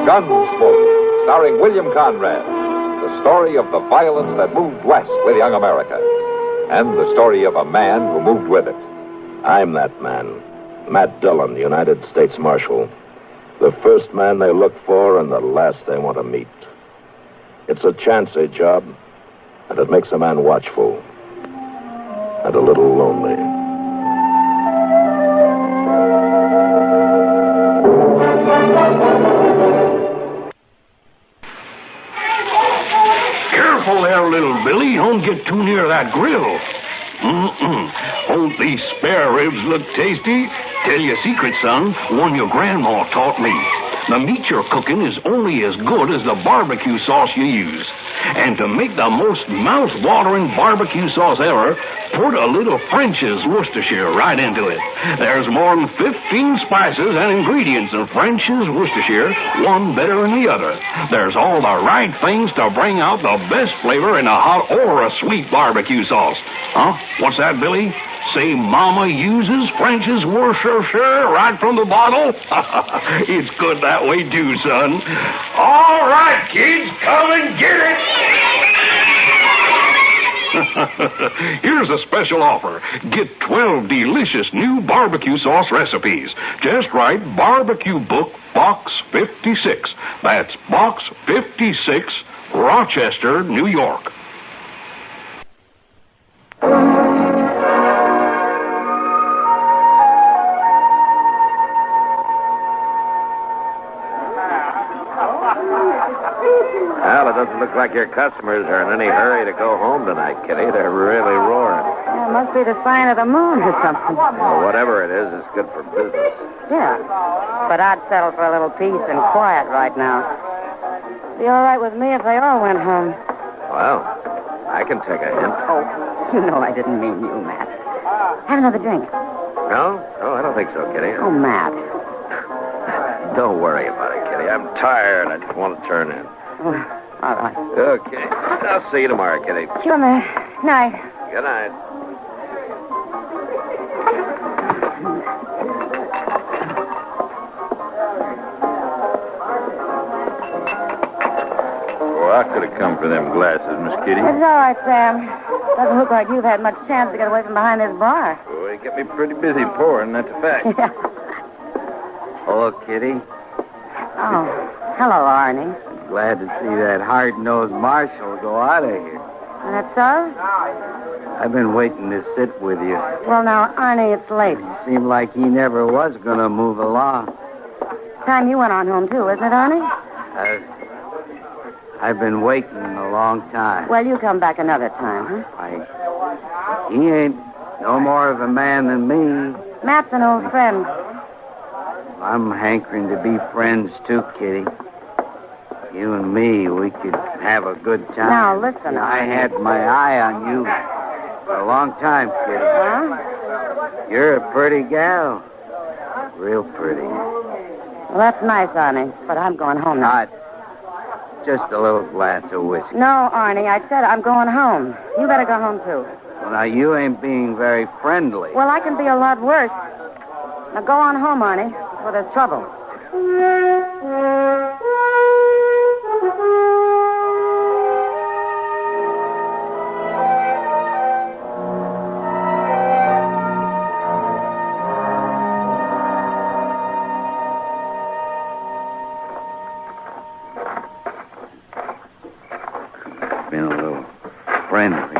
Gunsmoke, starring William Conrad. The story of the violence that moved west with young America. And the story of a man who moved with it. I'm that man. Matt Dillon, United States Marshal. The first man they look for and the last they want to meet. It's a chancy job, and it makes a man watchful and a little lonely. Careful there, little Billy. Don't get too near that grill. Won't these spare ribs look tasty? Tell you a secret, son. One your grandma taught me. The meat you're cooking is only as good as the barbecue sauce you use. And to make the most mouth-watering barbecue sauce ever, put a little French's Worcestershire right into it. There's more than 15 spices and ingredients in French's Worcestershire, one better than the other. There's all the right things to bring out the best flavor in a hot or a sweet barbecue sauce. Huh? What's that, Billy? Say Mama uses French's Worcestershire right from the bottle? It's good that way, too, son. All right, kids, come and get it. Here's a special offer. Get 12 delicious new barbecue sauce recipes. Just write Barbecue Book Box 56. That's Box 56, Rochester, New York. Well, it doesn't look like your customers are in any hurry to go home tonight, Kitty. They're really roaring. Yeah, it must be the sign of the moon or something. Well, whatever it is, it's good for business. Yeah, but I'd settle for a little peace and quiet right now. Be all right with me if they all went home. Well, I can take a hint. Oh, you know I didn't mean you, Matt. Have another drink. No? No, I don't think so, Kitty. Oh, Matt. Don't worry about it, Kitty. I'm tired. I just want to turn in. Oh, all right. Okay. I'll see you tomorrow, Kitty. Sure, Matt. Night. Good night. Oh, I could have come for them glasses, Miss Kitty. It's all right, Sam. Doesn't look like you've had much chance to get away from behind this bar. Oh, they get me pretty busy pouring, that's a fact. Yeah. Hello, Kitty. Oh, hello, Arnie. Glad to see that hard-nosed marshal go out of here. That's so? I've been waiting to sit with you. Well, now, Arnie, it's late. Seemed like he never was going to move along. Time you went on home, too, isn't it, Arnie? I've been waiting a long time. Well, you come back another time, huh? He ain't no more of a man than me. Matt's an old friend. I'm hankering to be friends, too, Kitty. You and me, we could have a good time. Now, listen. I had my eye on you for a long time, Kitty. Huh? You're a pretty gal. Real pretty. Well, that's nice, Arnie, but I'm going home now. Not just a little glass of whiskey. No, Arnie, I said I'm going home. You better go home, too. Well, now, you ain't being very friendly. Well, I can be a lot worse. Now, go on home, Arnie, before there's trouble. Been a little friendly.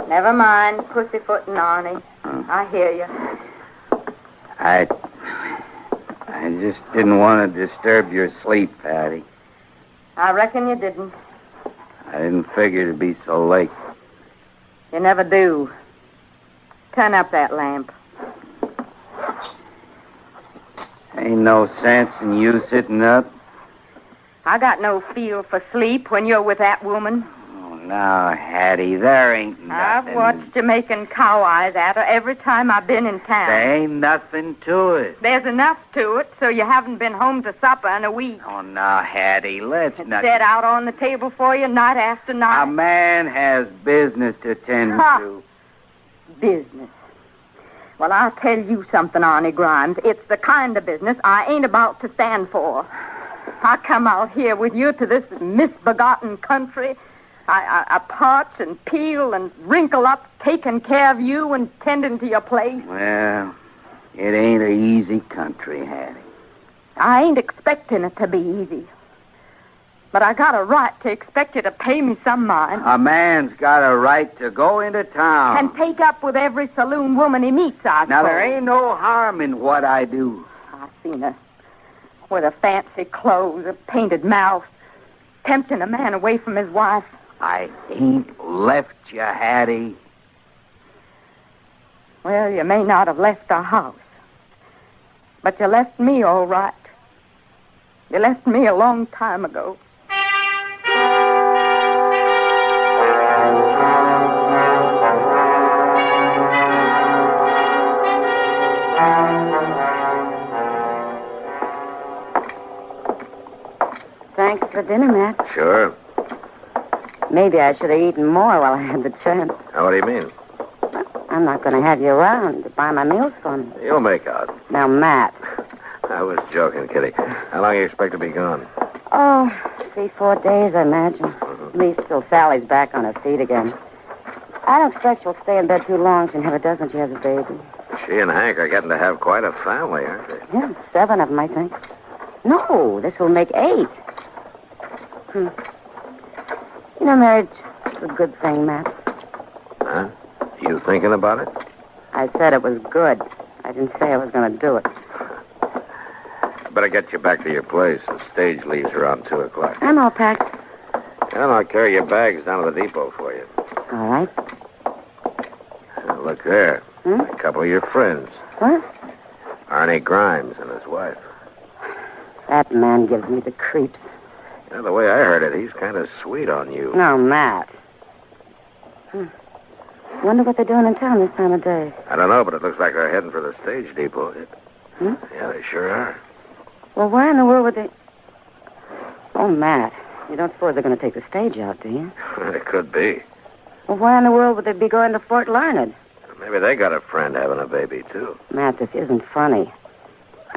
Never mind, pussyfooting, Arnie. I hear you. I just didn't want to disturb your sleep, Patty. I reckon you didn't. I didn't figure to be so late. You never do. Turn up that lamp. Ain't no sense in you sitting up. I got no feel for sleep when you're with that woman. Oh, Now, Hattie, there ain't nothing. I've watched you making cow eyes at her every time I've been in town. There ain't nothing to it. There's enough to it, so you haven't been home to supper in a week. Oh, now, Hattie, let's not... Set out on the table for you night after night. A man has business to tend to. Business. Well, I'll tell you something, Arnie Grimes. It's the kind of business I ain't about to stand for. I come out here with you to this misbegotten country. I parch and peel and wrinkle up, taking care of you and tending to your place. Well, it ain't an easy country, Hattie. I ain't expecting it to be easy. But I got a right to expect you to pay me some mind. A man's got a right to go into town. And take up with every saloon woman he meets, I suppose. Now, there ain't no harm in what I do. I seen her with her fancy clothes, a painted mouth, tempting a man away from his wife. I ain't left you, Hattie. Well, you may not have left our house, but you left me all right. You left me a long time ago. Thanks for dinner, Matt. Sure. Maybe I should have eaten more while I had the chance. Now, what do you mean? I'm not going to have you around to buy my meals for me. You'll make out. Now, Matt. I was joking, Kitty. How long do you expect to be gone? Oh, 3-4 days, I imagine. At least till Sally's back on her feet again. I don't expect she'll stay in bed too long. She never does when she has a baby. She and Hank are getting to have quite a family, aren't they? Yeah, 7 of them, I think. No, this will make 8. You know, marriage is a good thing, Matt. Huh? You thinking about it? I said it was good. I didn't say I was going to do it. I better get you back to your place. The stage leaves around 2 o'clock. I'm all packed. And I'll carry your bags down to the depot for you. All right. Now, look there. A couple of your friends. What? Arnie Grimes and his wife. That man gives me the creeps. You know, the way I heard it, he's kind of sweet on you. No, Matt. Wonder what they're doing in town this time of day. I don't know, but it looks like they're heading for the stage depot. Yeah, they sure are. Well, why in the world would they... Oh, Matt, you don't suppose they're going to take the stage out, do you? It could be. Well, why in the world would they be going to Fort Larned? Maybe they got a friend having a baby, too. Matt, this isn't funny.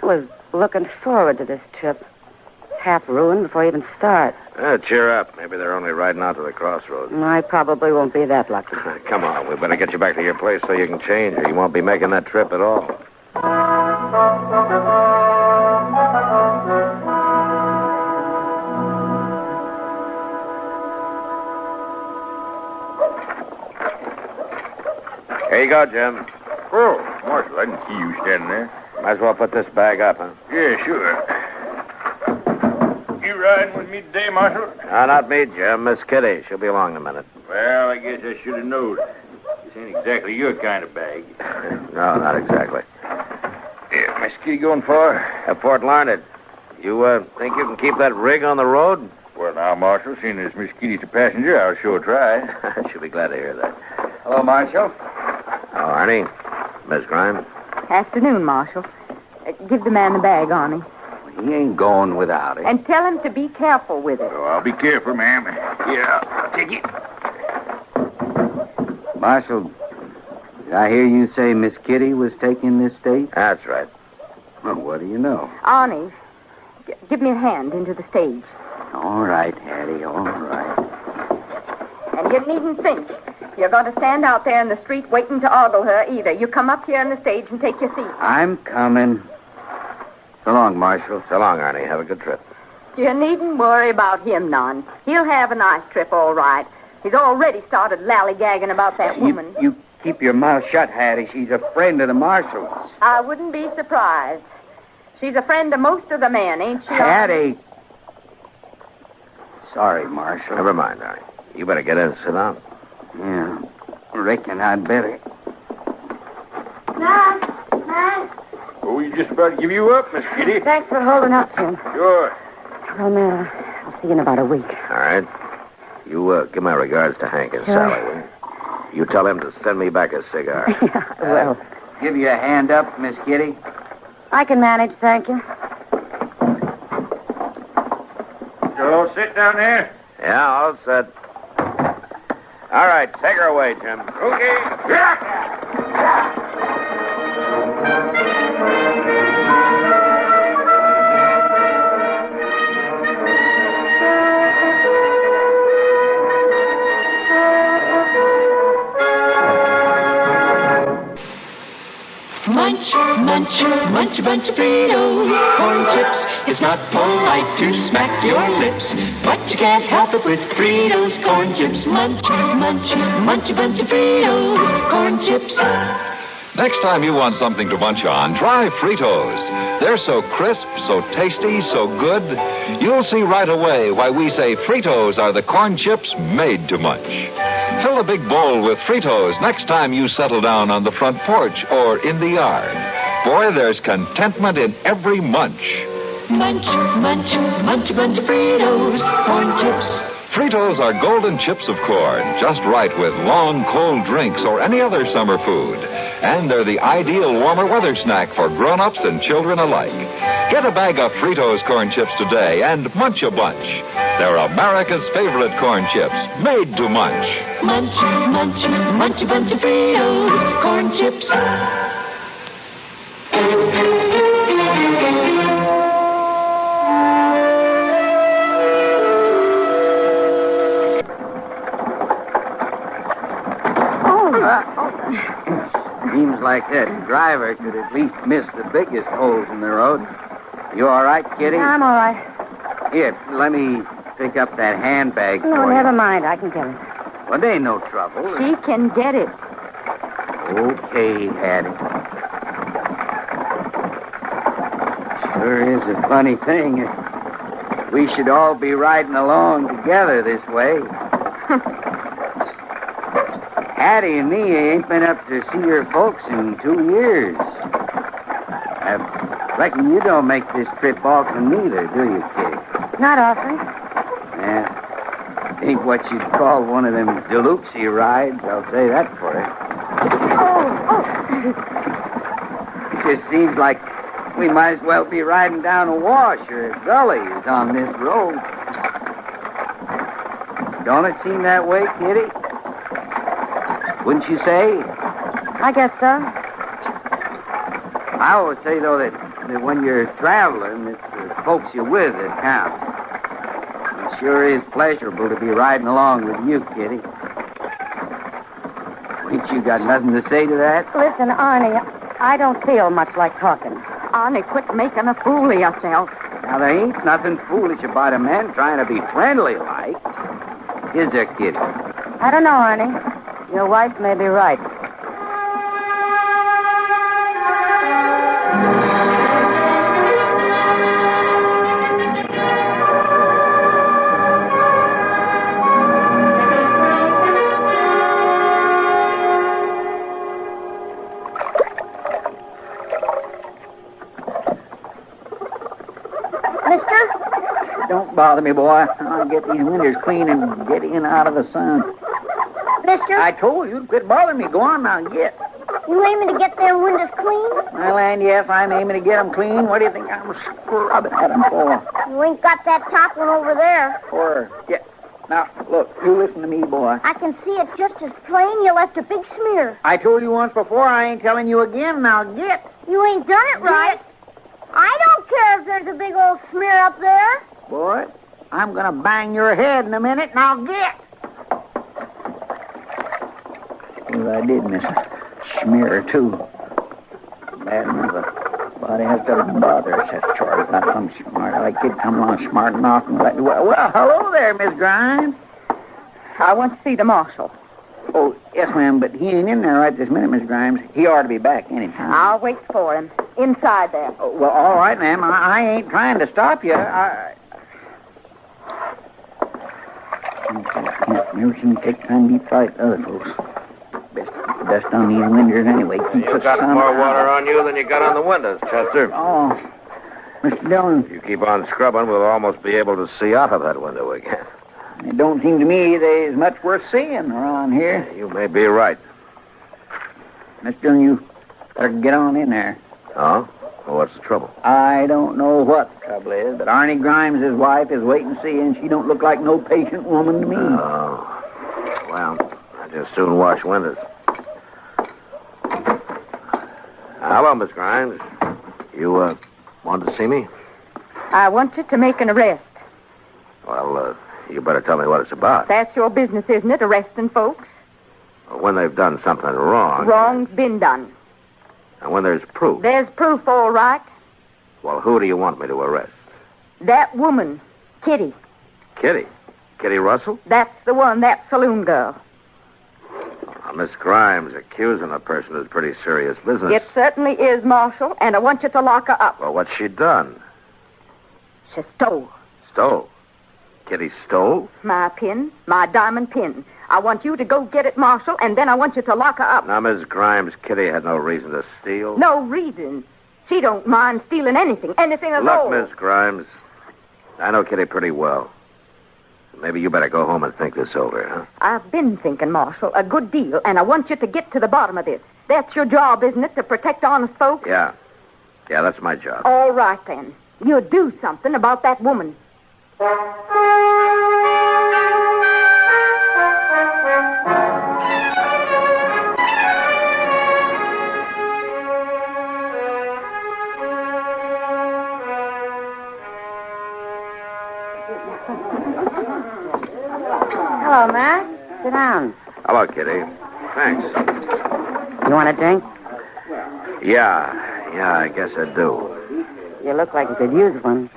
I was looking forward to this trip. Half ruined before you even start. Cheer up. Maybe they're only riding out to the crossroads. I probably won't be that lucky. Come on, we better get you back to your place so you can change, or you won't be making that trip at all. Here you go, Jim. Oh, Marshal, I didn't see you standing there. Might as well put this bag up, huh? Yeah, sure. You riding with me today, Marshal? Not me, Jim. Miss Kitty. She'll be along in a minute. Well, I guess I should have known. This ain't exactly your kind of bag. No, not exactly. Yeah, Miss Kitty going far? At Fort Larned. You think you can keep that rig on the road? Well, now, Marshal, seeing as Miss Kitty's a passenger, I'll sure try. She'll be glad to hear that. Hello, Marshal. Oh, Arnie. Miss Grimes. Afternoon, Marshal. Give the man the bag, Arnie. He ain't going without it. And tell him to be careful with it. Oh, I'll be careful, ma'am. Yeah, I'll take it. Marshal, did I hear you say Miss Kitty was taking this stage? That's right. Well, what do you know? Arnie, give me a hand into the stage. All right, Hattie, all right. And you needn't think you're going to stand out there in the street waiting to ogle her either. You come up here on the stage and take your seat. I'm coming. So long, Marshal. So long, Arnie. Have a good trip. You needn't worry about him none. He'll have a nice trip, all right. He's already started lollygagging about that woman. You keep your mouth shut, Hattie. She's a friend of the Marshal's. I wouldn't be surprised. She's a friend of most of the men, ain't she? Hattie. Sorry, Marshal. Never mind, Arnie. You better get in and sit down. Yeah, reckon I'd better. Matt. Oh, you just about to give you up, Miss Kitty. Thanks for holding up, Jim. Sure. Well, Matt, I'll see you in about a week. All right. You give my regards to Hank and Sally, will you? You tell him to send me back a cigar. Yeah, well, Give you a hand up, Miss Kitty. I can manage, thank you. Joe, sit down there. Yeah, all set. All right, take her away, Jim. Okay. Munch, munch, munch a bunch of Fritos, corn chips. It's not polite to smack your lips, but you can't help it with Fritos, corn chips. Munch, munch, munch a bunch of Fritos, corn chips. Next time you want something to munch on, try Fritos. They're so crisp, so tasty, so good. You'll see right away why we say Fritos are the corn chips made to munch. Fill a big bowl with Fritos next time you settle down on the front porch or in the yard. Boy, there's contentment in every munch. Munch, munch, munch a bunch of Fritos, corn chips. Fritos are golden chips of corn, just right with long, cold drinks or any other summer food. And they're the ideal warmer weather snack for grown-ups and children alike. Get a bag of Fritos corn chips today and munch a bunch. They're America's favorite corn chips, made to munch. Munch, munch, munch a bunch of Fritos, corn chips. Seems like that driver could at least miss the biggest holes in the road. You all right, Kitty? I'm all right. Here, let me pick up that handbag No, for never you. mind. I can get it. Well, there ain't no trouble. She can get it. Okay, Hattie. Sure is a funny thing. We should all be riding along together this way. Hattie and me ain't been up to see your folks in 2 years. I reckon you don't make this trip often neither, do you, Kitty? Not often. Yeah. Ain't what you'd call one of them deluxe rides, I'll say that for you. It just seems like we might as well be riding down a wash or a gully as on this road. Don't it seem that way, Kitty? Wouldn't you say? I guess so. I always say, though, that when you're traveling, it's the folks you're with that count. It sure is pleasurable to be riding along with you, Kitty. Ain't you got nothing to say to that? Listen, Arnie, I don't feel much like talking. Arnie, quit making a fool of yourself. Now, there ain't nothing foolish about a man trying to be friendly like. Is there, Kitty? I don't know, Arnie. Your wife may be right. Mister? Don't bother me, boy. I'll get these windows clean and get in out of the sun. Mister? I told you to quit bothering me. Go on now, get. You aiming to get them windows clean? My land, yes, I'm aiming to get them clean. What do you think I'm scrubbing at them for? You ain't got that top one over there. Yeah. Now, look, you listen to me, boy. I can see it just as plain. You left a big smear. I told you once before, I ain't telling you again. Now, get. You ain't done it right. I don't care if there's a big old smear up there. Boy, I'm going to bang your head in a minute. Now, get. Well, I did miss a smear, too. Bad enough. A body has to bother such chores. Not some smart like kid come along smart enough and let... Well, hello there, Miss Grimes. I want to see the marshal. Oh, yes, ma'am, but he ain't in there right this minute, Miss Grimes. He ought to be back any time. I'll wait for him. Inside there. Oh, well, all right, ma'am. I ain't trying to stop you. Never seen you take time to eat like other folks. Best on these windows anyway. You got more water on you than you got on the windows, Chester. Oh, Mr. Dillon. If you keep on scrubbing, we'll almost be able to see out of that window again. It don't seem to me there's much worth seeing around here. You may be right. Miss Dillon, you better get on in there. Oh? Well, what's the trouble? I don't know what the trouble is, but Arnie Grimes' his wife is waiting to see you, and she don't look like no patient woman to me. Oh. Well, I just soon wash windows. Hello, Miss Grimes. You, wanted to see me? I want you to make an arrest. Well, you better tell me what it's about. That's your business, isn't it, arresting folks? When they've done something wrong. Wrong's been done. And when there's proof. There's proof, all right. Well, who do you want me to arrest? That woman, Kitty. Kitty? Kitty Russell? That's the one, that saloon girl. Miss Grimes, accusing a person is pretty serious business. It certainly is, Marshal, and I want you to lock her up. Well, what's she done? She stole. Stole? Kitty stole? My pin, my diamond pin. I want you to go get it, Marshal, and then I want you to lock her up. Now, Miss Grimes, Kitty had no reason to steal. No reason. She don't mind stealing anything at all. Look, Miss Grimes, I know Kitty pretty well. Maybe you better go home and think this over, huh? I've been thinking, Marshal, a good deal, and I want you to get to the bottom of this. That's your job, isn't it, to protect honest folks? Yeah. Yeah, that's my job. All right, then. You do something about that woman. Hello, Matt. Sit down. Hello, Kitty. Thanks. You want a drink? Yeah, I guess I do. You look like you could use one.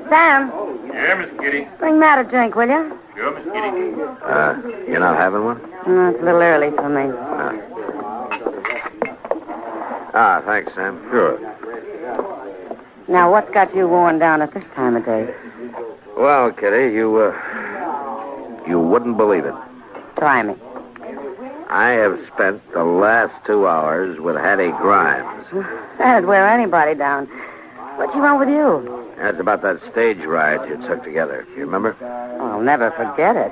Sam, Yeah, Miss Kitty. bring Matt a drink, will you? Sure, Miss Kitty. You're not having one? No, it's a little early for me. Thanks, Sam. Sure. Now, what's got you worn down at this time of day? Well, Kitty, you wouldn't believe it. Try me. I have spent the last 2 hours with Hattie Grimes. That'd wear anybody down. What's wrong with you? That's about that stage ride you took together. You remember? Oh, I'll never forget it.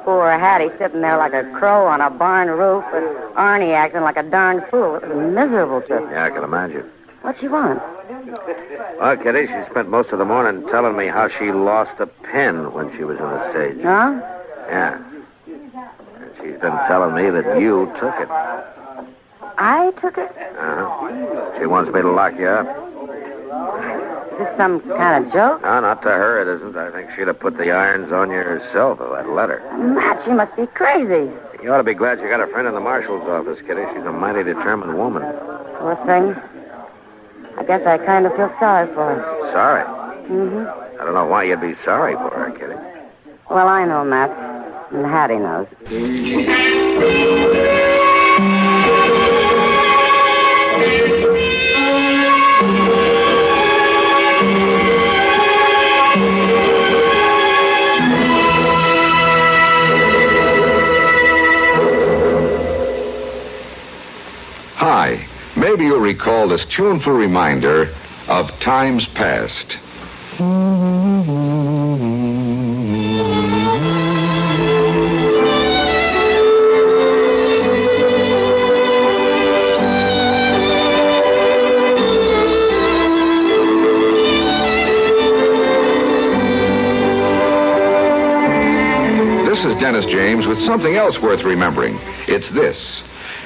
Poor Hattie sitting there like a crow on a barn roof, and Arnie acting like a darn fool. It was a miserable trip. Yeah, I can imagine. What's she want? Well, Kitty, she spent most of the morning telling me how she lost a pen when she was on the stage. Huh? Yeah. And she's been telling me that you took it. I took it? Uh-huh. She wants me to lock you up. Is this some kind of joke? No, not to her, it isn't. I think she'd have put the irons on you herself if I'd let her. Matt, she must be crazy. You ought to be glad you got a friend in the marshal's office, Kitty. She's a mighty determined woman. Poor thing. I guess I kind of feel sorry for her. Sorry? Mm-hmm. I don't know why you'd be sorry for her, Kitty. Well, I know, Matt. And Hattie knows. Hi. Maybe you'll recall this tuneful reminder of times past. This is Dennis James with something else worth remembering. It's this.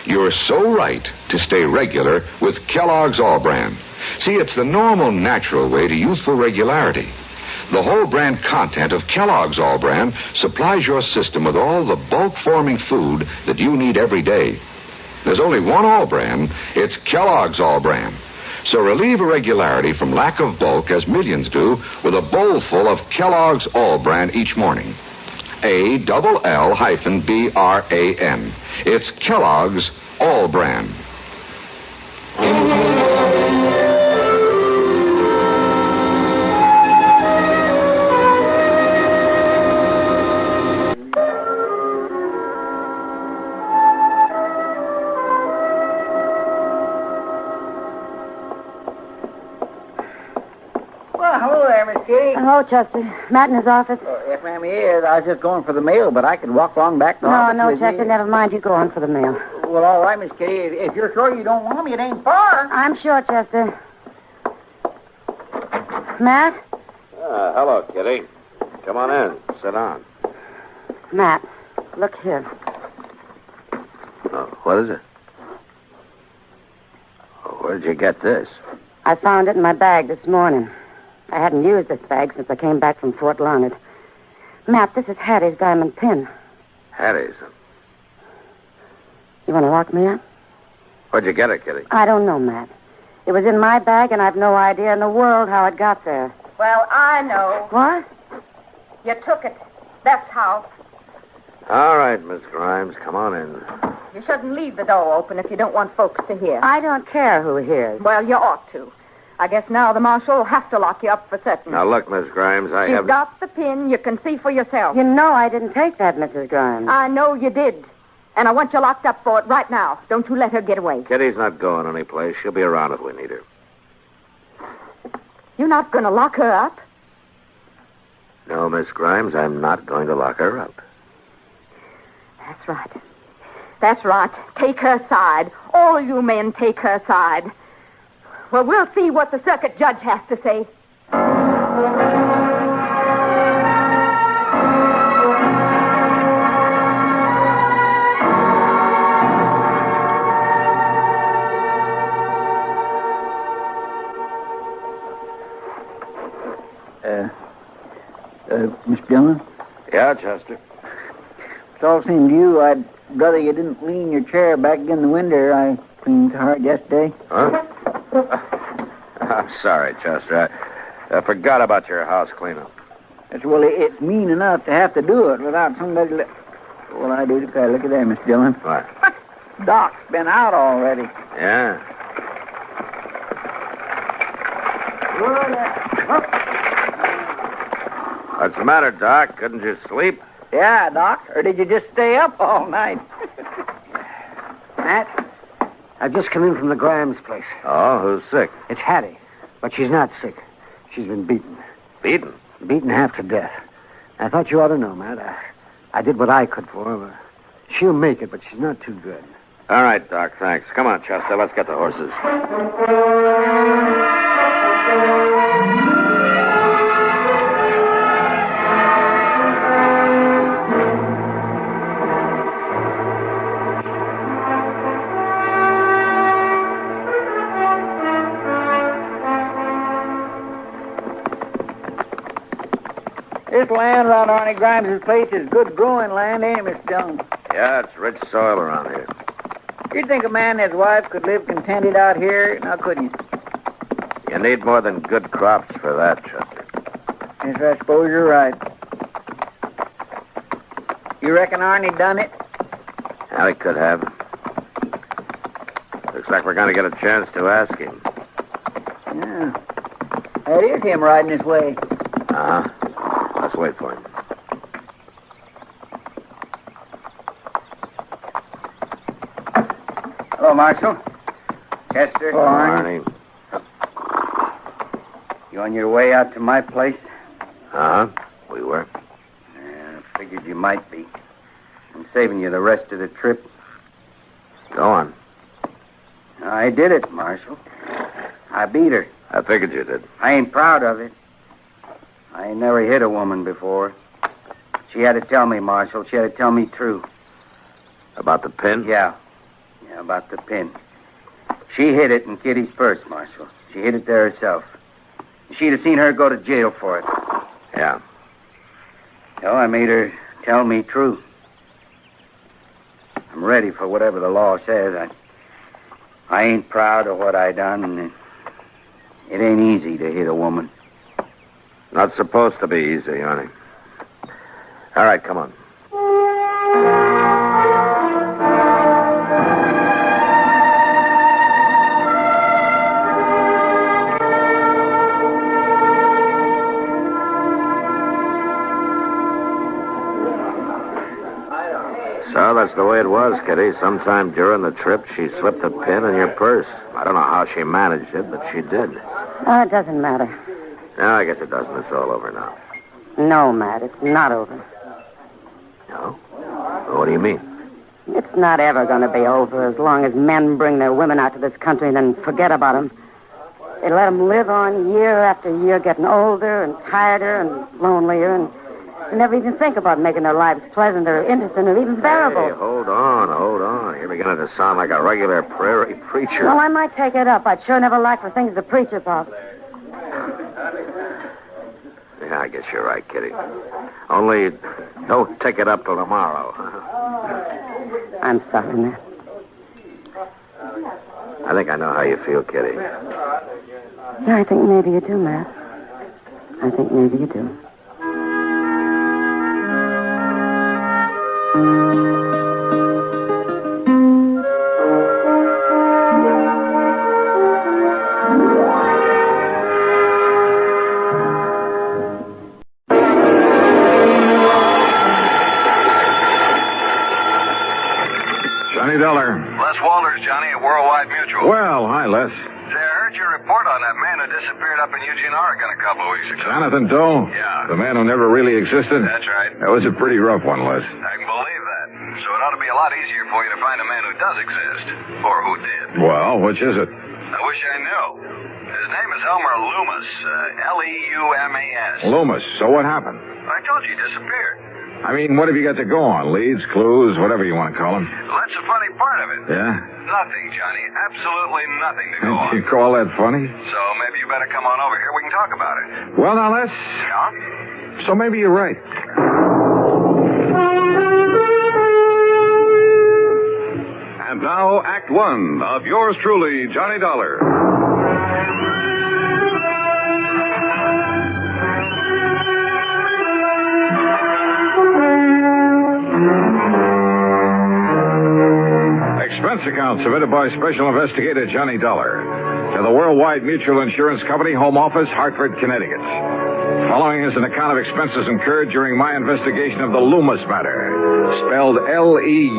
You're so right to stay regular with Kellogg's All-Bran. See, it's the normal, natural way to youthful regularity. The whole brand content of Kellogg's All-Bran supplies your system with all the bulk-forming food that you need every day. There's only one All-Bran. It's Kellogg's All-Bran. So relieve irregularity from lack of bulk, as millions do, with a bowl full of Kellogg's All-Bran each morning. ALL-BRAN. It's Kellogg's All-Bran. Well, hello there, Miss Kitty. Hello, Hello, Chester. Matt in his office? Yes, ma'am, he is. I was just going for the mail, but I could walk along back to the office. No, with Chester, you. never mind. You go on for the mail. Well, all right, Miss Kitty. If you're sure you don't want me, it ain't far. I'm sure, Chester. Matt? Hello, Kitty. Come on in. Sit down. Matt, look here. Oh, what is it? Oh, where'd you get this? I found it in my bag this morning. I hadn't used this bag since I came back from Fort Larned. Matt, this is Hattie's diamond pin. Hattie's. You want to lock me up? Where'd you get it, Kitty? I don't know, Matt. It was in my bag, and I've no idea in the world how it got there. Well, I know. What? You took it. That's how. All right, Miss Grimes, come on in. You shouldn't leave the door open if you don't want folks to hear. I don't care who hears. Well, you ought to. I guess now the marshal will have to lock you up for certain. Now, look, Miss Grimes, I You've have... got the pin. You can see for yourself. You know I didn't take that, Mrs. Grimes. I know you did. And I want you locked up for it right now. Don't you let her get away. Kitty's not going anyplace. She'll be around if we need her. You're not going to lock her up? No, Miss Grimes, I'm not going to lock her up. That's right. That's right. Take her side. All you men take her side. Well, we'll see what the circuit judge has to say. Miss Dillon? Yeah, Chester? It's all seemed to you. I'd rather you didn't lean your chair back against the window. I cleaned so hard yesterday. Huh? I'm sorry, Chester. I forgot about your house cleanup. Well, it's mean enough to have to do it without somebody... Well, I do declare. Look at there, Miss Dillon. What? Doc's been out already. Yeah. What's the matter, Doc? Couldn't you sleep? Yeah, Doc. Or did you just stay up all night? Matt, I've just come in from the Grimes place. Oh, who's sick? It's Hattie, but she's not sick. She's been beaten. Beaten? Beaten half to death. I thought you ought to know, Matt. I did what I could for her. But she'll make it, but she's not too good. All right, Doc, thanks. Come on, Chester, let's get the horses. This land around Arnie Grimes' place is good growing land, ain't it, Miss Dillon? Yeah, it's rich soil around here. You'd think a man and his wife could live contented out here, now couldn't you? You need more than good crops for that, Chester. Yes, I suppose you're right. You reckon Arnie done it? Well, he could have. Looks like we're going to get a chance to ask him. Yeah. That is him riding his way. Uh-huh. Let's wait for him. Hello, Marshal. Chester. Oh, Arnie. You on your way out to my place? Uh-huh. We were. Yeah, I figured you might be. I'm saving you the rest of the trip. Go on. I did it, Marshal. I beat her. I figured you did. I ain't proud of it. I ain't never hit a woman before. She had to tell me, Marshal. She had to tell me true. About the pin? Yeah. Yeah, about the pin. She hid it in Kitty's purse, Marshal. She hid it there herself. She'd have seen her go to jail for it. Yeah. So I made her tell me true. I'm ready for whatever the law says. I ain't proud of what I done, and it ain't easy to hit a woman. Not supposed to be easy, Arnie. All right, come on. So that's the way it was, Kitty. Sometime during the trip, she slipped a pin in your purse. I don't know how she managed it, but she did. Oh, it doesn't matter. No, I guess it doesn't. It's all over now. No, Matt, it's not over. No? Well, what do you mean? It's not ever going to be over as long as men bring their women out to this country and then forget about them. They let them live on year after year, getting older and tireder and lonelier, and never even think about making their lives pleasant or interesting or even bearable. Hey, hold on. You're beginning to sound like a regular prairie preacher. Well, I might take it up. I'd sure never like for things to preach about. Yeah, I guess you're right, Kitty. Only don't take it up till tomorrow. I'm sorry, Matt. I think I know how you feel, Kitty. Yeah, I think maybe you do, Matt. I think maybe you do. Johnny Dollar. Les Walters, Johnny, at Worldwide Mutual. Well, hi, Les. Say, I heard your report on that man who disappeared up in Eugene, Oregon a couple of weeks ago. Jonathan Doe? Yeah. The man who never really existed? That's right. That was a pretty rough one, Les. I can believe that. So it ought to be a lot easier for you to find a man who does exist. Or who did. Well, which is it? I wish I knew. His name is Elmer Leumas. Leumas. Loomis. So what happened? I told you he disappeared. I mean, what have you got to go on? Leads, clues, whatever you want to call them. Well, that's the funny part of it. Yeah? Nothing, Johnny. Absolutely nothing to go on. You call that funny? So maybe you better come on over here. We can talk about it. Well, now, Les. Yeah? So maybe you're right. And now, Act One of yours truly, Johnny Dollar. Expense account submitted by Special Investigator Johnny Dollar to the Worldwide Mutual Insurance Company, Home Office, Hartford, Connecticut. Following is an account of expenses incurred during my investigation of the Leumas matter, spelled Leumas.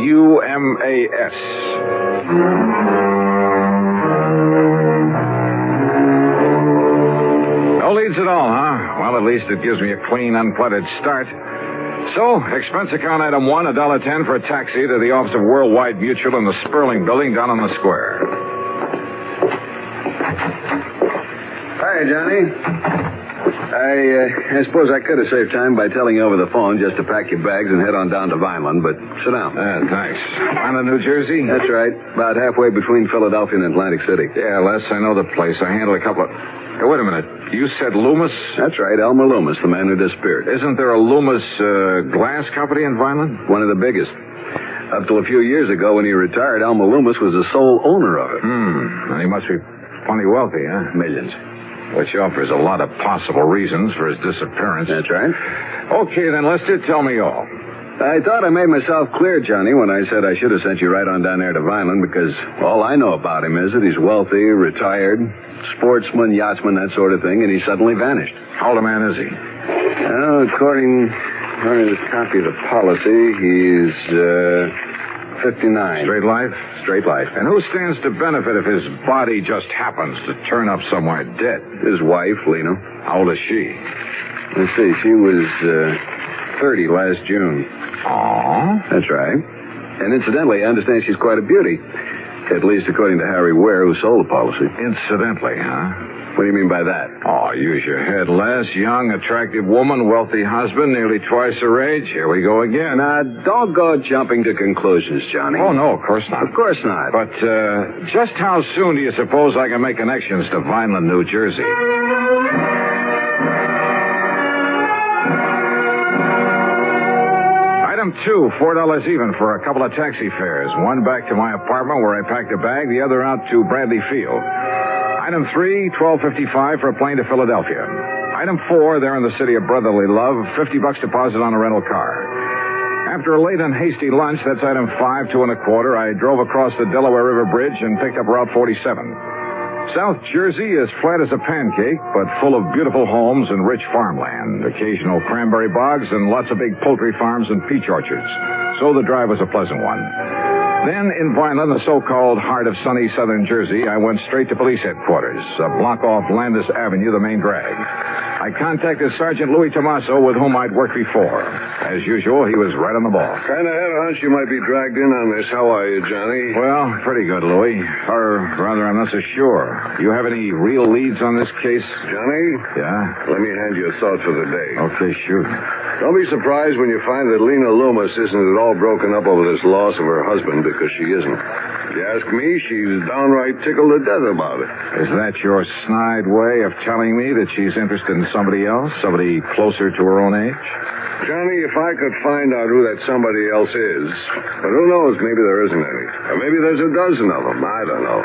No leads at all, huh? Well, at least it gives me a clean, unplugged start. So, expense account item 1, $1.10 for a taxi to the office of Worldwide Mutual in the Sperling Building down on the square. Hi, Johnny. I suppose I could have saved time by telling you over the phone just to pack your bags and head on down to Vineland, but sit down. Thanks. Vineland, New Jersey? That's right. About halfway between Philadelphia and Atlantic City. Yeah, Les, I know the place. I handled a couple of... Hey, wait a minute. You said Leumas? That's right, Elmer Leumas, the man who disappeared. Isn't there a Leumas glass company in Vineland? One of the biggest. Up till a few years ago when he retired, Elmer Leumas was the sole owner of it. And he must be plenty wealthy, huh? Millions. Which offers a lot of possible reasons for his disappearance. That's right. Okay, then, Lester, tell me all. I thought I made myself clear, Johnny, when I said I should have sent you right on down there to Vineland, because all I know about him is that he's wealthy, retired, sportsman, yachtsman, that sort of thing, and he suddenly vanished. How old a man is he? Well, according to this copy of the policy, he's 59. Straight life? Straight life. And who stands to benefit if his body just happens to turn up somewhere dead? His wife, Lena. How old is she? Let's see, she was 30 last June. Aw. That's right. And incidentally, I understand she's quite a beauty. At least according to Harry Ware, who sold the policy. Incidentally, huh? What do you mean by that? Oh, use your head, Les. Young, attractive woman, wealthy husband, nearly twice her age. Here we go again. Now, don't go jumping to conclusions, Johnny. Oh, no, of course not. Of course not. But just how soon do you suppose I can make connections to Vineland, New Jersey? Item 2, $4 even for a couple of taxi fares. One back to my apartment where I packed a bag, the other out to Bradley Field. Item 3, $12.55 for a plane to Philadelphia. Item 4, there in the city of brotherly love, $50 deposit on a rental car. After a late and hasty lunch, that's item 5, 2 1/4, I drove across the Delaware River Bridge and picked up Route 47. South Jersey is flat as a pancake, but full of beautiful homes and rich farmland, occasional cranberry bogs, and lots of big poultry farms and peach orchards. So the drive was a pleasant one. Then, in Vineland, the so-called heart of sunny southern Jersey, I went straight to police headquarters, a block off Landis Avenue, the main drag. I contacted Sergeant Louis Tommaso, with whom I'd worked before. As usual, he was right on the ball. Kind of had a hunch you might be dragged in on this. How are you, Johnny? Well, pretty good, Louis. Or rather, I'm not so sure. You have any real leads on this case? Johnny? Yeah? Let me hand you a thought for the day. Okay, shoot. Don't be surprised when you find that Lena Leumas isn't at all broken up over this loss of her husband, because she isn't. If you ask me, she's downright tickled to death about it. Is that your snide way of telling me that she's interested in somebody else? Somebody closer to her own age? Johnny, if I could find out who that somebody else is, but who knows, maybe there isn't any. Or maybe there's a dozen of them. I don't know.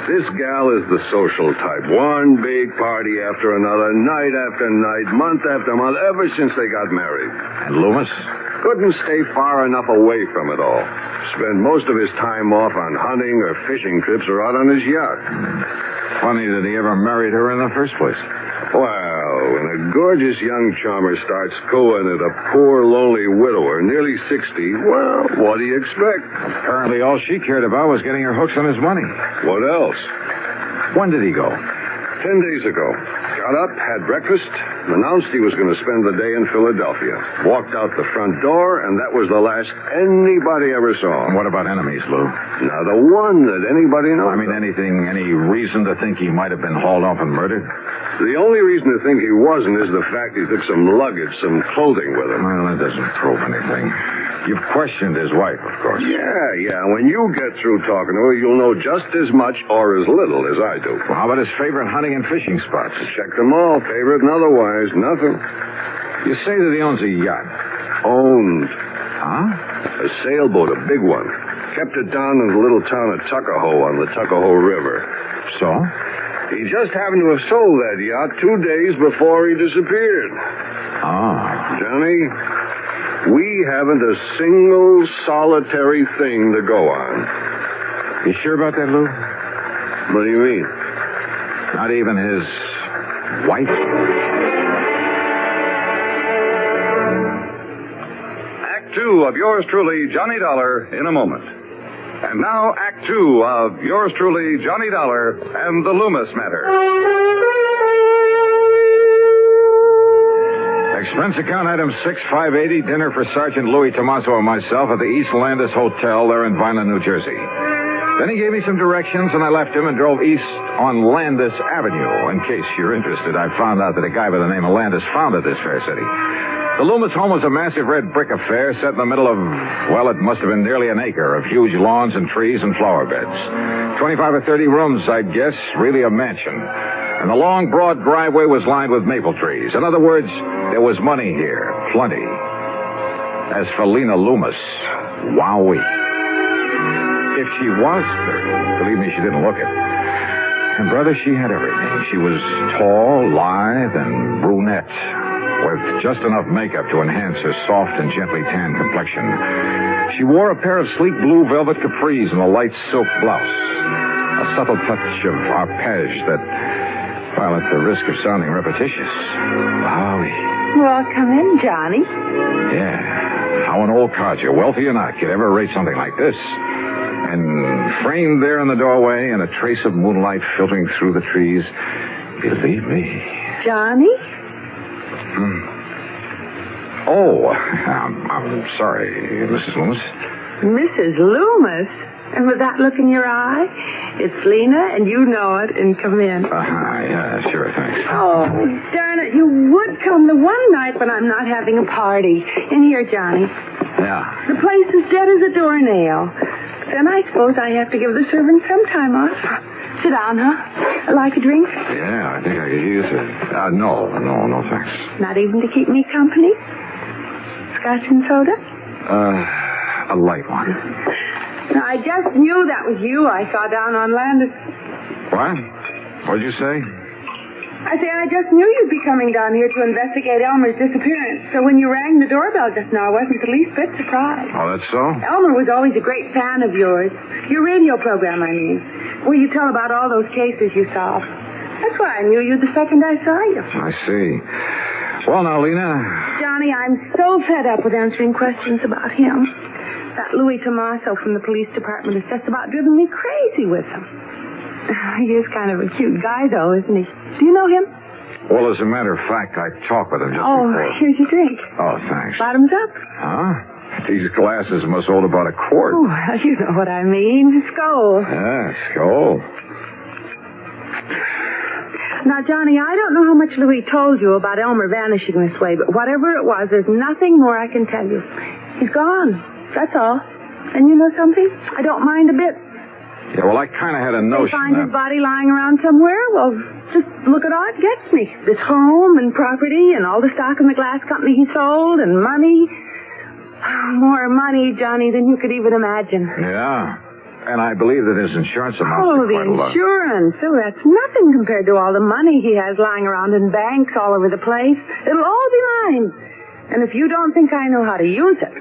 This gal is the social type. One big party after another, night after night, month after month, ever since they got married. And Leumas? Couldn't stay far enough away from it all. Spend most of his time off on hunting or fishing trips or out on his yacht. Funny that he ever married her in the first place. Well, when a gorgeous young charmer starts cooing at a poor, lonely widower, nearly 60, well, what do you expect? Apparently all she cared about was getting her hooks on his money. What else? When did he go? 10 days ago. Got up, had breakfast, announced he was going to spend the day in Philadelphia. Walked out the front door, and that was the last anybody ever saw. And what about enemies, Lou? Not a one that anybody knows. I mean, any reason to think he might have been hauled off and murdered? The only reason to think he wasn't is the fact he took some luggage, some clothing with him. Well, that doesn't prove anything. You've questioned his wife, of course. Yeah. When you get through talking to her, you'll know just as much or as little as I do. Well, how about his favorite hunting and fishing spots? Check them all, favorite and otherwise. Nothing. You say that he owns a yacht. Owned. Huh? A sailboat, a big one. Kept it down in the little town of Tuckahoe on the Tuckahoe River. So? He just happened to have sold that yacht 2 days before he disappeared. Ah. Johnny, we haven't a single solitary thing to go on. You sure about that, Lou? What do you mean? Not even his wife? Act 2 of yours truly, Johnny Dollar, in a moment. And now, Act 2 of yours truly, Johnny Dollar, and the Leumas matter. Expense account item 6580, dinner for Sergeant Louis Tommaso and myself at the East Landis Hotel there in Vineland, New Jersey. Then he gave me some directions, and I left him and drove east on Landis Avenue. In case you're interested, I found out that a guy by the name of Landis founded this fair city. The Leumas home was a massive red brick affair set in the middle of, well, it must have been nearly an acre of huge lawns and trees and flower beds. 25 or 30 rooms, I'd guess, really a mansion. And the long, broad driveway was lined with maple trees. In other words, there was money here, plenty. As for Lena Leumas, wowee. If she was 30, believe me, she didn't look it. And, brother, she had everything. She was tall, lithe, and brunette, with just enough makeup to enhance her soft and gently tanned complexion. She wore a pair of sleek blue velvet capris and a light silk blouse. A subtle touch of arpege that, well, at the risk of sounding repetitious. Wowie. Well, come in, Johnny. Yeah. How an old codger, wealthy or not, could ever rate something like this. And framed there in the doorway and a trace of moonlight filtering through the trees, believe me. Johnny? Oh, I'm sorry, Mrs. Leumas. Mrs. Leumas? And with that look in your eye? It's Lena, and you know it, and come in. Yeah, sure, thanks. Oh, darn it, you would come the one night when I'm not having a party. In here, Johnny. Yeah. The place is dead as a doornail. Then I suppose I have to give the servants some time off. Sit down, huh? Like a drink? Yeah, I think I could use it. No, thanks. Not even to keep me company? Scotch and soda? A light one. Now, I just knew that was you I saw down on Landis. What? What'd you say? I say I just knew you'd be coming down here to investigate Elmer's disappearance. So when you rang the doorbell just now, I wasn't the least bit surprised. Oh, that's so? Elmer was always a great fan of yours. Your radio program, I mean. Where you tell about all those cases you solved. That's why I knew you the second I saw you. I see. Well, now, Lena. Johnny, I'm so fed up with answering questions about him. That Louis Tommaso from the police department has just about driven me crazy with him. He is kind of a cute guy, though, isn't he? Do you know him? Well, as a matter of fact, I talked with him just before. Here's your drink. Oh, thanks. Bottoms up. Huh? These glasses must hold about a quart. Oh, well, you know what I mean. Skull. Yeah, skull. Now, Johnny, I don't know how much Louis told you about Elmer vanishing this way, but whatever it was, there's nothing more I can tell you. He's gone. That's all. And you know something? I don't mind a bit. Yeah, well, I kind of had a notion They find his body lying around somewhere? Well, just look at all it gets me. This home and property and all the stock in the glass company he sold and money. More money, Johnny, than you could even imagine. Yeah. And I believe that his insurance amounts Oh, to the quite a lot. insurance. Oh, that's nothing compared to all the money he has lying around in banks all over the place. It'll all be mine. And if you don't think I know how to use it...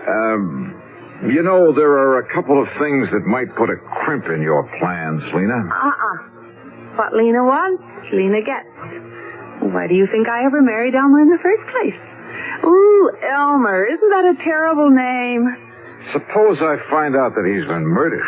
You know, there are a couple of things that might put a crimp in your plans, Lena. What Lena wants, Lena gets. Why do you think I ever married Elmer in the first place? Ooh, Elmer. Isn't that a terrible name? Suppose I find out that he's been murdered.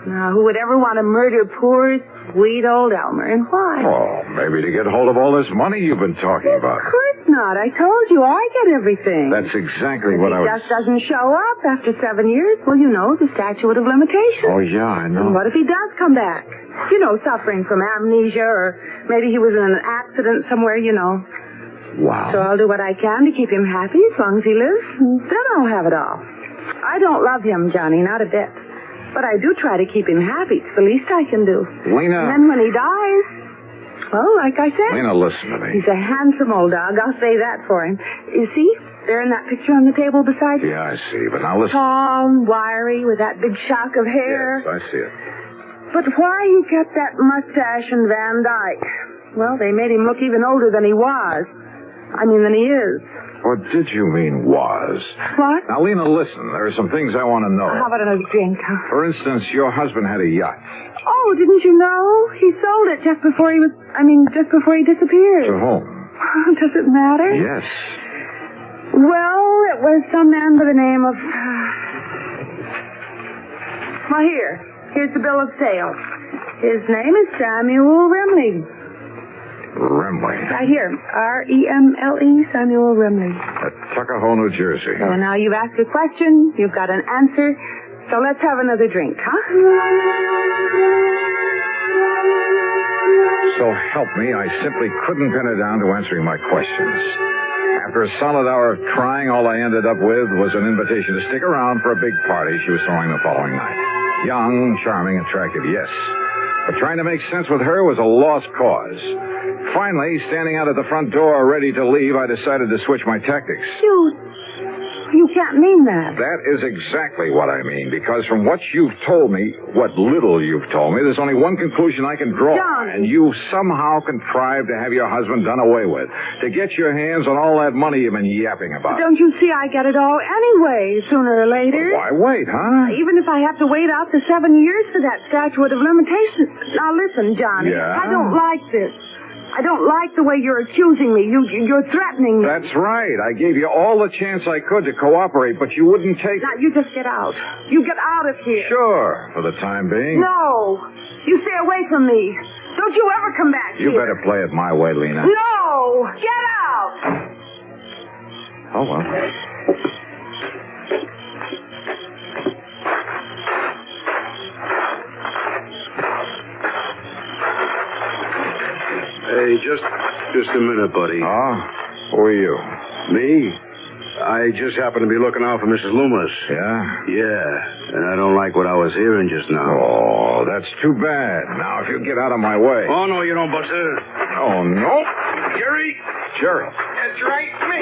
Now, who would ever want to murder poor, sweet old Elmer, and why? Oh, maybe to get hold of all this money you've been talking about. Of course not. I told you I get everything. That's exactly what I was... He just doesn't show up after 7 years. Well, you know, the statute of limitations. Oh, yeah, I know. And what if he does come back? You know, suffering from amnesia, or maybe he was in an accident somewhere, you know. Wow. So I'll do what I can to keep him happy as long as he lives, and then I'll have it all. I don't love him, Johnny, not a bit. But I do try to keep him happy. It's the least I can do. Lena... And then when he dies, well, like I said... Lena, listen to me. He's a handsome old dog. I'll say that for him. You see? There in that picture on the table beside you. Yeah, I see. But now listen... Tall and wiry with that big shock of hair. Yes, I see it. But why he kept that mustache and Van Dyke? Well, they made him look even older than he was. I mean, than he is. What did you mean, was? What? Now, Lena, listen. There are some things I want to know. How about another drink? For instance, your husband had a yacht. Oh, didn't you know? He sold it just before he disappeared. To whom? Does it matter? Yes. Well, it was some man by the name of... Well, here's the bill of sale. His name is Samuel Remley. Remley. Right here. R-E-M-L-E, Samuel Remley. At Tuckahoe, New Jersey. So now you've asked a question, you've got an answer, so let's have another drink, huh? So help me, I simply couldn't pin her down to answering my questions. After a solid hour of trying, all I ended up with was an invitation to stick around for a big party she was throwing the following night. Young, charming, attractive, yes. But trying to make sense with her was a lost cause. Finally, standing out at the front door ready to leave, I decided to switch my tactics. You can't mean that. That is exactly what I mean, because from what you've told me, what little you've told me, there's only one conclusion I can draw. John. And you somehow contrived to have your husband done away with, to get your hands on all that money you've been yapping about. Don't you see I get it all anyway, sooner or later? Well, why wait, huh? Even if I have to wait out the 7 years for that statute of limitations. Now listen, Johnny. Yeah? I don't like this. I don't like the way you're accusing me. You're threatening me. That's right. I gave you all the chance I could to cooperate, but you wouldn't take... Now, you just get out. You get out of here. Sure, for the time being. No. You stay away from me. Don't you ever come back You here. better play it my way, Lena. No. Get out. Oh, well. Hey, just a minute, buddy. Who are you? Me? I just happened to be looking out for Mrs. Leumas. Yeah? Yeah, and I don't like what I was hearing just now. Oh, that's too bad. Now, if you get out of my way... Oh, no, you don't, Buster. Oh, no? Jerry? Jerry. That's right, me.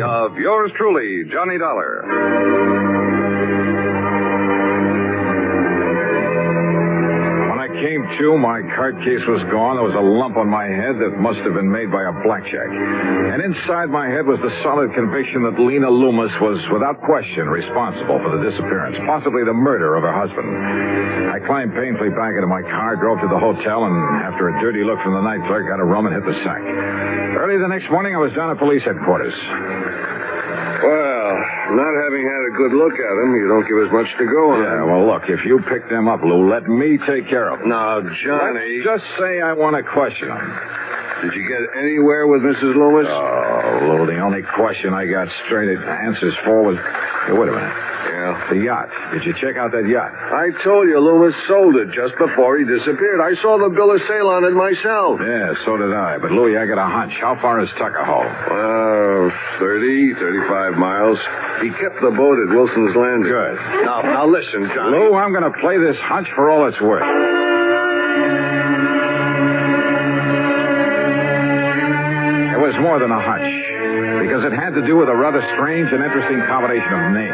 Of yours truly, Johnny Dollar. When I came to, my card case was gone. There was a lump on my head that must have been made by a blackjack. And inside my head was the solid conviction that Lena Leumas was, without question, responsible for the disappearance, possibly the murder of her husband. I climbed painfully back into my car, drove to the hotel, and after a dirty look from the night clerk, got a room and hit the sack. Early the next morning, I was down at police headquarters. Well, Not having had a good look at them, you don't give us much to go on. Yeah, well, look, if you pick them up, Lou, let me take care of them. Now, Johnny... Let's just say I want to question them. Did you get anywhere with Mrs. Leumas? Oh, Lou, the only question I got straight answers for was... Hey, wait a minute. Yeah? The yacht. Did you check out that yacht? I told you Leumas sold it just before he disappeared. I saw the bill of sale on it myself. Yeah, so did I. But, Louie, I got a hunch. How far is Tuckahoe? 35 miles. He kept the boat at Wilson's Landing. Good. Now listen, Johnny. Lou, I'm going to play this hunch for all it's worth. It was more than a hunch, because it had to do with a rather strange and interesting combination of names.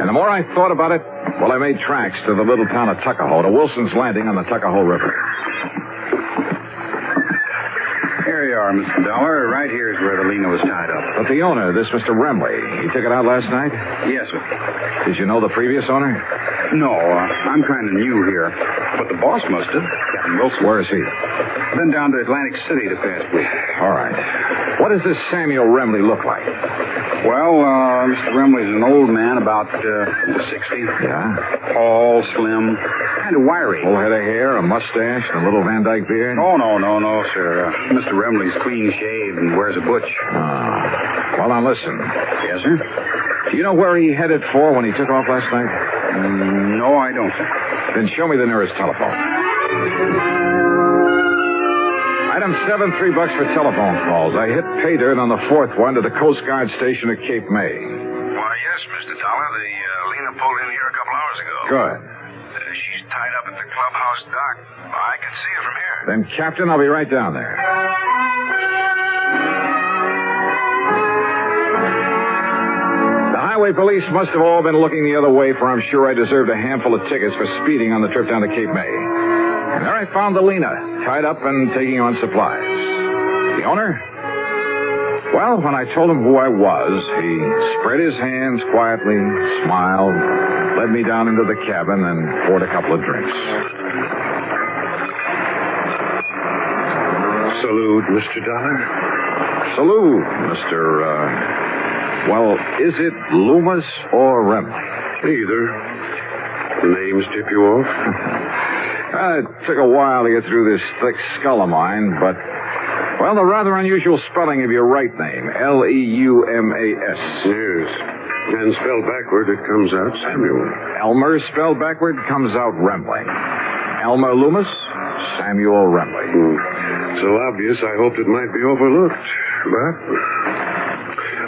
And the more I thought about it, well, I made tracks to the little town of Tuckahoe, to Wilson's Landing on the Tuckahoe River. Here you are, Mr. Dollar. Right here is where the Lena was tied up. But the owner, this Mr. Remley, he took it out last night? Yes, sir. Did you know the previous owner? No, I'm kind of new here. But the boss must have. Captain Wilson. Where is he? Been down to Atlantic City the past week. All right. What does this Samuel Remley look like? Well, Mr. Remley's an old man, about 60. Yeah? Tall, slim, kind of wiry. Full head of hair, a mustache, and a little Van Dyke beard? Oh, no, sir. Mr. Remley's clean shaved and wears a butch. Well, now listen. Yes, sir? Do you know where he headed for when he took off last night? No, I don't, sir. Then show me the nearest telephone. Item 7, $3 for telephone calls. I hit pay dirt on the 4th one to the Coast Guard station at Cape May. Why, yes, Mr. Dollar. The Lena pulled in here a couple hours ago. Good. She's tied up at the clubhouse dock. I can see her from here. Then, Captain, I'll be right down there. The highway police must have all been looking the other way, for I'm sure I deserved a handful of tickets for speeding on the trip down to Cape May. And there I found the Lena, tied up and taking on supplies. The owner? Well, when I told him who I was, he spread his hands quietly, smiled, led me down into the cabin, and poured a couple of drinks. Salute, Mr. Dollar. Salute, Mr. Well, is it Leumas or Remley? Either. The names tip you off? It took a while to get through this thick skull of mine, but, well, the rather unusual spelling of your right name, Leumas. Yes. And spelled backward, it comes out Samuel. Elmer spelled backward comes out Remley. Elmer Leumas, Samuel Remley. So obvious, I hoped it might be overlooked. But...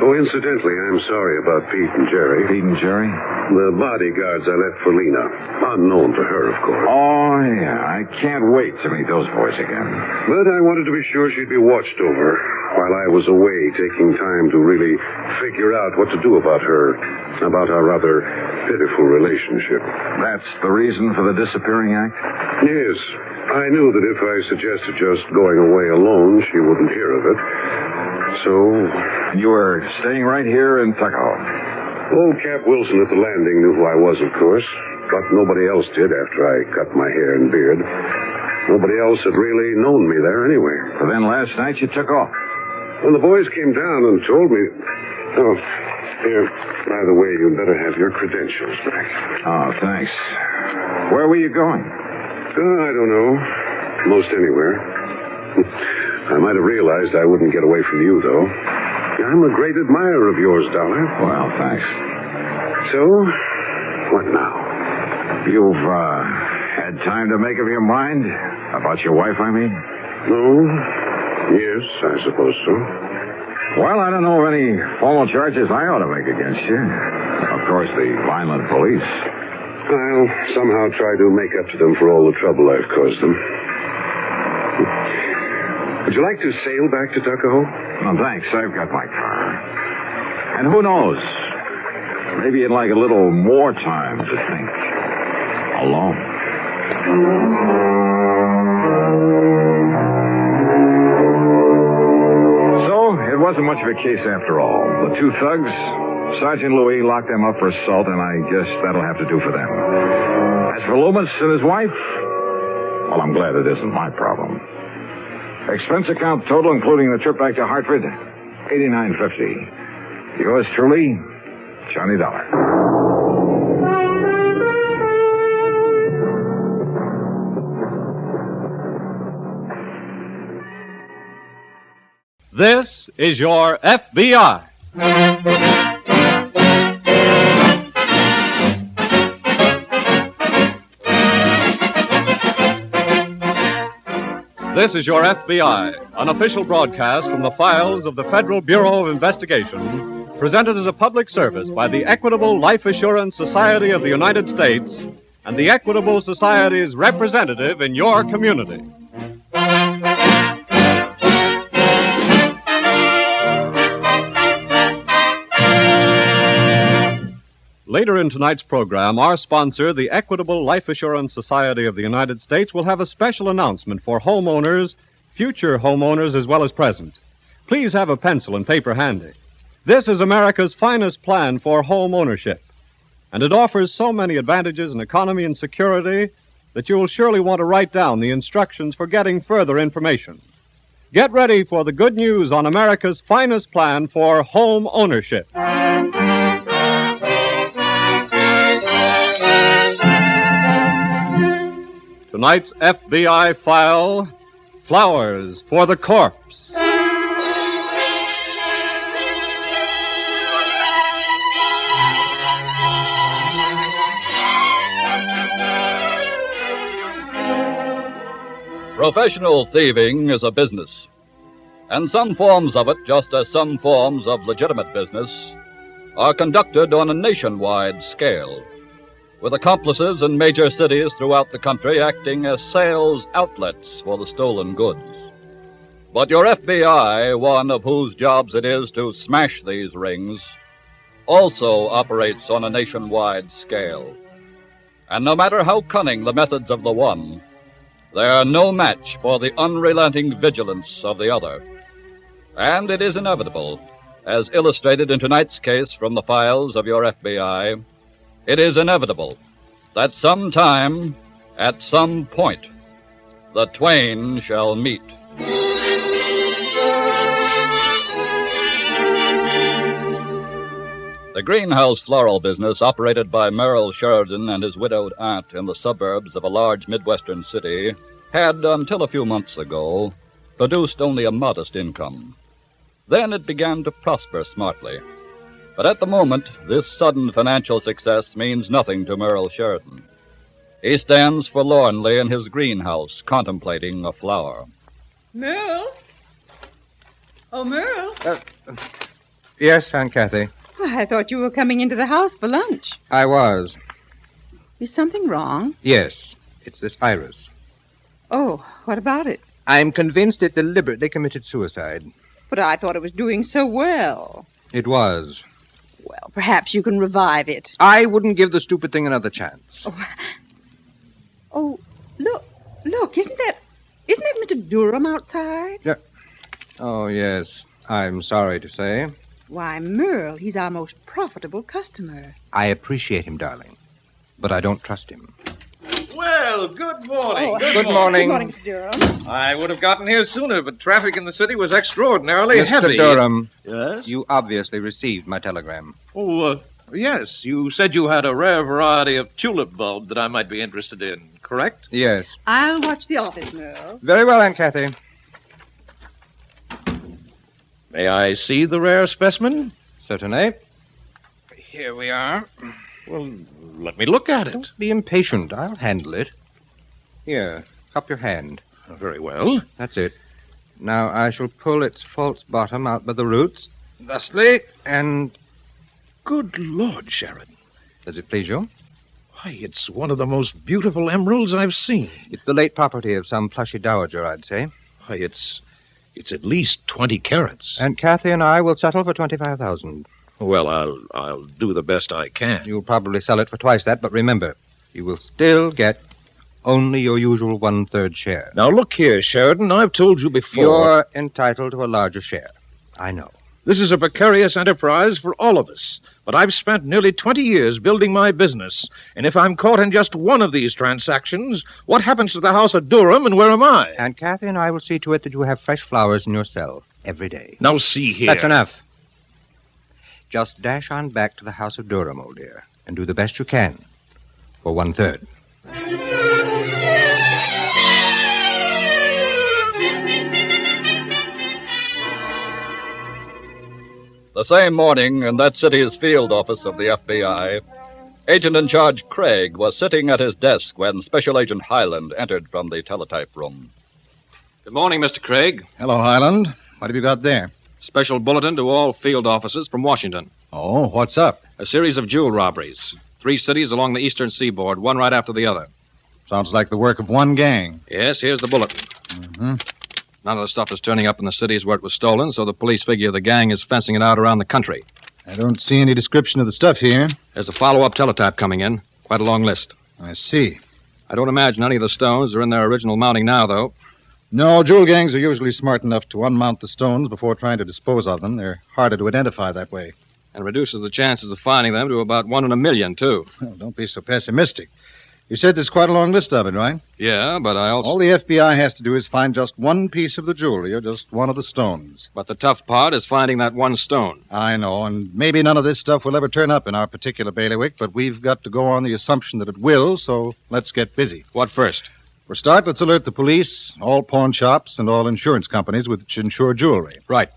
Oh, incidentally, I'm sorry about Pete and Jerry. Pete and Jerry? The bodyguards I left for Lena. Unknown to her, of course. Oh, yeah. I can't wait to meet those boys again. But I wanted to be sure she'd be watched over while I was away, taking time to really figure out what to do about her, about our rather pitiful relationship. That's the reason for the disappearing act? Yes. I knew that if I suggested just going away alone, she wouldn't hear of it. So... And you were staying right here in Tuckahoe? Old Cap Wilson at the landing knew who I was, of course. But nobody else did after I cut my hair and beard. Nobody else had really known me there anyway. So then last night you took off? When the boys came down and told me... Oh, here, by the way, you'd better have your credentials back. Oh, thanks. Where were you going? I don't know. Most anywhere. I might have realized I wouldn't get away from you, though. I'm a great admirer of yours, Dollar. Well, thanks. So, what now? You've, had time to make up your mind? About your wife, I mean? No. Yes, I suppose so. Well, I don't know of any formal charges I ought to make against you. Of course, the Vineland police. I'll somehow try to make up to them for all the trouble I've caused them. Would you like to sail back to Tuckahoe? No, thanks. I've got my car. And who knows? Maybe you'd like a little more time to think. Alone. So, it wasn't much of a case after all. The two thugs, Sergeant Louis locked them up for assault, and I guess that'll have to do for them. As for Leumas and his wife, well, I'm glad it isn't my problem. Expense account total, including the trip back to Hartford, $89.50. Yours truly, Johnny Dollar. This is your FBI. This is your FBI, an official broadcast from the files of the Federal Bureau of Investigation, presented as a public service by the Equitable Life Assurance Society of the United States and the Equitable Society's representative in your community. Later in tonight's program, our sponsor, the Equitable Life Assurance Society of the United States, will have a special announcement for homeowners, future homeowners as well as present. Please have a pencil and paper handy. This is America's finest plan for home ownership, and it offers so many advantages in economy and security that you will surely want to write down the instructions for getting further information. Get ready for the good news on America's finest plan for home ownership. Tonight's FBI file, Flowers for the Corpse. Professional thieving is a business, and some forms of it, just as some forms of legitimate business, are conducted on a nationwide scale, with accomplices in major cities throughout the country acting as sales outlets for the stolen goods. But your FBI, one of whose jobs it is to smash these rings, also operates on a nationwide scale. And no matter how cunning the methods of the one, they are no match for the unrelenting vigilance of the other. And it is inevitable, as illustrated in tonight's case from the files of your FBI, it is inevitable that sometime, at some point, the twain shall meet. The greenhouse floral business operated by Merrill Sheridan and his widowed aunt in the suburbs of a large Midwestern city had, until a few months ago, produced only a modest income. Then it began to prosper smartly. But at the moment, this sudden financial success means nothing to Merrill Sheridan. He stands forlornly in his greenhouse, contemplating a flower. Merrill? Oh, Merrill. Yes, Aunt Kathy. I thought you were coming into the house for lunch. I was. Is something wrong? Yes, it's this iris. Oh, what about it? I'm convinced it deliberately committed suicide. But I thought it was doing so well. It was. Well, perhaps you can revive it. I wouldn't give the stupid thing another chance. Oh, look, isn't that Mr. Durham outside? Yeah. Oh, yes. I'm sorry to say. Why, Merle, he's our most profitable customer. I appreciate him, darling, but I don't trust him. Well, good morning. Good morning. Good morning, Mr. Durham. I would have gotten here sooner, but traffic in the city was extraordinarily Mr. heavy. Durham. Yes? You obviously received my telegram. Oh, yes. You said you had a rare variety of tulip bulb that I might be interested in, correct? Yes. I'll watch the office, Merle. Very well, Aunt Kathy. May I see the rare specimen? Certainly. Here we are. Well, let me look at it. Don't be impatient. I'll handle it. Here, cup your hand. Very well. That's it. Now I shall pull its false bottom out by the roots, thusly, and... Good Lord, Sheridan. Does it please you? Why, it's one of the most beautiful emeralds I've seen. It's the late property of some plushy dowager, I'd say. Why, it's at least 20 carats. Aunt Kathy and I will settle for $25,000. Well, I'll do the best I can. You'll probably sell it for twice that, but remember, you will still get only your usual 1/3 share. Now, look here, Sheridan. I've told you before. You're entitled to a larger share. I know. This is a precarious enterprise for all of us, but I've spent nearly 20 years building my business, and if I'm caught in just one of these transactions, what happens to the house of Durham, and where am I? Aunt Kathy and I will see to it that you have fresh flowers in your cell every day. Now, see here. That's enough. Just dash on back to the House of Durham, old dear, and do the best you can for 1/3. The same morning, in that city's field office of the FBI, Agent in Charge Craig was sitting at his desk when Special Agent Highland entered from the teletype room. Good morning, Mr. Craig. Hello, Highland. What have you got there? Special bulletin to all field offices from Washington. Oh, what's up? A series of jewel robberies. 3 cities along the eastern seaboard, one right after the other. Sounds like the work of one gang. Yes, here's the bulletin. Mm-hmm. None of the stuff is turning up in the cities where it was stolen, so the police figure the gang is fencing it out around the country. I don't see any description of the stuff here. There's a follow-up teletype coming in. Quite a long list. I see. I don't imagine any of the stones are in their original mounting now, though. No, jewel gangs are usually smart enough to unmount the stones before trying to dispose of them. They're harder to identify that way. And reduces the chances of finding them to about 1 in a million, too. Well, don't be so pessimistic. You said there's quite a long list of it, right? Yeah, but I also... All the FBI has to do is find just one piece of the jewelry or just one of the stones. But the tough part is finding that one stone. I know, and maybe none of this stuff will ever turn up in our particular bailiwick, but we've got to go on the assumption that it will, so let's get busy. What first? For a start, let's alert the police, all pawn shops, and all insurance companies which insure jewelry. Right.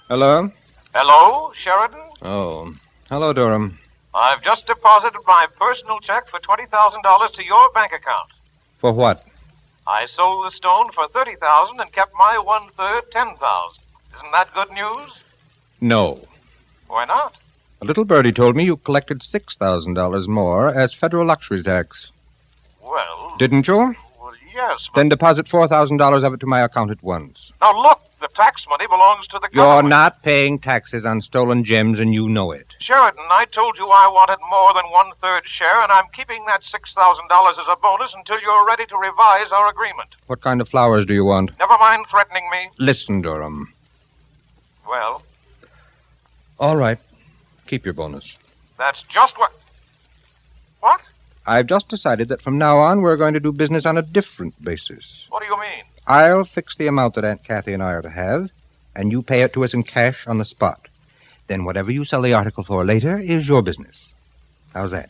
Hello? Hello, Sheridan? Oh. Hello, Durham. I've just deposited my personal check for $20,000 to your bank account. For what? I sold the stone for $30,000 and kept my 1/3 $10,000. Isn't that good news? No. Why not? A little birdie told me you collected $6,000 more as federal luxury tax. Well... Didn't you? Well, yes, but... Then deposit $4,000 of it to my account at once. Now, look, the tax money belongs to the You're government. not paying taxes on stolen gems, and you know it. Sheridan, I told you I wanted more than 1/3 share, and I'm keeping that $6,000 as a bonus until you're ready to revise our agreement. What kind of flowers do you want? Never mind threatening me. Listen, Durham. Well, All right. Keep your bonus. that's just what... What? I've just decided that from now on we're going to do business on a different basis. What do you mean? I'll fix the amount that Aunt Kathy and I are to have, and you pay it to us in cash on the spot. Then whatever you sell the article for later is your business. How's that?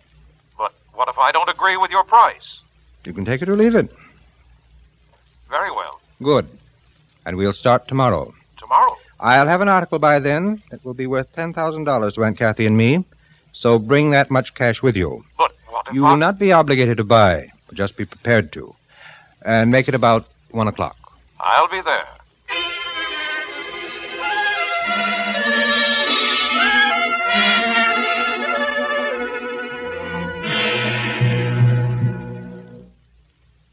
But what if I don't agree with your price? You can take it or leave it. Very well. Good. And we'll start tomorrow. Tomorrow? I'll have an article by then that will be worth $10,000 to Aunt Kathy and me, so bring that much cash with you. But what if You will not be obligated to buy, but just be prepared to. And make it about 1 o'clock. I'll be there.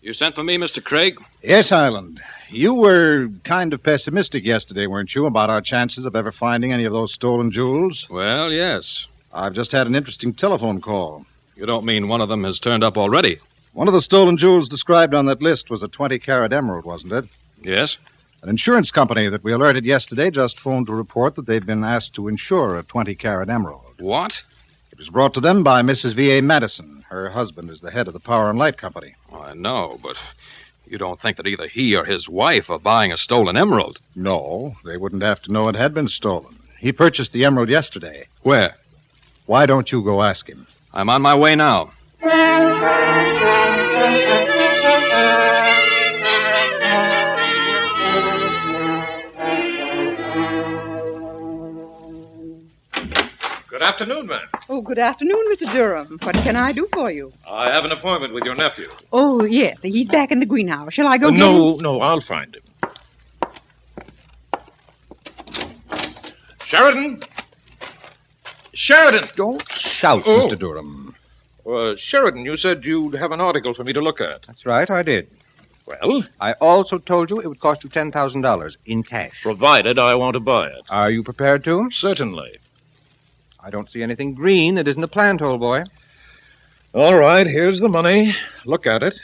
You sent for me, Mr. Craig? Yes, Highland. You were kind of pessimistic yesterday, weren't you, about our chances of ever finding any of those stolen jewels? Well, yes. I've just had an interesting telephone call. You don't mean one of them has turned up already? One of the stolen jewels described on that list was a 20-carat emerald, wasn't it? Yes. An insurance company that we alerted yesterday just phoned to report that they've been asked to insure a 20-carat emerald. What? It was brought to them by Mrs. V.A. Madison. Her husband is the head of the Power and Light Company. I know, but you don't think that either he or his wife are buying a stolen emerald? No, they wouldn't have to know it had been stolen. He purchased the emerald yesterday. Where? Why don't you go ask him? I'm on my way now. Good afternoon, ma'am. Oh, good afternoon, Mr. Durham. What can I do for you? I have an appointment with your nephew. Oh, yes. He's back in the greenhouse. Shall I go get him? No, I'll find him. Sheridan! Sheridan! Don't shout, Oh. Mr. Durham. Sheridan, you said you'd have an article for me to look at. That's right, I did. Well? I also told you it would cost you $10,000 in cash. Provided I want to buy it. Are you prepared to? Certainly. I don't see anything green that isn't a plant, old boy. All right, here's the money. Look at it.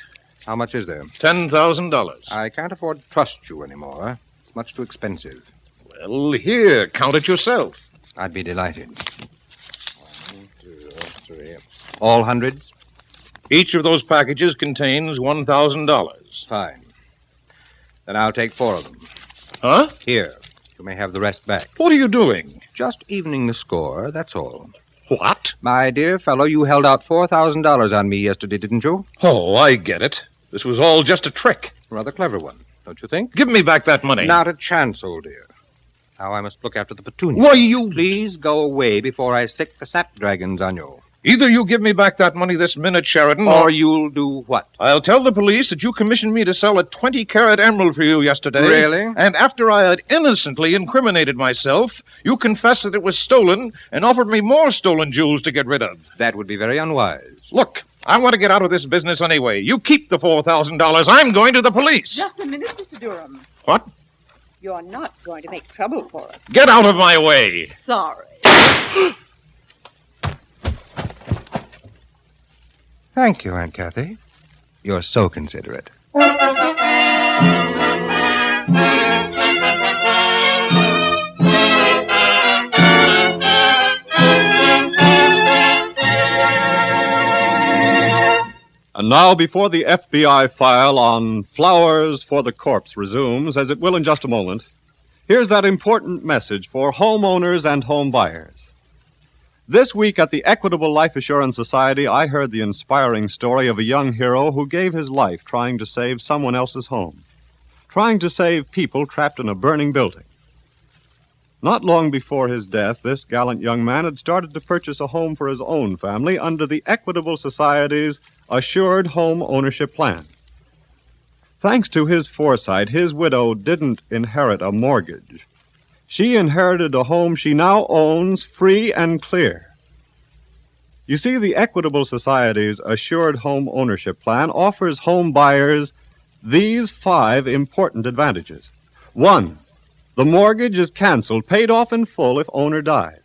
How much is there? $10,000. I can't afford to trust you anymore. It's much too expensive. Well, here, count it yourself. I'd be delighted. 1, 2, 3. All hundreds? Each of those packages contains $1,000. Fine. Then I'll take 4 of them. Huh? Here. You may have the rest back. What are you doing? Just evening the score, that's all. What? My dear fellow, you held out $4,000 on me yesterday, didn't you? Oh, I get it. This was all just a trick. Rather clever one, don't you think? Give me back that money. Not a chance, old dear. Now I must look after the petunias. Why, you... Please go away before I sick the snapdragons on you. Either you give me back that money this minute, Sheridan, or you'll do what? I'll tell the police that you commissioned me to sell a 20-carat emerald for you yesterday. Really? And after I had innocently incriminated myself, you confessed that it was stolen and offered me more stolen jewels to get rid of. That would be very unwise. Look, I want to get out of this business anyway. You keep the $4,000. I'm going to the police. Just a minute, Mr. Durham. What? You're not going to make trouble for us. Get out of my way. Sorry. Thank you, Aunt Kathy. You're so considerate. And now, before the FBI file on Flowers for the Corpse resumes, as it will in just a moment, here's that important message for homeowners and home buyers. This week at the Equitable Life Assurance Society, I heard the inspiring story of a young hero who gave his life trying to save someone else's home, trying to save people trapped in a burning building. Not long before his death, this gallant young man had started to purchase a home for his own family under the Equitable Society's Assured Home Ownership Plan. Thanks to his foresight, his widow didn't inherit a mortgage. She inherited a home she now owns free and clear. You see, the Equitable Society's Assured Home Ownership Plan offers home buyers these 5 important advantages. 1, the mortgage is canceled, paid off in full if owner dies.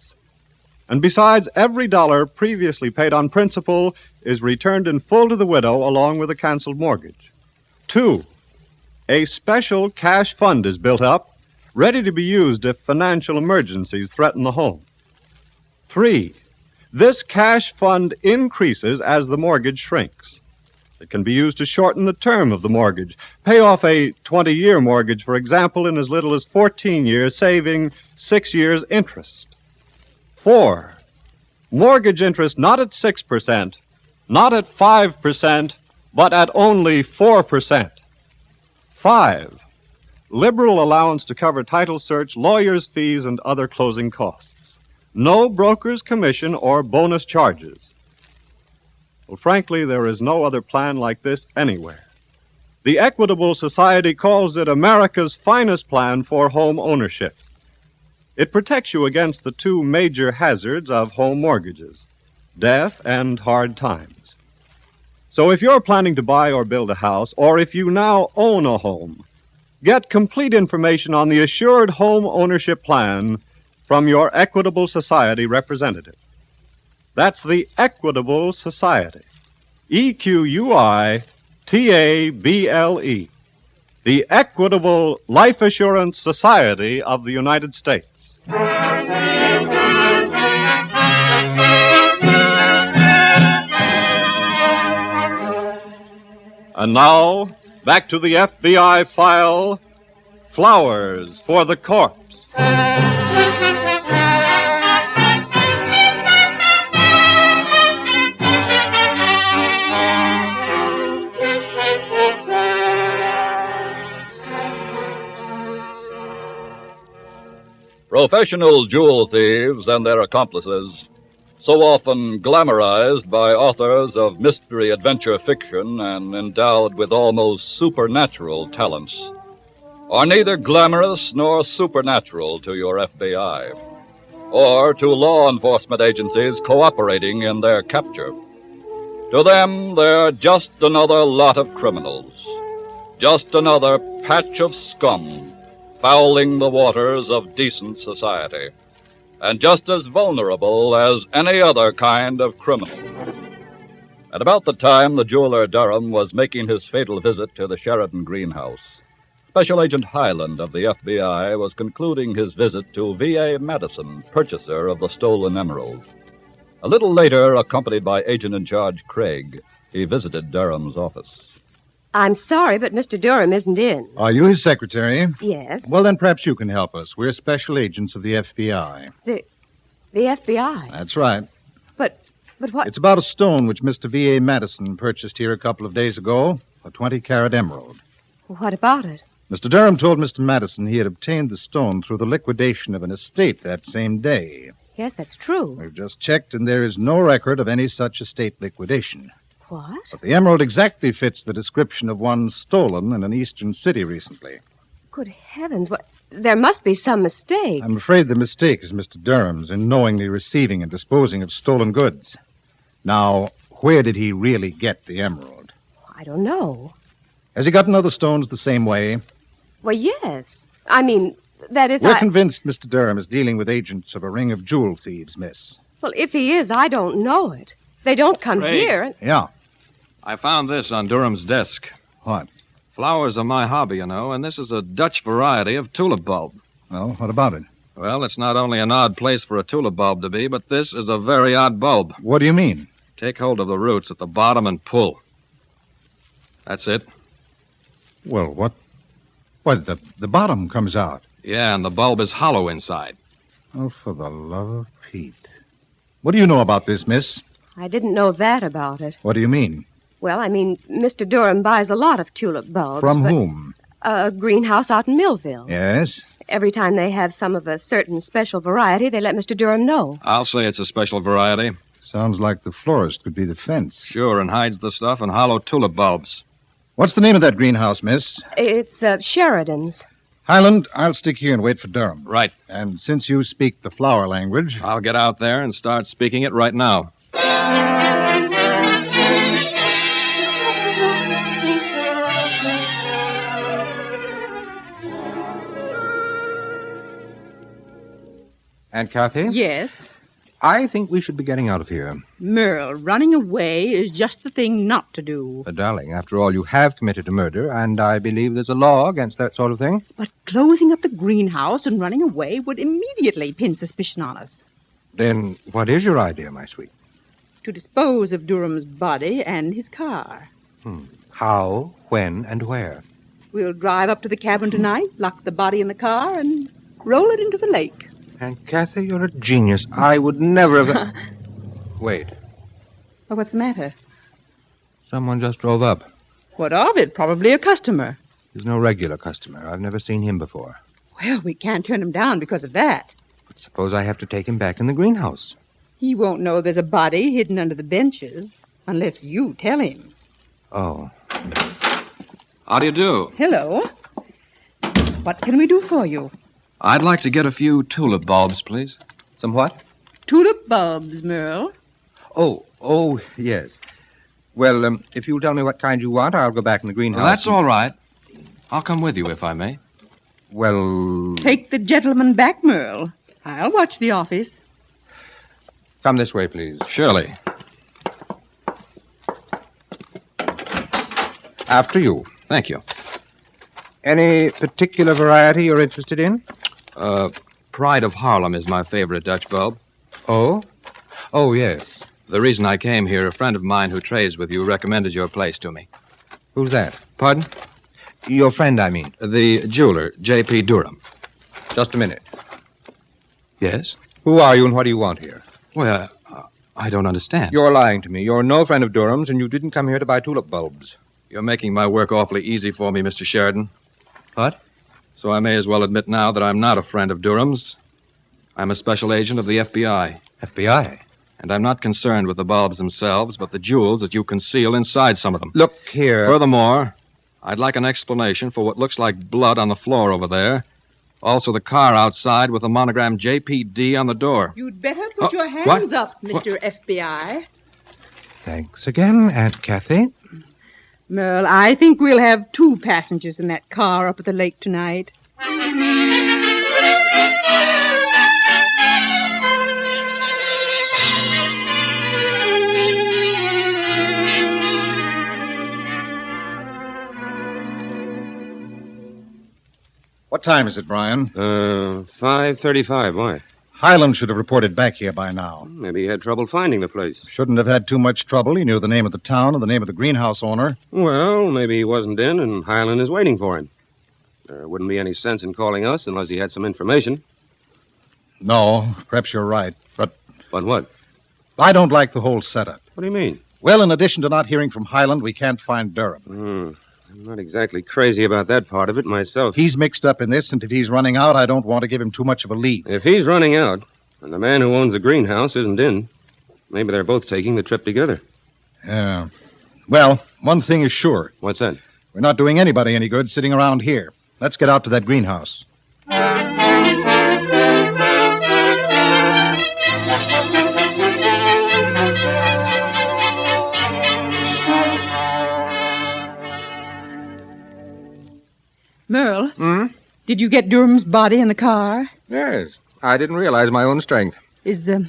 And besides, every dollar previously paid on principal is returned in full to the widow along with a canceled mortgage. 2, a special cash fund is built up, ready to be used if financial emergencies threaten the home. 3, this cash fund increases as the mortgage shrinks. It can be used to shorten the term of the mortgage, pay off a 20-year mortgage, for example, in as little as 14 years, saving 6 years' interest. 4, mortgage interest not at 6%, not at 5%, but at only 4%. 5, liberal allowance to cover title search, lawyer's fees, and other closing costs. No broker's commission or bonus charges. Well, frankly, there is no other plan like this anywhere. The Equitable Society calls it America's finest plan for home ownership. It protects you against the 2 major hazards of home mortgages, death and hard times. So if you're planning to buy or build a house, or if you now own a home, get complete information on the Assured Home Ownership Plan from your Equitable Society representative. That's the Equitable Society. EQUITABLE. The Equitable Life Assurance Society of the United States. And now, back to the FBI file, Flowers for the Corpse. Professional jewel thieves and their accomplices, so often glamorized by authors of mystery adventure fiction and endowed with almost supernatural talents, are neither glamorous nor supernatural to your FBI, or to law enforcement agencies cooperating in their capture. To them, they're just another lot of criminals, just another patch of scum fouling the waters of decent society, and just as vulnerable as any other kind of criminal. At about the time the jeweler Durham was making his fatal visit to the Sheridan greenhouse, Special Agent Highland of the FBI was concluding his visit to V.A. Madison, purchaser of the stolen emerald. A little later, accompanied by Agent in Charge Craig, he visited Durham's office. I'm sorry, but Mr. Durham isn't in. Are you his secretary? Yes. Well, then perhaps you can help us. We're special agents of the FBI. The FBI? That's right. But what? It's about a stone which Mr. V.A. Madison purchased here a couple of days ago, a 20-carat emerald. What about it? Mr. Durham told Mr. Madison he had obtained the stone through the liquidation of an estate that same day. Yes, that's true. We've just checked, and there is no record of any such estate liquidation. What? But the emerald exactly fits the description of one stolen in an eastern city recently. Good heavens, what? There must be some mistake. I'm afraid the mistake is Mr. Durham's in knowingly receiving and disposing of stolen goods. Now, where did he really get the emerald? I don't know. Has he gotten other stones the same way? Well, yes. I mean, that is... We're convinced Mr. Durham is dealing with agents of a ring of jewel thieves, miss. Well, if he is, I don't know it. They don't come Craig. here. Yeah. I found this on Durham's desk. What? Flowers are my hobby, you know, and this is a Dutch variety of tulip bulb. Well, what about it? Well, it's not only an odd place for a tulip bulb to be, but this is a very odd bulb. What do you mean? Take hold of the roots at the bottom and pull. That's it. Well, what? What, the bottom comes out? Yeah, and the bulb is hollow inside. Oh, for the love of Pete. What do you know about this, miss? I didn't know that about it. What do you mean? Well, I mean, Mr. Durham buys a lot of tulip bulbs. From whom? A greenhouse out in Millville. Yes? Every time they have some of a certain special variety, they let Mr. Durham know. I'll say it's a special variety. Sounds like the florist could be the fence. Sure, and hides the stuff in hollow tulip bulbs. What's the name of that greenhouse, miss? It's Sheridan's. Highland, I'll stick here and wait for Durham. Right. And since you speak the flower language... I'll get out there and start speaking it right now. Aunt Kathy? Yes? I think we should be getting out of here. Merle, running away is just the thing not to do. But, darling, after all, you have committed a murder, and I believe there's a law against that sort of thing. But closing up the greenhouse and running away would immediately pin suspicion on us. Then what is your idea, my sweet? To dispose of Durham's body and his car. How, when, and where? We'll drive up to the cabin tonight, lock the body in the car, and roll it into the lake. Aunt Kathy, you're a genius. I would never have... Wait. Well, what's the matter? Someone just drove up. What of it? Probably a customer. He's no regular customer. I've never seen him before. Well, we can't turn him down because of that. But suppose I have to take him back in the greenhouse. He won't know there's a body hidden under the benches unless you tell him. Oh. How do you do? Hello. What can we do for you? I'd like to get a few tulip bulbs, please. Some what? Tulip bulbs, Merle. Oh, yes. Well, if you'll tell me what kind you want, I'll go back in the greenhouse. Well, that's all right. I'll come with you, if I may. Well... Take the gentleman back, Merle. I'll watch the office. Come this way, please. Surely. After you. Thank you. Any particular variety you're interested in? Pride of Harlem is my favorite Dutch bulb. Oh? Oh, yes. The reason I came here, a friend of mine who trades with you recommended your place to me. Who's that? Pardon? Your friend, I mean. The jeweler, J.P. Durham. Just a minute. Yes? Who are you and what do you want here? Well, I don't understand. You're lying to me. You're no friend of Durham's, and you didn't come here to buy tulip bulbs. You're making my work awfully easy for me, Mr. Sheridan. What? So I may as well admit now that I'm not a friend of Durham's. I'm a special agent of the FBI. FBI? And I'm not concerned with the bulbs themselves, but the jewels that you conceal inside some of them. Look here. Furthermore, I'd like an explanation for what looks like blood on the floor over there. Also the car outside with the monogram JPD on the door. You'd better put your hands what? up, Mr. FBI. Thanks again, Aunt Kathy. Merle, I think we'll have 2 passengers in that car up at the lake tonight. What time is it, Brian? 5:35. Why? Highland should have reported back here by now. Maybe he had trouble finding the place. Shouldn't have had too much trouble. He knew the name of the town and the name of the greenhouse owner. Well, maybe he wasn't in, and Highland is waiting for him. There wouldn't be any sense in calling us unless he had some information. No, perhaps you're right, but... But what? I don't like the whole setup. What do you mean? Well, in addition to not hearing from Highland, we can't find Durham. I'm not exactly crazy about that part of it myself. He's mixed up in this, and if he's running out, I don't want to give him too much of a lead. If he's running out, and the man who owns the greenhouse isn't in, maybe they're both taking the trip together. Yeah. Well, one thing is sure. What's that? We're not doing anybody any good sitting around here. Let's get out to that greenhouse. Merle? Did you get Durham's body in the car? Yes. I didn't realize my own strength. Is there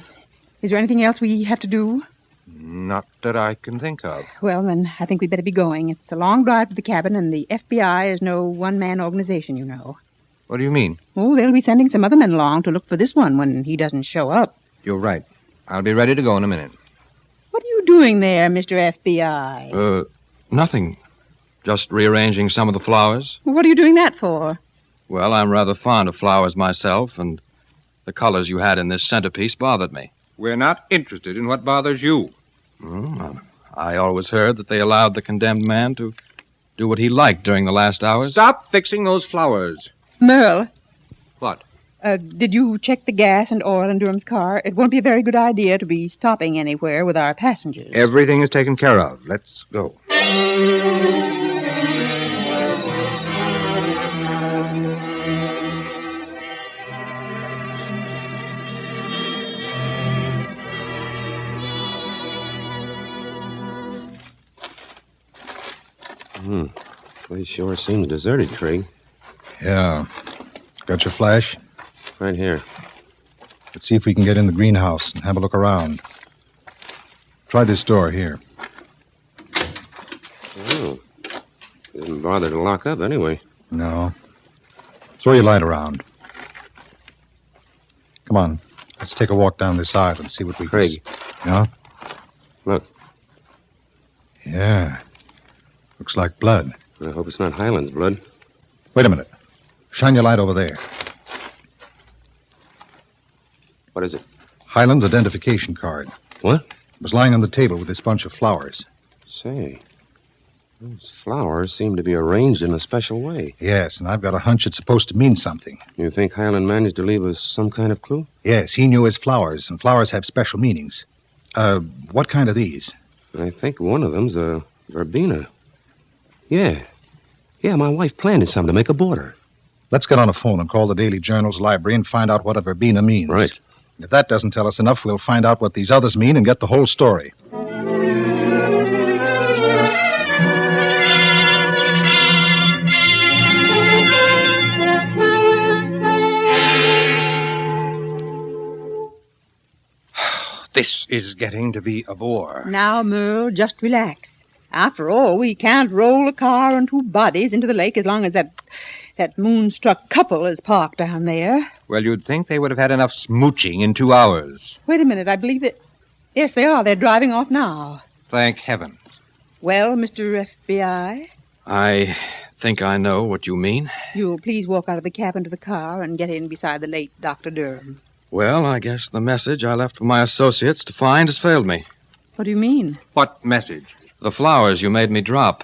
anything else we have to do? Not that I can think of. Well, then I think we'd better be going. It's a long drive to the cabin, and the FBI is no one-man organization, you know. What do you mean? Oh, they'll be sending some other men along to look for this one when he doesn't show up. You're right. I'll be ready to go in a minute. What are you doing there, Mr. FBI? Nothing. Just rearranging some of the flowers. What are you doing that for? Well, I'm rather fond of flowers myself, and the colors you had in this centerpiece bothered me. We're not interested in what bothers you. I always heard that they allowed the condemned man to do what he liked during the last hours. Stop fixing those flowers. Merle. What? Did you check the gas and oil in Durham's car? It won't be a very good idea to be stopping anywhere with our passengers. Everything is taken care of. Let's go. Place sure seems deserted, Craig. Yeah. Got your flash? Right here. Let's see if we can get in the greenhouse and have a look around. Try this door here. Oh. Didn't bother to lock up anyway. No. Throw your light around. Come on. Let's take a walk down this aisle and see what we Craig. can see. Yeah? Look. Yeah. Looks like blood. I hope it's not Highland's blood. Wait a minute. Shine your light over there. What is it? Highland's identification card. What? It was lying on the table with this bunch of flowers. Say, those flowers seem to be arranged in a special way. Yes, and I've got a hunch it's supposed to mean something. You think Highland managed to leave us some kind of clue? Yes, he knew his flowers, and flowers have special meanings. What kind are these? I think one of them's a verbena. Yeah, my wife planted some to make a border. Let's get on a phone and call the Daily Journal's library and find out what a verbena means. Right. If that doesn't tell us enough, we'll find out what these others mean and get the whole story. This is getting to be a bore. Now, Merle, just relax. After all, we can't roll a car and two bodies into the lake as long as that moonstruck couple is parked down there. Well, you'd think they would have had enough smooching in 2 hours. Wait a minute, I believe that... Yes, they are. They're driving off now. Thank heaven. Well, Mr. FBI? I think I know what you mean. You'll please walk out of the cabin to the car and get in beside the late Dr. Durham. Well, I guess the message I left for my associates to find has failed me. What do you mean? What message? The flowers you made me drop.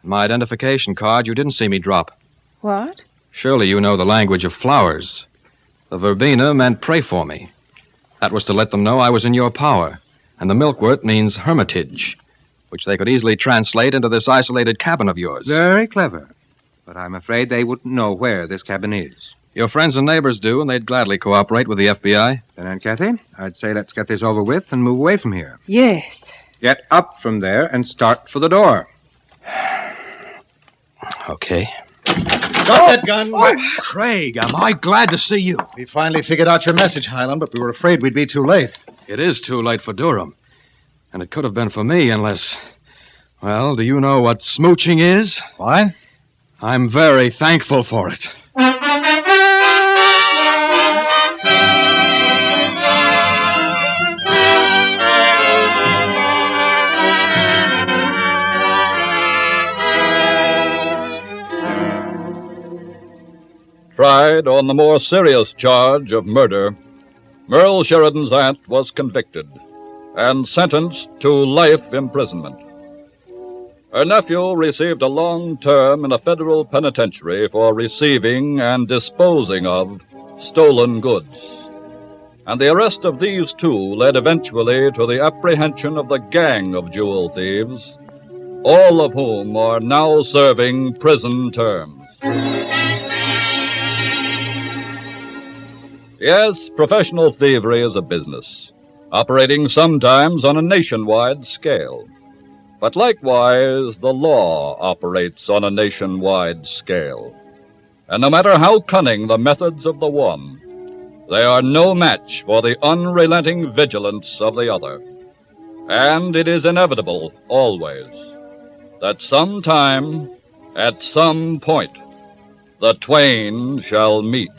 My identification card you didn't see me drop. What? Surely you know the language of flowers. The verbena meant pray for me. That was to let them know I was in your power. And the milkwort means hermitage, which they could easily translate into this isolated cabin of yours. Very clever. But I'm afraid they wouldn't know where this cabin is. Your friends and neighbors do, and they'd gladly cooperate with the FBI. Then, Aunt Kathy, I'd say let's get this over with and move away from here. Yes. Get up from there and start for the door. Okay. Drop that gun. Oh, Craig, am I glad to see you. We finally figured out your message, Highland, but we were afraid we'd be too late. It is too late for Durham. And it could have been for me unless... Well, do you know what smooching is? What? I'm very thankful for it. Tried on the more serious charge of murder, Merle Sheridan's aunt was convicted and sentenced to life imprisonment. Her nephew received a long term in a federal penitentiary for receiving and disposing of stolen goods. And the arrest of these two led eventually to the apprehension of the gang of jewel thieves, all of whom are now serving prison terms. Yes, professional thievery is a business, operating sometimes on a nationwide scale. But likewise, the law operates on a nationwide scale. And no matter how cunning the methods of the one, they are no match for the unrelenting vigilance of the other. And it is inevitable, always, that sometime, at some point, the twain shall meet.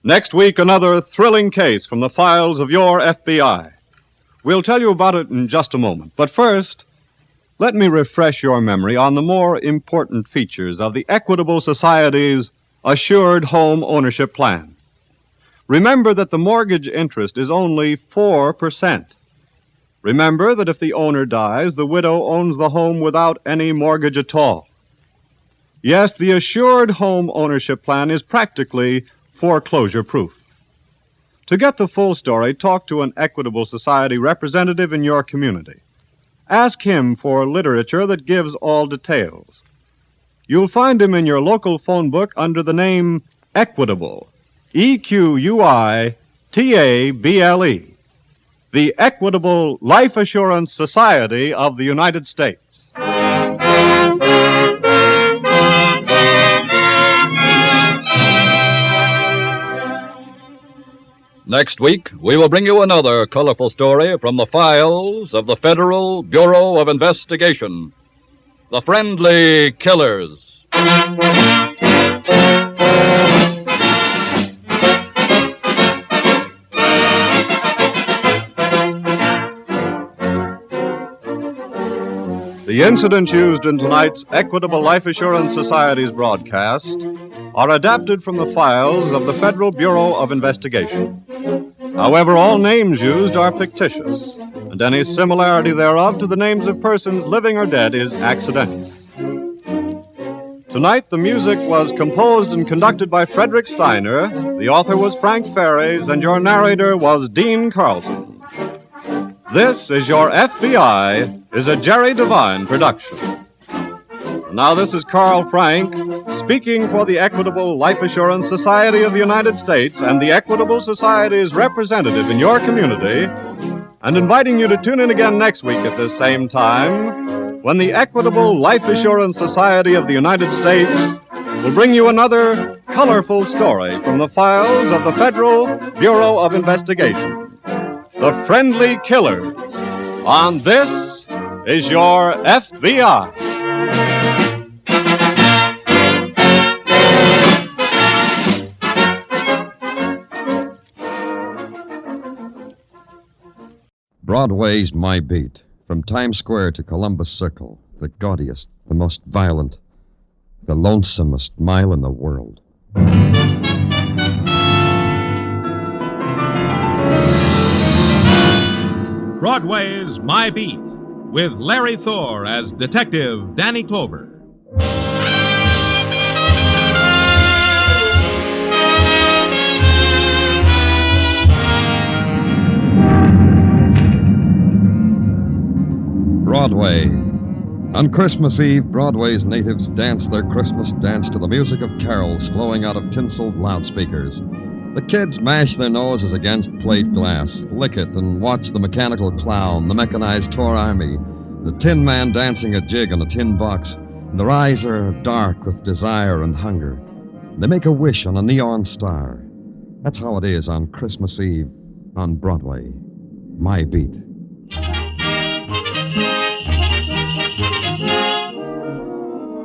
Next week, another thrilling case from the files of your FBI. We'll tell you about it in just a moment. But first, let me refresh your memory on the more important features of the Equitable Society's Assured Home Ownership Plan. Remember that the mortgage interest is only 4%. Remember that if the owner dies, the widow owns the home without any mortgage at all. Yes, the Assured Home Ownership Plan is practically foreclosure-proof. To get the full story, talk to an Equitable Society representative in your community. Ask him for literature that gives all details. You'll find him in your local phone book under the name Equitable, EQUITABLE, the Equitable Life Assurance Society of the United States. Next week, we will bring you another colorful story from the files of the Federal Bureau of Investigation, The Friendly Killers. The incidents used in tonight's Equitable Life Assurance Society's broadcast are adapted from the files of the Federal Bureau of Investigation. However, all names used are fictitious, and any similarity thereof to the names of persons living or dead is accidental. Tonight, the music was composed and conducted by Frederick Steiner, the author was Frank Ferries, and your narrator was Dean Carlton. This is Your FBI is a Jerry Devine production. Now, this is Carl Frank speaking for the Equitable Life Assurance Society of the United States and the Equitable Society's representative in your community, and inviting you to tune in again next week at this same time when the Equitable Life Assurance Society of the United States will bring you another colorful story from the files of the Federal Bureau of Investigation, The Friendly Killers, on This is Your FBI. Broadway's my beat. From Times Square to Columbus Circle, the gaudiest, the most violent, the lonesomest mile in the world. Broadway's My Beat, with Larry Thor as Detective Danny Clover. Broadway. On Christmas Eve, Broadway's natives dance their Christmas dance to the music of carols flowing out of tinseled loudspeakers. The kids mash their noses against plate glass, lick it, and watch the mechanical clown, the mechanized tour army, the tin man dancing a jig on a tin box, and their eyes are dark with desire and hunger. They make a wish on a neon star. That's how it is on Christmas Eve on Broadway. My beat.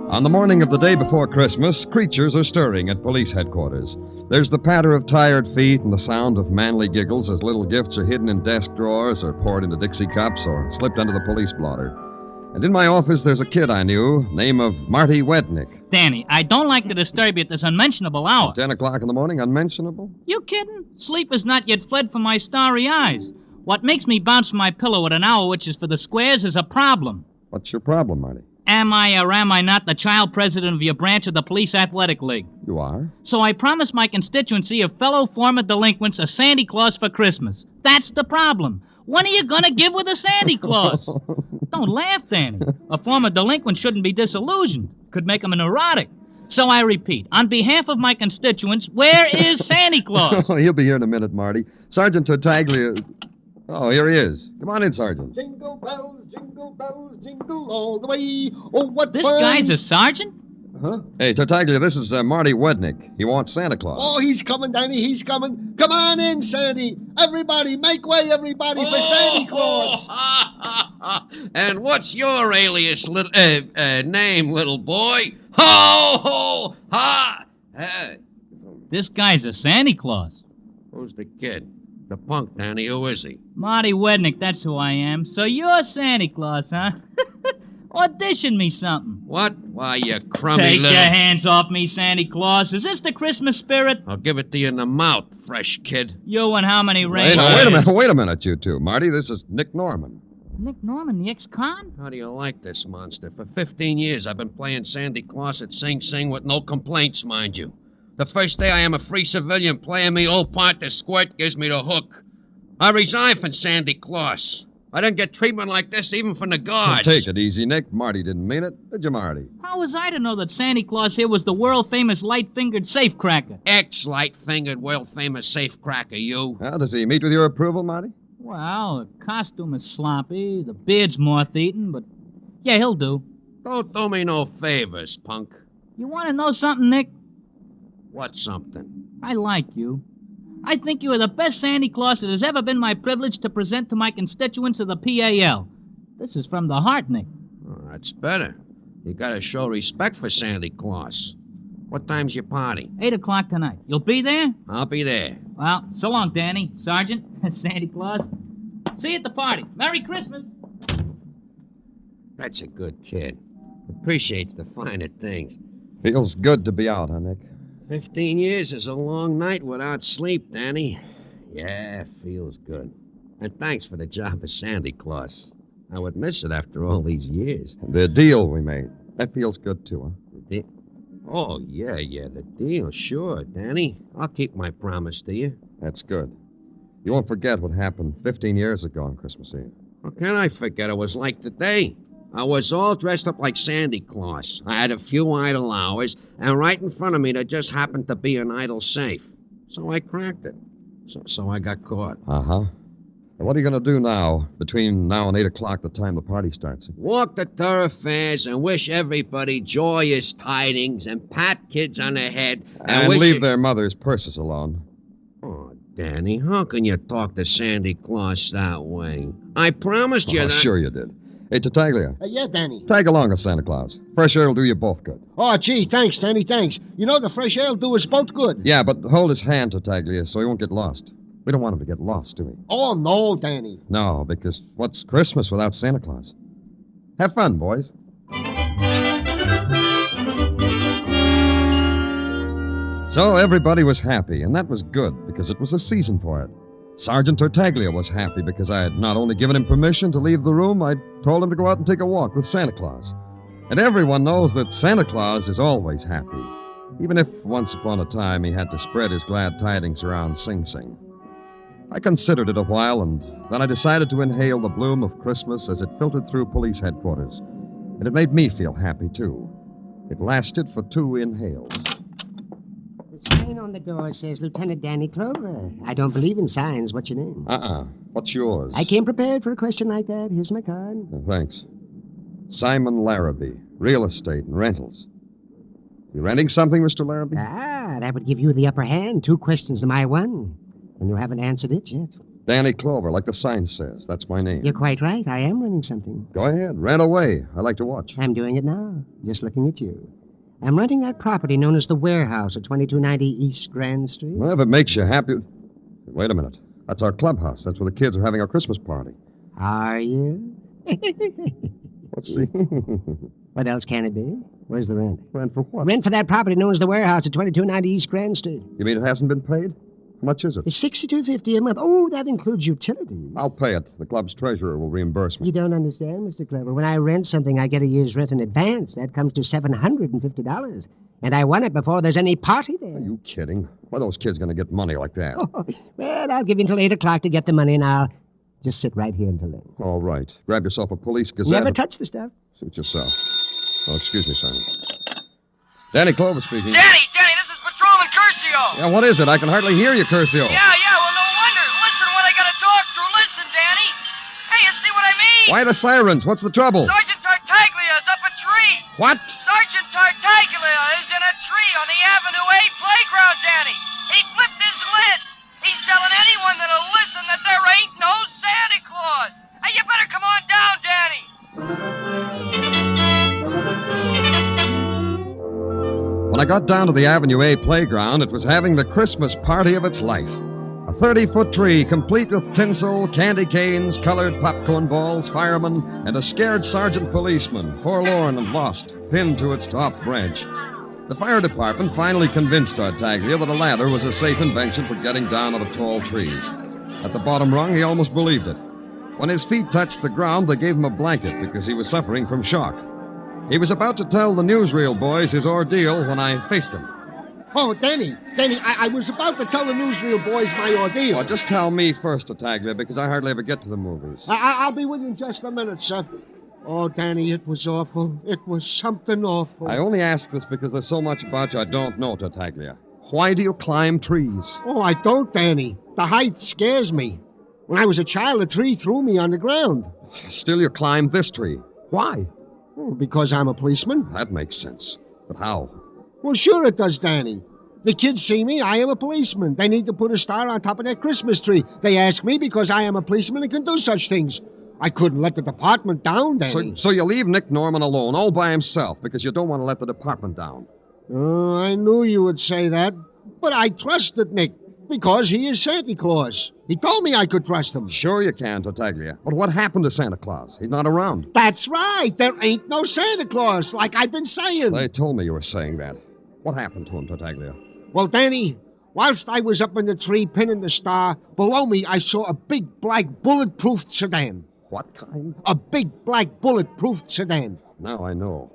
On the morning of the day before Christmas, creatures are stirring at police headquarters. There's the patter of tired feet and the sound of manly giggles as little gifts are hidden in desk drawers or poured into Dixie cups or slipped under the police blotter. And in my office, there's a kid I knew, name of Marty Wednick. Danny, I don't like to disturb you at this unmentionable hour. 10 o'clock in the morning, unmentionable? You kidding? Sleep has not yet fled from my starry eyes. What makes me bounce from my pillow at an hour which is for the squares is a problem. What's your problem, Marty? Am I or am I not the child president of your branch of the Police Athletic League? You are? So I promised my constituency of fellow former delinquents a Santa Claus for Christmas. That's the problem. When are you gonna give with a Santa Claus? Don't laugh, Danny. A former delinquent shouldn't be disillusioned. Could make him a neurotic. So I repeat, on behalf of my constituents, where is Santa Claus? He'll be here in a minute, Marty. Sergeant Tartaglia... Oh, here he is. Come on in, Sergeant. Jingle bells, jingle all the way. Oh, what This fun. guy's a sergeant? Huh? Hey, Tartaglia, this is Marty Wednick. He wants Santa Claus. Oh, he's coming, Danny, he's coming. Come on in, Sandy. Everybody, make way, everybody, for Santa Claus. And what's your alias, name, little boy? Ho, ho, ha! This guy's a Santa Claus. Who's the kid? The punk, Danny. Who is he? Marty Wednick, that's who I am. So you're Santa Claus, huh? Audition me something. What? Why, you crummy Take little... your hands off me, Santa Claus. Is this the Christmas spirit? I'll give it to you in the mouth, fresh kid. You and how many rings? Wait a minute, you two. Marty, this is Nick Norman. Nick Norman, the ex-con? How do you like this monster? For 15 years, I've been playing Santa Claus at Sing Sing with no complaints, mind you. The first day I am a free civilian playing me old part, the squirt gives me the hook. I resigned from Santa Claus. I didn't get treatment like this even from the guards. Take it easy, Nick. Marty didn't mean it. Did you, Marty? How was I to know that Santa Claus here was the world-famous light-fingered safecracker? Ex-light-fingered, world-famous safecracker, you. Well, does he meet with your approval, Marty? Well, the costume is sloppy, the beard's moth-eaten, but yeah, he'll do. Don't do me no favors, punk. You want to know something, Nick? What's something? I like you. I think you are the best Santa Claus it has ever been my privilege to present to my constituents of the PAL. This is from the heart, Nick. Oh, that's better. You gotta show respect for Santa Claus. What time's your party? 8 o'clock tonight. You'll be there? I'll be there. Well, so long, Danny, Sergeant, Santa Claus. See you at the party. Merry Christmas. That's a good kid. Appreciates the finer things. Feels good to be out, huh, Nick? 15 years is a long night without sleep, Danny. Yeah, feels good. And thanks for the job of Santa Claus. I would miss it after all these years. The deal we made. That feels good, too, huh? Oh, yeah, the deal. Sure, Danny. I'll keep my promise to you. That's good. You won't forget what happened 15 years ago on Christmas Eve. How can I forget? It was like today. I was all dressed up like Santa Claus. I had a few idle hours, and right in front of me there just happened to be an idle safe. So I cracked it. So I got caught. Uh-huh. And what are you going to do now, between now and 8 o'clock, the time the party starts? Walk the thoroughfares and wish everybody joyous tidings and pat kids on the head. And leave their mothers' purses alone. Oh, Danny, how can you talk to Santa Claus that way? I promised you that... Sure you did. Hey, Tartaglia. Yeah, Danny. Tag along with Santa Claus. Fresh air will do you both good. Oh, gee, thanks, Danny, thanks. You know, the fresh air will do us both good. Yeah, but hold his hand, Tartaglia, so he won't get lost. We don't want him to get lost, do we? Oh, no, Danny. No, because what's Christmas without Santa Claus? Have fun, boys. So everybody was happy, and that was good, because it was the season for it. Sergeant Tartaglia was happy because I had not only given him permission to leave the room, I told him to go out and take a walk with Santa Claus. And everyone knows that Santa Claus is always happy, even if once upon a time he had to spread his glad tidings around Sing Sing. I considered it a while, and then I decided to inhale the bloom of Christmas as it filtered through police headquarters. And it made me feel happy, too. It lasted for 2 inhales. The sign on the door says Lieutenant Danny Clover. I don't believe in signs. What's your name? What's yours? I came prepared for a question like that. Here's my card. Thanks. Simon Larrabee, real estate and rentals. You renting something, Mr. Larrabee? That would give you the upper hand. 2 questions to my 1. And you haven't answered it yet. Danny Clover, like the sign says. That's my name. You're quite right. I am running something. Go ahead. Rant away. I like to watch. I'm doing it now, just looking at you. I'm renting that property known as the Warehouse at 2290 East Grand Street. Well, if it makes you happy... Wait a minute. That's our clubhouse. That's where the kids are having our Christmas party. Are you? What's the... What else can it be? Where's the rent? Rent for what? Rent for that property known as the Warehouse at 2290 East Grand Street. You mean it hasn't been paid? How much is it? It's $62.50 a month. Oh, that includes utilities. I'll pay it. The club's treasurer will reimburse me. You don't understand, Mr. Clever. When I rent something, I get a year's rent in advance. That comes to $750. And I want it before there's any party there. Are you kidding? Where are those kids going to get money like that? Oh, well, I'll give you until 8 o'clock to get the money, and I'll just sit right here until then. All right. Grab yourself a police gazette. Never touch the stuff. Suit yourself. Oh, excuse me, Simon. Danny Clover speaking. Danny, this is Patrolman Curcio. Yeah, what is it? I can hardly hear you, Curcio. Yeah, well, no wonder. Listen what I gotta talk through. Listen, Danny. Hey, you see what I mean? Why the sirens? What's the trouble? Sergeant Tartaglia's up a tree. What? Sergeant Tartaglia is in a tree on the Avenue 8 playground, Danny. He flipped his lid. He's telling anyone that'll listen that there ain't no Santa Claus. Hey, you better come on down, Danny. When I got down to the Avenue A playground, it was having the Christmas party of its life. A 30-foot tree, complete with tinsel, candy canes, colored popcorn balls, firemen, and a scared sergeant policeman, forlorn and lost, pinned to its top branch. The fire department finally convinced Tartaglia that a ladder was a safe invention for getting down out of tall trees. At the bottom rung, he almost believed it. When his feet touched the ground, they gave him a blanket because he was suffering from shock. He was about to tell the newsreel boys his ordeal when I faced him. Oh, Danny, I was about to tell the newsreel boys my ordeal. Oh, just tell me first, Tartaglia, because I hardly ever get to the movies. I'll be with you in just a minute, sir. Oh, Danny, it was awful. It was something awful. I only ask this because there's so much about you I don't know, Tartaglia. Why do you climb trees? Oh, I don't, Danny. The height scares me. When I was a child, a tree threw me on the ground. Still, you climbed this tree. Why? Oh, because I'm a policeman. That makes sense. But how? Well, sure it does, Danny. The kids see me, I am a policeman. They need to put a star on top of their Christmas tree. They ask me because I am a policeman and can do such things. I couldn't let the department down, Danny. So you leave Nick Norman alone, all by himself, because you don't want to let the department down. Oh, I knew you would say that. But I trusted Nick, because he is Santa Claus. He told me I could trust him. Sure you can, Tartaglia. But what happened to Santa Claus? He's not around. That's right. There ain't no Santa Claus, like I've been saying. They told me you were saying that. What happened to him, Tartaglia? Well, Danny, whilst I was up in the tree pinning the star, below me I saw a big black bulletproof sedan. What kind? A big black bulletproof sedan. Now I know.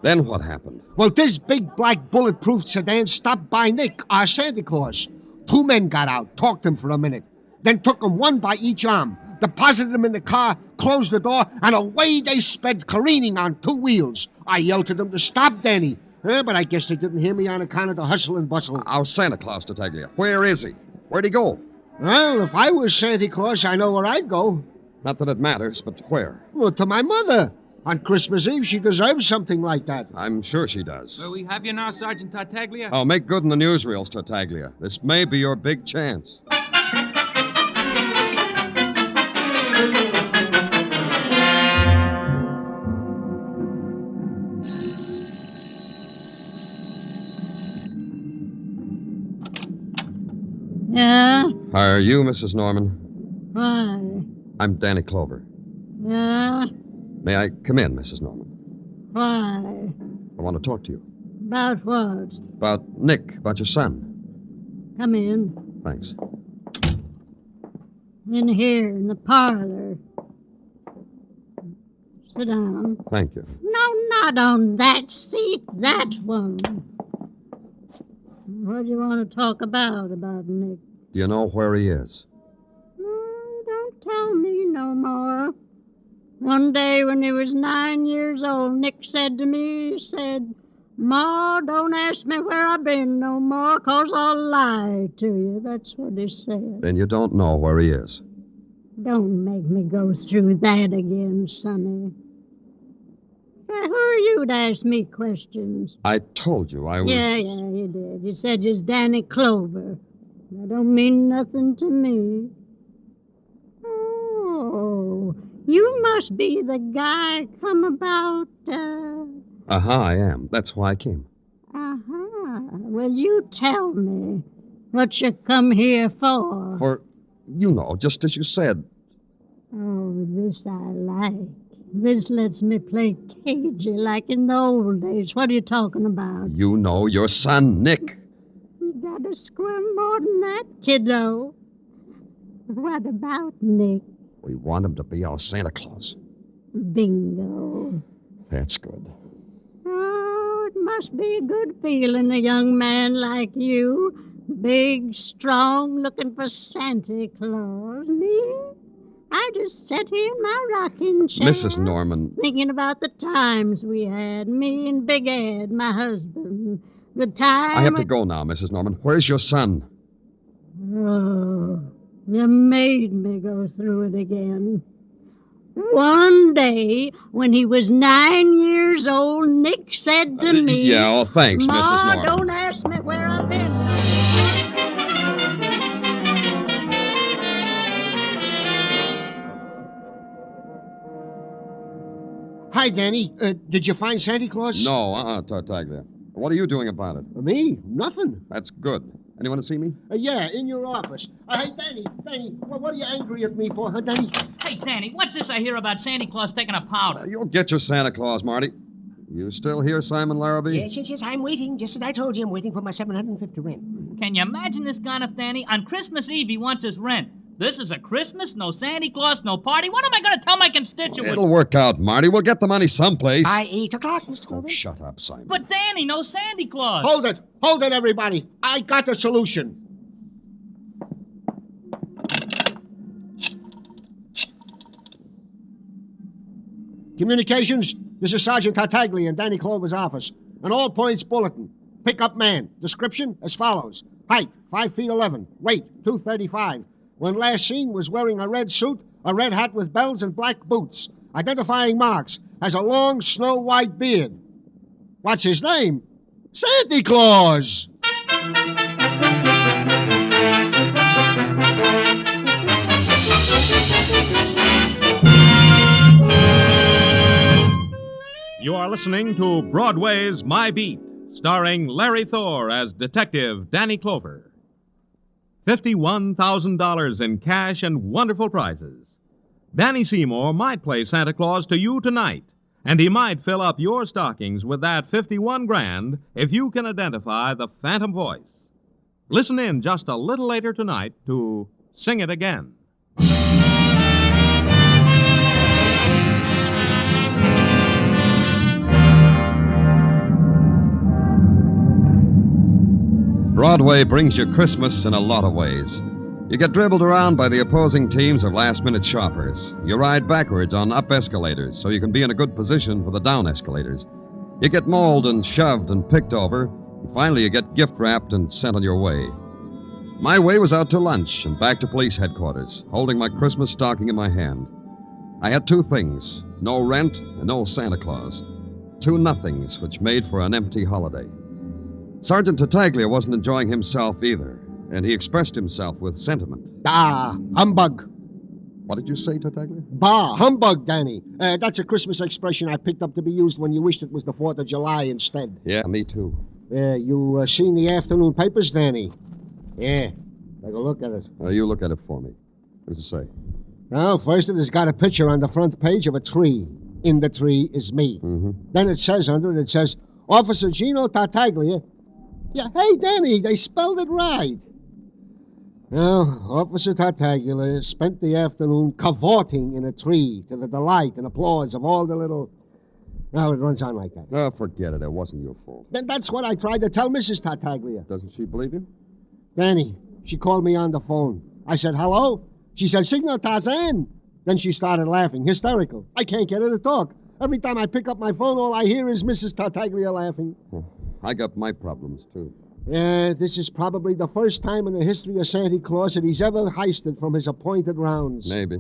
Then what happened? Well, this big black bulletproof sedan stopped by Nick, our Santa Claus. 2 men got out, talked to him for a minute, then took him one by each arm, deposited him in the car, closed the door, and away they sped, careening on 2 wheels. I yelled to them to stop, Danny. But I guess they didn't hear me on account of the hustle and bustle. Our Santa Claus, Tartaglia. Where is he? Where'd he go? Well, if I was Santa Claus, I know where I'd go. Not that it matters, but where? Well, to my mother. On Christmas Eve, she deserves something like that. I'm sure she does. Well, we have you now, Sergeant Tartaglia. Oh, make good in the newsreels, Tartaglia. This may be your big chance. Yeah? Are you Mrs. Norman? Why? I'm Danny Clover. Yeah? May I come in, Mrs. Norman? Why? I want to talk to you. About what? About Nick, about your son. Come in. Thanks. In here, in the parlor. Sit down. Thank you. No, not on that seat, that one. What do you want to talk about Nick? Do you know where he is? Don't tell me no more. One day when he was 9 years old, Nick said to me, he said, Ma, don't ask me where I've been no more, 'cause I'll lie to you. That's what he said. Then you don't know where he is. Don't make me go through that again, Sonny. Say, who are you to ask me questions? I told you I was... Yeah, you did. You said you's Danny Clover. That don't mean nothing to me. You must be the guy come about, I am. That's why I came. Well, you tell me what you come here for. For, just as you said. Oh, this I like. This lets me play cagey like in the old days. What are you talking about? You know your son, Nick. You gotta squirm more than that, kiddo. What about Nick? We want him to be our Santa Claus. Bingo. That's good. Oh, it must be a good feeling, a young man like you. Big, strong, looking for Santa Claus. Me? I just sat here in my rocking chair. Mrs. Norman. Thinking about the times we had, me and Big Ed, my husband. The time... I have to go now, Mrs. Norman. Where's your son? Oh, you made me go through it again. One day, when he was 9 years old, Nick said to me... Yeah, oh, thanks, Ma, Mrs. Norman. Don't ask me where I've been. Hi, Danny. Did you find Santa Claus? No, Tartaglia. What are you doing about it? Me? Nothing. That's good. Anyone to see me? Yeah, in your office. Hey, Danny, what are you angry at me for, huh, Danny? Hey, Danny, what's this I hear about Santa Claus taking a powder? You'll get your Santa Claus, Marty. You still here, Simon Larrabee? Yes, I'm waiting. Just as I told you, I'm waiting for my $750 rent. Can you imagine this kind of Danny? On Christmas Eve, he wants his rent. This is a Christmas, no Santa Claus, no party. What am I going to tell my constituents? It'll work out, Marty. We'll get the money someplace. By 8 o'clock, Mr. Corbin. Oh, shut up, Simon. But, Danny, no Santa Claus. Hold it, everybody. I got the solution. Communications, this is Sergeant Tartaglia in Danny Clover's office. An all-points bulletin. Pick-up man. Description as follows. Height, 5 feet 11. Weight, 235. When last seen, was wearing a red suit, a red hat with bells, and black boots. Identifying marks. Has a long, snow-white beard. What's his name? Santa Claus! You are listening to Broadway's My Beat, starring Larry Thor as Detective Danny Clover. $51,000 in cash and wonderful prizes. Danny Seymour might play Santa Claus to you tonight, and he might fill up your stockings with that $51,000 if you can identify the phantom voice. Listen in just a little later tonight to Sing It Again. Broadway brings you Christmas in a lot of ways. You get dribbled around by the opposing teams of last-minute shoppers. You ride backwards on up escalators so you can be in a good position for the down escalators. You get mauled and shoved and picked over. And finally, you get gift-wrapped and sent on your way. My way was out to lunch and back to police headquarters, holding my Christmas stocking in my hand. I had two things, no rent and no Santa Claus. Two nothings which made for an empty holiday. Sergeant Tartaglia wasn't enjoying himself either, and he expressed himself with sentiment. Humbug. What did you say, Tartaglia? Bah, humbug, Danny. That's a Christmas expression I picked up to be used when you wished it was the 4th of July instead. Yeah, me too. You seen the afternoon papers, Danny? Yeah, take a look at it. You look at it for me. What does it say? Well, first it has got a picture on the front page of a tree. In the tree is me. Mm-hmm. Then it says under it, Officer Gino Tartaglia. Yeah, hey, Danny, they spelled it right. Well, Officer Tartaglia spent the afternoon cavorting in a tree to the delight and applause of all the little... Well, it runs on like that. Oh, forget it. It wasn't your fault. Then that's what I tried to tell Mrs. Tartaglia. Doesn't she believe you? Danny, she called me on the phone. I said, hello? She said, Signor Tarzan. Then she started laughing, hysterical. I can't get her to talk. Every time I pick up my phone, all I hear is Mrs. Tartaglia laughing. I got my problems, too. Yeah, this is probably the first time in the history of Santa Claus that he's ever heisted from his appointed rounds. Maybe.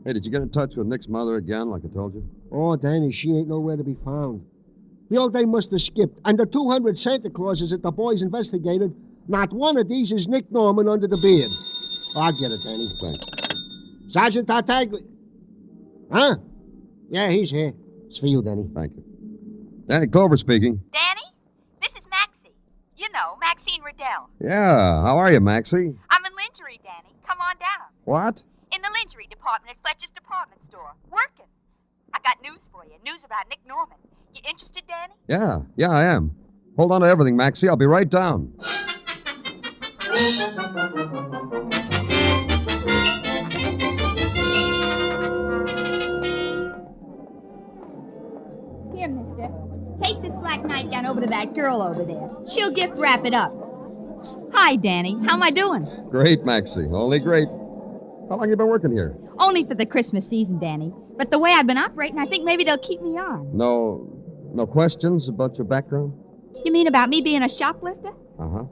Hey, did you get in touch with Nick's mother again, like I told you? Oh, Danny, she ain't nowhere to be found. The old day must have skipped. And the 200 Santa Clauses that the boys investigated, not one of these is Nick Norman under the beard. Oh, I'll get it, Danny. Thanks. Sergeant Tartaglia. Huh? Yeah, he's here. It's for you, Danny. Thank you. Danny Clover speaking. Danny, this is Maxie. You know, Maxine Riddell. Yeah, how are you, Maxie? I'm in lingerie, Danny. Come on down. What? In the lingerie department at Fletcher's department store. Working. I got news for you. News about Nick Norman. You interested, Danny? Yeah, I am. Hold on to everything, Maxie. I'll be right down. Here, mister. Take this black nightgown over to that girl over there. She'll gift wrap it up. Hi, Danny. How am I doing? Great, Maxie. Only great. How long you been working here? Only for the Christmas season, Danny. But the way I've been operating, I think maybe they'll keep me on. No questions about your background? You mean about me being a shoplifter? Uh-huh.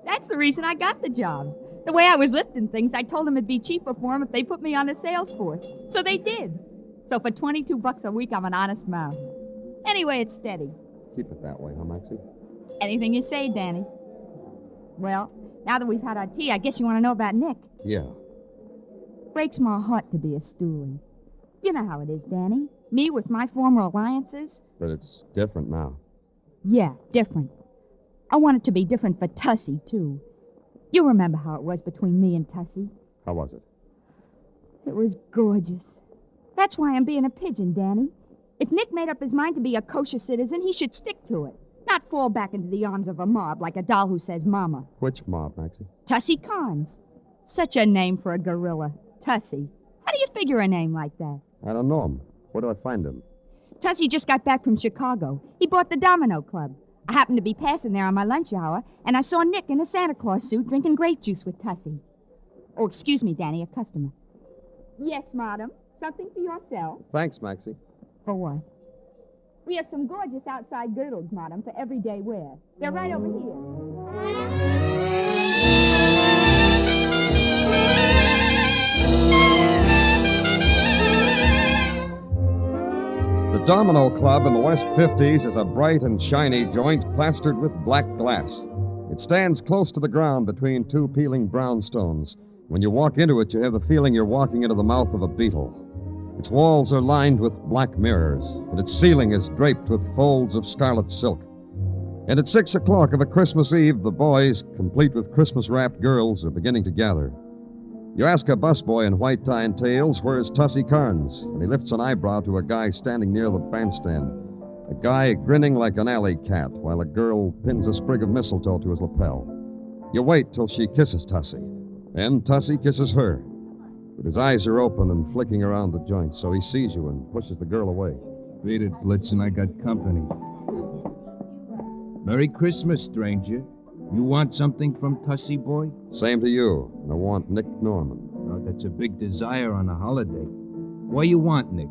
That's the reason I got the job. The way I was lifting things, I told them it'd be cheaper for them if they put me on the sales force. So they did. So for $22 a week, I'm an honest mouse. Anyway, it's steady. Keep it that way, huh, Maxie? Anything you say, Danny. Well, now that we've had our tea, I guess you want to know about Nick. Yeah. Breaks my heart to be a stoolie. You know how it is, Danny. Me with my former alliances. But it's different now. Yeah, different. I want it to be different for Tussie, too. You remember how it was between me and Tussie. How was it? It was gorgeous. That's why I'm being a pigeon, Danny. If Nick made up his mind to be a kosher citizen, he should stick to it. Not fall back into the arms of a mob like a doll who says mama. Which mob, Maxie? Tussie Carnes. Such a name for a gorilla. Tussie. How do you figure a name like that? I don't know him. Where do I find him? Tussie just got back from Chicago. He bought the Domino Club. I happened to be passing there on my lunch hour, and I saw Nick in a Santa Claus suit drinking grape juice with Tussie. Oh, excuse me, Danny, a customer. Yes, madam. Something for yourself. Thanks, Maxie. For what? We have some gorgeous outside girdles, madam, for everyday wear. They're right over here. The Domino Club in the West 50s is a bright and shiny joint plastered with black glass. It stands close to the ground between two peeling brownstones. When you walk into it, you have the feeling you're walking into the mouth of a beetle. Its walls are lined with black mirrors, and its ceiling is draped with folds of scarlet silk. And at 6 o'clock of a Christmas Eve, the boys, complete with Christmas-wrapped girls, are beginning to gather. You ask a busboy in white tie and tails, where's Tussie Carnes? And he lifts an eyebrow to a guy standing near the bandstand. A guy grinning like an alley cat, while a girl pins a sprig of mistletoe to his lapel. You wait till she kisses Tussie. Then Tussie kisses her. But his eyes are open and flicking around the joint, so he sees you and pushes the girl away. Beat it, Blitzen, I got company. Merry Christmas, stranger. You want something from Tussie, boy? Same to you. I want Nick Norman. Oh, that's a big desire on a holiday. Why you want Nick?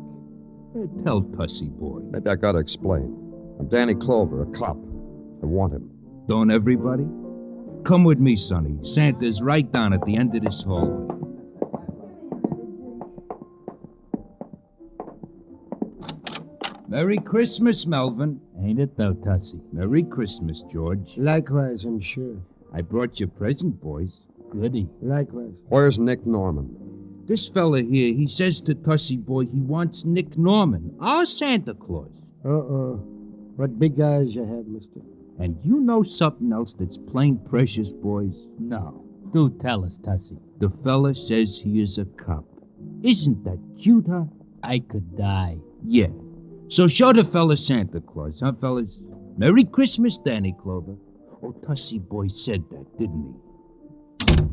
Tell Tussie, boy. Maybe I gotta explain. I'm Danny Clover, a cop. I want him. Don't everybody? Come with me, Sonny. Santa's right down at the end of this hallway. Merry Christmas, Melvin. Ain't it though, Tussie? Merry Christmas, George. Likewise, I'm sure. I brought you a present, boys. Goody. Likewise. Where's Nick Norman? This fella here, he says to Tussie boy he wants Nick Norman, our Santa Claus. Uh-oh. What big eyes you have, mister. And you know something else that's plain precious, boys? No. Do tell us, Tussie. The fella says he is a cop. Isn't that cute, huh? I could die. Yeah. So show the fella Santa Claus, huh, fellas? Merry Christmas, Danny Clover. Oh, Tussie boy said that, didn't he?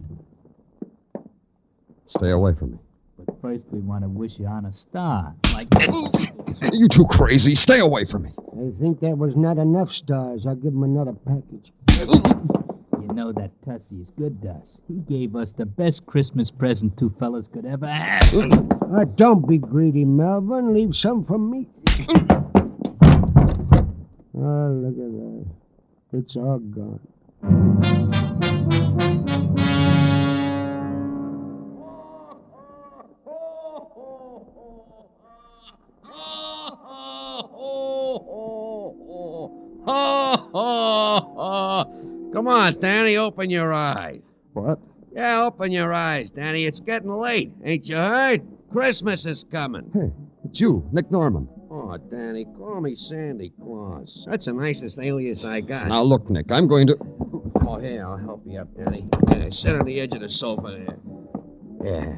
Stay away from me. But first we want to wish you on a star. Like that. You too crazy. Stay away from me. I think that was not enough stars. I'll give him another package. You know that Tussie is good to us. He gave us the best Christmas present two fellas could ever have. Don't be greedy, Melvin. Leave some for me. Oh, look at that. It's all gone. Come on, Danny, open your eyes. What? Yeah, open your eyes, Danny. It's getting late. Ain't you heard? Christmas is coming. Hey, it's you, Nick Norman. Oh, Danny, call me Sandy Claus. That's the nicest alias I got. Now, look, Nick, I'm going to... Oh, here, I'll help you up, Danny. Yeah, sit on the edge of the sofa there. Yeah.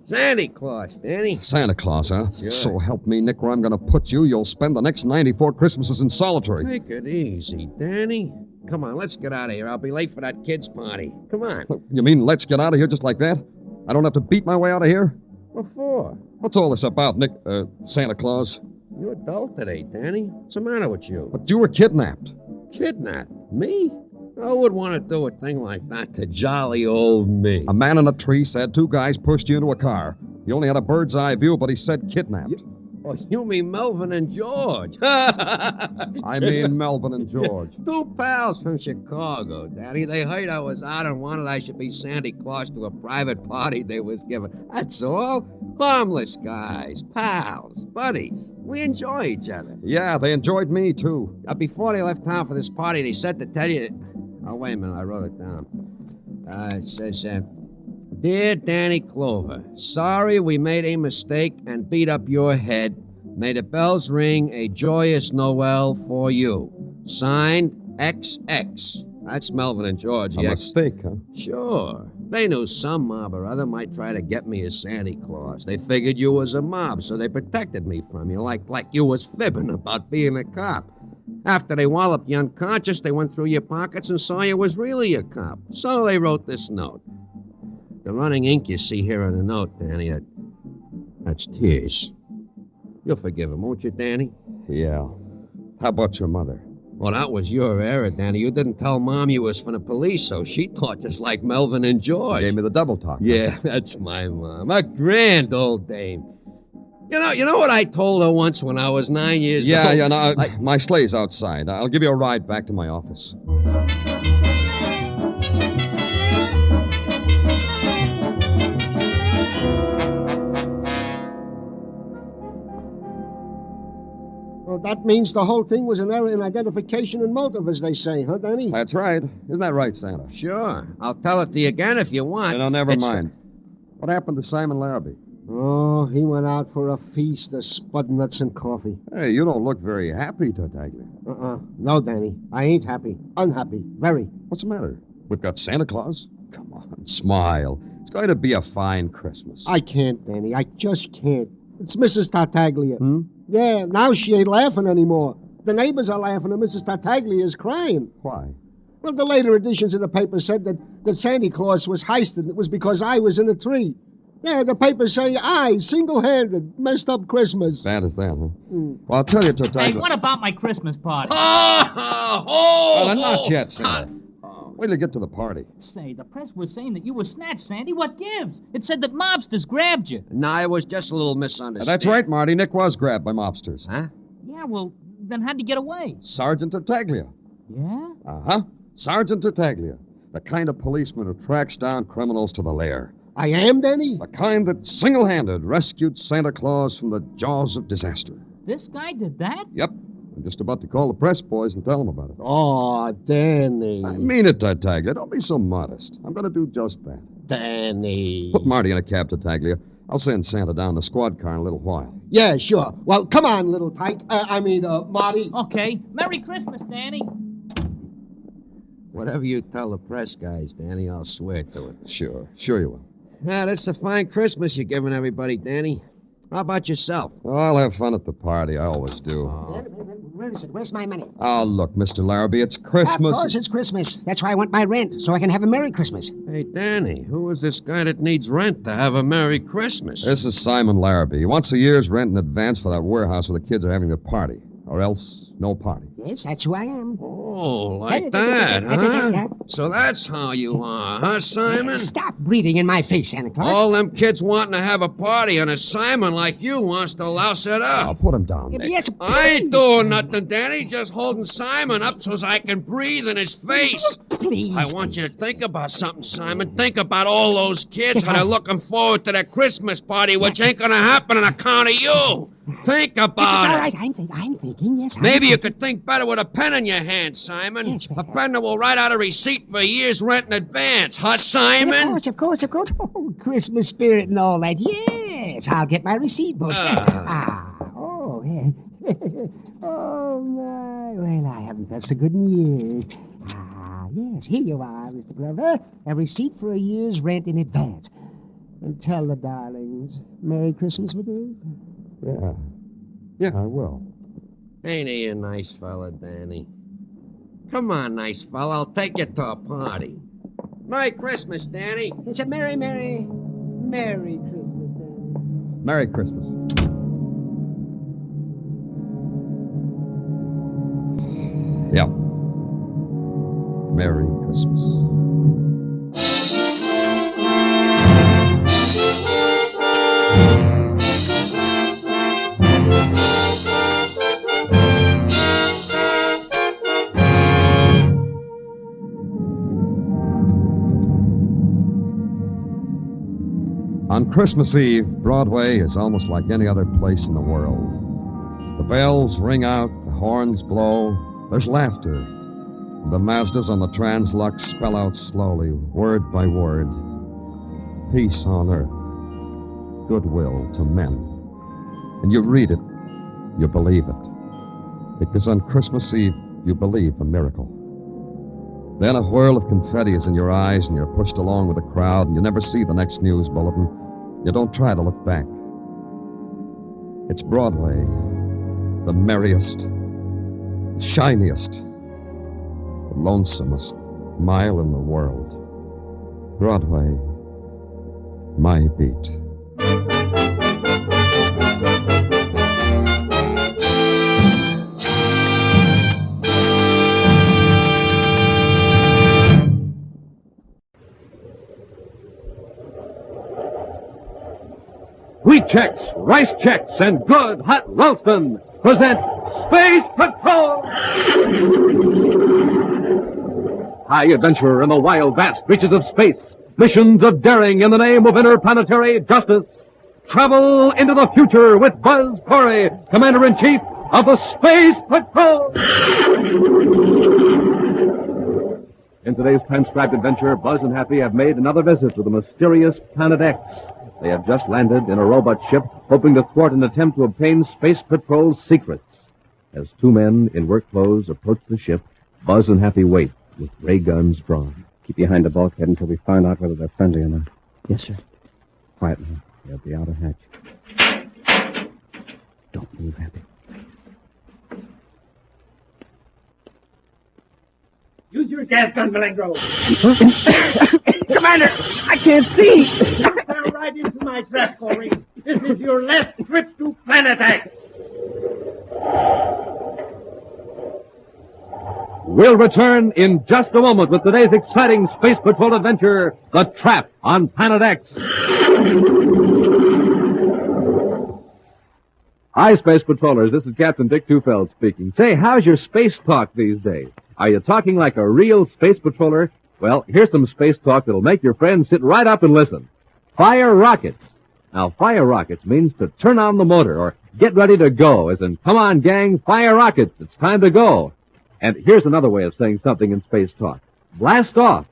Sandy Claus, Danny. Santa Claus, huh? Sure. So help me, Nick, where I'm going to put you. You'll spend the next 94 Christmases in solitary. Take it easy, Danny. Come on, let's get out of here. I'll be late for that kid's party. Come on. You mean let's get out of here just like that? I don't have to beat my way out of here? What for? What's all this about, Nick, Santa Claus? You're adult today, Danny. What's the matter with you? But you were kidnapped. Kidnapped? Me? I would want to do a thing like that to jolly old me. A man in a tree said 2 guys pushed you into a car. He only had a bird's eye view, but he said kidnapped. Oh, you mean Melvin and George? I mean Melvin and George. 2 pals from Chicago, Daddy. They heard I was out and wanted I should be Santa Claus to a private party they was giving. That's all. Harmless guys, pals, buddies. We enjoy each other. Yeah, they enjoyed me, too. Before they left town for this party, they said to tell you... Oh, wait a minute. I wrote it down. It says... Dear Danny Clover, sorry we made a mistake and beat up your head. May the bells ring a joyous Noel for you. Signed, XX. That's Melvin and George. A mistake, huh? Sure. They knew some mob or other might try to get me as Santa Claus. They figured you was a mob, so they protected me from you, like you was fibbing about being a cop. After they walloped you unconscious, they went through your pockets and saw you was really a cop. So they wrote this note. The running ink you see here on the note, Danny, that's tears. You'll forgive him, won't you, Danny? Yeah. How about your mother? Well, that was your error, Danny. You didn't tell Mom you was from the police, so she thought just like Melvin and George. Gave me the double talk. Yeah, that's my mom. A grand old dame. You know what I told her once when I was 9 years old? Yeah, no, my sleigh's outside. I'll give you a ride back to my office. Well, that means the whole thing was an error in identification and motive, as they say, huh, Danny? That's right. Isn't that right, Santa? Sure. I'll tell it to you again if you want. No, never mind. What happened to Simon Larrabee? Oh, he went out for a feast of spud nuts and coffee. Hey, you don't look very happy, Tartaglia. No, Danny. I ain't happy. Unhappy. Very. What's the matter? We've got Santa Claus? Come on, smile. It's going to be a fine Christmas. I can't, Danny. I just can't. It's Mrs. Tartaglia. Yeah, now she ain't laughing anymore. The neighbors are laughing and Mrs. Tartaglia is crying. Why? Well, the later editions of the paper said that Santa Claus was heisted and it was because I was in a tree. Yeah, the papers say I, single-handed, messed up Christmas. Bad as that, huh? Well, I'll tell you, Tartaglia. Hey, what about my Christmas party? Not yet, Santa. Wait till you get to the party. Say, the press was saying that you were snatched, Sandy. What gives? It said that mobsters grabbed you. Nah, it was just a little misunderstanding. That's right, Marty. Nick was grabbed by mobsters. Huh? Yeah, well, then how'd you get away? Sergeant Tartaglia. Yeah? Uh-huh. Sergeant Tartaglia. The kind of policeman who tracks down criminals to the lair. I am, Danny? The kind that single-handed rescued Santa Claus from the jaws of disaster. This guy did that? Yep. I'm just about to call the press boys and tell them about it. Oh, Danny. I mean it, Tartaglia. Don't be so modest. I'm going to do just that. Danny. Put Marty in a cab, Tartaglia. I'll send Santa down the squad car in a little while. Yeah, sure. Well, come on, little tyke. Marty. Okay. Merry Christmas, Danny. Whatever you tell the press guys, Danny, I'll swear to it. Sure you will. Yeah, that's a fine Christmas you're giving everybody, Danny. How about yourself? Oh, I'll have fun at the party. I always do. Where is it? Where's my money? Oh, look, Mr. Larrabee, it's Christmas. Of course, it's Christmas. That's why I want my rent, so I can have a Merry Christmas. Hey, Danny, who is this guy that needs rent to have a Merry Christmas? This is Simon Larrabee. He wants a year's rent in advance for that warehouse where the kids are having a party. Or else, no party. Yes, that's who I am. Oh, like that, huh? So that's how you are, huh, Simon? Stop breathing in my face, Santa Claus. All them kids wanting to have a party, and a Simon like you wants to louse it up. I'll put him down, Nick. Yes, I ain't doing nothing, Danny. Just holding Simon up so as I can breathe in his face. Please. I want you to think about something, Simon. Think about all those kids that are looking forward to that Christmas party, which ain't gonna happen on account of you. Think about it. All right, I'm thinking, yes. Maybe you could think better with a pen in your hand, Simon. Yes, a pen that will write out a receipt for a year's rent in advance, huh, Simon? Of course. Oh, Christmas spirit and all that, yes. advance. I'll get my receipt book. Oh, yeah. Oh, my. Well, I haven't felt so good in years. Yes, here you are, Mr. Glover. A receipt for a year's rent in advance. And tell the darlings, Merry Christmas with us. Yeah, I will. Ain't he a nice fella, Danny? Come on, nice fella. I'll take you to a party. Merry Christmas, Danny. It's a Merry Christmas, Danny. Merry Christmas. Yeah. Merry Christmas. On Christmas Eve, Broadway is almost like any other place in the world. The bells ring out, the horns blow, there's laughter. The Mazdas on the Translux spell out slowly, word by word, peace on earth, goodwill to men. And you read it, you believe it. Because on Christmas Eve, you believe a miracle. Then a whirl of confetti is in your eyes, and you're pushed along with the crowd, and you never see the next news bulletin. You don't try to look back. It's Broadway, the merriest, the shiniest, the lonesomest mile in the world. Broadway, my beat. Wheat Checks, Rice Checks, and Good Hot Ralston present Space Patrol! High adventure in the wild, vast reaches of space. Missions of daring in the name of interplanetary justice. Travel into the future with Buzz Corey, Commander-in-Chief of the Space Patrol! In today's transcribed adventure, Buzz and Happy have made another visit to the mysterious Planet X. They have just landed in a robot ship, hoping to thwart an attempt to obtain Space Patrol's secrets. As two men in work clothes approach the ship, Buzz and Happy wait, with ray guns drawn. Keep behind the bulkhead until we find out whether they're friendly or not. Yes, sir. Quiet now. They're at the outer hatch. Don't move, Happy. Use your gas gun, Malengro. Commander, I can't see. You fell right into my trap, Corey. This is your last trip to Planet X. We'll return in just a moment with today's exciting Space Patrol adventure, The Trap on Planet X. Hi, Space Patrollers. This is Captain Dick Tufeld speaking. Say, how's your space talk these days? Are you talking like a real space patroller? Well, here's some space talk that'll make your friends sit right up and listen. Fire rockets. Now, fire rockets means to turn on the motor or get ready to go, as in, come on, gang, fire rockets. It's time to go. And here's another way of saying something in space talk. Blast off.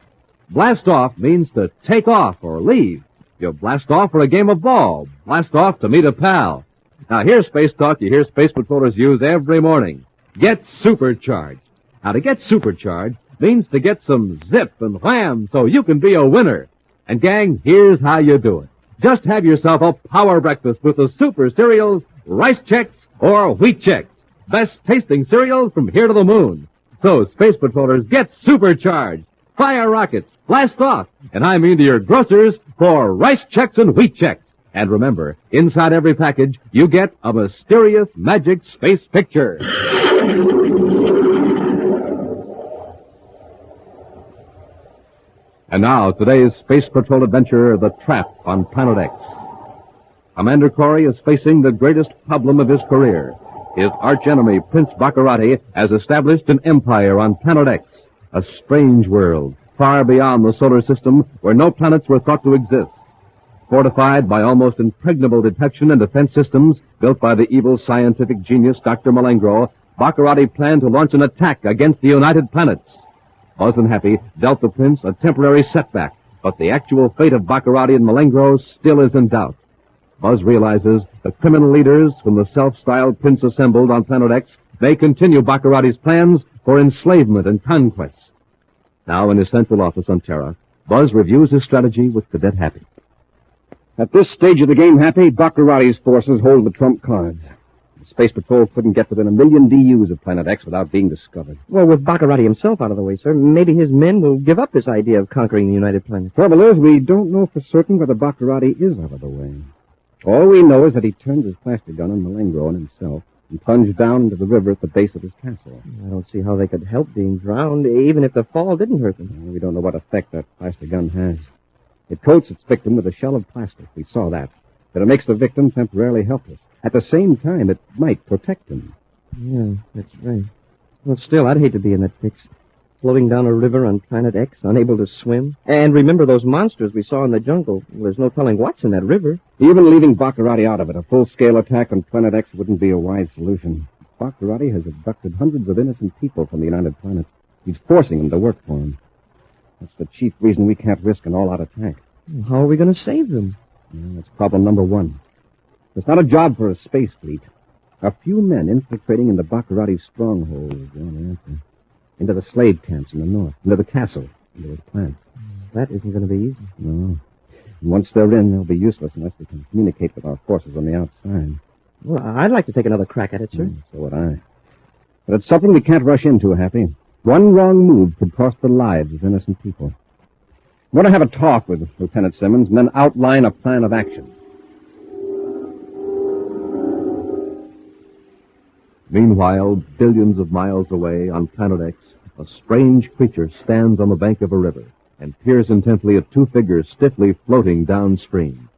Blast off means to take off or leave. You blast off for a game of ball. Blast off to meet a pal. Now, here's space talk you hear space patrollers use every morning. Get supercharged. Now, to get supercharged means to get some zip and wham so you can be a winner. And, gang, here's how you do it. Just have yourself a power breakfast with the super cereals, Rice Checks or Wheat Checks. Best tasting cereals from here to the moon. So, Space Patrollers, get supercharged. Fire rockets, blast off, and I mean to your grocers for Rice Checks and Wheat Checks. And remember, inside every package, you get a mysterious magic space picture. And now, today's Space Patrol adventure, The Trap on Planet X. Commander Corey is facing the greatest problem of his career. His archenemy, Prince Baccarati, has established an empire on Planet X, a strange world, far beyond the solar system, where no planets were thought to exist. Fortified by almost impregnable detection and defense systems built by the evil scientific genius Dr. Malengro, Baccarati planned to launch an attack against the United Planets. Buzz and Happy dealt the Prince a temporary setback, but the actual fate of Baccarati and Malengro still is in doubt. Buzz realizes the criminal leaders from the self-styled Prince assembled on Planet X may continue Baccarati's plans for enslavement and conquest. Now, in his central office on Terra, Buzz reviews his strategy with Cadet Happy. At this stage of the game, Happy, Baccarati's forces hold the trump cards. The Space Patrol couldn't get within 1 million DUs of Planet X without being discovered. Well, with Baccarati himself out of the way, sir, maybe his men will give up this idea of conquering the United Planet. Trouble is, we don't know for certain whether Baccarati is out of the way. All we know is that he turned his plastic gun on Malengro and himself and plunged down into the river at the base of his castle. I don't see how they could help being drowned, even if the fall didn't hurt them. We don't know what effect that plastic gun has. It coats its victim with a shell of plastic. We saw that. But it makes the victim temporarily helpless. At the same time, it might protect him. Yeah, that's right. Well, still, I'd hate to be in that fix. Floating down a river on Planet X, unable to swim. And remember those monsters we saw in the jungle. Well, there's no telling what's in that river. Even leaving Baccarati out of it, a full-scale attack on Planet X wouldn't be a wise solution. Baccarati has abducted hundreds of innocent people from the United Planets. He's forcing them to work for him. That's the chief reason we can't risk an all-out attack. How are we going to save them? Well, that's problem number one. It's not a job for a space fleet. A few men infiltrating into Baccarati's stronghold is the only answer. Into the slave camps in the north, into the castle, into his plants. That isn't going to be easy. No. And once they're in, they'll be useless unless we can communicate with our forces on the outside. Well, I'd like to take another crack at it, sir. So would I. But it's something we can't rush into, Happy. One wrong move could cost the lives of innocent people. I want to have a talk with Lieutenant Simmons and then outline a plan of action. Meanwhile, billions of miles away on Planet X, a strange creature stands on the bank of a river and peers intently at two figures stiffly floating downstream.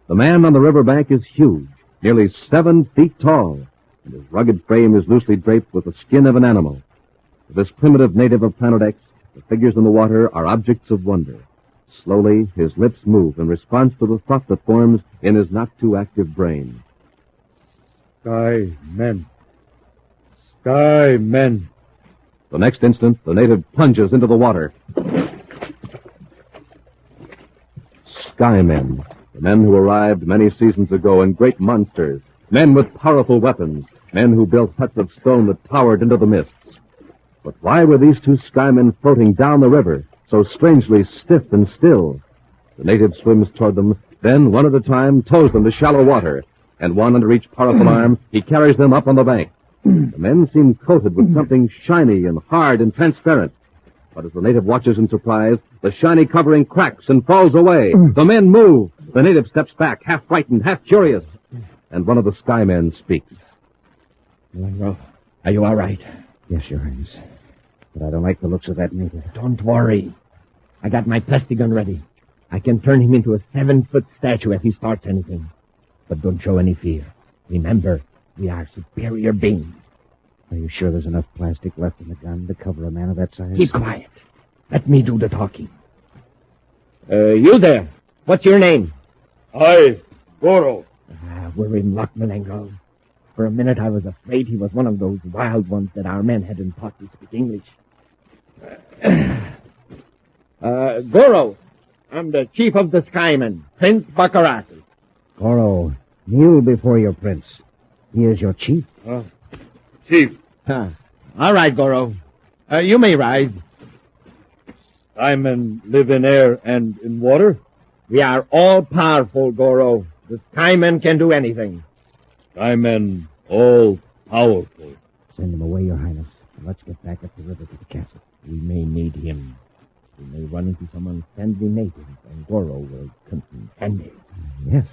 The man on the riverbank is huge, nearly 7 feet tall, and his rugged frame is loosely draped with the skin of an animal. To this primitive native of Planet X, the figures in the water are objects of wonder. Slowly, his lips move in response to the thought that forms in his not-too-active brain. Sky men. Sky men. The next instant, the native plunges into the water. Skymen, the men who arrived many seasons ago in great monsters, men with powerful weapons, men who built huts of stone that towered into the mists. But why were these two skymen floating down the river, so strangely stiff and still? The native swims toward them, then, one at a time, tows them to shallow water, and one under each powerful arm, he carries them up on the bank. The men seem coated with something shiny and hard and transparent. But as the native watches in surprise, the shiny covering cracks and falls away. The men move. The native steps back, half frightened, half curious. And one of the skymen speaks. Malengro, are you all right? Yes, Your Highness. But I don't like the looks of that native. Don't worry. I got my plastic gun ready. I can turn him into a 7-foot statue if he starts anything. But don't show any fear. Remember, we are superior beings. Are you sure there's enough plastic left in the gun to cover a man of that size? Keep quiet. Let me do the talking. You there. What's your name? I, Goro. We're in luck, Malengro. For a minute I was afraid he was one of those wild ones that our men hadn't taught to speak English. Goro, I'm the chief of the Skymen, Prince Baccarati. Goro, kneel before your prince. He is your chief. Chief. All right, Goro. You may rise. Skymen live in air and in water? We are all powerful, Goro. The Skymen can do anything. Skymen all powerful. Send him away, Your Highness. Let's get back up the river to the castle. We may need him. We may run into some unfriendly natives, and Goro will contend it. Yes,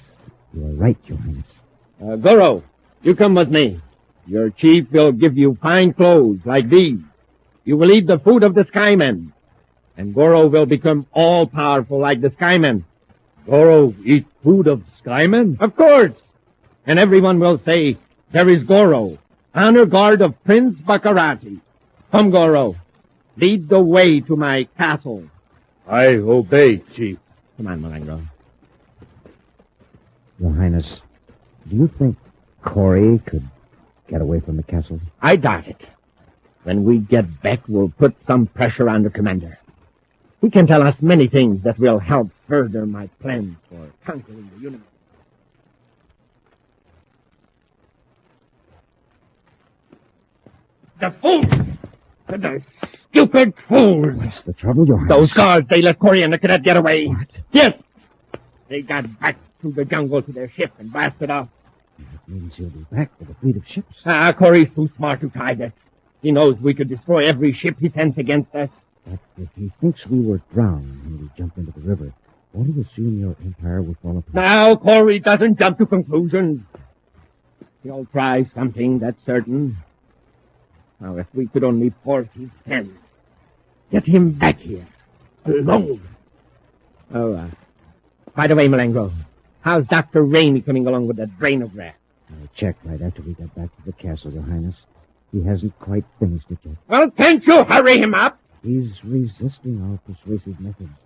you are right, Your Highness. Goro, you come with me. Your chief will give you fine clothes like these. You will eat the food of the Skymen. And Goro will become all-powerful like the Skymen. Goro eat food of Skymen? Of course. And everyone will say, there is Goro, honor guard of Prince Baccarati. Come, Goro. Lead the way to my castle. I obey, Chief. Come on, Malengro. Your Highness, do you think Corey could get away from the castle? I doubt it. When we get back, we'll put some pressure on the commander. He can tell us many things that will help further my plans for conquering the universe. The fools! The stupid fools! What's the trouble, Your Highness? Those guards, they let Corey and the cadet get away. What? Yes! They got back through the jungle to their ship and blasted off. That means he'll be back with a fleet of ships. Corey's too smart to try that. He knows we could destroy every ship he sends against us. But if he thinks we were drowned when we jump into the river, won't he assume your empire will fall apart? Now, Corey doesn't jump to conclusions. He'll try something, that's certain. Now, if we could only force his hand, get him back here, alone. Oh, by the way, Malengo, how's Dr. Ramey coming along with that brainograph? I checked right after we got back to the castle, Your Highness. He hasn't quite finished it yet. Well, can't you hurry him up? He's resisting our persuasive methods.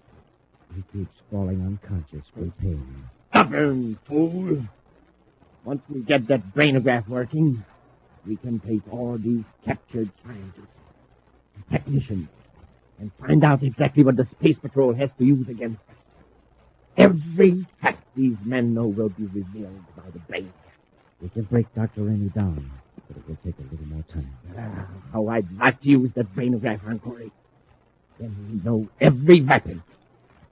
He keeps falling unconscious for pain. Stubborn fool. Once we get that brainograph working, we can take all these captured scientists, technicians, and find out exactly what the Space Patrol has to use against us. Every fact these men know will be revealed by the brain. We can break Dr. Ramey down, but it will take a little more time. How I'd like to use that brainograph on Corey. Then we know every weapon,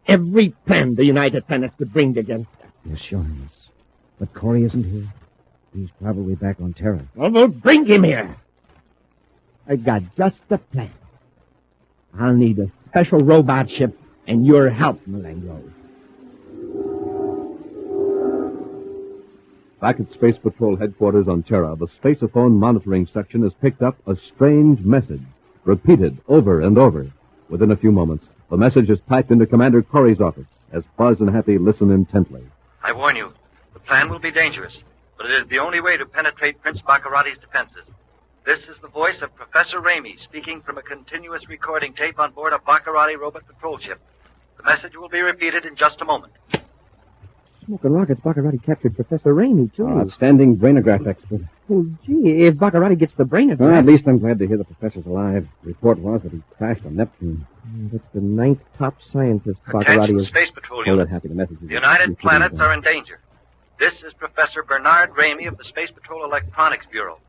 every plan the United Planets could bring against us. Yes, Your Highness. But Corey isn't here. He's probably back on Terra. Well, we'll bring him here. I got just the plan. I'll need a special robot ship and your help, Malengo. Back at Space Patrol headquarters on Terra, the spaceophone monitoring section has picked up a strange message, repeated over and over. Within a few moments, the message is typed into Commander Corey's office as Buzz and Happy listen intently. I warn you, the plan will be dangerous, but it is the only way to penetrate Prince Baccarati's defenses. This is the voice of Professor Ramey speaking from a continuous recording tape on board a Baccarati robot patrol ship. The message will be repeated in just a moment. Smoking rockets, Baccarati captured Professor Ramey, too. Outstanding brainograph expert. Well, gee, if Baccarati gets the brainograph... Well, at least I'm glad to hear the professor's alive. The report was that he crashed on Neptune. That's the 9th top scientist Baccarati Attention, is... Space Patrol Hold unit. it, Happy. The message is... The United Planets are in danger. This is Professor Bernard Ramey of the Space Patrol Electronics Bureau.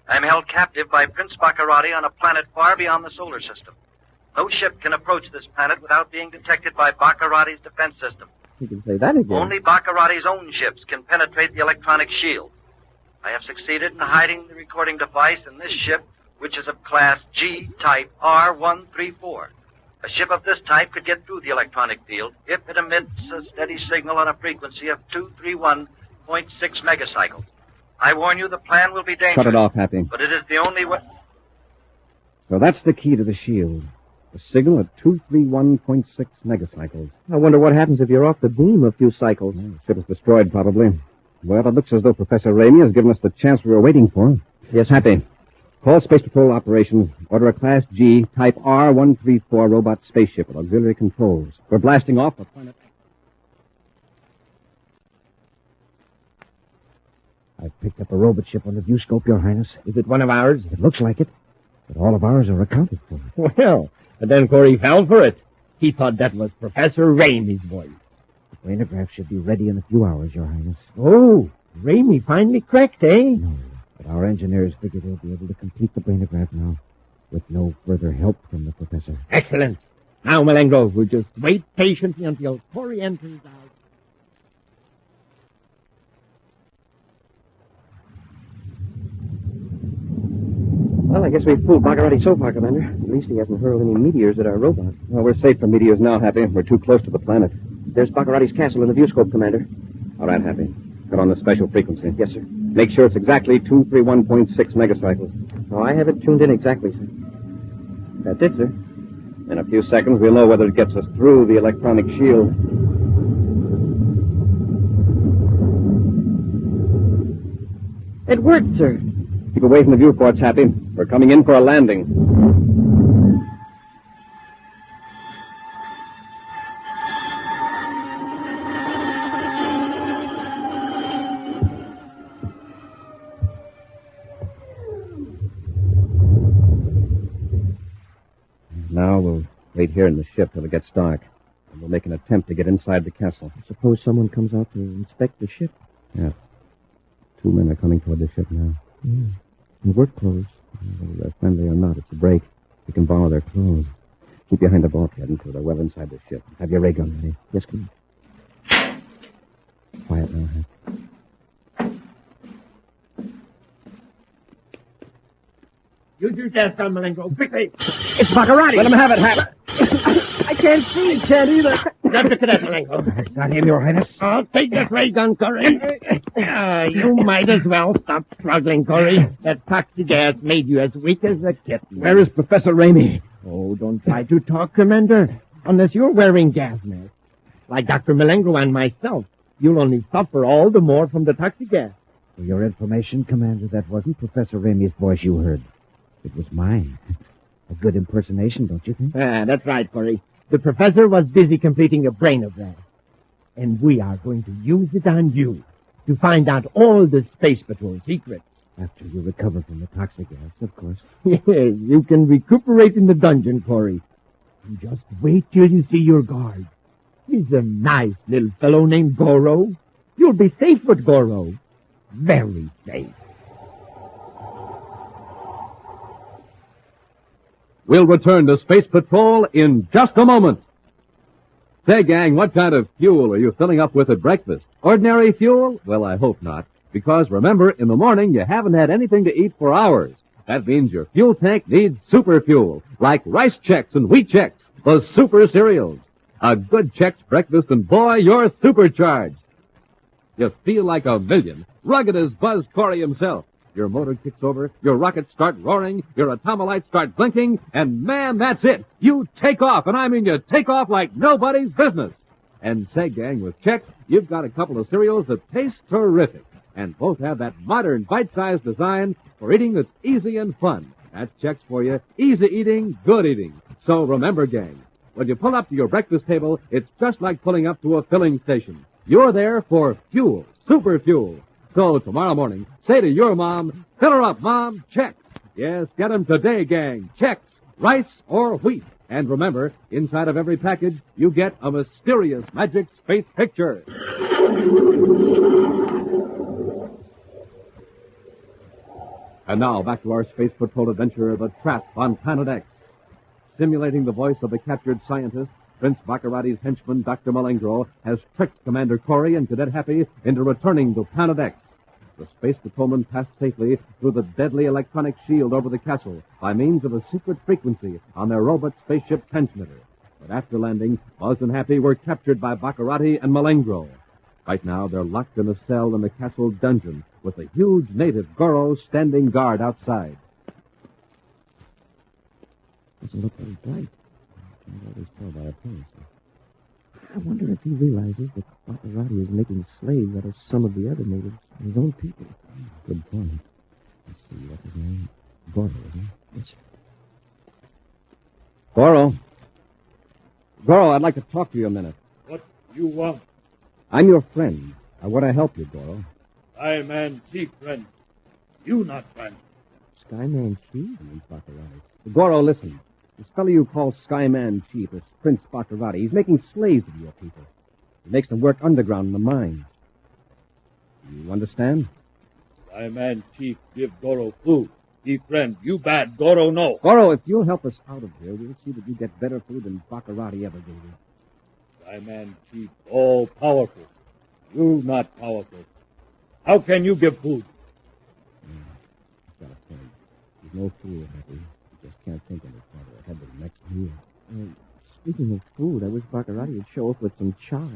I am held captive by Prince Baccarati on a planet far beyond the solar system. No ship can approach this planet without being detected by Baccarati's defense system. You can say that again. Only Baccarati's own ships can penetrate the electronic shield. I have succeeded in hiding the recording device in this ship, which is of class G, type R134. A ship of this type could get through the electronic field if it emits a steady signal on a frequency of 231.6 megacycles. I warn you, the plan will be dangerous. Cut it off, Happy. But it is the only way... So that's the key to the shield. A signal at 231.6 megacycles. I wonder what happens if you're off the beam a few cycles. The ship is destroyed, probably. Well, it looks as though Professor Ramey has given us the chance we were waiting for. Yes, Happy. Call Space Patrol Operations. Order a Class G, Type R134 robot spaceship with auxiliary controls. We're blasting off for planet X. I've picked up a robot ship on the viewscope, Your Highness. Is it one of ours? It looks like it. But all of ours are accounted for. Well, but then Corey fell for it. He thought that was Professor Ramey's voice. The brainograph should be ready in a few hours, Your Highness. Oh, Ramey finally cracked, eh? No, but our engineers figure they'll be able to complete the brainograph now with no further help from the professor. Excellent. Now, Malengo, we'll just wait patiently until Corey enters out. Well, I guess we've fooled Baccarati so far, Commander. At least he hasn't hurled any meteors at our robot. Well, we're safe from meteors now, Happy. We're too close to the planet. There's Baccarati's castle in the viewscope, Commander. All right, Happy. Cut on the special frequency. Yes, sir. Make sure it's exactly 231.6 megacycles. Oh, I have it tuned in exactly, sir. That's it, sir. In a few seconds, we'll know whether it gets us through the electronic shield. It worked, sir. Keep away from the viewports, Happy. We're coming in for a landing. Now we'll wait here in the ship till it gets dark. And we'll make an attempt to get inside the castle. Suppose someone comes out to inspect the ship. Yeah. 2 men are coming toward the ship now. Yeah. In work clothes. Whether they're friendly or not, it's a break. We can borrow their clothes. Keep behind the bulkhead until they're well inside the ship. Have your ray gun ready. Yes, come on. Quiet now, Hank. Use your gas gun, Malengo. Quickly. It's Baccarati. Let him have it, Hap. I can't see. Can't either. Grab the cadet, Malengo. Got him, Your Highness. I'll take that ray gun, Corey. You might as well stop struggling, Corey. That toxic gas made you as weak as a kitten. Where is Professor Ramey? Oh, don't try to talk, Commander. Unless you're wearing gas masks. Like Dr. Malengo and myself, you'll only suffer all the more from the toxic gas. For your information, Commander, that wasn't Professor Ramey's voice you heard. It was mine. A good impersonation, don't you think? That's right, Corey. The professor was busy completing a brain of that. And we are going to use it on you to find out all the Space Patrol secrets. After you recover from the toxic gas, of course. Yes, you can recuperate in the dungeon, Corey. And just wait till you see your guard. He's a nice little fellow named Goro. You'll be safe with Goro. Very safe. We'll return to Space Patrol in just a moment. Say, gang, what kind of fuel are you filling up with at breakfast? Ordinary fuel? Well, I hope not. Because remember, in the morning, you haven't had anything to eat for hours. That means your fuel tank needs super fuel, like Rice Chex and Wheat Chex, the super cereals. A good Chex breakfast, and boy, you're supercharged. You feel like a million, rugged as Buzz Corey himself. Your motor kicks over, your rockets start roaring, your atomolites start blinking, and man, that's it. You take off, and I mean you take off like nobody's business. And say, gang, with Chex, you've got a couple of cereals that taste terrific. And both have that modern, bite-sized design for eating that's easy and fun. That's Chex for you. Easy eating, good eating. So remember, gang, when you pull up to your breakfast table, it's just like pulling up to a filling station. You're there for fuel, super fuel. So tomorrow morning, say to your mom, fill her up, Mom, Chex. Yes, get 'em today, gang. Chex, rice or wheat. And remember, inside of every package, you get a mysterious magic space picture. And now, back to our Space Patrol adventure, The Trap on Planet X. Simulating the voice of the captured scientist, Prince Baccarati's henchman, Dr. Malengro, has tricked Commander Corey and Cadet Happy into returning to Planet X. The Space Patrolmen passed safely through the deadly electronic shield over the castle by means of a secret frequency on their robot spaceship transmitter. But after landing, Buzz and Happy were captured by Baccarati and Malengro. Right now, they're locked in a cell in the castle dungeon with a huge native Goro standing guard outside. Doesn't look very bright. I can't always tell by appearance. I wonder if he realizes that Baccarati is making slaves out of some of the other natives, his own people. Good point. Let's see, what's his name? Goro, isn't it? Yes, sir. Goro. Goro, I'd like to talk to you a minute. What you want? I'm your friend. I want to help you, Goro. Skyman Chief, friend. You not friend. Skyman Chief? Baccarati. Goro, listen. This fellow you call Skyman Chief is Prince Baccarati. He's making slaves of your people. He makes them work underground in the mines. You understand? Skyman Chief give Goro food. Chief friend, you bad. Goro no. Goro, if you'll help us out of here, we'll see that you get better food than Baccarati ever gave you. Skyman Chief, all powerful. You not powerful. How can you give food? He's got a point. He's no fool, Happy. He just can't think any farther ahead than the next meal. Speaking of food, I wish Baccarati would show up with some chow.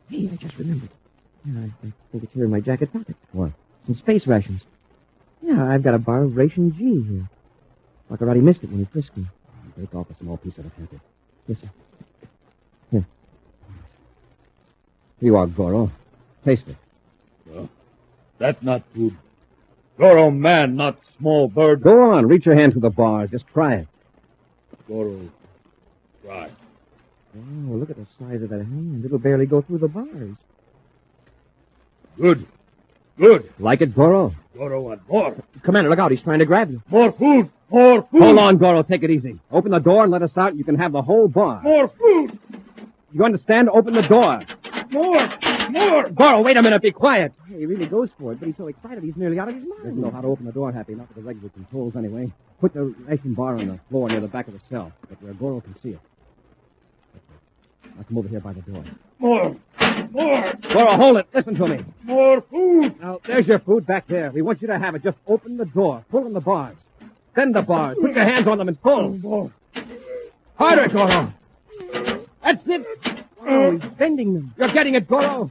Hey, I just remembered. Yeah, I think it's here in my jacket pocket. What? Some space rations. Yeah, I've got a bar of Ration G here. Baccarati missed it when he frisked me. Break off a small piece of it, Happy. Yes, sir. Here you are, Goro. Taste it. That's not food. Goro man, not small bird. Go on, reach your hand through the bars. Just try it. Goro, try. Oh, look at the size of that hand. It'll barely go through the bars. Good. Good. Like it, Goro? Goro want more. Commander, look out. He's trying to grab you. More food. More food. Hold on, Goro. Take it easy. Open the door and let us out. You can have the whole bar. More food. You understand? Open the door. More. More! Goro, wait a minute. Be quiet. He really goes for it, but he's so excited he's nearly out of his mind. Doesn't know how to open the door, Happy. Not with the regular controls, anyway. Put the ration bar on the floor near the back of the cell, but where Goro can see it. I'll come over here by the door. More! Goro, hold it. Listen to me. More food! Now, there's your food back there. We want you to have it. Just open the door. Pull on the bars. Bend the bars. Put your hands on them and pull. Harder, Goro. That's it. Oh, he's bending them. You're getting it, Goro.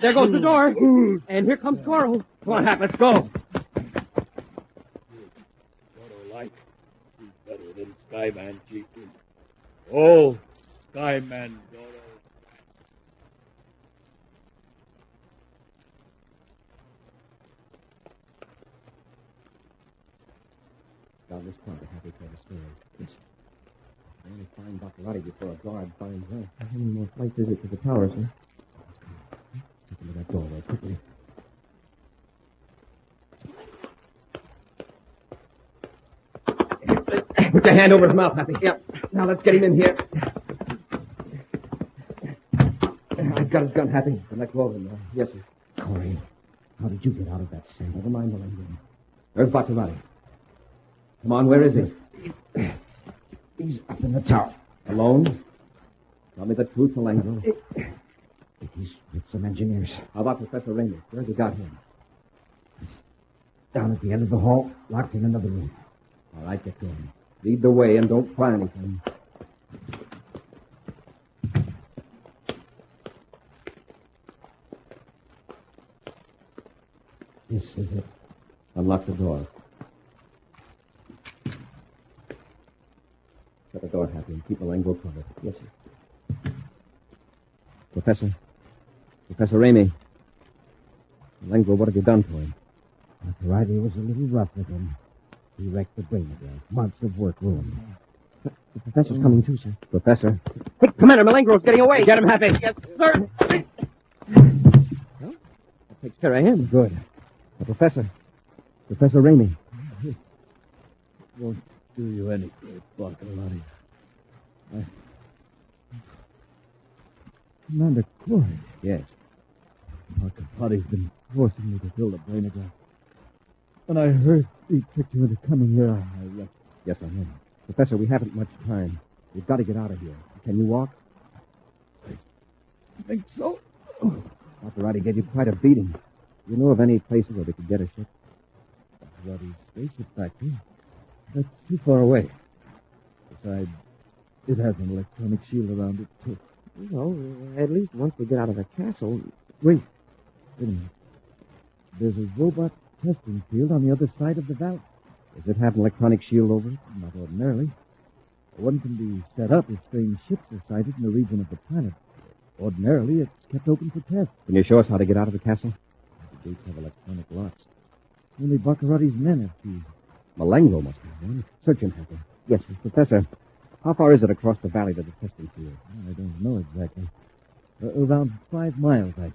There goes the door. And here comes Goro. Come on, Hap, let's go. He's better than Skyman, Chief. Oh, Skyman, Goro. Down this part, Happy tell the story. Yes. I only find Barkley before a guard finds her. How many more flights is it to the tower, sir? Take a look at that doorway, quickly. Put your hand over his mouth, Happy. Yep. Now let's get him in here. I've got his gun, Happy. Let go of him now. Yes, sir. Corey, how did you get out of that cell? Never mind the language. Where's Barkley? Come on, where is he? He's up in the tower. Alone? Tell me the truth, Malengo. He's with some engineers. How about Professor Raymond? Where's he got him? Down at the end of the hall, locked in another room. All right, get to him. Lead the way and don't try anything. This is it. Unlock the door. Shut the door, Happy, and keep Malengo covered. Yes, sir. Professor Ramey. Malengo, what have you done to him? Friday was a little rough with him. He wrecked the brain again. Months of work ruined. The professor's coming too, sir. Professor? Hey, Commander, Malengro's getting away. Get him, Happy. Yes, sir. Well, that takes care of him. Good. Professor Ramey. Won't do you any good, Barkley. Commander Corey. Yes. Barkley's been forcing me to build a brain again. When I heard he tricked you into coming here, I left. Yes, I know. Professor, we haven't much time. We've got to get out of here. Can you walk? I think so. Maserati gave you quite a beating. You know of any places where we could get a ship? Maserati's spaceship factory. That's too far away. Besides, it has an electronic shield around it, too. Well, at least once we get out of the castle... Wait a minute. There's a robot testing field on the other side of the valley. Does it have an electronic shield over it? Not ordinarily. One can be set up if strange ships are sighted in the region of the planet. Ordinarily, it's kept open for tests. Can you show us how to get out of the castle? The gates have electronic locks. Only Baccarotti's men have keys. Malengo must have one. Search him, Happy. Yes, sir. Professor, how far is it across the valley to the testing field? I don't know exactly. Around 5 miles, I think.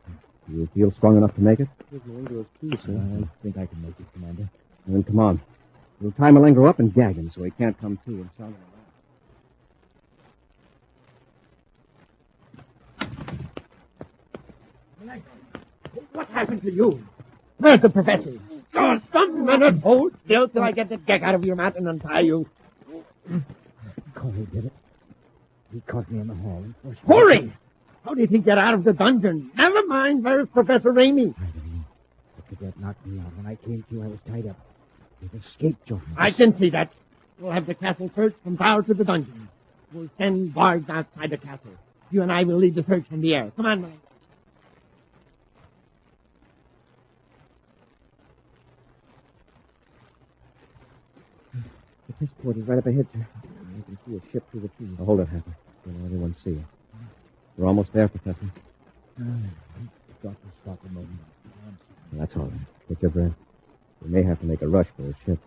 Do you feel strong enough to make it? Here's Malengro's key, sir. I think I can make it, Commander. Then come on. We'll tie Malengo up and gag him so he can't come to and sound around. What happened to you? Where's the professor? Oh, some minute. Hold still till I get the gag out of your mouth and untie you. Corey did it. He caught me in the hall and forced me. Corey! How do you think you're out of the dungeon? Never mind. Where's Professor Ramey? I don't know. The cadet knocked me out. When I came to, I was tied up. We've escaped, Joe. I can see that. We'll have the castle searched from tower to the dungeon. We'll send guards outside the castle. You and I will lead the search from the air. Come on, man. The test port is right up ahead, sir. You can see a ship through the trees. Hold it, Happy. Don't let anyone see you. We're almost there, Professor. Got to stop a moment. That's all right. Get your breath. We may have to make a rush for a ship.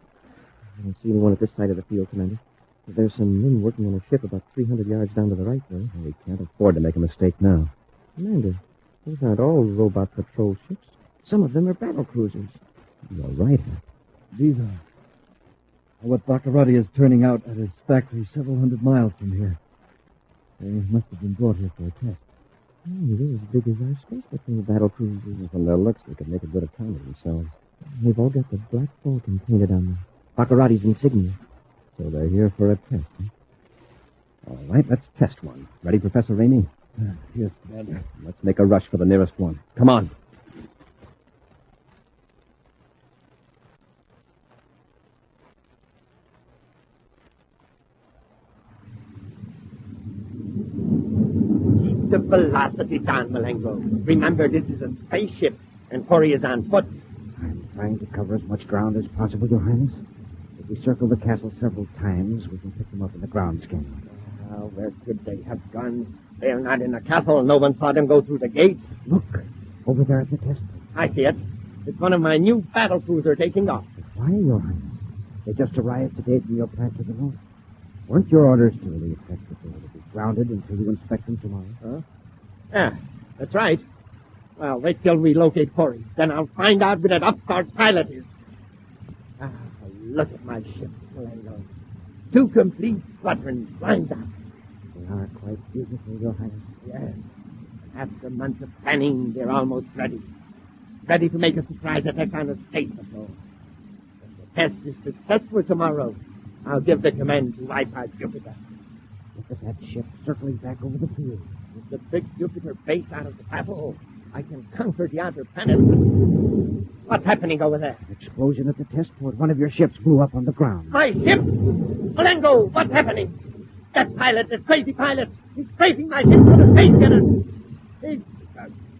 I don't see anyone at this side of the field, Commander. But there's some men working on a ship about 300 yards down to the right there. We can't afford to make a mistake now. Commander, those aren't all robot patrol ships. Some of them are battle cruisers. You're right, Happy. These are what Baccarotti is turning out at his factory several hundred miles from here. They must have been brought here for a test. Oh, they're as big as our space patrol battle cruisers. From their looks, they could make a good account of themselves. They've all got the black Falcon painted on them. Baccarati's insignia. So they're here for a test, huh? All right, let's test one. Ready, Professor Ramey? Yes, Commander. Let's make a rush for the nearest one. Come on. Keep the velocity down, Malengo. Remember, this is a spaceship, and Corey is on foot. I'm trying to cover as much ground as possible, Your Highness. If we circle the castle several times, we can pick them up in the ground scanner. Where could they have gone? They're not in the castle. No one saw them go through the gate. Look, over there at the test point. I see it. It's one of my new battle cruisers taking off. Why, Your Highness? They just arrived today from your plant to the north. Weren't your orders to the effect that they were to be grounded until you inspect them tomorrow? Huh? Yeah, that's right. Well, wait till we locate Corey. Then I'll find out where that upstart pilot is. Look at my ship, Malengo. 2 complete squadrons lined up. They are quite beautiful, Your Highness. Yes. After months of planning, they're almost ready. Ready to make a surprise attack on the space patrol. When the test is successful tomorrow, I'll give the command to wipe out Jupiter. Look at that ship circling back over the field. With the big Jupiter base out of the battle, I can conquer the outer planets. What's happening over there? An explosion at the test port. One of your ships blew up on the ground. My ship! Malengo, what's happening? That crazy pilot, he's strafing my ship to the space gunners. He's...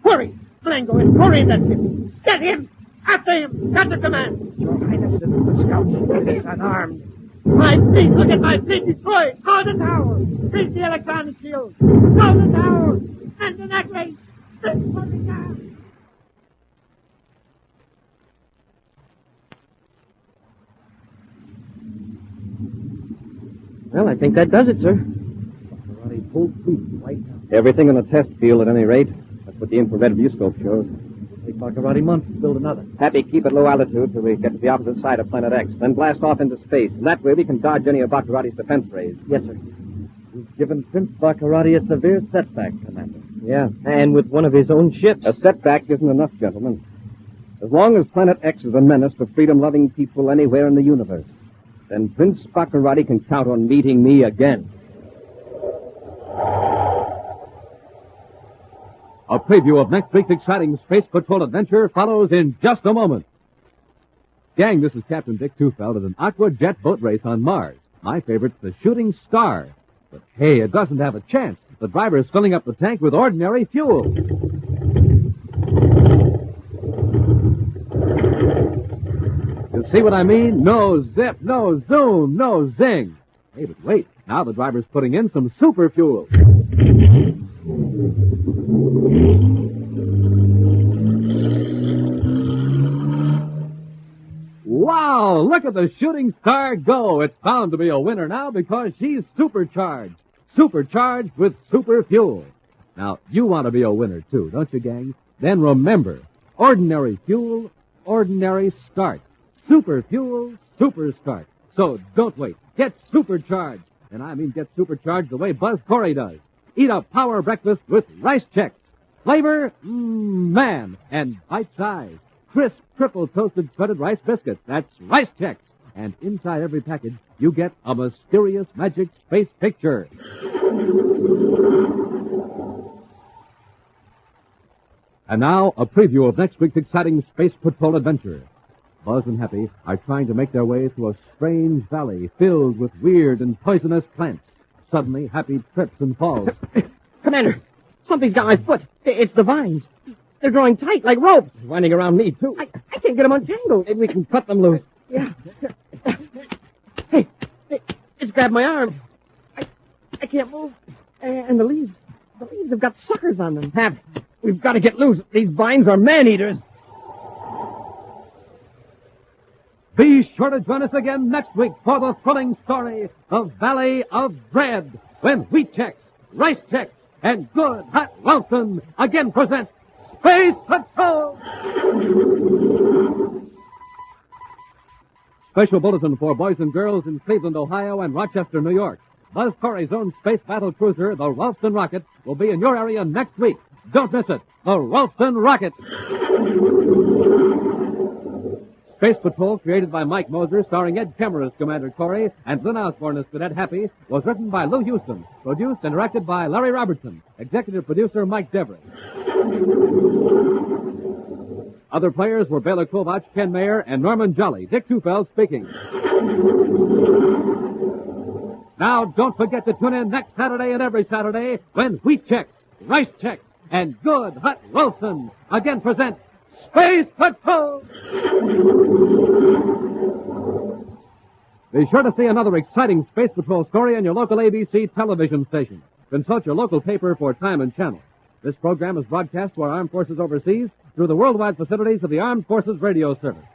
Hurry! Malengo, it's Corey in that ship. Get him! After him! Got the command! Your Highness, this is the scout. He's unarmed. My fleet! Look at my fleet destroyed! Call the tower! Freeze the electronic shield! Call the tower! And the necklace! Bring for me now! Well, I think that does it, sir. Everything in the test field, at any rate. That's what the infrared viewscope shows. Take Baccarati months to build another. Happy, keep at low altitude till we get to the opposite side of Planet X. Then blast off into space. And that way we can dodge any of Baccarati's defense rays. Yes, sir. You've given Prince Baccarati a severe setback, Commander. Yeah, and with one of his own ships. A setback isn't enough, gentlemen. As long as Planet X is a menace to freedom-loving people anywhere in the universe, then Prince Baccarati can count on meeting me again. A preview of next week's exciting Space Patrol adventure follows in just a moment. Gang, this is Captain Dick Tufeld at an aqua jet boat race on Mars. My favorite's the Shooting Star. But hey, it doesn't have a chance. The driver is filling up the tank with ordinary fuel. You see what I mean? No zip, no zoom, no zing. Hey, but wait. Now the driver's putting in some super fuel. Wow, look at the Shooting Star go. It's bound to be a winner now because she's supercharged. Supercharged with super fuel. Now, you want to be a winner too, don't you, gang? Then remember, ordinary fuel, ordinary start. Super fuel, super start. So don't wait. Get supercharged. And I mean get supercharged the way Buzz Corey does. Eat a power breakfast with Rice Chex. Flavor, man, and bite size. Crisp, triple toasted shredded rice biscuits. That's Rice Chex. And inside every package, you get a mysterious magic space picture. And now, a preview of next week's exciting Space Patrol adventure. Buzz and Happy are trying to make their way through a strange valley filled with weird and poisonous plants. Suddenly, Happy trips and falls. Commander, something's got my foot. It's the vines. They're drawing tight like ropes. Winding around me, too. I can't get them untangled. Maybe we can cut them loose. Yeah. Hey, it's grabbed my arm. I can't move. And the leaves have got suckers on them. Hap, we've got to get loose. These vines are man-eaters. Be sure to join us again next week for the thrilling story of Valley of Dread, when Wheat Chex, Rice Chex, and Good Hot Lonesome again present Space Patrol! Special bulletin for boys and girls in Cleveland, Ohio, and Rochester, New York. Buzz Corey's own space battle cruiser, the Ralston Rocket, will be in your area next week. Don't miss it. The Ralston Rocket. Space Patrol, created by Mike Moser, starring Ed Kemmer as Commander Corey and Lynn Osborne as Cadet Happy, was written by Lou Houston, produced and directed by Larry Robertson, executive producer Mike Devery. Other players were Bela Kovach, Ken Mayer, and Norman Jolly. Dick Tufeld speaking. Now, don't forget to tune in next Saturday and every Saturday when Wheat Chex, Rice Chex, and Good Hot Wilson again present Space Patrol! Be sure to see another exciting Space Patrol story on your local ABC television station. Consult your local paper for time and channel. This program is broadcast to our armed forces overseas through the worldwide facilities of the Armed Forces Radio Service.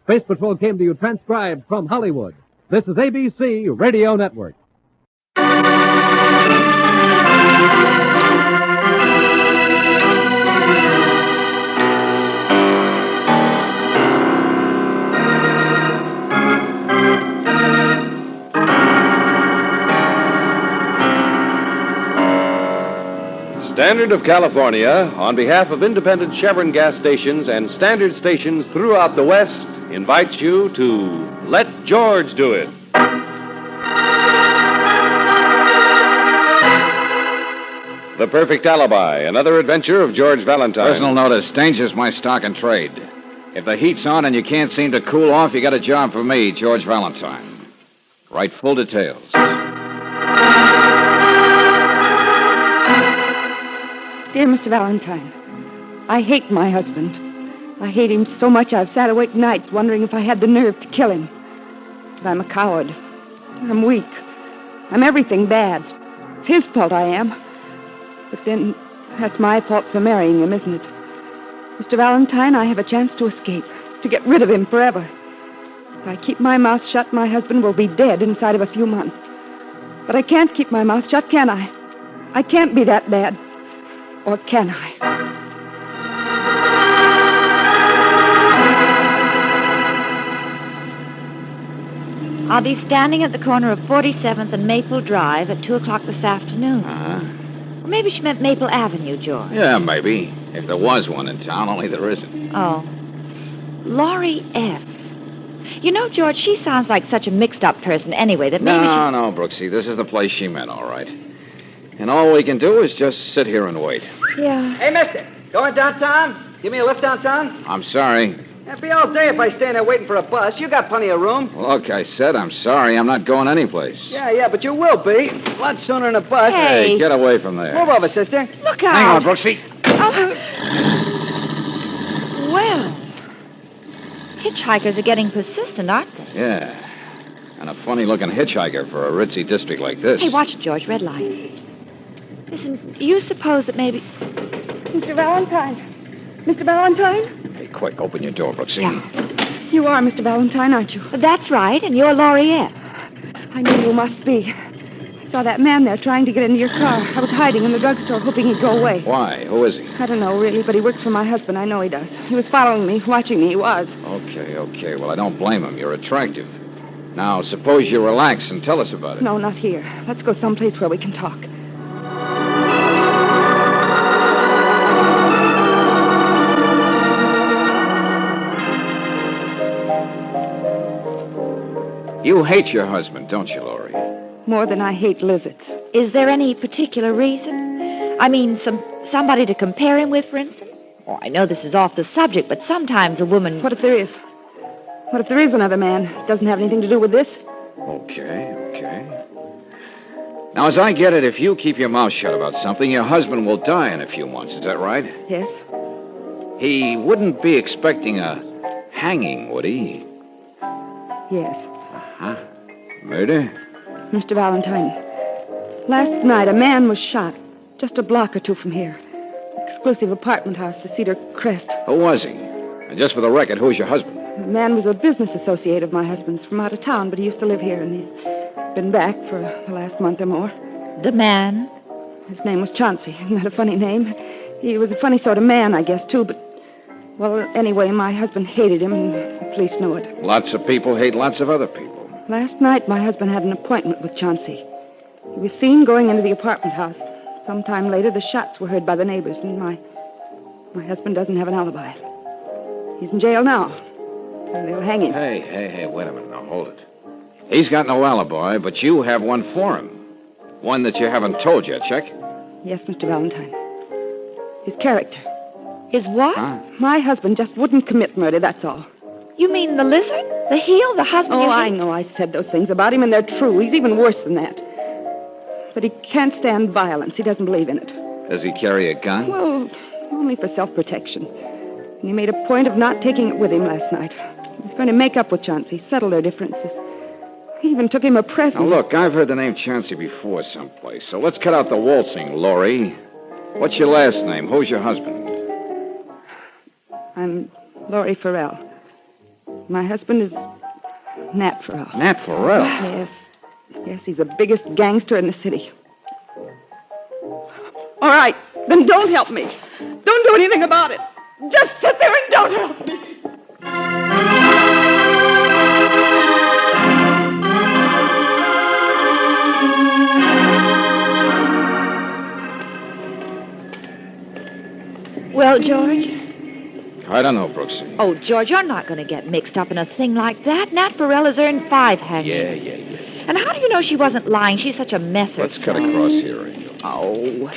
Space Patrol came to you transcribed from Hollywood. This is ABC Radio Network. Standard of California, on behalf of independent Chevron gas stations and standard stations throughout the West, invites you to Let George Do It. The Perfect Alibi, another adventure of George Valentine. Personal notice, danger's my stock and trade. If the heat's on and you can't seem to cool off, you got a job for me, George Valentine. Write full details. Dear Mr. Valentine, I hate my husband. I hate him so much I've sat awake nights wondering if I had the nerve to kill him. But I'm a coward. I'm weak. I'm everything bad. It's his fault I am. But then, that's my fault for marrying him, isn't it? Mr. Valentine, I have a chance to escape, to get rid of him forever. If I keep my mouth shut, my husband will be dead inside of a few months. But I can't keep my mouth shut, can I? I can't be that bad. Or can I? I'll be standing at the corner of 47th and Maple Drive at 2 o'clock this afternoon. Or maybe she meant Maple Avenue, George. Yeah, maybe. If there was one in town, only there isn't. Oh. Laurie F. You know, George, she sounds like such a mixed-up person anyway that maybe No, Brooksy, this is the place she meant, all right. And all we can do is just sit here and wait. Yeah. Hey, mister, going downtown? Give me a lift downtown? I'm sorry. It'd be all day if I stay in there waiting for a bus. You got plenty of room. Look, I said I'm sorry. I'm not going anyplace. Yeah, but you will be. A lot sooner than a bus. Hey, get away from there. Move over, sister. Look out. Hang on, Brooksy. Well, hitchhikers are getting persistent, aren't they? Yeah. And a funny-looking hitchhiker for a ritzy district like this. Hey, watch it, George. Red light. Listen, do you suppose that maybe... Mr. Valentine. Mr. Valentine? Hey, quick, open your door, Brooksy. Yeah. You are Mr. Valentine, aren't you? That's right, and you're Lauriette. I knew you must be. I saw that man there trying to get into your car. I was hiding in the drugstore, hoping he'd go away. Why? Who is he? I don't know, really, but he works for my husband. I know he does. He was following me, watching me. He was. Okay. Well, I don't blame him. You're attractive. Now, suppose you relax and tell us about it. No, not here. Let's go someplace where we can talk. You hate your husband, don't you, Laurie? More than I hate lizards. Is there any particular reason? I mean, somebody to compare him with, for instance? Oh, I know this is off the subject, but sometimes a woman... What if there is? What if there is another man? It doesn't have anything to do with this. Okay. Now, as I get it, if you keep your mouth shut about something, your husband will die in a few months. Is that right? Yes. He wouldn't be expecting a hanging, would he? Yes. Huh? Murder? Mr. Valentine, last night a man was shot just a block or two from here. Exclusive apartment house, the Cedar Crest. Who was he? And just for the record, who's your husband? The man was a business associate of my husband's from out of town, but he used to live here, and he's been back for the last month or more. The man? His name was Chauncey. Isn't that a funny name? He was a funny sort of man, I guess, too, but Well, anyway, my husband hated him, and the police know it. Lots of people hate lots of other people. Last night, my husband had an appointment with Chauncey. He was seen going into the apartment house. Sometime later, the shots were heard by the neighbors, and my husband doesn't have an alibi. He's in jail now. And they'll hang him. Hey, wait a minute. Now, hold it. He's got no alibi, but you have one for him. One that you haven't told yet, check? Yes, Mr. Valentine. His character. His what? Huh? My husband just wouldn't commit murder, that's all. You mean the lizard? The heel? The husband? Oh, I know I said those things about him, and they're true. He's even worse than that. But he can't stand violence. He doesn't believe in it. Does he carry a gun? Well, only for self-protection. And he made a point of not taking it with him last night. He was going to make up with Chauncey, settle their differences. He even took him a present. Now, look, I've heard the name Chauncey before someplace, so let's cut out the waltzing, Laurie. What's your last name? Who's your husband? I'm Laurie Farrell. My husband is Nat Farrell. Nat Farrell? Yes. Yes, he's the biggest gangster in the city. All right, then don't help me. Don't do anything about it. Just sit there and don't help me. Well, George? I don't know, Brooksy. Oh, George, you're not going to get mixed up in a thing like that. Nat Farrell has earned 5 hangings. Yeah. And how do you know she wasn't lying? She's such a messer. Let's cut across here, Angel. Oh.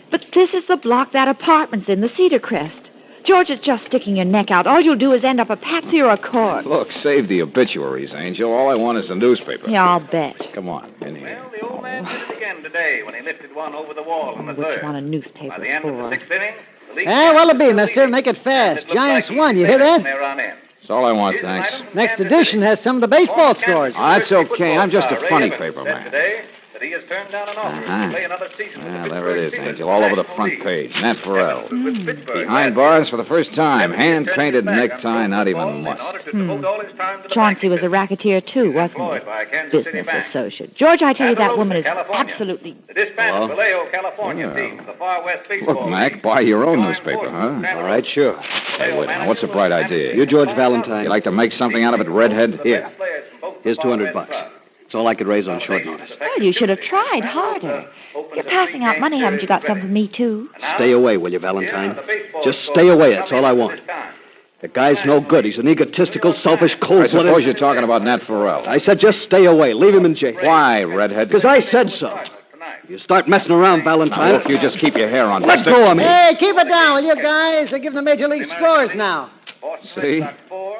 But this is the block that apartment's in, the Cedar Crest. George is just sticking your neck out. All you'll do is end up a patsy or a corpse. Look, save the obituaries, Angel. All I want is the newspaper. Yeah, I'll bet. Come on, in here. Well, the old man did it again today when he lifted one over the wall in the Which third. one a newspaper By the end for? of the 6th inning, the league Hey, Wallaby, mister. Make it fast. Giants won. You hear that? That's all I want, thanks. Next edition has some of the baseball scores. That's okay. I'm just a funny paper man. Today that he has turned down an offer to play another season with the There it is, Pittsburgh Angel. All over the front Steelers. page. Nat Farrell. Pittsburgh Behind bars for the first time. Hand-painted necktie, not even must. Chauncey was a racketeer, too, wasn't he? Business associate. George, I tell you, that woman is absolutely... The dispatch Vallejo, California team, the Far West baseball Look, Mac, buy your own newspaper, huh? All right, sure. Hey, wait now. What's a bright idea? You're George Valentine. You like to make something out of it, redhead? Here. Here's $200. It's all I could raise on short notice. Well, you should have tried harder. You're passing out money. Haven't you got some for me, too? Stay away, will you, Valentine? Just stay away. That's all I want. The guy's no good. He's an egotistical, selfish, I cold-blooded... suppose you're talking about Nat Farrell. I said just stay away. Leave him in jail. Why, redhead? Because I said so. You start messing around, Valentine... Now, look, you just keep your hair on. Let go of me. Hey, keep it down, will you guys? They're giving the Major League scores now. See?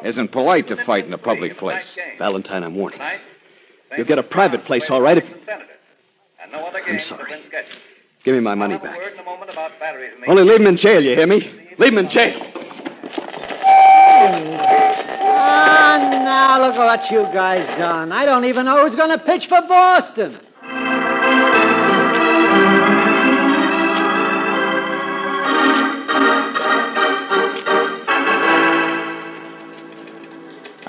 Isn't polite to fight in a public place. Valentine, I'm warning. You'll get a private place, all right? I'm sorry. Give me my money back. Only leave him in jail, you hear me? Leave him in jail. Ah, now look at what you guys done. I don't even know who's going to pitch for Boston.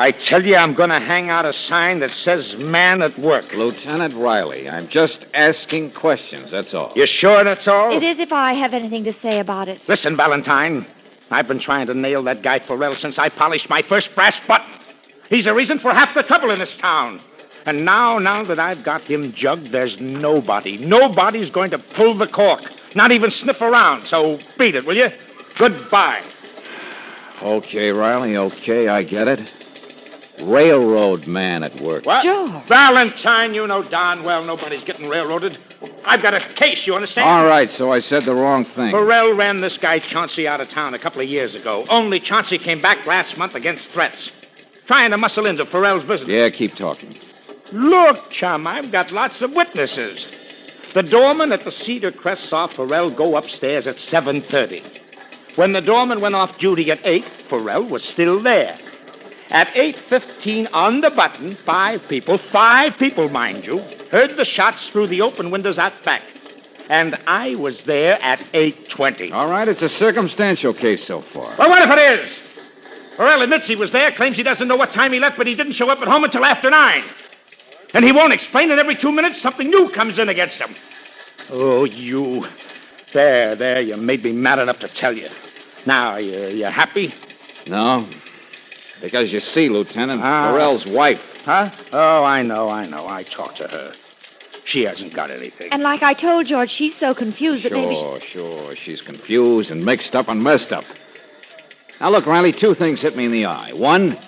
I tell you, I'm going to hang out a sign that says man at work. Lieutenant Riley, I'm just asking questions, that's all. You sure that's all? It is if I have anything to say about it. Listen, Valentine. I've been trying to nail that guy Farrell since I polished my first brass button. He's the reason for half the trouble in this town. And now that I've got him jugged, there's nobody's going to pull the cork. Not even sniff around. So beat it, will you? Goodbye. Okay, Riley, okay, I get it. Railroad man at work. What? George. Valentine, you know darn well nobody's getting railroaded. I've got a case, you understand? All right, so I said the wrong thing. Farrell ran this guy Chauncey out of town a couple of years ago. Only Chauncey came back last month against threats. Trying to muscle into Farrell's business. Yeah, keep talking. Look, chum, I've got lots of witnesses. The doorman at the Cedar Crest saw Farrell go upstairs at 7:30. When the doorman went off duty at 8, Farrell was still there. At 8:15 on the button, 5 people, mind you, heard the shots through the open windows out back. And I was there at 8:20. All right, it's a circumstantial case so far. Well, what if it is? Farrell admits he was there, claims he doesn't know what time he left, but he didn't show up at home until after 9. And he won't explain, and every 2 minutes something new comes in against him. Oh, you. There, you made me mad enough to tell you. Now, you happy? No. Because you see, Lieutenant, Burrell's wife. Huh? Oh, I know. I talked to her. She hasn't got anything. And like I told George, she's so confused that maybe... Sure. She's confused and mixed up and messed up. Now, look, Riley, two things hit me in the eye. One,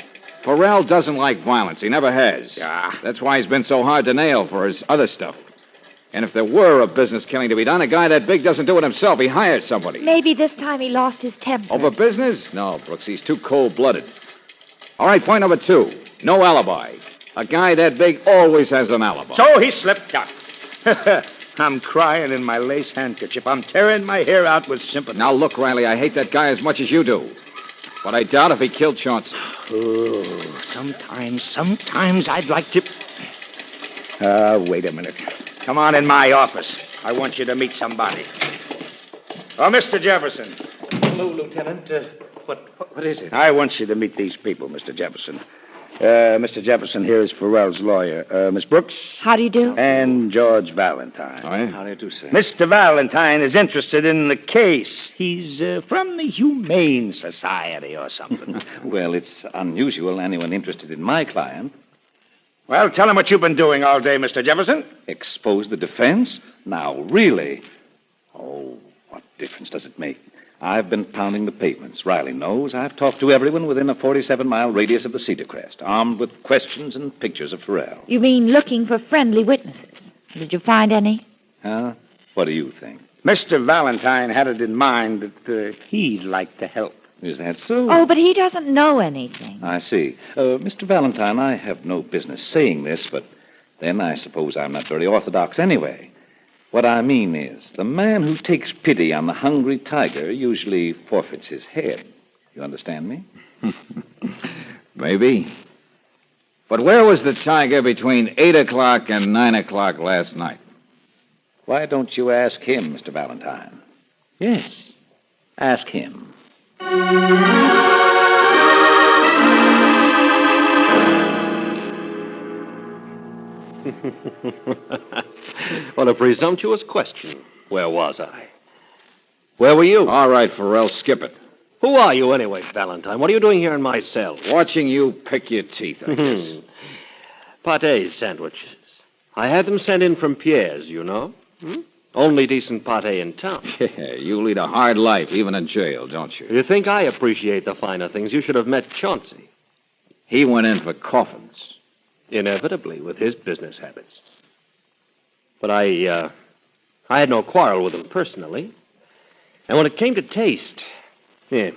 Burrell doesn't like violence. He never has. Yeah. That's why he's been so hard to nail for his other stuff. And if there were a business killing to be done, a guy that big doesn't do it himself. He hires somebody. Maybe this time he lost his temper. Over business? No, Brooks, he's too cold-blooded. All right, point number 2. No alibi. A guy that big always has an alibi. So he slipped up. I'm crying in my lace handkerchief. I'm tearing my hair out with sympathy. Now, look, Riley, I hate that guy as much as you do. But I doubt if he killed Chauncey. Oh, sometimes I'd like to... wait a minute. Come on in my office. I want you to meet somebody. Oh, Mr. Jefferson. Hello, Lieutenant. What is it? I want you to meet these people, Mr. Jefferson. Mr. Jefferson here is Farrell's lawyer. Miss Brooks? How do you do? And George Valentine. Oh, yeah? How do you do, sir? Mr. Valentine is interested in the case. He's from the Humane Society or something. Well, it's unusual anyone interested in my client. Well, tell him what you've been doing all day, Mr. Jefferson. Expose the defense? Now, really? Oh, what difference does it make? I've been pounding the pavements. Riley knows. I've talked to everyone within a 47-mile radius of the Cedar Crest, armed with questions and pictures of Farrell. You mean looking for friendly witnesses? Did you find any? Huh? What do you think? Mr. Valentine had it in mind that he'd like to help. Is that so? Oh, but he doesn't know anything. I see. Mr. Valentine, I have no business saying this, but then I suppose I'm not very orthodox anyway. What I mean is, the man who takes pity on the hungry tiger usually forfeits his head. You understand me? Maybe. But where was the tiger between 8 o'clock and 9 o'clock last night? Why don't you ask him, Mr. Valentine? Yes, ask him. What a presumptuous question. Where was I? Where were you? All right, Farrell, skip it. Who are you anyway, Valentine? What are you doing here in my cell? Watching you pick your teeth, I guess. Pâté sandwiches. I had them sent in from Pierre's, you know. Only decent pâté in town. Yeah, you lead a hard life, even in jail, don't you? You think I appreciate the finer things? You should have met Chauncey. He went in for coffins. Inevitably, with his business habits. But I had no quarrel with him personally. And when it came to taste... Here,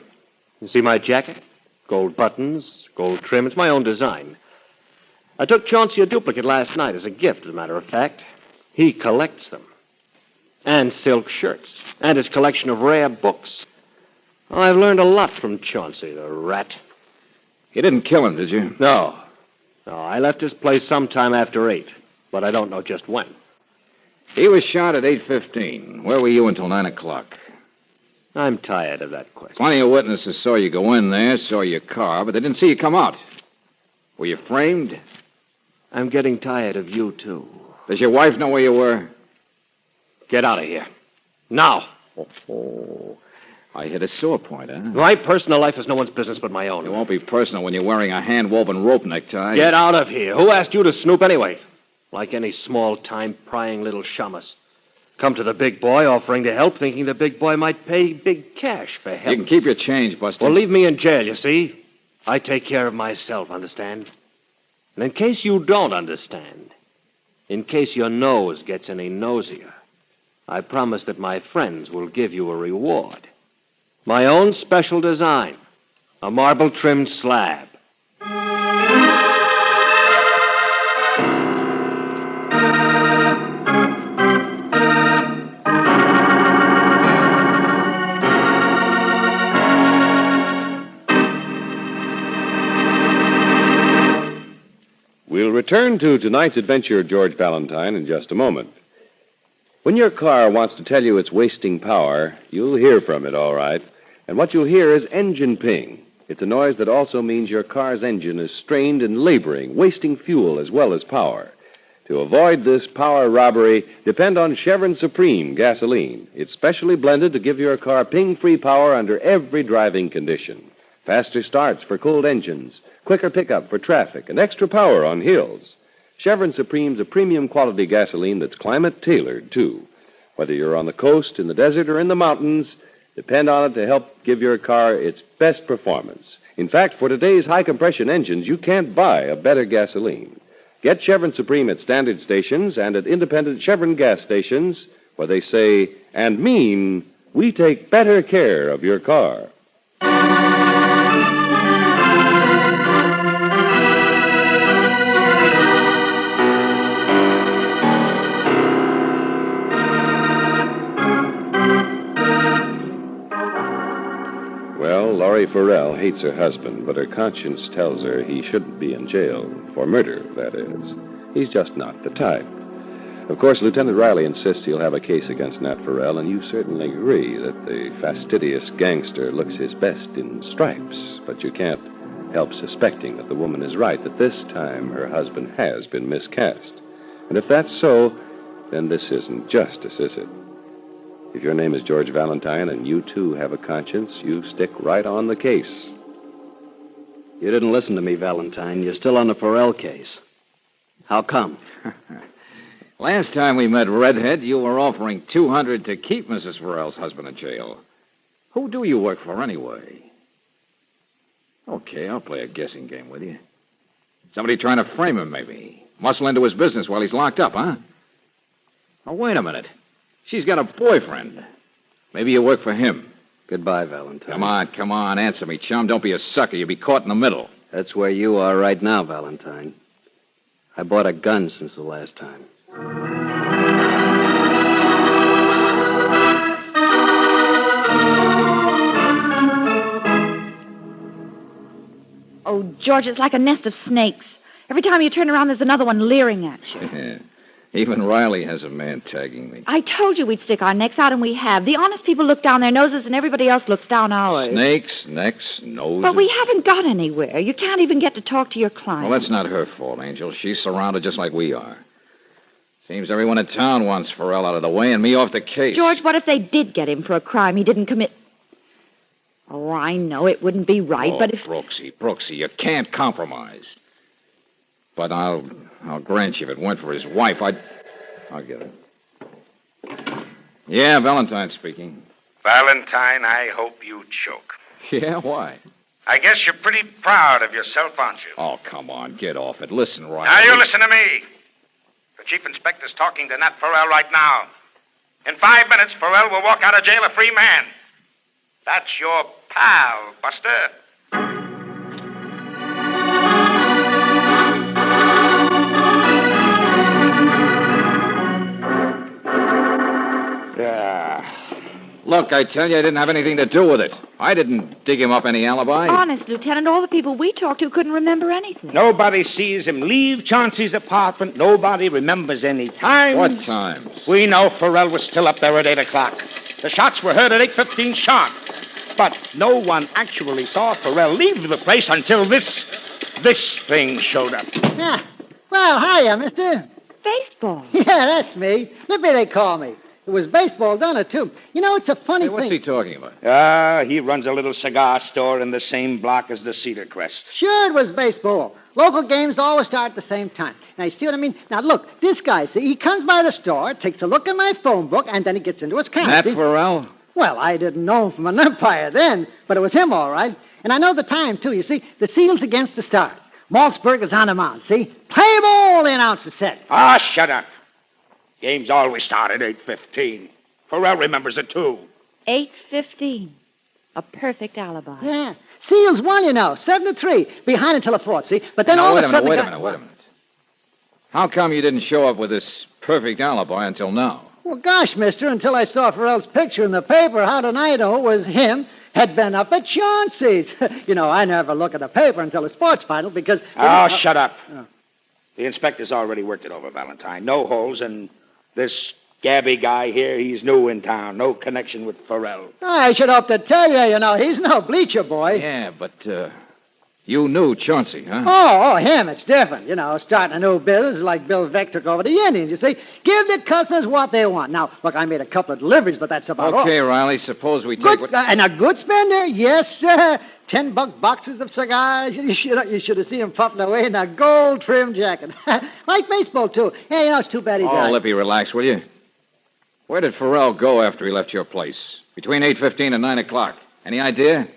you see my jacket? Gold buttons, gold trim. It's my own design. I took Chauncey a duplicate last night as a gift, as a matter of fact. He collects them. And silk shirts. And his collection of rare books. Oh, I've learned a lot from Chauncey, the rat. You didn't kill him, did you? No, I left his place sometime after 8, but I don't know just when. He was shot at 8:15. Where were you until 9 o'clock? I'm tired of that question. Plenty of witnesses saw you go in there, saw your car, but they didn't see you come out. Were you framed? I'm getting tired of you, too. Does your wife know where you were? Get out of here. Now. Oh. I hit a sore point, huh? My personal life is no one's business but my own. It won't be personal when you're wearing a hand-woven rope necktie. Get out of here. Who asked you to snoop anyway? Like any small-time prying little shamus. Come to the big boy offering to help, thinking the big boy might pay big cash for help. You can keep your change, Buster. Well, leave me in jail, you see. I take care of myself, understand? And in case you don't understand, in case your nose gets any nosier, I promise that my friends will give you a reward. My own special design. A marble-trimmed slab. We'll return to tonight's adventure of George Valentine in just a moment. When your car wants to tell you it's wasting power, you'll hear from it, all right. And what you'll hear is engine ping. It's a noise that also means your car's engine is strained and laboring, wasting fuel as well as power. To avoid this power robbery, depend on Chevron Supreme gasoline. It's specially blended to give your car ping-free power under every driving condition. Faster starts for cold engines, quicker pickup for traffic, and extra power on hills. Chevron Supreme's a premium quality gasoline that's climate-tailored, too. Whether you're on the coast, in the desert, or in the mountains, depend on it to help give your car its best performance. In fact, for today's high-compression engines, you can't buy a better gasoline. Get Chevron Supreme at standard stations and at independent Chevron gas stations where they say and mean, we take better care of your car. Laurie Farrell hates her husband, but her conscience tells her he shouldn't be in jail. For murder, that is. He's just not the type. Of course, Lieutenant Riley insists he'll have a case against Nat Farrell, and you certainly agree that the fastidious gangster looks his best in stripes. But you can't help suspecting that the woman is right, that this time her husband has been miscast. And if that's so, then this isn't justice, is it? If your name is George Valentine and you, too, have a conscience, you stick right on the case. You didn't listen to me, Valentine. You're still on the Farrell case. How come? Last time we met, Redhead, you were offering $200 to keep Mrs. Farrell's husband in jail. Who do you work for, anyway? Okay, I'll play a guessing game with you. Somebody trying to frame him, maybe. Muscle into his business while he's locked up, huh? Oh, wait a minute. She's got a boyfriend. Maybe you work for him. Goodbye, Valentine. Come on. Answer me, chum. Don't be a sucker. You'll be caught in the middle. That's where you are right now, Valentine. I bought a gun since the last time. Oh, George, it's like a nest of snakes. Every time you turn around, there's another one leering at you. Even Riley has a man tagging me. I told you we'd stick our necks out, and we have. The honest people look down their noses, and everybody else looks down ours. Snakes, necks, noses. But we haven't got anywhere. You can't even get to talk to your client. Well, that's not her fault, Angel. She's surrounded just like we are. Seems everyone in town wants Farrell out of the way and me off the case. George, what if they did get him for a crime he didn't commit? Oh, I know it wouldn't be right, but if... Brooksy, you can't compromise. But I'll grant you if it went for his wife, I'll get it. Yeah, Valentine speaking. Valentine, I hope you choke. Yeah, why? I guess you're pretty proud of yourself, aren't you? Oh, come on, get off it. Listen, Riley. Now, you listen to me. The chief inspector's talking to Nat Farrell right now. In 5 minutes, Farrell will walk out of jail a free man. That's your pal, Buster. Look, I tell you, I didn't have anything to do with it. I didn't dig him up any alibi. Honest, Lieutenant, all the people we talked to couldn't remember anything. Nobody sees him leave Chauncey's apartment. Nobody remembers any times. What times? We know Farrell was still up there at 8 o'clock. The shots were heard at 8:15 sharp. But no one actually saw Farrell leave the place until this thing showed up. Yeah. Well, hiya, mister. Baseball. Yeah, that's me. Lippy, they call me. It was baseball, done it, too. You know, it's a funny What's thing. he talking about? He runs a little cigar store in the same block as the Cedar Crest. Sure, it was baseball. Local games always start at the same time. Now, you see what I mean? Now, look, this guy, see, he comes by the store, takes a look at my phone book, and then he gets into his account. Nat see? Farrell? Well, I didn't know him from an umpire then, but it was him, all right. And I know the time, too. You see, the Seals against the Stars. Maltzberg is on the mound, see? Play ball, the announcer said. Ah, shut up. Games always start at 8:15. Farrell remembers it, too. 8:15. A perfect alibi. Yeah. Seals won, you know, 7-3. Behind until the fourth, see? But then all of a sudden... Wait a minute. How come you didn't show up with this perfect alibi until now? Well, gosh, mister, until I saw Farrell's picture in the paper, how did I know it was him? Had been up at Chauncey's. You know, I never look at the paper until the sports final because... Shut up. The inspector's already worked it over, Valentine. No holes, and this Gabby guy here, he's new in town. No connection with Farrell. I should hope to tell you, you know, he's no bleacher boy. Yeah, but, you knew Chauncey, huh? Oh, him, it's different. You know, starting a new business like Bill Veck took over the Indians, you see. Give the customers what they want. Now, look, I made a couple of deliveries, but that's about all. Okay, Riley, suppose we take And a good spender? Yes, sir. $10 boxes of cigars. You should have seen him puffing away in a gold trim jacket. Like baseball, too. Hey, it's too bad he died. Oh, Lippy, relax, will you? Where did Farrell go after he left your place? Between 8:15 and 9 o'clock. Any idea?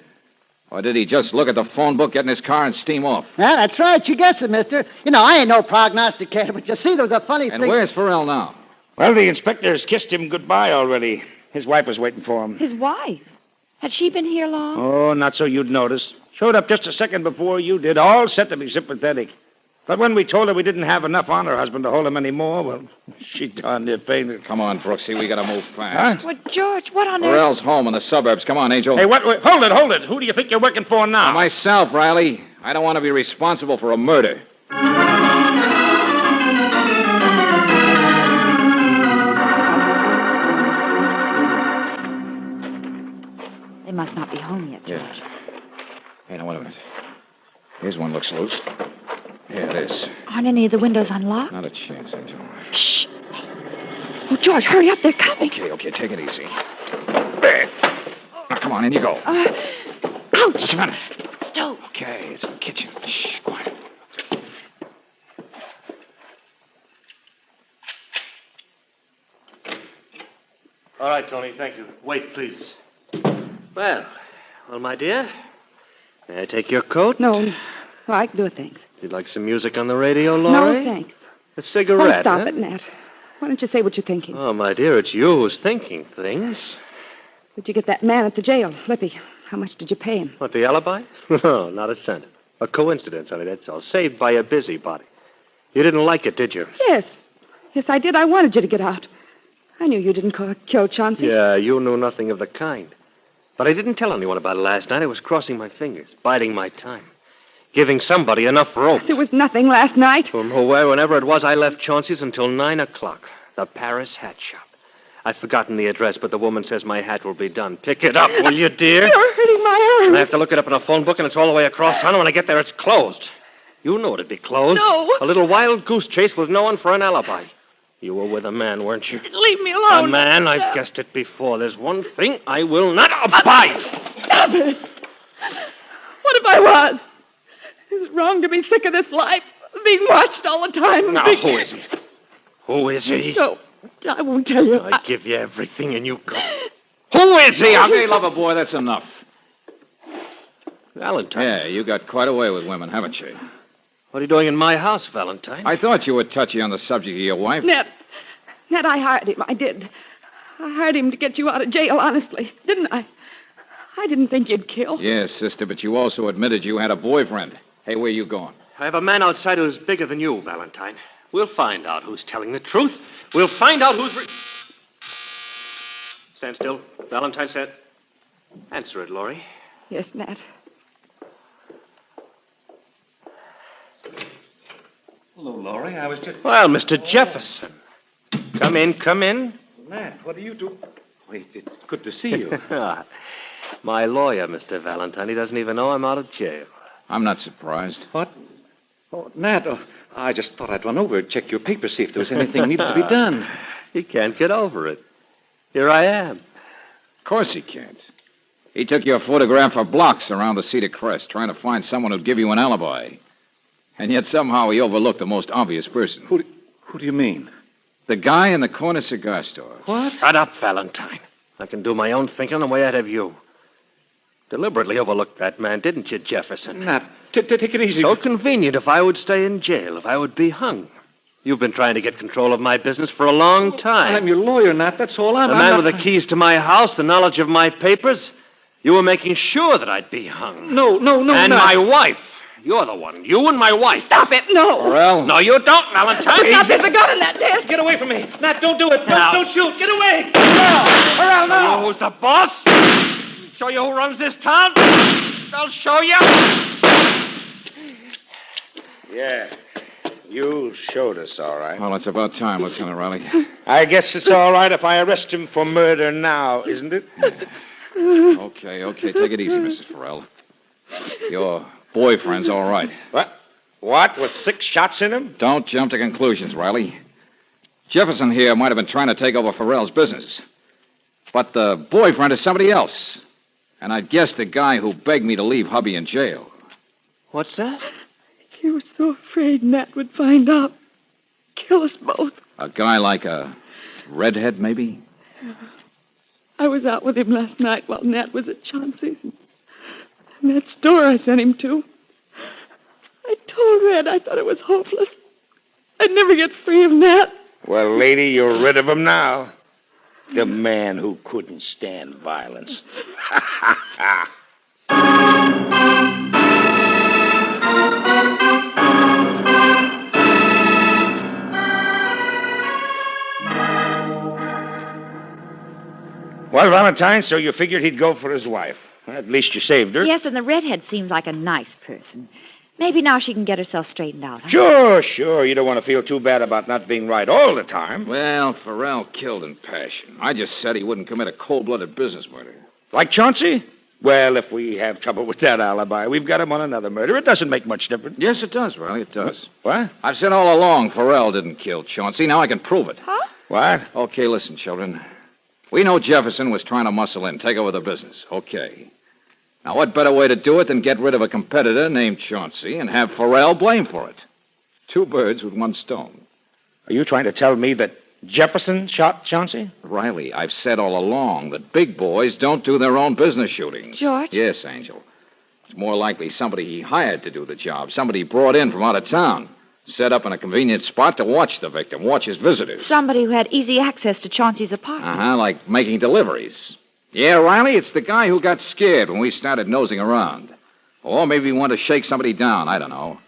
Or did he just look at the phone book, get in his car, and steam off? Yeah, that's right. You guessed it, mister. I ain't no prognosticator, but you see, there was a funny thing. And where's Farrell now? Well, the inspector's kissed him goodbye already. His wife was waiting for him. His wife? Had she been here long? Oh, not so you'd notice. Showed up just a second before you did, all set to be sympathetic. But when we told her we didn't have enough on her husband to hold him anymore, well, she darn near fainted. Come on, Brooksy, we gotta move fast. Huh? Well, George, what on earth? Farrell's home in the suburbs. Come on, Angel. Hey, what? Hold it. Who do you think you're working for now? Myself, Riley. I don't want to be responsible for a murder. They must not be home yet, George. Yeah. Hey, now, wait a minute. Here's one looks loose. Here it is. Aren't any of the windows unlocked? Not a chance, Angel. Shh. Oh, George, hurry up. They're coming. Okay, take it easy. There. Now, come on, in you go. Ouch. Just a minute. Stove. Okay, it's the kitchen. Shh, quiet. All right, Tony, thank you. Wait, please. Well, my dear, may I take your coat? No, I can do it, thanks. You'd like some music on the radio, Laurie? No, thanks. A cigarette, Stop huh? it, Nat. Why don't you say what you're thinking? Oh, my dear, it's you who's thinking things. Did you get that man at the jail, Lippy? How much did you pay him? What, the alibi? No, not a cent. A coincidence, honey, that's all. Saved by a busybody. You didn't like it, did you? Yes. Yes, I did. I wanted you to get out. I knew you didn't kill Chauncey. Yeah, you knew nothing of the kind. But I didn't tell anyone about it last night. I was crossing my fingers, biding my time, giving somebody enough rope. There was nothing last night. From wherever it was, I left Chauncey's until 9 o'clock. The Paris hat shop. I've forgotten the address, but the woman says my hat will be done. Pick it up, will you, dear? You're hurting my arm. I have to look it up in a phone book, and it's all the way across town. And when I get there, it's closed. You know it'd be closed. No. A little wild goose chase with no one for an alibi. You were with a man, weren't you? Leave me alone. A man? I've guessed it before. There's one thing I will not abide. Stop it. What if I was? Is it wrong to be sick of this life? Being watched all the time? Now, who is he? Who is he? No, I won't tell you. I give you everything and you go. Who is he? Okay, lover boy, that's enough. Valentine. Yeah, you got quite a way with women, haven't you? What are you doing in my house, Valentine? I thought you were touchy on the subject of your wife. Ned, I hired him. I did. I hired him to get you out of jail, honestly. Didn't I? I didn't think you'd kill. Yes, sister, but you also admitted you had a boyfriend. Hey, where you going? I have a man outside who's bigger than you, Valentine. We'll find out who's telling the truth. We'll find out who's... Stand still. Valentine said. Answer it, Laurie. Yes, Nat. Hello, Laurie. I was just... Well, Mr. Jefferson. Come in. Nat, what do you do? Wait, it's good to see you. My lawyer, Mr. Valentine. He doesn't even know I'm out of jail. I'm not surprised. What? Oh, Nat, I just thought I'd run over and check your papers, see if there was anything needed to be done. He can't get over it. Here I am. Of course he can't. He took your photograph for blocks around the Cedar Crest, trying to find someone who'd give you an alibi. And yet somehow he overlooked the most obvious person. Who do you mean? The guy in the corner cigar store. What? Shut up, Valentine. I can do my own thinking the way I'd have you. Deliberately overlooked that man, didn't you, Jefferson? Nat, take it easy. So convenient if I would stay in jail, if I would be hung. You've been trying to get control of my business for a long time. I'm your lawyer, Nat. That's all I'm... The man with the keys to my house, the knowledge of my papers. You were making sure that I'd be hung. No, And Nat. my wife. You're the one. You and my wife. Stop it, no. Well... No, you don't, Valentine. Stop it, the gun in that desk. Get away from me. Nat, don't do it. Now. Don't shoot. Get away. Corral, now. Who's the boss? Show you who runs this town? I'll show you. Yeah. You showed us, all right. Well, it's about time, Lieutenant Riley. I guess it's all right if I arrest him for murder now, isn't it? Okay. Take it easy, Mrs. Farrell. Your boyfriend's all right. What? With 6 shots in him? Don't jump to conclusions, Riley. Jefferson here might have been trying to take over Farrell's business. But the boyfriend is somebody else. And I'd guess the guy who begged me to leave hubby in jail. What's that? He was so afraid Nat would find out. Kill us both. A guy like a redhead, maybe? I was out with him last night while Nat was at Chauncey's. And that store I sent him to. I told Red I thought it was hopeless. I'd never get free of Nat. Well, lady, you're rid of him now. The man who couldn't stand violence. Well, Valentine, so you figured he'd go for his wife. At least you saved her. Yes, and the redhead seems like a nice person. Maybe now she can get herself straightened out. Huh? Sure. You don't want to feel too bad about not being right all the time. Well, Farrell killed in passion. I just said he wouldn't commit a cold-blooded business murder. Like Chauncey? Well, if we have trouble with that alibi, we've got him on another murder. It doesn't make much difference. Yes, it does, Riley, it does. What? I've said all along Farrell didn't kill Chauncey. Now I can prove it. Huh? What? Okay, listen, children. We know Jefferson was trying to muscle in, take over the business. Okay. Now, what better way to do it than get rid of a competitor named Chauncey and have Farrell blamed for it? 2 birds with 1 stone. Are you trying to tell me that Jefferson shot Chauncey? Riley, I've said all along that big boys don't do their own business shootings. George? Yes, Angel. It's more likely somebody he hired to do the job, somebody he brought in from out of town, set up in a convenient spot to watch the victim, watch his visitors. Somebody who had easy access to Chauncey's apartment. Like making deliveries. Yeah, Riley, it's the guy who got scared when we started nosing around. Or maybe he wanted to shake somebody down, I don't know.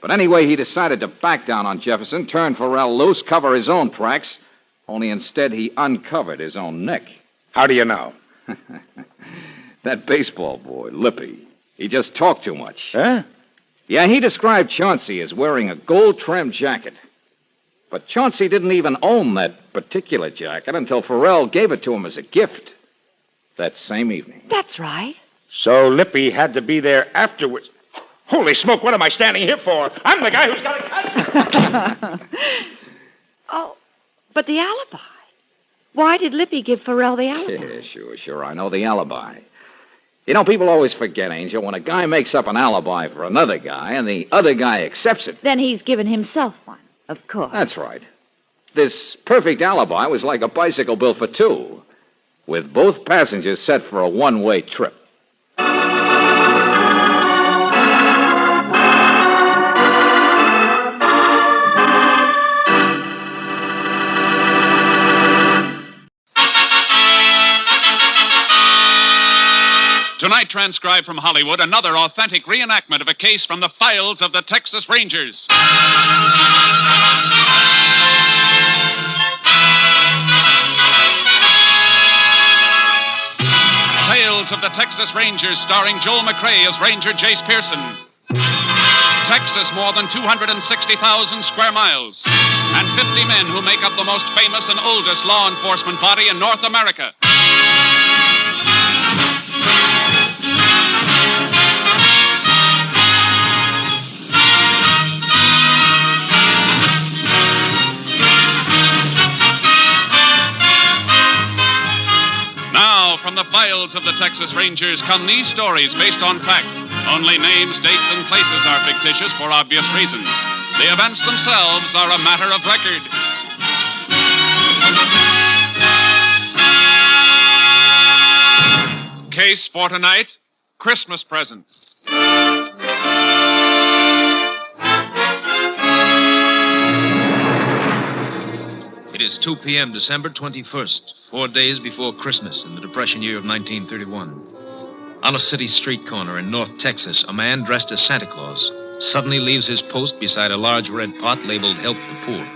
But anyway, he decided to back down on Jefferson, turn Farrell loose, cover his own tracks, only instead he uncovered his own neck. How do you know? That baseball boy, Lippy, he just talked too much. Huh? Yeah, he described Chauncey as wearing a gold-trimmed jacket. But Chauncey didn't even own that particular jacket until Farrell gave it to him as a gift that same evening. That's right. So Lippy had to be there afterwards. Holy smoke, what am I standing here for? I'm the guy who's got a gun. Oh, but the alibi. Why did Lippy give Farrell the alibi? Yeah, sure. I know the alibi. You know, people always forget, Angel, when a guy makes up an alibi for another guy and the other guy accepts it. Then he's given himself one, of course. That's right. This perfect alibi was like a bicycle built for 2, with both passengers set for a one-way trip. Tonight, transcribed from Hollywood, another authentic reenactment of a case from the files of the Texas Rangers. Tales of the Texas Rangers, starring Joel McRae as Ranger Jace Pearson. Texas, more than 260,000 square miles, and 50 men who make up the most famous and oldest law enforcement body in North America. From the files of the Texas Rangers come these stories based on fact. Only names, dates, and places are fictitious for obvious reasons. The events themselves are a matter of record. Case for tonight, Christmas presents. It is 2 p.m., December 21st, 4 days before Christmas in the Depression year of 1931. On a city street corner in North Texas, a man dressed as Santa Claus suddenly leaves his post beside a large red pot labeled Help the Poor.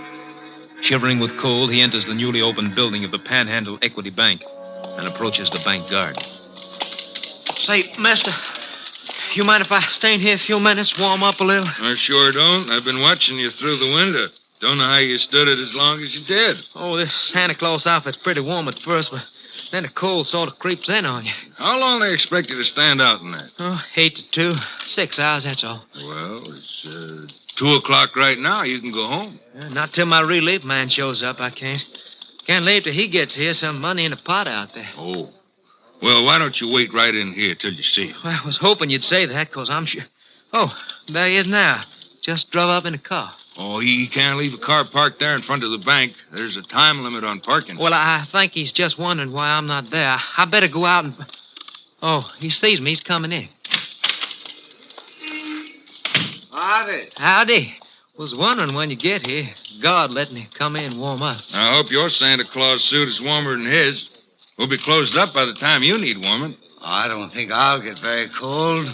Shivering with cold, he enters the newly opened building of the Panhandle Equity Bank and approaches the bank guard. Say, mister, you mind if I stay in here a few minutes, warm up a little? I sure don't. I've been watching you through the window. Don't know how you stood it as long as you did. Oh, this Santa Claus outfit's pretty warm at first, but then the cold sort of creeps in on you. How long do they expect you to stand out in that? Oh, 8 to 2. 6 hours, that's all. Well, it's 2 o'clock right now. You can go home. Not till my relief man shows up, I can't. Can't leave till he gets here. Some money in a pot out there. Oh. Well, why don't you wait right in here till you see him? Well, I was hoping you'd say that, because I'm sure... Oh, there he is now. Just drove up in a car. Oh, he can't leave a car parked there in front of the bank. There's a time limit on parking. Well, I think he's just wondering why I'm not there. I better go out and... Oh, he sees me. He's coming in. Howdy. Howdy. Was wondering when you get here. God let me come in and warm up. I hope your Santa Claus suit is warmer than his. We'll be closed up by the time you need warming. I don't think I'll get very cold.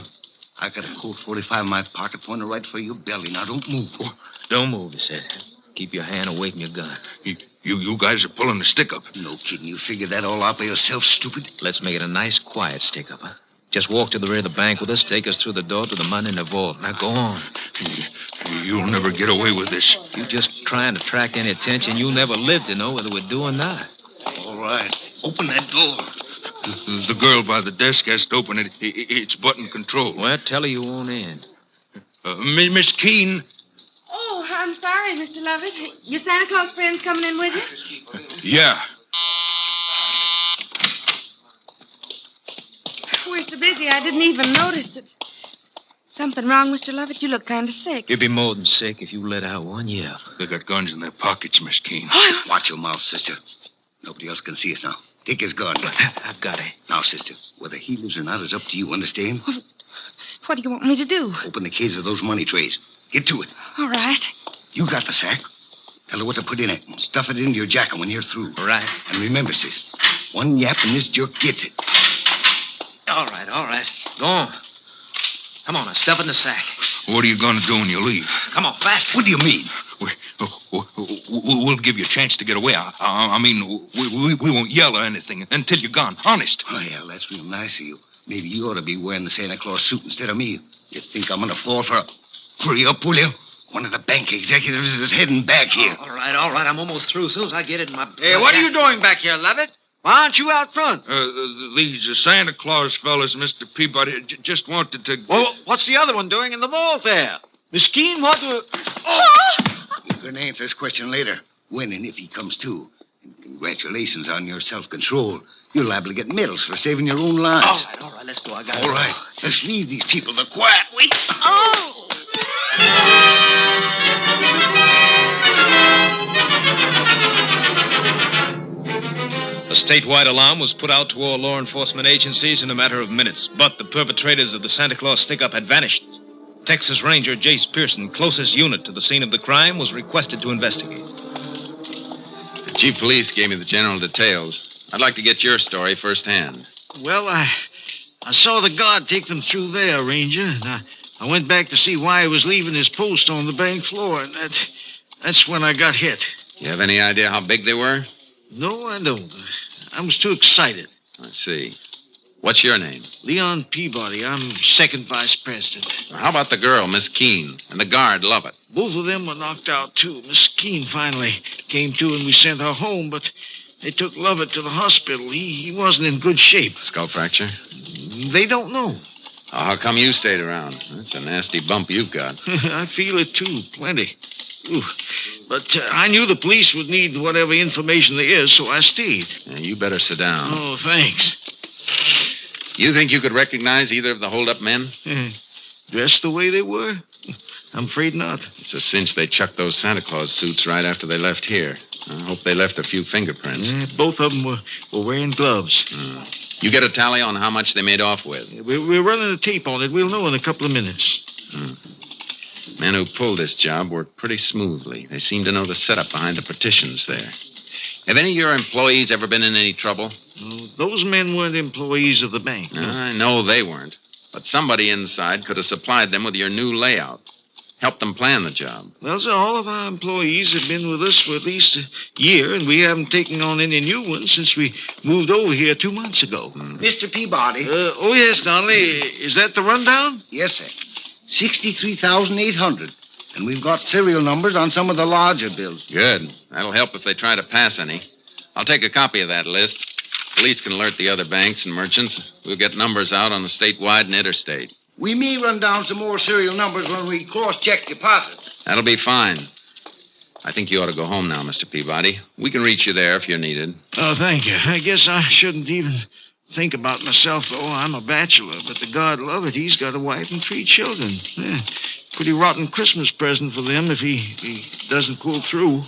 I got a Colt 45 in my pocket pointed right for your belly. Now, don't move. Don't move, he said. Keep your hand away from your gun. You guys are pulling the stick up. No kidding. You figured that all out by yourself, stupid? Let's make it a nice, quiet stick up, huh? Just walk to the rear of the bank with us, take us through the door to the money in the vault. Now, go on. You'll never get away with this. You just trying to attract any attention. You'll never live to know whether we're doing or not. All right. Open that door. The girl by the desk has to open it. It's button control. Well, tell her you won't in. Miss Keene. Oh, I'm sorry, Mr. Lovett. Your Santa Claus friend's coming in with you? Yeah. We're so busy, I didn't even notice it. Something wrong, Mr. Lovett? You look kind of sick. You'd be more than sick if you let out one yell. They got guns in their pockets, Miss Keene. Watch your mouth, sister. Nobody else can see us now. Take his gun. I've got it. Now, sister, whether he lives or not is up to you, understand? What do you want me to do? Open the case of those money trays. Get to it. All right. You got the sack. Tell her what to put in it and stuff it into your jacket when you're through. All right. And remember, sis, one yap and this jerk gets it. All right. Go on. Come on, now, stuff it in the sack. What are you going to do when you leave? Come on, fast. What do you mean? We'll give you a chance to get away. I mean, we won't yell or anything until you're gone. Honest. Oh, yeah, that's real nice of you. Maybe you ought to be wearing the Santa Claus suit instead of me. You think I'm going to fall for a... Hurry up, will you? One of the bank executives is heading back here. All right. I'm almost through. As soon as I get it in my... Hey, what are you doing back here, Lovett? Why aren't you out front? These Santa Claus fellas, Mr. Peabody, just wanted to... Well, what's the other one doing in the vault there? Miss Keene, what do... You can answer this question later, when and if he comes to. And congratulations on your self-control. You're liable to get medals for saving your own lives. All right, let's go. I got it. All right, let's leave these people to quiet. Wait. Oh! A statewide alarm was put out to all law enforcement agencies in a matter of minutes, but the perpetrators of the Santa Claus stick-up had vanished. Texas Ranger Jace Pearson, closest unit to the scene of the crime, was requested to investigate. The chief of police gave me the general details. I'd like to get your story firsthand. Well, I saw the guard take them through there, Ranger, and I went back to see why he was leaving his post on the bank floor, and that's when I got hit. You have any idea how big they were? No, I don't. I was too excited. I see. What's your name? Leon Peabody. I'm second vice president. How about the girl, Miss Keene, and the guard, Lovett? Both of them were knocked out, too. Miss Keene finally came to, and we sent her home, but they took Lovett to the hospital. He wasn't in good shape. Skull fracture? They don't know. How come you stayed around? That's a nasty bump you've got. I feel it, too. Plenty. Ooh. But I knew the police would need whatever information there is, so I stayed. Yeah, you better sit down. Oh, thanks. You think you could recognize either of the hold-up men? Dressed the way they were? I'm afraid not. It's a cinch they chucked those Santa Claus suits right after they left here. I hope they left a few fingerprints. Both of them were wearing gloves. You get a tally on how much they made off with? We're running a tape on it. We'll know in a couple of minutes. Men who pulled this job worked pretty smoothly. They seem to know the setup behind the partitions there. Have any of your employees ever been in any trouble? No, those men weren't employees of the bank. No. I know they weren't. But somebody inside could have supplied them with your new layout. Helped them plan the job. Well, sir, all of our employees have been with us for at least a year, and we haven't taken on any new ones since we moved over here 2 months ago. Mr. Peabody. Oh, yes, Donnelly. Is that the rundown? Yes, sir. 63,800. And we've got serial numbers on some of the larger bills. Good. That'll help if they try to pass any. I'll take a copy of that list. Police can alert the other banks and merchants. We'll get numbers out on the statewide and interstate. We may run down some more serial numbers when we cross-check deposits. That'll be fine. I think you ought to go home now, Mr. Peabody. We can reach you there if you're needed. Oh, thank you. I guess I shouldn't even think about myself, though. I'm a bachelor, but the God love it, he's got a wife and 3 children. Yeah, pretty rotten Christmas present for them if he doesn't pull through.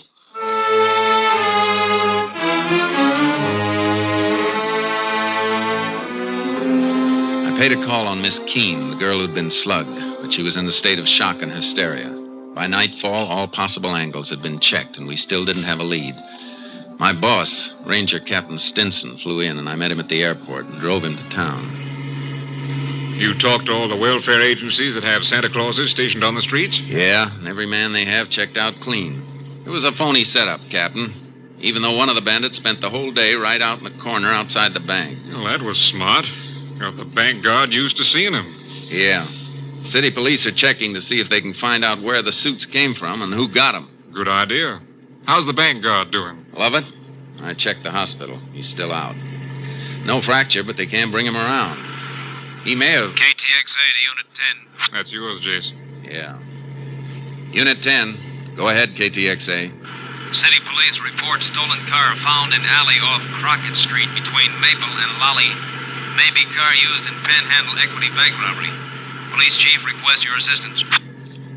I paid a call on Miss Keene, the girl who'd been slugged, but she was in a state of shock and hysteria. By nightfall, all possible angles had been checked, and we still didn't have a lead. My boss, Ranger Captain Stinson, flew in, and I met him at the airport and drove him to town. You talked to all the welfare agencies that have Santa Clauses stationed on the streets? Yeah, and every man they have checked out clean. It was a phony setup, Captain. Even though one of the bandits spent the whole day right out in the corner outside the bank. Well, that was smart. Got the bank guard used to seeing him. Yeah. City police are checking to see if they can find out where the suits came from and who got them. Good idea. How's the bank guard doing? Love it. I checked the hospital. He's still out. No fracture, but they can't bring him around. He may have... KTXA to Unit 10. That's yours, Jace. Yeah. Unit 10. Go ahead, KTXA. City police report stolen car found in alley off Crockett Street between Maple and Lolly. Maybe car used in Panhandle Equity Bank robbery. Police chief requests your assistance.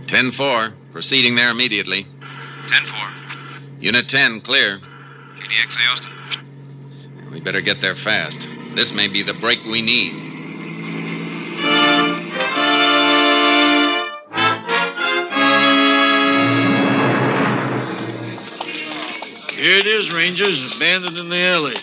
10-4. Proceeding there immediately. 10-4. Unit 10, clear. KTXA Austin. We better get there fast. This may be the break we need. Here it is, Rangers. Abandoned in the alley.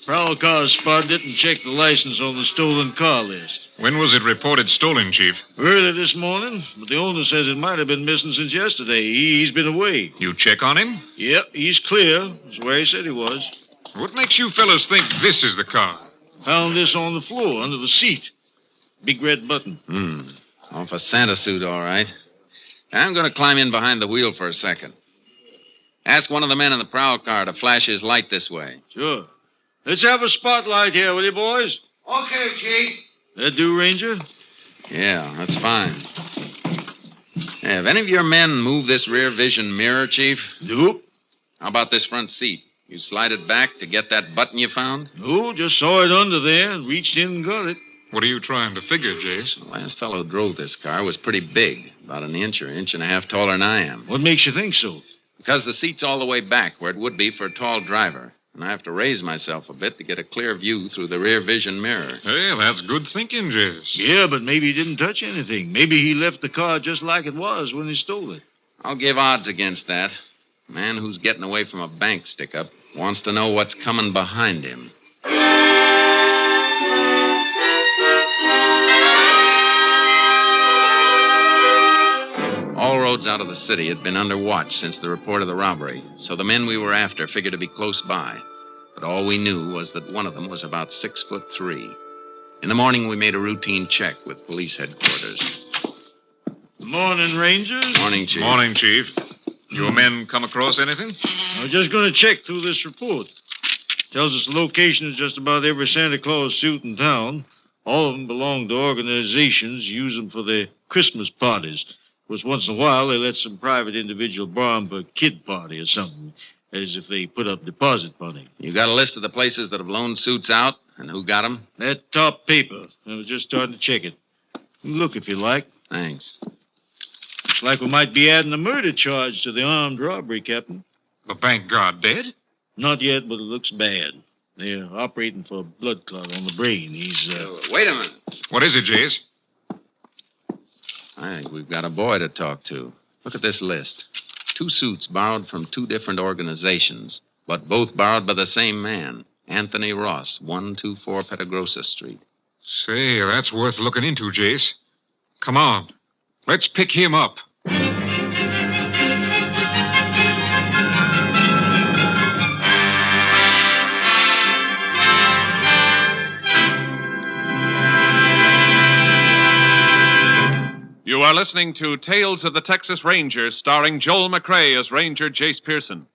Prowl car spotted it and checked the license on the stolen car list. When was it reported stolen, Chief? Early this morning, but the owner says it might have been missing since yesterday. He's been away. You check on him? Yep, he's clear. That's where he said he was. What makes you fellas think this is the car? Found this on the floor, under the seat. Big red button. Off a Santa suit, all right. I'm going to climb in behind the wheel for a second. Ask one of the men in the prowl car to flash his light this way. Sure. Let's have a spotlight here, will you, boys? Okay, Chief. That do, Ranger? Yeah, that's fine. Hey, have any of your men moved this rear vision mirror, Chief? Nope. How about this front seat? You slide it back to get that button you found? No, just saw it under there and reached in and got it. What are you trying to figure, Jace? The last fellow who drove this car was pretty big, about an inch or inch and a half taller than I am. What makes you think so? Because the seat's all the way back where it would be for a tall driver. And I have to raise myself a bit to get a clear view through the rear vision mirror. Hey, that's good thinking, Jace. Yeah, but maybe he didn't touch anything. Maybe he left the car just like it was when he stole it. I'll give odds against that. A man who's getting away from a bank stick-up wants to know what's coming behind him. All roads out of the city had been under watch since the report of the robbery, so the men we were after figured to be close by. But all we knew was that one of them was about 6'3". In the morning, we made a routine check with police headquarters. Morning, Rangers. Morning, Chief. Morning, Chief. Your men come across anything? I'm just going to check through this report. Tells us the location of just about every Santa Claus suit in town. All of them belong to organizations, use them for their Christmas parties. Of course, once in a while, they let some private individual borrow them for a kid party or something, as if they put up deposit money. You got a list of the places that have loaned suits out and who got them? That top paper. I was just starting to check it. Look if you like. Thanks. Looks like we might be adding a murder charge to the armed robbery, Captain. The bank guard dead? Not yet, but it looks bad. They're operating for a blood clot on the brain. He's, Wait a minute. What is it, Jace? I think we've got a boy to talk to. Look at this list. 2 suits borrowed from 2 different organizations, but both borrowed by the same man, Anthony Ross, 124 Petagrosa Street. Say, that's worth looking into, Jace. Come on. Let's pick him up. You are listening to Tales of the Texas Rangers, starring Joel McCrea as Ranger Jace Pearson.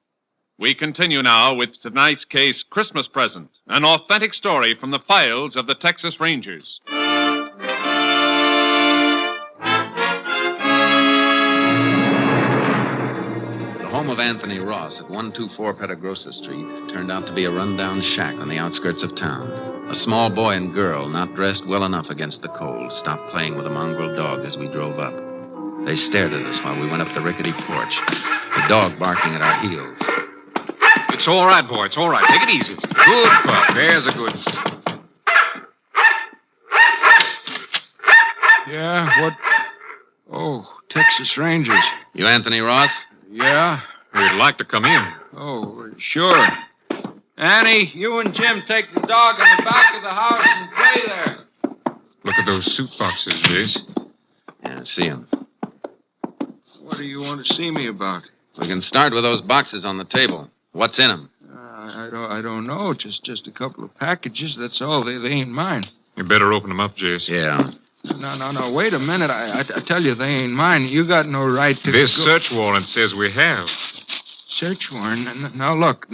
We continue now with tonight's case, Christmas Present, an authentic story from the files of the Texas Rangers. The home of Anthony Ross at 124 Petagrosa Street turned out to be a rundown shack on the outskirts of town. A small boy and girl, not dressed well enough against the cold, stopped playing with a mongrel dog as we drove up. They stared at us while we went up the rickety porch, the dog barking at our heels. It's all right, boy. It's all right. Take it easy. Good pup. There's a good... Yeah, what? Oh, Texas Rangers. You Anthony Ross? Yeah? We'd like to come in. Oh, sure. Annie, you and Jim take the dog in the back of the house and play there. Look at those suit boxes, Jace. Yeah, see them. What do you want to see me about? We can start with those boxes on the table. What's in them? I don't know. Just a couple of packages. That's all. They ain't mine. You better open them up, Jace. Yeah. No. Wait a minute. I tell you, they ain't mine. You got no right to... This search warrant says we have. Search warrant? Now, look.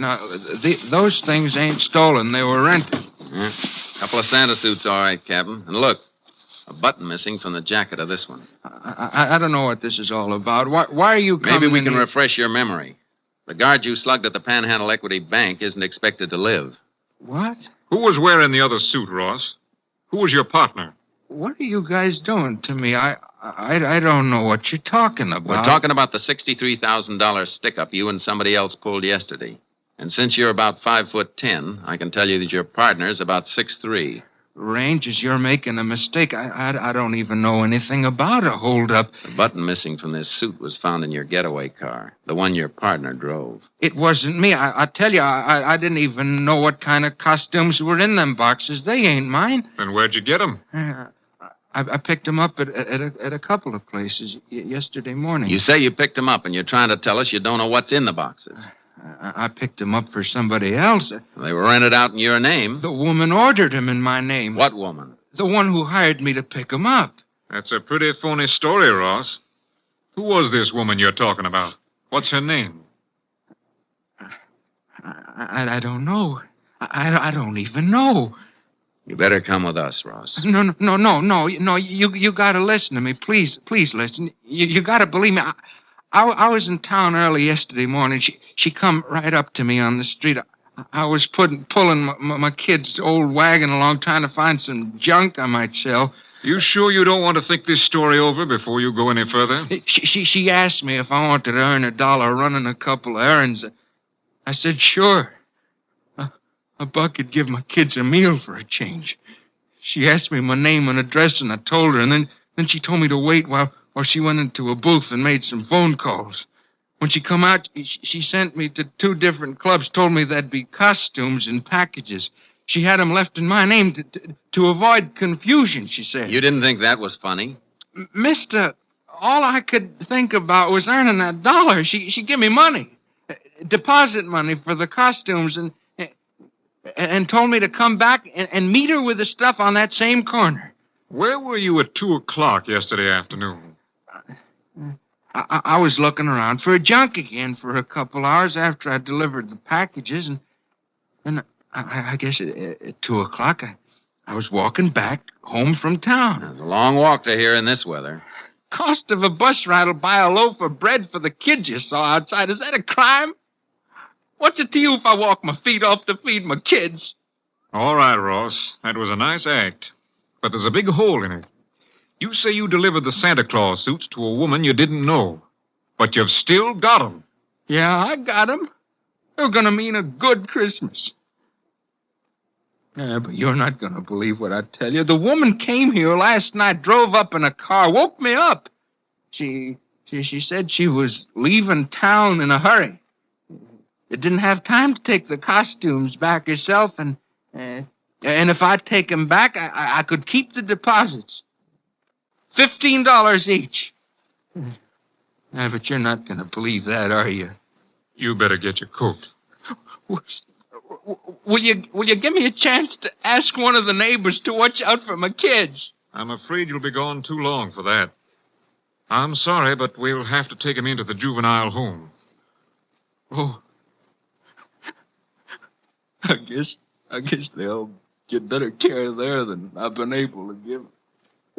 Those things ain't stolen. They were rented. Yeah. Couple of Santa suits, all right, Captain. And look, a button missing from the jacket of this one. I don't know what this is all about. Why are you coming Maybe we in can here? refresh your memory. The guard you slugged at the Panhandle Equity Bank isn't expected to live. What? Who was wearing the other suit, Ross? Who was your partner? What are you guys doing to me? I don't know what you're talking about. We're talking about the $63,000 stick-up you and somebody else pulled yesterday. And since you're about 5'10", I can tell you that your partner's about 6'3". Rangers, you're making a mistake. I don't even know anything about a holdup. The button missing from this suit was found in your getaway car, the one your partner drove. It wasn't me. I tell you, I didn't even know what kind of costumes were in them boxes. They ain't mine. Then where'd you get them? I picked them up at a couple of places yesterday morning. You say you picked them up, and you're trying to tell us you don't know what's in the boxes. I picked them up for somebody else. They were rented out in your name. The woman ordered them in my name. What woman? The one who hired me to pick them up. That's a pretty phony story, Ross. Who was this woman you're talking about? What's her name? I don't know. I don't even know. You better come with us, Ross. No. You gotta listen to me. Please listen. You gotta believe me. I was in town early yesterday morning. She come right up to me on the street. I was pulling my kid's old wagon along, trying to find some junk I might sell. You sure you don't want to think this story over before you go any further? She asked me if I wanted to earn $1 running a couple of errands. I said, sure. A buck could give my kids a meal for a change. She asked me my name and address, and I told her, and then she told me to wait while she went into a booth and made some phone calls. When she come out, she sent me to 2 different clubs, told me there'd be costumes and packages. She had them left in my name to avoid confusion, she said. You didn't think that was funny? Mister, all I could think about was earning that $1. She gave me money, deposit money for the costumes, and told me to come back and meet her with the stuff on that same corner. Where were you at 2 o'clock yesterday afternoon? I was looking around for a junk again for a couple hours after I delivered the packages, and I guess at 2 o'clock I was walking back home from town. It's a long walk to here in this weather. Cost of a bus ride will buy a loaf of bread for the kids you saw outside. Is that a crime? What's it to you if I walk my feet off to feed my kids? All right, Ross. That was a nice act. But there's a big hole in it. You say you delivered the Santa Claus suits to a woman you didn't know. But you've still got them. Yeah, I got them. They're going to mean a good Christmas. Yeah, but you're not going to believe what I tell you. The woman came here last night, drove up in a car, woke me up. She said she was leaving town in a hurry. It didn't have time to take the costumes back herself, and if I'd take them back, I could keep the deposits. $15 each. Yeah, but you're not going to believe that, are you? You better get your coat. Will you give me a chance to ask one of the neighbors to watch out for my kids? I'm afraid you'll be gone too long for that. I'm sorry, but we'll have to take him into the juvenile home. Oh. I guess they'll get better care there than I've been able to give.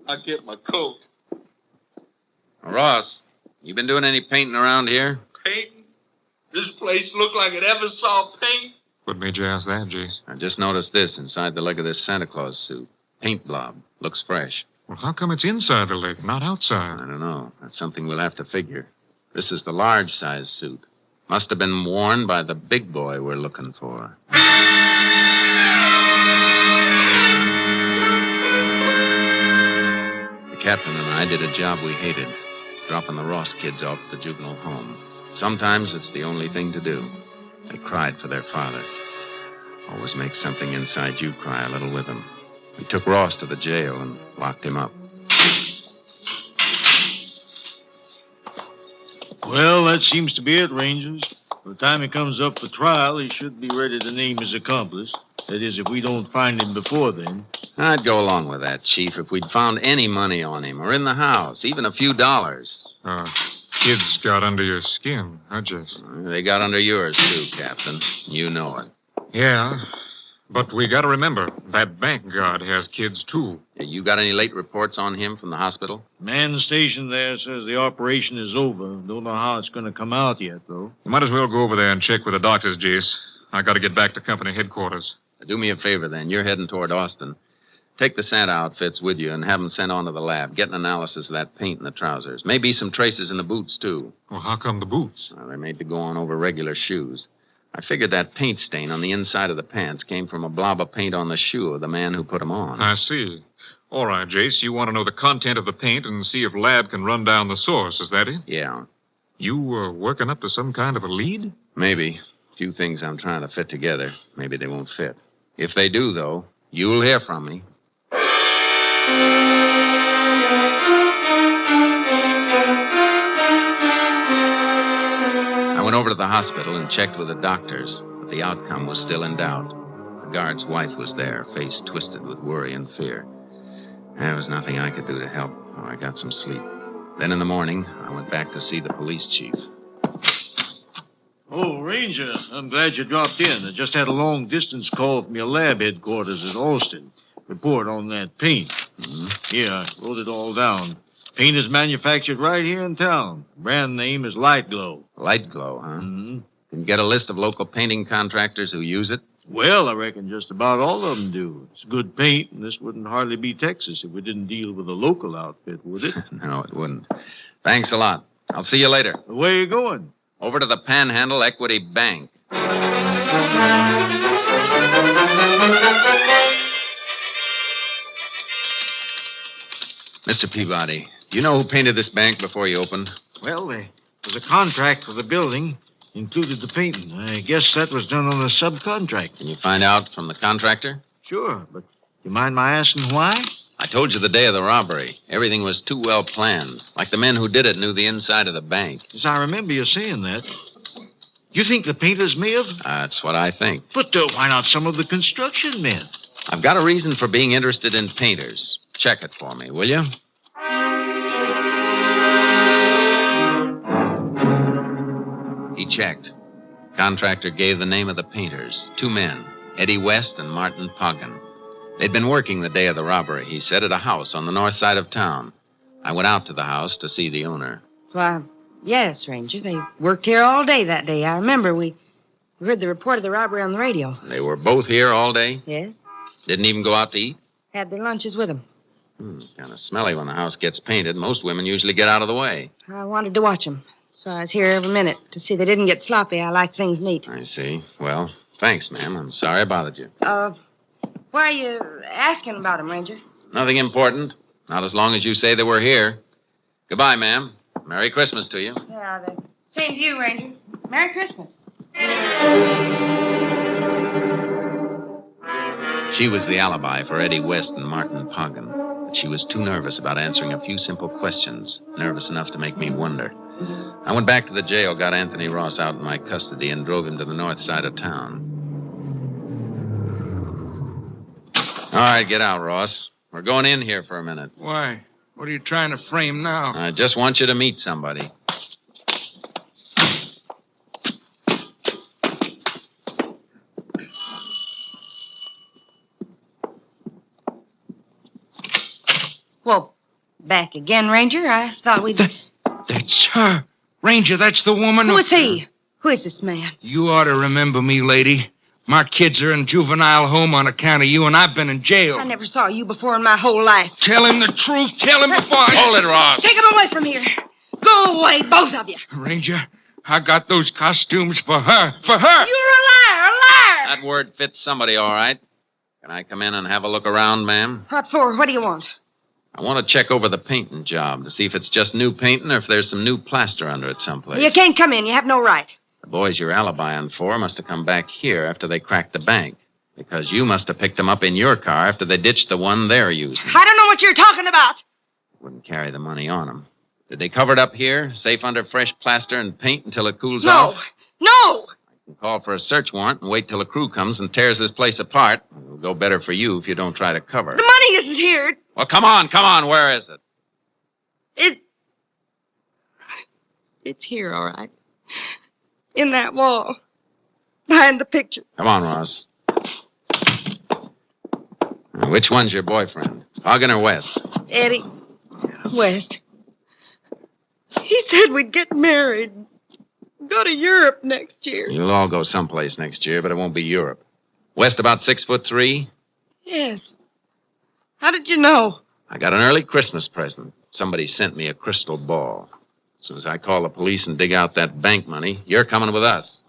I'll get my coat. Ross, you been doing any painting around here? Painting? This place looked like it ever saw paint. What made you ask that, Jace? I just noticed this inside the leg of this Santa Claus suit. Paint blob. Looks fresh. Well, how come it's inside the leg, not outside? I don't know. That's something we'll have to figure. This is the large size suit. Must have been worn by the big boy we're looking for. The captain and I did a job we hated, dropping the Ross kids off at the juvenile home. Sometimes it's the only thing to do. They cried for their father. Always makes something inside you cry a little with them. We took Ross to the jail and locked him up. Well, that seems to be it, Rangers. By the time he comes up for trial, he should be ready to name his accomplice. That is, if we don't find him before then. I'd go along with that, Chief, if we'd found any money on him or in the house, even a few dollars. Kids got under your skin, huh, Jess? They got under yours, too, Captain. You know it. Yeah, but we gotta remember, that bank guard has kids, too. You got any late reports on him from the hospital? Man stationed there says the operation is over. Don't know how it's going to come out yet, though. You might as well go over there and check with the doctors, Jace. I gotta get back to company headquarters. Do me a favor, then. You're heading toward Austin. Take the Santa outfits with you and have them sent on to the lab. Get an analysis of that paint in the trousers. Maybe some traces in the boots, too. Well, how come the boots? Well, they're made to go on over regular shoes. I figured that paint stain on the inside of the pants came from a blob of paint on the shoe of the man who put them on. I see. All right, Jace, you want to know the content of the paint and see if lab can run down the source, is that it? Yeah. You working up to some kind of a lead? Maybe. A few things I'm trying to fit together. Maybe they won't fit. If they do, though, you'll hear from me. I went over to the hospital and checked with the doctors, but the outcome was still in doubt. The guard's wife was there, face twisted with worry and fear. There was nothing I could do to help, so I got some sleep. Then in the morning, I went back to see the police chief. Oh, Ranger, I'm glad you dropped in. I just had a long-distance call from your lab headquarters at Austin. Report on that paint. Mm-hmm. Here, I wrote it all down. Paint is manufactured right here in town. Brand name is Light Glow. Light Glow, huh? Mm-hmm. Can you get a list of local painting contractors who use it? Well, I reckon just about all of them do. It's good paint, and this wouldn't hardly be Texas if we didn't deal with a local outfit, would it? No, it wouldn't. Thanks a lot. I'll see you later. Where you going? Over to the Panhandle Equity Bank. Mr. Peabody, do you know who painted this bank before you opened? Well, there was a contract for the building, included the painting. I guess that was done on a subcontract. Can you find out from the contractor? Sure, but you mind my asking why? I told you the day of the robbery. Everything was too well planned. Like the men who did it knew the inside of the bank. Yes, I remember you saying that. You think the painters may have? That's what I think. But why not some of the construction men? I've got a reason for being interested in painters. Check it for me, will you? He checked. Contractor gave the name of the painters. 2 men, Eddie West and Martin Poggin. They'd been working the day of the robbery, he said, at a house on the north side of town. I went out to the house to see the owner. Why, yes, Ranger. They worked here all day that day. I remember we heard the report of the robbery on the radio. They were both here all day? Yes. Didn't even go out to eat? Had their lunches with them. Kind of smelly when the house gets painted. Most women usually get out of the way. I wanted to watch them, so I was here every minute to see they didn't get sloppy. I like things neat. I see. Well, thanks, ma'am. I'm sorry I bothered you. Why are you asking about them, Ranger? Nothing important. Not as long as you say they were here. Goodbye, ma'am. Merry Christmas to you. Yeah, the same to you, Ranger. Merry Christmas. She was the alibi for Eddie West and Martin Poggin. But she was too nervous about answering a few simple questions. Nervous enough to make me wonder. I went back to the jail, got Anthony Ross out in my custody, and drove him to the north side of town. All right, get out, Ross. We're going in here for a minute. Why? What are you trying to frame now? I just want you to meet somebody. Well, back again, Ranger. I thought we'd... That's her. Ranger, that's the woman Who is he? Who is this man? You ought to remember me, lady. My kids are in juvenile home on account of you, and I've been in jail. I never saw you before in my whole life. Tell him the truth. Tell him before I... Hold it, Ross. Take him away from here. Go away, both of you. Ranger, I got those costumes for her. For her! You're a liar, a liar! That word fits somebody all right. Can I come in and have a look around, ma'am? What for? What do you want? I want to check over the painting job to see if it's just new painting or if there's some new plaster under it someplace. You can't come in. You have no right. The boys you're alibiing for must have come back here after they cracked the bank, because you must have picked them up in your car after they ditched the one they're using. I don't know what you're talking about. Wouldn't carry the money on them. Did they cover it up here, safe under fresh plaster and paint until it cools off? No! You can call for a search warrant and wait till a crew comes and tears this place apart. It'll go better for you if you don't try to cover. The money isn't here. Well, come on. Where is it? It's here, all right. In that wall. Behind the picture. Come on, Ross. Now, which one's your boyfriend? Hogan or West? Eddie. West. He said we'd get married. Go to Europe next year. You'll all go someplace next year, but it won't be Europe. West about 6'3". Yes. How did you know? I got an early Christmas present. Somebody sent me a crystal ball. As soon as I call the police and dig out that bank money, you're coming with us.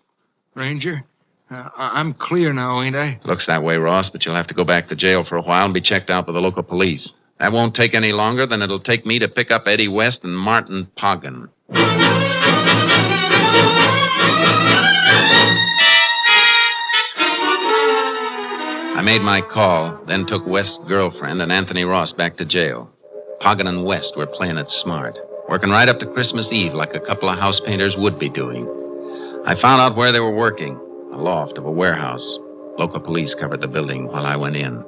Ranger, I'm clear now, ain't I? Looks that way, Ross, but you'll have to go back to jail for a while and be checked out by the local police. That won't take any longer than it'll take me to pick up Eddie West and Martin Poggin. I made my call, then took West's girlfriend and Anthony Ross back to jail. Poggin and West were playing it smart, working right up to Christmas Eve like a couple of house painters would be doing. I found out where they were working, a loft of a warehouse. Local police covered the building while I went in.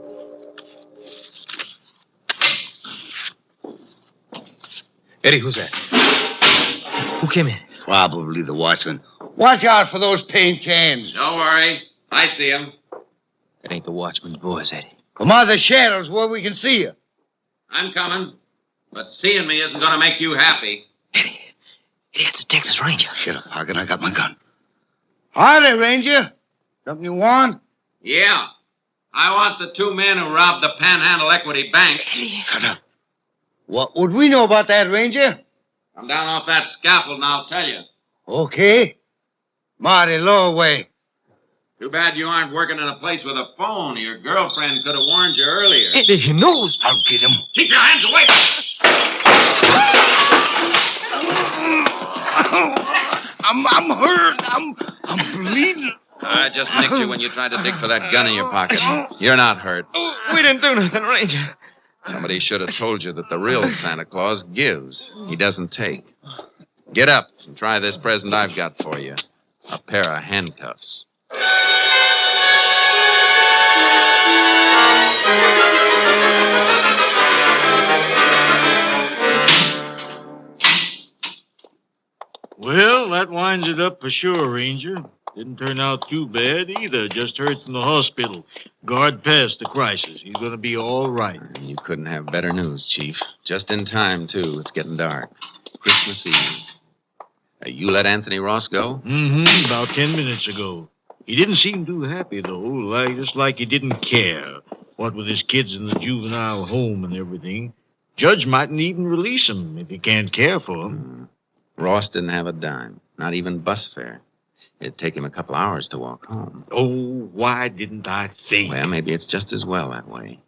Eddie, who's that? Who came in? Probably the watchman. Watch out for those paint cans. Don't worry. I see him. It ain't the watchman's boys, Eddie. Come out of the shadows where we can see you. I'm coming. But seeing me isn't going to make you happy. Eddie, it's a Texas Ranger. Shut up, Poggin. I got my gun. Howdy, Ranger. Something you want? Yeah. I want the two men who robbed the Panhandle Equity Bank. Shut up. What would we know about that, Ranger? Come down off that scaffold and I'll tell you. Okay. Marty, lower away. Too bad you aren't working in a place with a phone. Your girlfriend could have warned you earlier. Eddie, he knows. I'll get him. Keep your hands away! I'm hurt. I'm bleeding. I just nicked you when you tried to dig for that gun in your pocket. You're not hurt. We didn't do nothing, Ranger. Somebody should have told you that the real Santa Claus gives. He doesn't take. Get up and try this present I've got for you. A pair of handcuffs. Well, that winds it up for sure, Ranger. Didn't turn out too bad either. Just heard from the hospital. Guard passed the crisis. He's going to be all right. You couldn't have better news, Chief. Just in time, too. It's getting dark. Christmas Eve. You let Anthony Ross go? Mm-hmm. About 10 minutes ago. He didn't seem too happy, though. Just like he didn't care. What with his kids in the juvenile home and everything. Judge mightn't even release him if he can't care for him. Ross didn't have a dime. Not even bus fare. It'd take him a couple hours to walk home. Oh, why didn't I think? Well, maybe it's just as well that way.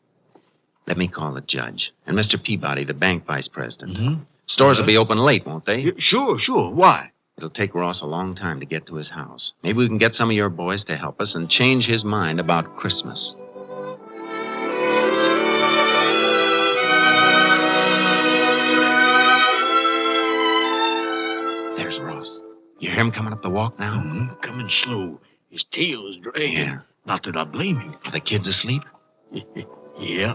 Let me call the judge. And Mr. Peabody, the bank vice president. Mm-hmm. Stores will be open late, won't they? Yeah, sure. Why? It'll take Ross a long time to get to his house. Maybe we can get some of your boys to help us and change his mind about Christmas. There's Ross. You hear him coming up the walk now? Mm-hmm. Coming slow. His tail is dragging. Yeah. Not that I blame him. Are the kids asleep? Yeah.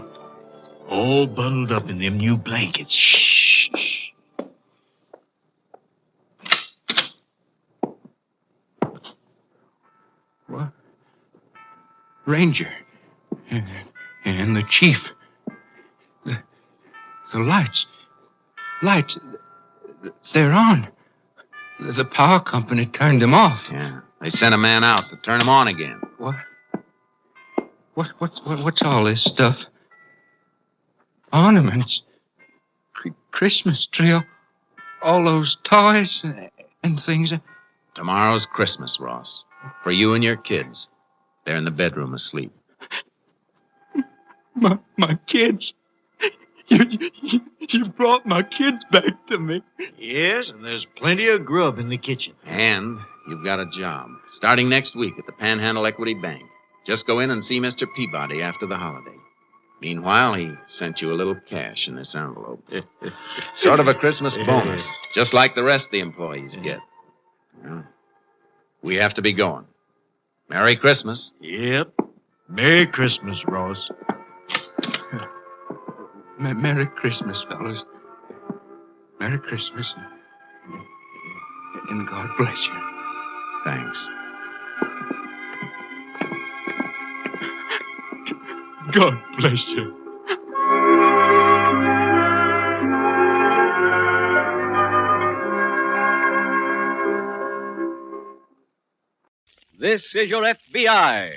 All bundled up in them new blankets. Shh. What? Ranger. And the chief. The lights. Lights. They're on. The power company turned them off. Yeah. They sent a man out to turn them on again. What? What's all this stuff? Ornaments. Christmas tree. All those toys and things. Tomorrow's Christmas, Ross. For you and your kids. They're in the bedroom asleep. My kids. You brought my kids back to me. Yes, and there's plenty of grub in the kitchen. And you've got a job. Starting next week at the Panhandle Equity Bank. Just go in and see Mr. Peabody after the holiday. Meanwhile, he sent you a little cash in this envelope. Sort of a Christmas bonus, just like the rest of the employees get. Well, we have to be going. Merry Christmas. Yep. Merry Christmas, Ross. Merry Christmas, fellas. Merry Christmas. And God bless you. Thanks. God bless you. This is your FBI.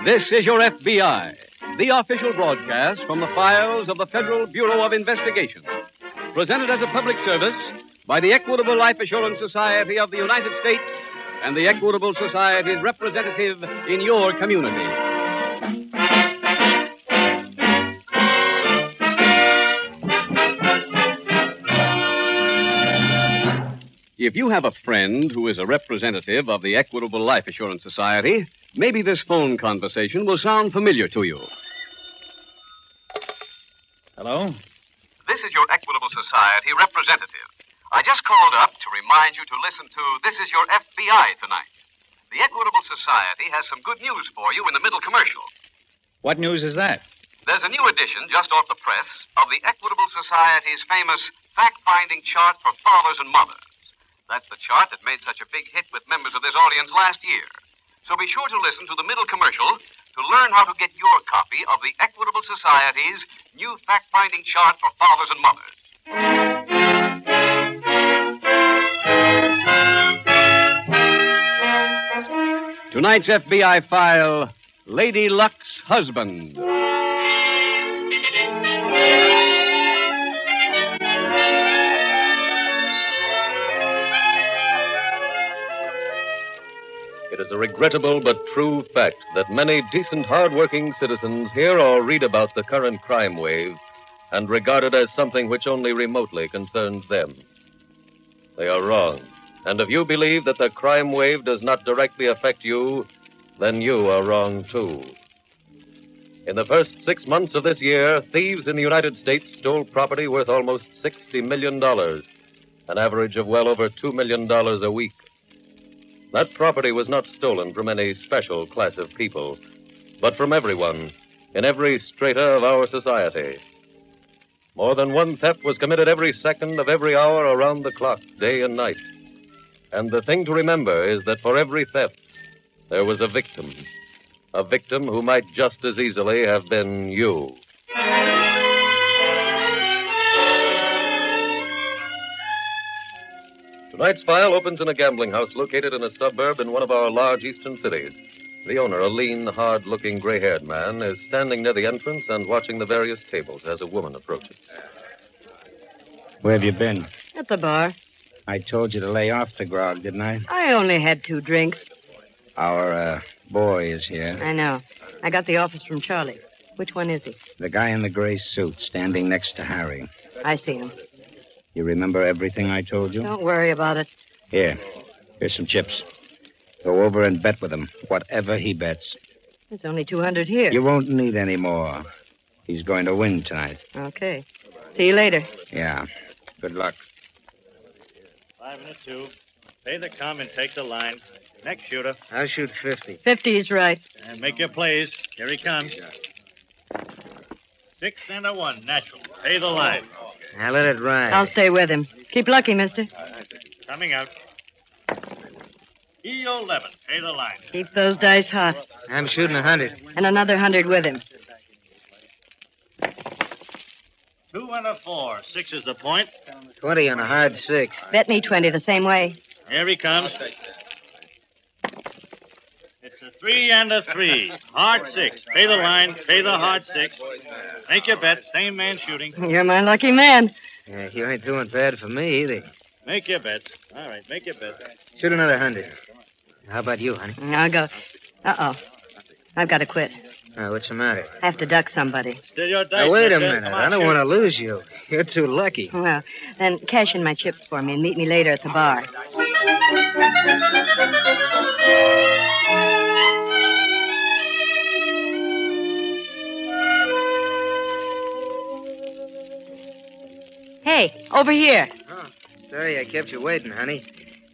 This is your FBI, the official broadcast from the files of the Federal Bureau of Investigation. Presented as a public service by the Equitable Life Assurance Society of the United States and the Equitable Society's representative in your community. If you have a friend who is a representative of the Equitable Life Assurance Society, maybe this phone conversation will sound familiar to you. Hello? This is your Equitable Society representative. I just called up to remind you to listen to This Is Your FBI tonight. The Equitable Society has some good news for you in the middle commercial. What news is that? There's a new edition just off the press of the Equitable Society's famous fact-finding chart for fathers and mothers. That's the chart that made such a big hit with members of this audience last year. So be sure to listen to the middle commercial to learn how to get your copy of the Equitable Society's new fact-finding chart for fathers and mothers. Tonight's FBI file, Lady Luck's husband. It is a regrettable but true fact that many decent, hard-working citizens hear or read about the current crime wave and regard it as something which only remotely concerns them. They are wrong. And if you believe that the crime wave does not directly affect you, then you are wrong, too. In the first 6 months of this year, thieves in the United States stole property worth almost $60 million, an average of well over $2 million a week. That property was not stolen from any special class of people, but from everyone, in every strata of our society. More than one theft was committed every second of every hour around the clock, day and night. And the thing to remember is that for every theft, there was a victim who might just as easily have been you. Tonight's file opens in a gambling house located in a suburb in one of our large eastern cities. The owner, a lean, hard-looking, gray-haired man, is standing near the entrance and watching the various tables as a woman approaches. Where have you been? At the bar. I told you to lay off the grog, didn't I? I only had 2 drinks. Our, boy is here. I know. I got the office from Charlie. Which one is he? The guy in the gray suit standing next to Harry. I see him. You remember everything I told you? Don't worry about it. Here's some chips. Go over and bet with him, whatever he bets. There's only 200 here. You won't need any more. He's going to win tonight. Okay. See you later. Yeah. Good luck. 5 and a 2. Pay the come and take the line. Next shooter. I'll shoot 50. 50 is right. And make your plays. Here he comes. 6 and a 1, natural. Pay the line. Now let it ride. I'll stay with him. Keep lucky, mister. Coming out. E11, pay the line. Keep those dice hot. I'm shooting 100. And another 100 with him. 2 and a 4. 6 is the point. 20 on a hard 6. Bet me 20 the same way. Here he comes. It's a 3 and a 3. Hard 6. Pay the line. Pay the hard 6. Make your bet. Same man shooting. You're my lucky man. Yeah, you ain't doing bad for me either. Make your bet. All right, make your bet. Shoot another 100. How about you, honey? I'll go. Uh-oh. I've got to quit. What's the matter? I have to duck somebody. Still your dice. Now, wait a mister. minute. Come on, I don't shoot. want to lose you. You're too lucky. Well, then cash in my chips for me and meet me later at the bar. Hey, over here. Oh, sorry I kept you waiting, honey.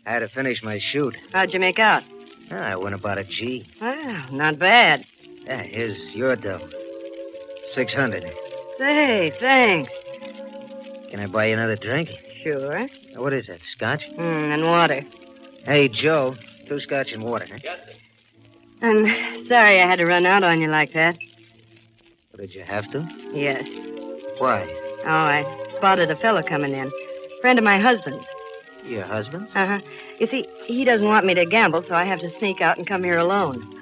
I had to finish my shoot. How'd you make out? I won about a G. Well, not bad. Yeah, here's your dough. 600. Say, thanks. Can I buy you another drink? Sure. What is that, scotch? And water. Hey, Joe, 2 scotch and water, huh? I'm sorry I had to run out on you like that. Did you have to? Yes. Why? Oh, I spotted a fellow coming in. Friend of my husband's. Your husband? Uh-huh. You see, he doesn't want me to gamble, so I have to sneak out and come here alone.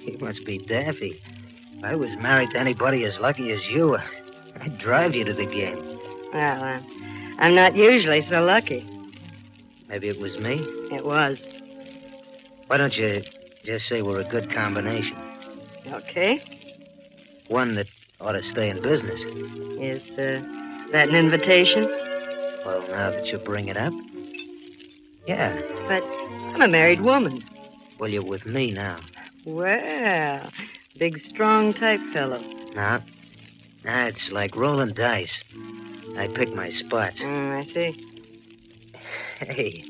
He must be daffy. If I was married to anybody as lucky as you, I'd drive you to the game. Well, I'm not usually so lucky. Maybe it was me? It was. Why don't you just say we're a good combination? Okay. One that ought to stay in business. Is that an invitation? Well, now that you bring it up. Yeah. But I'm a married woman. Well, you're with me now. Well, big, strong type fellow. Now, it's like rolling dice. I pick my spots. I see. Hey,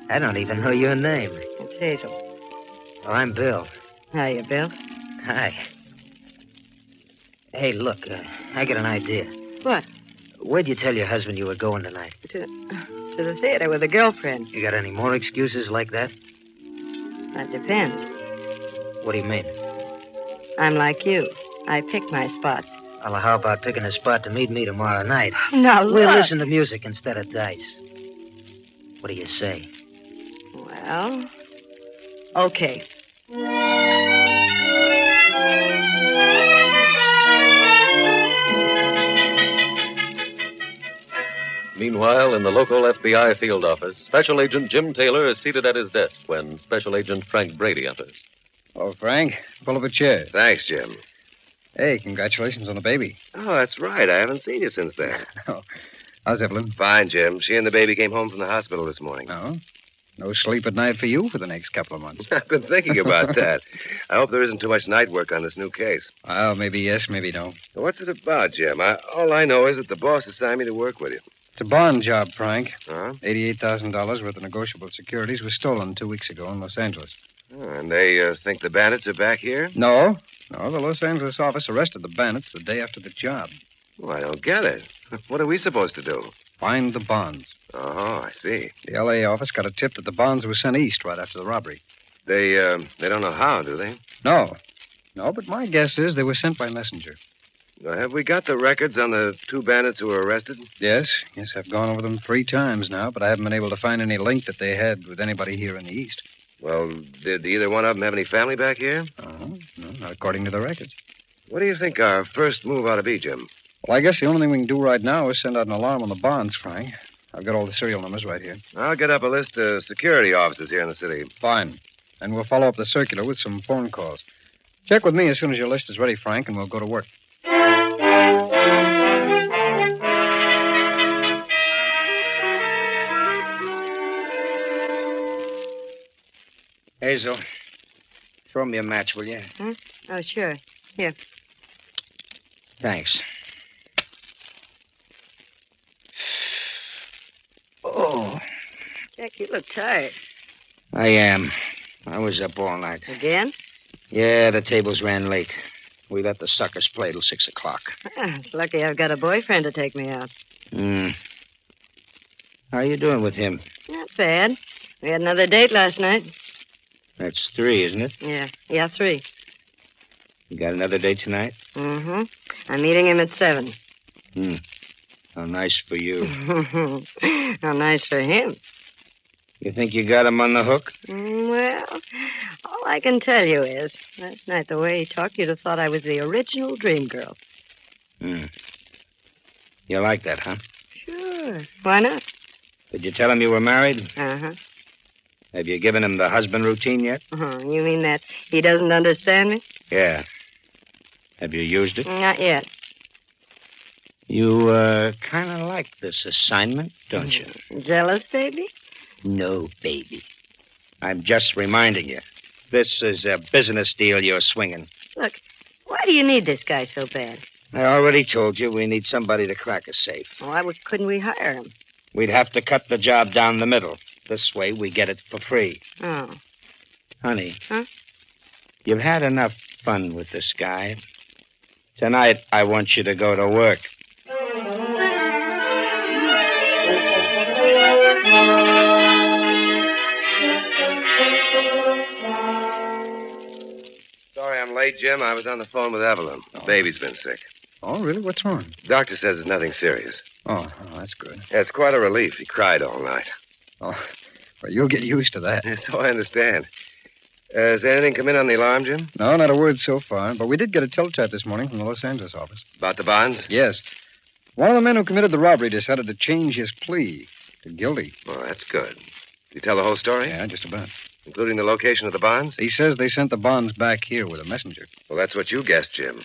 I don't even know your name. It's Hazel. Oh, I'm Bill. Hiya, Bill. Hi. Hey, look, I got an idea. What? Where'd you tell your husband you were going tonight? To the theater with a girlfriend. You got any more excuses like that? That depends. What do you mean? I'm like you. I pick my spots. Well, how about picking a spot to meet me tomorrow night? Now, look. We'll listen to music instead of dice. What do you say? Well, okay. Meanwhile, in the local FBI field office, Special Agent Jim Taylor is seated at his desk when Special Agent Frank Brady enters. Oh, Frank, pull up a chair. Thanks, Jim. Hey, congratulations on the baby. Oh, that's right. I haven't seen you since then. Oh, how's Evelyn? Fine, Jim. She and the baby came home from the hospital this morning. Oh? No sleep at night for you for the next couple of months. I've been thinking about that. I hope there isn't too much night work on this new case. Well, maybe yes, maybe no. What's it about, Jim? All I know is that the boss assigned me to work with you. It's a bond job, Frank. Huh? $88,000 worth of negotiable securities was stolen 2 weeks ago in Los Angeles. Oh, and they think the bandits are back here? No, the Los Angeles office arrested the bandits the day after the job. Well, I don't get it. What are we supposed to do? Find the bonds. Oh, I see. The L.A. office got a tip that the bonds were sent east right after the robbery. They don't know how, do they? No, but my guess is they were sent by messenger. Have we got the records on the 2 bandits who were arrested? Yes, I've gone over them 3 times now, but I haven't been able to find any link that they had with anybody here in the East. Well, did either one of them have any family back here? No, not according to the records. What do you think our first move ought to be, Jim? Well, I guess the only thing we can do right now is send out an alarm on the bonds, Frank. I've got all the serial numbers right here. I'll get up a list of security officers here in the city. Fine. And we'll follow up the circular with some phone calls. Check with me as soon as your list is ready, Frank, and we'll go to work. Hazel, throw me a match, will you? Huh? Oh, sure. Here. Thanks. Oh. Jack, you look tired. I am. I was up all night. Again? Yeah, the tables ran late. We let the suckers play till 6 o'clock. It's lucky I've got a boyfriend to take me out. How are you doing with him? Not bad. We had another date last night. That's 3, isn't it? Yeah, 3. You got another date tonight? Mm-hmm. I'm meeting him at 7. How nice for you. How nice for him. You think you got him on the hook? Well, all I can tell you is, last night the way he talked, you'd have thought I was the original dream girl. Hmm. You like that, huh? Sure. Why not? Did you tell him you were married? Uh-huh. Have you given him the husband routine yet? Uh-huh. You mean that he doesn't understand me? Yeah. Have you used it? Not yet. You, kind of like this assignment, don't you? Jealous, baby? No, baby. I'm just reminding you. This is a business deal you're swinging. Look, why do you need this guy so bad? I already told you we need somebody to crack a safe. Why couldn't we hire him? We'd have to cut the job down the middle. This way, we get it for free. Oh. Honey. Huh? You've had enough fun with this guy. Tonight, I want you to go to work. Sorry I'm late, Jim. I was on the phone with Evelyn. The baby's been sick. Oh, really? What's wrong? Doctor says it's nothing serious. Oh, that's good. Yeah, it's quite a relief. He cried all night. Oh, well, you'll get used to that. Yeah, so I understand. Has anything come in on the alarm, Jim? No, not a word so far. But we did get a teletype this morning from the Los Angeles office. About the bonds? Yes. One of the men who committed the robbery decided to change his plea to guilty. Oh, that's good. Did you tell the whole story? Yeah, just about. Including the location of the bonds? He says they sent the bonds back here with a messenger. Well, that's what you guessed, Jim.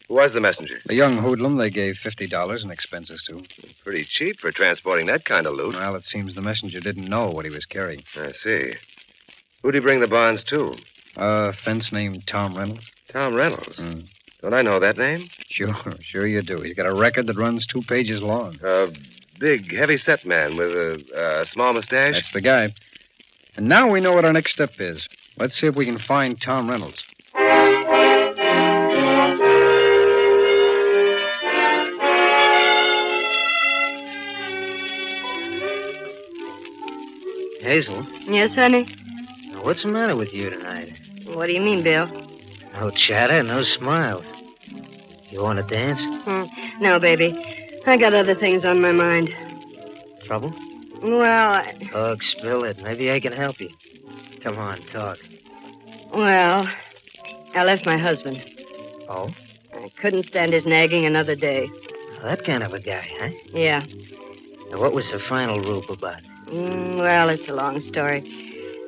Who was the messenger? A young hoodlum they gave $50 in expenses to. Pretty cheap for transporting that kind of loot. Well, it seems the messenger didn't know what he was carrying. I see. Who'd he bring the bonds to? A fence named Tom Reynolds. Tom Reynolds? Don't I know that name? Sure you do. He's got a record that runs 2 pages long. A big, heavy-set man with a small mustache? That's the guy. And now we know what our next step is. Let's see if we can find Tom Reynolds. Hazel? Yes, honey? Now, what's the matter with you tonight? What do you mean, Bill? No chatter, no smiles. You want to dance? No, baby. I got other things on my mind. Trouble? Well, Talk, spill it. Maybe I can help you. Come on, talk. Well, I left my husband. Oh? I couldn't stand his nagging another day. That kind of a guy, huh? Yeah. Now, what was the final rube about? Well, it's a long story.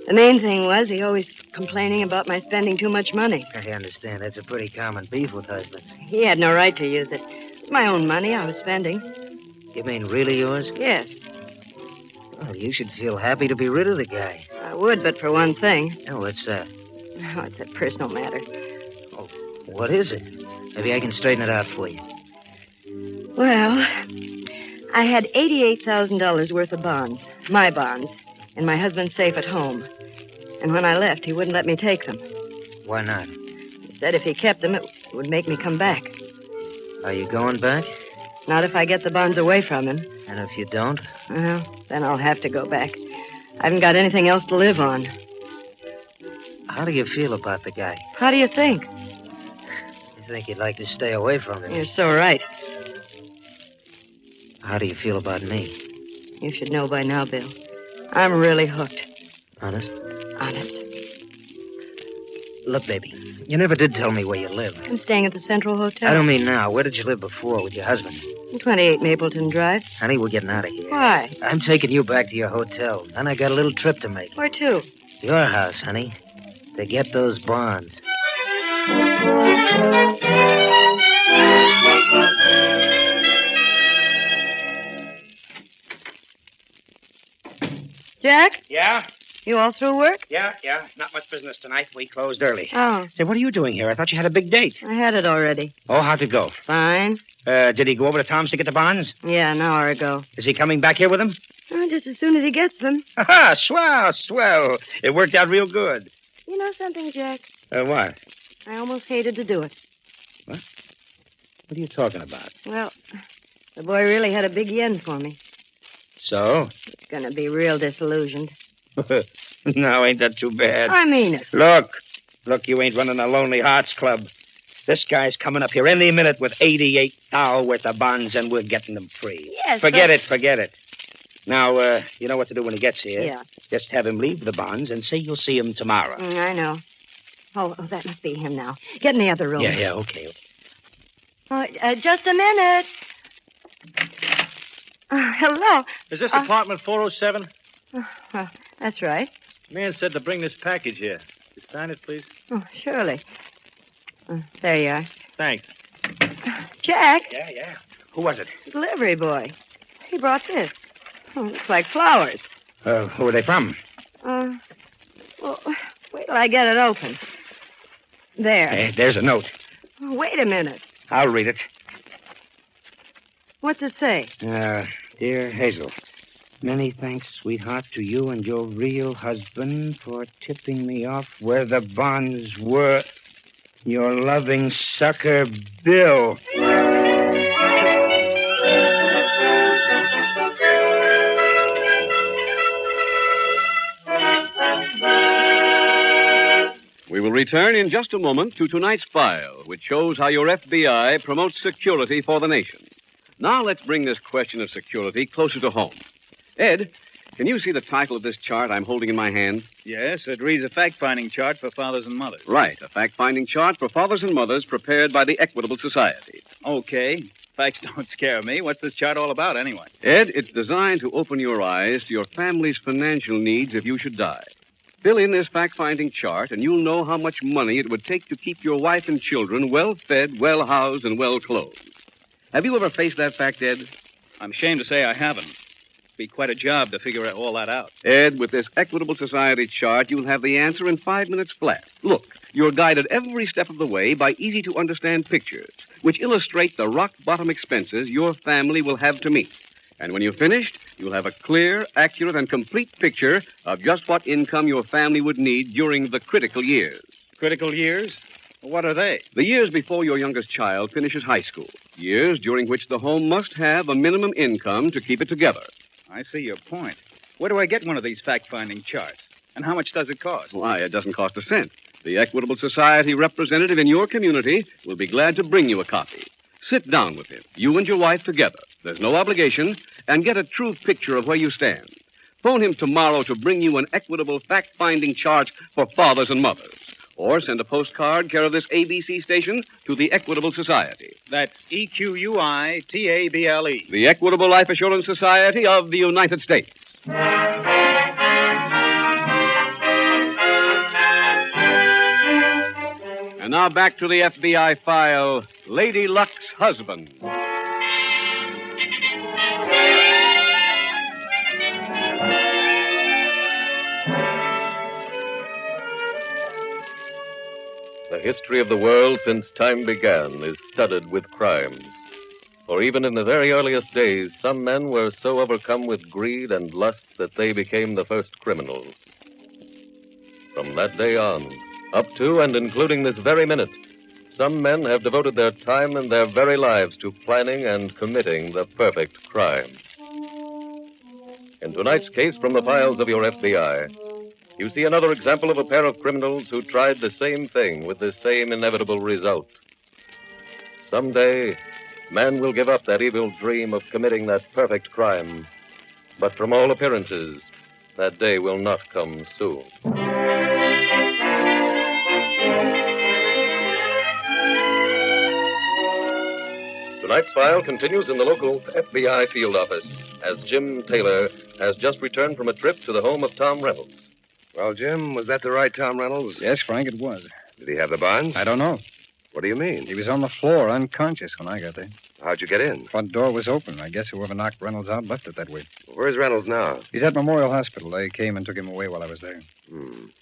The main thing was he always complaining about my spending too much money. I understand. That's a pretty common beef with husbands. He had no right to use it. It's my own money I was spending. You mean really yours? Yes. Well, you should feel happy to be rid of the guy. I would, but for one thing. Oh, what's that? Oh, it's a personal matter. Oh, what is it? Maybe I can straighten it out for you. Well, I had $88,000 worth of bonds, my bonds, in my husband's safe at home. And when I left, he wouldn't let me take them. Why not? He said if he kept them, it would make me come back. Are you going back? Not if I get the bonds away from him. And if you don't? Well, then I'll have to go back. I haven't got anything else to live on. How do you feel about the guy? How do you think? You think you'd like to stay away from him? You're so right. How do you feel about me? You should know by now, Bill. I'm really hooked. Honest? Honest. Look, baby, you never did tell me where you live. I'm staying at the Central Hotel. I don't mean now. Where did you live before with your husband? 28 Mapleton Drive. Honey, we're getting out of here. Why? I'm taking you back to your hotel. Then I got a little trip to make. Where to? Your house, honey. To get those bonds. Jack? Yeah? You all through work? Yeah. Not much business tonight. We closed early. Oh. Say, what are you doing here? I thought you had a big date. I had it already. Oh, how'd it go? Fine. Did he go over to Tom's to get the bonds? Yeah, an hour ago. Is he coming back here with them? Just as soon as he gets them. Ha! Swell. It worked out real good. You know something, Jack? What? I almost hated to do it. What? What are you talking about? Well, the boy really had a big yen for me. So? It's going to be real disillusioned. No, ain't that too bad? I mean it. Look, you ain't running a Lonely Hearts Club. This guy's coming up here any minute with 88 thou worth of bonds, and we're getting them free. Yes, Forget it. Now, you know what to do when he gets here. Yeah. Just have him leave the bonds and say you'll see him tomorrow. I know. Oh, that must be him now. Get in the other room. Yeah, okay. Oh, just a minute. Hello. Is this apartment 407? That's right. Man said to bring this package here. You sign it, please? Oh, surely. There you are. Thanks. Jack. Yeah. Who was it? Delivery boy. He brought this. Oh, looks like flowers. Who are they from? Well, wait till I get it open. There. Hey, there's a note. Oh, wait a minute. I'll read it. What's it say? Dear Hazel, many thanks, sweetheart, to you and your real husband for tipping me off where the bonds were. Your loving sucker, Bill. We will return in just a moment to tonight's file, which shows how your FBI promotes security for the nation. Now let's bring this question of security closer to home. Ed, can you see the title of this chart I'm holding in my hand? Yes, it reads a fact-finding chart for fathers and mothers. Right, a fact-finding chart for fathers and mothers prepared by the Equitable Society. Okay. Facts don't scare me. What's this chart all about, anyway? Ed, it's designed to open your eyes to your family's financial needs if you should die. Fill in this fact-finding chart, and you'll know how much money it would take to keep your wife and children well-fed, well-housed, and well-clothed. Have you ever faced that fact, Ed? I'm ashamed to say I haven't. It'd be quite a job to figure all that out. Ed, with this Equitable Society chart, you'll have the answer in 5 minutes flat. Look, you're guided every step of the way by easy-to-understand pictures, which illustrate the rock-bottom expenses your family will have to meet. And when you're finished, you'll have a clear, accurate, and complete picture of just what income your family would need during the critical years. Critical years? What are they? The years before your youngest child finishes high school. Years during which the home must have a minimum income to keep it together. I see your point. Where do I get one of these fact-finding charts? And how much does it cost? Why, it doesn't cost a cent. The Equitable Society representative in your community will be glad to bring you a copy. Sit down with him, you and your wife together. There's no obligation, and get a true picture of where you stand. Phone him tomorrow to bring you an Equitable fact-finding chart for fathers and mothers. Or send a postcard care of this ABC station to the Equitable Society. That's EQUITABLE. The Equitable Life Assurance Society of the United States. And now back to the FBI file, Lady Luck's husband. The history of the world since time began is studded with crimes. For even in the very earliest days, some men were so overcome with greed and lust that they became the first criminals. From that day on, up to and including this very minute, some men have devoted their time and their very lives to planning and committing the perfect crime. In tonight's case from the files of your FBI, you see another example of a pair of criminals who tried the same thing with the same inevitable result. Someday, man will give up that evil dream of committing that perfect crime. But from all appearances, that day will not come soon. Tonight's file continues in the local FBI field office as Jim Taylor has just returned from a trip to the home of Tom Reynolds. Well, Jim, was that the right Tom Reynolds? Yes, Frank, it was. Did he have the bonds? I don't know. What do you mean? He was on the floor, unconscious, when I got there. How'd you get in? Front door was open. I guess whoever knocked Reynolds out left it that way. Where's Reynolds now? He's at Memorial Hospital. They came and took him away while I was there.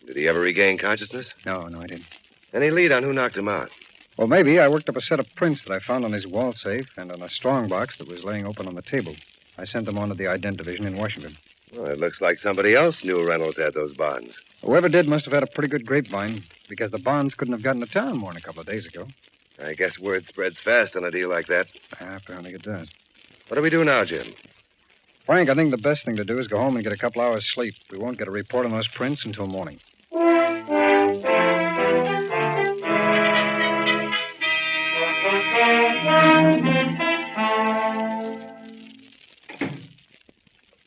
Did he ever regain consciousness? No, I didn't. Any lead on who knocked him out? Well, maybe. I worked up a set of prints that I found on his wall safe and on a strongbox that was laying open on the table. I sent them on to the Ident Division in Washington. Well, it looks like somebody else knew Reynolds had those bonds. Whoever did must have had a pretty good grapevine, because the bonds couldn't have gotten to town more than a couple of days ago. I guess word spreads fast on a deal like that. Apparently it does. What do we do now, Jim? Frank, I think the best thing to do is go home and get a couple hours sleep. We won't get a report on those prints until morning.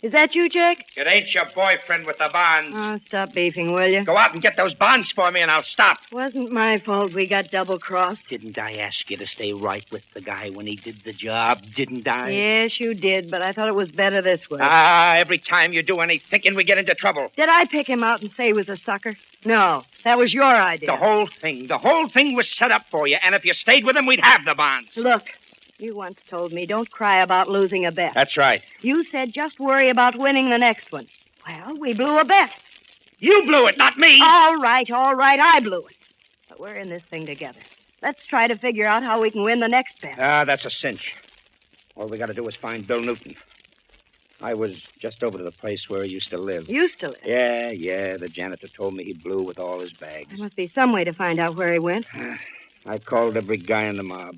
Is that you, Jack? It ain't your boyfriend with the bonds. Oh, stop beefing, will you? Go out and get those bonds for me, and I'll stop. Wasn't my fault we got double-crossed. Didn't I ask you to stay right with the guy when he did the job? Didn't I? Yes, you did, but I thought it was better this way. Every time you do any thinking, we get into trouble. Did I pick him out and say he was a sucker? No, that was your idea. The whole thing was set up for you, and if you stayed with him, we'd have the bonds. Look, you once told me don't cry about losing a bet. That's right. You said just worry about winning the next one. Well, we blew a bet. You blew it, not me. All right, I blew it. But we're in this thing together. Let's try to figure out how we can win the next bet. That's a cinch. All we got to do is find Bill Newton. I was just over to the place where he used to live. Used to live? Yeah. The janitor told me he blew with all his bags. There must be some way to find out where he went. I called every guy in the mob.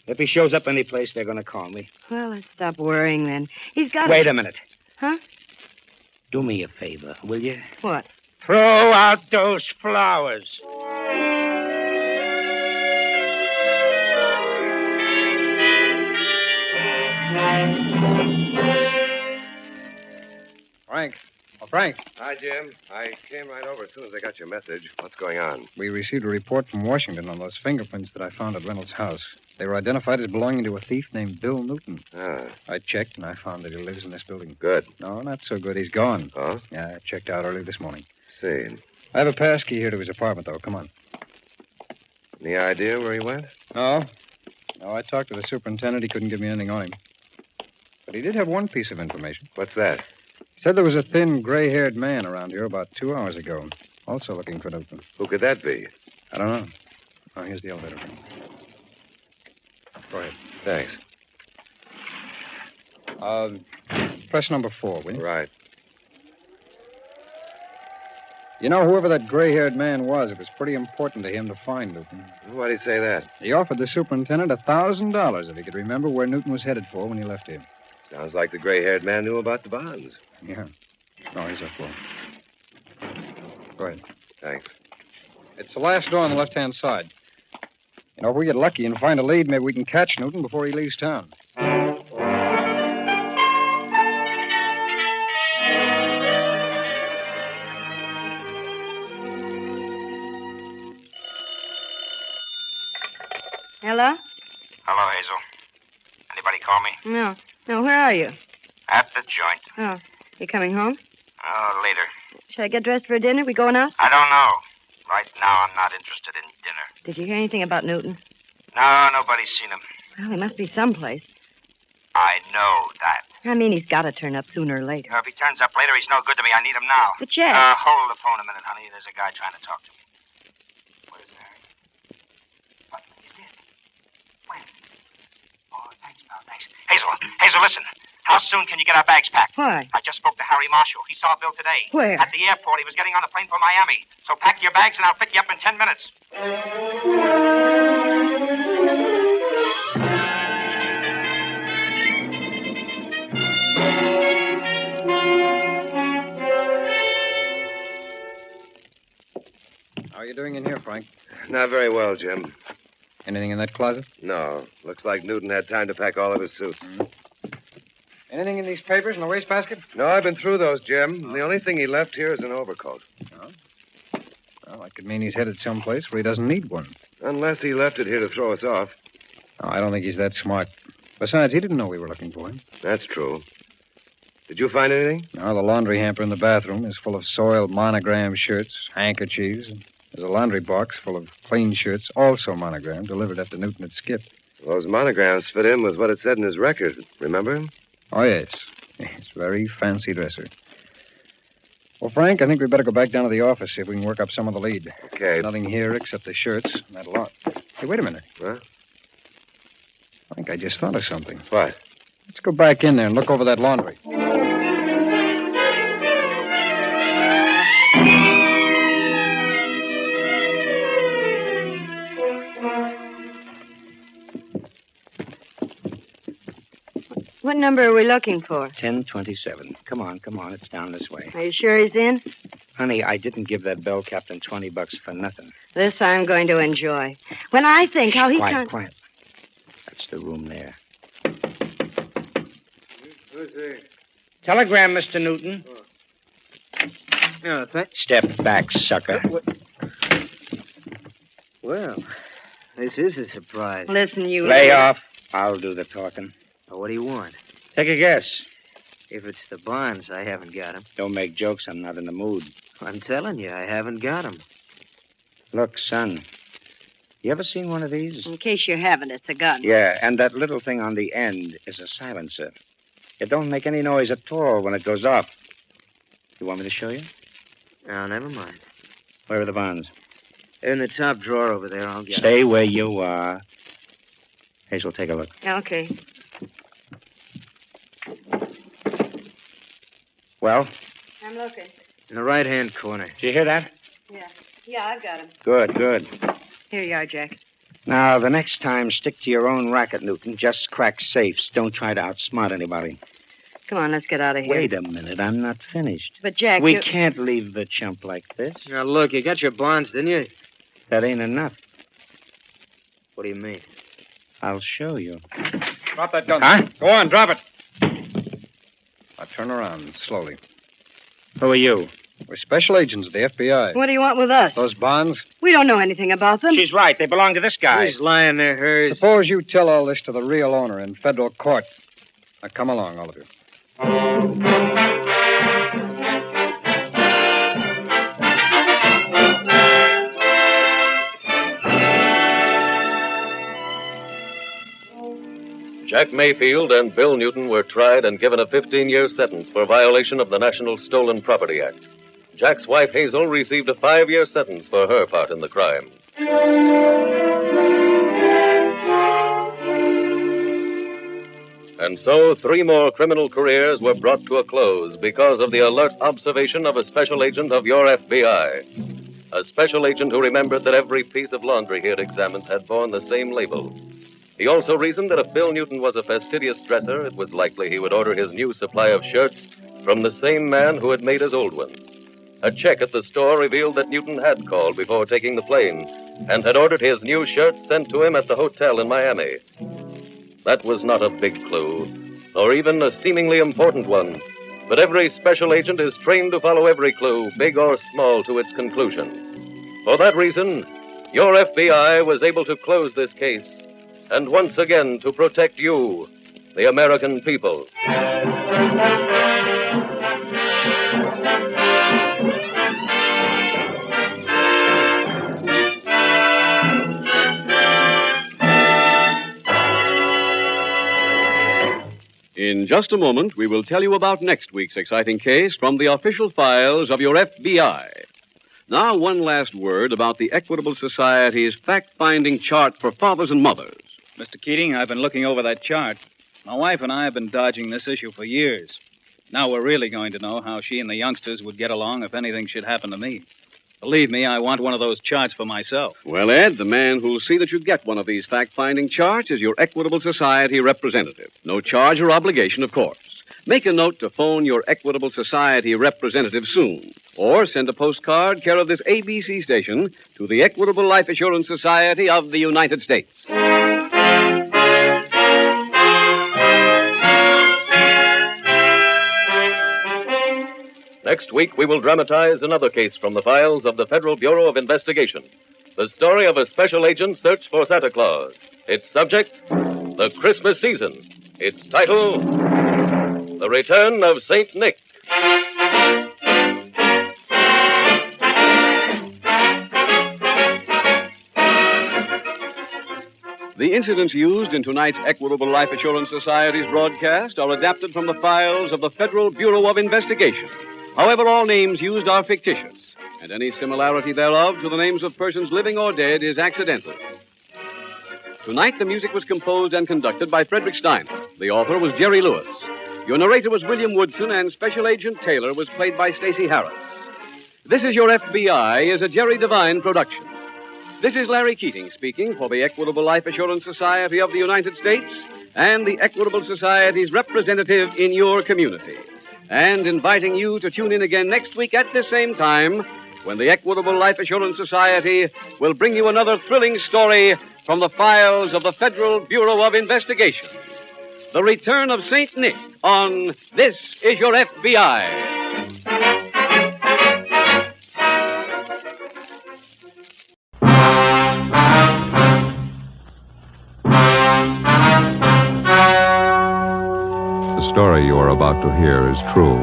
If he shows up any place, they're going to call me. Well, let's stop worrying then. He's got Wait a minute. Huh? Do me a favor, will you? What? Throw out those flowers. Frank. Oh, Frank. Hi, Jim. I came right over as soon as I got your message. What's going on? We received a report from Washington on those fingerprints that I found at Reynolds' house. They were identified as belonging to a thief named Bill Newton. I checked, and I found that he lives in this building. Good. No, not so good. He's gone. Oh? Yeah, I checked out early this morning. See. I have a pass key here to his apartment, though. Come on. Any idea where he went? No, I talked to the superintendent. He couldn't give me anything on him. But he did have one piece of information. What's that? He said there was a thin, gray-haired man around here about 2 hours ago, also looking for Newton. Who could that be? I don't know. Oh, here's the elevator. Go ahead. Thanks. Press number 4, will you? Right. You know, whoever that gray-haired man was, it was pretty important to him to find Newton. Why'd he say that? He offered the superintendent $1,000 if he could remember where Newton was headed for when he left here. Sounds like the gray-haired man knew about the bonds. Yeah. Oh, here's that floor. Go ahead. Thanks. It's the last door on the left-hand side. You know, if we get lucky and find a lead, maybe we can catch Newton before he leaves town. Hello? Hello, Hazel. Anybody call me? No, where are you? At the joint. Oh, you coming home? Oh, later. Should I get dressed for dinner? We going out? I don't know. Right now, I'm not interested in dinner. Did you hear anything about Newton? No, nobody's seen him. Well, he must be someplace. I know that. I mean, he's got to turn up sooner or later. If he turns up later, he's no good to me. I need him now. But, Jack. Hold the phone a minute, honey. There's a guy trying to talk to me. Where's Harry? What? You did? When? Oh, thanks, pal. Thanks. Hazel, listen. How soon can you get our bags packed? Why? I just spoke to Harry Marshall. He saw Bill today. Where? At the airport. He was getting on the plane for Miami. So pack your bags and I'll pick you up in 10 minutes. How are you doing in here, Frank? Not very well, Jim. Anything in that closet? No. Looks like Newton had time to pack all of his suits. Anything in these papers in the wastebasket? No, I've been through those, Jim. The only thing he left here is an overcoat. Oh. Well, that could mean he's headed someplace where he doesn't need one. Unless he left it here to throw us off. Oh, I don't think he's that smart. Besides, he didn't know we were looking for him. That's true. Did you find anything? No, the laundry hamper in the bathroom is full of soiled monogram shirts, handkerchiefs. There's a laundry box full of clean shirts, also monogrammed, delivered after Newton had skipped. Those monograms fit in with what it said in his record. Remember? Oh, yes. It's a very fancy dresser. Well, Frank, I think we'd better go back down to the office, see if we can work up some of the lead. Okay. Nothing here except the shirts and that lot. Hey, wait a minute. What? Frank, I just thought of something. What? Let's go back in there and look over that laundry. What number are we looking for? 1027. Come on. It's down this way. Are you sure he's in? Honey, I didn't give that bell captain $20 for nothing. This I'm going to enjoy. When I think how he Quiet. That's the room there. Who's there? Telegram, Mr. Newton. Oh, Step back, sucker. Well, this is a surprise. Listen, you... Lay off. I'll do the talking. Well, what do you want? Take a guess. If it's the bonds, I haven't got 'em. Don't make jokes. I'm not in the mood. I'm telling you, I haven't got 'em. Look, son. You ever seen one of these? In case you haven't, it's a gun. Yeah, and that little thing on the end is a silencer. It don't make any noise at all when it goes off. You want me to show you? No, never mind. Where are the bonds? They're in the top drawer over there. I'll get 'em. Stay where you are. Hazel, take a look. Okay. Well? I'm looking. In the right-hand corner. Did you hear that? Yeah, I've got him. Good, good. Here you are, Jack. Now, the next time, stick to your own racket, Newton. Just crack safes. Don't try to outsmart anybody. Come on, let's get out of here. Wait a minute. I'm not finished. But, Jack, We can't leave the chump like this. Now, look, you got your bonds, didn't you? That ain't enough. What do you mean? I'll show you. Drop that gun. Huh? Go on, drop it. Now turn around slowly. Who are you? We're special agents of the FBI. What do you want with us? Those bonds? We don't know anything about them. She's right. They belong to this guy. He's lying there, hers. Suppose you tell all this to the real owner in federal court. Now come along, all of you. Jack Mayfield and Bill Newton were tried and given a 15-year sentence for violation of the National Stolen Property Act. Jack's wife, Hazel, received a 5-year sentence for her part in the crime. And so, 3 more criminal careers were brought to a close because of the alert observation of a special agent of your FBI. A special agent who remembered that every piece of laundry he had examined had borne the same label. He also reasoned that if Bill Newton was a fastidious dresser, it was likely he would order his new supply of shirts from the same man who had made his old ones. A check at the store revealed that Newton had called before taking the plane and had ordered his new shirt sent to him at the hotel in Miami. That was not a big clue, nor even a seemingly important one, but every special agent is trained to follow every clue, big or small, to its conclusion. For that reason, your FBI was able to close this case and once again to protect you, the American people. In just a moment, we will tell you about next week's exciting case from the official files of your FBI. Now, one last word about the Equitable Society's fact-finding chart for fathers and mothers. Mr. Keating, I've been looking over that chart. My wife and I have been dodging this issue for years. Now we're really going to know how she and the youngsters would get along if anything should happen to me. Believe me, I want one of those charts for myself. Well, Ed, the man who'll see that you get one of these fact-finding charts is your Equitable Society representative. No charge or obligation, of course. Make a note to phone your Equitable Society representative soon. Or send a postcard care of this ABC station to the Equitable Life Assurance Society of the United States. Next week, we will dramatize another case from the files of the Federal Bureau of Investigation. The story of a special agent's search for Santa Claus. Its subject, the Christmas season. Its title, The Return of St. Nick. The incidents used in tonight's Equitable Life Assurance Society's broadcast are adapted from the files of the Federal Bureau of Investigation. However, all names used are fictitious, and any similarity thereof to the names of persons living or dead is accidental. Tonight, the music was composed and conducted by Frederick Steiner. The author was Jerry Lewis. Your narrator was William Woodson, and Special Agent Taylor was played by Stacey Harris. This Is Your FBI is a Jerry Devine production. This is Larry Keating speaking for the Equitable Life Assurance Society of the United States and the Equitable Society's representative in your community, and inviting you to tune in again next week at this same time when the Equitable Life Assurance Society will bring you another thrilling story from the files of the Federal Bureau of Investigation. the return of St. Nick on This Is Your FBI. The story you are about to hear is true.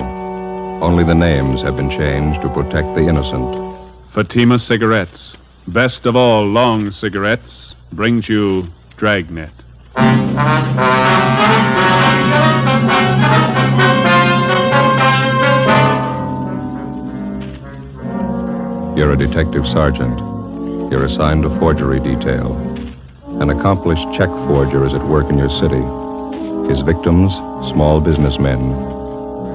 Only the names have been changed to protect the innocent. Fatima Cigarettes, best of all long cigarettes, brings you Dragnet. You're a detective sergeant. You're assigned to forgery detail. An accomplished check forger is at work in your city. His victims, small businessmen.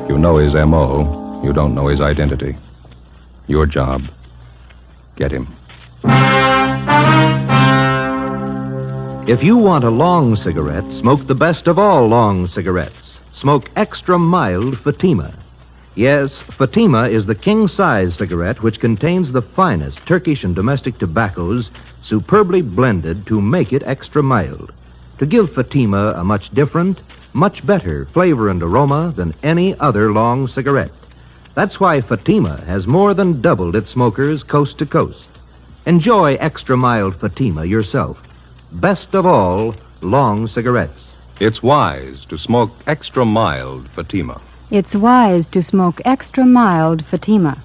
You know his M.O., you don't know his identity. Your job, get him. If you want a long cigarette, smoke the best of all long cigarettes. Smoke extra mild Fatima. Yes, Fatima is the king-size cigarette which contains the finest Turkish and domestic tobaccos superbly blended to make it extra mild, to give Fatima a much different, much better flavor and aroma than any other long cigarette. That's why Fatima has more than doubled its smokers coast to coast. Enjoy extra mild Fatima yourself. Best of all, long cigarettes. It's wise to smoke extra mild Fatima. It's wise to smoke extra mild Fatima.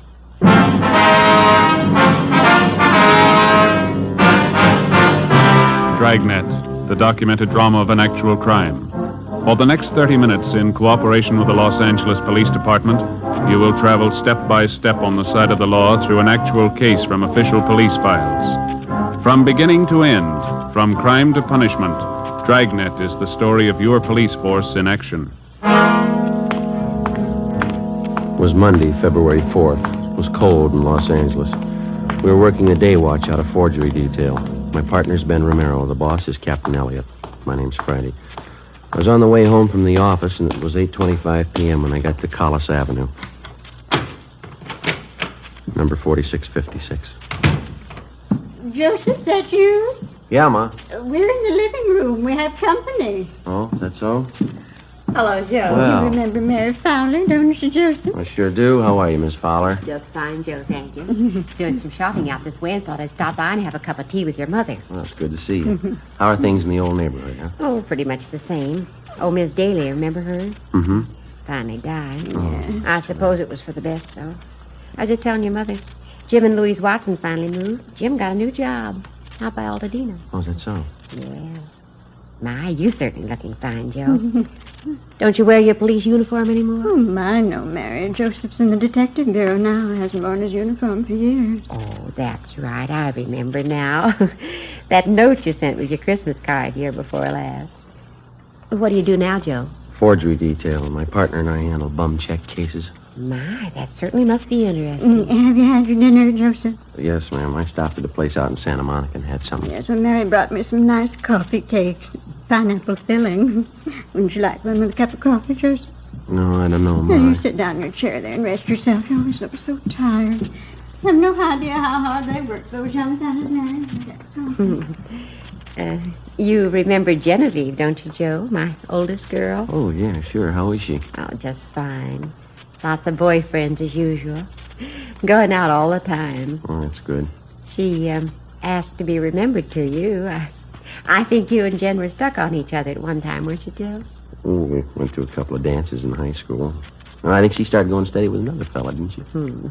Dragnet, the documented drama of an actual crime. For the next 30 minutes, in cooperation with the Los Angeles Police Department, you will travel step by step on the side of the law through an actual case from official police files. From beginning to end, from crime to punishment, Dragnet is the story of your police force in action. It was Monday, February 4th. It was cold in Los Angeles. We were working a day watch out of forgery detail. My partner's Ben Romero. The boss is Captain Elliott. My name's Friday. I was on the way home from the office, and it was 8:25 p.m. when I got to Collis Avenue. Number 4656. Joseph, is that you? Yeah, Ma. We're in the living room. We have company. Oh, that's so? Hello, Joe. Well. You remember Mary Fowler, don't you, Joseph? I sure do. How are you, Miss Fowler? Just fine, Joe, thank you. Doing some shopping out this way and thought I'd stop by and have a cup of tea with your mother. Well, it's good to see you. How are things in the old neighborhood, huh? Oh, pretty much the same. Oh, Miss Daly, remember her? Mm-hmm. Finally died. Oh. I suppose it was for the best, though. I was just telling your mother. Jim and Louise Watson finally moved. Jim got a new job out by Altadena. Oh, is that so? Yeah. My, you certainly looking fine, Joe. Don't you wear your police uniform anymore? Oh, my, no, Mary. Joseph's in the detective bureau now. Hasn't worn his uniform for years. Oh, that's right. I remember now. That note you sent with your Christmas card year before last. What do you do now, Joe? Forgery detail. My partner and I handle bum check cases. My, that certainly must be interesting. Have you had your dinner, Joseph? Yes, ma'am. I stopped at a place out in Santa Monica and had something. Yes, well, Mary brought me some nice coffee cakes. Pineapple filling. Wouldn't you like one with a cup of coffee, Joseph? No, I don't know, Now, Ma. you sit down in your chair there and rest yourself. You always look so tired. I have no idea how hard they work, those young fellas, Mary. You remember Genevieve, don't you, Joe? My oldest girl? Oh, yeah, sure. How is she? Oh, just fine. Lots of boyfriends, as usual. Going out all the time. Oh, that's good. She asked to be remembered to you. I think you and Jen were stuck on each other at one time, weren't you, Joe? Oh, we went to a couple of dances in high school. And I think she started going steady with another fella, didn't she?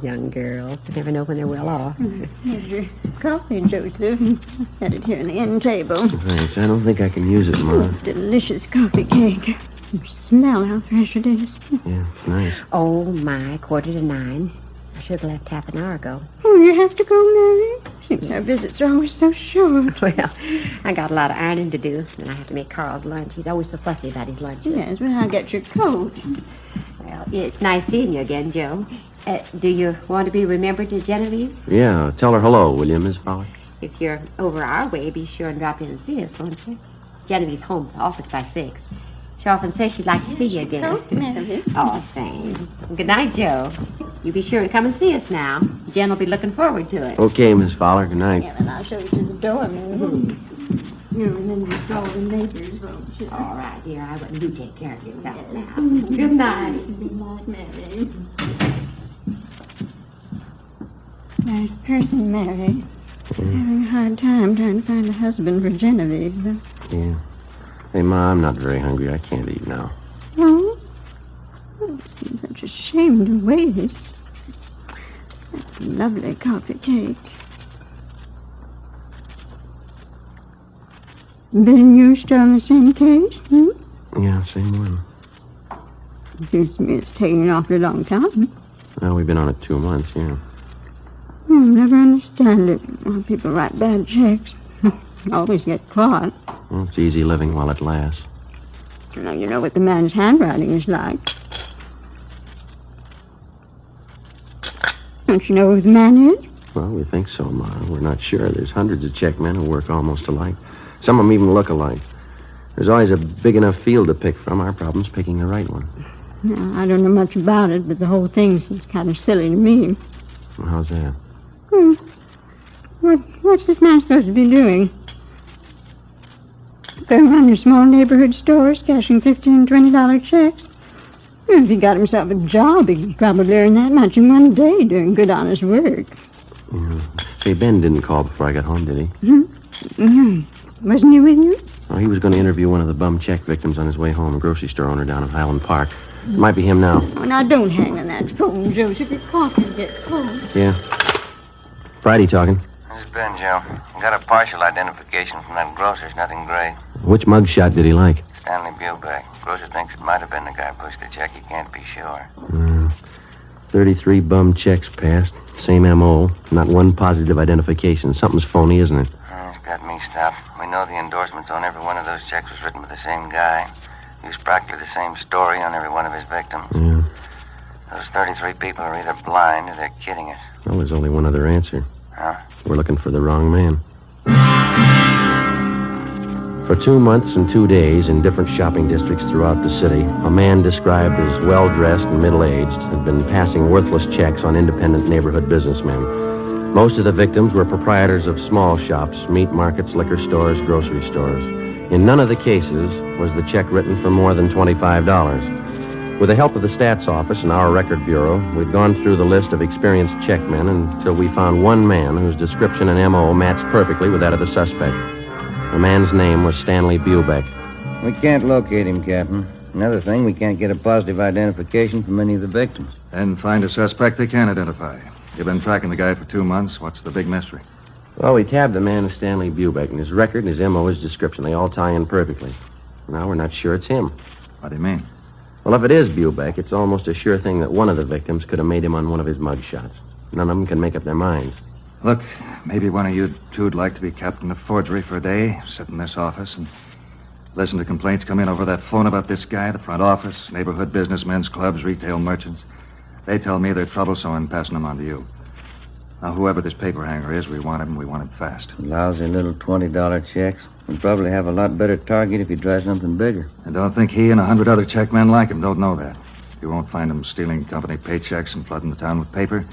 Young girls. You never know when they're well off. Here's your coffee, Joseph. I set it here on the end table. Thanks. I don't think I can use it, Ma. It's delicious coffee cake. You smell how fresh it is. Yeah, it's nice. Oh, my, 8:45. I should have left half an hour ago. Oh, you have to go, Mary? Seems our visits are always so short. Well, I got a lot of ironing to do, and I have to make Carl's lunch. He's always so fussy about his lunches. Yes, well, I'll get your coat. Well, it's nice seeing you again, Joe. Do you want to be remembered to Genevieve? Yeah, tell her hello, will you, Miss Fowler? If you're over our way, be sure and drop in and see us, won't you? Genevieve's home at the office by 6. She often says she'd like to see you again. Oh, Mary. Oh, thanks. Good night, Joe. You be sure to come and see us now. Jen will be looking forward to it. Okay, Miss Fowler. Good night. Yeah, well, I'll show you to the door, Mary. You remember all the neighbors, won't you? All right, dear. I wouldn't do take care of yourself now. Good night. Good night, Mary. Nice person, Mary. She's having a hard time trying to find a husband for Genevieve, though. Yeah. Hey, Ma, I'm not very hungry. I can't eat now. Oh? It seems such a shame to waste. That lovely coffee cake. Been used on the same case, hmm? Yeah, same one. Seems to me it's taken an awfully long time. Well, we've been on it 2 months, yeah. I'll never understand it. How people write bad checks. Always get caught. Well, it's easy living while it lasts. Now, you know what the man's handwriting is like. Don't you know who the man is? Well, we think so, Ma. We're not sure. There's hundreds of check men who work almost alike. Some of them even look alike. There's always a big enough field to pick from. Our problem's picking the right one. Now, I don't know much about it, but the whole thing seems kind of silly to me. Well, how's that? What's this man supposed to be doing? Going around your small neighborhood stores, cashing $15 and $20 checks? If he got himself a job, he could probably earn that much in one day doing good, honest work. Yeah. Say, Ben didn't call before I got home, did he? Mm-hmm. Wasn't he with you? Oh, he was going to interview one of the bum check victims on his way home, a grocery store owner down in Highland Park. It might be him now. Oh, now, don't hang on that phone, Joseph. Your coffee will get cold. Yeah. Friday talking. This is Ben, Joe. Got a partial identification from that grocer's, nothing great. Which mugshot did he like? Stanley Bubeck. Grocer thinks it might have been the guy who pushed the check. He can't be sure. 33 bum checks passed. Same M.O. Not one positive identification. Something's phony, isn't it? It's got me stopped. We know the endorsements on every one of those checks was written by the same guy. Used practically the same story on every one of his victims. Yeah. Those 33 people are either blind or they're kidding us. Well, there's only one other answer. Huh? We're looking for the wrong man. For 2 months and 2 days in different shopping districts throughout the city, a man described as well-dressed and middle-aged had been passing worthless checks on independent neighborhood businessmen. Most of the victims were proprietors of small shops, meat markets, liquor stores, grocery stores. In none of the cases was the check written for more than $25. With the help of the stats office and our record bureau, we'd gone through the list of experienced checkmen until we found one man whose description and M.O. matched perfectly with that of the suspect. The man's name was Stanley Bubeck. We can't locate him, Captain. Another thing, we can't get a positive identification from any of the victims. And find a suspect they can identify. You've been tracking the guy for 2 months. What's the big mystery? Well, we tabbed the man as Stanley Bubeck, and his record and his M.O., his description, they all tie in perfectly. Now we're not sure it's him. What do you mean? Well, if it is Bubeck, it's almost a sure thing that one of the victims could have made him on one of his mugshots. None of them can make up their minds. Look, maybe one of you two'd like to be captain of forgery for a day, sit in this office and listen to complaints come in over that phone about this guy, the front office, neighborhood businessmen's clubs, retail merchants. They tell me they're troublesome and passing them on to you. Now, whoever this paper hanger is, we want him fast. Lousy little $20 checks. We'd probably have a lot better target if he tries something bigger. And don't think he and 100 other checkmen like him don't know that. You won't find him stealing company paychecks and flooding the town with paper.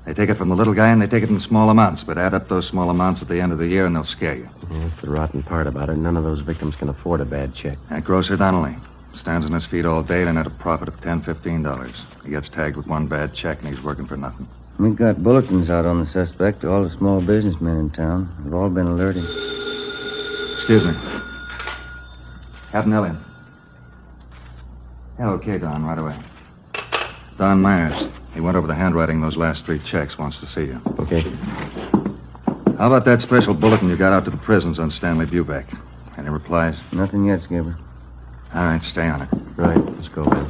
They take it from the little guy, and they take it in small amounts, but add up those small amounts at the end of the year, and they'll scare you. Yeah, that's the rotten part about it. None of those victims can afford a bad check. That grocer Donnelly stands on his feet all day and at a profit of $10, $15. He gets tagged with one bad check, and he's working for nothing. We've got bulletins out on the suspect to all the small businessmen in town. They've all been alerted. Excuse me. Captain Elliott. Yeah, okay, Don, right away. Don Myers. He went over the handwriting of those last 3 checks. Wants to see you. Okay. How about that special bulletin you got out to the prisons on Stanley Bubeck? Any replies? Nothing yet, Skipper. All right, stay on it. Right, let's go, Ben.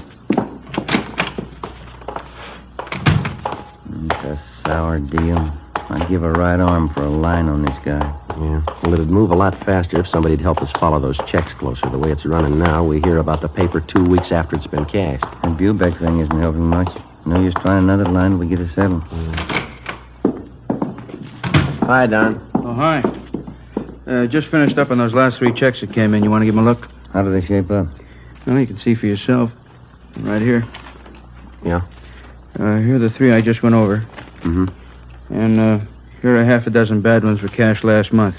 It's a sour deal. I'd give a right arm for a line on this guy. Yeah. Well, it'd move a lot faster if somebody'd help us follow those checks closer. The way it's running now, we hear about the paper 2 weeks after it's been cashed. That Bubeck thing isn't helping much. No use trying another line till we get it settled. Hi, Don. Oh, hi. Just finished up on those last 3 checks that came in. You want to give them a look? How do they shape up? Well, you can see for yourself. Right here. Yeah? Here are the 3 I just went over. Mm-hmm. And here are half a dozen bad ones for cash last month.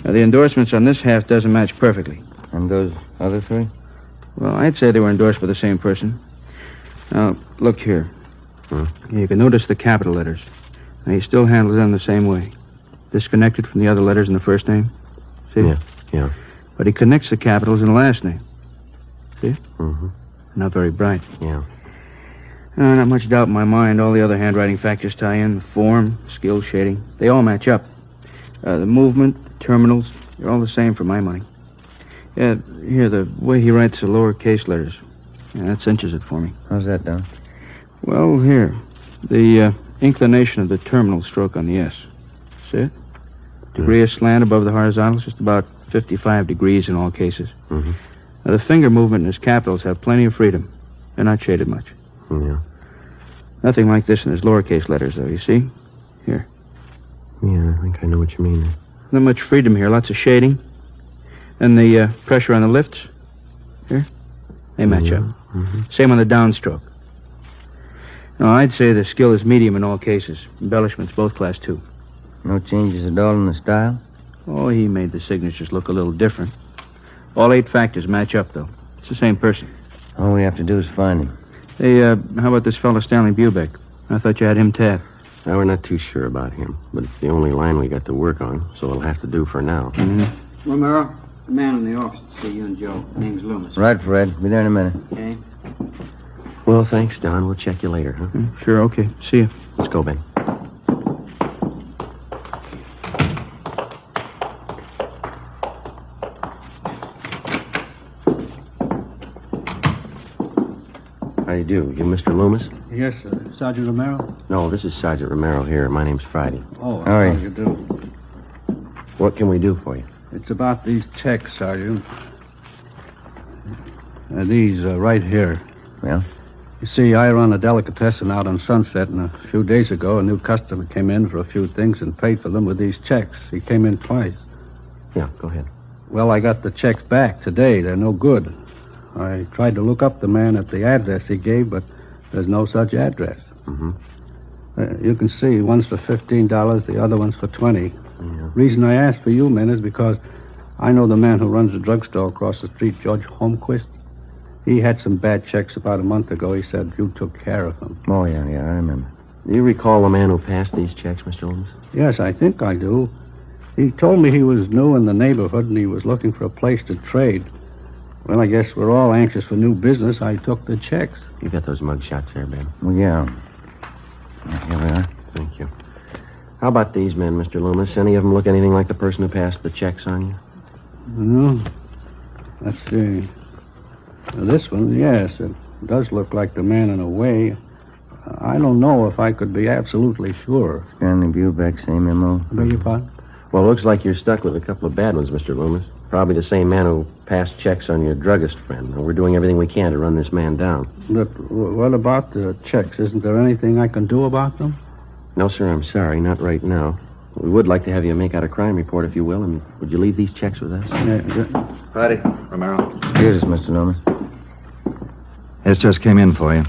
The endorsements on this half doesn't match perfectly. And those other three? Well, I'd say they were endorsed by the same person. Now, look here. You can notice the capital letters. Now, he still handles them the same way. Disconnected from the other letters in the first name. See? Yeah. But he connects the capitals in the last name. See? Mm-hmm. Not very bright. Yeah. Not much doubt in my mind. All the other handwriting factors tie in. The form, skill, shading. They all match up. The movement, the terminals, they're all the same for my money. Yeah, here, the way he writes the lowercase letters. Yeah, that cinches it for me. How's that done? Well, here. The inclination of the terminal stroke on the S. See it? Degree of slant above the horizontals, just about 55 degrees in all cases. Mm-hmm. Now, the finger movement in his capitals have plenty of freedom. They're not shaded much. Yeah. Nothing like this in his lowercase letters, though, you see? Here. Yeah, I think I know what you mean. Not much freedom here, lots of shading. And the pressure on the lifts, here, they match up. Mm-hmm. Same on the downstroke. No, I'd say the skill is medium in all cases. Embellishments, both class 2. No changes at all in the style? Oh, he made the signatures look a little different. All 8 factors match up, though. It's the same person. All we have to do is find him. Hey, how about this fellow Stanley Bubeck? I thought you had him tapped. Now, we're not too sure about him, but it's the only line we got to work on, so it'll have to do for now. Mm-hmm. Romero, the man in the office to see you and Joe. Name's Leumas. Right, Fred. Be there in a minute. Okay. Well, thanks, Don. We'll check you later, huh? Sure, okay. See you. Let's go, Ben. How do you do? You Mr. Leumas? Yes, Sergeant Romero? No, this is Sergeant Romero here. My name's Friday. Oh, How are how do you do? What can we do for you? It's about these checks, Sergeant. These right here. Well? You see, I run a delicatessen out on Sunset, and a few days ago, a new customer came in for a few things and paid for them with these checks. He came in twice. Yeah, go ahead. Well, I got the checks back today. They're no good. I tried to look up the man at the address he gave, but there's no such address. Mm-hmm. You can see, one's for $15, the other one's for $20. Yeah. Reason I asked for you men is because I know the man who runs the drugstore across the street, George Holmquist. He had some bad checks about a month ago. He said you took care of him. Oh, yeah, I remember. Do you recall the man who passed these checks, Mr. Leumas? Yes, I think I do. He told me he was new in the neighborhood and he was looking for a place to trade. Well, I guess we're all anxious for new business. I took the checks. You got those mug shots there, Ben? Well, yeah. Here we are. Thank you. How about these men, Mr. Leumas? Any of them look anything like the person who passed the checks on you? No. Let's see. This one, yes, it does look like the man in a way. I don't know if I could be absolutely sure. Stanley Bubeck, same M.O. Beg your pardon? Well, it looks like you're stuck with a couple of bad ones, Mr. Leumas. Probably the same man who passed checks on your druggist friend. And we're doing everything we can to run this man down. But what about the checks? Isn't there anything I can do about them? No, sir, I'm sorry. Not right now. We would like to have you make out a crime report, if you will, and would you leave these checks with us? Friday, Romero. Excuse us, Mr. Leumas. This just came in for you.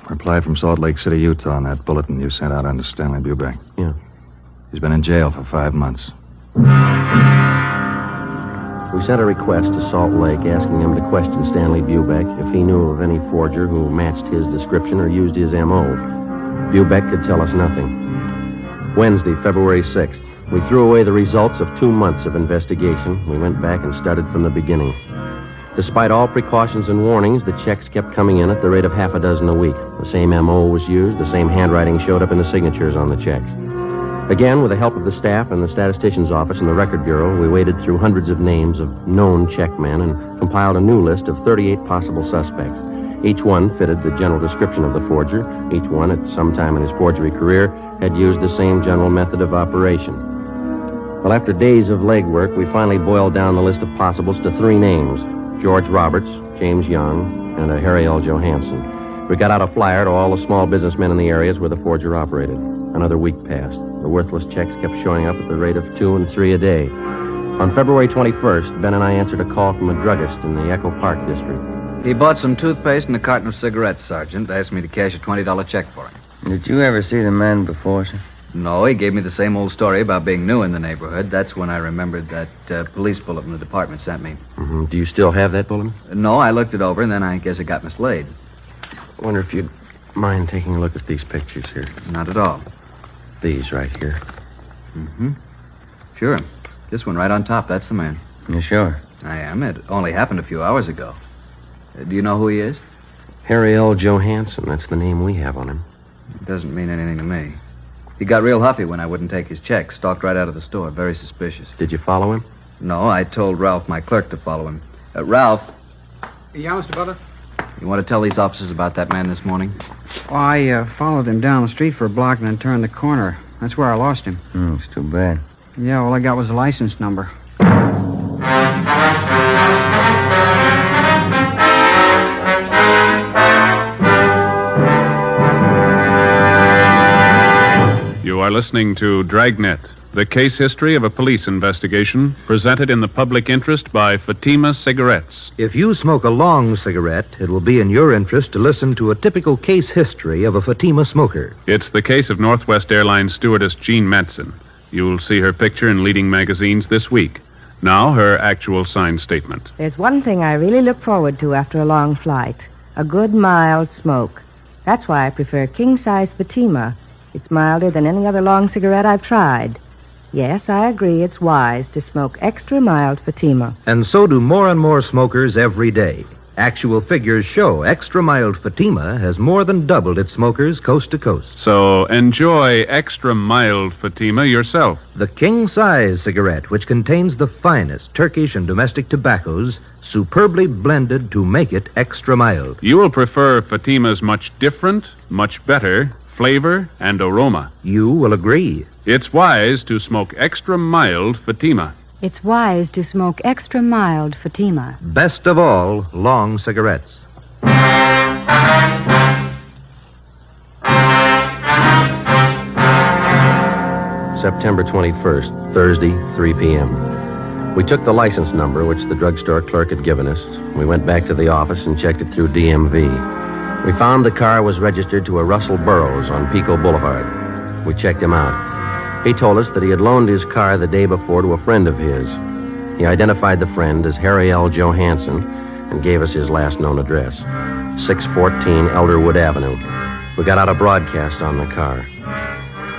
Reply from Salt Lake City, Utah on that bulletin you sent out under Stanley Bubeck. Yeah. He's been in jail for 5 months. We sent a request to Salt Lake asking him to question Stanley Bubeck if he knew of any forger who matched his description or used his M.O. Bubeck could tell us nothing. Wednesday, February 6th, we threw away the results of 2 months of investigation. We went back and started from the beginning. Despite all precautions and warnings, the checks kept coming in at the rate of half a dozen a week. The same M.O. was used. The same handwriting showed up in the signatures on the checks. Again, with the help of the staff and the statistician's office and the record bureau, we waded through hundreds of names of known checkmen and compiled a new list of 38 possible suspects. Each one fitted the general description of the forger. Each one, at some time in his forgery career, had used the same general method of operation. Well, after days of legwork, we finally boiled down the list of possibles to 3 names: George Roberts, James Young, and a Harry L. Johansson. We got out a flyer to all the small businessmen in the areas where the forger operated. Another week passed. The worthless checks kept showing up at the rate of 2 and 3 a day. On February 21st, Ben and I answered a call from a druggist in the Echo Park district. He bought some toothpaste and a carton of cigarettes, Sergeant. Asked me to cash a $20 check for him. Did you ever see the man before, sir? No, he gave me the same old story about being new in the neighborhood. That's when I remembered that police bulletin the department sent me. Mm-hmm. Do you still have that bulletin? No, I looked it over, and then I guess it got mislaid. I wonder if you'd mind taking a look at these pictures here. Not at all. These right here. Mm-hmm. Sure. This one right on top, that's the man. You sure? I am. It only happened a few hours ago. Do you know who he is? Harry L. Johansson. That's the name we have on him. It doesn't mean anything to me. He got real huffy when I wouldn't take his check. Stalked right out of the store. Very suspicious. Did you follow him? No, I told Ralph, my clerk, to follow him. Ralph. Yeah, Mr. Butler? You want to tell these officers about that man this morning? Well, I followed him down the street for a block and then turned the corner. That's where I lost him. It's too bad. Yeah, all I got was a license number. You are listening to Dragnet, the case history of a police investigation, presented in the public interest by Fatima Cigarettes. If you smoke a long cigarette, it will be in your interest to listen to a typical case history of a Fatima smoker. It's the case of Northwest Airlines stewardess Jean Metzen. You'll see her picture in leading magazines this week. Now, her actual signed statement. There's one thing I really look forward to after a long flight. A good, mild smoke. That's why I prefer king-size Fatima. It's milder than any other long cigarette I've tried. Yes, I agree it's wise to smoke extra mild Fatima. And so do more and more smokers every day. Actual figures show extra mild Fatima has more than doubled its smokers coast to coast. So enjoy extra mild Fatima yourself. The king-size cigarette, which contains the finest Turkish and domestic tobaccos, superbly blended to make it extra mild. You will prefer Fatima's much different, much better flavor and aroma. You will agree. It's wise to smoke extra mild Fatima. It's wise to smoke extra mild Fatima. Best of all, long cigarettes. September 21st, Thursday, 3 p.m. We took the license number, which the drugstore clerk had given us. We went back to the office and checked it through DMV. We found the car was registered to a Russell Burroughs on Pico Boulevard. We checked him out. He told us that he had loaned his car the day before to a friend of his. He identified the friend as Harry L. Johansson and gave us his last known address, 614 Elderwood Avenue. We got out a broadcast on the car.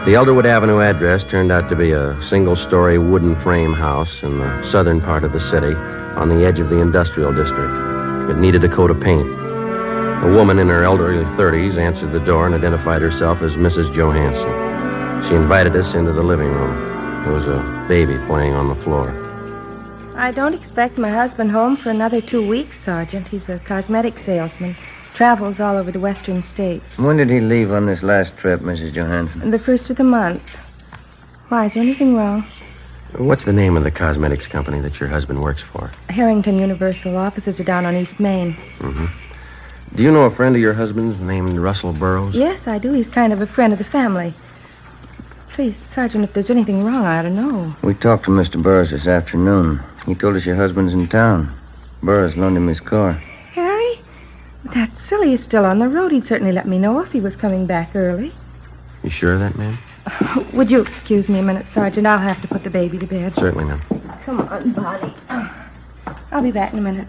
The Elderwood Avenue address turned out to be a single-story wooden frame house in the southern part of the city on the edge of the industrial district. It needed a coat of paint. A woman in her elderly 30s answered the door and identified herself as Mrs. Johansson. She invited us into the living room. There was a baby playing on the floor. I don't expect my husband home for another 2 weeks, Sergeant. He's a cosmetic salesman. Travels all over the western states. When did he leave on this last trip, Mrs. Johansson? The first of the month. Why, is there anything wrong? What's the name of the cosmetics company that your husband works for? Harrington Universal. Offices are down on East Main. Mm-hmm. Do you know a friend of your husband's named Russell Burroughs? Yes, I do. He's kind of a friend of the family. Please, Sergeant, if there's anything wrong, I ought to know. We talked to Mr. Burroughs this afternoon. He told us your husband's in town. Burroughs loaned him his car. Harry? That's silly. He's still on the road. He'd certainly let me know if he was coming back early. You sure of that, ma'am? Would you excuse me a minute, Sergeant? I'll have to put the baby to bed. Certainly, ma'am. Come on, Bonnie. I'll be back in a minute.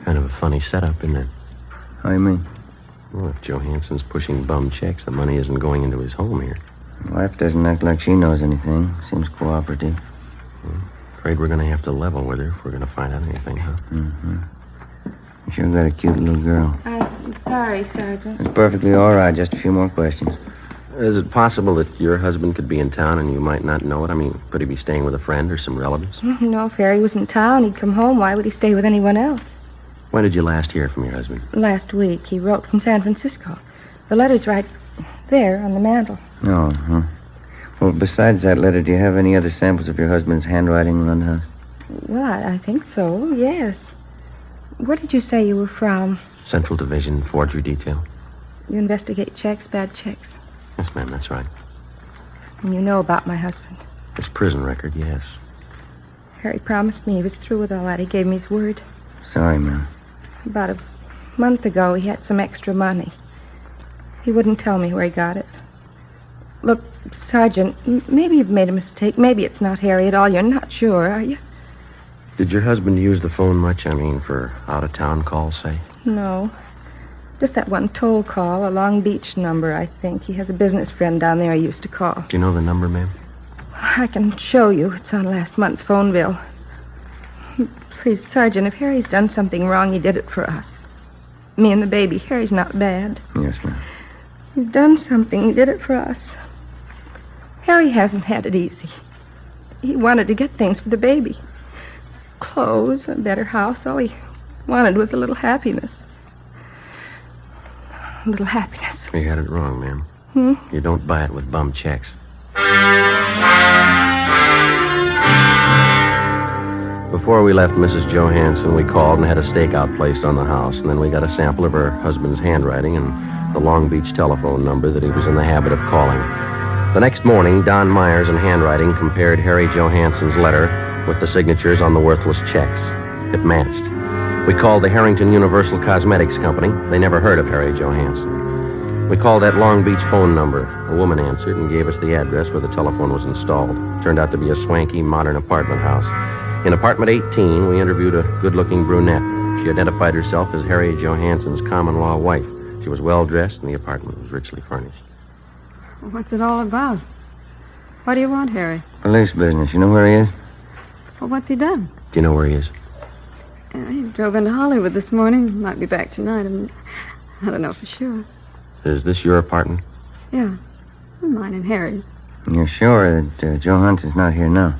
Kind of a funny setup, isn't it? How do you mean? Well, if Johansson's pushing bum checks, the money isn't going into his home here. Wife doesn't act like she knows anything. Seems cooperative. Afraid we're going to have to level with her if we're going to find out anything, huh? Mm-hmm. You sure got a cute little girl. I'm sorry, Sergeant. It's perfectly all right. Just a few more questions. Is it possible that your husband could be in town and you might not know it? I mean, could he be staying with a friend or some relatives? No, if Harry was in town, he'd come home. Why would he stay with anyone else? When did you last hear from your husband? Last week. He wrote from San Francisco. The letter's right there on the mantel. Oh, huh. Well, besides that letter, do you have any other samples of your husband's handwriting around the house? Well, I think so, yes. Where did you say you were from? Central Division, Forgery Detail. You investigate checks, bad checks? Yes, ma'am, that's right. And you know about my husband? His prison record, yes. Harry promised me he was through with all that. He gave me his word. Sorry, ma'am. About a month ago, he had some extra money. He wouldn't tell me where he got it. Look, Sergeant, maybe you've made a mistake. Maybe it's not Harry at all. You're not sure, are you? Did your husband use the phone much? I mean, for out-of-town calls, say? No. Just that one toll call, a Long Beach number, I think. He has a business friend down there he used to call. Do you know the number, ma'am? I can show you. It's on last month's phone bill. Please, Sergeant, if Harry's done something wrong, he did it for us. Me and the baby. Harry's not bad. Yes, ma'am. He's done something. He did it for us. Harry hasn't had it easy. He wanted to get things for the baby. Clothes, a better house. All he wanted was a little happiness. A little happiness. You had it wrong, ma'am. You don't buy it with bum checks. Before we left Mrs. Johansson, we called and had a stakeout placed on the house, and then we got a sample of her husband's handwriting and the Long Beach telephone number that he was in the habit of calling. The next morning, Don Myers in handwriting compared Harry Johansson's letter with the signatures on the worthless checks. It matched. We called the Harrington Universal Cosmetics Company. They never heard of Harry Johansson. We called that Long Beach phone number. A woman answered and gave us the address where the telephone was installed. Turned out to be a swanky, modern apartment house. In apartment 18, we interviewed a good-looking brunette. She identified herself as Harry Johansson's common-law wife. She was well-dressed, and the apartment was richly furnished. What's it all about? What do you want, Harry? Police business. You know where he is? Well, what's he done? Do you know where he is? He drove into Hollywood this morning. Might be back tonight. I don't know for sure. Is this your apartment? Yeah. Mine and Harry's. You're sure that Johansson's not here now?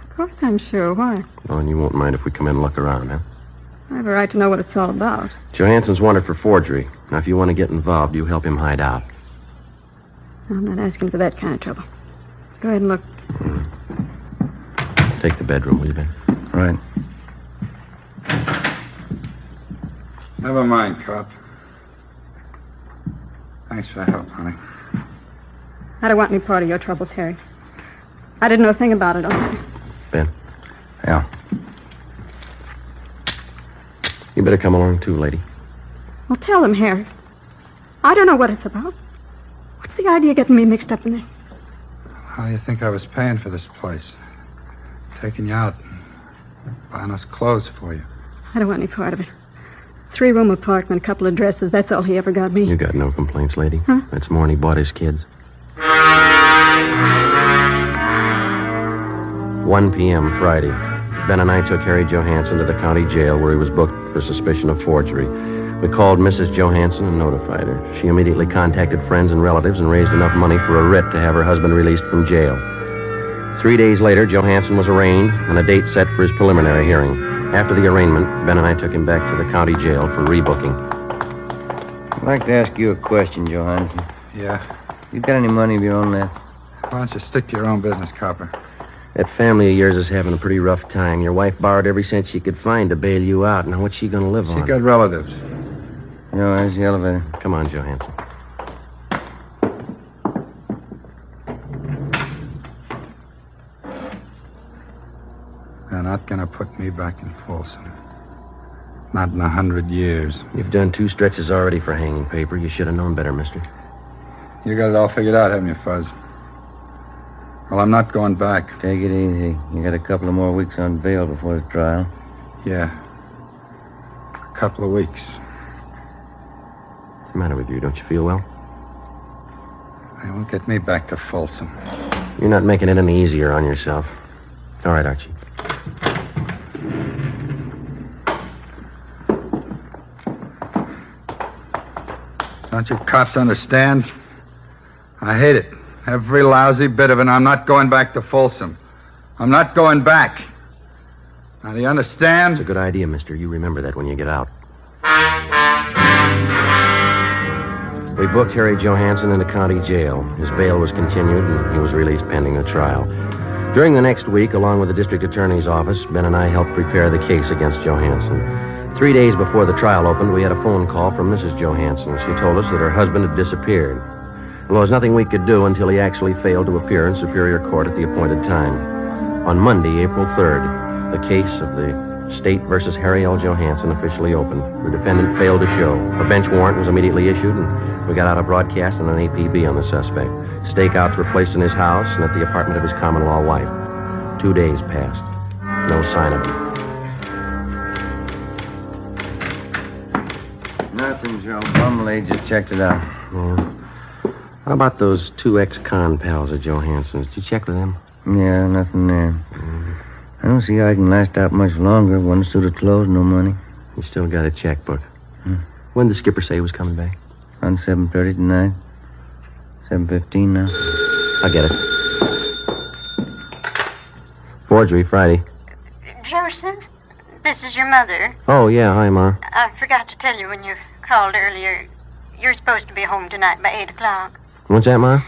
Of course I'm sure. Why? Well, and you won't mind if we come in and look around, huh? I have a right to know what it's all about. Johansson's wanted for forgery. Now, if you want to get involved, you help him hide out. I'm not asking for that kind of trouble. Let's go ahead and look. Take the bedroom, will you, Ben? Right. Never mind, cop. Thanks for the help, honey. I don't want any part of your troubles, Harry. I didn't know a thing about it, honestly. Ben? Yeah. You better come along, too, lady. Well, tell him, Harry. I don't know what it's about. What's the idea of getting me mixed up in this? How do you think I was paying for this place? Taking you out and buying us clothes for you. I don't want any part of it. 3-room apartment, a couple of dresses. That's all he ever got me. You got no complaints, lady. Huh? That's more than he bought his kids. 1 p.m. Friday. Ben and I took Harry Johansson to the county jail where he was booked for suspicion of forgery. We called Mrs. Johansson and notified her. She immediately contacted friends and relatives and raised enough money for a writ to have her husband released from jail. 3 days later, Johansson was arraigned and a date set for his preliminary hearing. After the arraignment, Ben and I took him back to the county jail for rebooking. I'd like to ask you a question, Johansson. Yeah? You got any money of your own left? Why don't you stick to your own business, copper? That family of yours is having a pretty rough time. Your wife borrowed every cent she could find to bail you out. Now, what's she going to live on? She got relatives. No, where's the elevator? Come on, Johansson. They're not going to put me back in Folsom. Not in 100 years. You've done 2 stretches already for hanging paper. You should have known better, mister. You got it all figured out, haven't you, Fuzz? Well, I'm not going back. Take it easy. You got a couple of more weeks on bail before the trial. Yeah. A couple of weeks. What's the matter with you? Don't you feel well? They won't get me back to Folsom. You're not making it any easier on yourself. All right, Archie. Don't you cops understand? I hate it. Every lousy bit of it. I'm not going back to Folsom. I'm not going back. Now, do you understand? It's a good idea, mister. You remember that when you get out. We booked Harry Johansson into county jail. His bail was continued, and he was released pending a trial. During the next week, along with the district attorney's office, Ben and I helped prepare the case against Johansson. 3 days before the trial opened, we had a phone call from Mrs. Johansson. She told us that her husband had disappeared. Well, there was nothing we could do until he actually failed to appear in Superior Court at the appointed time. On Monday, April 3rd, the case of the State versus Harry L. Johansson officially opened. The defendant failed to show. A bench warrant was immediately issued, and We got out a broadcast and an APB on the suspect. Stakeouts were placed in his house and at the apartment of his common-law wife. 2 days passed. No sign of him. Nothing, Joe. Bumley just checked it out. Yeah. How about those 2 ex-con pals of Johansson's? Did you check with them? Yeah, nothing there. I don't see how I can last out much longer. One suit of clothes, no money. You still got a checkbook. When did the skipper say he was coming back? On 7:30 tonight. 7:15 now. I'll get it. Forgery, Friday. Joseph, this is your mother. Oh, yeah. Hi, Ma. I forgot to tell you when you called earlier. You're supposed to be home tonight by 8 o'clock. What's that, Ma?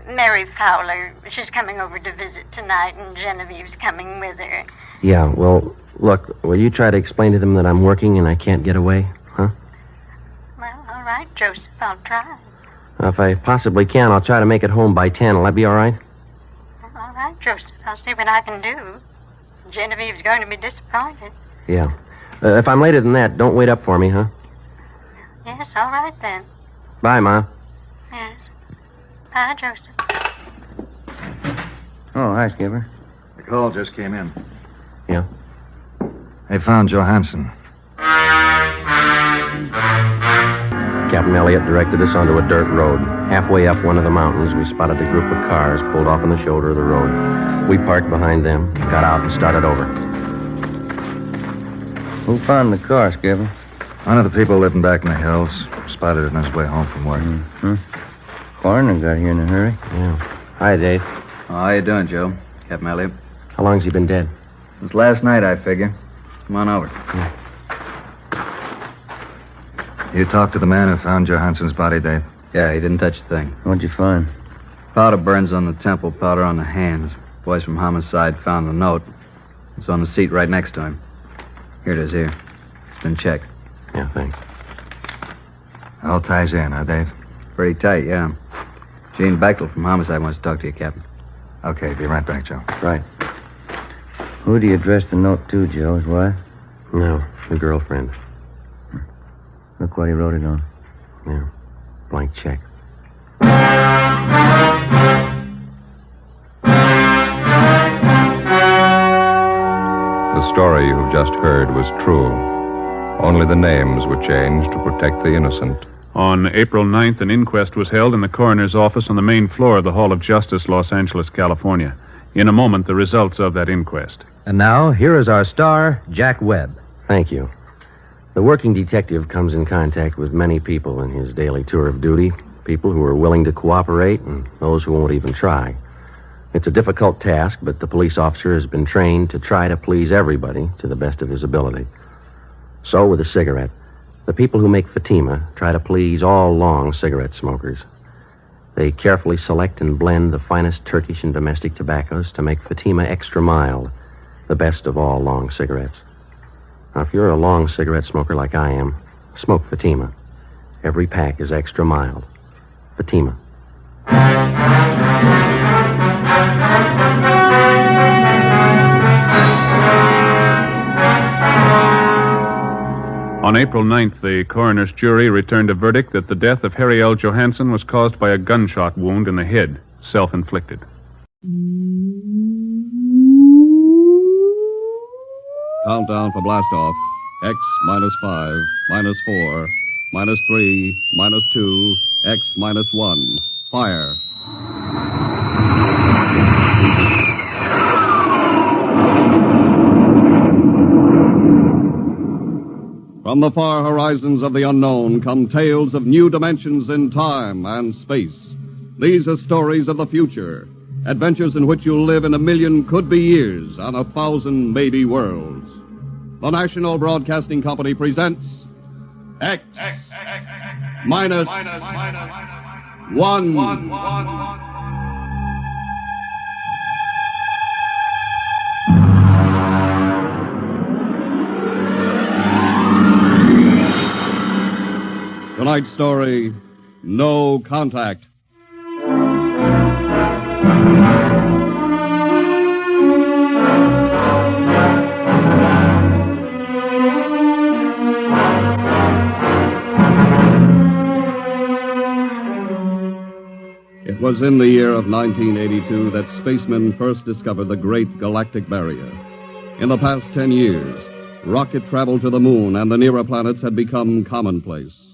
Mary Fowler, she's coming over to visit tonight, and Genevieve's coming with her. Yeah, well, look, will you try to explain to them that I'm working and I can't get away, huh? Well, all right, Joseph, I'll try. If I possibly can, I'll try to make it home by 10. Will that be all right? Well, all right, Joseph, I'll see what I can do. Genevieve's going to be disappointed. Yeah. If I'm later than that, don't wait up for me, huh? Yes, all right then. Bye, Ma. Yes. Bye, Joseph. Oh, hi, Skipper. The call just came in. Yeah? They found Johansson. Captain Elliott directed us onto a dirt road. Halfway up one of the mountains, we spotted a group of cars pulled off on the shoulder of the road. We parked behind them, got out, and started over. Who found the car, Skipper? One of the people living back in the hills. Spotted it on his way home from work. Mm-hmm. Coroner got here in a hurry. Yeah. Hi, Dave. How you doing, Joe? Captain Elliott. How long's he been dead? Since last night, I figure. Come on over. Yeah. You talked to the man who found Johansson's body, Dave? Yeah, he didn't touch a thing. What'd you find? Powder burns on the temple, powder on the hands. Boys from homicide found the note. It's on the seat right next to him. Here it is, here. It's been checked. Yeah, thanks. All ties in, huh, Dave? Pretty tight, yeah. Gene Bechtel from homicide wants to talk to you, Captain. Okay, be right back, Joe. Right. Who do you address the note to, Joe? His wife? No, the girlfriend. Look what he wrote it on. Yeah, blank check. The story you've just heard was true. Only the names were changed to protect the innocent. On April 9th, an inquest was held in the coroner's office on the main floor of the Hall of Justice, Los Angeles, California. In a moment, the results of that inquest. And now, here is our star, Jack Webb. Thank you. The working detective comes in contact with many people in his daily tour of duty, people who are willing to cooperate and those who won't even try. It's a difficult task, but the police officer has been trained to try to please everybody to the best of his ability. So with a cigarette, the people who make Fatima try to please all long cigarette smokers. They carefully select and blend the finest Turkish and domestic tobaccos to make Fatima extra mild, the best of all long cigarettes. Now, if you're a long cigarette smoker like I am, smoke Fatima. Every pack is extra mild. Fatima. On April 9th, the coroner's jury returned a verdict that the death of Harry L. Johansson was caused by a gunshot wound in the head, self-inflicted. Countdown for blast-off. X -5, -4, -3, -2, X -1. Fire. From the far horizons of the unknown come tales of new dimensions in time and space. These are stories of the future, adventures in which you'll live in a million could-be years on 1,000 maybe worlds. The National Broadcasting Company presents X minus one. Tonight's story, No Contact. was in the year of 1982 that spacemen first discovered the Great Galactic Barrier. In the past 10 years, rocket travel to the moon and the nearer planets had become commonplace.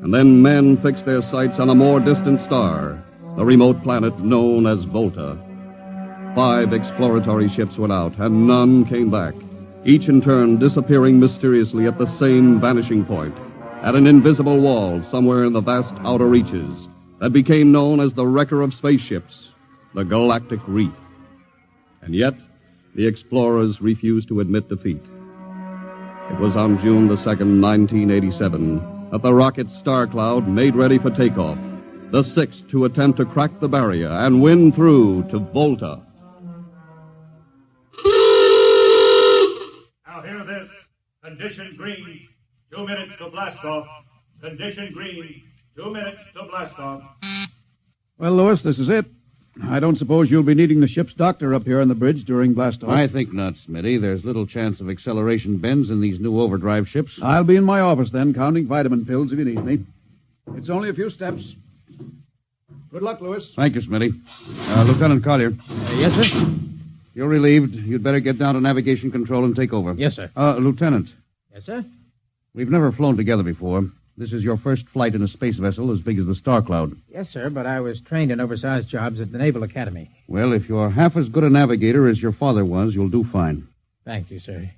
And then men fixed their sights on a more distant star, the remote planet known as Volta. 5 exploratory ships went out, and none came back, each in turn disappearing mysteriously at the same vanishing point, at an invisible wall somewhere in the vast outer reaches that became known as the wrecker of spaceships, the Galactic Reef. And yet, the explorers refused to admit defeat. It was on June the 2nd, 1987, that the rocket Star Cloud made ready for takeoff, the 6th to attempt to crack the barrier and win through to Volta. Now hear this. Condition green. 2 minutes to blast off. Condition green. 2 minutes to blast off. Well, Lewis, this is it. I don't suppose you'll be needing the ship's doctor up here on the bridge during blast-off. I think not, Smitty. There's little chance of acceleration bends in these new overdrive ships. I'll be in my office then, counting vitamin pills if you need me. It's only a few steps. Good luck, Lewis. Thank you, Smitty. Lieutenant Collier. Yes, sir? You're relieved. You'd better get down to navigation control and take over. Yes, sir. Lieutenant. Yes, sir? We've never flown together before. This is your first flight in a space vessel as big as the Star Cloud. Yes, sir, but I was trained in oversized jobs at the Naval Academy. Well, if you're half as good a navigator as your father was, you'll do fine. Thank you, sir.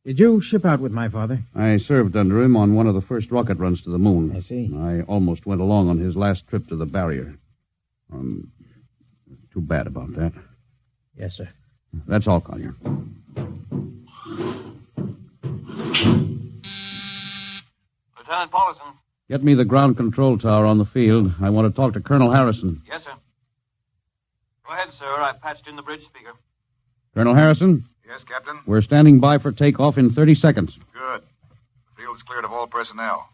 Did you ship out with my father? I served under him on one of the first rocket runs to the moon. I see. I almost went along on his last trip to the barrier. Too bad about that. Yes, sir. That's all, Collier. Lieutenant Paulson. Get me the ground control tower on the field. I want to talk to Colonel Harrison. Yes, sir. Go ahead, sir. I patched in the bridge speaker. Colonel Harrison? Yes, Captain? We're standing by for takeoff in 30 seconds. Good. The field's cleared of all personnel.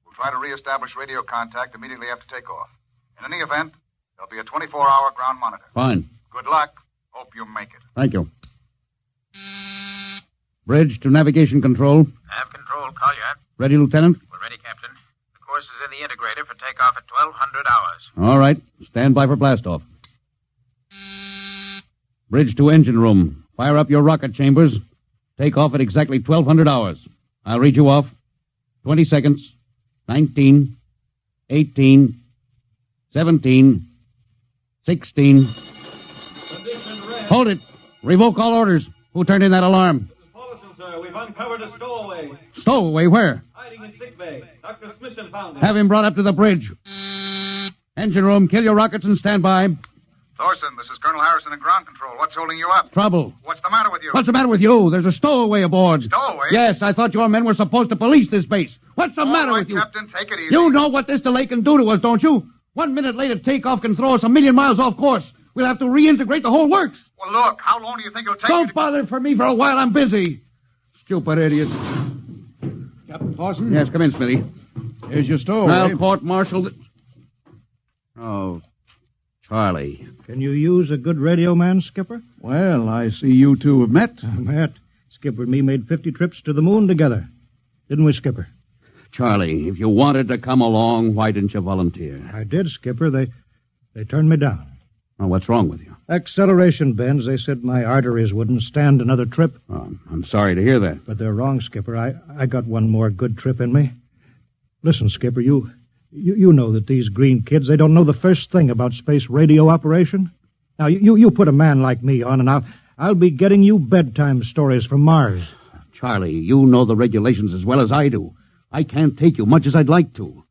We'll try to reestablish radio contact immediately after takeoff. In any event, there'll be a 24-hour ground monitor. Fine. Good luck. Hope you make it. Thank you. Bridge to navigation control. Have control, Collier. Ready, Lieutenant? We're ready, Captain. The course is in the integrator for takeoff at 1200 hours. All right. Stand by for blastoff. Bridge to engine room. Fire up your rocket chambers. Take off at exactly 1200 hours. I'll read you off. 20 seconds. 19. 18. 17. 16. Hold it. Revoke all orders. Who turned in that alarm? Paulson, sir. We've uncovered a stowaway. Stowaway? Where? Hiding in sickbay. Dr. Smithson found him. Have him brought up to the bridge. Engine room, kill your rockets and stand by. Thorson, this is Colonel Harrison in ground control. What's holding you up? Trouble. What's the matter with you? What's the matter with you? There's a stowaway aboard. Stowaway? Yes, I thought your men were supposed to police this base. What's the matter with you? Captain, take it easy. You know what this delay can do to us, don't you? 1 minute later, takeoff can throw us 1,000,000 miles off course. We'll have to reintegrate the whole works. Well, look, how long do you think it'll take? Don't bother for me for a while. I'm busy. Stupid idiot. Captain Paulson? Yes, come in, Smitty. Here's your stowaway. I'll court-martial Oh, Charlie. Can you use a good radio man, Skipper? Well, I see you two have met. Met. Skipper and me made 50 trips to the moon together. Didn't we, Skipper? Charlie, if you wanted to come along, why didn't you volunteer? I did, Skipper. They turned me down. Well, what's wrong with you? Acceleration bends. They said my arteries wouldn't stand another trip. Oh, I'm sorry to hear that. But they're wrong, Skipper. I got one more good trip in me. Listen, Skipper, you know that these green kids, they don't know the first thing about space radio operation. Now, you put a man like me on, and I'll be getting you bedtime stories from Mars. Charlie, you know the regulations as well as I do. I can't take you much as I'd like to.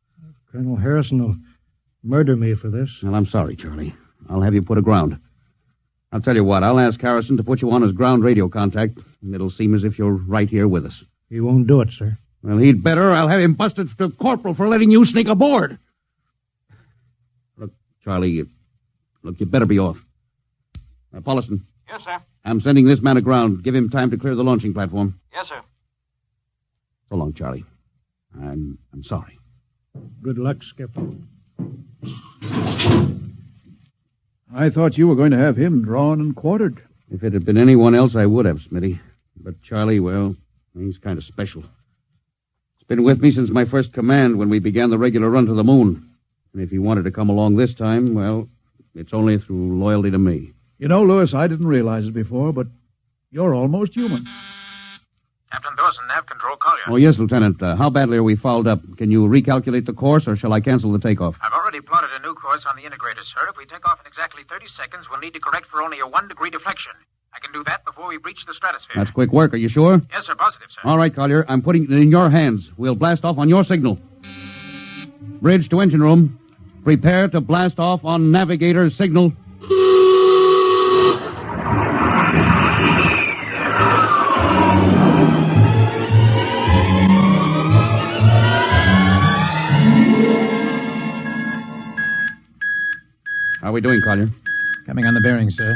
Colonel Harrison will murder me for this. Well, I'm sorry, Charlie. I'll have you put aground. I'll tell you what, I'll ask Harrison to put you on as ground radio contact, and it'll seem as if you're right here with us. He won't do it, sir. Well, he'd better. I'll have him busted to corporal for letting you sneak aboard. Look, Charlie, you better be off. Paulson. Yes, sir. I'm sending this man aground. Give him time to clear the launching platform. Yes, sir. So long, Charlie. I'm sorry. Good luck, Skipper. I thought you were going to have him drawn and quartered. If it had been anyone else, I would have, Smitty. But Charlie, well, he's kind of special. He's been with me since my first command when we began the regular run to the moon. And if he wanted to come along this time, well, it's only through loyalty to me. You know, Lewis, I didn't realize it before, but you're almost human. Captain Dawson, nav control, Collier. Oh, yes, Lieutenant. How badly are we fouled up? Can you recalculate the course, or shall I cancel the takeoff? I've already plotted a new course on the integrator, sir. If we take off in exactly 30 seconds, we'll need to correct for only a 1-degree deflection. I can do that before we breach the stratosphere. That's quick work. Are you sure? Yes, sir. Positive, sir. All right, Collier. I'm putting it in your hands. We'll blast off on your signal. Bridge to engine room. Prepare to blast off on navigator's signal. How are we doing, Collier? Coming on the bearing, sir.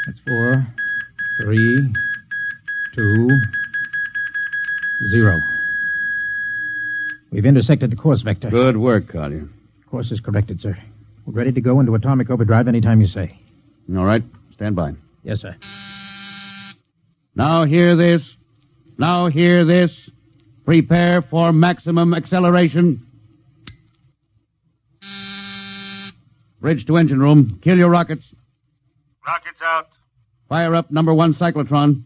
That's 4, 3, 2, 0. We've intersected the course vector. Good work, Collier. Course is corrected, sir. We're ready to go into atomic overdrive anytime you say. All right. Stand by. Yes, sir. Now hear this. Now hear this. Prepare for maximum acceleration. Bridge to engine room. Kill your rockets. Rockets out. Fire up number 1 cyclotron.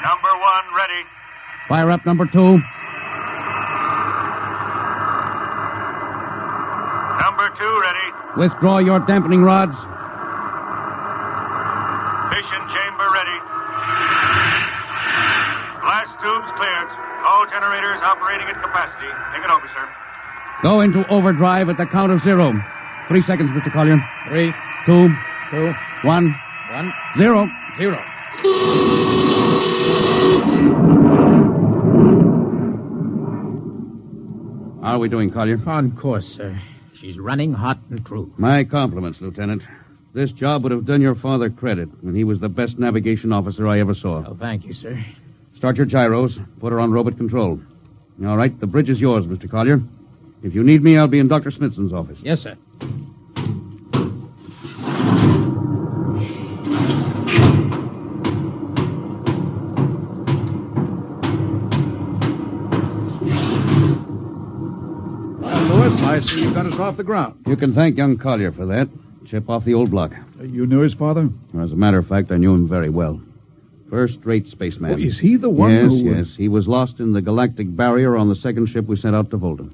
Number 1 ready. Fire up number 2. Number 2 ready. Withdraw your dampening rods. Fission chamber ready. Blast tubes cleared. All generators operating at capacity. Take it over, sir. Go into overdrive at the count of 0. 3 seconds, Mr. Collier. 3, 2, 2, 1, 1, 0. 0. How are we doing, Collier? On course, sir. She's running hot and true. My compliments, Lieutenant. This job would have done your father credit, and he was the best navigation officer I ever saw. Oh, thank you, sir. Start your gyros. Put her on robot control. All right, the bridge is yours, Mr. Collier. If you need me, I'll be in Dr. Smithson's office. Yes, sir. Lewis, I see you got us off the ground. You can thank young Collier for that. Chip off the old block. You knew his father? As a matter of fact, I knew him very well. First-rate spaceman. Oh, is he the one Yes, who... yes. He was lost in the galactic barrier on the second ship we sent out to Volta.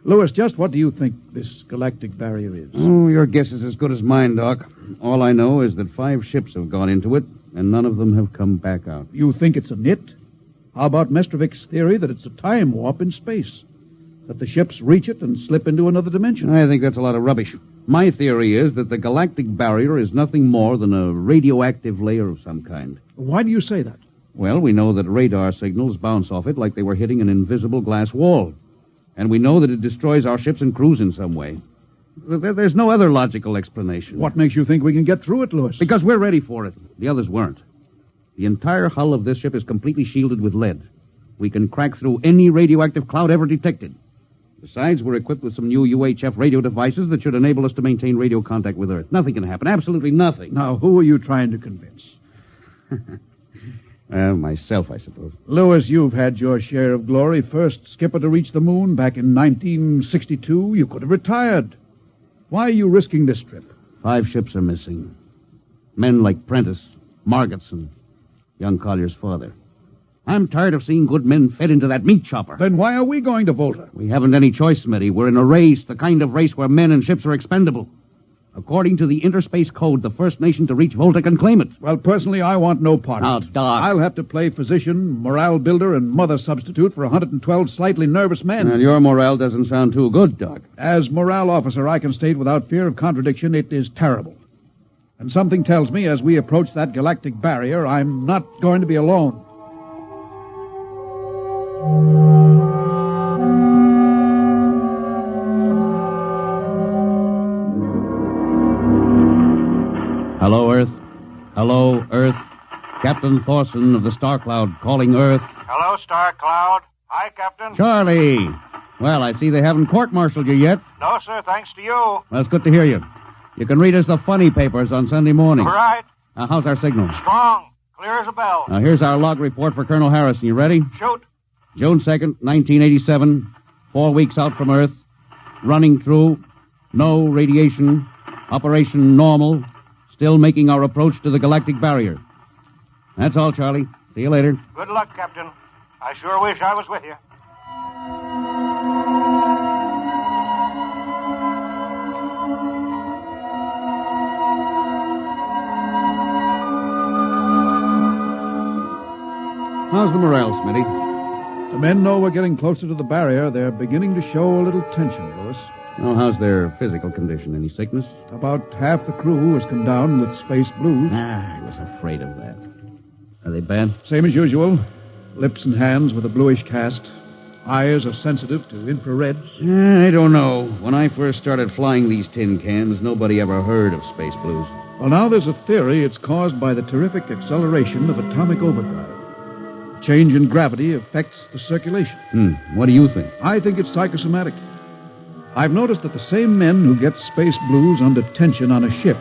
Lewis, just what do you think this galactic barrier is? Oh, your guess is as good as mine, Doc. All I know is that 5 ships have gone into it, and none of them have come back out. You think it's a nit? How about Mestrovik's theory that it's a time warp in space? That the ships reach it and slip into another dimension? I think that's a lot of rubbish. My theory is that the galactic barrier is nothing more than a radioactive layer of some kind. Why do you say that? Well, we know that radar signals bounce off it like they were hitting an invisible glass wall. And we know that it destroys our ships and crews in some way. There's no other logical explanation. What makes you think we can get through it, Lewis? Because we're ready for it. The others weren't. The entire hull of this ship is completely shielded with lead. We can crack through any radioactive cloud ever detected. Besides, we're equipped with some new UHF radio devices that should enable us to maintain radio contact with Earth. Nothing can happen. Absolutely nothing. Now, who are you trying to convince? Myself, I suppose. Lewis, you've had your share of glory. First skipper to reach the moon back in 1962. You could have retired. Why are you risking this trip? 5 ships are missing. Men like Prentice, Margot's, and young Collier's father. I'm tired of seeing good men fed into that meat chopper. Then why are we going to Volta? We haven't any choice, Smitty. We're in a race, the kind of race where men and ships are expendable. According to the Interspace Code, the first nation to reach Volta can claim it. Well, personally, I want no part of it. Now, Doc. I'll have to play physician, morale builder, and mother substitute for 112 slightly nervous men. Well, your morale doesn't sound too good, Doc. As morale officer, I can state without fear of contradiction, it is terrible. And something tells me as we approach that galactic barrier, I'm not going to be alone. Hello, Earth. Hello, Earth. Captain Thorson of the Star Cloud calling Earth. Hello, Star Cloud. Hi, Captain. Charlie. Well, I see they haven't court-martialed you yet. No, sir, thanks to you. Well, it's good to hear you. You can read us the funny papers on Sunday morning. All right. How's our signal? Strong. Clear as a bell. Now, here's our log report for Colonel Harrison. You ready? Shoot. June 2nd, 1987. 4 weeks out from Earth. Running true. No radiation. Operation normal. Still making our approach to the galactic barrier. That's all, Charlie. See you later. Good luck, Captain. I sure wish I was with you. How's the morale, Smitty? The men know we're getting closer to the barrier. They're beginning to show a little tension, Lewis. Oh, how's their physical condition? Any sickness? About half the crew has come down with space blues. I was afraid of that. Are they bad? Same as usual. Lips and hands with a bluish cast. Eyes are sensitive to infrareds. I don't know. When I first started flying these tin cans, nobody ever heard of space blues. Well, now there's a theory it's caused by the terrific acceleration of atomic overdrive. Change in gravity affects the circulation. What do you think? I think it's psychosomatic. I've noticed that the same men who get space blues under tension on a ship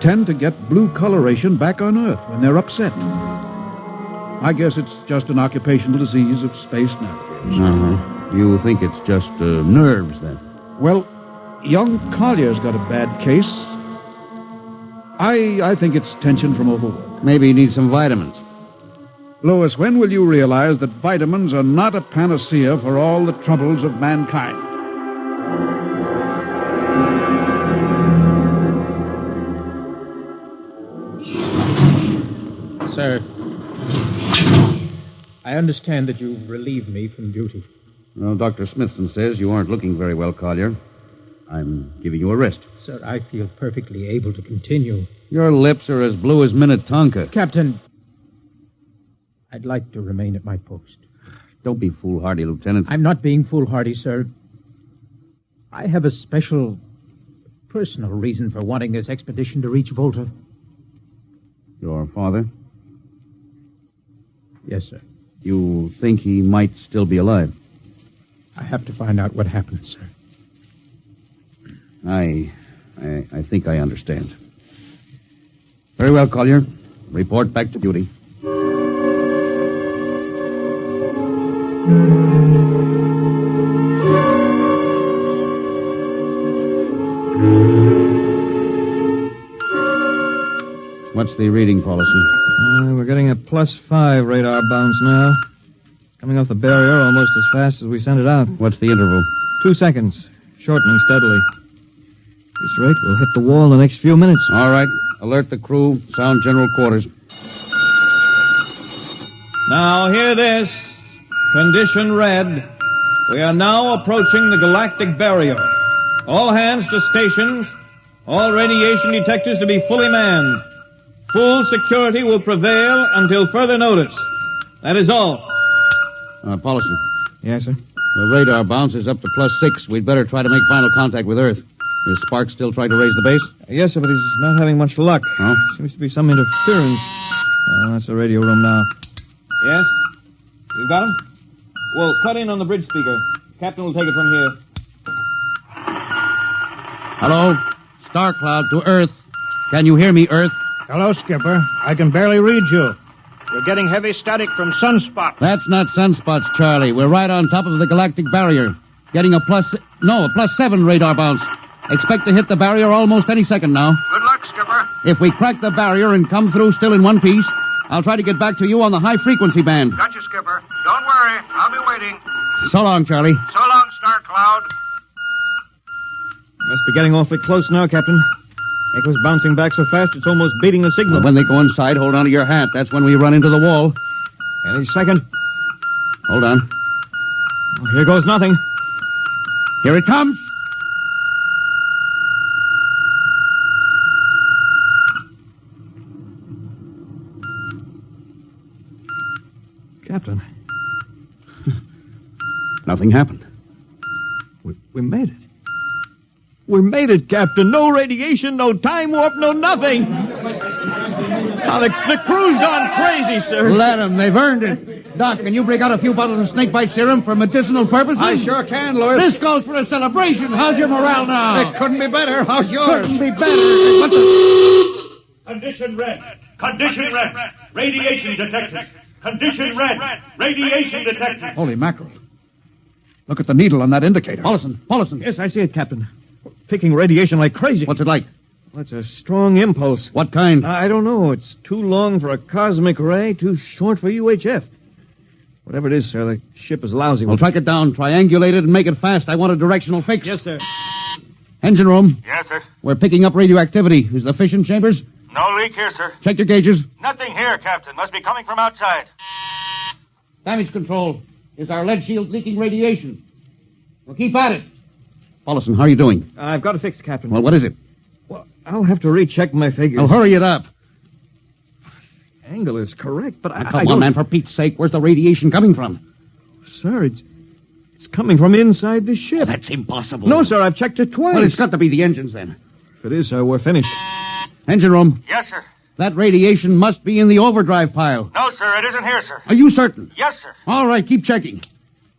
tend to get blue coloration back on Earth when they're upset. I guess it's just an occupational disease of space navigators. You think it's just nerves, then? Well, young Collier's got a bad case. I think it's tension from overwork. Maybe he needs some vitamins. Lewis, when will you realize that vitamins are not a panacea for all the troubles of mankind? Sir, I understand that you've relieved me from duty. Well, Dr. Smithson says you aren't looking very well, Collier. I'm giving you a rest. Sir, I feel perfectly able to continue. Your lips are as blue as Minnetonka. Captain, I'd like to remain at my post. Don't be foolhardy, Lieutenant. I'm not being foolhardy, sir. I have a special, personal reason for wanting this expedition to reach Volta. Your father? Yes, sir. You think he might still be alive? I have to find out what happened, sir. I think I understand. Very well, Collier. Report back to duty. What's the reading policy? We're getting a +5 radar bounce now. Coming off the barrier almost as fast as we sent it out. What's the interval? 2 seconds. Shortening steadily. At this rate, we'll hit the wall in the next few minutes. All right. Alert the crew. Sound general quarters. Now, hear this. Condition red. We are now approaching the galactic barrier. All hands to stations. All radiation detectors to be fully manned. Full security will prevail until further notice. That is all. Paulson. Yes, sir? The radar bounce is up to +6. We'd better try to make final contact with Earth. Is Sparks still trying to raise the base? Yes, sir, but he's not having much luck. Oh? Seems to be some interference. That's the radio room now. Yes? You got him? Well, cut in on the bridge speaker. Captain will take it from here. Hello? Star Cloud to Earth. Can you hear me, Earth? Hello, Skipper. I can barely read you. We're getting heavy static from Sunspot. That's not sunspots, Charlie. We're right on top of the galactic barrier. Getting a +7 radar bounce. Expect to hit the barrier almost any second now. Good luck, Skipper. If we crack the barrier and come through still in one piece, I'll try to get back to you on the high-frequency band. Got you, Skipper. Don't worry. I'll be waiting. So long, Charlie. So long, Star Cloud. Must be getting awfully close now, Captain. Echo's bouncing back so fast it's almost beating the signal. When they go inside, hold on to your hat. That's when we run into the wall. Any second. Hold on. Oh, here goes nothing. Here it comes. Captain. Nothing happened. We made it. We made it, Captain. No radiation, no time warp, no nothing. Now, the crew's gone crazy, sir. Let them. They've earned it. Doc, can you break out a few bottles of snakebite serum for medicinal purposes? I sure can, Lewis. This calls for a celebration. How's your morale now? It couldn't be better. How's yours? Couldn't be better. What the... Condition red. Condition red. Radiation detected. Condition red. Radiation detected. Holy mackerel. Look at the needle on that indicator. Paulson. Yes, I see it, Captain. Picking radiation like crazy. What's it like? Well, it's a strong impulse. What kind? I don't know. It's too long for a cosmic ray, too short for UHF. Whatever it is, sir, the ship is lousy. Well, track it down, triangulate it, and make it fast. I want a directional fix. Yes, sir. Engine room. Yes, sir. We're picking up radioactivity. Is the fission chambers? No leak here, sir. Check your gauges. Nothing here, Captain. Must be coming from outside. Damage control. Is our lead shield leaking radiation? Well, keep at it. Paulson, how are you doing? I've got it fixed, Captain. Well, what is it? Well, I'll have to recheck my figures. Well, hurry it up. Angle is correct, but I Come on, man, for Pete's sake. Where's the radiation coming from? Sir, it's coming from inside the ship. That's impossible. No, sir, I've checked it twice. Well, it's got to be the engines, then. If it is, sir, we're finished. Engine room. Yes, sir. That radiation must be in the overdrive pile. No, sir, it isn't here, sir. Are you certain? Yes, sir. All right, keep checking.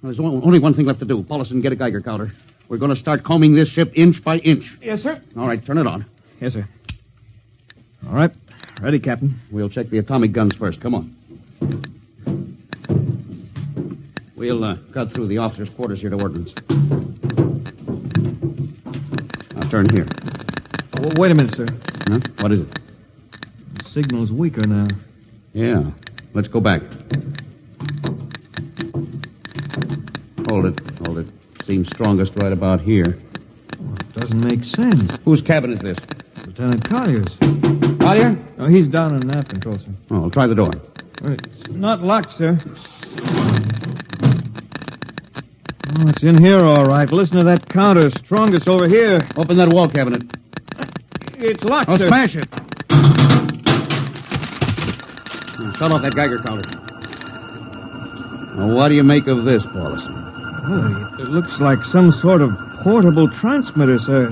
There's only one thing left to do. Paulson, get a Geiger counter. We're going to start combing this ship inch by inch. Yes, sir. All right, turn it on. Yes, sir. All right. Ready, Captain. We'll check the atomic guns first. Come on. We'll cut through the officers' quarters here to ordnance. Now turn here. Oh, wait a minute, sir. Huh? What is it? The signal's weaker now. Yeah. Let's go back. Hold it. Seems strongest right about here. Well, it doesn't make sense. Whose cabin is this? Lieutenant Collier's. Collier? Oh, he's down in nav control, sir. Oh, try the door. It's not locked, sir. Oh, it's in here, all right. Listen to that counter. Strongest over here. Open that wall cabinet. It's locked, Oh, sir. smash it. Shut off that Geiger counter. Now, what do you make of this, Paulson? Well, it looks like some sort of portable transmitter, sir.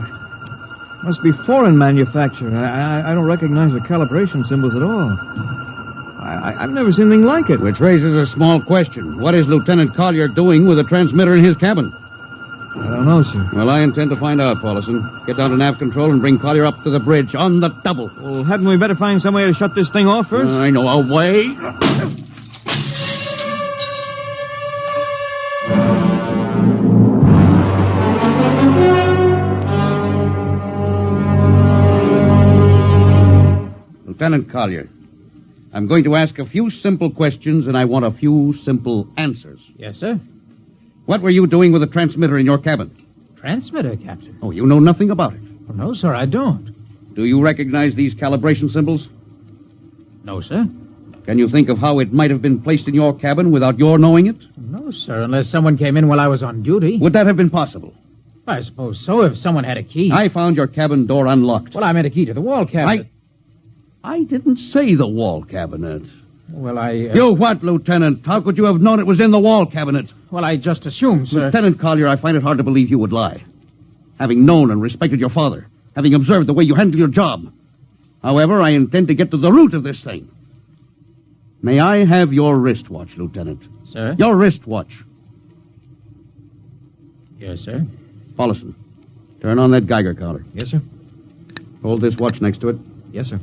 Must be foreign manufacture. I don't recognize the calibration symbols at all. I've never seen anything like it. Which raises a small question. What is Lieutenant Collier doing with a transmitter in his cabin? I don't know, sir. Well, I intend to find out, Paulson. Get down to nav control and bring Collier up to the bridge on the double. Well, hadn't we better find some way to shut this thing off first? I know a way. Lieutenant Collier, I'm going to ask a few simple questions, and I want a few simple answers. Yes, sir. What were you doing with a transmitter in your cabin? Transmitter, Captain? Oh, you know nothing about it? Oh, no, sir, I don't. Do you recognize these calibration symbols? No, sir. Can you think of how it might have been placed in your cabin without your knowing it? No, sir, unless someone came in while I was on duty. Would that have been possible? I suppose so, if someone had a key. I found your cabin door unlocked. Well, I meant a key to the wall cabinet. I didn't say the wall cabinet. Well, You what, Lieutenant? How could you have known it was in the wall cabinet? Well, I just assumed, sir. Lieutenant Collier, I find it hard to believe you would lie. Having known and respected your father, having observed the way you handle your job. However, I intend to get to the root of this thing. May I have your wristwatch, Lieutenant? Sir? Your wristwatch. Yes, sir. Paulson, turn on that Geiger counter. Yes, sir. Hold this watch next to it. Yes, sir.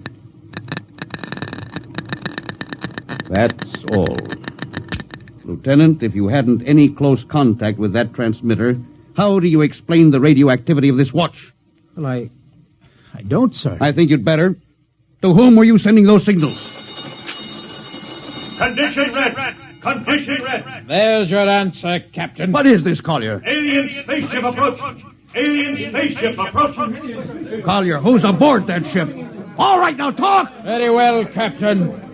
That's all. Lieutenant, if you hadn't any close contact with that transmitter, how do you explain the radioactivity of this watch? Well, I don't, sir. I think you'd better. To whom were you sending those signals? Condition red. Condition red. There's your answer, Captain. What is this, Collier? Alien spaceship approaching. Alien spaceship approaching. Collier, who's aboard that ship? All right, now talk! Very well, Captain.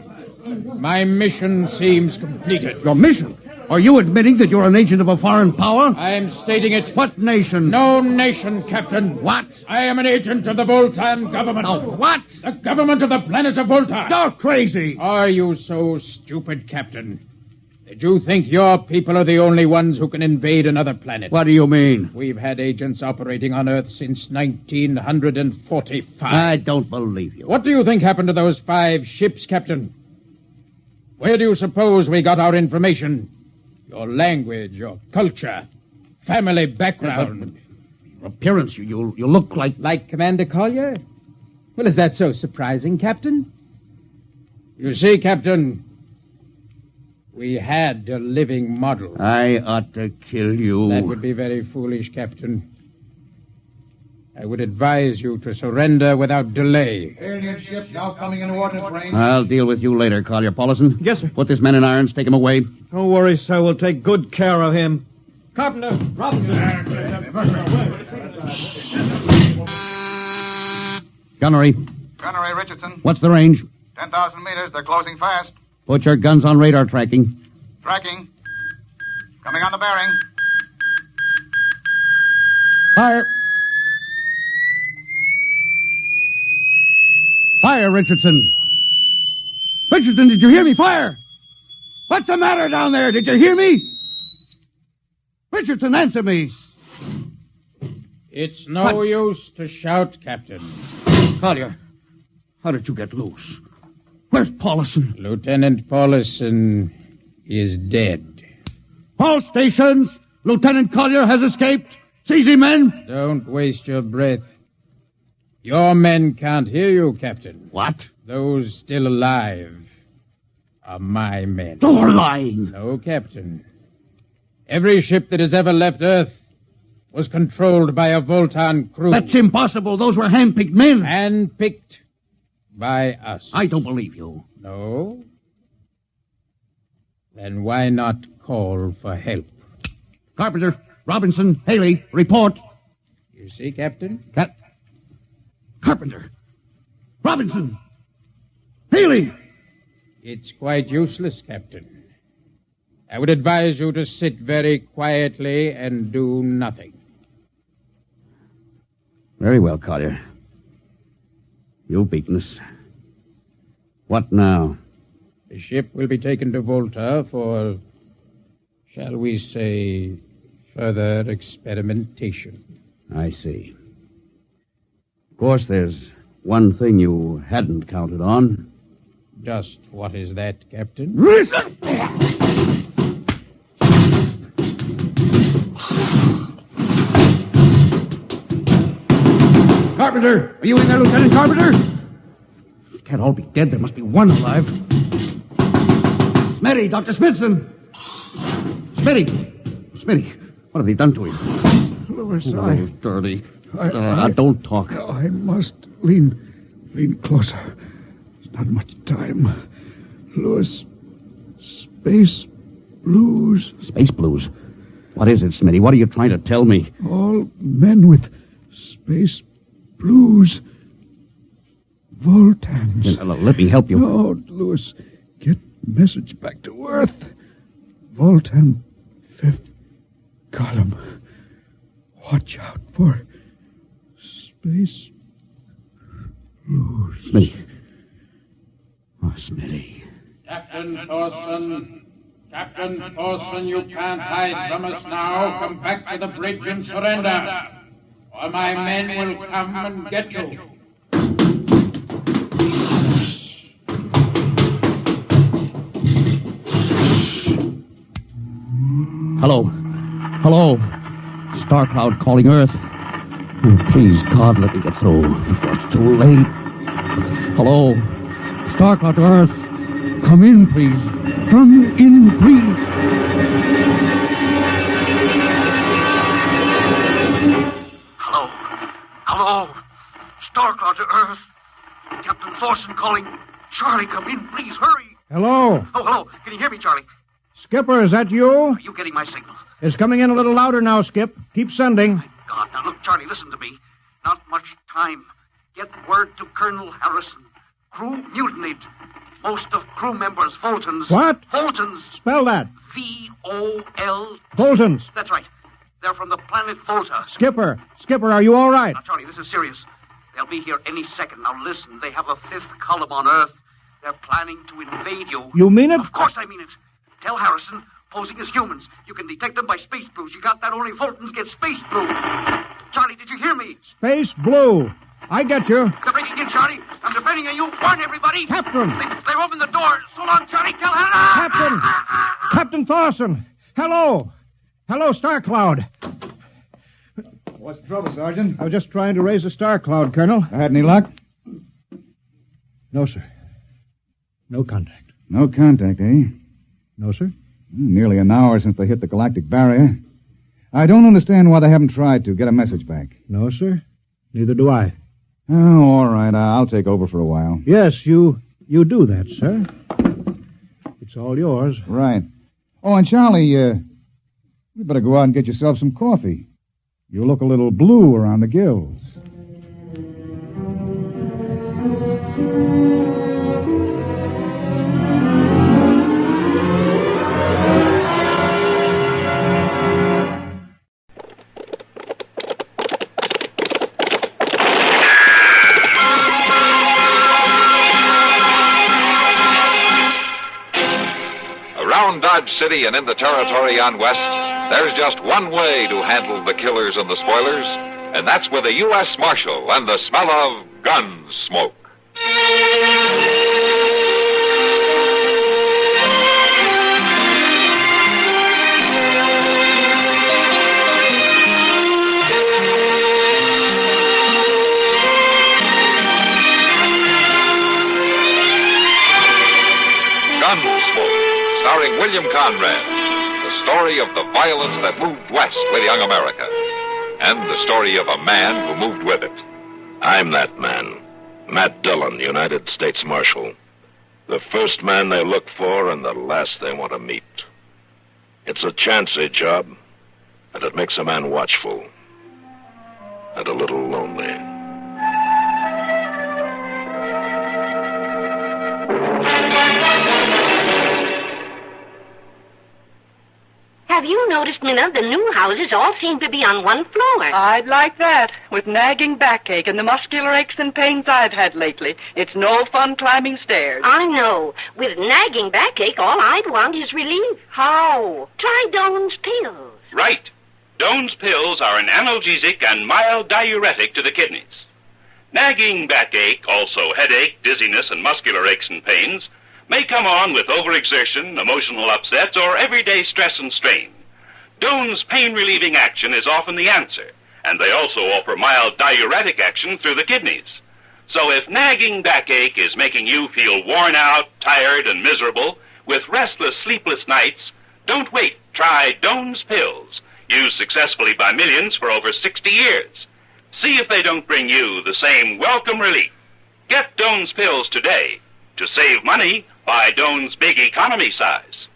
My mission seems completed. Your mission? Are you admitting that you're an agent of a foreign power? I am stating it. What nation? No nation, Captain. What? I am an agent of the Voltan government. What? The government of the planet of Volta. You're crazy. Are you so stupid, Captain? Did you think your people are the only ones who can invade another planet? What do you mean? We've had agents operating on Earth since 1945. I don't believe you. What do you think happened to those 5 ships, Captain? Where do you suppose we got our information? Your language, your culture, family background. Your appearance, you look like... Like Commander Collier? Well, is that so surprising, Captain? You see, Captain, we had a living model. I ought to kill you. That would be very foolish, Captain. I would advise you to surrender without delay. Alien ship now coming into ordnance range. I'll deal with you later, Collier. Paulison? Yes, sir. Put this man in irons. Take him away. Don't worry, sir. We'll take good care of him. Carpenter, Robinson. Gunnery. Gunnery Richardson. What's the range? 10,000 meters. They're closing fast. Put your guns on radar tracking. Tracking. Coming on the bearing. Fire. Fire, Richardson. Richardson, did you hear me? Fire! What's the matter down there? Did you hear me? Richardson, answer me. It's no use to shout, Captain. Collier, how did you get loose? Where's Paulison? Lieutenant Paulison is dead. All stations! Lieutenant Collier has escaped. Seize him, men! Don't waste your breath. Your men can't hear you, Captain. What? Those still alive are my men. You're lying. No, Captain. Every ship that has ever left Earth was controlled by a Voltan crew. That's impossible. Those were hand-picked men. Hand-picked by us. I don't believe you. No? Then why not call for help? Carpenter, Robinson, Haley, report. You see, Captain? Carpenter, Robinson, Haley. It's quite useless, Captain. I would advise you to sit very quietly and do nothing. Very well, Collier. You've beaten us. What now? The ship will be taken to Volta for, shall we say, further experimentation. I see. Of course, there's one thing you hadn't counted on. Just what is that, Captain? Listen! Carpenter! Are you in there, Lieutenant Carpenter? They can't all be dead. There must be one alive. Smitty, Dr. Smithson! Smitty, what have they done to him? Lewis, Dirty. Don't talk. I must lean closer. There's not much time. Lewis, space blues. Space blues? What is it, Smitty? What are you trying to tell me? All men with space blues. Voltans. Let me help you. No, Lewis. Get message back to Earth. Voltan, 5th column. Watch out for space blues. Smitty. Oh, Smitty. Captain Thorson, you can't hide from us now. Come back to the bridge and surrender, or my men will come and get you. Hello. Star Cloud calling Earth. Oh, please, God, let me get through before it's too late. Hello. Star Cloud to Earth. Come in, please. Come in, please. Hello. Star Cloud to Earth. Captain Thorson calling. Charlie, come in, please, hurry. Hello. Oh, hello. Can you hear me, Charlie? Skipper, is that you? Are you getting my signal? It's coming in a little louder now, Skip. Keep sending. God, now look, Charlie, listen to me. Not much time. Get word to Colonel Harrison. Crew mutinied. Most of crew members, Voltans. What? Voltans. Spell that. V-O-L... Voltans. That's right. They're from the planet Volta. Skipper, are you all right? Now, Charlie, this is serious. They'll be here any second. Now, listen, they have a 5th column on Earth. They're planning to invade you. You mean it? Of course I mean it. Tell Harrison, posing as humans. You can detect them by space blues. You got that? Only Voltans get space blue. Charlie, did you hear me? Space blue. I get you. They're breaking in, Charlie. I'm depending on you. Warn everybody. Captain. They're open the door. So long, Charlie. Tell Hannah. Captain Thorson. Hello, Star Cloud. What's the trouble, Sergeant? I was just trying to raise the Star Cloud, Colonel. I had any luck? No, sir. No contact. No contact, eh? No, sir. Nearly an hour since they hit the galactic barrier. I don't understand why they haven't tried to get a message back. No, sir. Neither do I. Oh, all right. I'll take over for a while. Yes, you do that, sir. It's all yours. Right. Oh, and Charlie, you better go out and get yourself some coffee. You look a little blue around the gills. Dodge City and in the territory on West, there's just one way to handle the killers and the spoilers, and that's with a U.S. Marshal and the smell of Gunsmoke. Starring William Conrad, the story of the violence that moved west with young America, and the story of a man who moved with it. I'm that man, Matt Dillon, United States Marshal. The first man they look for and the last they want to meet. It's a chancy job, and it makes a man watchful and a little lonely. Have you noticed, Minna, the new houses all seem to be on one floor? I'd like that. With nagging backache and the muscular aches and pains I've had lately, it's no fun climbing stairs. I know. With nagging backache, all I'd want is relief. How? Try Doan's pills. Right. Doan's pills are an analgesic and mild diuretic to the kidneys. Nagging backache, also headache, dizziness, and muscular aches and pains may come on with overexertion, emotional upsets, or everyday stress and strain. Doan's pain-relieving action is often the answer, and they also offer mild diuretic action through the kidneys. So if nagging backache is making you feel worn out, tired, and miserable, with restless, sleepless nights, don't wait. Try Doan's pills, used successfully by millions for over 60 years. See if they don't bring you the same welcome relief. Get Doan's pills today. To save money, buy Doan's big economy size.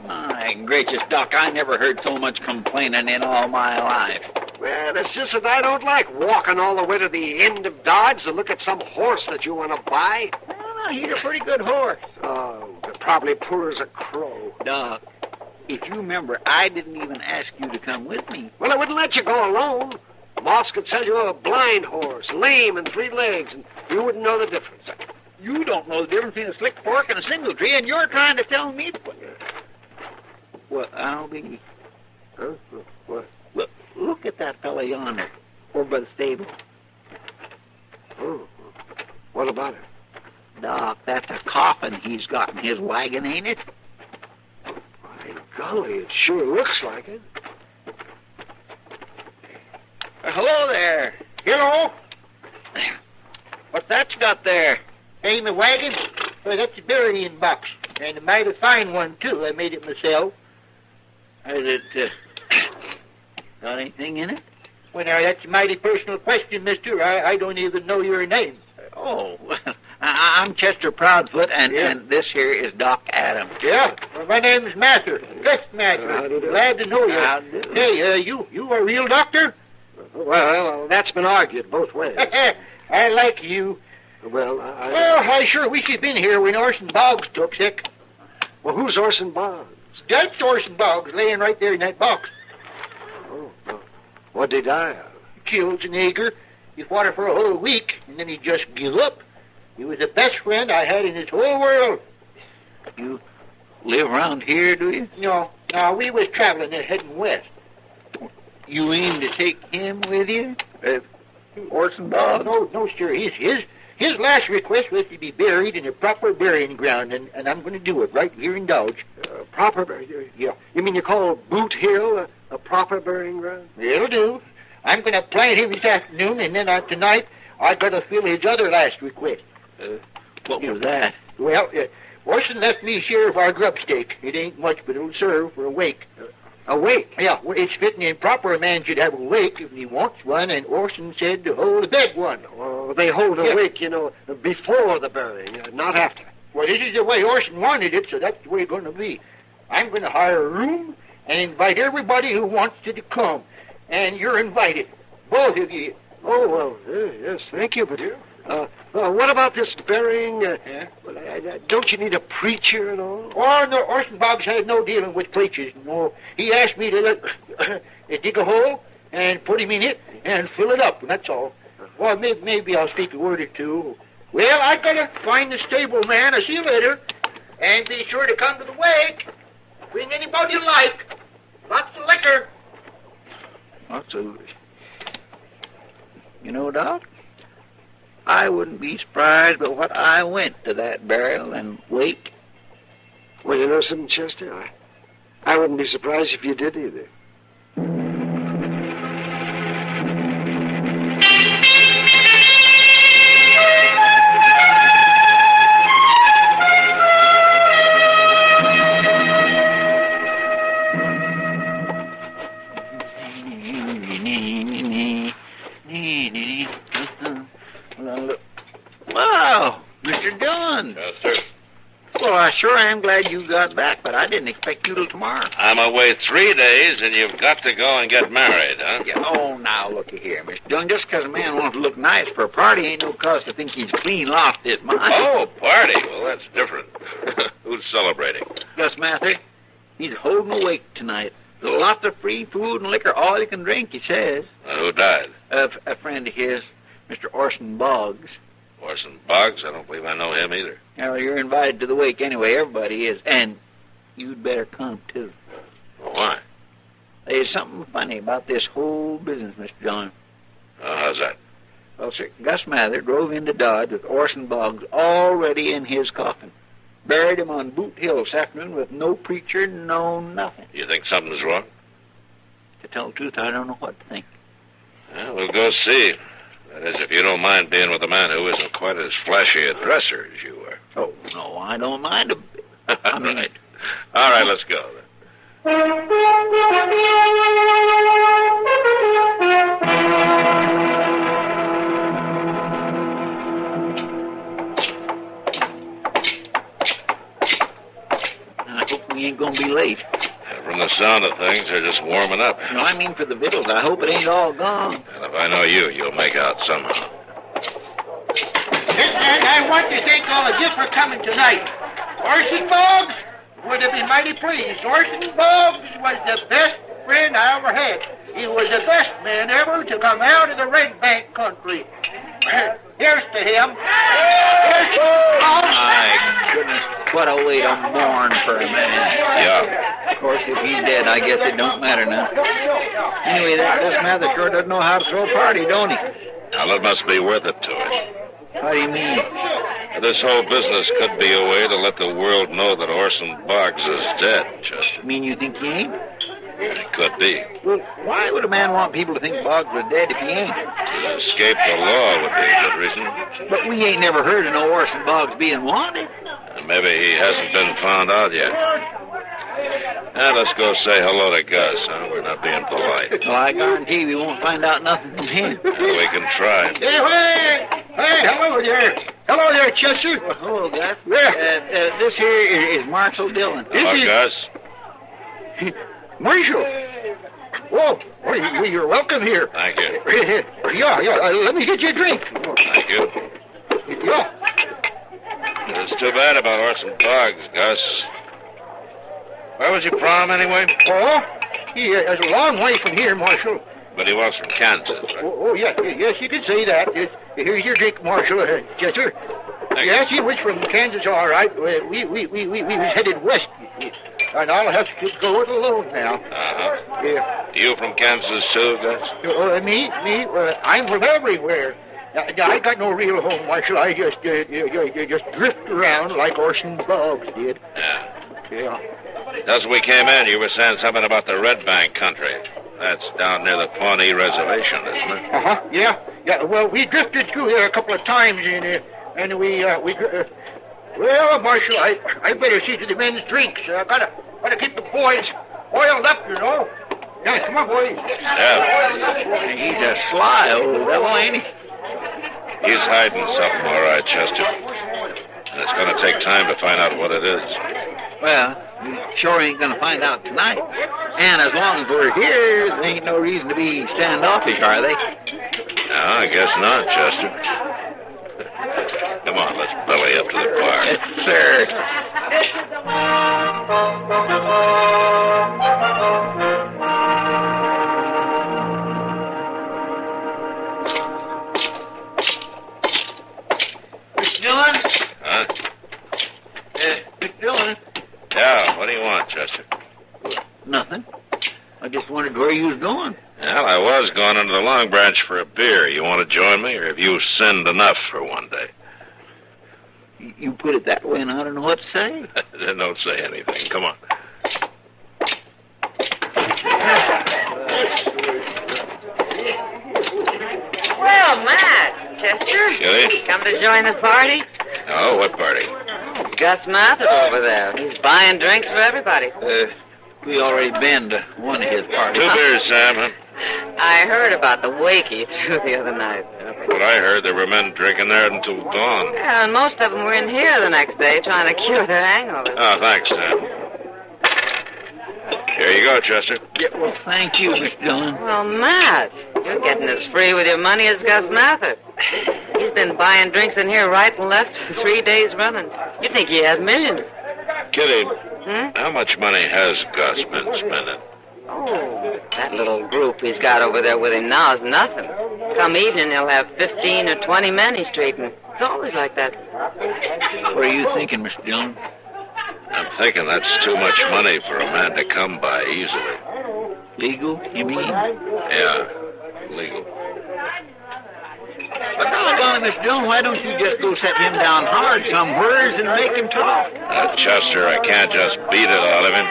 My gracious, Doc, I never heard so much complaining in all my life. Well, it's just that I don't like walking all the way to the end of Dodge to look at some horse that you want to buy. Well, he's a pretty good horse. Oh, but probably poor as a crow. Doc, if you remember, I didn't even ask you to come with me. Well, I wouldn't let you go alone. Moss could sell you a blind horse, lame and 3 legs, and you wouldn't know the difference. You don't know the difference between a slick fork and a single tree, and you're trying to tell me... Well, I'll be... Huh? What? Look at that fella yonder, over by the stable. Oh, what about it? Doc, that's a coffin he's got in his wagon, ain't it? My golly, it sure looks like it. Hello there. Hello? What's that you got there? Hey, my wagon? Well, that's a burying box. And a mighty fine one, too. I made it myself. Is it, got anything in it? Well, now, that's a mighty personal question, mister. I don't even know your name. Oh, well, I'm Chester Proudfoot, and this here is Doc Adams. Yeah? Well, my name's Mather. Gus Mather. Glad to know you. Hey, you a real doctor? Well, that's been argued both ways. I like you. Well, I sure wish you'd been here when Orson Boggs took sick. Well, who's Orson Boggs? That's Orson Boggs, laying right there in that box. Oh, well, what'd he die of? Chills and ager. He fought her for a whole week, and then he just give up. He was the best friend I had in this whole world. You live around here, do you? No, we was traveling there heading west. You aim to take him with you? Orson Boggs? No, sir. He's His last request was to be buried in a proper burying ground, and I'm going to do it right here in Dodge. Yeah. You mean you call Boot Hill a proper burying ground? It'll do. I'm going to plant him this afternoon, and then tonight I got to fill his other last request. What was that? Well, Orson left me share of our grub stake. It ain't much, but it'll serve for a wake. A wake? Yeah, well, it's fitting and proper a man should have a wake if he wants one, and Orson said to hold a bed one. Well, they hold a wake, before the burying, not after. Well, this is the way Orson wanted it, so that's the way it's going to be. I'm going to hire a room and invite everybody who wants to come. And you're invited. Both of you. Oh, well, yes, thank you, but... what about this burying? Don't you need a preacher and all? Oh, no, Orson Boggs had no dealing with preachers. No, he asked me to dig a hole and put him in it and fill it up, and that's all. Well, maybe I'll speak a word or two. Well, I gotta find the stable man. I'll see you later. And be sure to come to the wake. Bring anybody you like. Lots of liquor. Absolutely. You know, Doc, I wouldn't be surprised but what I went to that burial and wake. Well, you know something, Chester? I wouldn't be surprised if you did either. Wow, Mr. Dillon. Yes, sir. Well, I sure am glad you got back, but I didn't expect you till tomorrow. I'm away 3 days, and you've got to go and get married, huh? Yeah, oh, now, looky here, Mr. Dillon. Just because a man wants to look nice for a party ain't no cause to think he's clean lost his mind. Oh, party. Well, that's different. Who's celebrating? Gus Mather. He's holding a wake tonight. Lots of free food and liquor, all you can drink, he says. Who died? A friend of his, Mr. Orson Boggs. Orson Boggs? I don't believe I know him either. Well, you're invited to the wake anyway. Everybody is. And you'd better come, too. Why? There's something funny about this whole business, Mr. John. How's that? Well, sir, Gus Mather drove into Dodge with Orson Boggs already in his coffin. Buried him on Boot Hill this afternoon with no preacher, no nothing. You think something's wrong? To tell the truth, I don't know what to think. Well, we'll go see. That is, if you don't mind being with a man who isn't quite as flashy a dresser as you are. Oh, no, I don't mind a bit. I mean... Right. All right, let's go then. I hope we ain't gonna be late. From the sound of things, they're just warming up. No, I mean for the victuals. I hope it ain't all gone. And if I know you, you'll make out somehow. And I want to thank all of you for coming tonight. Orson Boggs would have been mighty pleased. Orson Boggs was the best friend I ever had. He was the best man ever to come out of the Red Bank country. Here's to him. Here's to my goodness, what a way to mourn for a man. Yeah. Of course, if he's dead, I guess it don't matter now. Anyway, that Gus Mather sure doesn't know how to throw a party, don't he? Well, it must be worth it to it. How do you mean? This whole business could be a way to let the world know that Orson Boggs is dead, Chester. Mean you think he ain't? It could be. Well, why would a man want people to think Boggs was dead if he ain't? To escape the law would be a good reason. But we ain't never heard of no Orson Boggs being wanted. Maybe he hasn't been found out yet. Now, let's go say hello to Gus, huh? We're not being polite. Well, I guarantee we won't find out nothing from him. Well, we can try. Hey, hello there. Hello there, Chester. Well, hello, Gus. This here is Marshall Dillon. Hello, Gus. Marshall. Whoa, well, you're welcome here. Thank you. Yeah, let me get you a drink. Thank you. Yeah. It's too bad about Orson Boggs, Gus. Where was your prom, anyway? Oh, it's a long way from here, Marshal. But he was from Kansas, right? Oh, yes, you could say that. Here's your drink, Marshal, Chester. Yes, he was from Kansas, all right. We was headed west, and I'll have to go it alone now. Uh-huh. Yeah. You from Kansas, too, Gus? Me? I'm from everywhere. I got no real home, Marshal. I just drift around like Orson Boggs did. Yeah. Just as we came in, you were saying something about the Red Bank country. That's down near the Pawnee Reservation, isn't it? Uh-huh, yeah. Well, we drifted through there a couple of times, and we well, Marshal, I better see to the men's drinks. I gotta keep the boys oiled up, you know. Yeah, come on, boys. Yeah. He's a sly old devil, ain't he? He's hiding something, all right, Chester. And it's going to take time to find out what it is. Well, we sure ain't going to find out tonight. And as long as we're here, there ain't no reason to be standoffish, are they? No, I guess not, Chester. Come on, let's belly up to the bar. Yes, sir. Mr. Dillon? Huh? Mr. Dillon? Yeah, what do you want, Chester? Nothing. I just wondered where you was going. Well, I was going into the Long Branch for a beer. You want to join me, or have you sinned enough for one day? You put it that way, and I don't know what to say. Then don't say anything. Come on. Well, Matt, Chester. Kitty? Come to join the party? Oh, what party? Gus Mather over there. He's buying drinks for everybody. We already been to one of his parties. 2 beers, Sam, huh? I heard about the wakey, too, the other night. What I heard, there were men drinking there until dawn. Yeah, and most of them were in here the next day trying to cure their hangovers. Oh, thanks, Sam. Here you go, Chester. Yeah, well, thank you, Mr. Dillon. Well, Matt, you're getting as free with your money as Gus Mather. He's been buying drinks in here right and left 3 days running. You'd think he has millions. Kitty, how much money has Gus been spending? Oh, that little group he's got over there with him now is nothing. Come evening, he'll have 15 or 20 men he's treating. It's always like that. What are you thinking, Mr. Dillon? I'm thinking that's too much money for a man to come by easily. Legal, you mean? Yeah, legal. But doggone it, Mr. Dillon, why don't you just go set him down hard somewheres and make him talk? Chester, I can't just beat it out of him.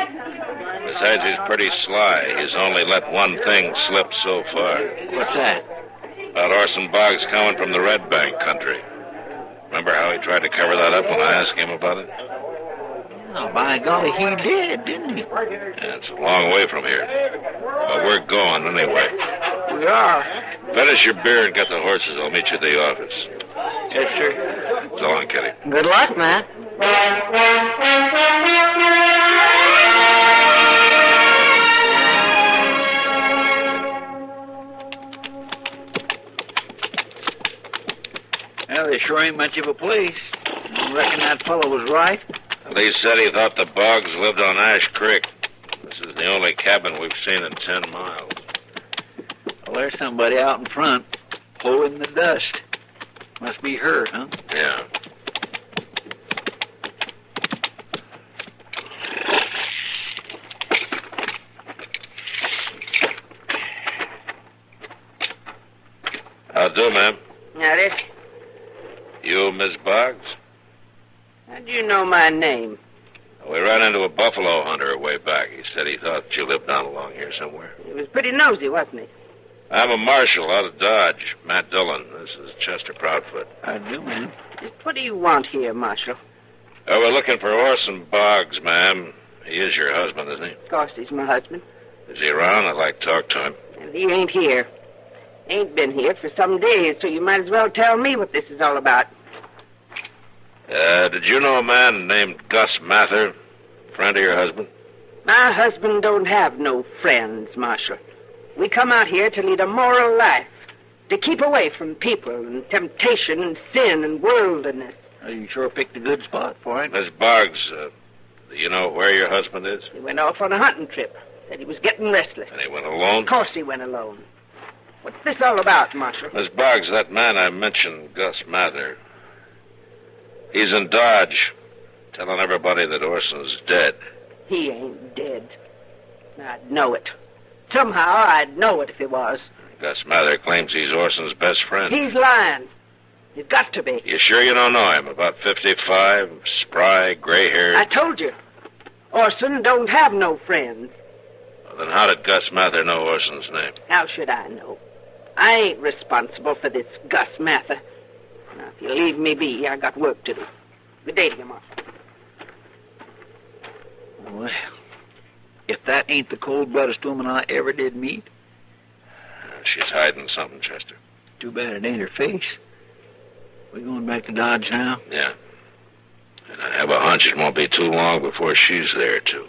Besides, he's pretty sly. He's only let one thing slip so far. What's that? About Orson Boggs coming from the Red Bank country. Remember how he tried to cover that up when I asked him about it? Oh, by golly, he did, didn't he? Yeah, it's a long way from here. But we're going anyway. We are. Finish your beer and get the horses. I'll meet you at the office. Yes, sir. So long, Kitty. Good luck, Matt. Well, there sure ain't much of a place. I reckon that fellow was right. Lee said he thought the Boggs lived on Ash Creek. This is the only cabin we've seen in 10 miles. Well, there's somebody out in front, pulling the dust. Must be her, huh? Yeah. How'd do, ma'am? Howdy. You, Miss Boggs? How do you know my name? We ran into a buffalo hunter way back. He said he thought you lived down along here somewhere. He was pretty nosy, wasn't he? I'm a marshal out of Dodge, Matt Dillon. This is Chester Proudfoot. I do, ma'am. Just what do you want here, Marshal? We're looking for Orson Boggs, ma'am. He is your husband, isn't he? Of course he's my husband. Is he around? I'd like to talk to him. And he ain't here. Ain't been here for some days, so you might as well tell me what this is all about. Did you know a man named Gus Mather? Friend of your husband? My husband don't have no friends, Marshal. We come out here to lead a moral life, to keep away from people and temptation and sin and worldliness. Well, you sure picked a good spot for it. Miss Boggs, do you know where your husband is? He went off on a hunting trip. Said he was getting restless. And he went alone? Of course he went alone. What's this all about, Marshal? Miss Boggs, that man I mentioned, Gus Mather, he's in Dodge, telling everybody that Orson's dead. He ain't dead. I'd know it. Somehow I'd know it if he was. Gus Mather claims he's Orson's best friend. He's lying. He's got to be. You sure you don't know him? About 55, spry, gray-haired. I told you. Orson don't have no friends. Well, then how did Gus Mather know Orson's name? How should I know? I ain't responsible for this Gus Mather. Now, if you leave me be, I got work to do. Good day to you, Marshal. Well, if that ain't the cold-bloodedest woman I ever did meet. She's hiding something, Chester. Too bad it ain't her face. We going back to Dodge now? Yeah. And I have a hunch it won't be too long before she's there, too.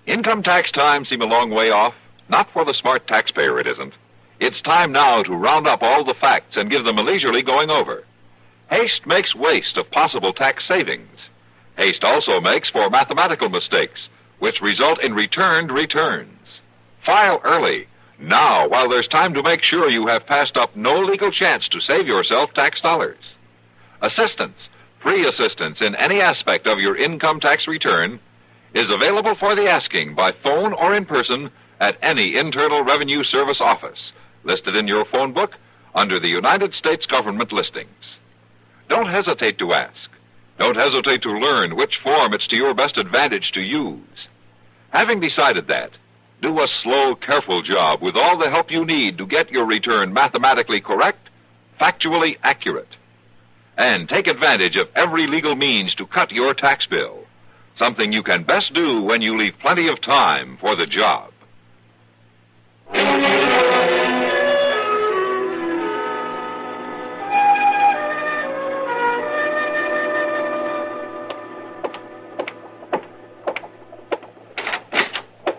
Income tax time seem a long way off? Not for the smart taxpayer, it isn't. It's time now to round up all the facts and give them a leisurely going over. Haste makes waste of possible tax savings. Haste also makes for mathematical mistakes, which result in returned returns. File early, now, while there's time to make sure you have passed up no legal chance to save yourself tax dollars. Assistance, free assistance in any aspect of your income tax return, is available for the asking by phone or in person at any Internal Revenue Service office, listed in your phone book under the United States government listings. Don't hesitate to ask. Don't hesitate to learn which form it's to your best advantage to use. Having decided that, do a slow, careful job with all the help you need to get your return mathematically correct, factually accurate. And take advantage of every legal means to cut your tax bill, something you can best do when you leave plenty of time for the job.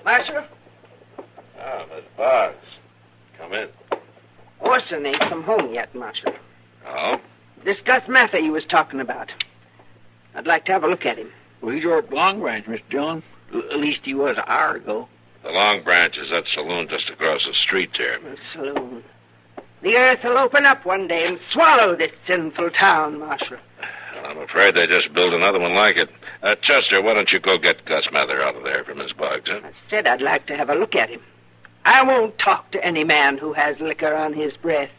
Marshal? Ah, Miss Boggs. Come in. Orson ain't come home yet, Marshal. Oh? This Gus Mather you was talking about. I'd like to have a look at him. Well, he's over at Long Branch, Mr. John. At least he was an hour ago. The Long Branch is that saloon just across the street there. The saloon. The earth will open up one day and swallow this sinful town, Marshal. Well, I'm afraid they just built another one like it. Chester, why don't you go get Gus Mather out of there for Miss Boggs, huh? I said I'd like to have a look at him. I won't talk to any man who has liquor on his breath.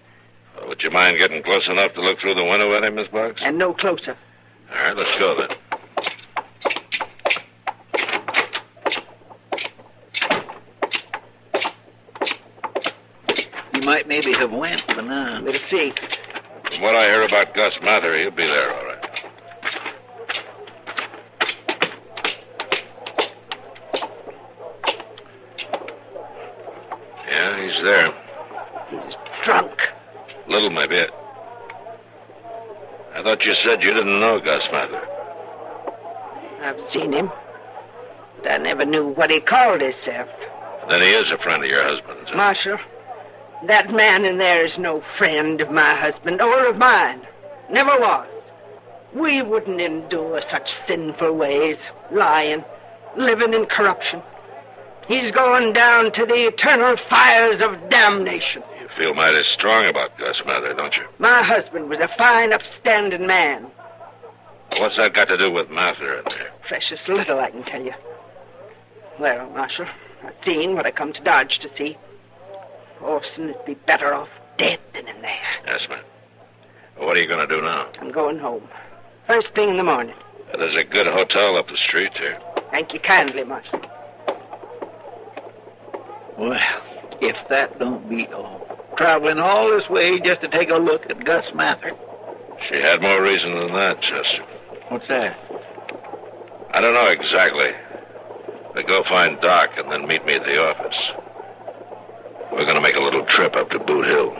Well, would you mind getting close enough to look through the window at him, Miss Boggs? And no closer. All right, let's go then. He might maybe have went, but now. We'll see. From what I hear about Gus Mather, he'll be there, all right. Yeah, he's there. He's drunk. Little, maybe. I thought you said you didn't know Gus Mather. I've seen him, but I never knew what he called himself. Then he is a friend of your husband's. Huh? Marshal, that man in there is no friend of my husband or of mine. Never was. We wouldn't endure such sinful ways, lying, living in corruption. He's going down to the eternal fires of damnation. You feel mighty strong about Gus Mather, don't you? My husband was a fine, upstanding man. What's that got to do with Mather in there? Precious little, I can tell you. Well, Marshal, I've seen what I come to Dodge to see. Orson would be better off dead than in there. Yes, ma'am. Well, what are you going to do now? I'm going home. First thing in the morning. There's a good hotel up the street here. Thank you kindly, Marshal. Well, if that don't beat all. Traveling all this way just to take a look at Gus Mather. She had more reason than that, Chester. What's that? I don't know exactly. But go find Doc and then meet me at the office. We're going to make a little trip up to Boot Hill.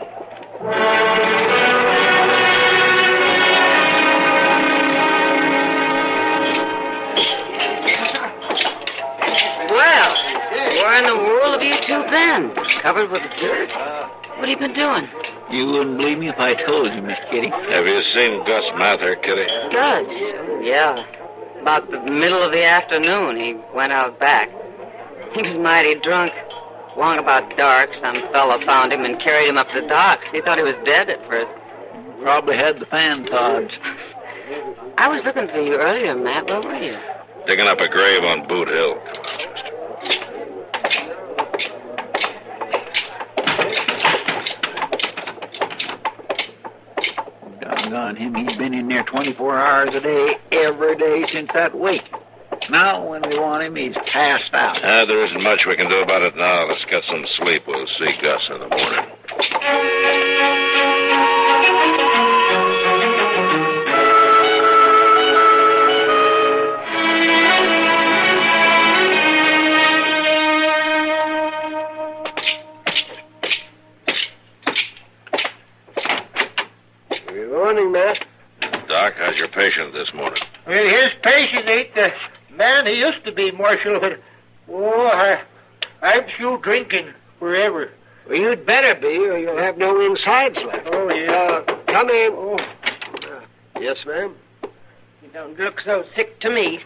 Well, where in the world have you two been? Covered with dirt? What have you been doing? You wouldn't believe me if I told you, Miss Kitty. Have you seen Gus Mather, Kitty? Gus? Yeah. About the middle of the afternoon, he went out back. He was mighty drunk. Long about dark, some fella found him and carried him up to the docks. He thought he was dead at first. Probably had the fan tods. I was looking for you earlier, Matt. Where were you? Digging up a grave on Boot Hill. Doggone him, he's been in there 24 hours a day, every day since that wake. Now, when we want him, he's passed out. There isn't much we can do about it now. Let's get some sleep. We'll see Gus in the morning. Good morning, Matt. Doc, how's your patient this morning? Well, his patient ain't the man he used to be, Marshal, but, I'm sure drinking forever. Well, you'd better be, or you'll have no insides left. Oh, yeah. Come in. Oh. Yes, ma'am? You don't look so sick to me.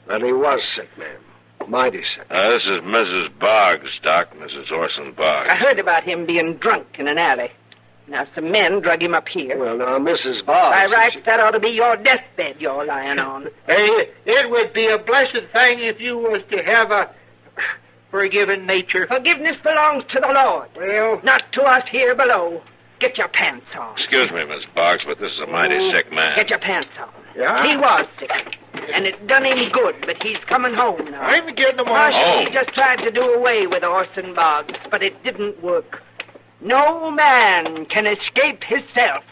Well, he was sick, ma'am. Mighty sick. This is Mrs. Boggs, Doc. Mrs. Orson Boggs. I heard about him being drunk in an alley. Now, some men drug him up here. Well, now, Mrs. Boggs... By rights, that ought to be your deathbed you're lying on. Hey, it would be a blessed thing if you was to have a forgiving nature. Forgiveness belongs to the Lord. Well... Not to us here below. Get your pants on. Excuse me, Miss Boggs, but this is a mighty sick man. Get your pants on. Yeah? He was sick. And it done him good, but he's coming home now. I'm getting him on Marshal, home. he just tried to do away with Orson Boggs, but it didn't work. No man can escape himself.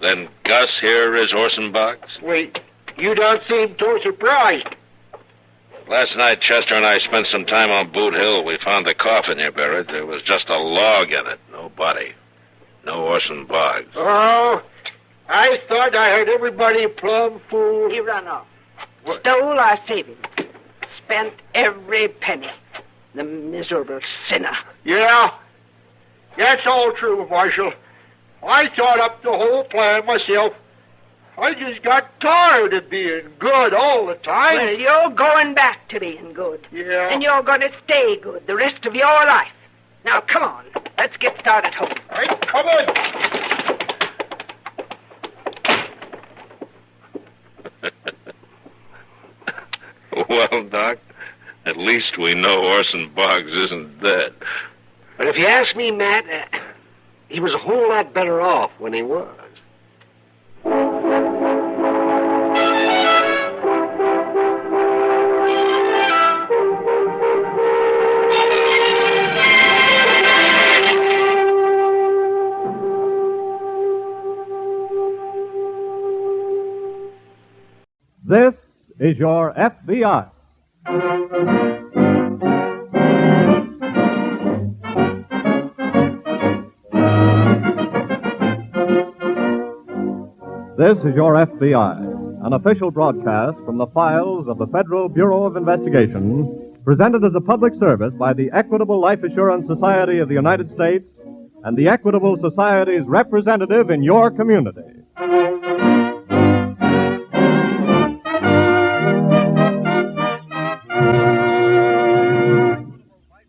Then Gus here is Orson Boggs? Wait, you don't seem too surprised. Last night, Chester and I spent some time on Boot Hill. We found the coffin you buried. There was just a log in it. No body. No Orson Boggs. Oh, I thought I heard everybody plumb fool. He run off. Stole our savings. Spent every penny. The miserable sinner. Yeah, that's all true, Marshal. I thought up the whole plan myself. I just got tired of being good all the time. Well, you're going back to being good. Yeah. And you're going to stay good the rest of your life. Now, come on. Let's get started home. All right, come on. Well, Doc, at least we know Orson Boggs isn't dead. But if you ask me, Matt, he was a whole lot better off when he was. This is your FBI. This is your FBI, an official broadcast from the files of the Federal Bureau of Investigation, presented as a public service by the Equitable Life Assurance Society of the United States and the Equitable Society's representative in your community.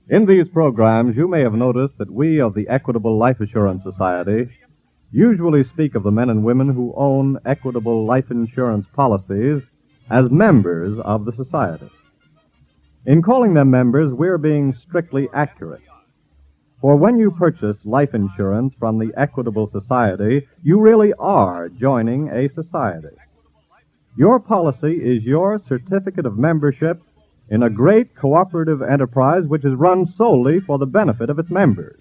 In these programs, you may have noticed that we of the Equitable Life Assurance Society usually speak of the men and women who own Equitable life insurance policies as members of the society. In calling them members, we're being strictly accurate. For when you purchase life insurance from the Equitable Society, you really are joining a society. Your policy is your certificate of membership in a great cooperative enterprise which is run solely for the benefit of its members.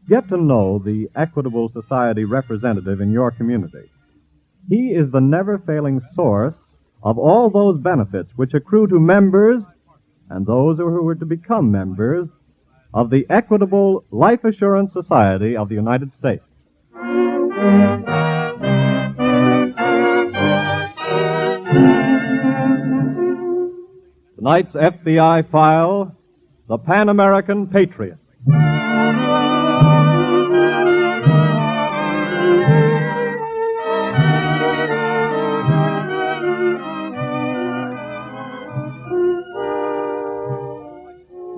Get to know the Equitable Society representative in your community. He is the never-failing source of all those benefits which accrue to members and those who are to become members of the Equitable Life Assurance Society of the United States. Tonight's FBI file, the Pan American Patriots.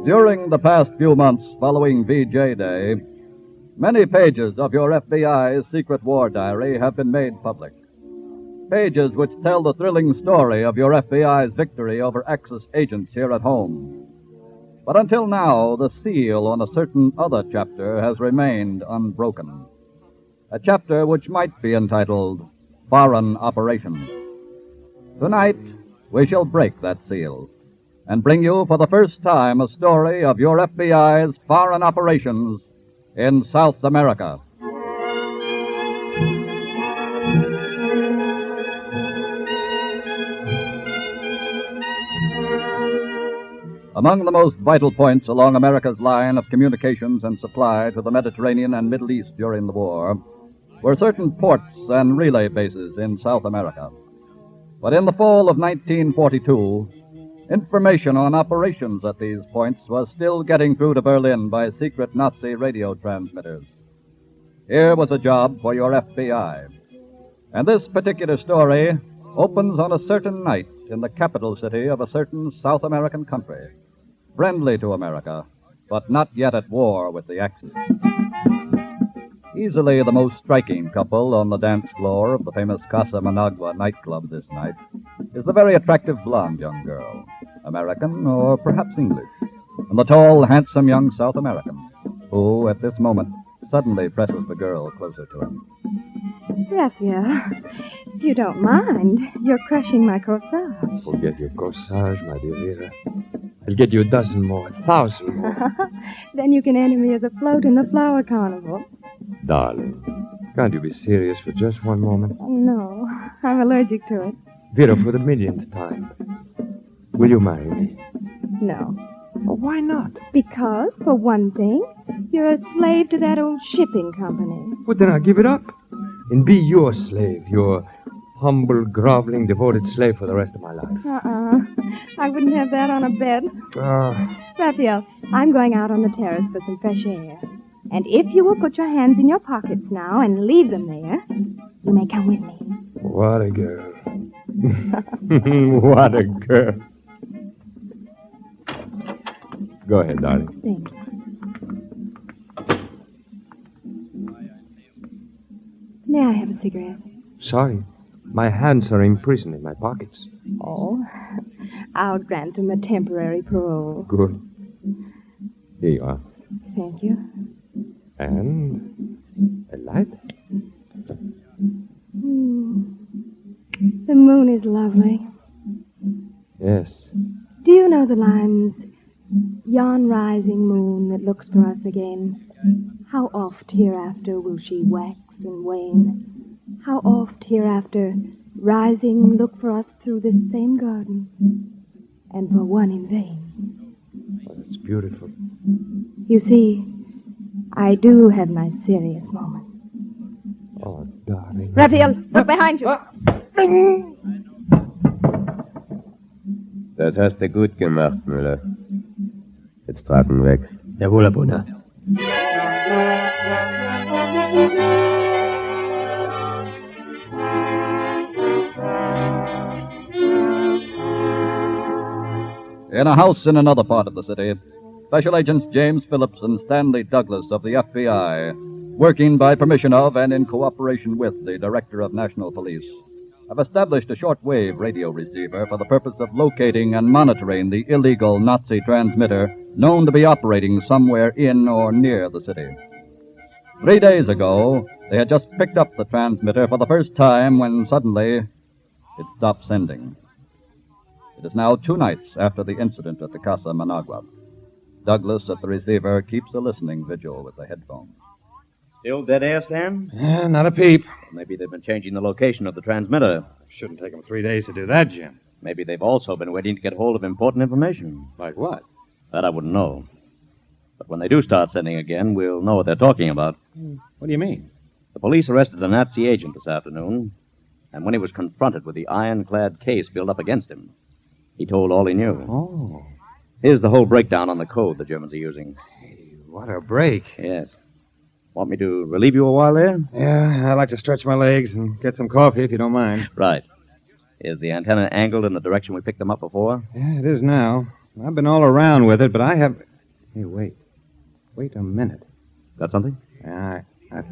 During the past few months following VJ Day, many pages of your FBI's secret war diary have been made public. Pages which tell the thrilling story of your FBI's victory over Axis agents here at home. But until now, the seal on a certain other chapter has remained unbroken. A chapter which might be entitled Foreign Operations. Tonight, we shall break that seal and bring you for the first time a story of your FBI's foreign operations in South America. Among the most vital points along America's line of communications and supply to the Mediterranean and Middle East during the war were certain ports and relay bases in South America. But in the fall of 1942, information on operations at these points was still getting through to Berlin by secret Nazi radio transmitters. Here was a job for your FBI. And this particular story opens on a certain night in the capital city of a certain South American country, friendly to America, but not yet at war with the Axis. Easily the most striking couple on the dance floor of the famous Casa Managua nightclub this night is the very attractive blonde young girl, American or perhaps English, and the tall, handsome young South American, who, at this moment, suddenly presses the girl closer to him. Raphael, if you don't mind, you're crushing my corsage. Forget your corsage, my dear Vera. I'll get you a dozen more, 1,000 more. Then you can enter me as a float in the flower carnival. Darling, can't you be serious for just one moment? No, I'm allergic to it. Vera, for the millionth time, will you marry me? No. Oh, why not? Because, for one thing, you're a slave to that old shipping company. Well, then I'll give it up and be your slave, your humble, groveling, devoted slave for the rest of my life. I wouldn't have that on a bed. Raphael, I'm going out on the terrace for some fresh air. And if you will put your hands in your pockets now and leave them there, you may come with me. What a girl. What a girl. Go ahead, darling. Thanks. May I have a cigarette? Sorry. My hands are imprisoned in my pockets. Oh, I'll grant them a temporary parole. Good. Here you are. Thank you. And a light? The moon is lovely. Yes. Do you know the lines, yon rising moon that looks for us again? How oft hereafter will she wax and wane? How oft hereafter, rising, look for us through this same garden, and for one in vain? Oh, that's beautiful. You see, I do have my serious moments. Oh, darling. Raphael, look behind you. Das hast du gut gemacht, Müller. Jetzt tragen weg. Jawohl, Abuna. In a house in another part of the city, Special Agents James Phillips and Stanley Douglas of the FBI, working by permission of and in cooperation with the Director of National Police, have established a shortwave radio receiver for the purpose of locating and monitoring the illegal Nazi transmitter known to be operating somewhere in or near the city. 3 days ago, they had just picked up the transmitter for the first time when suddenly it stopped sending. It is now 2 nights after the incident at the Casa Managua. Douglas at the receiver keeps a listening vigil with the headphones. Still dead air, Stan? Not a peep. Maybe they've been changing the location of the transmitter. Shouldn't take them 3 days to do that, Jim. Maybe they've also been waiting to get hold of important information. Like what? That I wouldn't know. But when they do start sending again, we'll know what they're talking about. What do you mean? The police arrested a Nazi agent this afternoon, and when he was confronted with the ironclad case built up against him, he told all he knew. Oh. Here's the whole breakdown on the code the Germans are using. Hey, what a break. Yes. Want me to relieve you a while there? Yeah, I'd like to stretch my legs and get some coffee if you don't mind. Right. Is the antenna angled in the direction we picked them up before? Yeah, it is now. I've been all around with it, but I have... Hey, wait. Wait a minute. Got something? I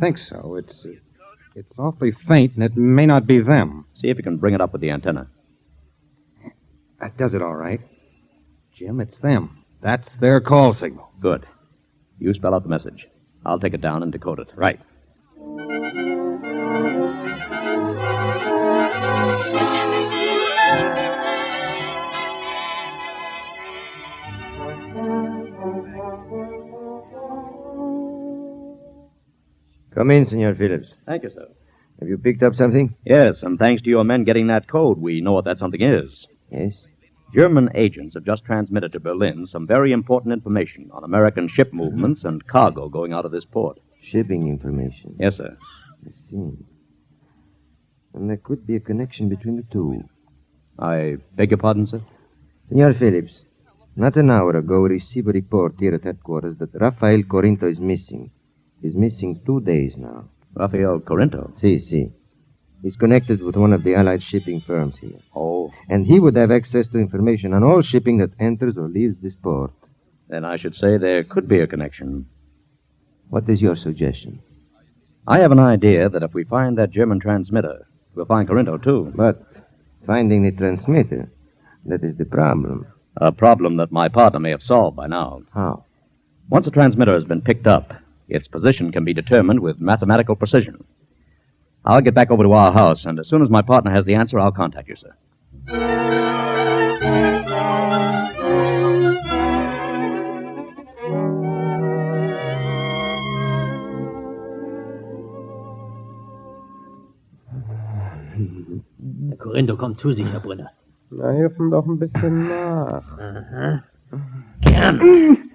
think so. It's awfully faint, and it may not be them. See if you can bring it up with the antenna. That does it all right. Jim, it's them. That's their call signal. Good. You spell out the message. I'll take it down and decode it. Right. Come in, Senor Phillips. Thank you, sir. Have you picked up something? Yes, and thanks to your men getting that code, we know what that something is. Yes? German agents have just transmitted to Berlin some very important information on American ship movements and cargo going out of this port. Shipping information? Yes, sir. I see. And there could be a connection between the two. I beg your pardon, sir? Senor Phillips, not an hour ago we received a report here at headquarters that Rafael Corinto is missing. He's missing 2 days now. Rafael Corinto? Si. He's connected with one of the Allied shipping firms here. Oh. And he would have access to information on all shipping that enters or leaves this port. Then I should say there could be a connection. What is your suggestion? I have an idea that if we find that German transmitter, we'll find Corinto, too. But finding the transmitter, that is the problem. A problem that my partner may have solved by now. How? Once a transmitter has been picked up, its position can be determined with mathematical precision. I'll get back over to our house, and as soon as my partner has the answer, I'll contact you, sir. Der Corinto kommt zu sich, Herr Brunner. Na, helfen doch ein bisschen nach. Aha. Gern.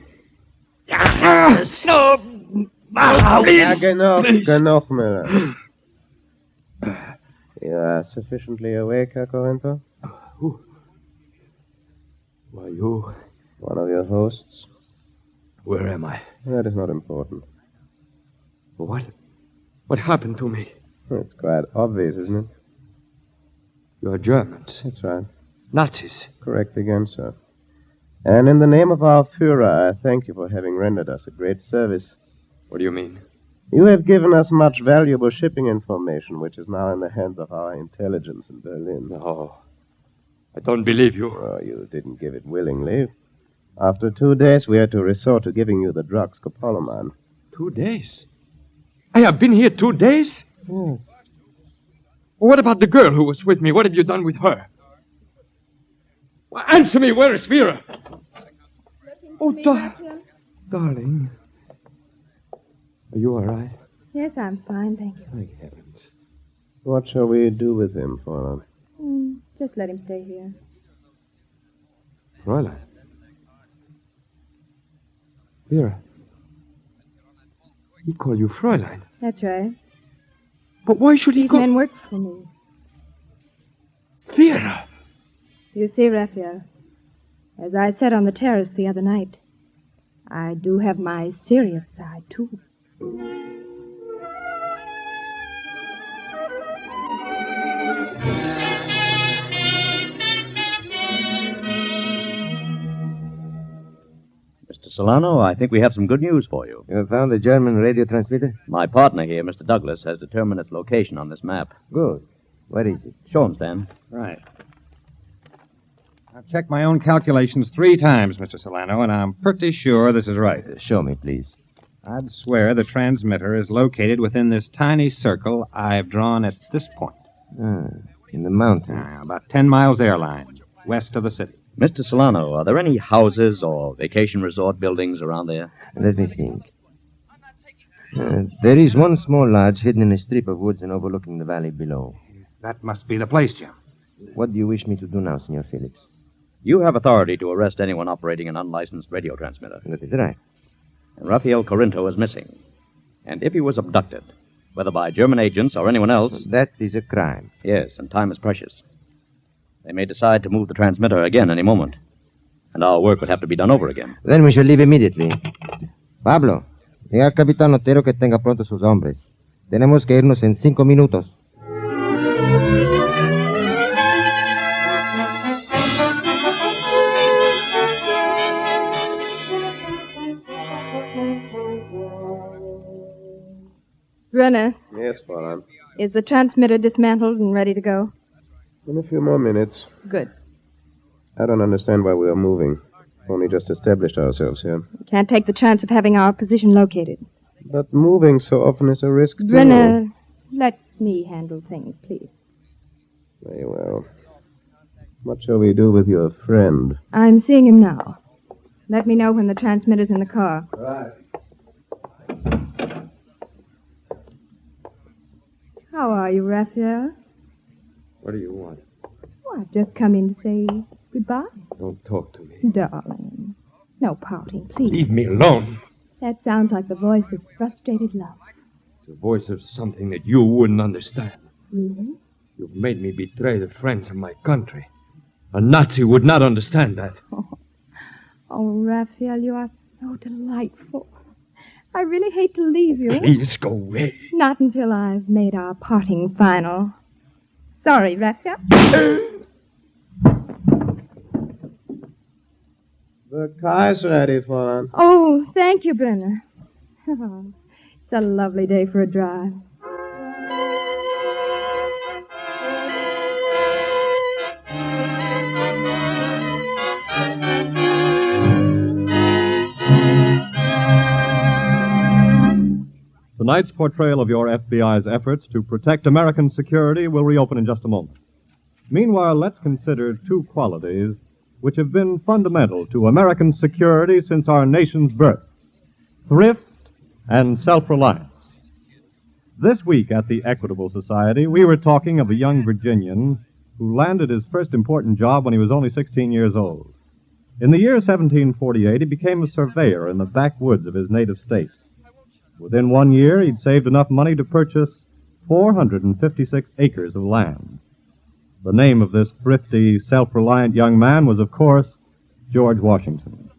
Ja, so. Ja, genug, Miller. You are sufficiently awake, Herr Corinto? Who? Why, you? One of your hosts. Where am I? That is not important. What happened to me? It's quite obvious, isn't it? You're Germans. That's right. Nazis. Correct again, sir. And in the name of our Führer, I thank you for having rendered us a great service. What do you mean? You have given us much valuable shipping information, which is now in the hands of our intelligence in Berlin. No. I don't believe you. Oh, you didn't give it willingly. After 2 days, we had to resort to giving you the drug scopolamine. 2 days? I have been here 2 days? Yes. What about the girl who was with me? What have you done with her? Well, answer me. Where is Vera? Oh, darling. Are you all right? Yes, I'm fine, thank you. Thank heavens. What shall we do with him, Fräulein? Just let him stay here. Fräulein. Vera. He called you Fräulein. That's right. But why should he These call... men work for me. Vera! You see, Raphael, as I said on the terrace the other night, I do have my serious side, too. Mr. Solano, I think we have some good news for you. You have found the German radio transmitter? My partner here, Mr. Douglas, has determined its location on this map. Good. Where is it? Show him, Stan. Right. I've checked my own calculations 3 times, Mr. Solano, and I'm pretty sure this is right. Show me, please. I'd swear the transmitter is located within this tiny circle I've drawn at this point. In the mountains. About 10 miles airline, west of the city. Mr. Solano, are there any houses or vacation resort buildings around there? Let me think. There is one small lodge hidden in a strip of woods and overlooking the valley below. That must be the place, Jim. What do you wish me to do now, Senor Phillips? You have authority to arrest anyone operating an unlicensed radio transmitter. That is right. And Rafael Corinto is missing. And if he was abducted, whether by German agents or anyone else... That is a crime. Yes, and time is precious. They may decide to move the transmitter again any moment. And our work would have to be done over again. Then we shall leave immediately. Pablo, diga al Capitán Otero que tenga pronto sus hombres. Tenemos que irnos en 5 minutos. Brenner, Yes, Fräulein. is the transmitter dismantled and ready to go? In a few more minutes. Good. I don't understand why we are moving. Only just established ourselves here. We can't take the chance of having our position located. But moving so often is a risk, too. Brenner, let me handle things, please. Very well. What shall we do with your friend? I'm seeing him now. Let me know when the transmitter's in the car. Right. How are you, Raphael? What do you want? Oh, I've just come in to say goodbye. Don't talk to me. Darling. No pouting, please. Leave me alone. That sounds like the voice of frustrated love. It's the voice of something that you wouldn't understand. Really? You've made me betray the friends of my country. A Nazi would not understand that. Oh, Raphael, you are so delightful. I really hate to leave you. Please go away. Not until I've made our parting final. Sorry, Raphael. The car's ready, Fräulein. Oh, thank you, Brenner. It's a lovely day for a drive. Tonight's portrayal of your FBI's efforts to protect American security will reopen in just a moment. Meanwhile, let's consider two qualities which have been fundamental to American security since our nation's birth: thrift and self-reliance. This week at the Equitable Society, we were talking of a young Virginian who landed his first important job when he was only 16 years old. In the year 1748, he became a surveyor in the backwoods of his native state. Within 1 year, he'd saved enough money to purchase 456 acres of land. The name of this thrifty, self-reliant young man was, of course, George Washington.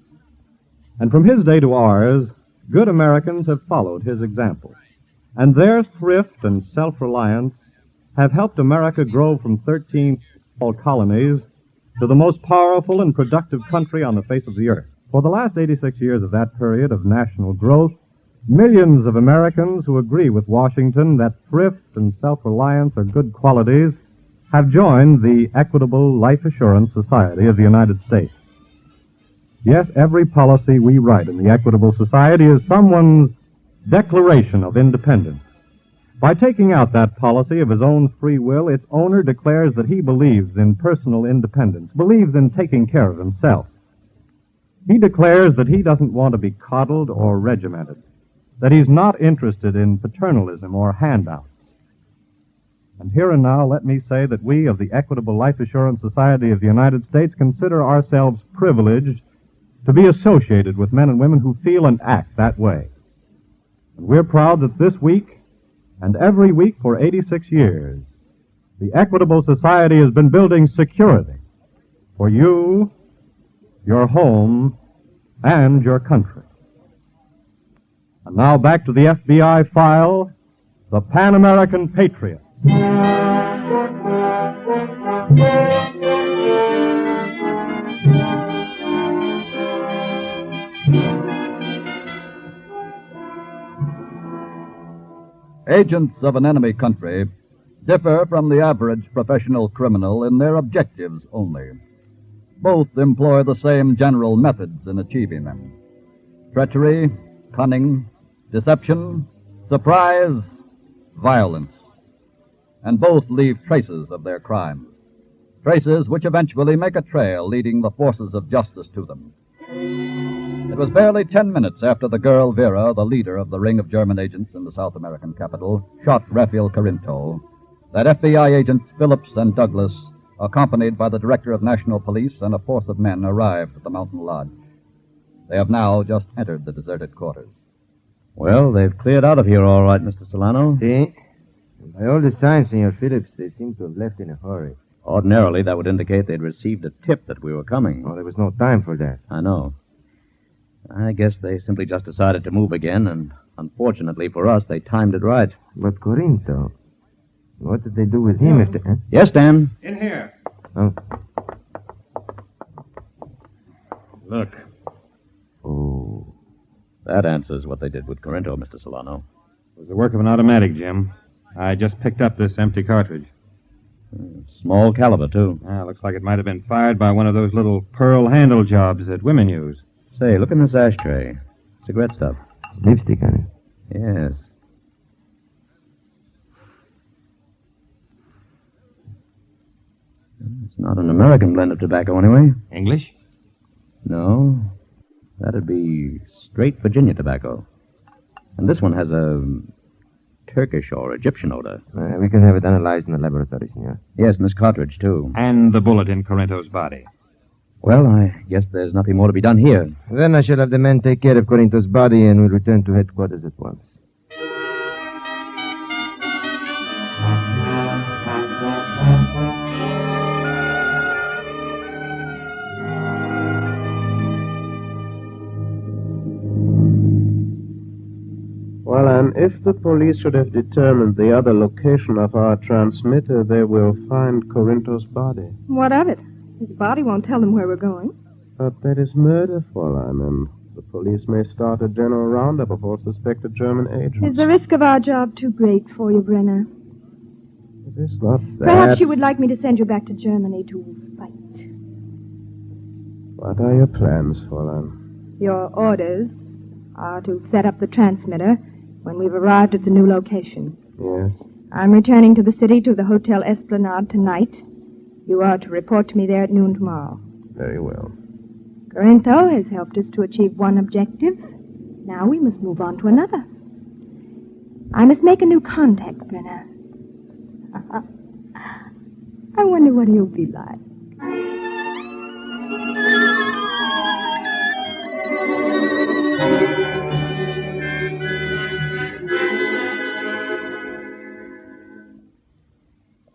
And from his day to ours, good Americans have followed his example. And their thrift and self-reliance have helped America grow from 13 small colonies to the most powerful and productive country on the face of the earth. For the last 86 years of that period of national growth, millions of Americans who agree with Washington that thrift and self-reliance are good qualities have joined the Equitable Life Assurance Society of the United States. Yes, every policy we write in the Equitable Society is someone's declaration of independence. By taking out that policy of his own free will, its owner declares that he believes in personal independence, believes in taking care of himself. He declares that he doesn't want to be coddled or regimented, that he's not interested in paternalism or handouts. And here and now, let me say that we of the Equitable Life Assurance Society of the United States consider ourselves privileged to be associated with men and women who feel and act that way. And we're proud that this week, and every week for 86 years, the Equitable Society has been building security for you, your home, and your country. And now back to the FBI file, the Pan American Patriots. Agents of an enemy country differ from the average professional criminal in their objectives only. Both employ the same general methods in achieving them: treachery, cunning, deception, surprise, violence. And both leave traces of their crimes, traces which eventually make a trail leading the forces of justice to them. It was barely 10 minutes after the girl Vera, the leader of the ring of German agents in the South American capital, shot Raphael Corinto, that FBI agents Phillips and Douglas, accompanied by the director of national police and a force of men, arrived at the mountain lodge. They have now just entered the deserted quarters. Well, they've cleared out of here all right, Mr. Solano. See? By all the signs, Senor Phillips, they seem to have left in a hurry. Ordinarily, that would indicate they'd received a tip that we were coming. Oh, there was no time for that. I know. I guess they simply just decided to move again, and unfortunately for us, they timed it right. But Corinto, what did they do with him if they... Huh? Yes, Dan? In here. Oh. Look. Oh. That answers what they did with Corinto, Mr. Solano. was the work of an automatic, Jim. I just picked up this empty cartridge. Small caliber, too. Looks like it might have been fired by one of those little pearl handle jobs that women use. Say, look in this ashtray. Cigarette stuff. Lipstick on it. Yes. It's not an American blend of tobacco, anyway. English? No. That'd be straight Virginia tobacco. And this one has a Turkish or Egyptian odor. We can have it analyzed in the laboratory, senor. Yes, and this cartridge, too. And the bullet in Corinto's body. Well, I guess there's nothing more to be done here. Then I shall have the men take care of Corinto's body and we'll return to headquarters at once. Well, and if the police should have determined the other location of our transmitter, they will find Corinto's body. What of it? His body won't tell them where we're going. But that is murder, Fräulein, and the police may start a general roundup of all suspected German agents. Is the risk of our job too great for you, Brenner? It is not that. Perhaps you would like me to send you back to Germany to fight. What are your plans, Fräulein? Your orders are to set up the transmitter when we've arrived at the new location. Yes. I'm returning to the city to the Hotel Esplanade tonight. You are to report to me there at noon tomorrow. Very well. Corinto has helped us to achieve one objective. Now we must move on to another. I must make a new contact, Brenner. I wonder what he'll be like.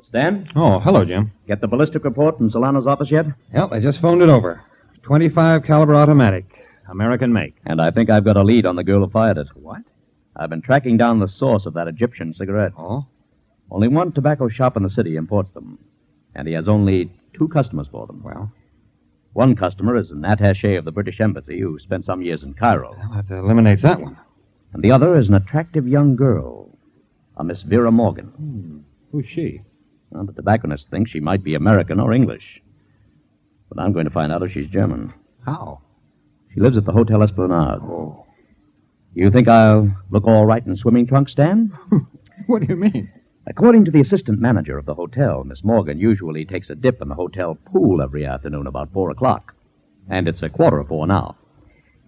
Stan? Oh, hello, Jim. Get the ballistic report from Solano's office yet? Yep, I just phoned it over. 25 caliber automatic. American make. And I think I've got a lead on the girl who fired it. What? I've been tracking down the source of that Egyptian cigarette. Oh? Only one tobacco shop in the city imports them. And he has only 2 customers for them. Well? One customer is an attaché of the British Embassy who spent some years in Cairo. Well, that eliminates that one. And the other is an attractive young girl, a Miss Vera Morgan. Who's she? Well, the tobacconist thinks she might be American or English. But I'm going to find out if she's German. How? She lives at the Hotel Esplanade. Oh. You think I'll look all right in swimming trunks, Stan? What do you mean? According to the assistant manager of the hotel, Miss Morgan usually takes a dip in the hotel pool every afternoon about 4 o'clock. And it's 4:45 now.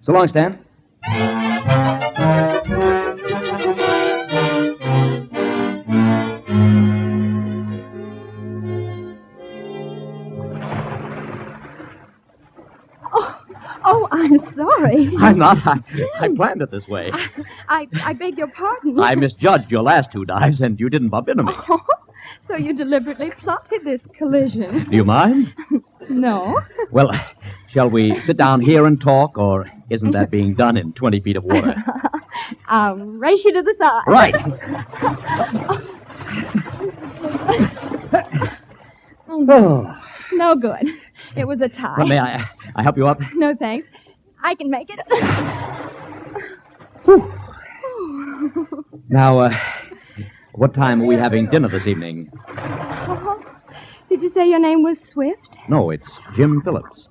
So long, Stan. Oh, I'm sorry. I'm not. I planned it this way. I beg your pardon. I misjudged your last 2 dives, and you didn't bump into me. Oh, so you deliberately plotted this collision. Do you mind? No. Well, shall we sit down here and talk, or isn't that being done in 20 feet of water? I'll race you to the side. Right. Oh. No good. It was a tie. Well, may I help you up? No, thanks. I can make it. Now, what time are we having dinner this evening? Oh, did you say your name was Swift? No, it's Jim Phillips.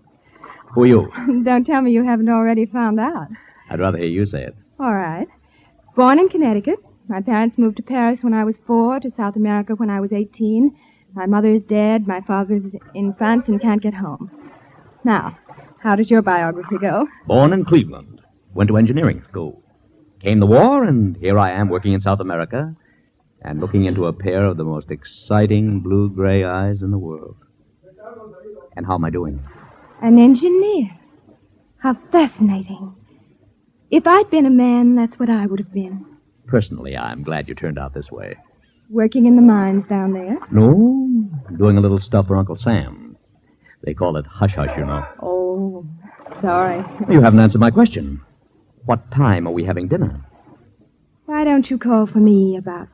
Who are you? Don't tell me you haven't already found out. I'd rather hear you say it. All right. Born in Connecticut. My parents moved to Paris when I was 4, to South America when I was 18. My mother is dead. My father's in France and can't get home. Now, how does your biography go? Born in Cleveland. Went to engineering school. Came the war, and here I am working in South America and looking into a pair of the most exciting blue-gray eyes in the world. And how am I doing? An engineer. How fascinating. If I'd been a man, that's what I would have been. Personally, I'm glad you turned out this way. Working in the mines down there? No, doing a little stuff for Uncle Sam. They call it hush-hush, you know. Oh, sorry. You haven't answered my question. What time are we having dinner? Why don't you call for me about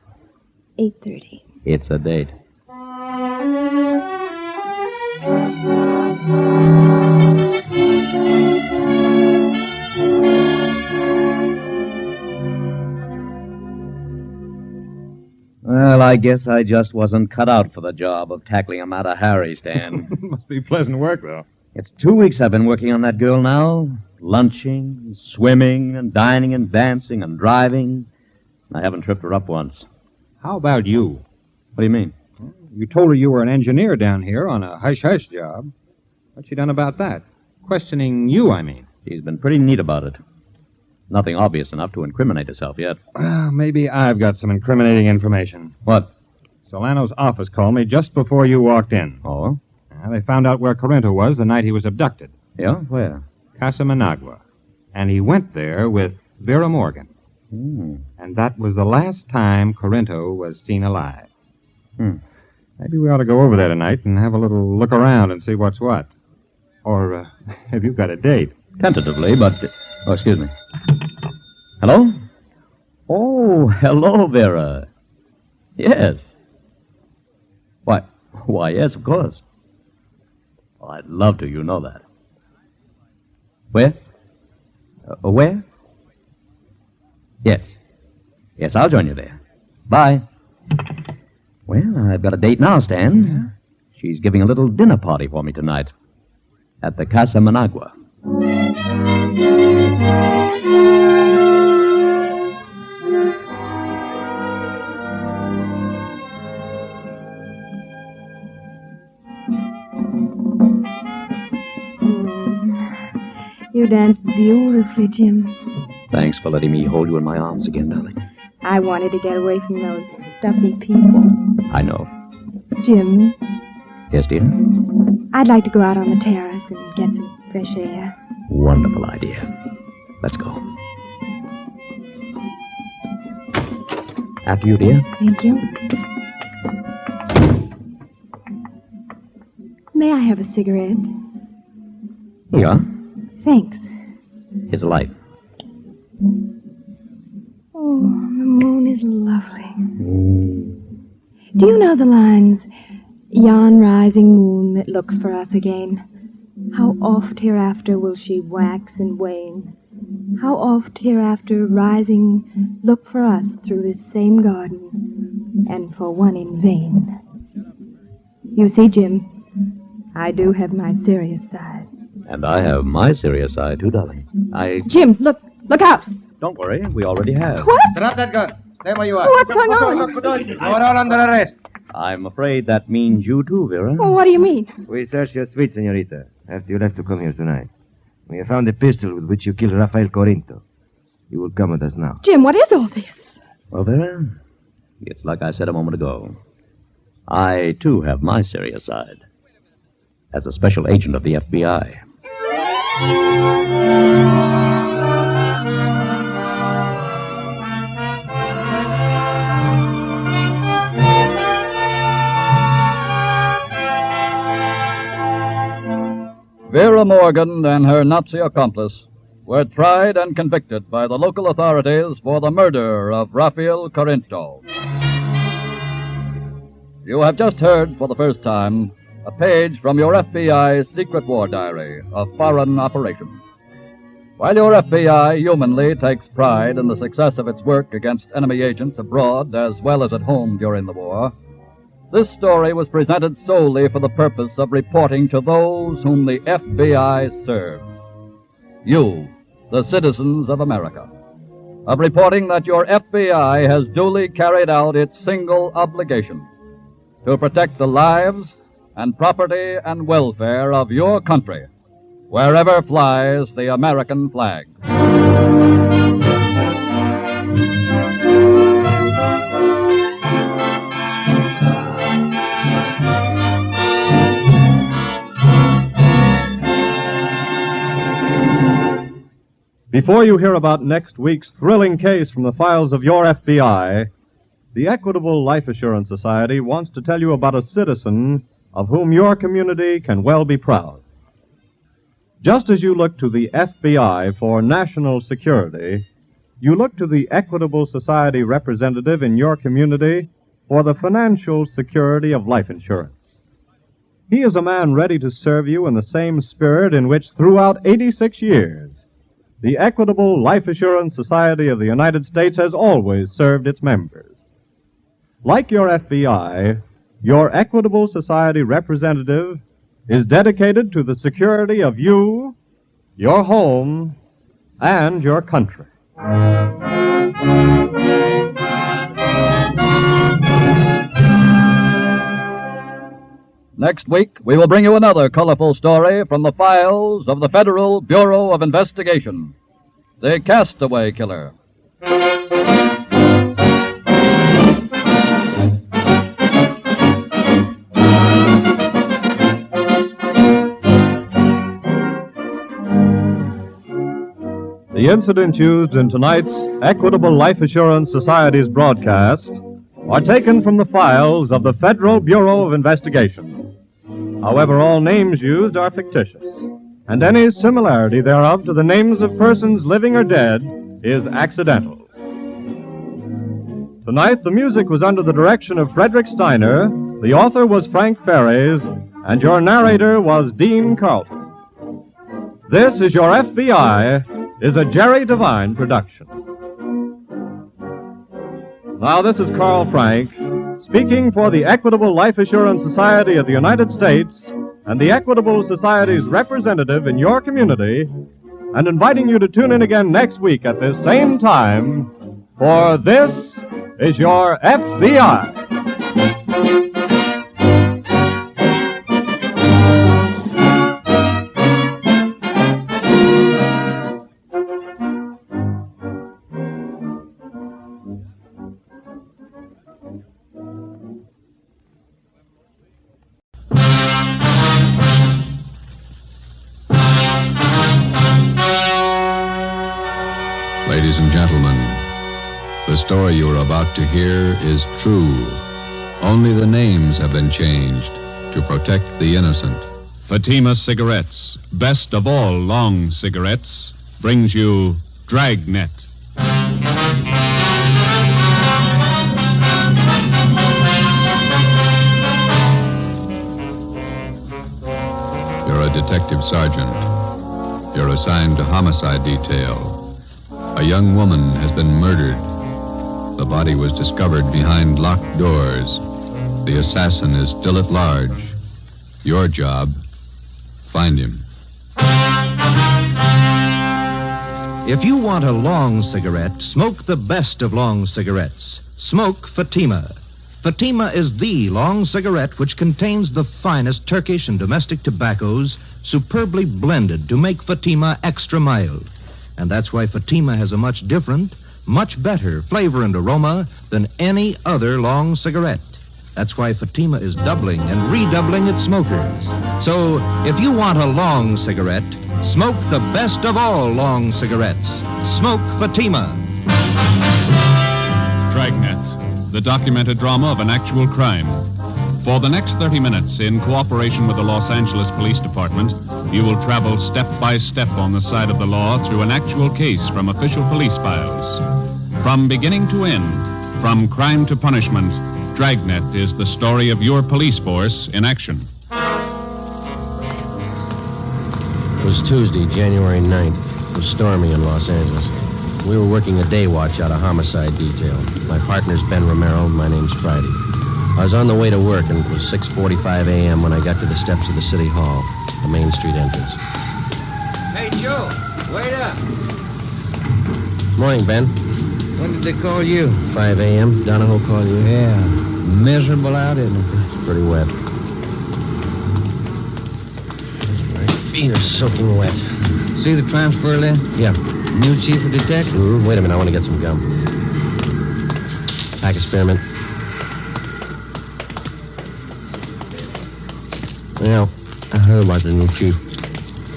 8:30? It's a date. Well, I guess I just wasn't cut out for the job of tackling him out of Harry, Stan. Must be pleasant work, though. It's 2 weeks I've been working on that girl now. Lunching, swimming, and dining and dancing and driving. I haven't tripped her up once. How about you? What do you mean? You told her you were an engineer down here on a hush-hush job. What's she done about that? Questioning you, I mean. She's been pretty neat about it. Nothing obvious enough to incriminate herself yet. Well, maybe I've got some incriminating information. What? Solano's office called me just before you walked in. Oh? They found out where Corinto was the night he was abducted. Yeah? Where? Casa Managua. And he went there with Vera Morgan. And that was the last time Corinto was seen alive. Maybe we ought to go over there tonight and have a little look around and see what's what. Or have you got a date? Tentatively, but... Oh, excuse me. Hello? Oh, hello, Vera. Yes. Why, yes, of course. Oh, I'd love to, you know that. Where? Where? Yes. Yes, I'll join you there. Bye. Well, I've got a date now, Stan. Yeah? She's giving a little dinner party for me tonight. At the Casa Managua. You danced beautifully, Jim. Thanks for letting me hold you in my arms again, darling. I wanted to get away from those stuffy people. I know. Jim, Yes, dear? I'd like to go out on the terrace and get some fresh air. Wonderful idea. Let's go. After you, dear. Thank you. May I have a cigarette? Here you are. Thanks. Here's a light. Oh, the moon is lovely. Do you know the lines, yon rising moon that looks for us again? How oft hereafter will she wax and wane? How oft hereafter rising look for us through this same garden, and for one in vain? You see, Jim, I do have my serious side. And I have my serious side, too, darling. Jim, look out! Don't worry, we already have. What? Drop that gun. Stay where you are. What's going on? You are all under arrest. I'm afraid that means you, too, Vera. Oh, what do you mean? We searched your suite, senorita, after you left to come here tonight. We have found a pistol with which you killed Rafael Corinto. You will come with us now. Jim, what is all this? Well, Vera, it's like I said a moment ago. I, too, have my serious side. As a special agent of the FBI. Vera Morgan and her Nazi accomplice were tried and convicted by the local authorities for the murder of Rafael Corinto. You have just heard for the first time a page from your FBI's secret war diary of foreign operations. While your FBI humanly takes pride in the success of its work against enemy agents abroad as well as at home during the war, this story was presented solely for the purpose of reporting to those whom the FBI serves. You, the citizens of America. Of reporting that your FBI has duly carried out its single obligation to protect the lives and property and welfare of your country, wherever flies the American flag. Before you hear about next week's thrilling case from the files of your FBI, the Equitable Life Assurance Society wants to tell you about a citizen of whom your community can well be proud. Just as you look to the FBI for national security, you look to the Equitable Society representative in your community for the financial security of life insurance. He is a man ready to serve you in the same spirit in which throughout 86 years, the Equitable Life Assurance Society of the United States has always served its members. Like your FBI, your Equitable Society representative is dedicated to the security of you, your home, and your country. Next week, we will bring you another colorful story from the files of the Federal Bureau of Investigation. The Castaway Killer. The incidents used in tonight's Equitable Life Assurance Society's broadcast are taken from the files of the Federal Bureau of Investigation. However, all names used are fictitious, and any similarity thereof to the names of persons living or dead is accidental. Tonight, the music was under the direction of Frederick Steiner, the author was Frank Ferries, and your narrator was Dean Carlton. This is Your FBI is a Jerry Devine production. Now, this is Carl Frank, speaking for the Equitable Life Assurance Society of the United States and the Equitable Society's representative in your community, and inviting you to tune in again next week at this same time for This is Your FBI. Ladies and gentlemen, the story you are about to hear is true. Only the names have been changed to protect the innocent. Fatima Cigarettes, best of all long cigarettes, brings you Dragnet. You're a detective sergeant. You're assigned to homicide detail. A young woman has been murdered. The body was discovered behind locked doors. The assassin is still at large. Your job, find him. If you want a long cigarette, smoke the best of long cigarettes. Smoke Fatima. Fatima is the long cigarette which contains the finest Turkish and domestic tobaccos superbly blended to make Fatima extra mild. And that's why Fatima has a much different, much better flavor and aroma than any other long cigarette. That's why Fatima is doubling and redoubling its smokers. So, if you want a long cigarette, smoke the best of all long cigarettes. Smoke Fatima. Dragnet, the documented drama of an actual crime. For the next 30 minutes, in cooperation with the Los Angeles Police Department, you will travel step by step on the side of the law through an actual case from official police files. From beginning to end, from crime to punishment, Dragnet is the story of your police force in action. It was Tuesday, January 9th. It was stormy in Los Angeles. We were working a day watch out of homicide detail. My partner's Ben Romero, my name's Friday. I was on the way to work, and it was 6:45 a.m. when I got to the steps of the City Hall, the Main Street entrance. Hey, Joe, wait up. Morning, Ben. When did they call you? 5 a.m. Donahoe called you? Yeah. Miserable out, isn't it? It's pretty wet. My feet are soaking wet. See the transfer list? Yeah. New chief of detectives? Wait a minute, I want to get some gum. Pack of spearmint. Yeah, I heard about the new chief.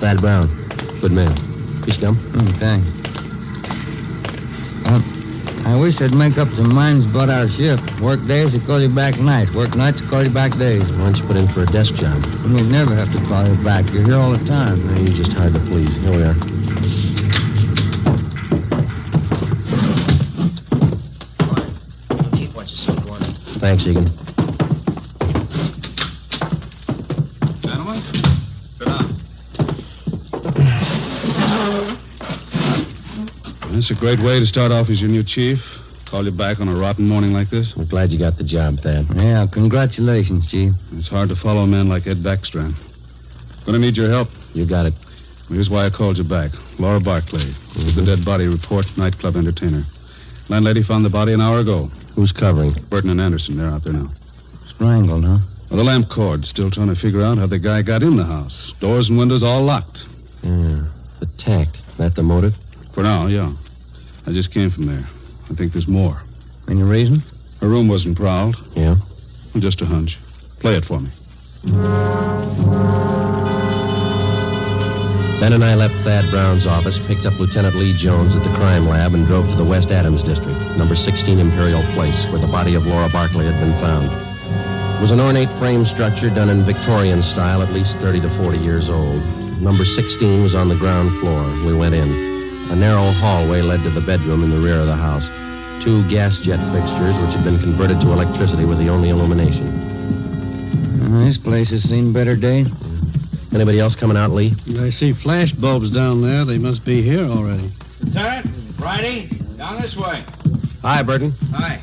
Thad Brown. Good man. Piece of gum? Thanks. I wish they'd make up their minds about our shift. Work days, they call you back nights. Work nights, they call you back days. Why don't you put in for a desk job? We'll never have to call you back. You're here all the time. No, you're just hard to please. Here we are. Keep what you sleep on. Thanks, Egan. Gentlemen, sit down. That's a great way to start off as your new chief. Call you back on a rotten morning like this? I'm glad you got the job, Thad. Yeah, congratulations, Chief. It's hard to follow a man like Ed Backstrand. Gonna need your help. You got it. Here's why I called you back. Laura Barkley. With the dead body report, nightclub entertainer. Landlady found the body an hour ago. Who's covering? Burton and Anderson. They're out there now. Strangled, huh? Well, the lamp cord. Still trying to figure out how the guy got in the house. Doors and windows all locked. Yeah. The tack. That the motive? For now, yeah. I just came from there. I think there's more. Any reason? Her room wasn't prowled. Yeah? Just a hunch. Play it for me. Ben and I left Thad Brown's office, picked up Lieutenant Lee Jones at the crime lab, and drove to the West Adams District, number 16 Imperial Place, where the body of Laura Barkley had been found. It was an ornate frame structure done in Victorian style, at least 30 to 40 years old. Number 16 was on the ground floor. We went in. A narrow hallway led to the bedroom in the rear of the house. 2 gas jet fixtures, which had been converted to electricity, were the only illumination. This place has seen better days. Anybody else coming out, Lee? I see flash bulbs down there. They must be here already. Lieutenant, Friday, down this way. Hi, Burton. Hi.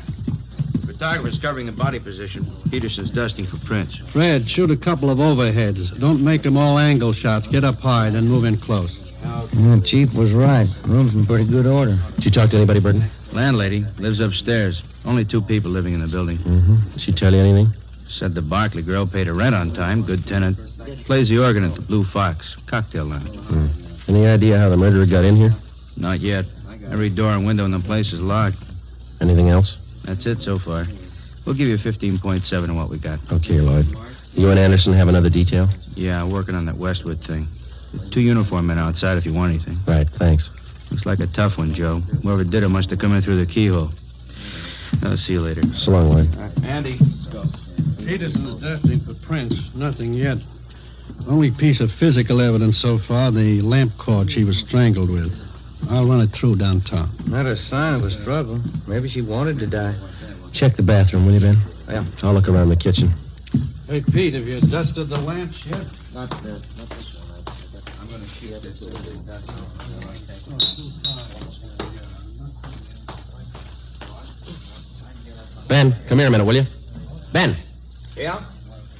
Photographer's covering the body position. Peterson's dusting for prints. Fred, shoot a couple of overheads. Don't make them all angle shots. Get up high, then move in close. Yeah, Chief was right. Room's in pretty good order. Did you talk to anybody, Burton? Landlady lives upstairs. Only 2 people living in the building. Mm-hmm. Did she tell you anything? Said the Barkley girl paid her rent on time. Good tenant. Plays the organ at the Blue Fox. Cocktail lounge. Any idea how the murderer got in here? Not yet. Every door and window in the place is locked. Anything else? That's it so far. We'll give you 15.7 on what we got. Okay, Lloyd. You and Anderson have another detail? Yeah, working on that Westwood thing. 2 uniform men outside if you want anything. Right, thanks. Looks like a tough one, Joe. Whoever did it must have come in through the keyhole. I'll see you later. So long, Lloyd. Andy. Peterson's dusting for prints. Nothing yet. Only piece of physical evidence so far, the lamp cord she was strangled with. I'll run it through downtown. Not a sign of a struggle. Maybe she wanted to die. Check the bathroom, will you, Ben? Yeah. I'll look around the kitchen. Hey, Pete, have you dusted the lamps yet? Not this one. I'm going to keep this. Ben, come here a minute, will you? Ben! Yeah?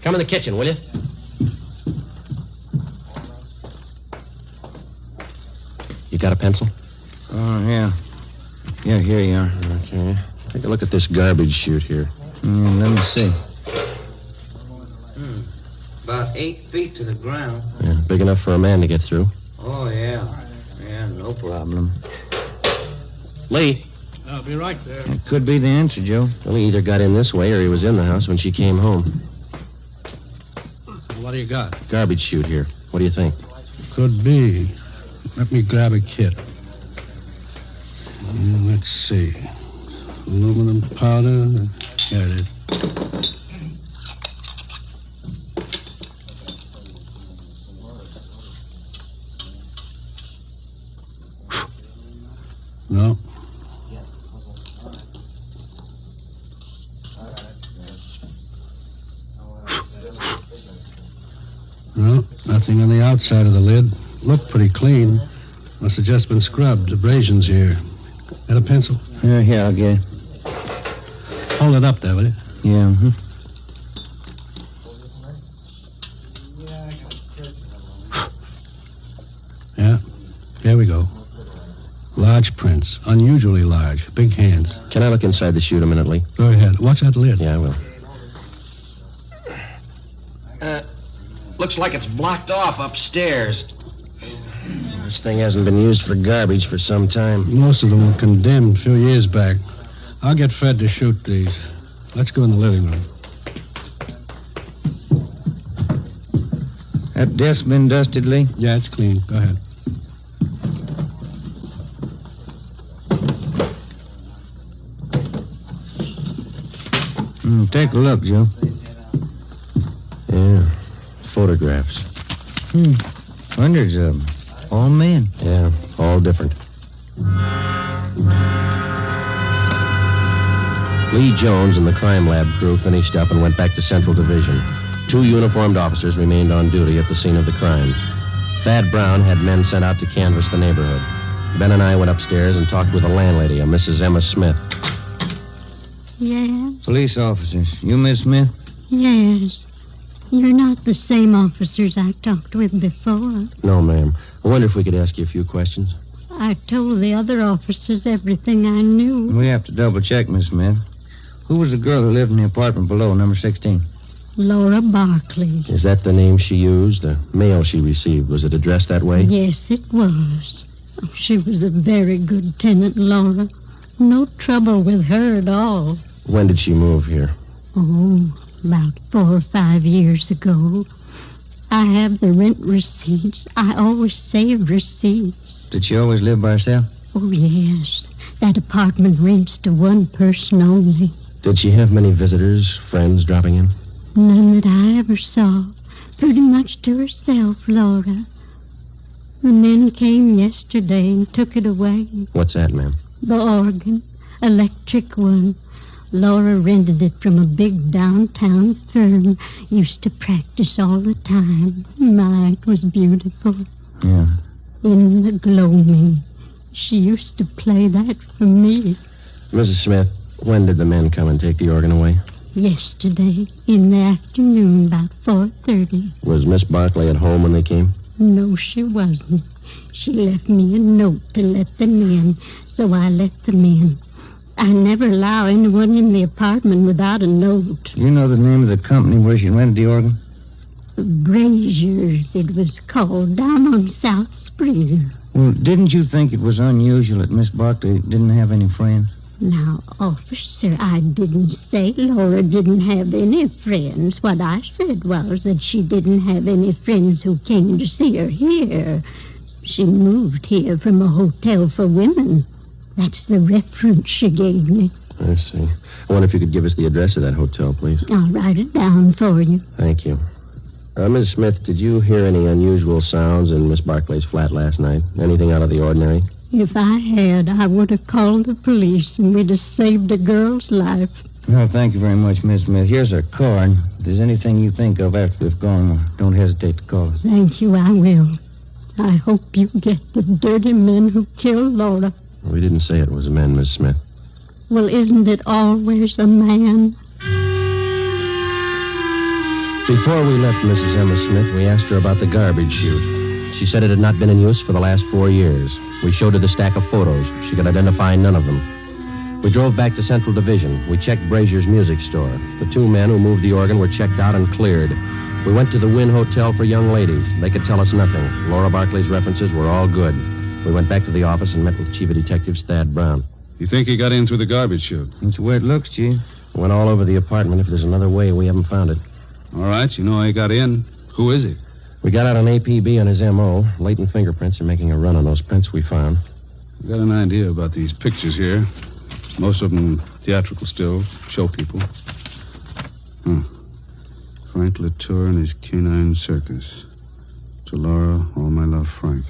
Come in the kitchen, will you? You got a pencil? Oh, yeah. Yeah, here you are. Okay. Take a look at this garbage chute here. Let me see. About 8 feet to the ground. Yeah, big enough for a man to get through. Oh, yeah. Yeah, no problem. Lee. I'll be right there. It could be the answer, Joe. Well, he either got in this way or he was in the house when she came home. What do you got? Garbage chute here. What do you think? Could be. Let me grab a kit. Let's see. Aluminum powder. There it is. No. No, nothing on the outside of the lid. Looked pretty clean. Must have just been scrubbed. Abrasions here. Got a pencil? Yeah, I'll get it. Hold it up there, will you? Yeah, Yeah, here we go. Large prints. Unusually large. Big hands. Can I look inside the chute a minute, Lee? Go ahead. Watch that lid. Yeah, I will. Looks like it's blocked off upstairs. This thing hasn't been used for garbage for some time. Most of them were condemned a few years back. I'll get Fred to shoot these. Let's go in the living room. That desk been dusted, Lee? Yeah, it's clean. Go ahead. Take a look, Joe. Yeah. Photographs. Hundreds of them. All men. Yeah, all different. Lee Jones and the crime lab crew finished up and went back to Central Division. 2 uniformed officers remained on duty at the scene of the crime. Thad Brown had men sent out to canvass the neighborhood. Ben and I went upstairs and talked with the landlady, a Mrs. Emma Smith. Yes? Police officers. You Miss Smith? Yes. You're not the same officers I talked with before. No, ma'am. I wonder if we could ask you a few questions. I told the other officers everything I knew. We have to double check, Miss Smith. Who was the girl who lived in the apartment below, number 16? Laura Barkley. Is that the name she used? The mail she received, was it addressed that way? Yes, it was. She was a very good tenant, Laura. No trouble with her at all. When did she move here? Oh, about 4 or 5 years ago. I have the rent receipts. I always save receipts. Did she always live by herself? Oh, yes. That apartment rents to one person only. Did she have many visitors, friends dropping in? None that I ever saw. Pretty much to herself, Laura. The men came yesterday and took it away. What's that, ma'am? The organ. Electric one. Laura rented it from a big downtown firm. Used to practice all the time. My, it was beautiful. Yeah. In the gloaming. She used to play that for me. Mrs. Smith, when did the men come and take the organ away? Yesterday, in the afternoon, about 4:30. Was Miss Barkley at home when they came? No, she wasn't. She left me a note to let them in, so I let them in. I never allow anyone in the apartment without a note. You know the name of the company where she rented the organ? Braziers, it was called, down on South Spring. Well, didn't you think it was unusual that Miss Barkley didn't have any friends? Now, officer, I didn't say Laura didn't have any friends. What I said was that she didn't have any friends who came to see her here. She moved here from a hotel for women. That's the reference she gave me. I see. I wonder if you could give us the address of that hotel, please. I'll write it down for you. Thank you. Ms. Smith, did you hear any unusual sounds in Miss Barkley's flat last night? Anything out of the ordinary? If I had, I would have called the police and we'd have saved a girl's life. Well, thank you very much, Miss Smith. Here's our card. If there's anything you think of after we've gone, don't hesitate to call us. Thank you, I will. I hope you get the dirty men who killed Laura. We didn't say it was a man, Miss Smith. Well, isn't it always a man? Before we left Mrs. Emma Smith, we asked her about the garbage chute. She said it had not been in use for the last 4 years. We showed her the stack of photos. She could identify none of them. We drove back to Central Division. We checked Brazier's music store. The 2 men who moved the organ were checked out and cleared. We went to the Wynn Hotel for young ladies. They could tell us nothing. Laura Barkley's references were all good. We went back to the office and met with Chief of Detectives Thad Brown. You think he got in through the garbage chute? That's the way it looks, Chief. Went all over the apartment. If there's another way, we haven't found it. All right, you know how he got in. Who is he? We got out an APB on his M.O. Latent fingerprints are making a run on those prints we found. I got an idea about these pictures here. Most of them theatrical stills, show people. Frank Latour and his canine circus. To Laura, all my love, Frank.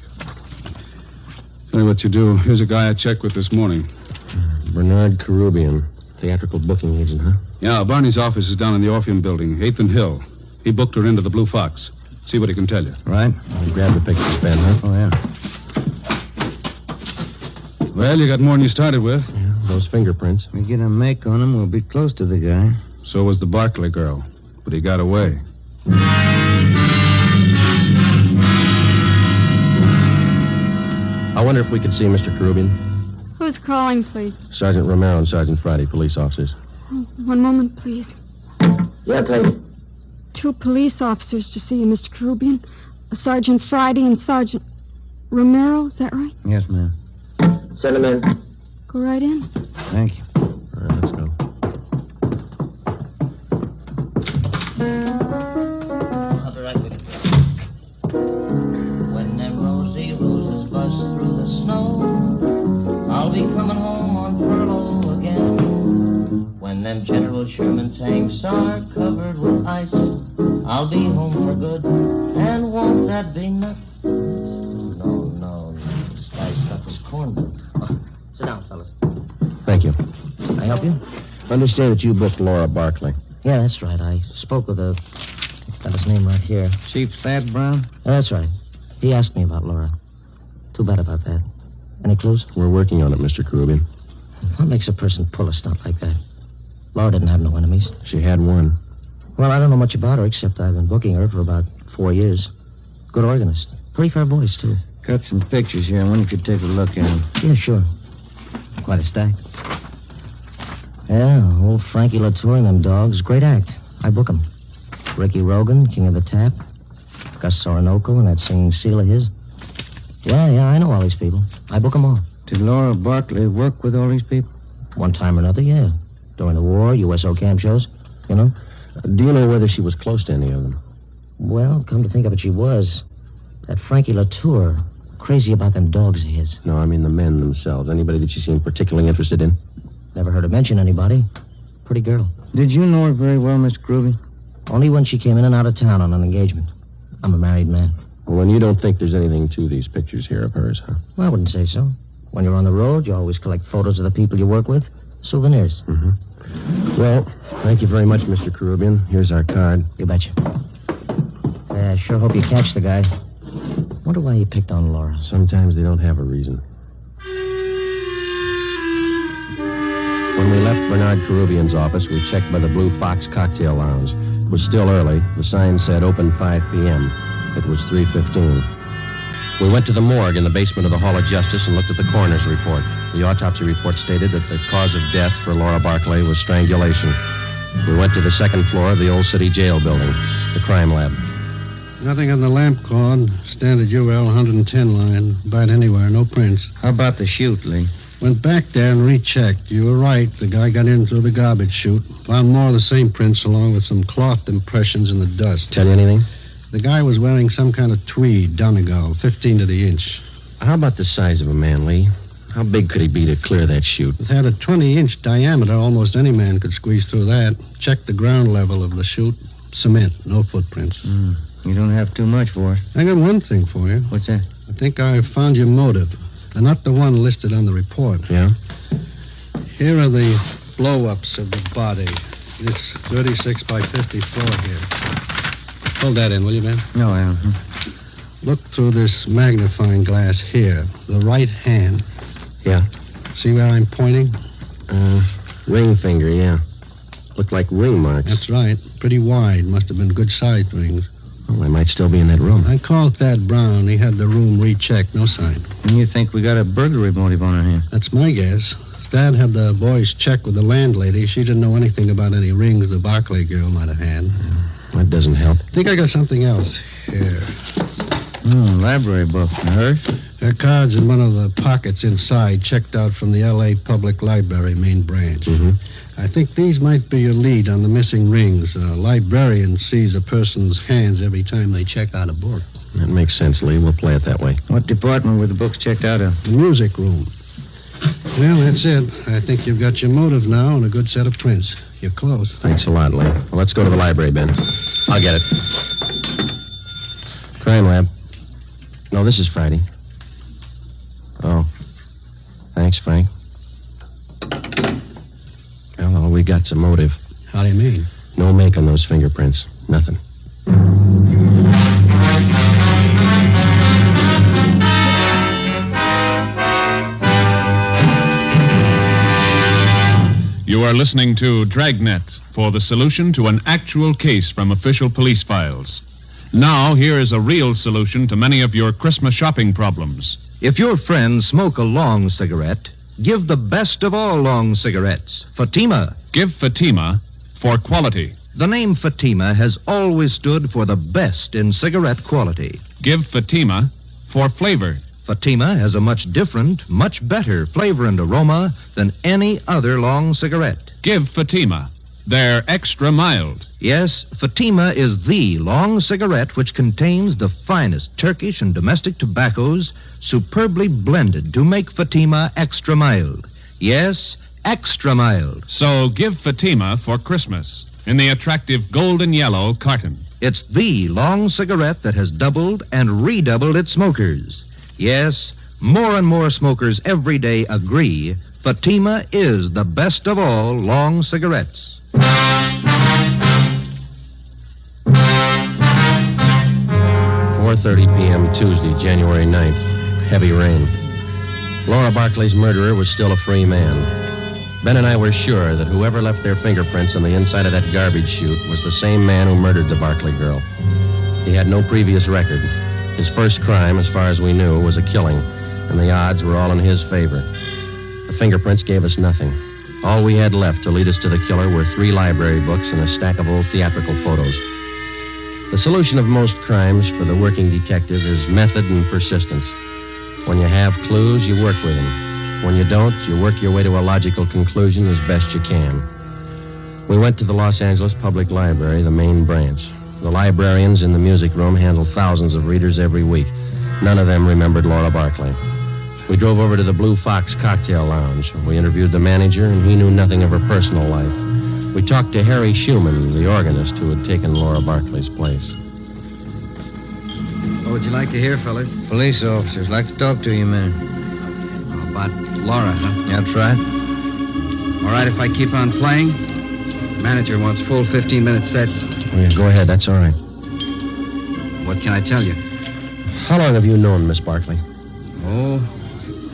Tell you what you do. Here's a guy I checked with this morning. Bernard Carubian, theatrical booking agent, huh? Yeah, Barney's office is down in the Orpheum building, 8th and Hill. He booked her into the Blue Fox. See what he can tell you. Right. You grabbed the pictures, Ben, huh? Oh, yeah. Well, you got more than you started with. Yeah, those fingerprints. We get a make on him, we'll be close to the guy. So was the Barkley girl. But he got away. I wonder if we could see Mr. Carubian. Who's calling, please? Sergeant Romero and Sergeant Friday, police officers. Oh, one moment, please. Yeah, please. 2 police officers to see you, Mr. Carubian. Sergeant Friday and Sergeant Romero, is that right? Yes, ma'am. Send him in. Go right in. Thank you. All right, let's go. When them rosy roses bust through the snow, I'll be coming home on furlough again. When them General Sherman tanks are covered with ice, I'll be home for good, and won't that be nuts? No, this guy's stuff is cornbread. Oh, sit down, fellas. Thank you. Can I help you? I understand that you booked Laura Barkley. Yeah, that's right. I spoke with a... Got his name right here. Chief Thad Brown? That's right. He asked me about Laura. Too bad about that. Any clues? We're working on it, Mr. Carubian. What makes a person pull a stunt like that? Laura didn't have no enemies. She had one. Well, I don't know much about her, except I've been booking her for about 4 years. Good organist. Pretty fair voice, too. Got some pictures here. I wonder if you could take a look at them. Yeah, sure. Quite a stack. Yeah, old Frankie Latour and them dogs. Great act. I book 'em. Ricky Rogan, King of the Tap. Gus Orinoco and that singing seal of his. Yeah, I know all these people. I book 'em all. Did Laura Barkley work with all these people? One time or another, yeah. During the war, USO camp shows, you know. Do you know whether she was close to any of them? Well, come to think of it, she was. That Frankie Latour, crazy about them dogs of his. No, I mean the men themselves. Anybody that she seemed particularly interested in? Never heard her mention anybody. Pretty girl. Did you know her very well, Mr. Groovy? Only when she came in and out of town on an engagement. I'm a married man. Well, then you don't think there's anything to these pictures here of hers, huh? Well, I wouldn't say so. When you're on the road, you always collect photos of the people you work with. Souvenirs. Mm-hmm. Well, thank you very much, Mr. Caribbean. Here's our card. You betcha. Say, I sure hope you catch the guy. Wonder why he picked on Laura. Sometimes they don't have a reason. When we left Bernard Caribbean's office, we checked by the Blue Fox Cocktail Lounge. It was still early. The sign said open 5 p.m. It was 3:15. We went to the morgue in the basement of the Hall of Justice and looked at the coroner's report. The autopsy report stated that the cause of death for Laura Barkley was strangulation. We went to the second floor of the old city jail building, the crime lab. Nothing on the lamp cord. Standard UL 110 line. About anywhere. No prints. How about the chute, Lee? Went back there and rechecked. You were right. The guy got in through the garbage chute. Found more of the same prints along with some cloth impressions in the dust. Tell you anything? The guy was wearing some kind of tweed, Donegal, 15 to the inch. How about the size of a man, Lee? How big could he be to clear that chute? It had a 20-inch diameter. Almost any man could squeeze through that. Check the ground level of the chute. Cement, no footprints. You don't have too much for it. I got one thing for you. What's that? I think I found your motive. And not the one listed on the report. Yeah? Here are the blow-ups of the body. This 36 by 54 here. Hold that in, will you, Ben? No, Al. Look through this magnifying glass here. The right hand. Yeah. See where I'm pointing? Ring finger, yeah. Looked like ring marks. That's right. Pretty wide. Must have been good-sized rings. Well, they might still be in that room. I called Thad Brown. He had the room rechecked. No sign. And you think we got a burglary motive on our hands? That's my guess. Thad had the boys check with the landlady. She didn't know anything about any rings the Barkley girl might have had. That doesn't help. I think I got something else here. Library book. Hers? Her card's in one of the pockets inside, checked out from the L.A. Public Library main branch. Mm-hmm. I think these might be your lead on the missing rings. A librarian sees a person's hands every time they check out a book. That makes sense, Lee. We'll play it that way. What department were the books checked out of? The music room. Well, that's it. I think you've got your motive now and a good set of prints. You're close. Thanks a lot, Lee. Well, let's go to the library, Ben. I'll get it. Crime lab. No, this is Friday. Oh. Thanks, Frank. Well, we got some motive. How do you mean? No make on those fingerprints. Nothing. You are listening to Dragnet for the solution to an actual case from official police files. Now, here is a real solution to many of your Christmas shopping problems. If your friends smoke a long cigarette, give the best of all long cigarettes, Fatima. Give Fatima for quality. The name Fatima has always stood for the best in cigarette quality. Give Fatima for flavor. Fatima has a much different, much better flavor and aroma than any other long cigarette. Give Fatima. They're extra mild. Yes, Fatima is the long cigarette which contains the finest Turkish and domestic tobaccos superbly blended to make Fatima extra mild. Yes, extra mild. So give Fatima for Christmas in the attractive golden yellow carton. It's the long cigarette that has doubled and redoubled its smokers. Yes, more and more smokers every day agree Fatima is the best of all long cigarettes. 4:30 p.m. Tuesday, January 9th. Heavy rain. Laura Barkley's murderer was still a free man. Ben and I were sure that whoever left their fingerprints on the inside of that garbage chute was the same man who murdered the Barkley girl. He had no previous record. His first crime, as far as we knew, was a killing, and the odds were all in his favor. The fingerprints gave us nothing. All we had left to lead us to the killer were 3 library books and a stack of old theatrical photos. The solution of most crimes for the working detective is method and persistence. When you have clues, you work with them. When you don't, you work your way to a logical conclusion as best you can. We went to the Los Angeles Public Library, the main branch. The librarians in the music room handle thousands of readers every week. None of them remembered Laura Barkley. We drove over to the Blue Fox Cocktail Lounge. We interviewed the manager, and he knew nothing of her personal life. We talked to Harry Schumann, the organist who had taken Laura Barkley's place. What would you like to hear, fellas? Police officers like to talk to you, man. About Laura, huh? That's right. All right, if I keep on playing? The manager wants full 15-minute sets. Oh, yeah, go ahead. That's all right. What can I tell you? How long have you known Miss Barkley? Oh,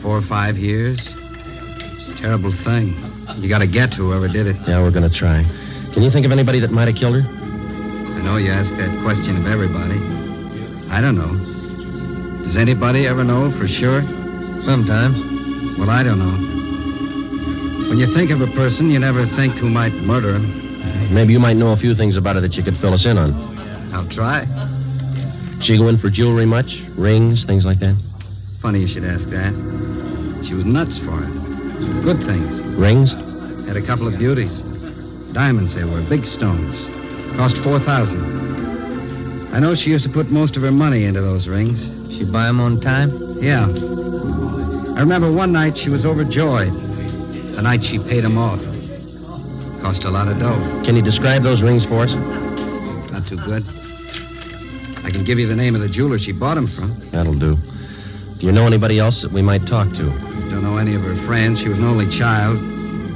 4 or 5 years. It's a terrible thing. You got to get to whoever did it. Yeah, we're going to try. Can you think of anybody that might have killed her? I know you ask that question of everybody. I don't know. Does anybody ever know for sure? Sometimes. Well, I don't know. When you think of a person, you never think who might murder him. Maybe you might know a few things about her that you could fill us in on. I'll try. She go in for jewelry much? Rings, things like that? Funny you should ask that. She was nuts for it. Good things. Rings? Had a couple of beauties. Diamonds they were, big stones. Cost $4,000. I know she used to put most of her money into those rings. She buy them on time? Yeah. I remember one night she was overjoyed. The night she paid them off. Cost a lot of dough. Can you describe those rings for us? Not too good. I can give you the name of the jeweler she bought them from. That'll do. Do you know anybody else that we might talk to? Don't know any of her friends. She was an only child.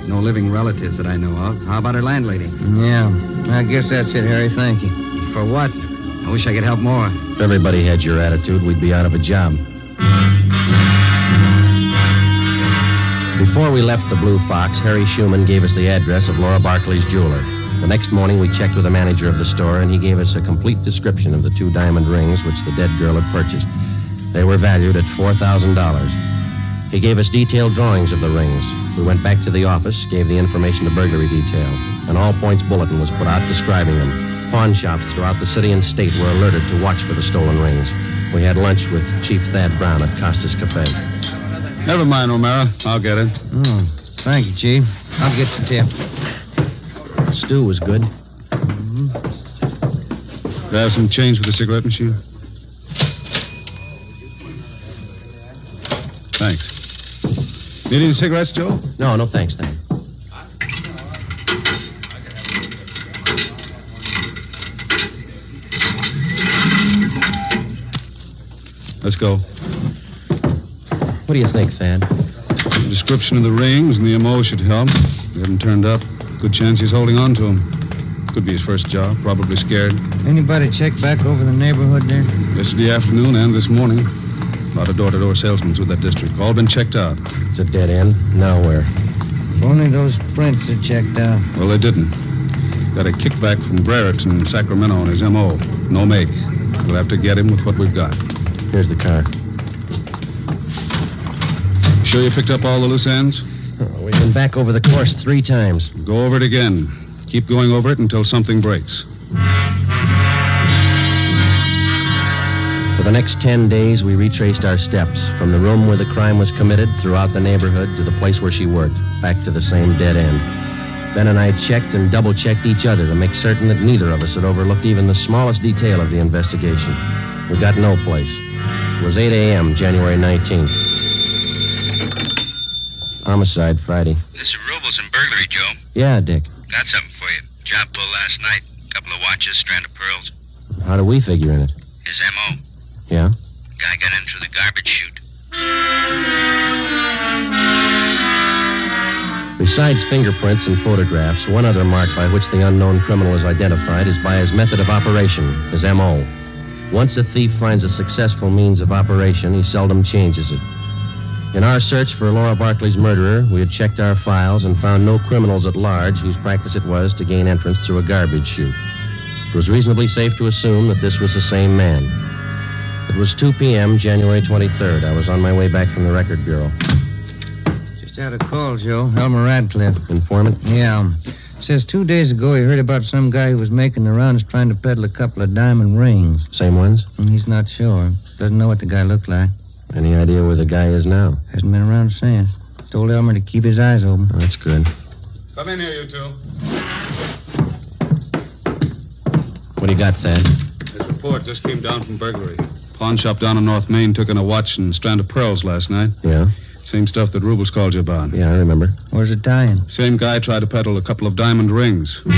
No living relatives that I know of. How about her landlady? Yeah. I guess that's it, Harry. Thank you. For what? I wish I could help more. If everybody had your attitude, we'd be out of a job. Before we left the Blue Fox, Harry Schumann gave us the address of Laura Barkley's jeweler. The next morning, we checked with the manager of the store, and he gave us a complete description of the 2 diamond rings which the dead girl had purchased. They were valued at $4,000. He gave us detailed drawings of the rings. We went back to the office, gave the information to burglary detail. An all-points bulletin was put out describing them. Pawn shops throughout the city and state were alerted to watch for the stolen rings. We had lunch with Chief Thad Brown at Costa's Cafe. Never mind, O'Mara. I'll get it. Oh, thank you, Chief. I'll get the tip. Stew was good. Do you have some change for the cigarette machine? Thanks. Need any cigarettes, Joe? No, thanks, Thad. Let's go. What do you think, Thad? The description of the rings and the MO should help. They haven't turned up. Good chance he's holding on to them. Could be his first job. Probably scared. Anybody check back over the neighborhood there? Yesterday afternoon and this morning. A lot of door-to-door salesmen through that district. All been checked out. It's a dead end. Now where? If only those prints are checked out. Well, they didn't. Got a kickback from Brereton in Sacramento on his MO. No make. We'll have to get him with what we've got. Here's the car. Sure you picked up all the loose ends? Oh, we've been back over the course 3 times. Go over it again. Keep going over it until something breaks. For the next 10 days, we retraced our steps from the room where the crime was committed throughout the neighborhood to the place where she worked, back to the same dead end. Ben and I checked and double-checked each other to make certain that neither of us had overlooked even the smallest detail of the investigation. We got no place. It was 8 a.m., January 19th. Homicide, Friday. This is Robles and burglary, Joe. Yeah, Dick. Got something for you. Job pull last night. Couple of watches, strand of pearls. How do we figure in it? His M.O. Yeah? Guy got in through the garbage chute. Besides fingerprints and photographs, one other mark by which the unknown criminal is identified is by his method of operation, his M.O. Once a thief finds a successful means of operation, he seldom changes it. In our search for Laura Barkley's murderer, we had checked our files and found no criminals at large whose practice it was to gain entrance through a garbage chute. It was reasonably safe to assume that this was the same man. It was 2 p.m., January 23rd. I was on my way back from the Record Bureau. Just had a call, Joe. Elmer Radcliffe. Informant? Yeah. Says 2 days ago he heard about some guy who was making the rounds trying to peddle a couple of diamond rings. Same ones? And he's not sure. Doesn't know what the guy looked like. Any idea where the guy is now? Hasn't been around since. Told Elmer to keep his eyes open. Oh, that's good. Come in here, you two. What do you got, Thad? His report just came down from burglary. Pawn shop down on North Main took in a watch and strand of pearls last night. Yeah? Same stuff that Rubles called you about. Yeah, I remember. Where's it tying? Same guy tried to peddle a couple of diamond rings. 10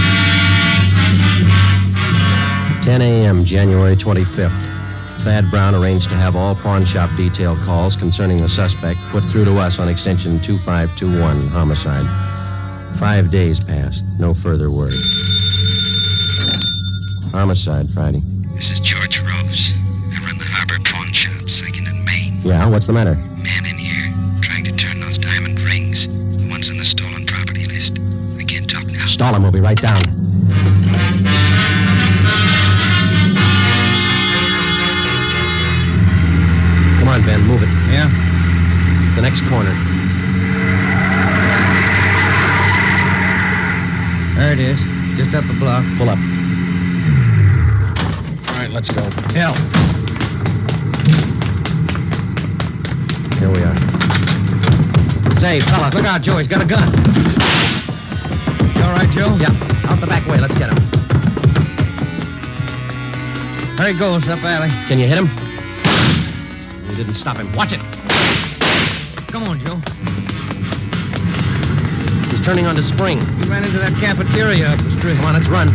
a.m., January 25th. Thad Brown arranged to have all pawn shop detail calls concerning the suspect put through to us on extension 2521, homicide. 5 days passed. No further word. Homicide, Friday. This is George Rose. I run the Harbor Pawn Shop, 2nd and Main. Yeah, what's the matter? Man in here, trying to turn those diamond rings. The ones on the stolen property list. I can't talk now. Stall him, we'll be right down. Come on, Ben, move it. Yeah? The next corner. There it is. Just up a block. Pull up. All right, let's go. Hell. Here we are. Say, fella, look out, Joe. He's got a gun. You all right, Joe? Yeah. Out the back way. Let's get him. There he goes, up alley. Can you hit him? You didn't stop him. Watch it. Come on, Joe. He's turning on the spring. He ran into that cafeteria up the street. Come on, let's run.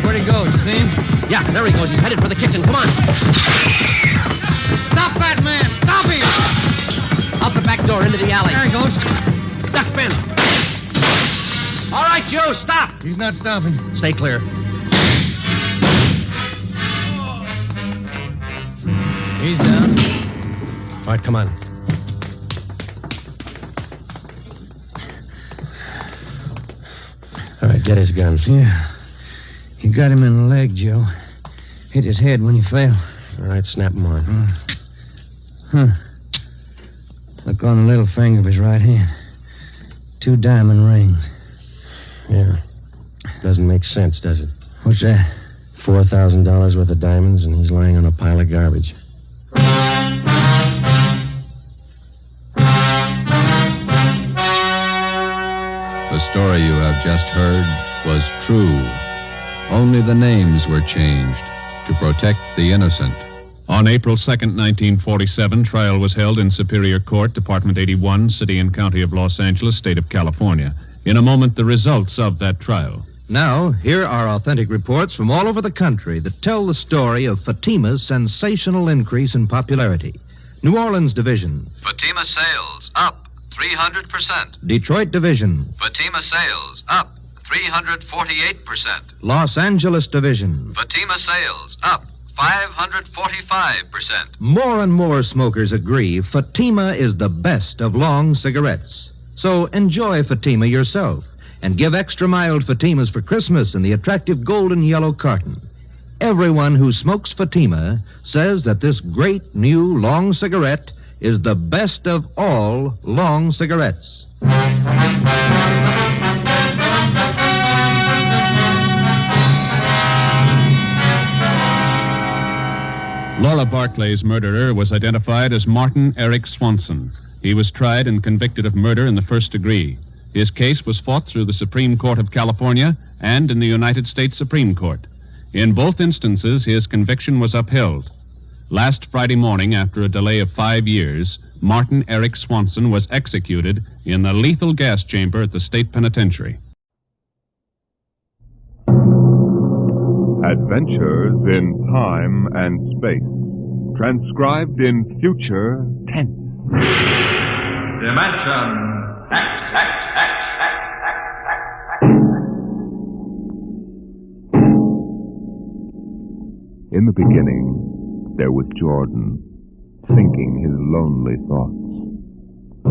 Where'd he go? You see him? Yeah, there he goes. He's headed for the kitchen. Come on. Stop that man! Stop him! Out the back door, into the alley. There he goes. Duck, Ben. All right, Joe, stop. He's not stopping. Stay clear. He's down. All right, come on. All right, get his gun. Yeah. You got him in the leg, Joe. Hit his head when he fell. All right, snap him on. Huh. Look on the little finger of his right hand. 2 diamond rings. Yeah. Doesn't make sense, does it? What's that? $4,000 worth of diamonds, and he's lying on a pile of garbage. The story you have just heard was true. Only the names were changed to protect the innocent. On April 2nd, 1947, trial was held in Superior Court, Department 81, City and County of Los Angeles, State of California. In a moment, the results of that trial. Now, here are authentic reports from all over the country that tell the story of Fatima's sensational increase in popularity. New Orleans Division. Fatima sales up 300%. Detroit Division. Fatima sales up 348%. Los Angeles Division. Fatima sales up 545%. More and more smokers agree Fatima is the best of long cigarettes. So enjoy Fatima yourself and give extra mild Fatimas for Christmas in the attractive golden yellow carton. Everyone who smokes Fatima says that this great new long cigarette is the best of all long cigarettes. Laura Barkley's murderer was identified as Martin Eric Swanson. He was tried and convicted of murder in the first degree. His case was fought through the Supreme Court of California and in the United States Supreme Court. In both instances, his conviction was upheld. Last Friday morning, after a delay of 5 years, Martin Eric Swanson was executed in the lethal gas chamber at the state penitentiary. Adventures in Time and Space. Transcribed in future tense. Dimension X. In the beginning, there was Jordan. thinking his lonely thoughts.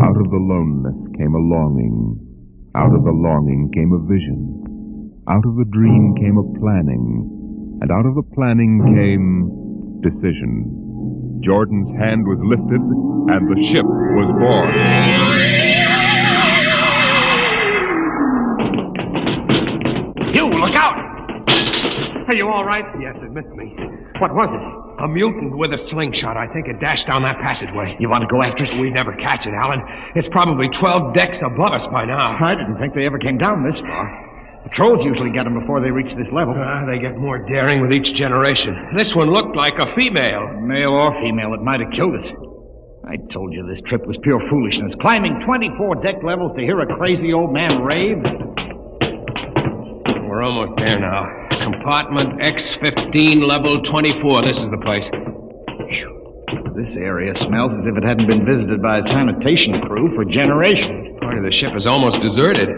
Out of the loneliness came a longing. Out of the longing came a vision. Out of the dream came a planning. And out of the planning came decision. Jordan's hand was lifted, and the ship was born. You, look out! Are you all right? Yes, it missed me. What was it? A mutant with a slingshot. I think it dashed down that passageway. You want to go after it? We never catch it, Alan. It's probably 12 decks above us by now. I didn't think they ever came down this far. Patrols usually get them before they reach this level. They get more daring with each generation. This one looked like a female. Male or female, it might have killed us. I told you this trip was pure foolishness. Climbing 24 deck levels to hear a crazy old man rave. We're almost there now. Compartment X15, level 24. This is the place. This area smells as if it hadn't been visited by a sanitation crew for generations. Part of the ship is almost deserted.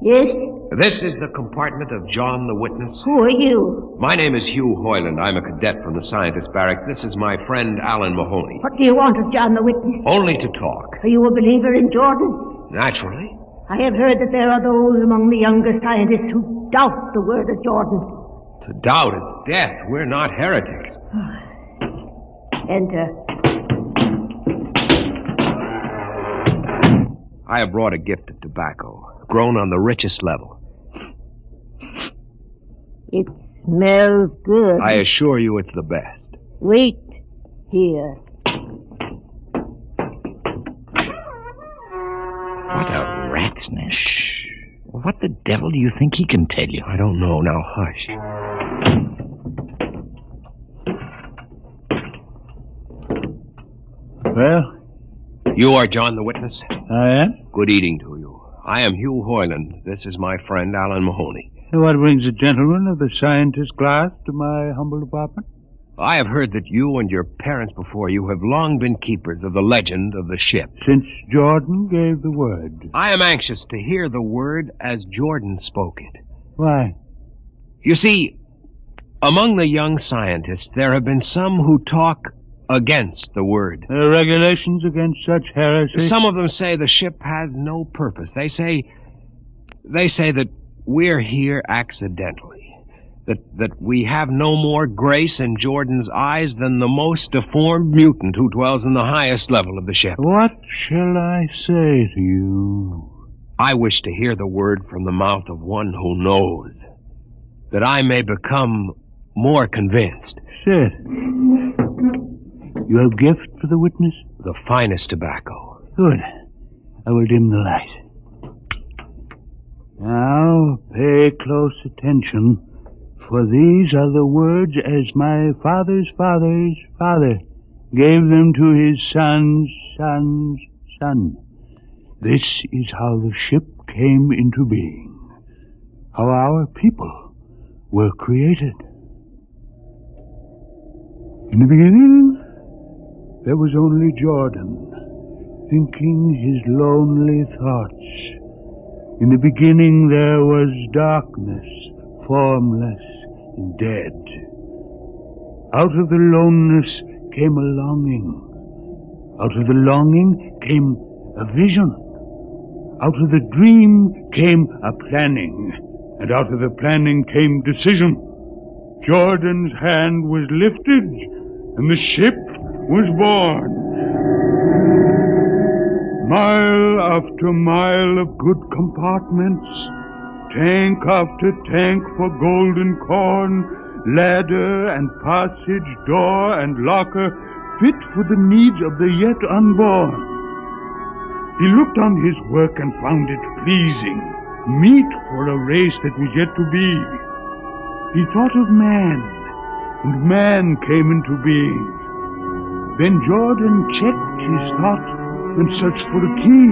Yes? This is the compartment of John the Witness. Who are you? My name is Hugh Hoyland. I'm a cadet from the scientist barrack. This is my friend Alan Mahoney. What do you want of John the Witness? Only to talk. Are you a believer in Jordan? Naturally. I have heard that there are those among the younger scientists who doubt the word of Jordan. To doubt is death. We're not heretics. Enter. I have brought a gift of tobacco, grown on the richest level. It smells good. I assure you it's the best. Wait here. What a rat's nest. Shh. What the devil do you think he can tell you? I don't know. Now hush. Well? You are John the Witness? I am. Good eating to you. I am Hugh Hoyland. This is my friend Alan Mahoney. What brings a gentleman of the scientist class to my humble apartment? I have heard that you and your parents before you have long been keepers of the legend of the ship. Since Jordan gave the word. I am anxious to hear the word as Jordan spoke it. Why? You see, among the young scientists, there have been some who talk against the word. There are regulations against such heresy? Some of them say the ship has no purpose. They say that we're here accidentally. That we have no more grace in Jordan's eyes than the most deformed mutant who dwells in the highest level of the ship. What shall I say to you? I wish to hear the word from the mouth of one who knows, that I may become more convinced. Sit. You have gift for the witness? The finest tobacco. Good. I will dim the light. Now, pay close attention, for these are the words as my father's father's father gave them to his son's son's son. This is how the ship came into being, how our people were created. In the beginning, there was only Jordan, thinking his lonely thoughts. In the beginning there was darkness, formless and dead. Out of the loneliness came a longing. Out of the longing came a vision. Out of the dream came a planning. And out of the planning came decision. Jordan's hand was lifted, and the ship was born. Mile after mile of good compartments, tank after tank for golden corn, ladder and passage, door and locker, fit for the needs of the yet unborn. He looked on his work and found it pleasing, meet for a race that was yet to be. He thought of man, and man came into being. Then Jordan checked his thought and searched for a key.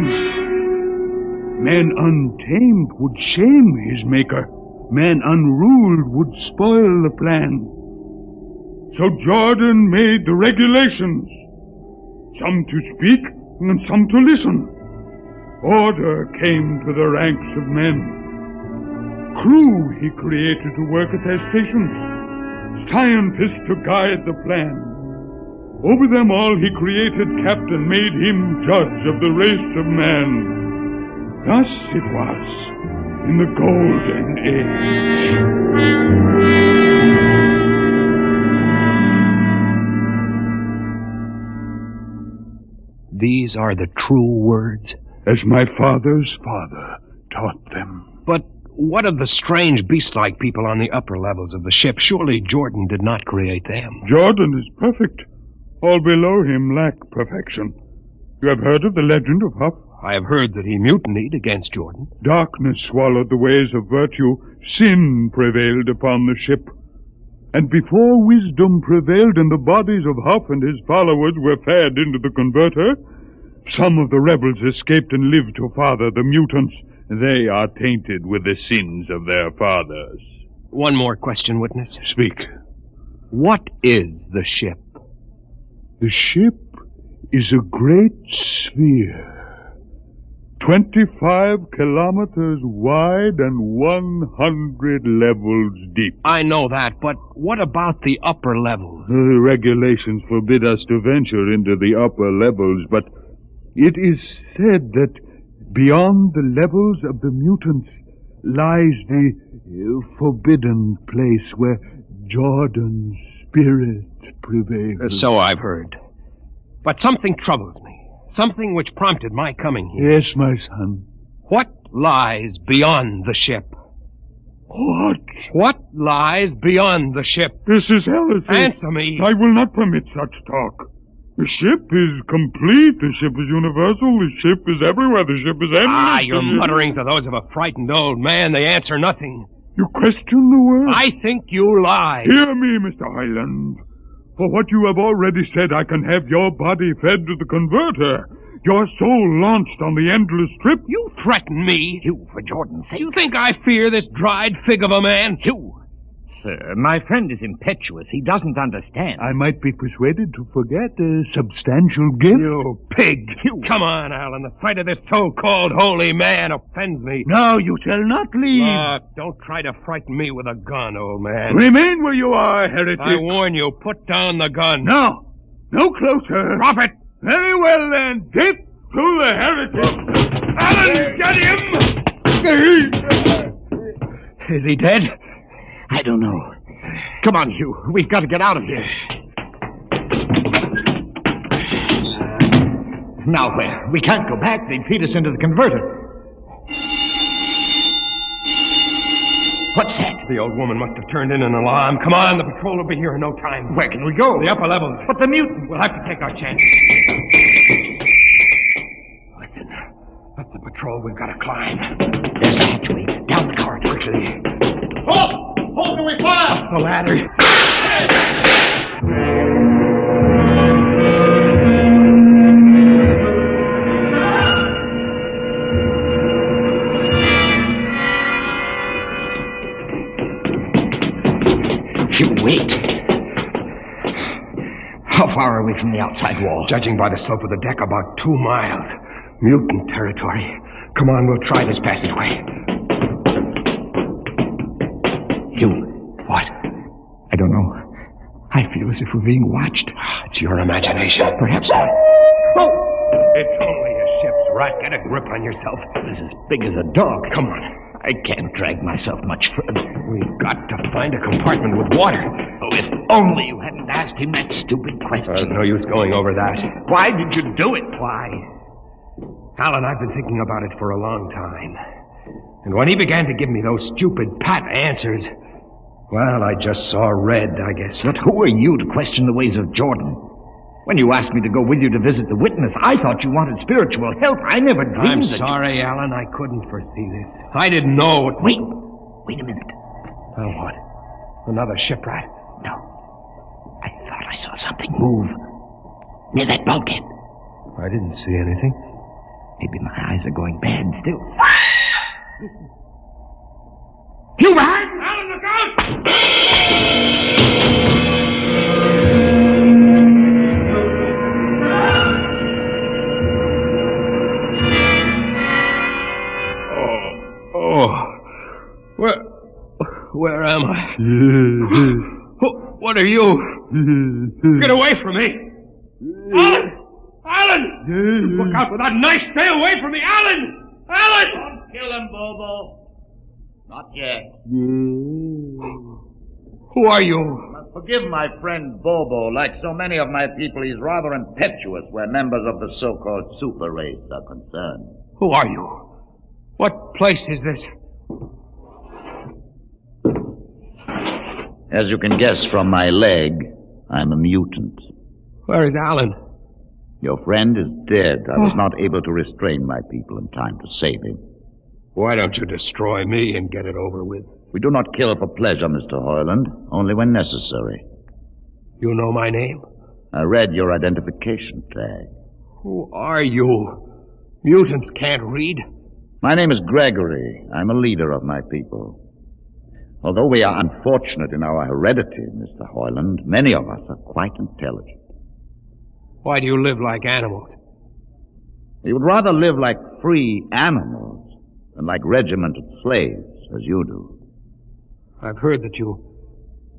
Man untamed would shame his maker. Man unruled would spoil the plan. So Jordan made the regulations, some to speak and some to listen. Order came to the ranks of men. crew he created to work at their stations, scientists to guide the plan. Over them all he created captain, made him judge of the race of man. Thus it was in the Golden Age. These are the true words? As my father's father taught them. But what of the strange beast-like people on the upper levels of the ship? Surely Jordan did not create them. Jordan is perfect. All below him lack perfection. You have heard of the legend of Huff? I have heard that he mutinied against Jordan. Darkness swallowed the ways of virtue. Sin prevailed upon the ship. And before wisdom prevailed and the bodies of Huff and his followers were fed into the converter, some of the rebels escaped and lived to father the mutants. They are tainted with the sins of their fathers. One more question, witness. Speak. What is the ship? The ship is a great sphere. 25 kilometers wide and 100 levels deep. I know that, but what about the upper levels? The regulations forbid us to venture into the upper levels, but it is said that beyond the levels of the mutants lies the forbidden place where Jordan's spirit prevails. So I've heard. But something troubles me. Something which prompted my coming here. Yes, my son. What lies beyond the ship? What? What lies beyond the ship? This is heresy. Answer me. I will not permit such talk. The ship is complete. The ship is universal. The ship is everywhere. The ship is endless. You're muttering to those of a frightened old man. They answer nothing. You question the word? I think you lie. Hear me, Mr. Highland. For what you have already said, I can have your body fed to the converter. Your soul launched on the endless trip. You threaten me. You, for Jordan's sake. You think I fear this dried fig of a man? You. Sir, my friend is impetuous. He doesn't understand. I might be persuaded to forget a substantial gift. You pig. You. Come on, Alan. The sight of this so-called holy man offends me. No, you shall not leave. Look, don't try to frighten me with a gun, old man. Remain where you are, heretic. I warn you, put down the gun. No. No closer. Drop it. Very well, then. Death to the heretic. Alan, get him! Is he dead? I don't know. Come on, Hugh. We've got to get out of here. Now where? We can't go back. They'd feed us into the converter. What's that? The old woman must have turned in an alarm. Come on, the patrol will be here in no time. Where can we go? The upper levels. But the mutant. We'll have to take our chance. Listen, that's the patrol we've got to climb. There's a hatchway. Down the corridor. Quickly. Halt! Halt, we fire! Up the ladder. Wait. How far are we from the outside wall? Judging by the slope of the deck, about 2 miles. Mutant territory. Come on, we'll try this passageway. Hugh. What? I don't know. I feel as if we're being watched. It's your imagination. Perhaps not. Oh! It's only a ship's rat. Get a grip on yourself. It's as big as a dog. Come on. I can't drag myself much further. We've got to find a compartment with water. Oh, if only you hadn't asked him that stupid question. There's no use going over that. Why did you do it? Why? Alan, I've been thinking about it for a long time. And when he began to give me those stupid pat answers, well, I just saw red, I guess. But who are you to question the ways of Jordan? When you asked me to go with you to visit the witness, I thought you wanted spiritual help. I never dreamed I'm that sorry, Alan. I couldn't foresee this. I didn't know what... Wait a minute. Oh, what? Another shipwreck? No. I thought I saw something move near that bulkhead. I didn't see anything. Maybe my eyes are going bad still. You behind! Alan, look out! Oh. Well, Where am I? What are you? Get away from me! Alan! Alan! Look out for that knife! Stay away from me! Alan! Alan! Don't kill him, Bobo. Not yet. Who are you? Forgive my friend Bobo. Like so many of my people, he's rather impetuous where members of the so-called super race are concerned. Who are you? What place is this? As you can guess from my leg, I'm a mutant. Where is Alan? Your friend is dead. I was not able to restrain my people in time to save him. Why don't you destroy me and get it over with? We do not kill for pleasure, Mr. Hoyland, only when necessary. You know my name? I read your identification tag. Who are you? Mutants can't read. My name is Gregory. I'm a leader of my people. Although we are unfortunate in our heredity, Mr. Hoyland, many of us are quite intelligent. Why do you live like animals? We would rather live like free animals than like regimented slaves, as you do. I've heard that you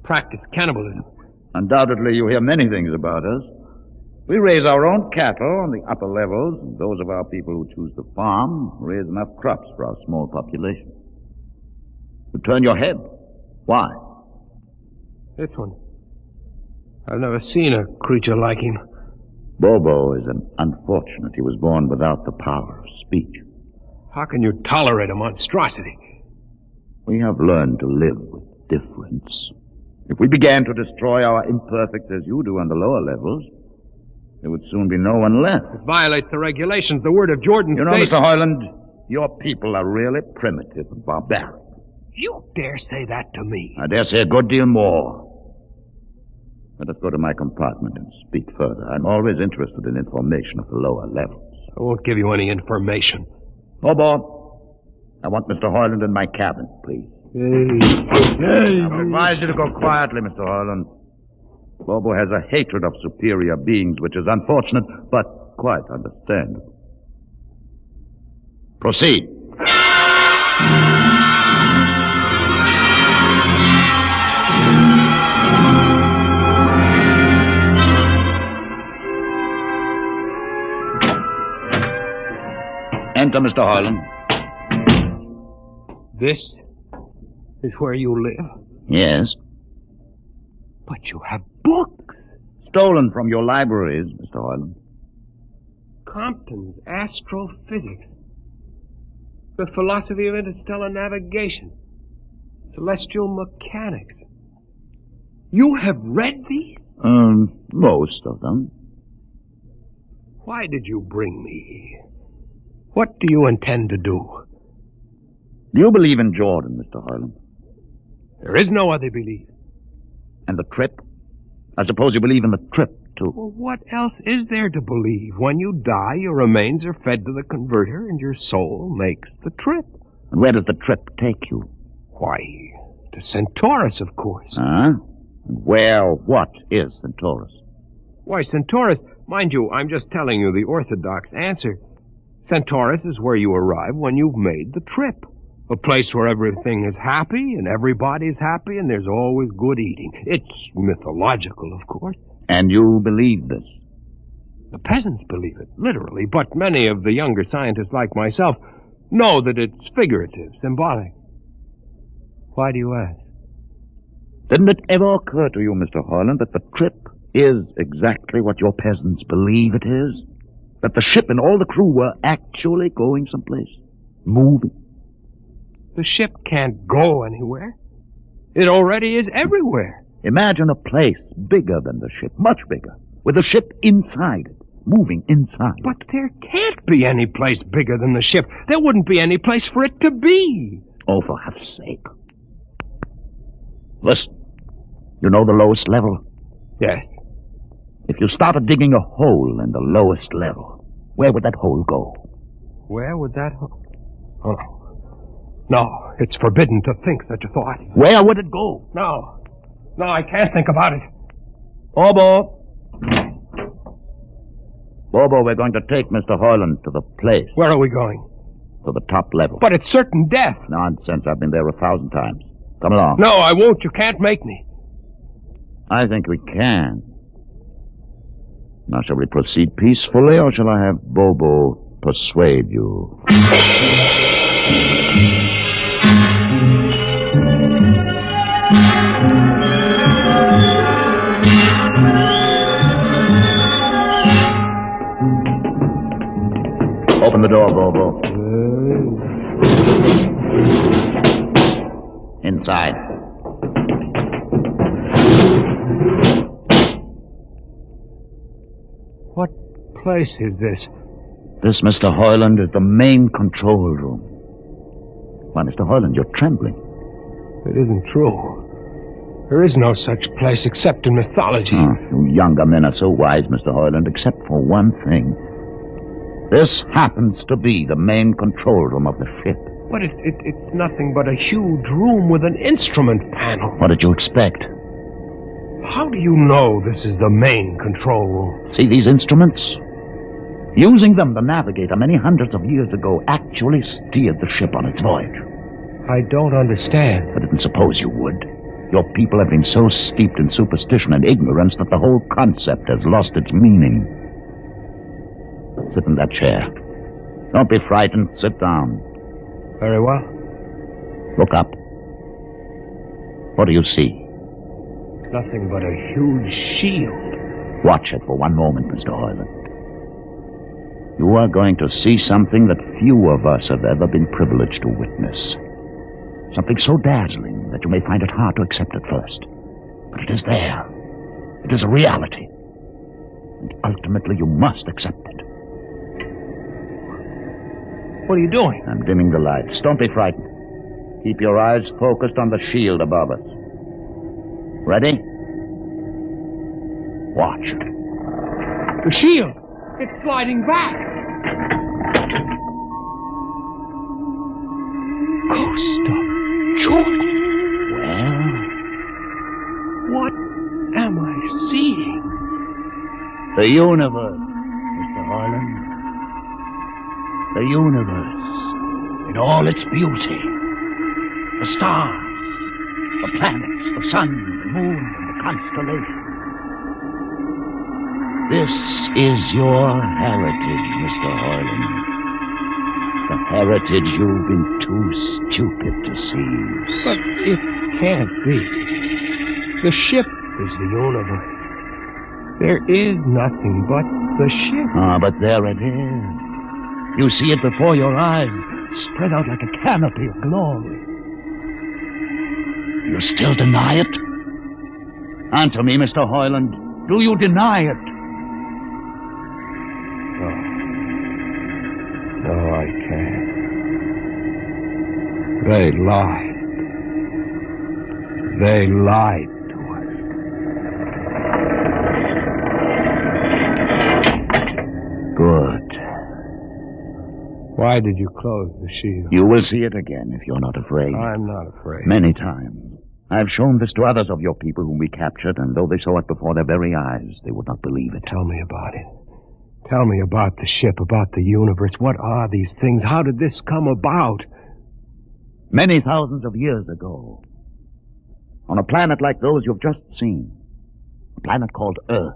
practice cannibalism. Undoubtedly, you hear many things about us. We raise our own cattle on the upper levels, and those of our people who choose to farm raise enough crops for our small population. You turn your head. Why? This one. I've never seen a creature like him. Bobo is an unfortunate. He was born without the power of speech. How can you tolerate a monstrosity? We have learned to live with difference. If we began to destroy our imperfects as you do on the lower levels, there would soon be no one left. It violates the regulations. The word of Jordan. You know, Mr. Hoyland, your people are really primitive and barbaric. You dare say that to me? I dare say a good deal more. Let us go to my compartment and speak further. I'm always interested in information of the lower levels. I won't give you any information. Bobo, I want Mr. Hoyland in my cabin, please. I advise you to go quietly, Mr. Hoyland. Bobo has a hatred of superior beings, which is unfortunate, but quite understandable. Proceed. Enter, Mr. Hoyland. This is where you live? Yes. But you have books. Stolen from your libraries, Mr. Hoyland. Compton's Astrophysics. The Philosophy of Interstellar Navigation. Celestial Mechanics. You have read these? Most of them. Why did you bring me here? What do you intend to do? Do you believe in Jordan, Mr. Hoyland? There is no other belief. And the trip? I suppose you believe in the trip, too. Well, what else is there to believe? When you die, your remains are fed to the converter, and your soul makes the trip. And where does the trip take you? Why, to Centaurus, of course. Huh? What is Centaurus? Why, Centaurus, mind you, I'm just telling you the orthodox answer. Centaurus is where you arrive when you've made the trip. A place where everything is happy and everybody's happy and there's always good eating. It's mythological, of course. And you believe this? The peasants believe it, literally, but many of the younger scientists like myself know that it's figurative, symbolic. Why do you ask? Didn't it ever occur to you, Mr. Hoyland, that the trip is exactly what your peasants believe it is? That the ship and all the crew were actually going someplace, moving? The ship can't go anywhere. It already is everywhere. Imagine a place bigger than the ship, much bigger, with the ship inside it, moving inside. But there can't be any place bigger than the ship. There wouldn't be any place for it to be. Oh, for heaven's sake. Listen, you know the lowest level? Yes. If you started digging a hole in the lowest level, where would that hole go? Where would that hole... Oh, no. No, it's forbidden to think such a thought. Where would it go? No. No, I can't think about it. Bobo. Bobo, we're going to take Mr. Hoyland to the place. Where are we going? To the top level. But it's certain death. Nonsense. I've been there 1,000 times. Come along. No, I won't. You can't make me. I think we can. Now, shall we proceed peacefully, or shall I have Bobo persuade you? Open the door, Bobo. Inside. What place is this? This, Mr. Hoyland, is the main control room. Why, Mr. Hoyland, you're trembling. It isn't true. There is no such place except in mythology. You younger men are so wise, Mr. Hoyland, except for one thing. This happens to be the main control room of the ship. But it's nothing but a huge room with an instrument panel. What did you expect? How do you know this is the main control room? See these instruments? Using them, the navigator, many hundreds of years ago, actually steered the ship on its voyage. I don't understand. I didn't suppose you would. Your people have been so steeped in superstition and ignorance that the whole concept has lost its meaning. Sit in that chair. Don't be frightened. Sit down. Very well. Look up. What do you see? Nothing but a huge shield. Watch it for one moment, Mr. Hoyland. You are going to see something that few of us have ever been privileged to witness. Something so dazzling that you may find it hard to accept at first. But it is there. It is a reality. And ultimately you must accept it. What are you doing? I'm dimming the lights. Don't be frightened. Keep your eyes focused on the shield above us. Ready? Watch. The shield! It's sliding back! Ghost of Jordan! Well? What am I seeing? The universe, Mr. Hoyland. The universe in all its beauty. The stars, the planets, the sun, the moon, and the constellations. This is your heritage, Mr. Hoyland. The heritage you've been too stupid to see. But it can't be. The ship is the universe. There is nothing but the ship. But there it is. You see it before your eyes, spread out like a canopy of glory. You still deny it? Answer me, Mr. Hoyland. Do you deny it? No, I can't. They lied. They lied to us. Good. Why did you close the shield? You will see it again if you're not afraid. I'm not afraid. Many times. I've shown this to others of your people whom we captured, and though they saw it before their very eyes, they would not believe it. Tell me about it. Tell me about the ship, about the universe. What are these things? How did this come about? Many thousands of years ago, on a planet like those you've just seen, a planet called Earth,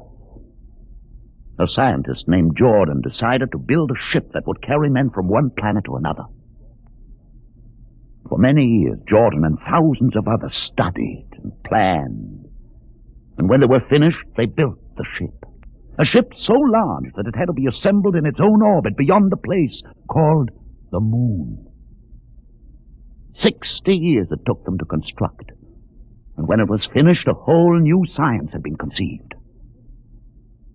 a scientist named Jordan decided to build a ship that would carry men from one planet to another. For many years, Jordan and thousands of others studied and planned. And when they were finished, they built the ship. A ship so large that it had to be assembled in its own orbit beyond the place called the moon. 60 years it took them to construct. And when it was finished, a whole new science had been conceived.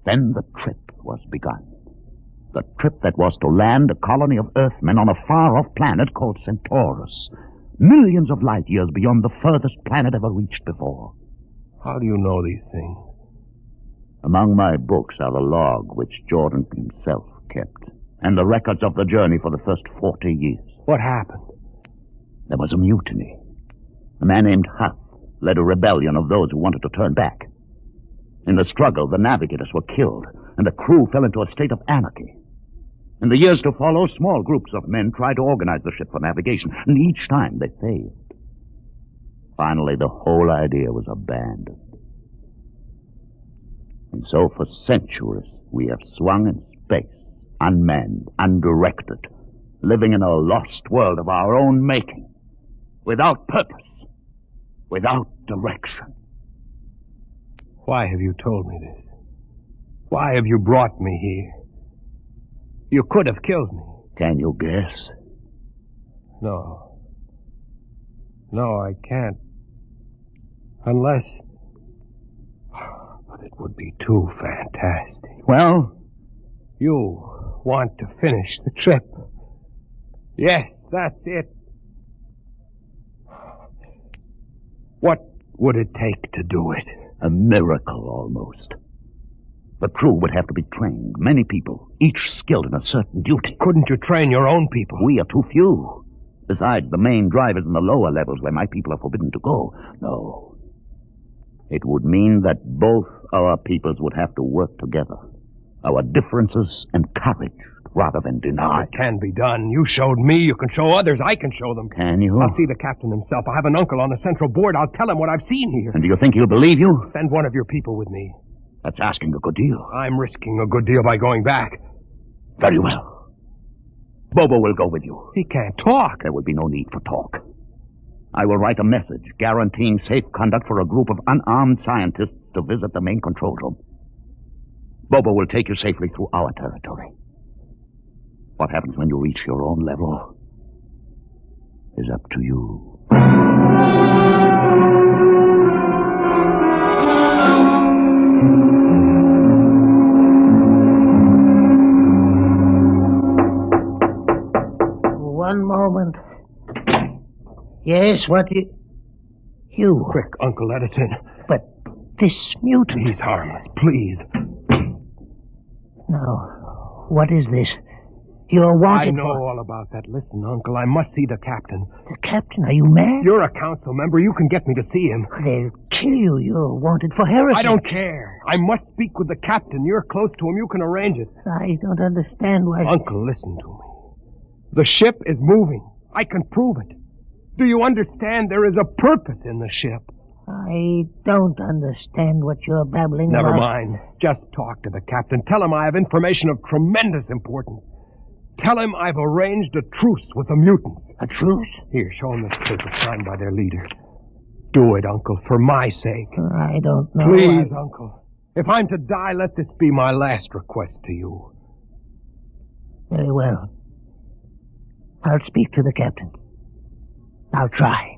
Then the trip was begun. The trip that was to land a colony of Earthmen on a far-off planet called Centaurus, millions of light years beyond the furthest planet ever reached before. How do you know these things? Among my books are the log which Jordan himself kept, and the records of the journey for the first 40 years. What happened? There was a mutiny. A man named Huth led a rebellion of those who wanted to turn back. In the struggle, the navigators were killed, and the crew fell into a state of anarchy. In the years to follow, small groups of men tried to organize the ship for navigation, and each time they failed. Finally, the whole idea was abandoned. And so for centuries, we have swung in space, unmanned, undirected, living in a lost world of our own making, without purpose, without direction. Why have you told me this? Why have you brought me here? You could have killed me. Can you guess? No. No, I can't. Unless... But it would be too fantastic. Well? You want to finish the trip. Yes, that's it. What would it take to do it? A miracle, almost. The crew would have to be trained. Many people, each skilled in a certain duty. Couldn't you train your own people? We are too few. Besides, the main drivers in the lower levels where my people are forbidden to go. No. It would mean that both our peoples would have to work together. Our differences encouraged rather than denied. It can be done. You showed me. You can show others. I can show them. Can you? I'll see the captain himself. I have an uncle on the central board. I'll tell him what I've seen here. And do you think he'll believe you? Send one of your people with me. That's asking a good deal. I'm risking a good deal by going back. Very well. Bobo will go with you. He can't talk. There will be no need for talk. I will write a message guaranteeing safe conduct for a group of unarmed scientists to visit the main control room. Bobo will take you safely through our territory. What happens when you reach your own level is up to you. One moment. Yes, what you? Quick, Uncle Edison. But this mutant... He's harmless, please. Now, what is this? You're wanted I know all about that. Listen, Uncle, I must see the captain. The captain? Are you mad? You're a council member. You can get me to see him. They'll kill you. You're wanted for heresy. I don't care. I must speak with the captain. You're close to him. You can arrange it. I don't understand why... Uncle, listen to me. The ship is moving. I can prove it. Do you understand there is a purpose in the ship? I don't understand what you're babbling about. Never mind. Just talk to the captain. Tell him I have information of tremendous importance. Tell him I've arranged a truce with the mutants. A truce? Here, show him this paper signed by their leader. Do it, Uncle, for my sake. I don't know. Please, Uncle. If I'm to die, let this be my last request to you. Very well. I'll speak to the captain. I'll try.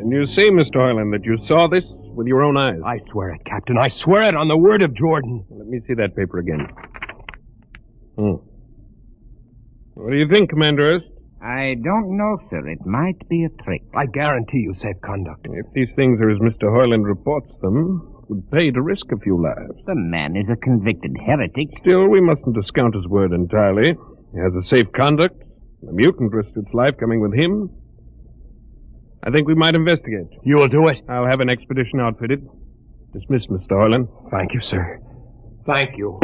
And you say, Mr. Hoyland, that you saw this with your own eyes? I swear it, Captain. I swear it on the word of Jordan. Let me see that paper again. What do you think, Commander Erst? I don't know, sir. It might be a trick. I guarantee you safe conduct. If these things are as Mr. Hoyland reports them, it would pay to risk a few lives. The man is a convicted heretic. Still, we mustn't discount his word entirely. He has a safe conduct. The mutant risked its life coming with him. I think we might investigate. You will do it? I'll have an expedition outfitted. Dismissed, Mr. Hoyland. Thank you, sir. Thank you.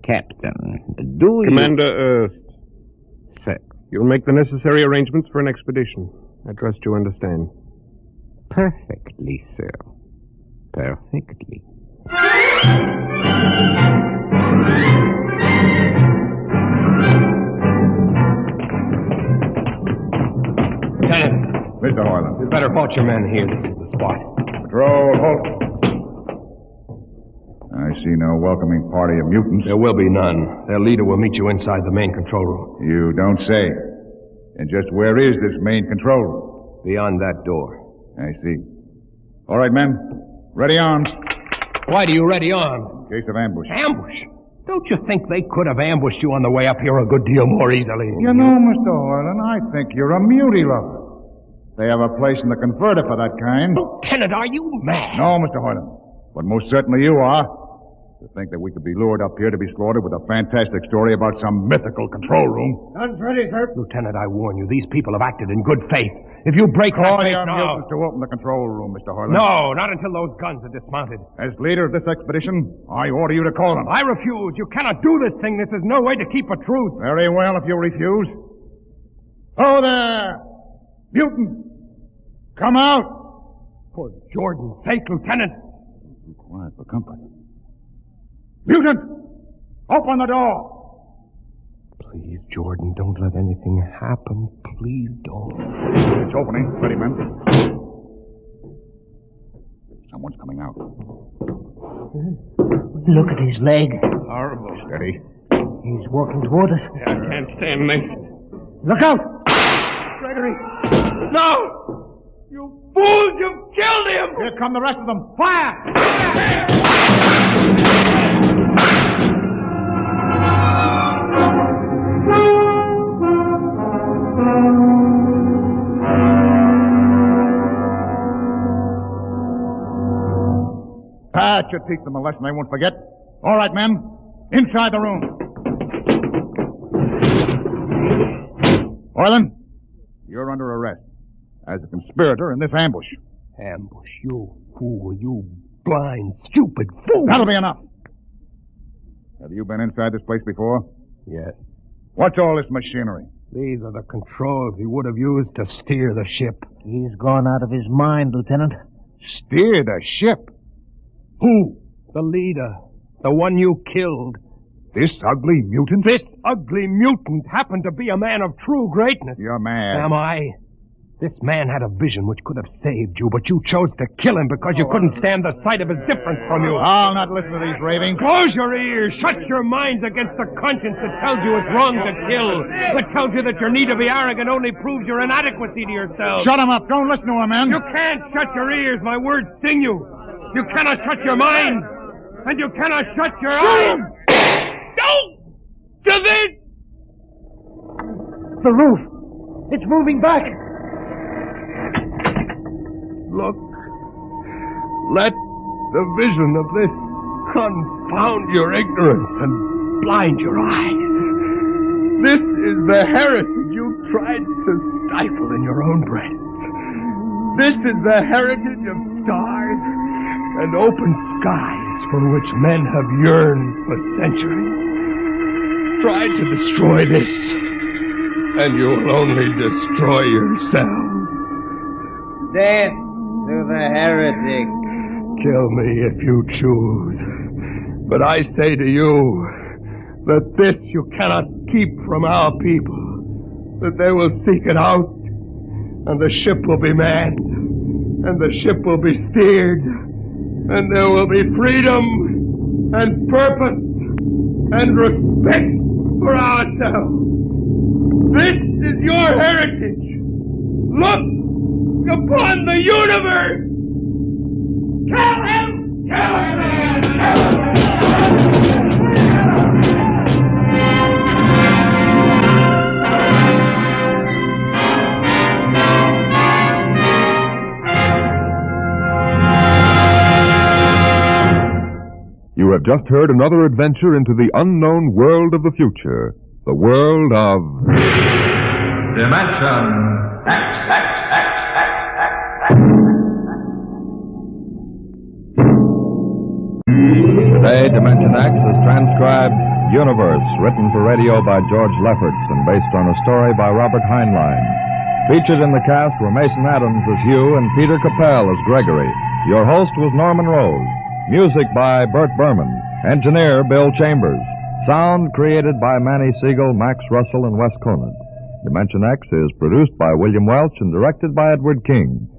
Captain, do you... Commander Erst. Sir. You'll make the necessary arrangements for an expedition. I trust you understand. Perfectly, sir. Perfectly. Lieutenant. Mr. Hoyland. You'd better halt your men here. This is the spot. Patrol, halt. I see no welcoming party of mutants. There will be none. Their leader will meet you inside the main control room. You don't say. And just where is this main control room? Beyond that door. I see. All right, men. Ready arms. Why do you ready arms? In case of ambush. Ambush? Don't you think they could have ambushed you on the way up here a good deal more easily? You know, Mr. Hoyland, I think you're a mutie lover. They have a place in the converter for that kind. Lieutenant, are you mad? No, Mr. Hoyland. But most certainly you are. To think that we could be lured up here to be slaughtered with a fantastic story about some mythical control room. Guns ready, sir. Lieutenant, I warn you, these people have acted in good faith. If you break Call that faith your now... mutants to open the control room, Mr. Harlan. No, not until those guns are dismounted. As leader of this expedition, I order you to call them. I refuse. You cannot do this thing. This is no way to keep a truce. Very well, if you refuse. Oh, there! Mutant! Come out! For Jordan's sake, Lieutenant. Be quiet for comfort. Mutant! Open the door! Please, Jordan, don't let anything happen. Please don't. It's opening. Ready, men. Someone's coming out. Look at his leg. Horrible. Steady. He's walking toward us. I can't stand this. Look out! Gregory! No! You fools! You've killed him! Here come the rest of them. Fire! That should teach them a lesson they won't forget. All right, men. Inside the room. Orland, you're under arrest as a conspirator in this ambush. Ambush, you fool, you blind, stupid fool! That'll be enough. Have you been inside this place before? Yes. What's all this machinery? These are the controls he would have used to steer the ship. He's gone out of his mind, Lieutenant. Steer the ship? Who? The leader. The one you killed. This ugly mutant? This ugly mutant happened to be a man of true greatness. You're mad. Am I? This man had a vision which could have saved you, but you chose to kill him because you couldn't stand the sight of his difference from you. I'll not listen to these ravings. Close your ears. Shut your minds against the conscience that tells you it's wrong to kill. That tells you that your need to be arrogant only proves your inadequacy to yourself. Shut him up. Don't listen to him, man. You can't shut your ears. My words sting you. You cannot shut your mind. And you cannot shut your eyes. Don't do this! The roof. It's moving back. Look. Let the vision of this confound your ignorance and blind your eyes. This is the heritage you tried to stifle in your own breast. This is the heritage of stars and open skies for which men have yearned for centuries. Try to destroy this, and you will only destroy yourself. Death to the heretic. Kill me if you choose. But I say to you that this you cannot keep from our people. That they will seek it out, and the ship will be manned, and the ship will be steered, and there will be freedom and purpose and respect for ourselves. This is your heritage. Look upon the universe. Kill him! Kill him! Kill him! You have just heard another adventure into the unknown world of the future. The world of... Dimension X. Today, Dimension X is transcribed Universe, written for radio by George Lefferts and based on a story by Robert Heinlein. Featured in the cast were Mason Adams as Hugh and Peter Capell as Gregory. Your host was Norman Rose. Music by Burt Berman. Engineer Bill Chambers. Sound created by Manny Siegel, Max Russell, and Wes Conant. Dimension X is produced by William Welch and directed by Edward King.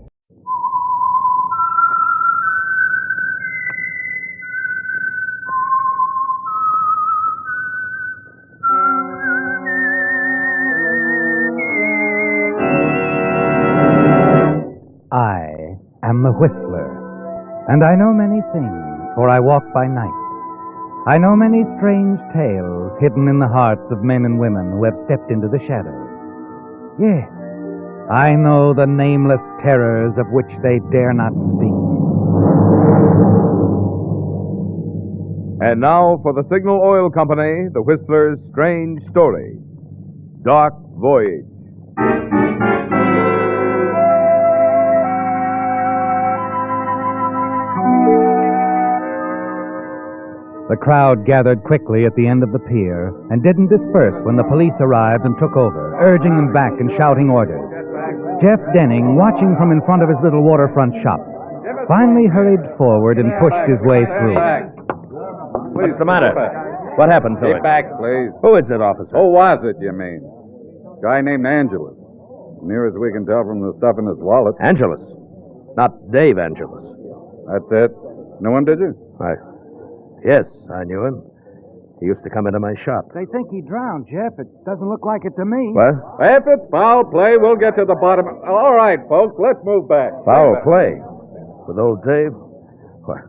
I am the Whistler, and I know many things, for I walk by night. I know many strange tales hidden in the hearts of men and women who have stepped into the shadows. Yes, I know the nameless terrors of which they dare not speak. And now for the Signal Oil Company, the Whistler's strange story, Dark Voyage. The crowd gathered quickly at the end of the pier and didn't disperse when the police arrived and took over, urging them back and shouting orders. Jeff Denning, watching from in front of his little waterfront shop, finally hurried forward and pushed his way through. What's the matter? What happened to Get him? back, please. Who is it, officer? Who was it, you mean? Guy named Angelus. Near as we can tell from the stuff in his wallet. Angelus? Not Dave Angelus. That's it. Knew him, did you? Yes, I knew him. He used to come into my shop. They think he drowned, Jeff. It doesn't look like it to me. What? If it's foul play, we'll get to the bottom. All right, folks, let's move back. Foul play? With old Dave? What?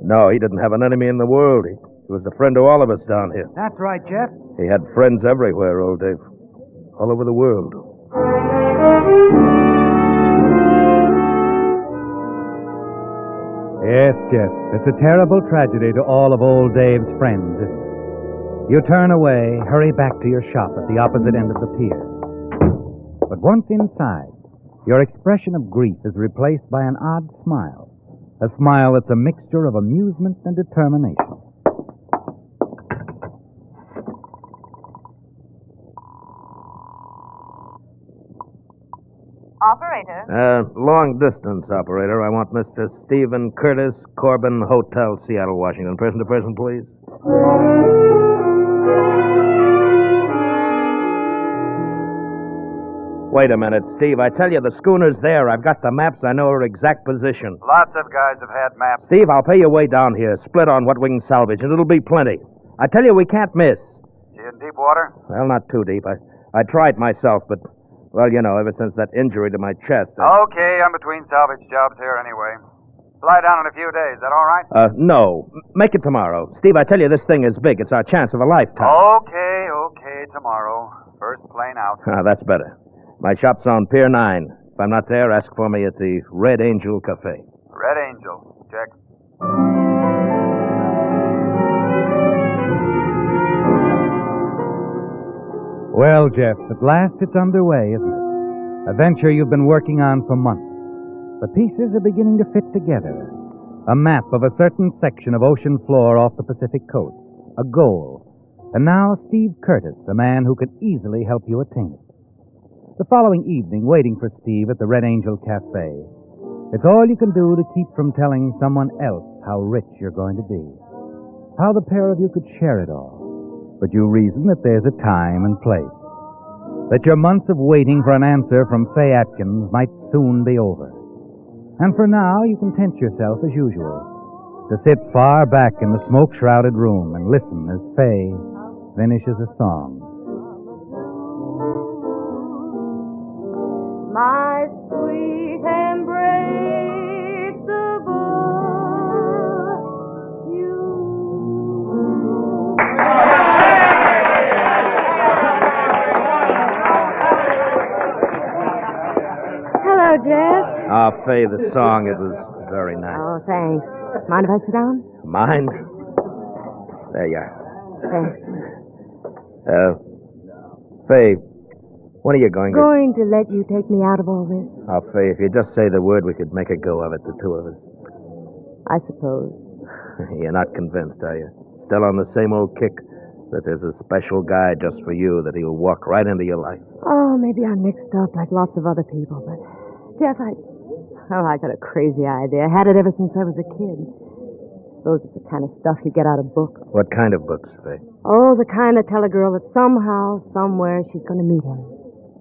No, he didn't have an enemy in the world. He was a friend to all of us down here. That's right, Jeff. He had friends everywhere, old Dave. All over the world. Yes, Jeff, it's a terrible tragedy to all of old Dave's friends, isn't it? You turn away, hurry back to your shop at the opposite end of the pier. But once inside, your expression of grief is replaced by an odd smile. A smile that's a mixture of amusement and determination. Operator? Long distance operator. I want Mr. Stephen Curtis, Corbin Hotel, Seattle, Washington. Person to person, please. Wait a minute, Steve. I tell you, the schooner's there. I've got the maps. I know her exact position. Lots of guys have had maps. Steve, I'll pay you way down here. Split on what we can salvage, and it'll be plenty. I tell you, we can't miss. She in deep water? Well, not too deep. I tried myself, but, well, you know, ever since that injury to my chest... Okay, I'm between salvage jobs here anyway. Fly down in a few days. Is that all right? No. Make it tomorrow. Steve, I tell you, this thing is big. It's our chance of a lifetime. Okay, tomorrow. First plane out. That's better. My shop's on Pier 9. If I'm not there, ask for me at the Red Angel Cafe. Red Angel. Check. Well, Jeff, at last it's underway, isn't it? A venture you've been working on for months. The pieces are beginning to fit together. A map of a certain section of ocean floor off the Pacific coast. A goal. And now Steve Curtis, a man who could easily help you attain it. The following evening, waiting for Steve at the Red Angel Cafe. It's all you can do to keep from telling someone else how rich you're going to be. How the pair of you could share it all. But you reason that there's a time and place. That your months of waiting for an answer from Faye Atkins might soon be over. And for now, you content yourself as usual, to sit far back in the smoke-shrouded room and listen as Faye finishes a song. My sweet embraceable you. Hello, Jeff. Ah, Faye, the song, it was very nice. Oh, thanks. Mind if I sit down? Mind? There you are. Thanks. Faye, when are you going to... Going to let you take me out of all this? Oh, Faye, if you just say the word, we could make a go of it, the two of us. I suppose. You're not convinced, are you? Still on the same old kick that there's a special guy just for you, that he'll walk right into your life. Oh, maybe I'm mixed up like lots of other people, but... Jeff, I got a crazy idea. I had it ever since I was a kid. Suppose it's the kind of stuff you get out of books. What kind of books, Faye? Oh, the kind that tell a girl that somehow, somewhere, she's going to meet him.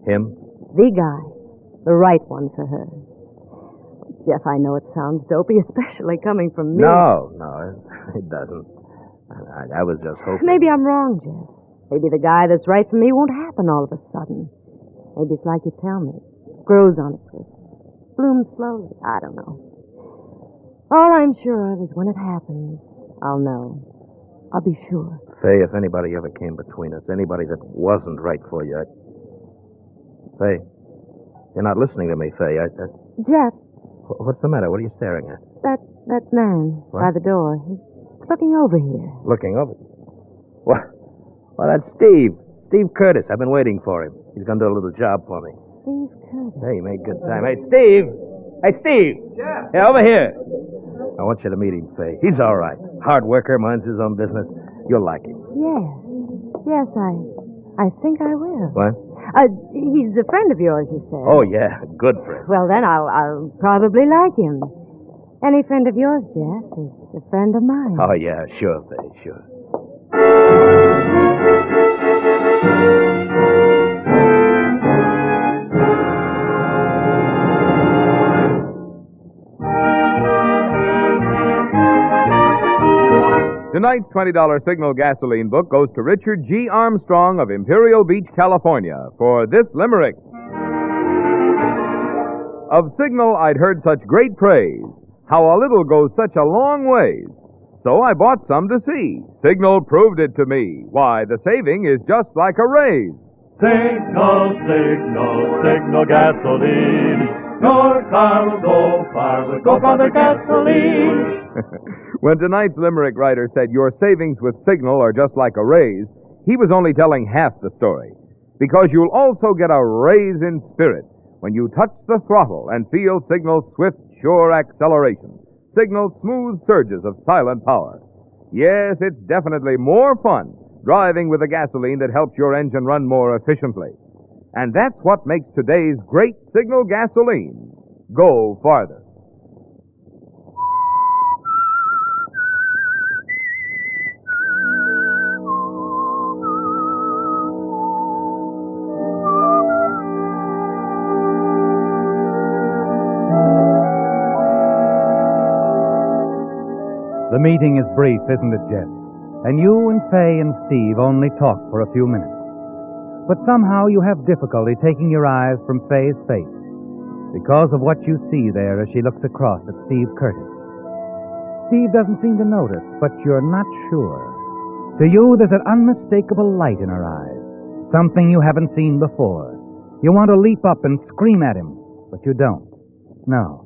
Him? The guy. The right one for her. Jeff, I know it sounds dopey, especially coming from me. No, it doesn't. I was just hoping... Maybe I'm wrong, Jeff. Maybe the guy that's right for me won't happen all of a sudden. Maybe it's like you tell me. Grows on a person. Blooms slowly. I don't know. All I'm sure of is when it happens, I'll know. I'll be sure. Faye, if anybody ever came between us, anybody that wasn't right for you, Faye, you're not listening to me, Faye. Jeff. What's the matter? What are you staring at? That man What? by the door. He's looking over here? Looking over. Well, that's Steve. Steve Curtis. I've been waiting for him. He's going to do a little job for me. Steve Curtis. Hey, you made good time. Hey, Steve! Hey, Steve! Yeah? Yeah, over here. I want you to meet him, Fay. He's all right. Hard worker, minds his own business. You'll like him. Yes, I think I will. What? He's a friend of yours, you said. Oh, yeah. Good friend. Well, then I'll probably like him. Any friend of yours, Jeff, is a friend of mine. Oh, yeah, sure, Fay, sure. Tonight's $20 Signal gasoline book goes to Richard G. Armstrong of Imperial Beach, California, for this limerick. Of Signal I'd heard such great praise, how a little goes such a long ways. So I bought some to see. Signal proved it to me. Why, the saving is just like a raise. Signal, signal, signal gasoline. Your car will go far with go farther gasoline. When tonight's limerick writer said your savings with Signal are just like a raise, he was only telling half the story. Because you'll also get a raise in spirit when you touch the throttle and feel Signal's swift, sure acceleration. Signal's smooth surges of silent power. Yes, it's definitely more fun driving with a gasoline that helps your engine run more efficiently. And that's what makes today's great Signal gasoline go farther. The meeting is brief, isn't it, Jeff? And you and Fay and Steve only talk for a few minutes. But somehow you have difficulty taking your eyes from Fay's face because of what you see there as she looks across at Steve Curtis. Steve doesn't seem to notice, but you're not sure. To you, there's an unmistakable light in her eyes, something you haven't seen before. You want to leap up and scream at him, but you don't. No,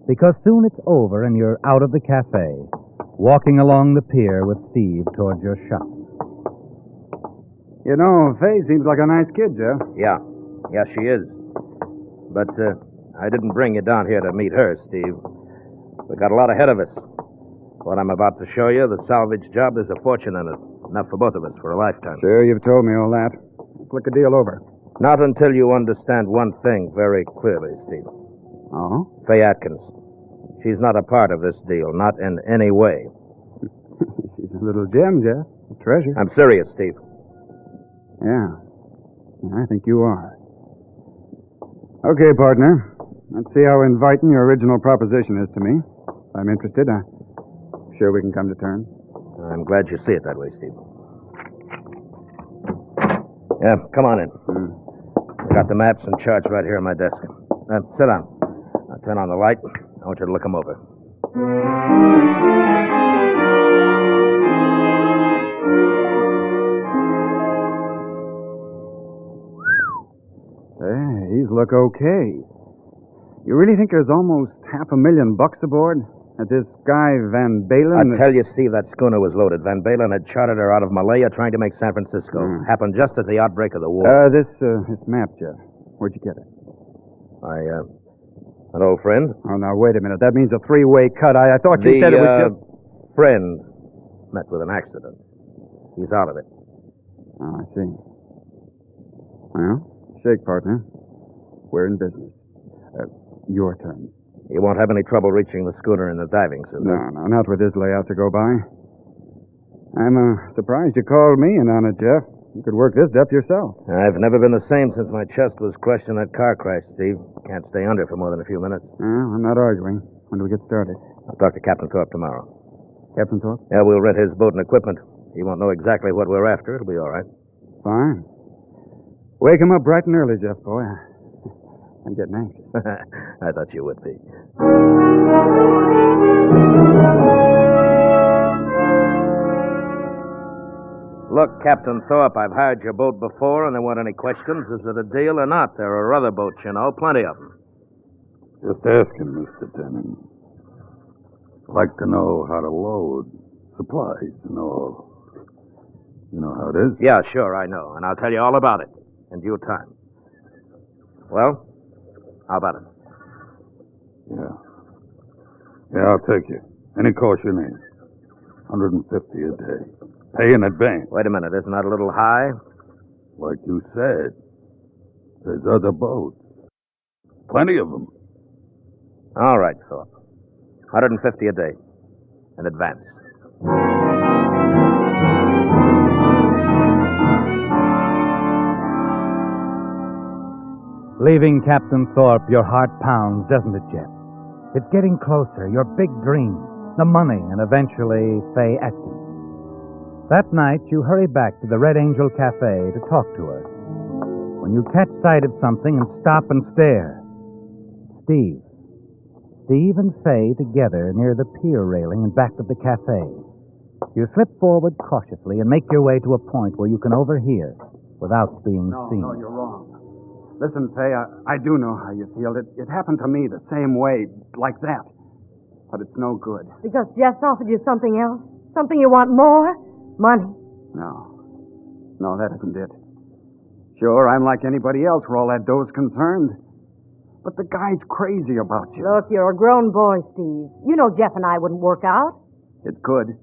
because soon it's over and you're out of the cafe, walking along the pier with Steve towards your shop. You know, Fay seems like a nice kid, Jeff. Yeah, she is. But I didn't bring you down here to meet her, Steve. We got a lot ahead of us. What I'm about to show you, the salvage job, there's a fortune in it. Enough for both of us for a lifetime. Sure, you've told me all that. Let's look the deal over. Not until you understand one thing very clearly, Steve. Oh? Fay Atkins. She's not a part of this deal, not in any way. She's a little gem, Jeff. A treasure. I'm serious, Steve. Yeah, I think you are. Okay, partner. Let's see how inviting your original proposition is to me. If I'm interested, I'm sure we can come to terms. I'm glad you see it that way, Steve. Yeah, come on in. I got the maps and charts right here on my desk. Sit down. I'll turn on the light. I want you to look them over. Hey, these look okay. You really think there's almost $500,000 aboard? That this guy Van Balen... I tell you, Steve, that schooner was loaded. Van Balen had chartered her out of Malaya trying to make San Francisco. Happened just at the outbreak of the war. This map, Jeff. Where'd you get it? An old friend. Oh, now, wait a minute. That means a three-way cut. I thought you said it was just... friend met with an accident. He's out of it. Oh, I see. Well, shake, partner. We're in business. Your turn. You won't have any trouble reaching the schooner in the diving suit. No, not with this layout to go by. I'm surprised you called me in on it, Jeff. You could work this depth yourself. I've never been the same since my chest was crushed in that car crash, Steve. Can't stay under for more than a few minutes. Well, I'm not arguing. When do we get started? I'll talk to Captain Thorpe tomorrow. Captain Thorpe? Yeah, we'll rent his boat and equipment. He won't know exactly what we're after. It'll be all right. Fine. Wake him up bright and early, Jeff, boy. I'm getting anxious. I thought you would be. Look, Captain Thorpe, I've hired your boat before, and there weren't any questions. Is it a deal or not? There are other boats, you know, plenty of them. Just asking, Mr. Tennant. Like to know how to load. supplies and all. You know how it is? Yeah, sure, I know. And I'll tell you all about it in due time. Well, how about it? Yeah, I'll take you. Any course you need. $150 a day. Pay in advance. Wait a minute, isn't that a little high? Like you said, there's other boats. Plenty of them. All right, Thorpe. $150 a day. In advance. Leaving Captain Thorpe, your heart pounds, doesn't it, Jeff? It's getting closer, your big dream, the money, and eventually Faye Atkins. That night, you hurry back to the Red Angel Cafe to talk to her. When you catch sight of something and stop and stare, Steve. Steve and Faye together near the pier railing in back of the cafe. You slip forward cautiously and make your way to a point where you can overhear without being seen. No, you're wrong. Listen, Faye, I do know how you feel. It happened to me the same way, like that. But it's no good. Because Jeff's offered you something else? Something you want more? Money? No, that isn't it. Sure, I'm like anybody else where all that dough's concerned. But the guy's crazy about you. Look, you're a grown boy, Steve. You know Jeff and I wouldn't work out. It could.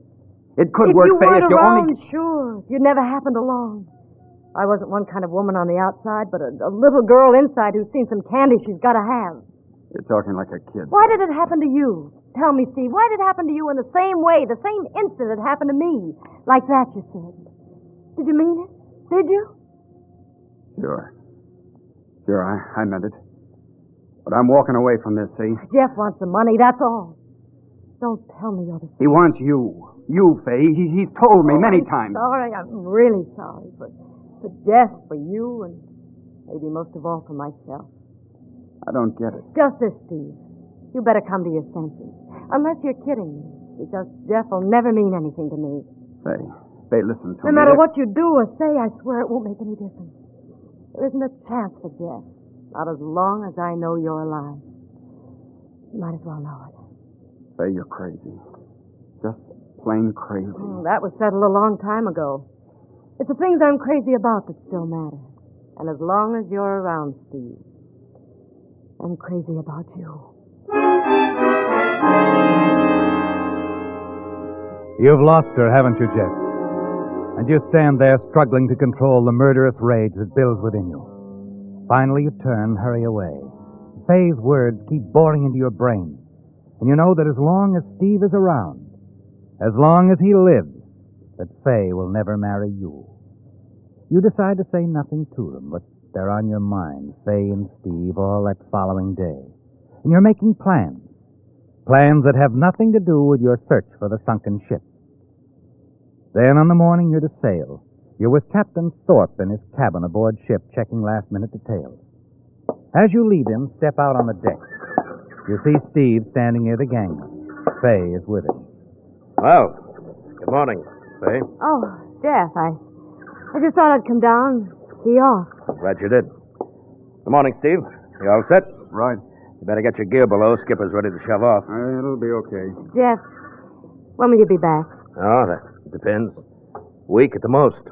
It could work, Faye, if you around, only... Sure, if you'd never happened along. I wasn't one kind of woman on the outside, but a little girl inside who's seen some candy she's got to have. You're talking like a kid. Why did it happen to you? Tell me, Steve, why did it happen to you in the same way, the same instant it happened to me? Like that, you said. Did you mean it? Did you? Sure, I meant it. But I'm walking away from this, see? Jeff wants the money, that's all. Don't tell me you're the same. He wants you. You, Faye. He's told me many times. Sorry, I'm really sorry. For Jeff, for you, and maybe most of all for myself. I don't get it. Just this, Steve. You better come to your senses. Unless you're kidding me. Because Jeff will never mean anything to me. Faye, listen to me. No matter what you do or say, I swear it won't make any difference. There isn't a chance for Jeff. Not as long as I know you're alive. You might as well know it. Faye, you're crazy. Just plain crazy. That was settled a long time ago. It's the things I'm crazy about that still matter. And as long as you're around, Steve, I'm crazy about you. You've lost her, haven't you, Jeff? And you stand there struggling to control the murderous rage that builds within you. Finally, you turn, hurry away. Faye's words keep boring into your brain. And you know that as long as Steve is around, as long as he lives, that Faye will never marry you. You decide to say nothing to them, but they're on your mind, Faye and Steve, all that following day. And you're making plans. Plans that have nothing to do with your search for the sunken ship. Then on the morning you're to sail, you're with Captain Thorpe in his cabin aboard ship checking last-minute details. As you leave him, step out on the deck. You see Steve standing near the gangway. Faye is with him. Well, good morning, Faye. Oh, Jeff, I just thought I'd come down, see you off. Glad you did. Good morning, Steve. You all set? Right. You better get your gear below. Skipper's ready to shove off. It'll be okay. Jeff, when will you be back? Oh, that depends. Week at the most.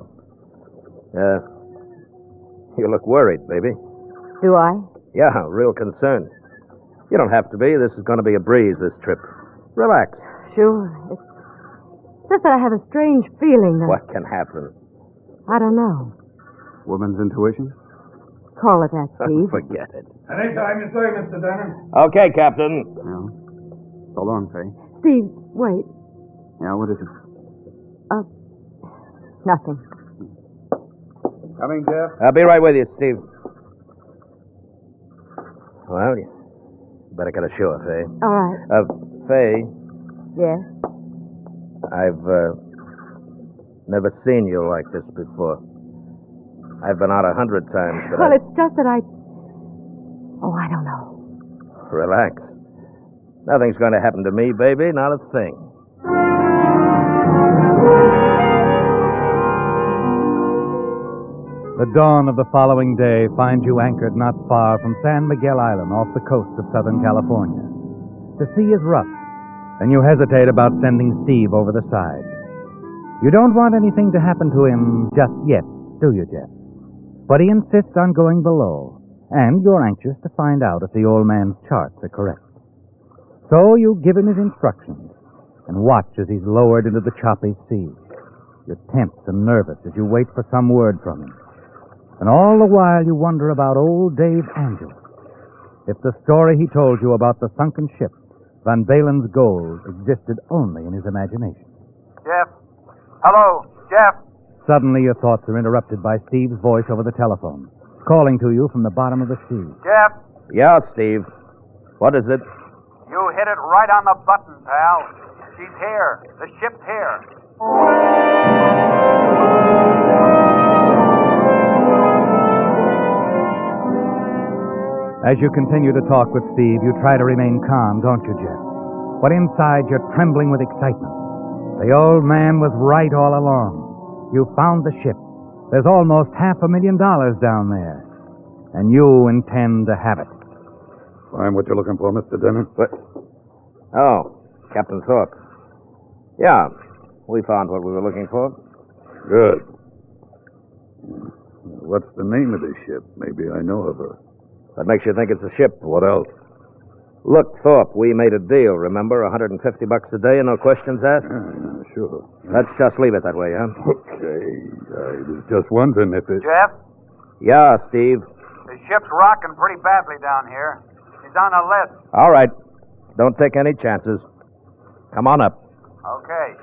You look worried, baby. Do I? Yeah, real concerned. You don't have to be. This is going to be a breeze, this trip. Relax. Sure. It's just that I have a strange feeling that... What can happen? I don't know. Woman's intuition? Call it that, Steve. Forget it. Anytime you say, Mr. Denham. Okay, Captain. Yeah. So long, Faye. Steve, wait. Yeah, what is it? Nothing. Coming, Jeff? I'll be right with you, Steve. Well, you better get ashore, Faye. All right. Faye. Yes? I've never seen you like this before. I've been out 100 times, but Well, it's just that I don't know. Relax. Nothing's going to happen to me, baby. Not a thing. The dawn of the following day finds you anchored not far from San Miguel Island off the coast of Southern California. The sea is rough, and you hesitate about sending Steve over the side. You don't want anything to happen to him just yet, do you, Jeff? But he insists on going below, and you're anxious to find out if the old man's charts are correct. So you give him his instructions and watch as he's lowered into the choppy sea. You're tense and nervous as you wait for some word from him. And all the while you wonder about old Dave Angel. If the story he told you about the sunken ship, Van Balen's gold, existed only in his imagination. Jeff? Hello? Jeff? Suddenly your thoughts are interrupted by Steve's voice over the telephone, calling to you from the bottom of the sea. Jeff? Yeah, Steve. What is it? You hit it right on the button, pal. She's here. The ship's here. As you continue to talk with Steve, you try to remain calm, don't you, Jeff? But inside, you're trembling with excitement. The old man was right all along. You found the ship. There's almost $500,000 down there. And you intend to have it. Find what you're looking for, Mr. Dennis? What? Oh, Captain Thorpe. Yeah, we found what we were looking for. Good. What's the name of this ship? Maybe I know of her. What makes you think it's a ship? What else? Look, Thorpe, we made a deal, remember? $150 a day and no questions asked? Yeah, sure. Let's just leave it that way, huh? Okay. I was just wondering if it... Jeff? Yeah, Steve. The ship's rocking pretty badly down here. She's on a list. All right. Don't take any chances. Come on up. Okay.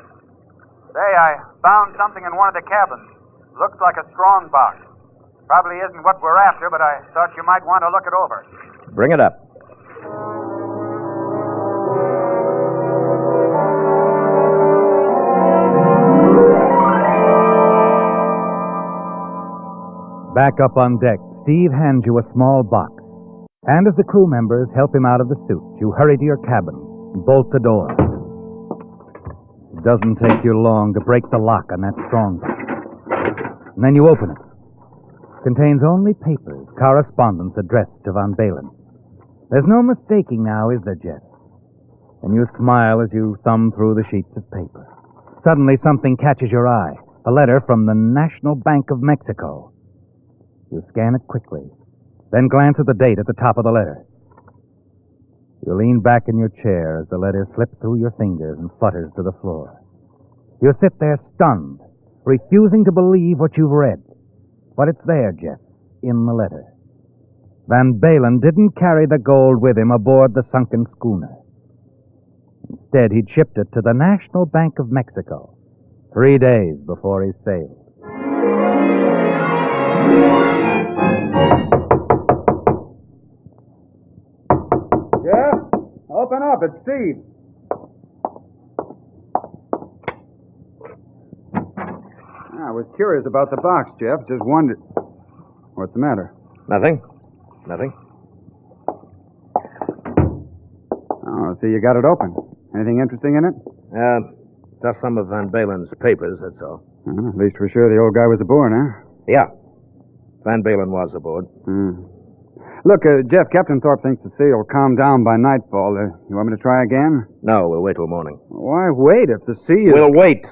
Say, I found something in one of the cabins. Looks like a strong box. Probably isn't what we're after, but I thought you might want to look it over. Bring it up. Back up on deck, Steve hands you a small box. And as the crew members help him out of the suit, you hurry to your cabin and bolt the door. It doesn't take you long to break the lock on that strong box. And then you open it. It contains only papers, correspondence addressed to Van Balen. There's no mistaking now, is there, Jeff? And you smile as you thumb through the sheets of paper. Suddenly something catches your eye. A letter from the National Bank of Mexico. You scan it quickly, then glance at the date at the top of the letter. You lean back in your chair as the letter slips through your fingers and flutters to the floor. You sit there stunned, refusing to believe what you've read. But it's there, Jeff, in the letter. Van Balen didn't carry the gold with him aboard the sunken schooner. Instead, he'd shipped it to the National Bank of Mexico 3 days before he sailed. Jeff, open up. It's Steve. I was curious about the box, Jeff. Just wondered. What's the matter? Nothing. Nothing. Oh, so you got it open. Anything interesting in it? Just some of Van Balen's papers, that's all. At least we're sure the old guy was aboard, huh? Yeah. Van Balen was aboard. Look, Jeff, Captain Thorpe thinks the sea will calm down by nightfall. You want me to try again? No, we'll wait till morning. Why wait if the sea is... We'll wait.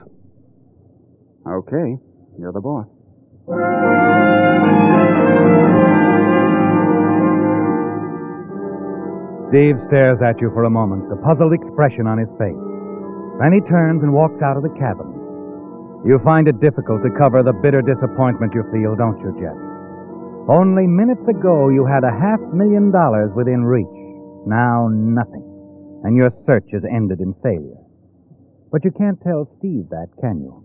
Okay. You're the boss. Steve stares at you for a moment, a puzzled expression on his face. Then he turns and walks out of the cabin. You find it difficult to cover the bitter disappointment you feel, don't you, Jeff? Only minutes ago you had $500,000 within reach. Now nothing. And your search has ended in failure. But you can't tell Steve that, can you?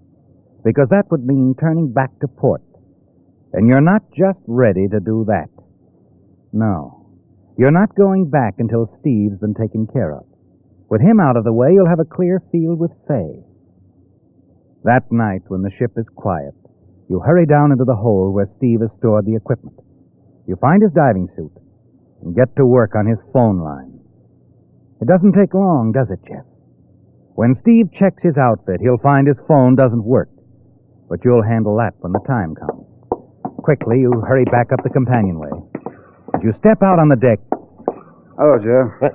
Because that would mean turning back to port. And you're not just ready to do that. No. You're not going back until Steve's been taken care of. With him out of the way, you'll have a clear field with Fay. That night, when the ship is quiet, you hurry down into the hold where Steve has stored the equipment. You find his diving suit and get to work on his phone line. It doesn't take long, does it, Jeff? When Steve checks his outfit, he'll find his phone doesn't work. But you'll handle that when the time comes. Quickly, you hurry back up the companionway. As you step out on the deck... Hello, Jeff.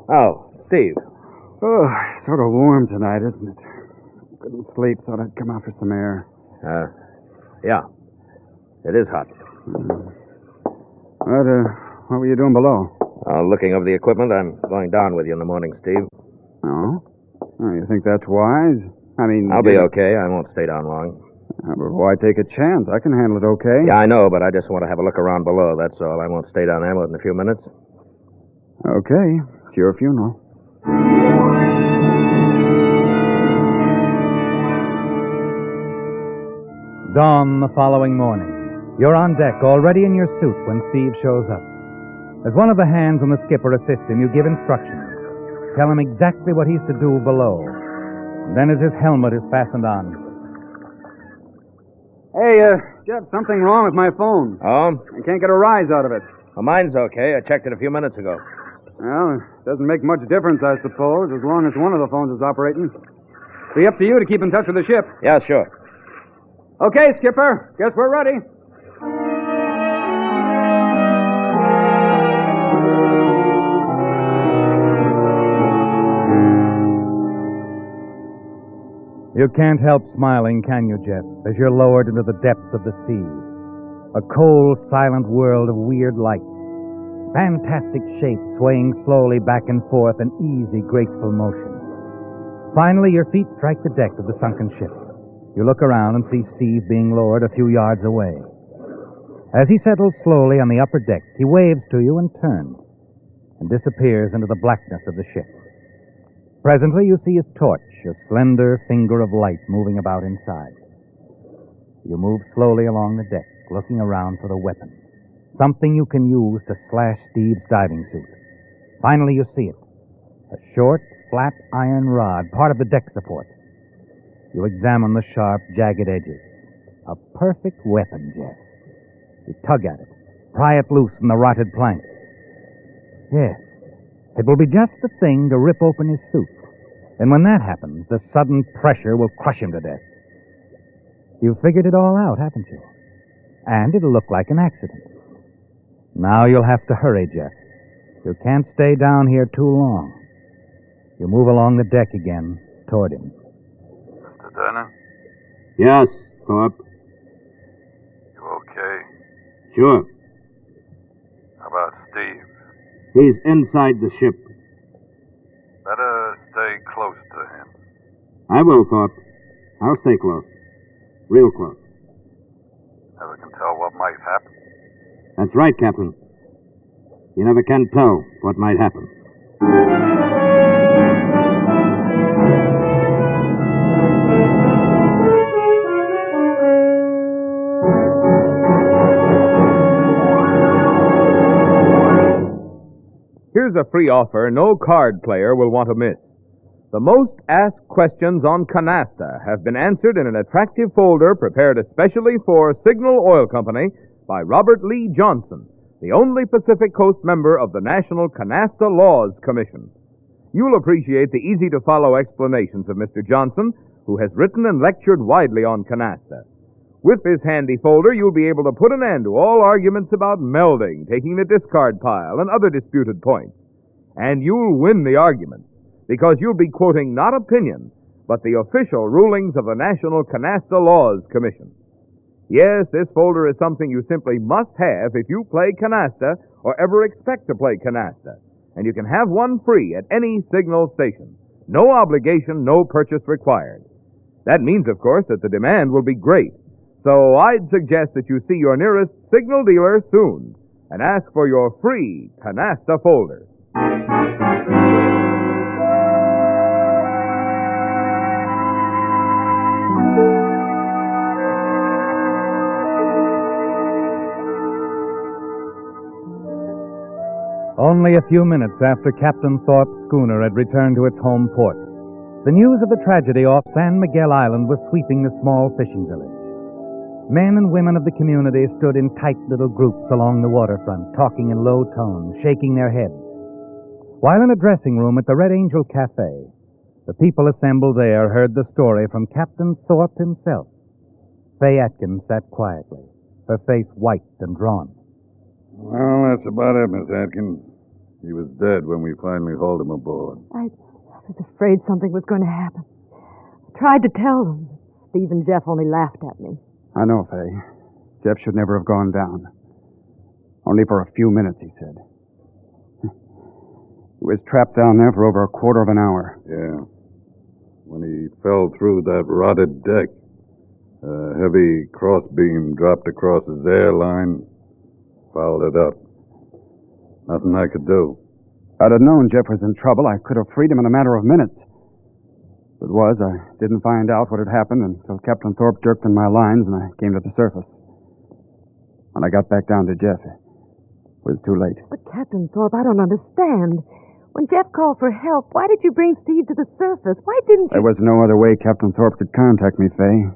Oh, Steve. Oh, sort of warm tonight, isn't it? Couldn't sleep. Thought I'd come out for some air. Yeah. It is hot. What were you doing below? Looking over the equipment. I'm going down with you in the morning, Steve. Oh? You think that's wise? I mean... I'll be okay. I won't stay down long. But why take a chance? I can handle it okay. Yeah, I know, but I just want to have a look around below, that's all. I won't stay down there more than a few minutes. Okay. It's your funeral. Dawn the following morning. You're on deck, already in your suit, when Steve shows up. As one of the hands on the skipper assists him, you give instructions. Tell him exactly what he's to do below. And then as his helmet is fastened on. Hey, Jeff, something wrong with my phone. Oh? I can't get a rise out of it. Well, mine's okay. I checked it a few minutes ago. Well, it doesn't make much difference, I suppose, as long as one of the phones is operating. Be up to you to keep in touch with the ship. Yeah, sure. Okay, Skipper. Guess we're ready. You can't help smiling, can you, Jeff, as you're lowered into the depths of the sea? A cold, silent world of weird lights. Fantastic shapes swaying slowly back and forth in easy, graceful motion. Finally, your feet strike the deck of the sunken ship. You look around and see Steve being lowered a few yards away. As he settles slowly on the upper deck, he waves to you and turns, and disappears into the blackness of the ship. Presently, you see his torch, a slender finger of light moving about inside. You move slowly along the deck, looking around for the weapon, something you can use to slash Steve's diving suit. Finally, you see it, a short, flat iron rod, part of the deck support. You examine the sharp, jagged edges. A perfect weapon, Jeff. You tug at it, pry it loose from the rotted plank. Yes, it will be just the thing to rip open his suit. And when that happens, the sudden pressure will crush him to death. You've figured it all out, haven't you? And it'll look like an accident. Now you'll have to hurry, Jeff. You can't stay down here too long. You move along the deck again, toward him. Mr. Denner? Yes, Thorpe. You okay? Sure. How about Steve? He's inside the ship. Better stay close to him. I will, Thorpe. I'll stay close. Real close. Never can tell what might happen. That's right, Captain. You never can tell what might happen. Here's a free offer no card player will want to miss. The most asked questions on Canasta have been answered in an attractive folder prepared especially for Signal Oil Company by Robert Lee Johnson, the only Pacific Coast member of the National Canasta Laws Commission. You'll appreciate the easy-to-follow explanations of Mr. Johnson, who has written and lectured widely on Canasta. With this handy folder, you'll be able to put an end to all arguments about melding, taking the discard pile, and other disputed points. And you'll win the arguments, because you'll be quoting not opinion, but the official rulings of the National Canasta Laws Commission. Yes, this folder is something you simply must have if you play Canasta or ever expect to play Canasta. And you can have one free at any Signal station. No obligation, no purchase required. That means, of course, that the demand will be great. So I'd suggest that you see your nearest Signal dealer soon and ask for your free Canasta folder. Only a few minutes after Captain Thorpe's schooner had returned to its home port, the news of the tragedy off San Miguel Island was sweeping the small fishing village. Men and women of the community stood in tight little groups along the waterfront, talking in low tones, shaking their heads. While in a dressing room at the Red Angel Cafe, the people assembled there heard the story from Captain Thorpe himself. Faye Atkins sat quietly, her face white and drawn. Well, that's about it, Miss Atkins. He was dead when we finally hauled him aboard. I was afraid something was going to happen. Tried to tell them. Steve and Jeff only laughed at me. I know, Faye. Jeff should never have gone down. Only for a few minutes, he said. He was trapped down there for over a quarter of an hour. Yeah. When he fell through that rotted deck, a heavy crossbeam dropped across his airline, fouled it up. Nothing I could do. If I'd have known Jeff was in trouble, I could have freed him in a matter of minutes. As it was, I didn't find out what had happened until Captain Thorpe jerked in my lines and I came to the surface. When I got back down to Jeff, it was too late. But Captain Thorpe, I don't understand. When Jeff called for help, why did you bring Steve to the surface? Why didn't you... There was no other way Captain Thorpe could contact me, Faye.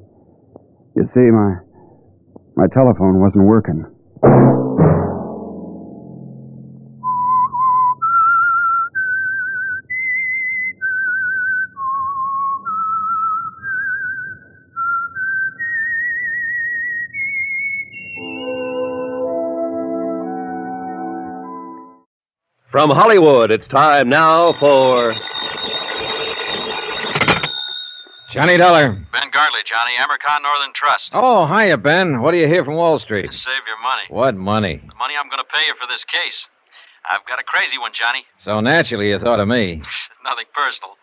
You see, my telephone wasn't working. From Hollywood, it's time now for... Johnny Dollar. Ben Gartley, Johnny. Amercon Northern Trust. Oh, hiya, Ben. What do you hear from Wall Street? Save your money. What money? The money I'm going to pay you for this case. I've got a crazy one, Johnny. So naturally you thought of me. Nothing personal.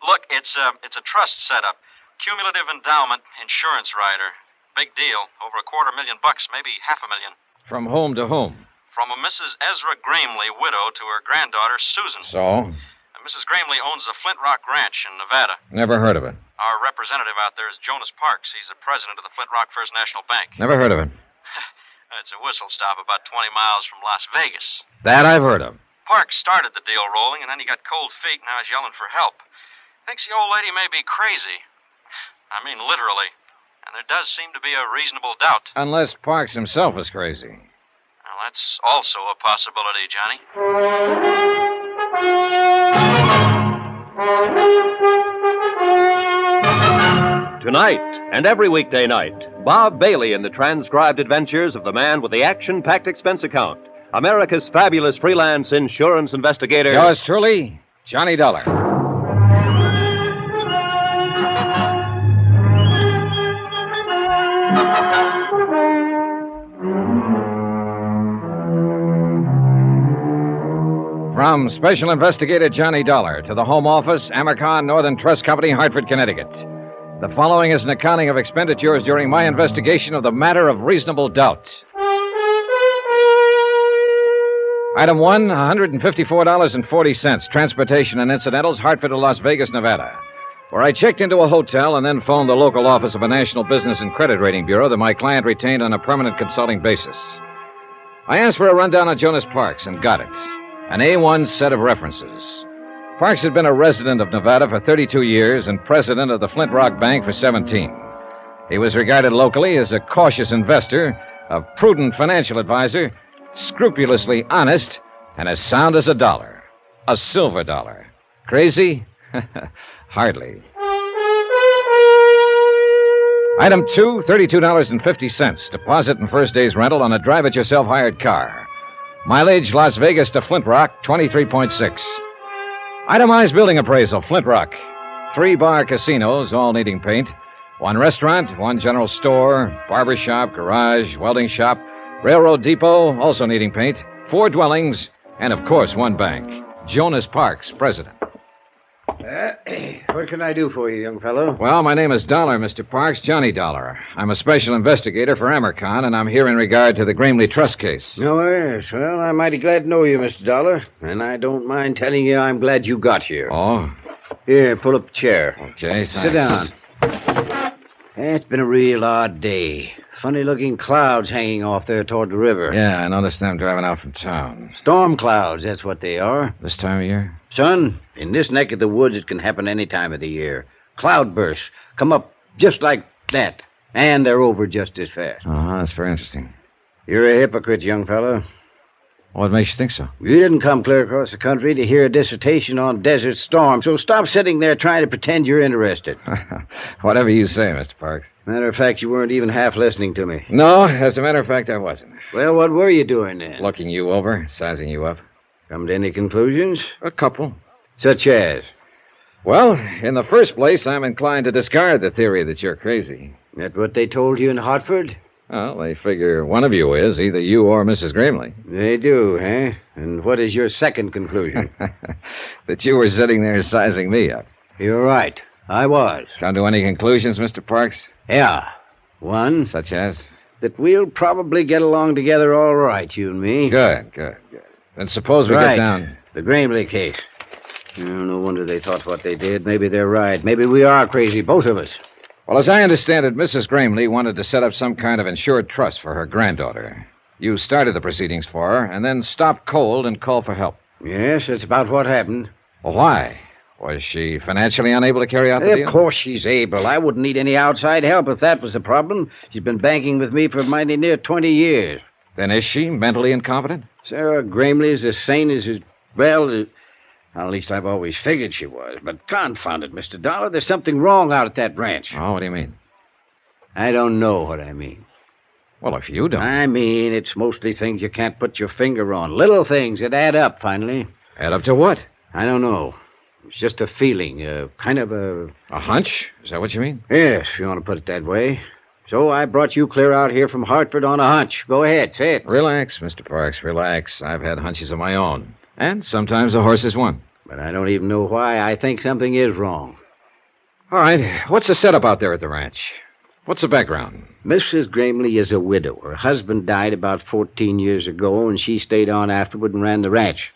Look, it's a trust setup. Cumulative endowment insurance rider. Big deal. Over $250,000, maybe $500,000. From whom to whom? From a Mrs. Ezra Gramley, widow, to her granddaughter, Susan. So? Mrs. Gramley owns the Flint Rock Ranch in Nevada. Never heard of it. Our representative out there is Jonas Parks. He's the president of the Flint Rock First National Bank. Never heard of it. It's a whistle stop about 20 miles from Las Vegas. That I've heard of. Parks started the deal rolling, and then he got cold feet, and now he's yelling for help. Thinks the old lady may be crazy. I mean, literally. And there does seem to be a reasonable doubt. Unless Parks himself is crazy. Well, that's also a possibility, Johnny. Tonight and every weekday night, Bob Bailey in the transcribed adventures of the man with the action-packed expense account, America's fabulous freelance insurance investigator. Yours truly, Johnny Dollar. From Special Investigator Johnny Dollar to the Home Office, Amercon Northern Trust Company, Hartford, Connecticut. The following is an accounting of expenditures during my investigation of the matter of reasonable doubt. Item 1, $154.40, transportation and incidentals, Hartford to Las Vegas, Nevada, where I checked into a hotel and then phoned the local office of a national business and credit rating bureau that my client retained on a permanent consulting basis. I asked for a rundown on Jonas Parks and got it. An A1 set of references. Parks had been a resident of Nevada for 32 years and president of the Flint Rock Bank for 17. He was regarded locally as a cautious investor, a prudent financial advisor, scrupulously honest, and as sound as a dollar. A silver dollar. Crazy? Hardly. Item 2, $32.50. Deposit and first day's rental on a drive-it-yourself hired car. Mileage, Las Vegas to Flint Rock, 23.6. Itemized building appraisal, Flint Rock. 3 bar casinos, all needing paint. 1 restaurant, 1 general store, barber shop, garage, welding shop, railroad depot, also needing paint. 4 dwellings, and of course 1 bank. Jonas Parks, president. What can I do for you, young fellow? Well, my name is Dollar, Mr. Parks, Johnny Dollar. I'm a special investigator for Amercon, and I'm here in regard to the Gramley Trust case. Oh, yes. Well, I'm mighty glad to know you, Mr. Dollar. And I don't mind telling you I'm glad you got here. Oh? Here, pull up a chair. Okay, thanks. Sit down. It's been a real odd day. Funny-looking clouds hanging off there toward the river. Yeah, I noticed them driving out from town. Storm clouds, that's what they are. This time of year? Son, in this neck of the woods, it can happen any time of the year. Cloudbursts come up just like that, and they're over just as fast. Uh-huh, that's very interesting. You're a hypocrite, young fella. What makes you think so? You didn't come clear across the country to hear a dissertation on desert storms, so stop sitting there trying to pretend you're interested. Whatever you say, Mr. Parks. Matter of fact, you weren't even half listening to me. No, as a matter of fact, I wasn't. Well, what were you doing then? Looking you over, sizing you up. Come to any conclusions? A couple. Such as? Well, in the first place, I'm inclined to discard the theory that you're crazy. That what they told you in Hartford? Well, they figure one of you is, either you or Mrs. Gramley. They do, eh? And what is your second conclusion? That you were sitting there sizing me up. You're right. I was. Come to any conclusions, Mr. Parks? Yeah. One. Such as? That we'll probably get along together all right, you and me. Good. Then suppose we get down... The Gramley case. No wonder they thought what they did. Maybe they're right. Maybe we are crazy, both of us. Well, as I understand it, Mrs. Gramley wanted to set up some kind of insured trust for her granddaughter. You started the proceedings for her, and then stopped cold and called for help. Yes, that's about what happened. Well, why? Was she financially unable to carry out the deal? Of course she's able. I wouldn't need any outside help if that was the problem. She's been banking with me for mighty near 20 years. Then is she mentally incompetent? Sarah Gramley is as sane as... Well, at least I've always figured she was. But confound it, Mr. Dollar, there's something wrong out at that ranch. Oh, what do you mean? I don't know what I mean. Well, if you don't... I mean, it's mostly things you can't put your finger on. Little things that add up, finally. Add up to what? I don't know. It's just a feeling, kind of a... A hunch? Is that what you mean? Yes, if you want to put it that way. So I brought you clear out here from Hartford on a hunch. Go ahead, say it. Relax, Mr. Parks, relax. I've had hunches of my own. And sometimes the horse is one. But I don't even know why I think something is wrong. All right, what's the setup out there at the ranch? What's the background? Mrs. Gramley is a widow. Her husband died about 14 years ago, and she stayed on afterward and ran the ranch.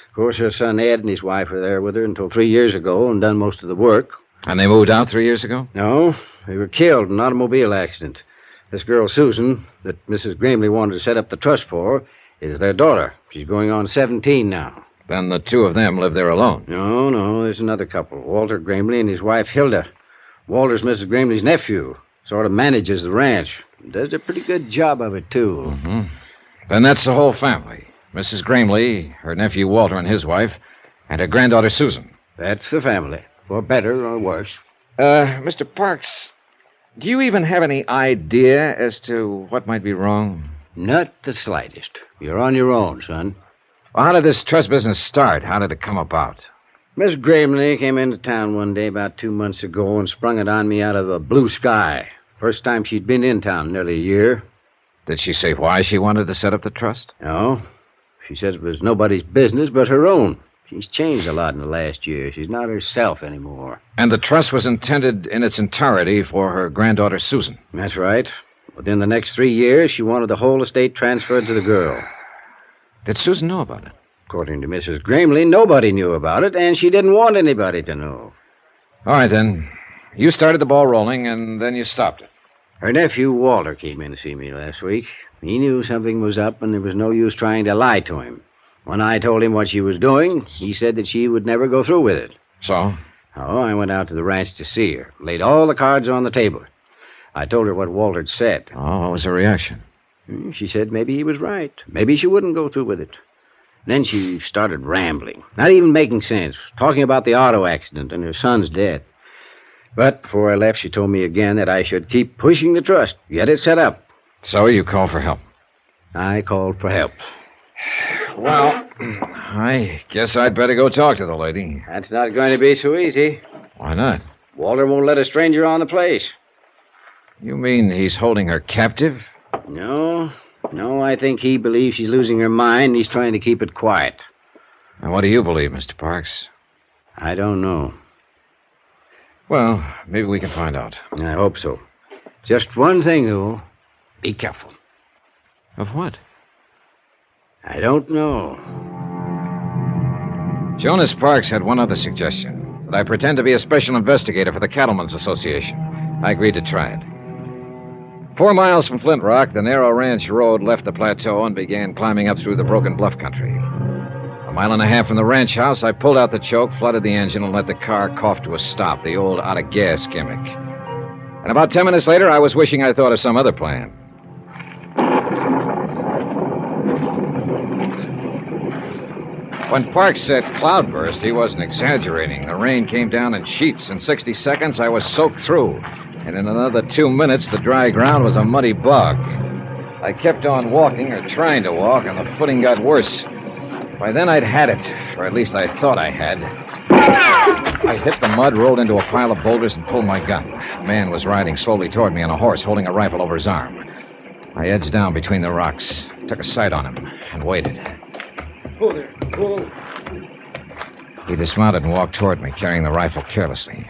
Of course, her son Ed and his wife were there with her until 3 years ago and done most of the work. And they moved out 3 years ago? No, they were killed in an automobile accident. This girl, Susan, that Mrs. Gramley wanted to set up the trust for, is their daughter. She's going on 17 now. Then the two of them live there alone? No, there's another couple. Walter Gramley and his wife, Hilda. Walter's Mrs. Gramley's nephew. Sort of manages the ranch. Does a pretty good job of it, too. Mm-hmm. Then that's the whole family. Mrs. Gramley, her nephew Walter and his wife, and her granddaughter Susan. That's the family. For better or worse. Mr. Parks, do you even have any idea as to what might be wrong? Not the slightest. You're on your own, son. Well, how did this trust business start? How did it come about? Miss Gramley came into town one day about 2 months ago and sprung it on me out of a blue sky. First time she'd been in town in nearly a year. Did she say why she wanted to set up the trust? No. She said it was nobody's business but her own. She's changed a lot in the last year. She's not herself anymore. And the trust was intended in its entirety for her granddaughter Susan? That's right. Within the next 3 years, she wanted the whole estate transferred to the girl. Did Susan know about it? According to Mrs. Gramley, nobody knew about it, and she didn't want anybody to know. All right, then. You started the ball rolling, and then you stopped it. Her nephew, Walter, came in to see me last week. He knew something was up, and there was no use trying to lie to him. When I told him what she was doing, he said that she would never go through with it. So? Oh, I went out to the ranch to see her. Laid all the cards on the table. I told her what Walter had said. Oh, what was her reaction? She said maybe he was right. Maybe she wouldn't go through with it. Then she started rambling, not even making sense, talking about the auto accident and her son's death. But before I left, she told me again that I should keep pushing the trust, get it set up. So you called for help? I called for help. Well, I guess I'd better go talk to the lady. That's not going to be so easy. Why not? Walter won't let a stranger on the place. You mean he's holding her captive? No, I think he believes she's losing her mind and he's trying to keep it quiet. And what do you believe, Mr. Parks? I don't know. Well, maybe we can find out. I hope so. Just one thing, though. Be careful. Of what? I don't know. Jonas Parks had one other suggestion, that I pretend to be a special investigator for the Cattlemen's Association. I agreed to try it. 4 miles from Flint Rock, the narrow ranch road left the plateau and began climbing up through the broken bluff country. 1.5 miles from the ranch house, I pulled out the choke, flooded the engine, and let the car cough to a stop, the old out-of-gas gimmick. And about 10 minutes later, I was wishing I'd thought of some other plan. When Parks said cloudburst, he wasn't exaggerating. The rain came down in sheets. In 60 seconds, I was soaked through. And in another 2 minutes, the dry ground was a muddy bog. I kept on walking, or trying to walk, and the footing got worse. By then I'd had it, or at least I thought I had. I hit the mud, rolled into a pile of boulders, and pulled my gun. A man was riding slowly toward me on a horse, holding a rifle over his arm. I edged down between the rocks, took a sight on him, and waited. Whoa there. Whoa. He dismounted and walked toward me, carrying the rifle carelessly.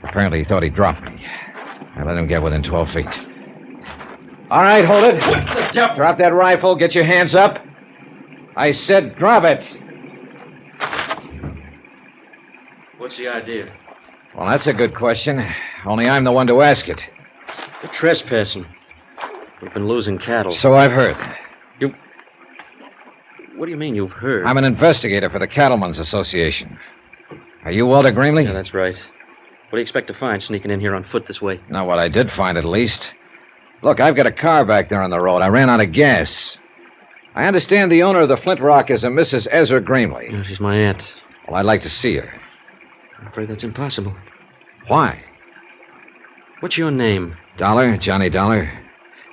Apparently he thought he'd drop me. I let him get within 12 feet. All right, hold it. Drop that rifle. Get your hands up. I said drop it. What's the idea? Well, that's a good question. Only I'm the one to ask it. You're trespassing. We've been losing cattle. So I've heard. What do you mean you've heard? I'm an investigator for the Cattlemen's Association. Are you Walter Grimley? Yeah, that's right. What do you expect to find sneaking in here on foot this way? Not what I did find, at least. Look, I've got a car back there on the road. I ran out of gas. I understand the owner of the Flint Rock is a Mrs. Ezra Grimley. Yeah, she's my aunt. Well, I'd like to see her. I'm afraid that's impossible. Why? What's your name? Dollar, Johnny Dollar.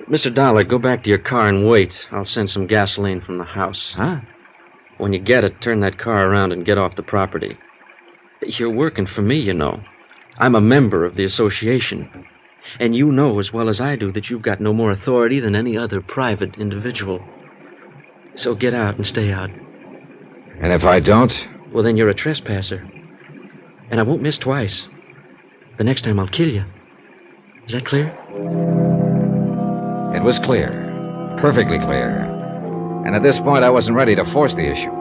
Mr. Dollar, go back to your car and wait. I'll send some gasoline from the house. Huh? When you get it, turn that car around and get off the property. You're working for me, you know. I'm a member of the association. And you know as well as I do that you've got no more authority than any other private individual. So get out and stay out. And if I don't? Well, then you're a trespasser. And I won't miss twice. The next time I'll kill you. Is that clear? It was clear. Perfectly clear. And at this point, I wasn't ready to force the issue.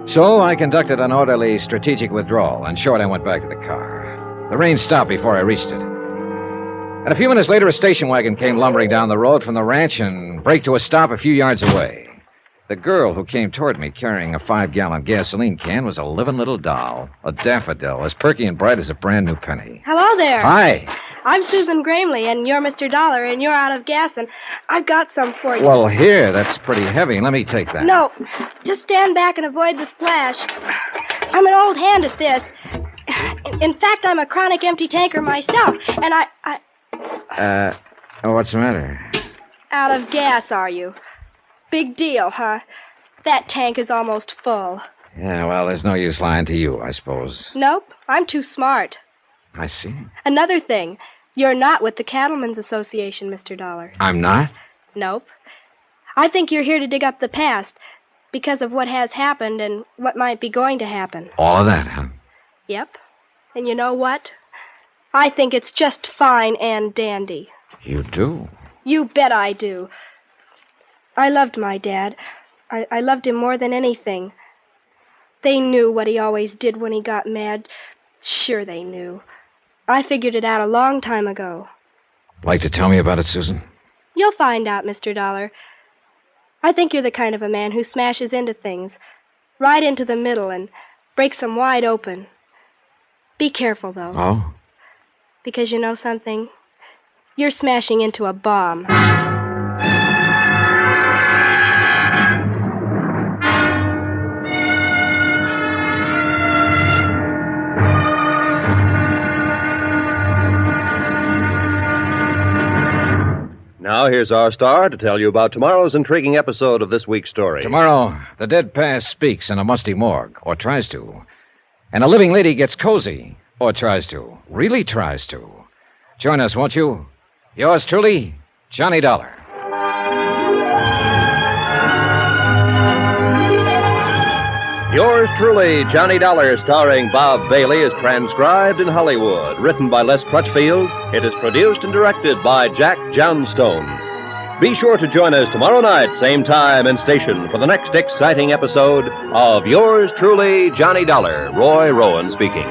So I conducted an orderly strategic withdrawal, and short I went back to the car. The rain stopped before I reached it. And a few minutes later, a station wagon came lumbering down the road from the ranch and braked to a stop a few yards away. The girl who came toward me carrying a 5-gallon gasoline can was a living little doll, a daffodil, as perky and bright as a brand new penny. Hello there. Hi. I'm Susan Gramley, and you're Mr. Dollar, and you're out of gas, and I've got some for you. Well, here, that's pretty heavy. Let me take that. No, just stand back and avoid the splash. I'm an old hand at this. In fact, I'm a chronic empty tanker myself, and what's the matter? Out of gas, are you? Big deal, huh? That tank is almost full. Yeah, well, there's no use lying to you, I suppose. Nope, I'm too smart. I see. Another thing, you're not with the Cattlemen's Association, Mr. Dollar. I'm not? Nope. I think you're here to dig up the past because of what has happened and what might be going to happen. All of that, huh? Yep. And you know what? I think it's just fine and dandy. You do? You bet I do. I loved my dad. I loved him more than anything. They knew what he always did when he got mad. Sure they knew. I figured it out a long time ago. Like to tell me about it, Susan? You'll find out, Mr. Dollar. I think you're the kind of a man who smashes into things, right into the middle, and breaks them wide open. Be careful, though. Oh? Because you know something? You're smashing into a bomb. Now, here's our star to tell you about tomorrow's intriguing episode of this week's story. Tomorrow, the dead past speaks in a musty morgue, or tries to. And a living lady gets cozy, or tries to. Really tries to. Join us, won't you? Yours truly, Johnny Dollar. Yours truly, Johnny Dollar, starring Bob Bailey, is transcribed in Hollywood. Written by Les Crutchfield, it is produced and directed by Jack Johnstone. Be sure to join us tomorrow night, same time and station, for the next exciting episode of Yours truly, Johnny Dollar. Roy Rowan speaking.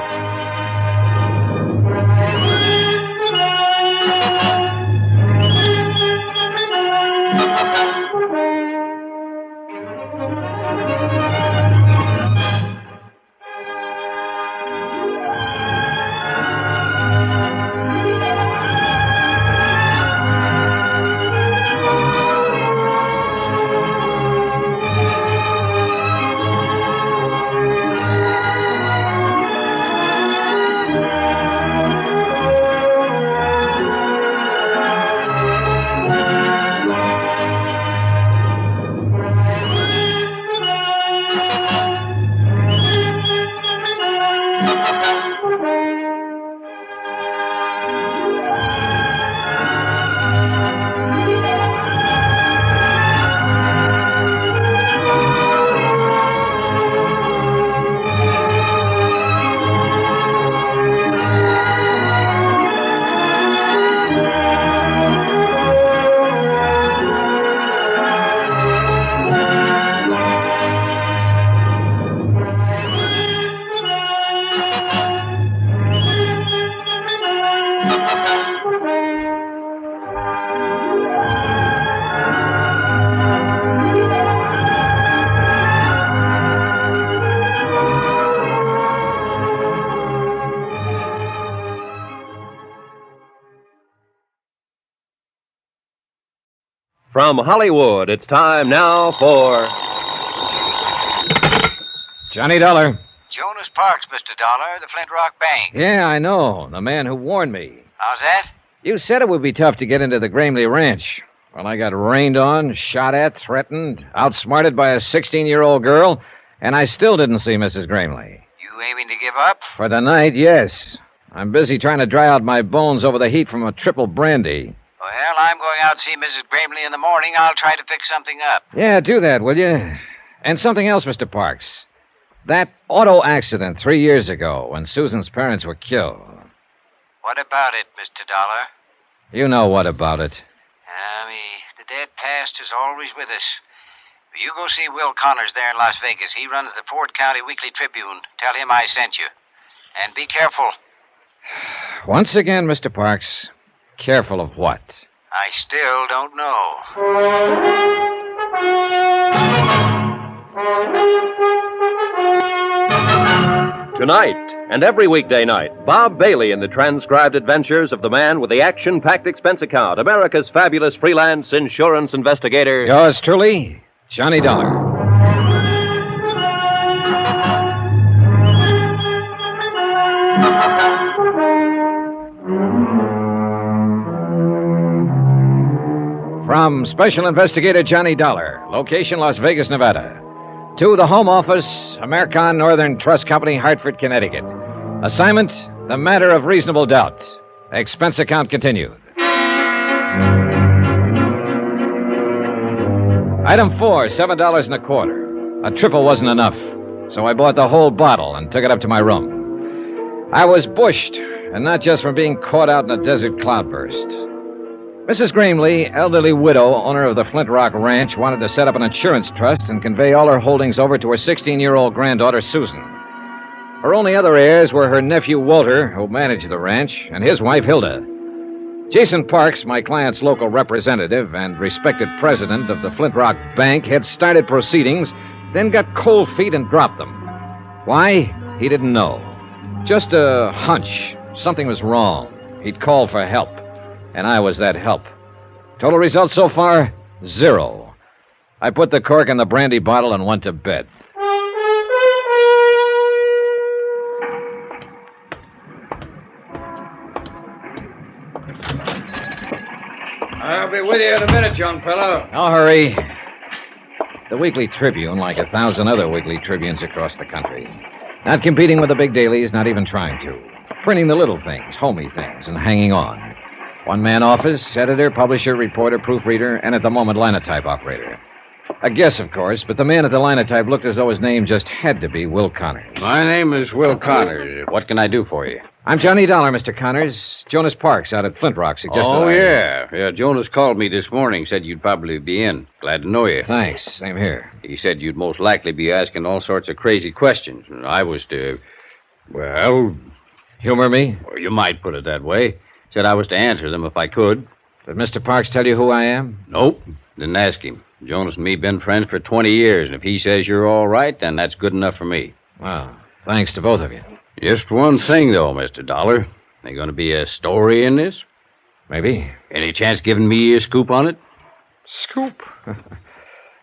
From Hollywood, it's time now for... Johnny Dollar. Jonas Parks, Mr. Dollar, the Flint Rock Bank. Yeah, I know. The man who warned me. How's that? You said it would be tough to get into the Gramley Ranch. Well, I got rained on, shot at, threatened, outsmarted by a 16-year-old girl, and I still didn't see Mrs. Gramley. You aiming to give up? For tonight, yes. I'm busy trying to dry out my bones over the heat from a triple brandy. Well, I'm going out to see Mrs. Gramley in the morning. I'll try to fix something up. Yeah, do that, will you? And something else, Mr. Parks. That auto accident 3 years ago when Susan's parents were killed. What about it, Mr. Dollar? You know what about it. The dead past is always with us. You go see Will Connors there in Las Vegas. He runs the Ford County Weekly Tribune. Tell him I sent you. And be careful. Once again, Mr. Parks, careful of what? I still don't know. Tonight, and every weekday night, Bob Bailey in the transcribed adventures of the man with the action-packed expense account, America's fabulous freelance insurance investigator. Yours truly, Johnny Dollar. From Special Investigator Johnny Dollar, location Las Vegas, Nevada. To the Home Office, American Northern Trust Company, Hartford, Connecticut. Assignment, the matter of reasonable doubt. Expense account continued. Item 4, $7.25. A triple wasn't enough, so I bought the whole bottle and took it up to my room. I was bushed, and not just from being caught out in a desert cloudburst. Mrs. Gramley, elderly widow, owner of the Flint Rock Ranch, wanted to set up an insurance trust and convey all her holdings over to her 16-year-old granddaughter, Susan. Her only other heirs were her nephew, Walter, who managed the ranch, and his wife, Hilda. Jason Parks, my client's local representative and respected president of the Flint Rock Bank, had started proceedings, then got cold feet and dropped them. Why? He didn't know. Just a hunch. Something was wrong. He'd called for help. And I was that help. Total results so far, 0. I put the cork in the brandy bottle and went to bed. I'll be with you in a minute, young fellow. No hurry. The Weekly Tribune, like 1,000 other Weekly Tribunes across the country. Not competing with the big dailies, not even trying to. Printing the little things, homey things, and hanging on. One-man office, editor, publisher, reporter, proofreader, and at the moment, linotype operator. A guess, of course, but the man at the linotype looked as though his name just had to be Will Connors. My name is Will Connors. What can I do for you? I'm Johnny Dollar, Mr. Connors. Jonas Parks out at Flint Rock suggested Yeah, Jonas called me this morning, said you'd probably be in. Glad to know you. Thanks, same here. He said you'd most likely be asking all sorts of crazy questions, and I was to, well... Humor me? Well, you might put it that way. Said I was to answer them if I could. Did Mr. Parks tell you who I am? Nope. Didn't ask him. Jonas and me been friends for 20 years, and if he says you're all right, then that's good enough for me. Well, thanks to both of you. Just one thing, though, Mr. Dollar. There going to be a story in this? Maybe. Any chance giving me a scoop on it? Scoop?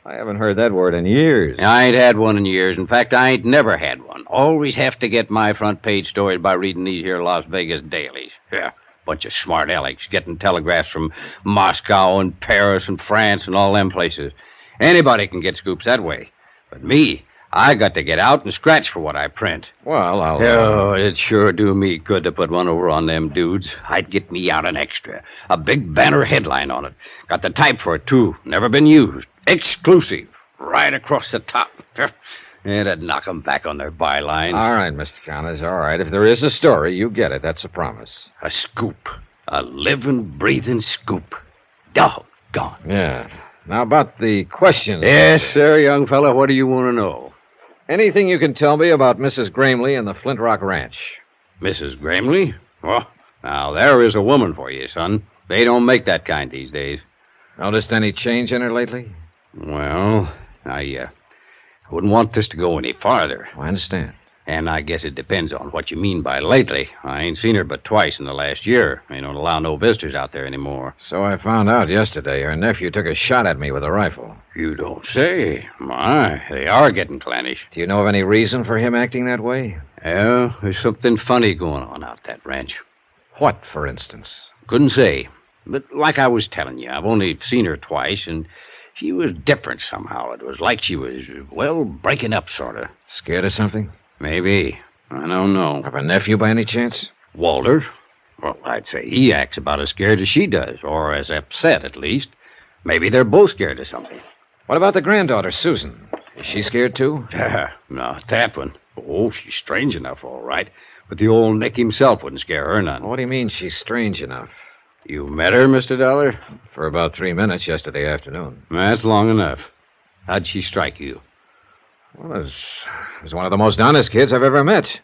I haven't heard that word in years. I ain't had one in years. In fact, I ain't never had one. Always have to get my front page stories by reading these here Las Vegas dailies. Yeah. Bunch of smart alecks getting telegraphs from Moscow and Paris and France and all them places. Anybody can get scoops that way. But me, I got to get out and scratch for what I print. Well, I'll... Oh, it'd sure do me good to put one over on them dudes. I'd get me out an extra. A big banner headline on it. Got the type for it, too. Never been used. Exclusive. Right across the top. It'd knock 'em back on their byline. All right, Mr. Connors, all right. If there is a story, you get it. That's a promise. A scoop. A living, breathing scoop. Doggone. Yeah. Now, about the questions. Yes, sir, young fella. What do you want to know? Anything you can tell me about Mrs. Gramley and the Flint Rock Ranch? Mrs. Gramley? Well, now, there is a woman for you, son. They don't make that kind these days. Noticed any change in her lately? Well, I wouldn't want this to go any farther. I understand. And I guess it depends on what you mean by lately. I ain't seen her but twice in the last year. They don't allow no visitors out there anymore. So I found out yesterday her nephew took a shot at me with a rifle. You don't say. My, they are getting clannish. Do you know of any reason for him acting that way? Yeah, there's something funny going on out that ranch. What, for instance? Couldn't say. But like I was telling you, I've only seen her twice, and she was different somehow. It was like she was, well, breaking up, sort of. Scared of something? Maybe. I don't know. Of a nephew by any chance? Walter? Well, I'd say he acts about as scared as she does, or as upset, at least. Maybe they're both scared of something. What about the granddaughter, Susan? Is she scared, too? Not that one. Oh, she's strange enough, all right. But the old Nick himself wouldn't scare her none. What do you mean she's strange enough? You met her, Mr. Dollar? For about 3 minutes yesterday afternoon. That's long enough. How'd she strike you? Well, it was one of the most honest kids I've ever met.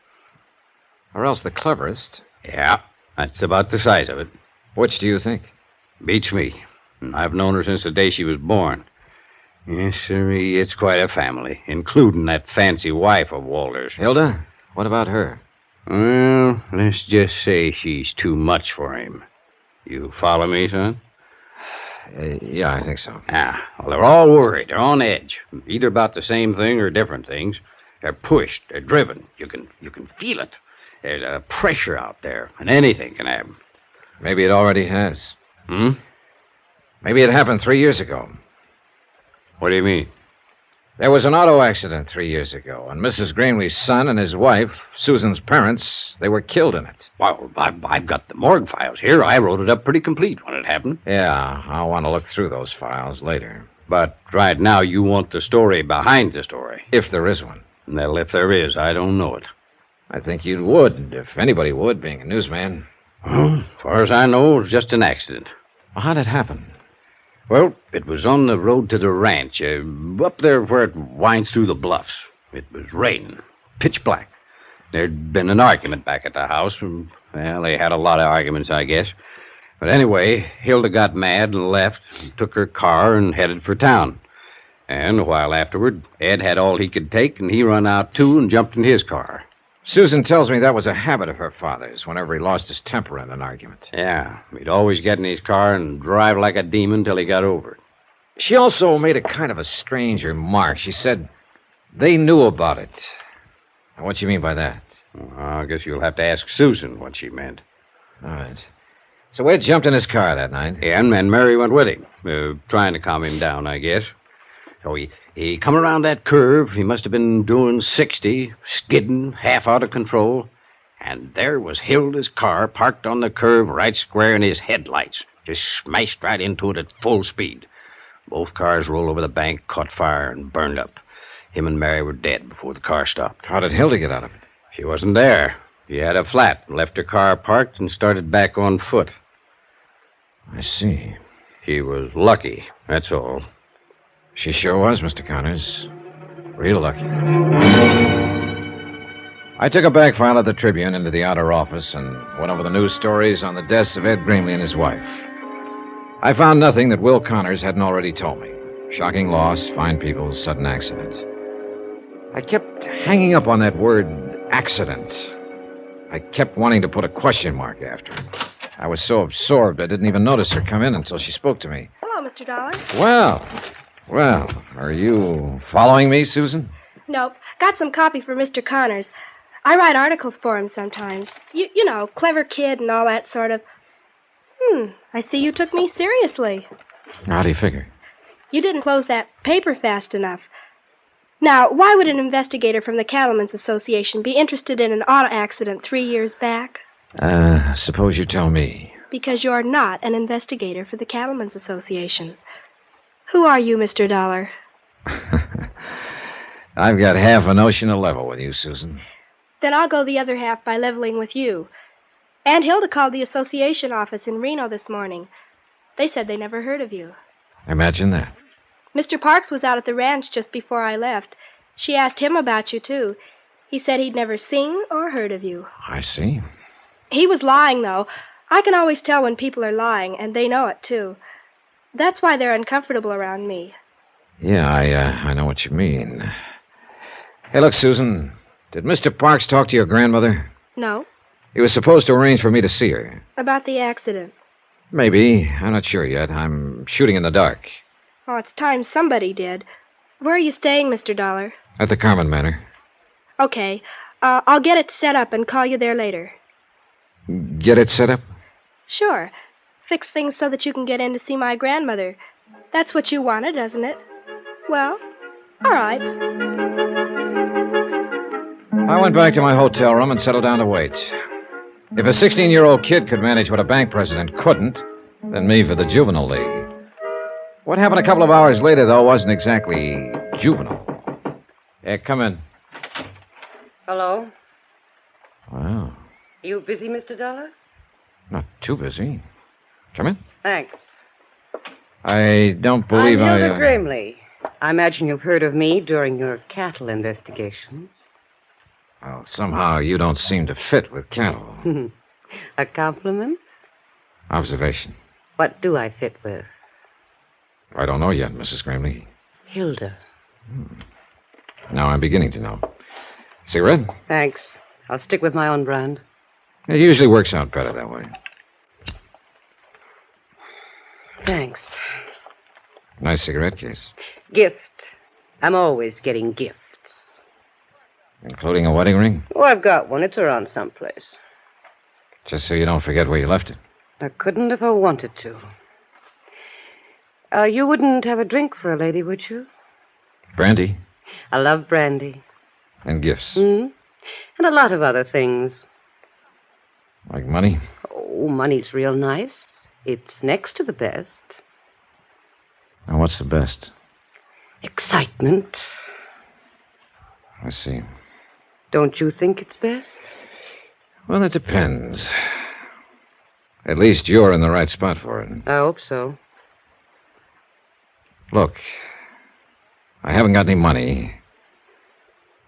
Or else the cleverest. Yeah, that's about the size of it. Which do you think? Beats me. I've known her since the day she was born. Yes, sir, it's quite a family, including that fancy wife of Walter's. Hilda? What about her? Well, let's just say she's too much for him. You follow me, son? Yeah, I think so. Well, they're all worried. They're on edge. Either about the same thing or different things. They're pushed. They're driven. You can feel it. There's a pressure out there, and anything can happen. Maybe it already has. Hmm? Maybe it happened 3 years ago. What do you mean? There was an auto accident 3 years ago, and Mrs. Greenleaf's son and his wife, Susan's parents, they were killed in it. Well, I've got the morgue files here. I wrote it up pretty complete when it happened. Yeah, I'll want to look through those files later. But right now you want the story behind the story. If there is one. Well, if there is, I don't know it. I think you would, if anybody would, being a newsman. Well, as far as I know, it was just an accident. Well, how'd it happen? Well, it was on the road to the ranch, up there where it winds through the bluffs. It was raining, pitch black. There'd been an argument back at the house. Well, they had a lot of arguments, I guess. But anyway, Hilda got mad and left, and took her car and headed for town. And a while afterward, Ed had all he could take, and he run out too and jumped in his car. Susan tells me that was a habit of her father's whenever he lost his temper in an argument. Yeah, he'd always get in his car and drive like a demon till he got over it. She also made a kind of a strange remark. She said they knew about it. Now, what do you mean by that? Well, I guess you'll have to ask Susan what she meant. All right. So Ed jumped in his car that night. Yeah, and Mary went with him, trying to calm him down, I guess. So he come around that curve. He must have been doing 60, skidding, half out of control. And there was Hilda's car parked on the curve right square in his headlights. Just smashed right into it at full speed. Both cars rolled over the bank, caught fire, and burned up. Him and Mary were dead before the car stopped. How did Hilda get out of it? She wasn't there. She had a flat, left her car parked, and started back on foot. I see. She was lucky, that's all. She sure was, Mr. Connors. Real lucky. I took a back file of the Tribune into the outer office and went over the news stories on the deaths of Ed Greenlee and his wife. I found nothing that Will Connors hadn't already told me. Shocking loss, fine people, sudden accident. I kept hanging up on that word, accident. I kept wanting to put a question mark after it. I was so absorbed I didn't even notice her come in until she spoke to me. Hello, Mr. Dollar. Well, are you following me, Susan? Nope. Got some copy for Mr. Connors. I write articles for him sometimes. You know, clever kid and all that sort of. I see you took me seriously. How do you figure? You didn't close that paper fast enough. Now, why would an investigator from the Cattlemen's Association be interested in an auto accident 3 years back? Suppose you tell me. Because you're not an investigator for the Cattlemen's Association. Who are you, Mr. Dollar? I've got half a notion to level with you, Susan. Then I'll go the other half by leveling with you. Aunt Hilda called the association office in Reno this morning. They said they never heard of you. Imagine that. Mr. Parks was out at the ranch just before I left. She asked him about you, too. He said he'd never seen or heard of you. I see. He was lying, though. I can always tell when people are lying, and they know it, too. That's why they're uncomfortable around me. Yeah, I know what you mean. Hey, look, Susan. Did Mr. Parks talk to your grandmother? No. He was supposed to arrange for me to see her. About the accident. Maybe. I'm not sure yet. I'm shooting in the dark. Oh, it's time somebody did. Where are you staying, Mr. Dollar? At the Carmen Manor. Okay. I'll get it set up and call you there later. Get it set up? Sure. Fix things so that you can get in to see my grandmother. That's what you wanted, isn't it? Well, all right. I went back to my hotel room and settled down to wait. If a 16-year-old kid could manage what a bank president couldn't, then me for the juvenile league. What happened a couple of hours later, though, wasn't exactly juvenile. Yeah, come in. Hello? Wow. You busy, Mr. Dollar? Not too busy. Come in. Thanks. I don't believe I'm Hilda Grimley. I imagine you've heard of me during your cattle investigation. Well, somehow you don't seem to fit with cattle. A compliment? Observation. What do I fit with? I don't know yet, Mrs. Grimley. Hilda. Now I'm beginning to know. Cigarette? Thanks. I'll stick with my own brand. It usually works out better that way. Thanks. Nice cigarette case. Gift. I'm always getting gifts. Including a wedding ring? Oh, I've got one. It's around someplace. Just so you don't forget where you left it. I couldn't if I wanted to. You wouldn't have a drink for a lady, would you? Brandy? I love brandy. And gifts? And a lot of other things. Like money? Oh, money's real nice. It's next to the best. And what's the best? Excitement. I see. Don't you think it's best? Well, it depends. At least you're in the right spot for it. I hope so. Look, I haven't got any money,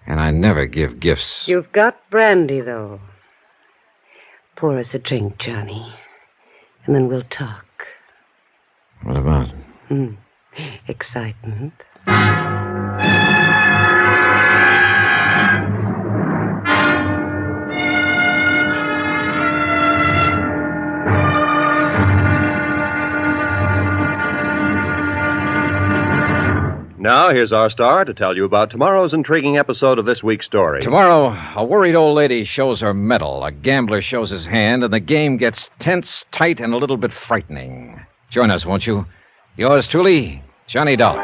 and I never give gifts. You've got brandy, though. Pour us a drink, Johnny, and then we'll talk. What about? Excitement. Now, here's our star to tell you about tomorrow's intriguing episode of this week's story. Tomorrow, a worried old lady shows her mettle, a gambler shows his hand, and the game gets tense, tight, and a little bit frightening. Join us, won't you? Yours truly, Johnny Dollar.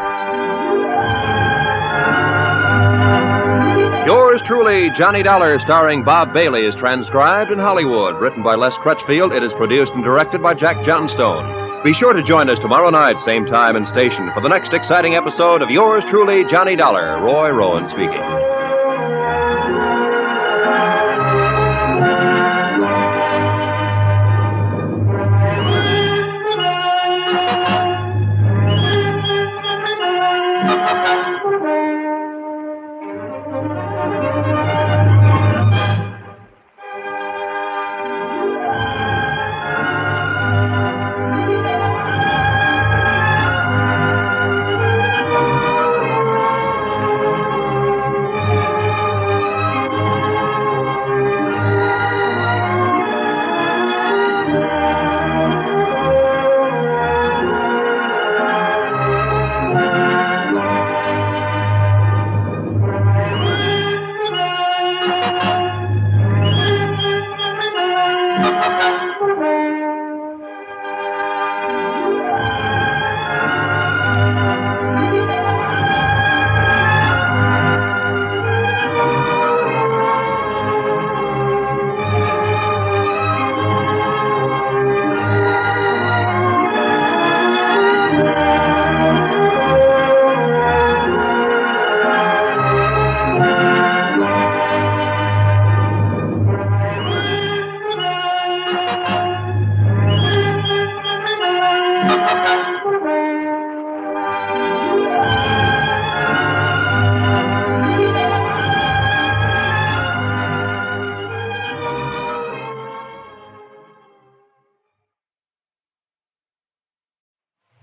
Yours truly, Johnny Dollar, starring Bob Bailey, is transcribed in Hollywood. Written by Les Crutchfield, it is produced and directed by Jack Johnstone. Be sure to join us tomorrow night, same time and station, for the next exciting episode of Yours truly, Johnny Dollar. Roy Rowan speaking.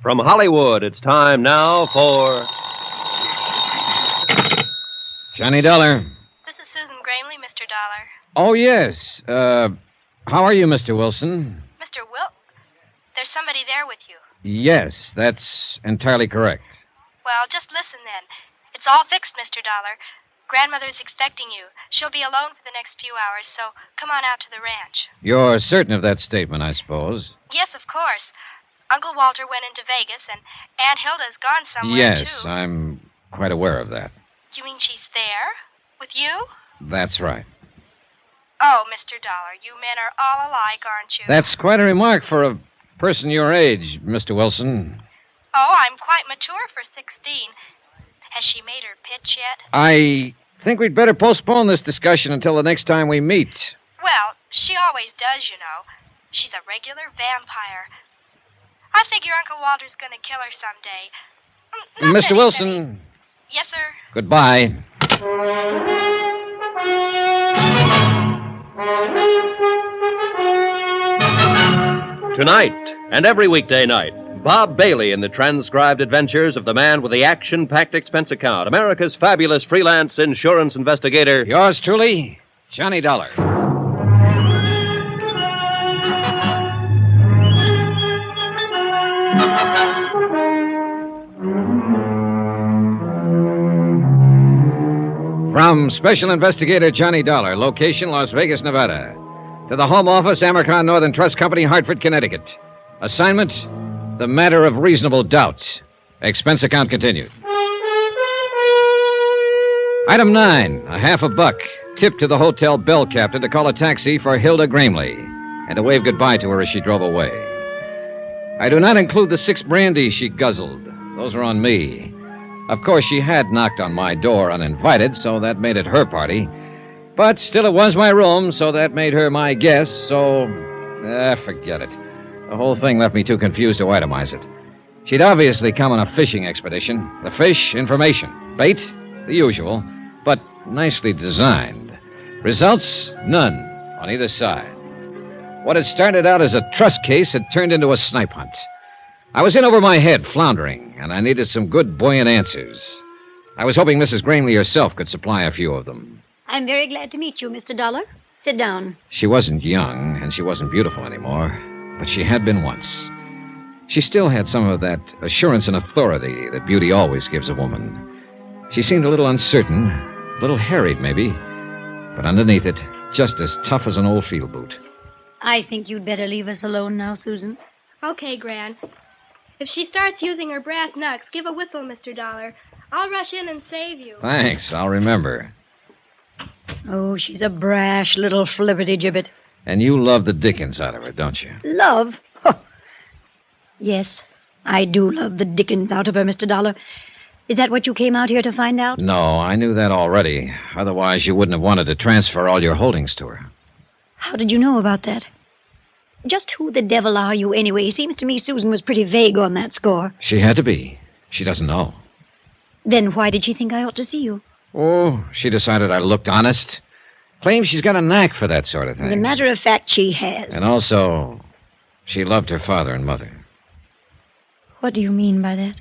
From Hollywood, it's time now for... Johnny Dollar. This is Susan Gray Dollar. Oh, yes. How are you, Mr. Wilson? Mr. There's somebody there with you. Yes, that's entirely correct. Well, just listen then. It's all fixed, Mr. Dollar. Grandmother's expecting you. She'll be alone for the next few hours, so come on out to the ranch. You're certain of that statement, I suppose? Yes, of course. Uncle Walter went into Vegas, and Aunt Hilda's gone somewhere, Yes, too. I'm quite aware of that. You mean she's there? With you? That's right. Oh, Mr. Dollar, you men are all alike, aren't you? That's quite a remark for a person your age, Mr. Wilson. Oh, I'm quite mature for 16. Has she made her pitch yet? I think we'd better postpone this discussion until the next time we meet. Well, she always does, you know. She's a regular vampire. I figure Uncle Walter's going to kill her someday. Mr. Wilson. Yes, sir. Goodbye. Tonight and every weekday night, Bob Bailey in the transcribed adventures of the man with the action-packed expense account, America's fabulous freelance insurance investigator. Yours truly, Johnny Dollar. From Special Investigator Johnny Dollar, location Las Vegas, Nevada, to the Home Office, Amercon Northern Trust Company, Hartford, Connecticut. Assignment, the matter of reasonable doubt. Expense account continued. Item 9, a $50. Tip to the hotel bell captain to call a taxi for Hilda Gramley and to wave goodbye to her as she drove away. I do not include the 6 brandies she guzzled. Those are on me. Of course, she had knocked on my door uninvited, so that made it her party. But still, it was my room, so that made her my guest, so... forget it. The whole thing left me too confused to itemize it. She'd obviously come on a fishing expedition. The fish, information. Bait, the usual, but nicely designed. Results, none on either side. What had started out as a trust case had turned into a snipe hunt. I was in over my head, floundering, and I needed some good, buoyant answers. I was hoping Mrs. Gramley herself could supply a few of them. I'm very glad to meet you, Mr. Dollar. Sit down. She wasn't young, and she wasn't beautiful anymore, but she had been once. She still had some of that assurance and authority that beauty always gives a woman. She seemed a little uncertain, a little harried, maybe, but underneath it, just as tough as an old field boot. I think you'd better leave us alone now, Susan. Okay, Gran. If she starts using her brass knucks, give a whistle, Mr. Dollar. I'll rush in and save you. Thanks, I'll remember. Oh, she's a brash little flipperty-gibbet. And you love the dickens out of her, don't you? Love? Oh. Yes, I do love the dickens out of her, Mr. Dollar. Is that what you came out here to find out? No, I knew that already. Otherwise, you wouldn't have wanted to transfer all your holdings to her. How did you know about that? Just who the devil are you, anyway? Seems to me Susan was pretty vague on that score. She had to be. She doesn't know. Then why did she think I ought to see you? Oh, she decided I looked honest. Claims she's got a knack for that sort of thing. As a matter of fact, she has. And also, she loved her father and mother. What do you mean by that?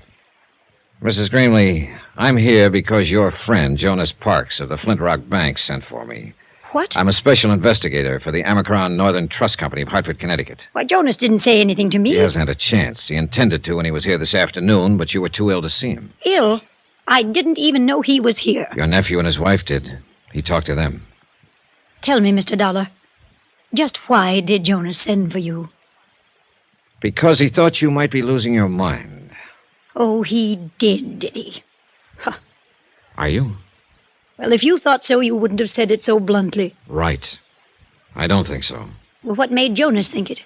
Mrs. Gramley, I'm here because your friend, Jonas Parks of the Flint Rock Bank, sent for me. What? I'm a special investigator for the Amercon Northern Trust Company of Hartford, Connecticut. Why, Jonas didn't say anything to me. He hasn't had a chance. He intended to when he was here this afternoon, but you were too ill to see him. Ill? I didn't even know he was here. Your nephew and his wife did. He talked to them. Tell me, Mr. Dollar, just why did Jonas send for you? Because he thought you might be losing your mind. Oh, he did he? Huh. Are you? Well, if you thought so, you wouldn't have said it so bluntly. Right. I don't think so. Well, what made Jonas think it?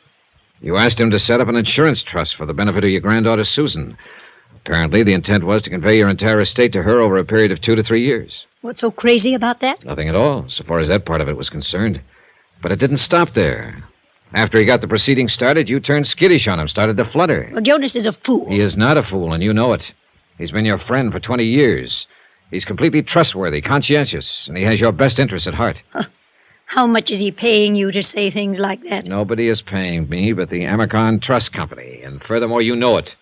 You asked him to set up an insurance trust for the benefit of your granddaughter, Susan. Apparently, the intent was to convey your entire estate to her over a period of 2 to 3 years. What's so crazy about that? Nothing at all, so far as that part of it was concerned. But it didn't stop there. After he got the proceedings started, you turned skittish on him, started to flutter. Well, Jonas is a fool. He is not a fool, and you know it. He's been your friend for 20 years. He's completely trustworthy, conscientious, and he has your best interests at heart. Huh. How much is he paying you to say things like that? Nobody is paying me but the Amercon Trust Company, and furthermore, you know it.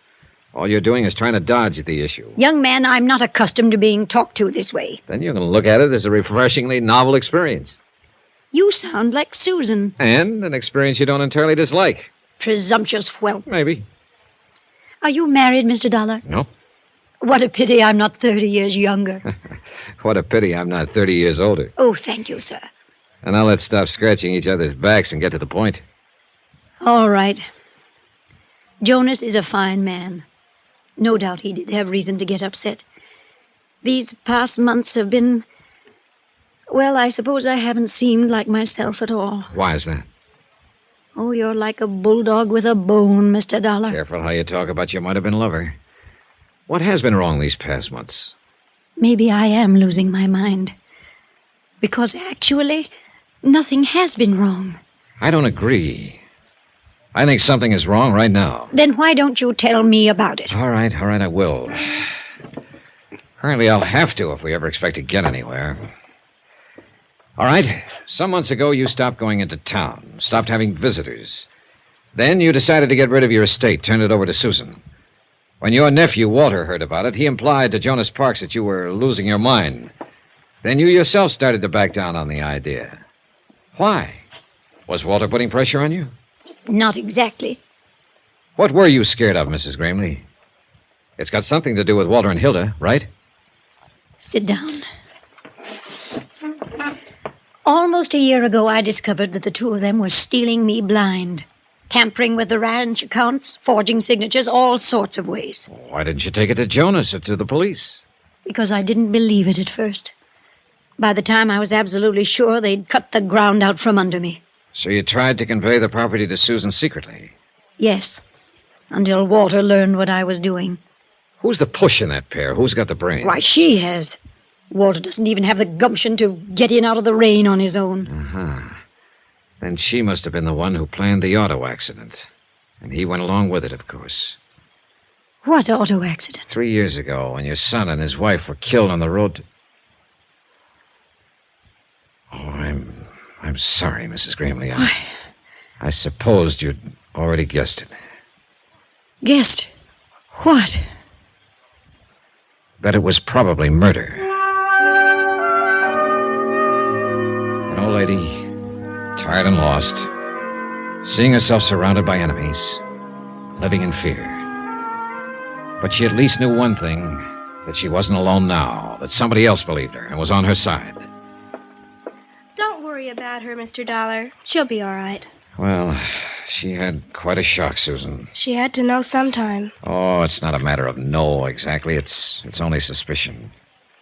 All you're doing is trying to dodge the issue. Young man, I'm not accustomed to being talked to this way. Then you can look at it as a refreshingly novel experience. You sound like Susan. And an experience you don't entirely dislike. Presumptuous whelp. Maybe. Are you married, Mr. Dollar? No. What a pity I'm not 30 years younger. What a pity I'm not 30 years older. Oh, thank you, sir. And now let's stop scratching each other's backs and get to the point. All right. Jonas is a fine man. No doubt he did have reason to get upset. These past months have been... Well, I suppose I haven't seemed like myself at all. Why is that? Oh, you're like a bulldog with a bone, Mr. Dollar. Careful how you talk about your might-have-been lover. What has been wrong these past months? Maybe I am losing my mind. Because actually, nothing has been wrong. I don't agree. I think something is wrong right now. Then why don't you tell me about it? All right, I will. Apparently I'll have to if we ever expect to get anywhere. All right, some months ago you stopped going into town, stopped having visitors. Then you decided to get rid of your estate, turn it over to Susan. When your nephew, Walter, heard about it, he implied to Jonas Parks that you were losing your mind. Then you yourself started to back down on the idea. Why? Was Walter putting pressure on you? Not exactly. What were you scared of, Mrs. Gramley? It's got something to do with Walter and Hilda, right? Sit down. Almost a year ago, I discovered that the two of them were stealing me blind. Tampering with the ranch accounts, forging signatures, all sorts of ways. Why didn't you take it to Jonas or to the police? Because I didn't believe it at first. By the time I was absolutely sure, they'd cut the ground out from under me. So you tried to convey the property to Susan secretly? Yes, until Walter learned what I was doing. Who's the push in that pair? Who's got the brains? Why, she has. Walter doesn't even have the gumption to get in out of the rain on his own. Uh-huh. Then she must have been the one who planned the auto accident. And he went along with it, of course. What auto accident? 3 years ago, when your son and his wife were killed on the road to... Oh, I'm sorry, Mrs. Gramley. I supposed you'd already guessed it. Guessed? What? That it was probably murder. An old lady, tired and lost, seeing herself surrounded by enemies, living in fear. But she at least knew one thing, that she wasn't alone now, that somebody else believed her and was on her side. Don't worry about her, Mr. Dollar. She'll be all right. Well, she had quite a shock, Susan. She had to know sometime. Oh, it's not a matter of no, exactly. It's only suspicion.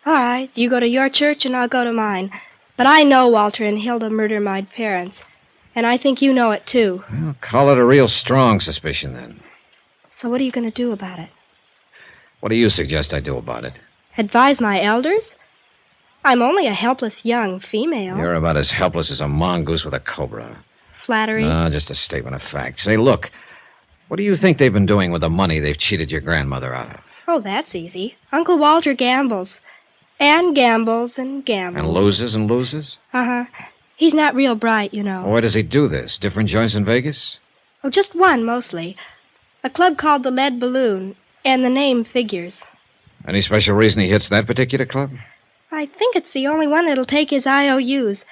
All right, you go to your church and I'll go to mine. But I know Walter and Hilda murdered my parents. And I think you know it, too. Well, call it a real strong suspicion, then. So what are you going to do about it? What do you suggest I do about it? Advise my elders? I'm only a helpless young female. You're about as helpless as a mongoose with a cobra. Flattery? No, just a statement of fact. Say, look, what do you think they've been doing with the money they've cheated your grandmother out of? Oh, that's easy. Uncle Walter gambles. And gambles and gambles. And loses and loses? Uh-huh. He's not real bright, you know. Where does he do this? Different joints in Vegas? Oh, just one, mostly. A club called the Lead Balloon, and the name figures. Any special reason he hits that particular club? I think it's the only one that'll take his IOUs.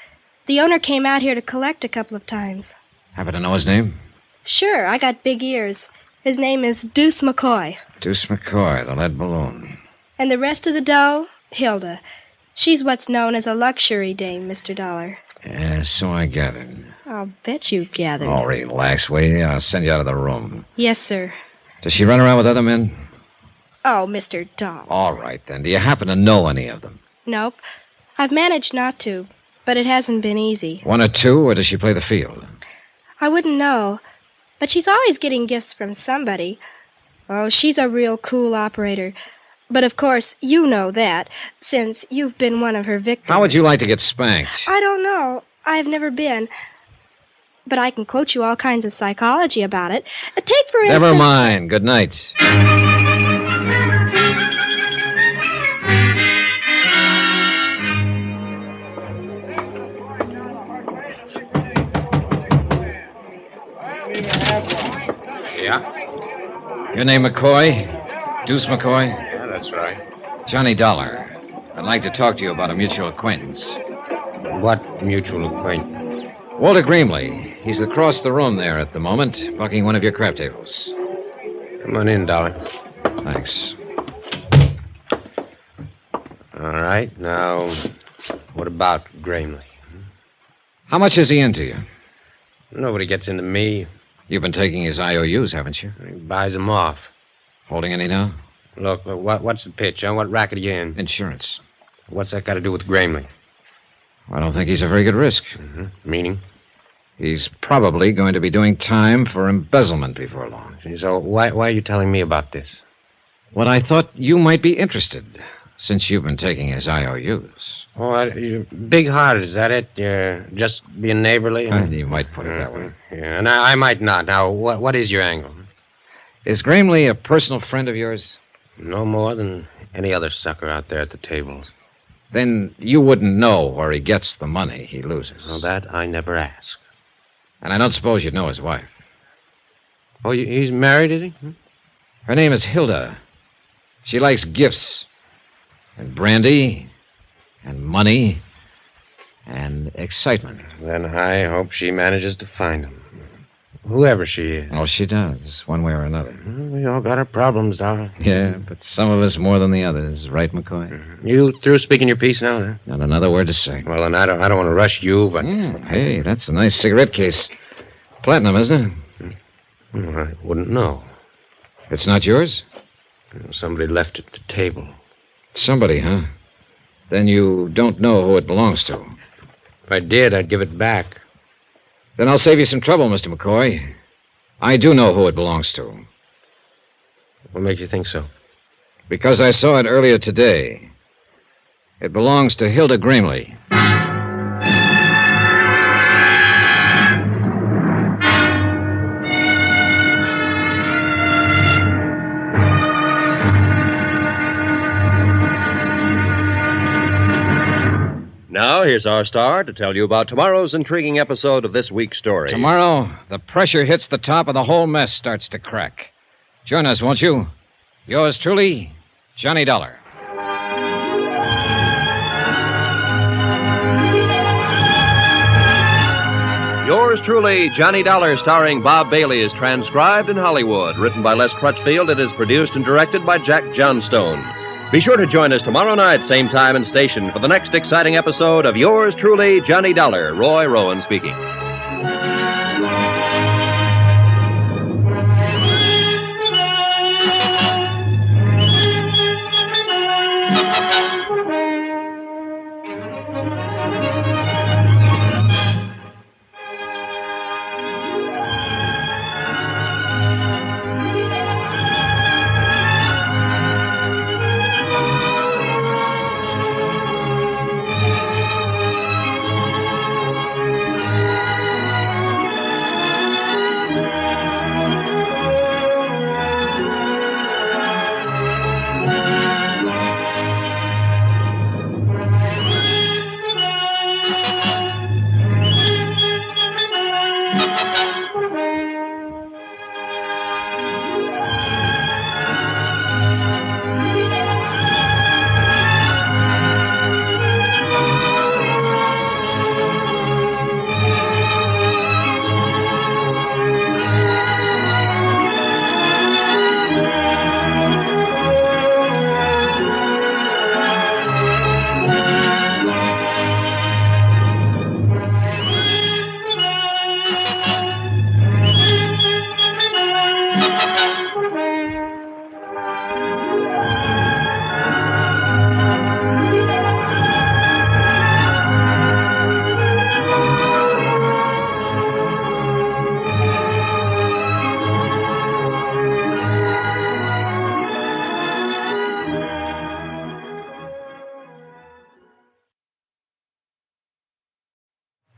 The owner came out here to collect a couple of times. Happen to know his name? Sure, I got big ears. His name is Deuce McCoy. Deuce McCoy, the Lead Balloon. And the rest of the dough, Hilda. She's what's known as a luxury dame, Mr. Dollar. Yeah, so I gathered. I'll bet you gathered. Oh, relax, will you? I'll send you out of the room. Yes, sir. Does she run around with other men? Oh, Mr. Dollar. All right, then. Do you happen to know any of them? Nope. I've managed not to, but it hasn't been easy. One or two, or does she play the field? I wouldn't know. But she's always getting gifts from somebody. Oh, she's a real cool operator. But of course, you know that, since you've been one of her victims. How would you like to get spanked? I don't know. I've never been. But I can quote you all kinds of psychology about it. Take, for instance... Never mind. Good night. Yeah? Your name McCoy? Deuce McCoy? Yeah, that's right. Johnny Dollar. I'd like to talk to you about a mutual acquaintance. What mutual acquaintance? Walter Grimley. He's across the room there at the moment, bucking one of your crap tables. Come on in, darling. Thanks. All right, now, what about Grimley? How much is he into you? Nobody gets into me. You've been taking his IOUs, haven't you? He buys them off. Holding any now? Look, what's the pitch? Huh? What racket are you in? Insurance. What's that got to do with Grimley? I don't think he's a very good risk. Meaning? He's probably going to be doing time for embezzlement before long. So why are you telling me about this? Well, I thought you might be interested, since you've been taking his IOUs. Oh, you're big-hearted, is that it? You're just being neighborly? You might put it that way. Yeah, and I might not. Now, what is your angle? Is Grimley a personal friend of yours? No more than any other sucker out there at the tables. Then you wouldn't know where he gets the money he loses. Well, that I never ask. And I don't suppose you'd know his wife. Oh, he's married, is he? Her name is Hilda. She likes gifts and brandy and money and excitement. Then I hope she manages to find him. Whoever she is. Oh, she does, one way or another. We all got our problems, darling. Yeah, but some of us more than the others, right, McCoy? You through speaking your piece now, huh? Not another word to say. Well, then I don't want to rush you, but... Hey, that's a nice cigarette case. Platinum, isn't it? I wouldn't know. It's not yours? Somebody left it at the table. Somebody, huh? Then you don't know who it belongs to. If I did, I'd give it back. Then I'll save you some trouble, Mr. McCoy. I do know who it belongs to. What makes you think so? Because I saw it earlier today. It belongs to Hilda Grimley. Now, here's our star to tell you about tomorrow's intriguing episode of this week's story. Tomorrow, the pressure hits the top and the whole mess starts to crack. Join us, won't you? Yours truly, Johnny Dollar. Yours truly, Johnny Dollar, starring Bob Bailey, is transcribed in Hollywood. Written by Les Crutchfield, it is produced and directed by Jack Johnstone. Be sure to join us tomorrow night, same time and station, for the next exciting episode of Yours truly, Johnny Dollar. Roy Rowan speaking.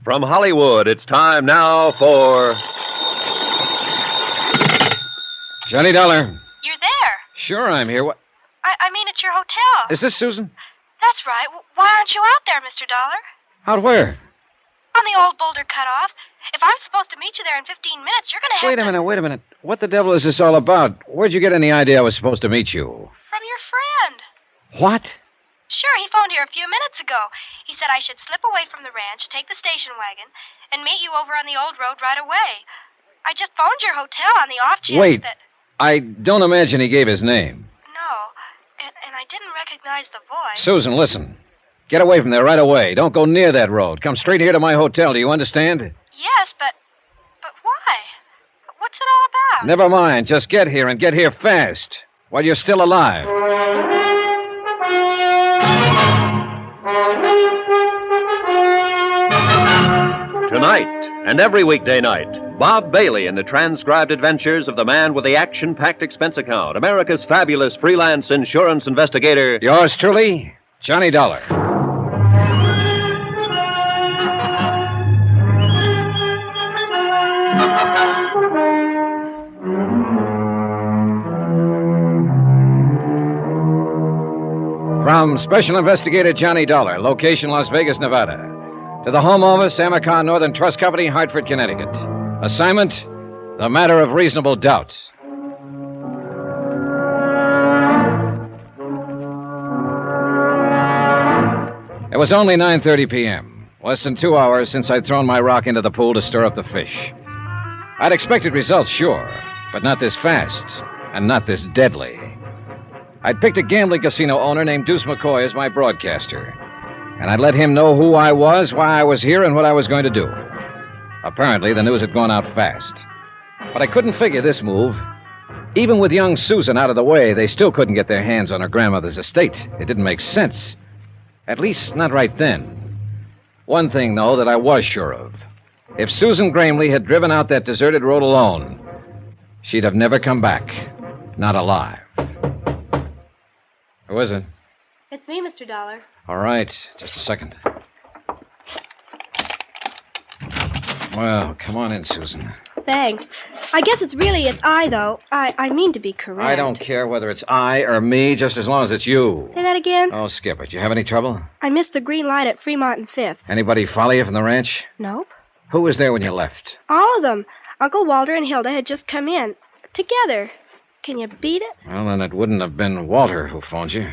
From Hollywood, it's time now for... Johnny Dollar. You're there. Sure, I'm here. What? I mean, at your hotel. Is this Susan? That's right. Why aren't you out there, Mr. Dollar? Out where? On the old boulder cutoff. If I'm supposed to meet you there in 15 minutes, you're going to have Wait a minute. What the devil is this all about? Where'd you get any idea I was supposed to meet you? From your friend. What? Sure, he phoned here a few minutes ago. He said I should slip away from the ranch, take the station wagon, and meet you over on the old road right away. I just phoned your hotel on the off chance Wait, that... I don't imagine he gave his name. No, and I didn't recognize the voice. Susan, listen. Get away from there right away. Don't go near that road. Come straight here to my hotel. Do you understand? Yes, but why? What's it all about? Never mind. Just get here and get here fast while you're still alive. Tonight and every weekday night, Bob Bailey in the transcribed adventures of the man with the action-packed expense account, America's fabulous freelance insurance investigator. Yours truly, Johnny Dollar. From Special Investigator Johnny Dollar, location Las Vegas, Nevada. To the Home Office, Amercon Northern Trust Company, Hartford, Connecticut. Assignment, the matter of reasonable doubt. It was only 9:30 p.m., less than 2 hours since I'd thrown my rock into the pool to stir up the fish. I'd expected results, sure, but not this fast, and not this deadly. I'd picked a gambling casino owner named Deuce McCoy as my broadcaster, and I'd let him know who I was, why I was here, and what I was going to do. Apparently, the news had gone out fast. But I couldn't figure this move. Even with young Susan out of the way, they still couldn't get their hands on her grandmother's estate. It didn't make sense. At least, not right then. One thing, though, that I was sure of. If Susan Gramley had driven out that deserted road alone, she'd have never come back. Not alive. Who is it? It's me, Mr. Dollar. All right, just a second. Well, come on in, Susan. Thanks. I guess it's I, though. I mean to be correct. I don't care whether it's I or me, just as long as it's you. Say that again? Oh, skip it. You have any trouble? I missed the green light at Fremont and 5th. Anybody follow you from the ranch? Nope. Who was there when you left? All of them. Uncle Walter and Hilda had just come in. Together. Can you beat it? Well, then it wouldn't have been Walter who phoned you.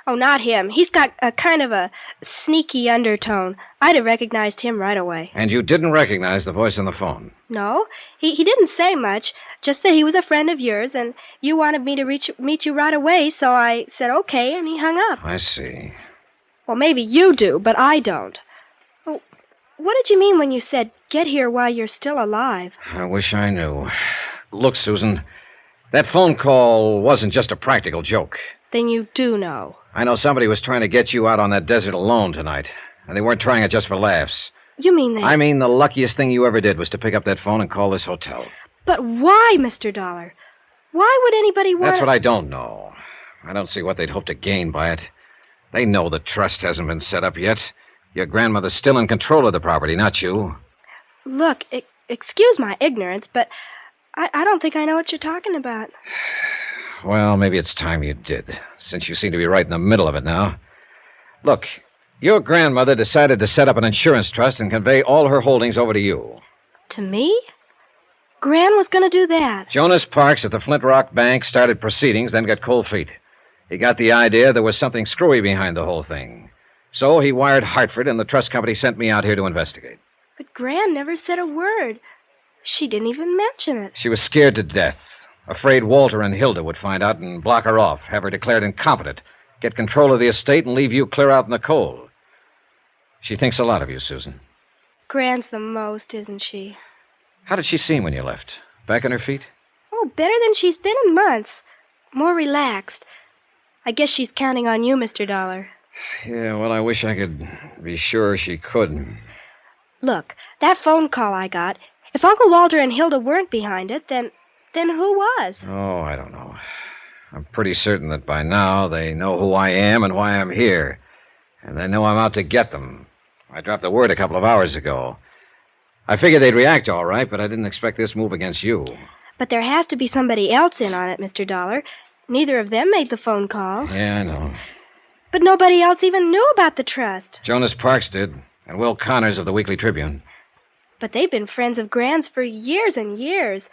Oh, not him. He's got a kind of a sneaky undertone. I'd have recognized him right away. And you didn't recognize the voice on the phone? No. He didn't say much, just that he was a friend of yours, and you wanted me to meet you right away, so I said okay, and he hung up. I see. Well, maybe you do, but I don't. Oh, what did you mean when you said, get here while you're still alive? I wish I knew. Look, Susan, that phone call wasn't just a practical joke. Then you do know. I know somebody was trying to get you out on that desert alone tonight, and they weren't trying it just for laughs. You mean they... I mean the luckiest thing you ever did was to pick up that phone and call this hotel. But why, Mr. Dollar? Why would anybody want... That's what I don't know. I don't see what they'd hope to gain by it. They know the trust hasn't been set up yet. Your grandmother's still in control of the property, not you. Look, excuse my ignorance, but I don't think I know what you're talking about. Well, maybe it's time you did, since you seem to be right in the middle of it now. Look, your grandmother decided to set up an insurance trust and convey all her holdings over to you. To me? Gran was going to do that. Jonas Parks at the Flint Rock Bank started proceedings, then got cold feet. He got the idea there was something screwy behind the whole thing. So he wired Hartford, and the trust company sent me out here to investigate. But Gran never said a word. She didn't even mention it. She was scared to death. Afraid Walter and Hilda would find out and block her off, have her declared incompetent, get control of the estate, and leave you clear out in the cold. She thinks a lot of you, Susan. Gran's the most, isn't she? How did she seem when you left? Back on her feet? Oh, better than she's been in months. More relaxed. I guess she's counting on you, Mr. Dollar. Yeah, well, I wish I could be sure she could. Look, that phone call I got, if Uncle Walter and Hilda weren't behind it, then who was? Oh, I don't know. I'm pretty certain that by now they know who I am and why I'm here. And they know I'm out to get them. I dropped the word a couple of hours ago. I figured they'd react all right, but I didn't expect this move against you. But there has to be somebody else in on it, Mr. Dollar. Neither of them made the phone call. Yeah, I know. But nobody else even knew about the trust. Jonas Parks did, and Will Connors of the Weekly Tribune. But they've been friends of Gran's for years and years.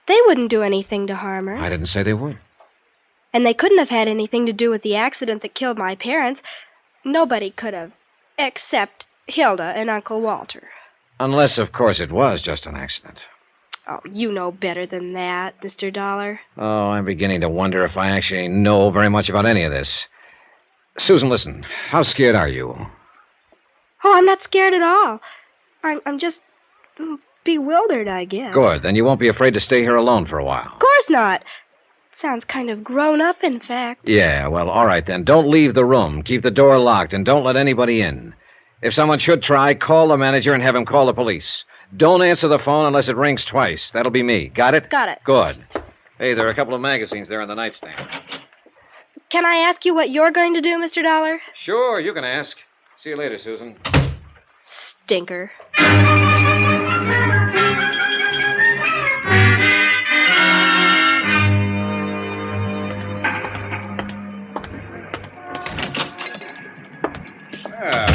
They wouldn't do anything to harm her. I didn't say they would. And they couldn't have had anything to do with the accident that killed my parents. Nobody could have, except Hilda and Uncle Walter. Unless, of course, it was just an accident. Oh, you know better than that, Mr. Dollar. Oh, I'm beginning to wonder if I actually know very much about any of this. Susan, listen. How scared are you? Oh, I'm not scared at all. I'm just bewildered, I guess. Good. Then you won't be afraid to stay here alone for a while. Of course not. Sounds kind of grown up, in fact. Yeah, well, all right then. Don't leave the room. Keep the door locked and don't let anybody in. If someone should try, call the manager and have him call the police. Don't answer the phone unless it rings twice. That'll be me. Got it? Got it. Good. Hey, there are a couple of magazines there on the nightstand. Can I ask you what you're going to do, Mr. Dollar? Sure, you can ask. See you later, Susan. Stinker.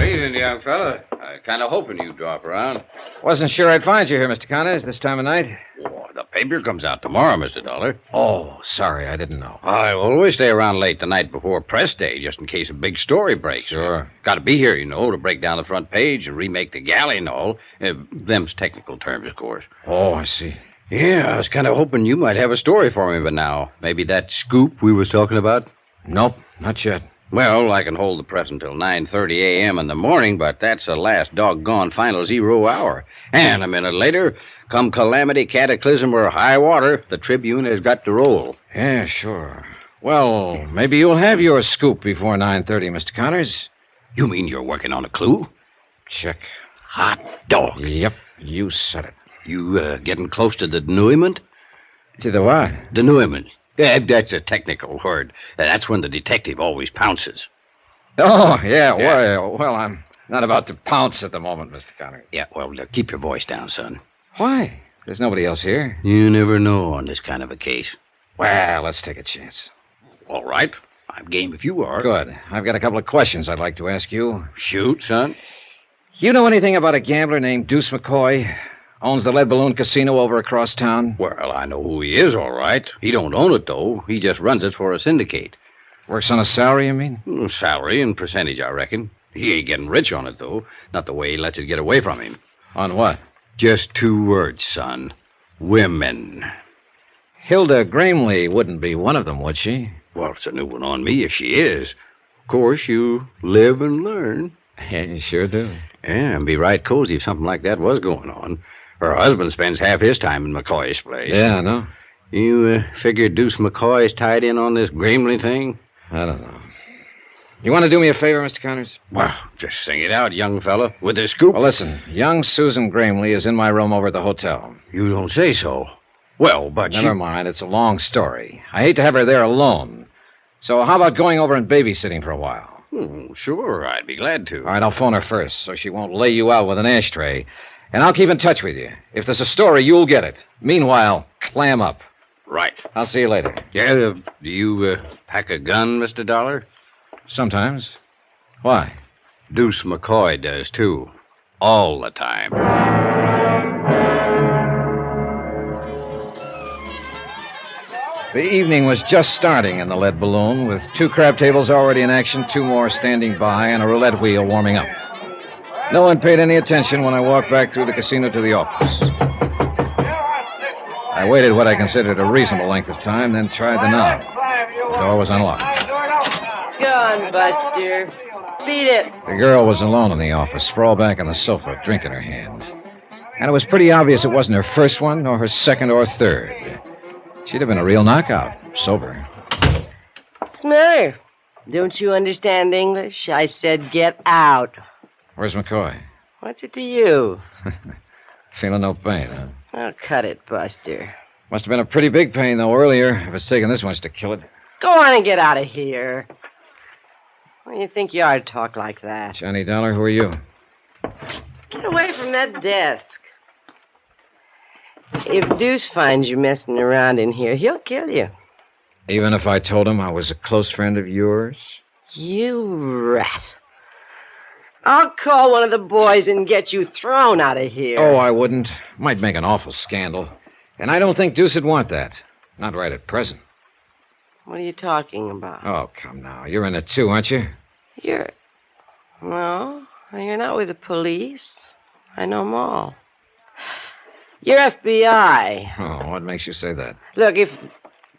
Evening, young fella. I kind of hoping you'd drop around. Wasn't sure I'd find you here, Mr. Connors, this time of night. Oh, the paper comes out tomorrow, Mr. Dollar. Oh, sorry, I didn't know. I always stay around late the night before press day, just in case a big story breaks. Sure. Got to be here, to break down the front page and remake the galley and all. Them's technical terms, of course. Oh, I see. Yeah, I was kind of hoping you might have a story for me by now. Maybe that scoop we was talking about? Nope, not yet. Well, I can hold the press until 9:30 a.m. in the morning, but that's the last doggone final 0 hour. And a minute later, come calamity, cataclysm, or high water, the Tribune has got to roll. Yeah, sure. Well, maybe you'll have your scoop before 9:30, Mr. Connors. You mean you're working on a clue? Check. Hot dog. Yep, you said it. You getting close to the denouement? To the what? Denouement. Yeah, that's a technical word. That's when the detective always pounces. Oh, yeah. Well, I'm not about to pounce at the moment, Mr. Connors. Yeah, well, keep your voice down, son. Why? There's nobody else here. You never know on this kind of a case. Well, let's take a chance. All right. I'm game if you are. Good. I've got a couple of questions I'd like to ask you. Shoot, son. You know anything about a gambler named Deuce McCoy? Owns the Lead Balloon Casino over across town? Well, I know who he is, all right. He don't own it, though. He just runs it for a syndicate. Works on a salary, you mean? Salary and percentage, I reckon. He ain't getting rich on it, though. Not the way he lets it get away from him. On what? Just 2 words, son. Women. Hilda Gramley wouldn't be one of them, would she? Well, it's a new one on me if she is. Of course, you live and learn. Yeah, you sure do. Yeah, and be right cozy if something like that was going on. Her husband spends half his time in McCoy's place. Yeah, I know. You figure Deuce McCoy's tied in on this Gramley thing? I don't know. You want to do me a favor, Mr. Connors? Well, just sing it out, young fella, with this scoop. Well, listen, young Susan Gramley is in my room over at the hotel. You don't say so. Well, but Never mind, it's a long story. I hate to have her there alone. So how about going over and babysitting for a while? Sure, I'd be glad to. All right, I'll phone her first so she won't lay you out with an ashtray. And I'll keep in touch with you. If there's a story, you'll get it. Meanwhile, clam up. Right. I'll see you later. Yeah, do you pack a gun, Mr. Dollar? Sometimes. Why? Deuce McCoy does, too. All the time. The evening was just starting in the Lead Balloon, with 2 crab tables already in action, 2 more standing by, and a roulette wheel warming up. No one paid any attention when I walked back through the casino to the office. I waited what I considered a reasonable length of time, then tried the knob. The door was unlocked. Go on, Buster. Beat it. The girl was alone in the office, sprawled back on the sofa, a drink in her hand. And it was pretty obvious it wasn't her first one, nor her second or third. She'd have been a real knockout, sober. What's the matter? Don't you understand English? I said get out. Where's McCoy? What's it to you? Feeling no pain, huh? Oh, cut it, Buster. Must have been a pretty big pain, though, earlier, if it's taken this much to kill it. Go on and get out of here. Why do you think you are to talk like that? Johnny Dollar, who are you? Get away from that desk. If Deuce finds you messing around in here, he'll kill you. Even if I told him I was a close friend of yours? You rat. I'll call one of the boys and get you thrown out of here. Oh, I wouldn't. Might make an awful scandal. And I don't think Deuce would want that. Not right at present. What are you talking about? Oh, come now. You're in it too, aren't you? No, you're not with the police. I know them all. You're FBI. Oh, what makes you say that? Look, if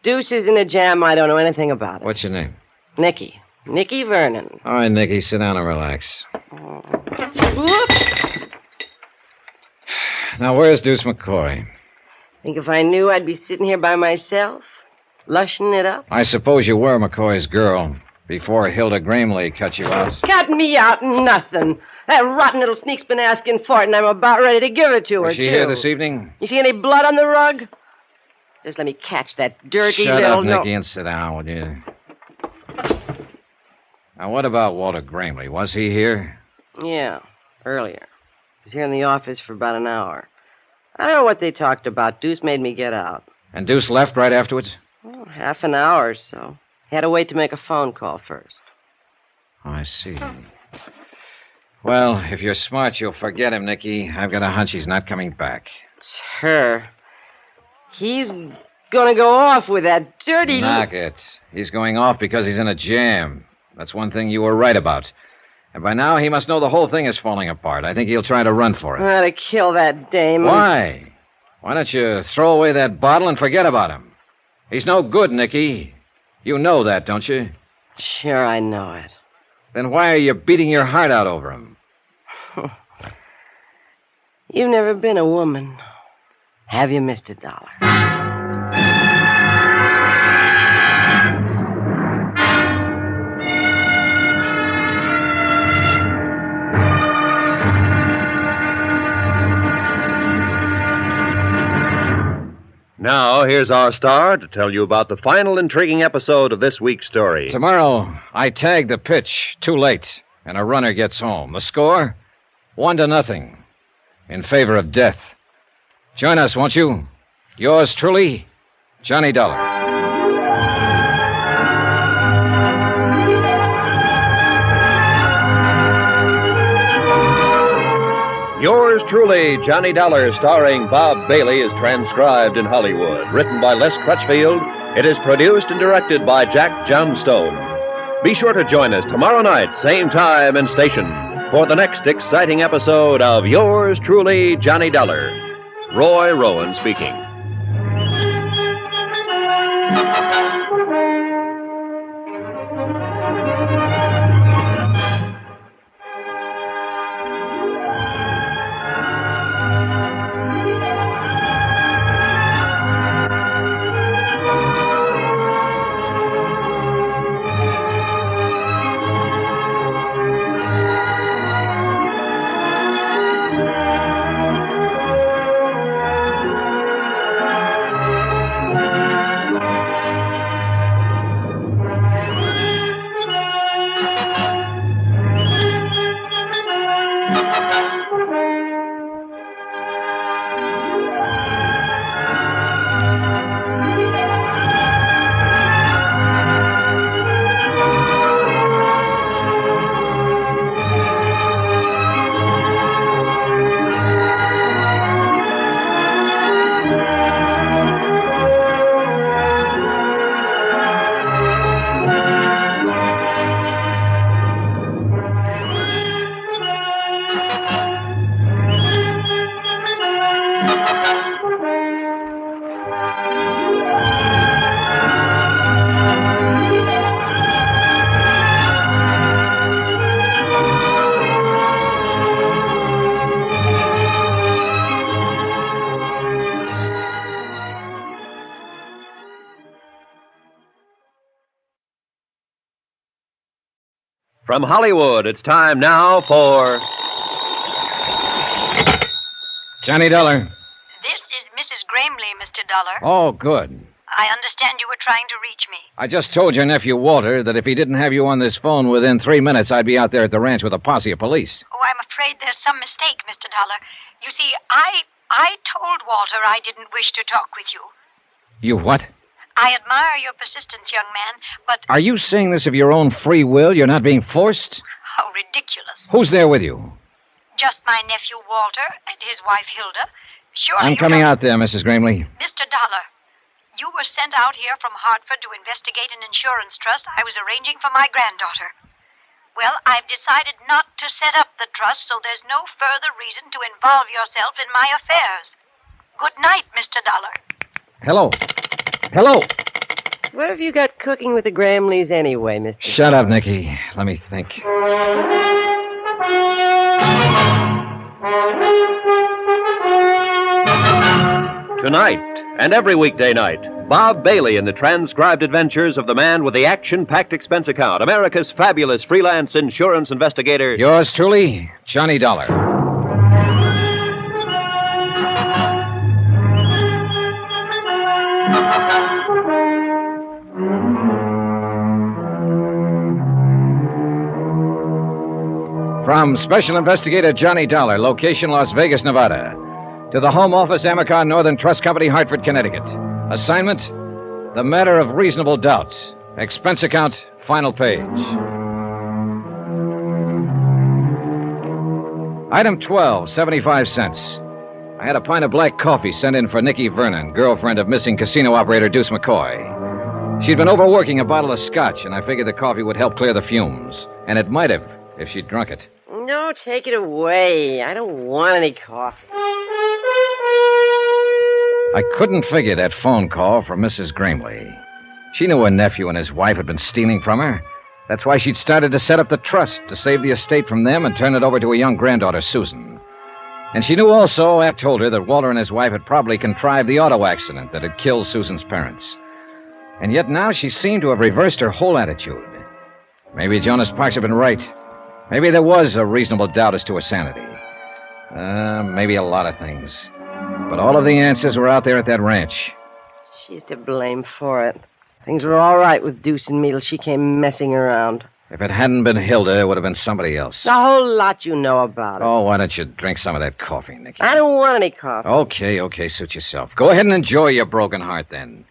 Deuce is in a jam, I don't know anything about it. What's your name? Nicky. Nicky Vernon. All right, Nicky, sit down and relax. Whoops! Now, where's Deuce McCoy? Think if I knew, I'd be sitting here by myself, lushing it up? I suppose you were McCoy's girl before Hilda Gramley cut you out. Cut me out, nothing. That rotten little sneak's been asking for it, and I'm about ready to give it to her, Was she too. here this evening? You see any blood on the rug? Just let me catch that dirty Shut little... up, Nicky, and sit down, will you? Now, what about Walter Gramley? Was he here? Yeah, earlier. He was here in the office for about an hour. I don't know what they talked about. Deuce made me get out. And Deuce left right afterwards? Oh, half an hour or so. He had to wait to make a phone call first. I see. Well, if you're smart, you'll forget him, Nicky. I've got a hunch he's not coming back. Sure. He's gonna go off with that dirty... Knock it. He's going off because he's in a jam. That's one thing you were right about. And by now, he must know the whole thing is falling apart. I think he'll try to run for it. I ought to kill that dame. Why? Why don't you throw away that bottle and forget about him? He's no good, Nicky. You know that, don't you? Sure, I know it. Then why are you beating your heart out over him? You've never been a woman, have you, Mr. Dollar? Now, here's our star to tell you about the final intriguing episode of this week's story. Tomorrow, I tag the pitch too late, and a runner gets home. The score? 1-0. In favor of death. Join us, won't you? Yours truly, Johnny Dollar. Yours truly, Johnny Dollar, starring Bob Bailey, is transcribed in Hollywood. Written by Les Crutchfield, it is produced and directed by Jack Johnstone. Be sure to join us tomorrow night, same time and station, for the next exciting episode of Yours truly, Johnny Dollar. Roy Rowan speaking. From Hollywood, it's time now for... Johnny Dollar. This is Mrs. Gramley, Mr. Dollar. Oh, good. I understand you were trying to reach me. I just told your nephew, Walter, that if he didn't have you on this phone within 3 minutes, I'd be out there at the ranch with a posse of police. Oh, I'm afraid there's some mistake, Mr. Dollar. You see, I told Walter I didn't wish to talk with you. You what? I admire your persistence, young man, but... Are you saying this of your own free will? You're not being forced? How ridiculous. Who's there with you? Just my nephew, Walter, and his wife, Hilda. Surely I'm coming out there, Mrs. Gramley. Mr. Dollar, You were sent out here from Hartford to investigate an insurance trust I was arranging for my granddaughter. Well, I've decided not to set up the trust, so there's no further reason to involve yourself in my affairs. Good night, Mr. Dollar. Hello. Hello. What have you got cooking with the Gramleys anyway, Mr. Shut up, Nicky. Let me think. Tonight, and every weekday night, Bob Bailey in the transcribed adventures of the man with the action-packed expense account, America's fabulous freelance insurance investigator. Yours truly, Johnny Dollar. From Special Investigator Johnny Dollar, location Las Vegas, Nevada, to the Home Office, Amercon Northern Trust Company, Hartford, Connecticut. Assignment, the matter of reasonable doubt. Expense account, final page. Item 12, 75 cents. I had a pint of black coffee sent in for Nikki Vernon, girlfriend of missing casino operator Deuce McCoy. She'd been overworking a bottle of scotch, and I figured the coffee would help clear the fumes. And it might have, if she'd drunk it. No, take it away. I don't want any coffee. I couldn't figure that phone call from Mrs. Gramley. She knew her nephew and his wife had been stealing from her. That's why she'd started to set up the trust to save the estate from them and turn it over to a young granddaughter, Susan. And she knew also, App told her, that Walter and his wife had probably contrived the auto accident that had killed Susan's parents. And yet now she seemed to have reversed her whole attitude. Maybe Jonas Parks had been right. Maybe there was a reasonable doubt as to her sanity. Maybe a lot of things. But all of the answers were out there at that ranch. She's to blame for it. Things were all right with Deuce and me till she came messing around. If it hadn't been Hilda, it would have been somebody else. A whole lot you know about it. Oh, why don't you drink some of that coffee, Nicky? I don't want any coffee. Okay, suit yourself. Go ahead and enjoy your broken heart, then.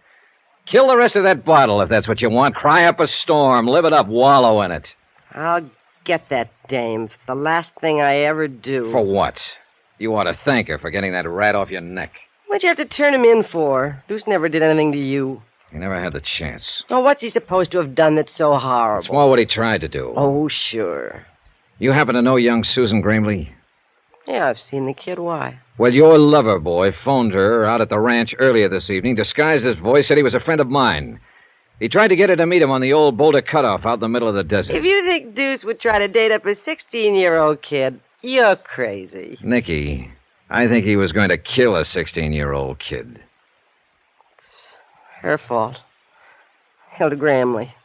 Kill the rest of that bottle if that's what you want. Cry up a storm. Live it up. Wallow in it. I'll get that dame. It's the last thing I ever do. For what? You ought to thank her for getting that rat off your neck. What'd you have to turn him in for? Deuce never did anything to you. He never had the chance. Well, what's he supposed to have done that's so horrible? It's more what he tried to do. Oh, sure. You happen to know young Susan Gramley? Yeah, I've seen the kid. Why? Well, your lover boy phoned her out at the ranch earlier this evening, disguised his voice, said he was a friend of mine. He tried to get her to meet him on the old Boulder Cutoff out in the middle of the desert. If you think Deuce would try to date up a 16-year-old kid, you're crazy. Nicky, I think he was going to kill a 16-year-old kid. It's her fault. Hilda Gramley.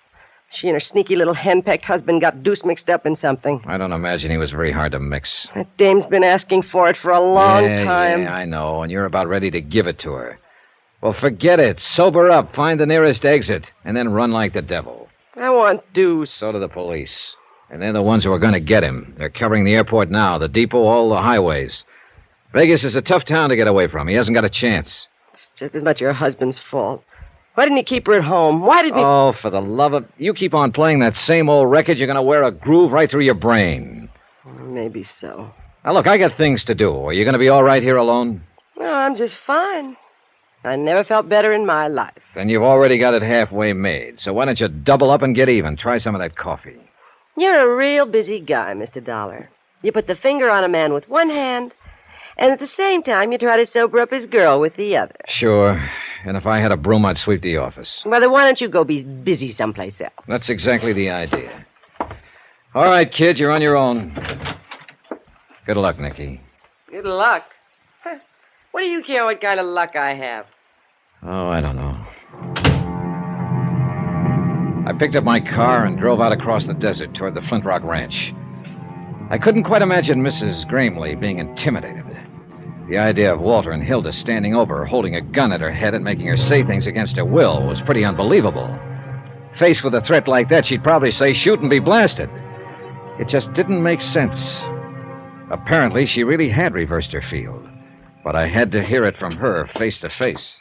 She and her sneaky little henpecked husband got Deuce mixed up in something. I don't imagine he was very hard to mix. That dame's been asking for it for a long time. Yeah, I know, and you're about ready to give it to her. Well, forget it. Sober up, find the nearest exit, and then run like the devil. I want Deuce. So do the police. And they're the ones who are going to get him. They're covering the airport now, the depot, all the highways. Vegas is a tough town to get away from. He hasn't got a chance. It's just as much your husband's fault. Why didn't he keep her at home? Why didn't he... Oh, for the love of... You keep on playing that same old record, you're going to wear a groove right through your brain. Maybe so. Now, look, I got things to do. Are you going to be all right here alone? No, I'm just fine. I never felt better in my life. Then you've already got it halfway made. So why don't you double up and get even? Try some of that coffee. You're a real busy guy, Mr. Dollar. You put the finger on a man with one hand, and at the same time you try to sober up his girl with the other. Sure. And if I had a broom, I'd sweep the office. Well, then why don't you go be busy someplace else? That's exactly the idea. All right, kid, you're on your own. Good luck, Nicky. Good luck? Huh. What do you care what kind of luck I have? Oh, I don't know. I picked up my car and drove out across the desert toward the Flint Rock Ranch. I couldn't quite imagine Mrs. Gramley being intimidated. The idea of Walter and Hilda standing over her, holding a gun at her head and making her say things against her will was pretty unbelievable. Faced with a threat like that, she'd probably say, shoot and be blasted. It just didn't make sense. Apparently, she really had reversed her field. But I had to hear it from her face to face.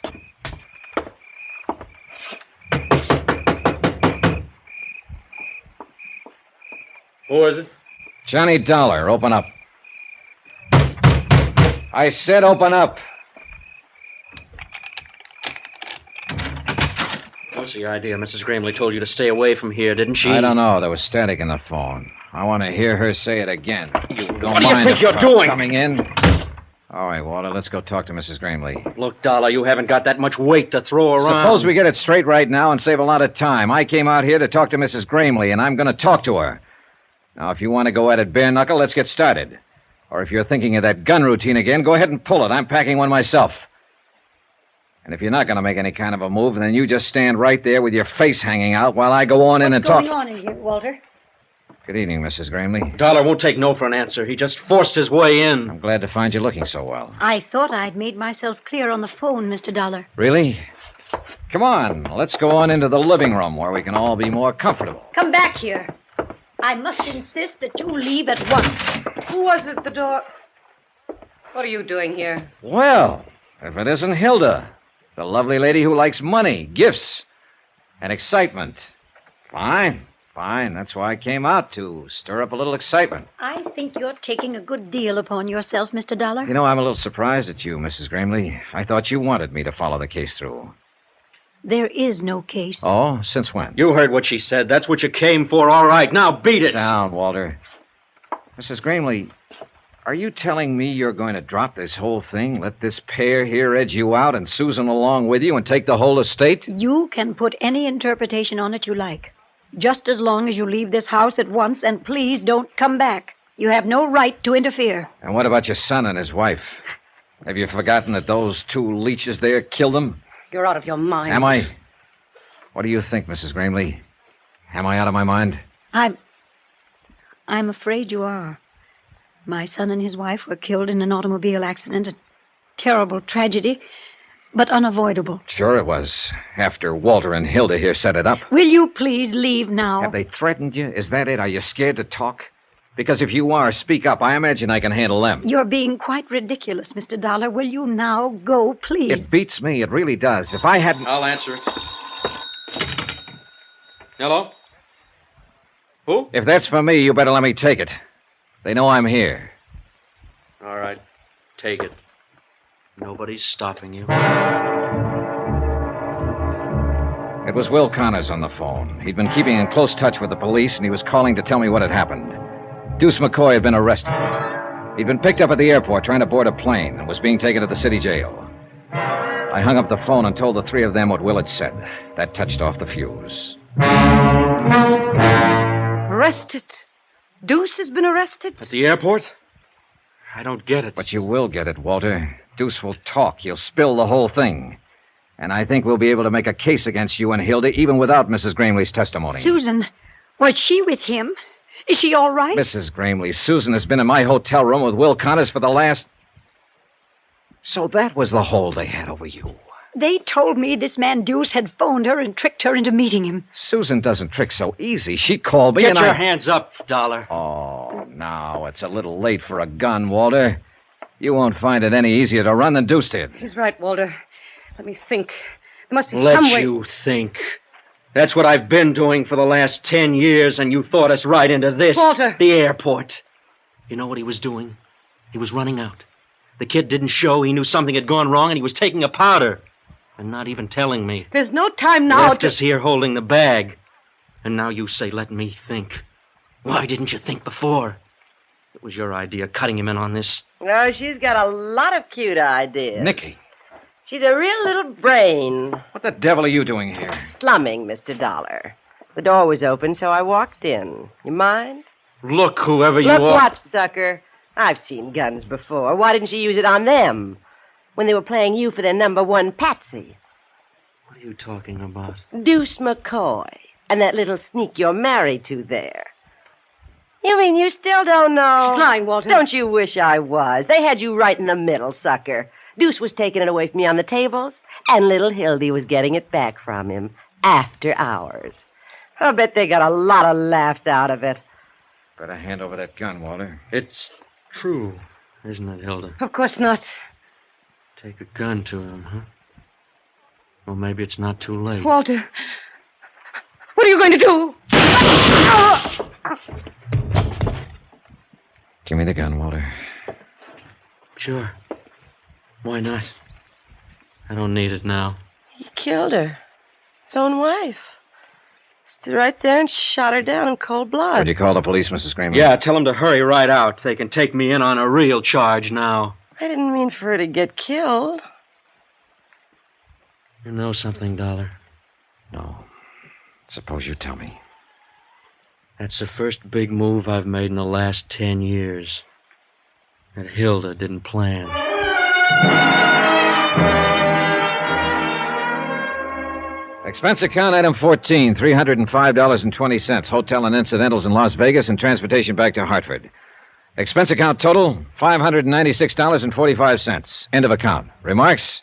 Who is it? Johnny Dollar, open up. I said open up. What's the idea? Mrs. Gramley told you to stay away from here, didn't she? I don't know. There was static in the phone. I want to hear her say it again. You don't what do you mind think if you're I'm doing? Coming in. All right, Walter, let's go talk to Mrs. Gramley. Look, Dollar, you haven't got that much weight to throw around. Suppose we get it straight right now and save a lot of time. I came out here to talk to Mrs. Gramley, and I'm going to talk to her. Now, if you want to go at it bare knuckle, let's get started. Or if you're thinking of that gun routine again, go ahead and pull it. I'm packing one myself. And if you're not going to make any kind of a move, then you just stand right there with your face hanging out while I go on in and talk. What's going on in here, Walter? Good evening, Mrs. Gramley. Dollar won't take no for an answer. He just forced his way in. I'm glad to find you looking so well. I thought I'd made myself clear on the phone, Mr. Dollar. Really? Come on, let's go on into the living room where we can all be more comfortable. Come back here. I must insist that you leave at once. Who was at the door? What are you doing here? Well, if it isn't Hilda, the lovely lady who likes money, gifts, and excitement. Fine. That's why I came out, to stir up a little excitement. I think you're taking a good deal upon yourself, Mr. Dollar. You know, I'm a little surprised at you, Mrs. Gramley. I thought you wanted me to follow the case through. There is no case. Oh, since when? You heard what she said. That's what you came for, all right. Now beat it. Down, Walter. Mrs. Gramley, are you telling me you're going to drop this whole thing, let this pair here edge you out, and Susan along with you, and take the whole estate? You can put any interpretation on it you like. Just as long as you leave this house at once, and please don't come back. You have no right to interfere. And what about your son and his wife? Have you forgotten that those two leeches there killed them? You're out of your mind. Am I? What do you think, Mrs. Gramley? Am I out of my mind? I'm afraid you are. My son and his wife were killed in an automobile accident. A terrible tragedy, but unavoidable. Sure it was. After Walter and Hilda here set it up. Will you please leave now? Have they threatened you? Is that it? Are you scared to talk? Because if you are, speak up. I imagine I can handle them. You're being quite ridiculous, Mr. Dollar. Will you now go, please? It beats me. It really does. If I hadn't... I'll answer it. Hello? Who? If that's for me, you better let me take it. They know I'm here. All right. Take it. Nobody's stopping you. It was Will Connors on the phone. He'd been keeping in close touch with the police, and he was calling to tell me what had happened. Deuce McCoy had been arrested. He'd been picked up at the airport trying to board a plane and was being taken to the city jail. I hung up the phone and told the three of them what Will had said. That touched off the fuse. Arrested? Deuce has been arrested? At the airport? I don't get it. But you will get it, Walter. Deuce will talk. He'll spill the whole thing. And I think we'll be able to make a case against you and Hilda even without Mrs. Gramley's testimony. Susan, was she with him? Is she all right? Mrs. Gramley, Susan has been in my hotel room with Will Connors for the last... So that was the hold they had over you. They told me this man Deuce had phoned her and tricked her into meeting him. Susan doesn't trick so easy. She called me Get and your hands up, Dollar. Oh, now it's a little late for a gun, Walter. You won't find it any easier to run than Deuce did. He's right, Walter. Let me think. There must be some way... Let you think. That's what I've been doing for the last 10 years, and you thought us right into this. Walter! The airport. You know what he was doing? He was running out. The kid didn't show. He knew something had gone wrong, and he was taking a powder. And not even telling me. There's no time now Left us here holding the bag. And now you say, let me think. Why didn't you think before? It was your idea, cutting him in on this. Oh, she's got a lot of cute ideas. Nicky. She's a real little brain. What the devil are you doing here? Slumming, Mr. Dollar. The door was open, so I walked in. You mind? Look, whoever you Look are. what, sucker? I've seen guns before. Why didn't she use it on them? When they were playing you for their number one patsy. What are you talking about? Deuce McCoy. And that little sneak you're married to there. You mean you still don't know? She's lying, Walter. Don't you wish I was? They had you right in the middle, sucker. Deuce was taking it away from me on the tables, and little Hildy was getting it back from him after hours. I bet they got a lot of laughs out of it. Better hand over that gun, Walter. It's true, isn't it, Hilda? Of course not. Take a gun to him, huh? Well, maybe it's not too late. Walter, what are you going to do? Give me the gun, Walter. Sure. Why not? I don't need it now. He killed her. His own wife. Stood right there and shot her down in cold blood. Did you call the police, Mrs. Screamer? Yeah, tell them to hurry right out. They can take me in on a real charge now. I didn't mean for her to get killed. You know something, Dollar? No. Suppose you tell me. That's the first big move I've made in the last 10 years. That Hilda didn't plan. Expense account item 14, $305.20. Hotel and incidentals in Las Vegas and transportation back to Hartford. Expense account total, $596.45. End of account. Remarks?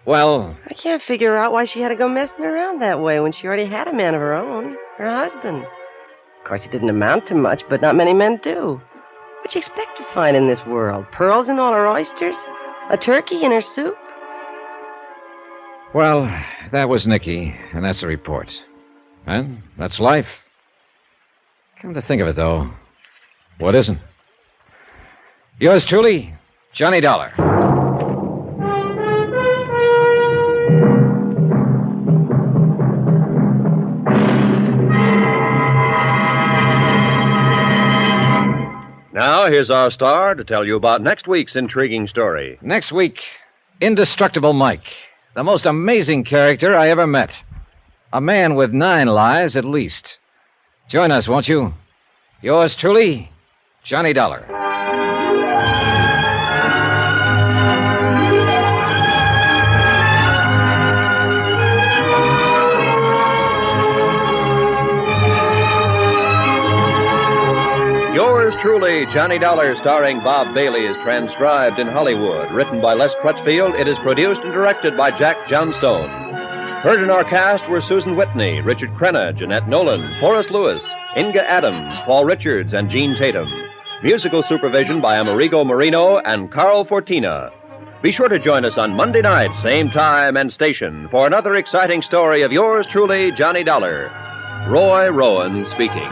Well, I can't figure out why she had to go messing around that way when she already had a man of her own, her husband. Of course, he didn't amount to much, but not many men do. What'd you expect to find in this world? Pearls in all her oysters? A turkey in her soup? well, that was Nicky, and that's the report. And that's life. Come to think of it, though, what isn't? Yours truly, Johnny Dollar. Now, here's our star to tell you about next week's intriguing story. Next week, Indestructible Mike, the most amazing character I ever met. A man with 9 lives at least. Join us, won't you? Yours truly, Johnny Dollar. Yours truly, Johnny Dollar, starring Bob Bailey, is transcribed in Hollywood. Written by Les Crutchfield, it is produced and directed by Jack Johnstone. Heard in our cast were Susan Whitney, Richard Crenna, Jeanette Nolan, Forrest Lewis, Inga Adams, Paul Richards, and Gene Tatum. Musical supervision by Amerigo Marino and Carl Fortina. Be sure to join us on Monday night, same time and station, for another exciting story of yours truly, Johnny Dollar. Roy Rowan speaking.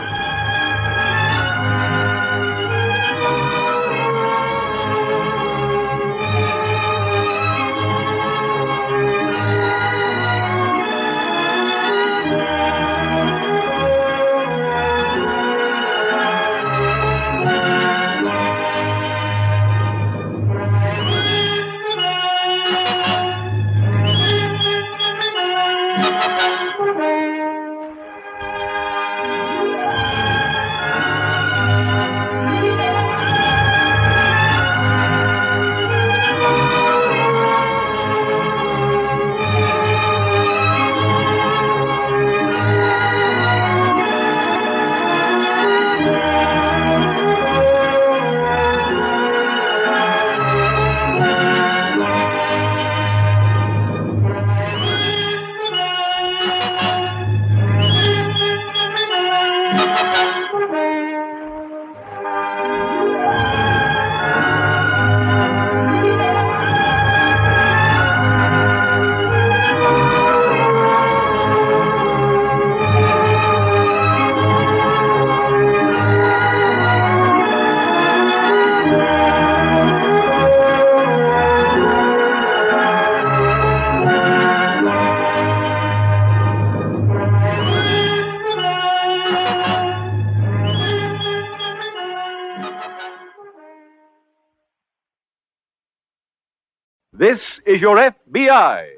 This is your FBI.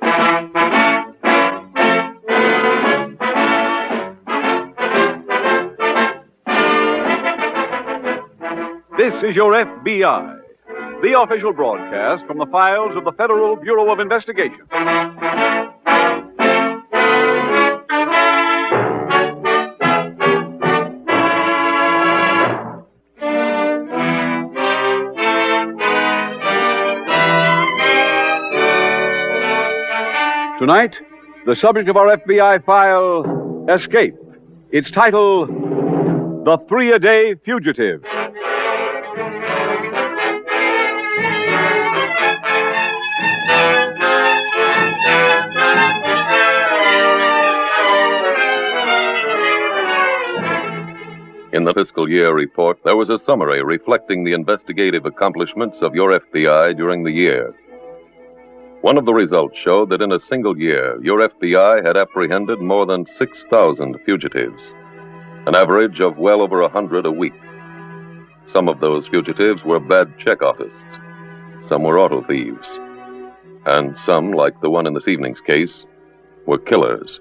This is your FBI, the official broadcast from the files of the Federal Bureau of Investigation. Tonight, the subject of our FBI file, Escape. Its title, The 3-A-Day Fugitive. In the fiscal year report, there was a summary reflecting the investigative accomplishments of your FBI during the year. One of the results showed that in a single year, your FBI had apprehended more than 6,000 fugitives, an average of well over 100 a week. Some of those fugitives were bad check artists. Some were auto thieves. And some, like the one in this evening's case, were killers.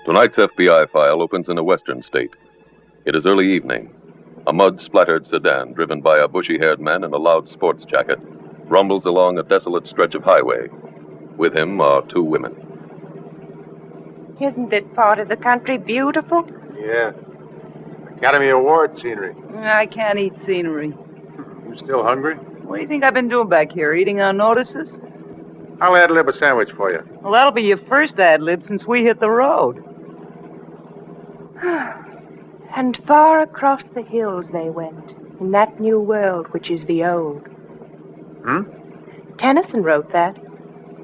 Tonight's FBI file opens in a western state. It is early evening. A mud-splattered sedan, driven by a bushy-haired man in a loud sports jacket, rumbles along a desolate stretch of highway. With him are two women. Isn't this part of the country beautiful? Yeah. Academy Award scenery. I can't eat scenery. You still hungry? What do you think I've been doing back here, eating on notices? I'll ad-lib a sandwich for you. Well, that'll be your first ad-lib since we hit the road. And far across the hills they went, in that new world which is the old. Tennyson wrote that.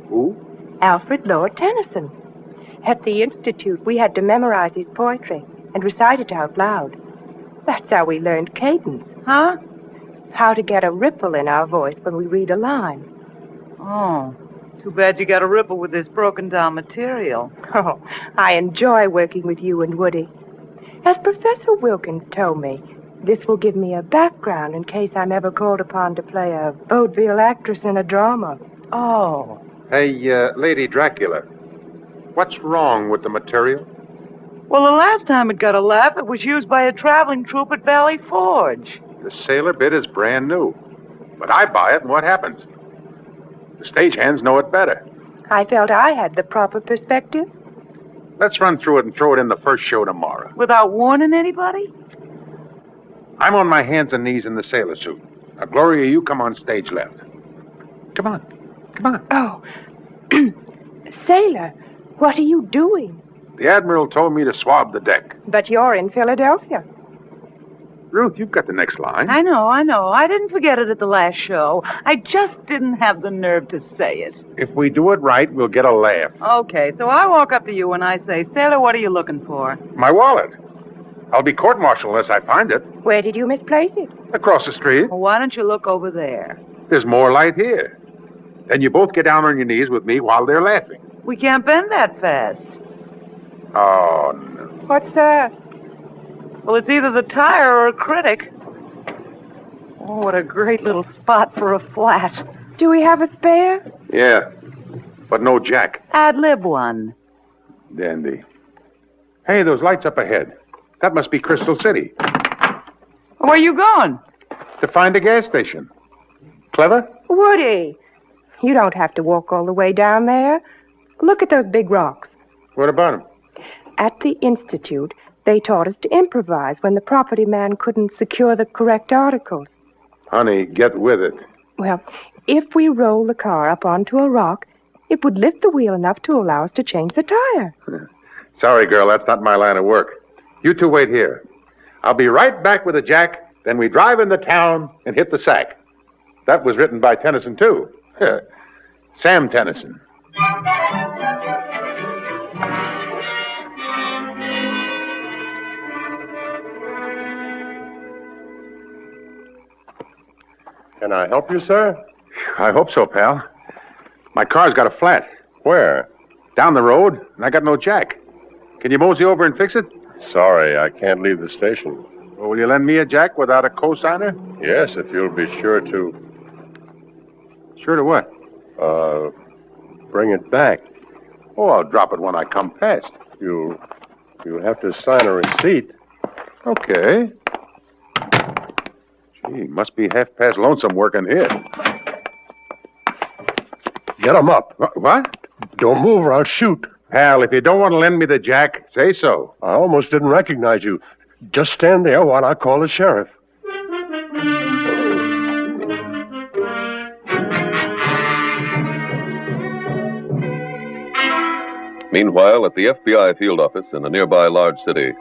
Who? Alfred Lord Tennyson. At the Institute, we had to memorize his poetry and recite it out loud. That's how we learned cadence. Huh? How to get a ripple in our voice when we read a line. Oh, too bad you got a ripple with this broken-down material. Oh, I enjoy working with you and Woody. As Professor Wilkins told me, this will give me a background in case I'm ever called upon to play a vaudeville actress in a drama. Oh. Hey, Lady Dracula, what's wrong with the material? Well, the last time it got a laugh, it was used by a traveling troupe at Valley Forge. The sailor bit is brand new. But I buy it, and what happens? The stagehands know it better. I felt I had the proper perspective. Let's run through it and throw it in the first show tomorrow. Without warning anybody? I'm on my hands and knees in the sailor suit. Now, Gloria, you come on stage left. Come on. Come on. Oh. Sailor, what are you doing? The Admiral told me to swab the deck. But you're in Philadelphia. Ruth, you've got the next line. I know. I didn't forget it at the last show. I just didn't have the nerve to say it. If we do it right, we'll get a laugh. Okay, so I walk up to you and I say, Sailor, what are you looking for? My wallet. I'll be court-martialed unless I find it. Where did you misplace it? Across the street. Well, why don't you look over there? There's more light here. Then you both get down on your knees with me while they're laughing. We can't bend that fast. Oh, no. What's that? Well, it's either the tire or a critic. Oh, what a great little spot for a flat. Do we have a spare? Yeah, but no jack. Ad-lib one. Dandy. Hey, those lights up ahead. That must be Crystal City. Where are you going? To find a gas station. Clever? Woody, you don't have to walk all the way down there. Look at those big rocks. What about them? At the Institute, they taught us to improvise when the property man couldn't secure the correct articles. Honey, get with it. Well, if we roll the car up onto a rock, it would lift the wheel enough to allow us to change the tire. Sorry, girl, that's not my line of work. You two wait here. I'll be right back with a jack, then we drive into town and hit the sack. That was written by Tennyson, too. Sam Tennyson. Can I help you, sir? I hope so, pal. My car's got a flat. Where? Down the road, and I got no jack. Can you mosey over and fix it? Sorry, I can't leave the station. Well, will you lend me a jack without a cosigner? Yes, if you'll be sure to... Sure to what? Bring it back. Oh, I'll drop it when I come past. You'll have to sign a receipt. Okay. Gee, must be half-past lonesome working here. Get 'em up. What? Don't move or I'll shoot. Pal, if you don't want to lend me the jack, say so. I almost didn't recognize you. Just stand there while I call the sheriff. Meanwhile, at the FBI field office in a nearby large city,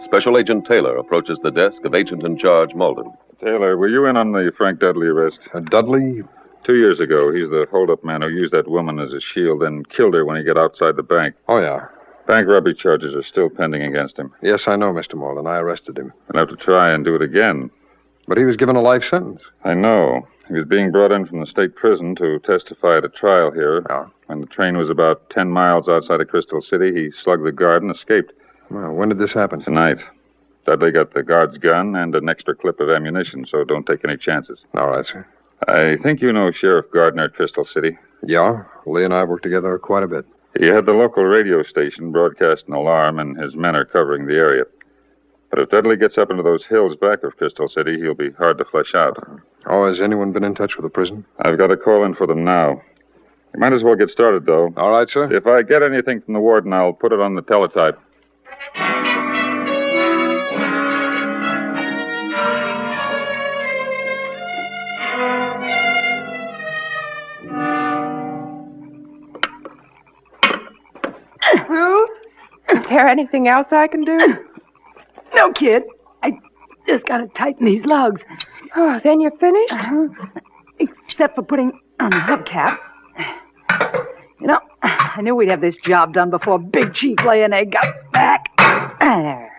Special Agent Taylor approaches the desk of Agent in Charge Malden. Taylor, were you in on the Frank Dudley arrest? Dudley? 2 years ago. He's the hold-up man who used that woman as a shield, then killed her when he got outside the bank. Oh, yeah. Bank robbery charges are still pending against him. Yes, I know, Mr. Malden. I arrested him. You'll have to try and do it again. But he was given a life sentence. I know. He was being brought in from the state prison to testify at a trial here. When the train was about 10 miles outside of Crystal City, he slugged the guard and escaped. Well, when did this happen? Tonight. Dudley got the guard's gun and an extra clip of ammunition, so don't take any chances. All right, sir. I think you know Sheriff Gardner at Crystal City. Yeah, Lee and I have worked together quite a bit. He had the local radio station broadcast an alarm, and his men are covering the area. But if Dudley gets up into those hills back of Crystal City, he'll be hard to flush out. Oh, has anyone been in touch with the prison? I've got a call in for them now. You might as well get started, though. All right, sir. If I get anything from the warden, I'll put it on the teletype. Ruth, is there anything else I can do? No, kid. I just got to tighten these lugs. Oh, then you're finished? Except for putting on the hubcap. You know, I knew we'd have this job done before Big Chief Leonard got back. There.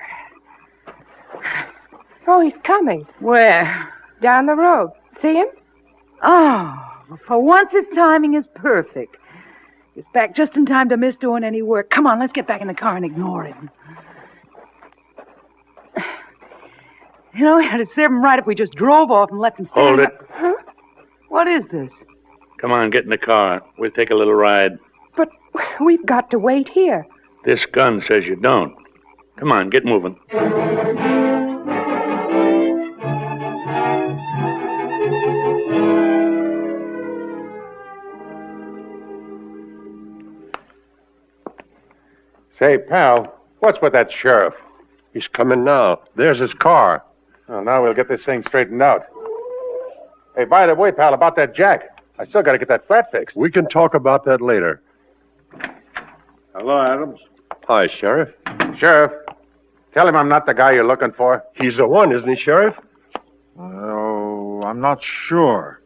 Oh, he's coming. Where? Down the road. See him? Oh, for once his timing is perfect. He's back just in time to miss doing any work. Come on, let's get back in the car and ignore him. You know, it'd serve him right if we just drove off and left him standing. Hold it. Huh? What is this? Come on, get in the car. We'll take a little ride. But we've got to wait here. This gun says you don't. Come on, get moving. Say, pal, what's with that sheriff? He's coming now. There's his car. Well, now we'll get this thing straightened out. Hey, by the way, pal, about that jack. I still got to get that flat fixed. We can talk about that later. Hello, Adams. Hi, Sheriff. Sheriff, tell him I'm not the guy you're looking for. He's the one, isn't he, Sheriff? Oh, I'm not sure.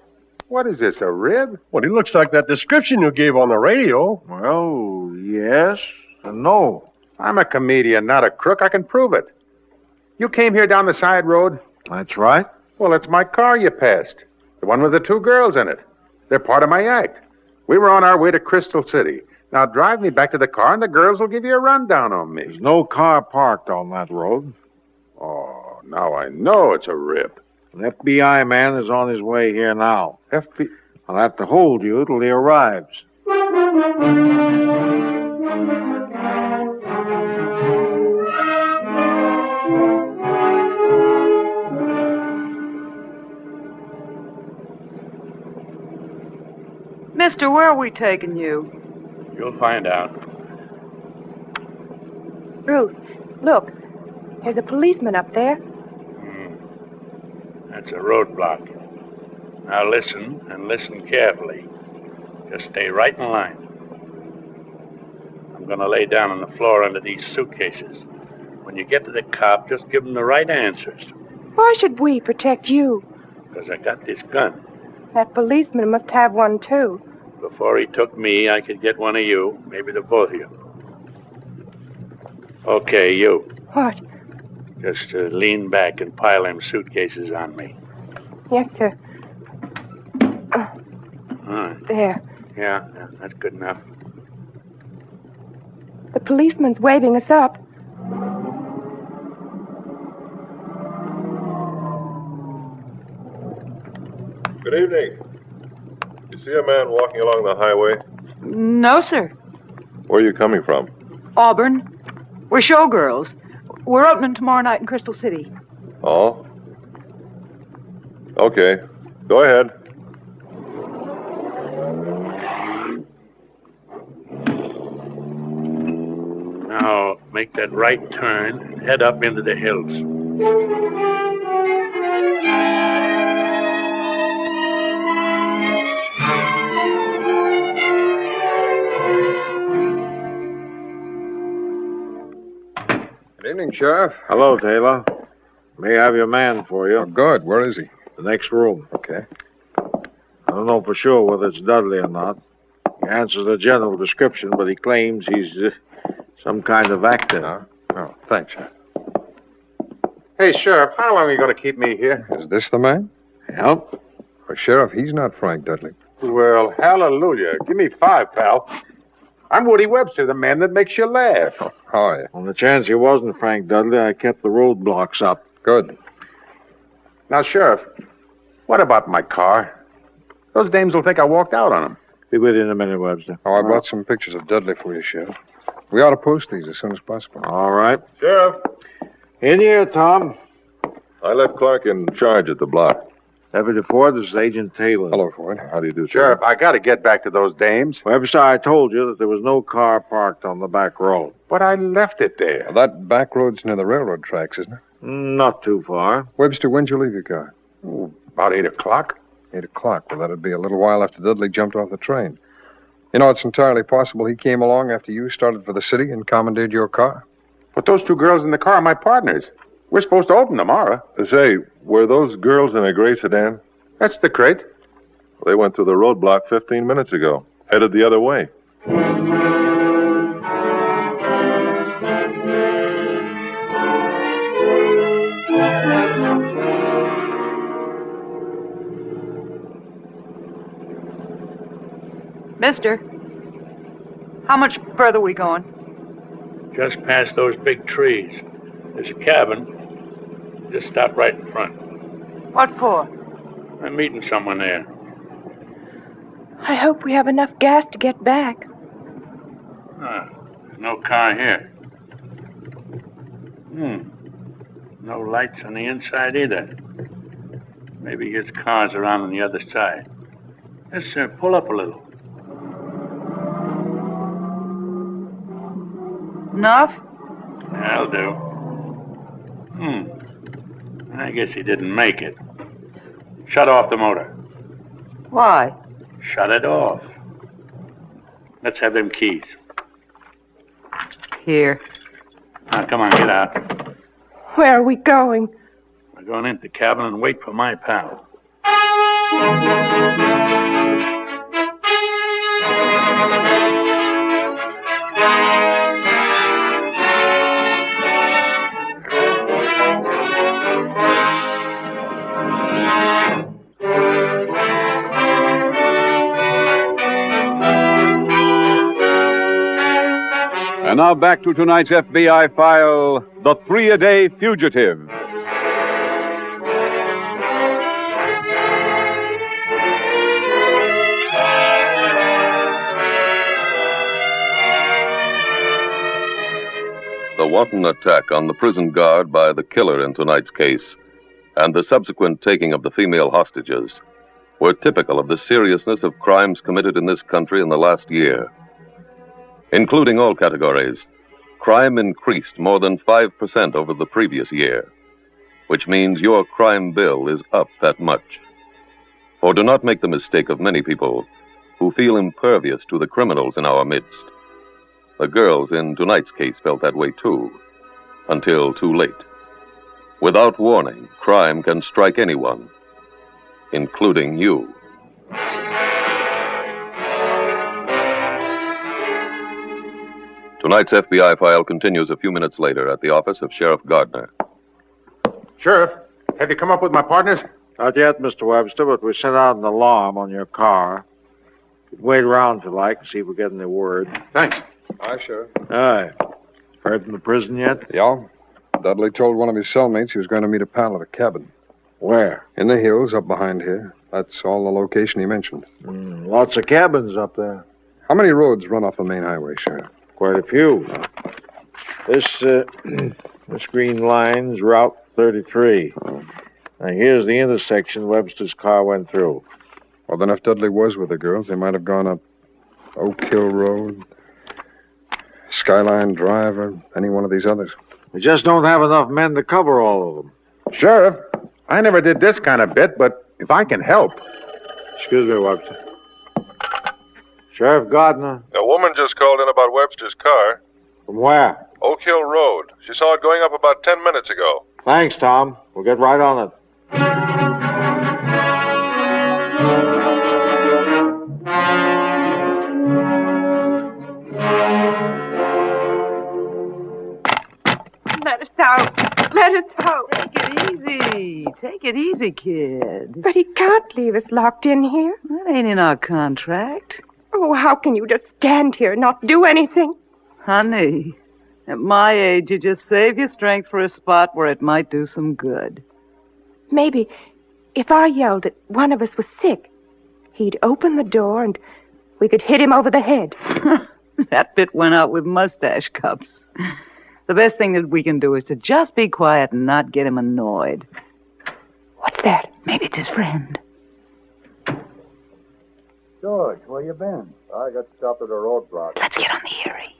What is this, a rib? Well, he looks like that description you gave on the radio. Well, yes and no. I'm a comedian, not a crook. I can prove it. You came here down the side road? That's right. Well, it's my car you passed. The one with the two girls in it. They're part of my act. We were on our way to Crystal City. Now drive me back to the car and the girls will give you a rundown on me. There's no car parked on that road. Oh, now I know it's a rip. An FBI man is on his way here now. FBI? I'll have to hold you till he arrives. Mister, where are we taking you? You'll find out. Ruth, look. There's a policeman up there. That's a roadblock. Now listen, and listen carefully. Just stay right in line. I'm going to lay down on the floor under these suitcases. When you get to the cop, just give him the right answers. Why should we protect you? Because I got this gun. That policeman must have one, too. Before he took me, I could get one of you, maybe the both of you. Okay, you. What? Just lean back and pile them suitcases on me. Yes, sir. All right. There. Yeah, that's good enough. The policeman's waving us up. Good evening. You see a man walking along the highway? No, sir. Where are you coming from? Auburn. We're showgirls. We're opening tomorrow night in Crystal City. Oh? Okay. Go ahead. Now, make that right turn and head up into the hills. Good evening, Sheriff. Hello, Taylor. May I have your man for you? Oh, good. Where is he? The next room. Okay. I don't know for sure whether it's Dudley or not. He answers the general description, but he claims he's some kind of actor. Oh, thanks, Sheriff. Hey, Sheriff, how long are you going to keep me here? Is this the man? Yep. Well, Sheriff, he's not Frank Dudley. Well, hallelujah. Give me 5, pal. I'm Woody Webster, the man that makes you laugh. How are you? On the chance he wasn't Frank Dudley, I kept the roadblocks up. Good. Now, Sheriff, what about my car? Those dames will think I walked out on them. Be with you in a minute, Webster. Oh, I brought some pictures of Dudley for you, Sheriff. We ought to post these as soon as possible. All right. Sheriff, In here, Tom. I left Clark in charge at the block. Deputy Ford, this is Agent Taylor. Hello, Ford. How do you do, Sheriff, I got to get back to those dames. Webster, I told you that there was no car parked on the back road. But I left it there. Well, that back road's near the railroad tracks, isn't it? Not too far. Webster, when'd you leave your car? Oh, about 8 o'clock. 8 o'clock. Well, that'd be a little while after Dudley jumped off the train. You know, it's entirely possible he came along after you started for the city and commandeered your car. But those 2 girls in the car are my partners. We're supposed to open tomorrow. Say, were those girls in a gray sedan? That's the crate. They went through the roadblock 15 minutes ago, headed the other way. Mister, how much further we going? Just past those big trees. There's a cabin. Just stop right in front. What for? I'm meeting someone there. I hope we have enough gas to get back. There's no car here. No lights on the inside either. Maybe his car's around on the other side. Let's pull up a little. Enough? That'll do. I guess he didn't make it. Shut off the motor. Why? Shut it off. Let's have them keys. Here. Now, come on, get out. Where are we going? We're going into the cabin and wait for my pal. And now back to tonight's FBI file, The 3-A-Day Fugitive. The wanton attack on the prison guard by the killer in tonight's case and the subsequent taking of the female hostages were typical of the seriousness of crimes committed in this country in the last year. Including all categories, crime increased more than 5% over the previous year, which means your crime bill is up that much. For do not make the mistake of many people who feel impervious to the criminals in our midst. The girls in tonight's case felt that way too, until too late. Without warning, crime can strike anyone, including you. Tonight's FBI file continues a few minutes later at the office of Sheriff Gardner. Sheriff, have you come up with my partners? Not yet, Mr. Webster, but we sent out an alarm on your car. You can wait around if you like and see if we get any word. Thanks. Aye, Sheriff. Aye. Heard from the prison yet? Yeah. Dudley told one of his cellmates he was going to meet a pal at a cabin. Where? In the hills up behind here. That's all the location he mentioned. Lots of cabins up there. How many roads run off the main highway, Sheriff? Quite a few. This green line's Route 33. Now, here's the intersection Webster's car went through. Well, then if Dudley was with the girls, they might have gone up Oak Hill Road, Skyline Drive, or any one of these others. We just don't have enough men to cover all of them. Sheriff, I never did this kind of bit, but if I can help. Excuse me, Webster. Sheriff Gardner. A woman just called in about Webster's car. From where? Oak Hill Road. She saw it going up about 10 minutes ago. Thanks, Tom. We'll get right on it. Let us out. Let us out. take it easy, kid. But he can't leave us locked in here. That ain't in our contract. Oh, how can you just stand here and not do anything? Honey, at my age, you just save your strength for a spot where it might do some good. Maybe if I yelled that one of us was sick, he'd open the door and we could hit him over the head. That bit went out with mustache cups. The best thing that we can do is to just be quiet and not get him annoyed. What's that? Maybe it's his friend. George, where you been? I got stopped at a roadblock. Let's get on the Erie.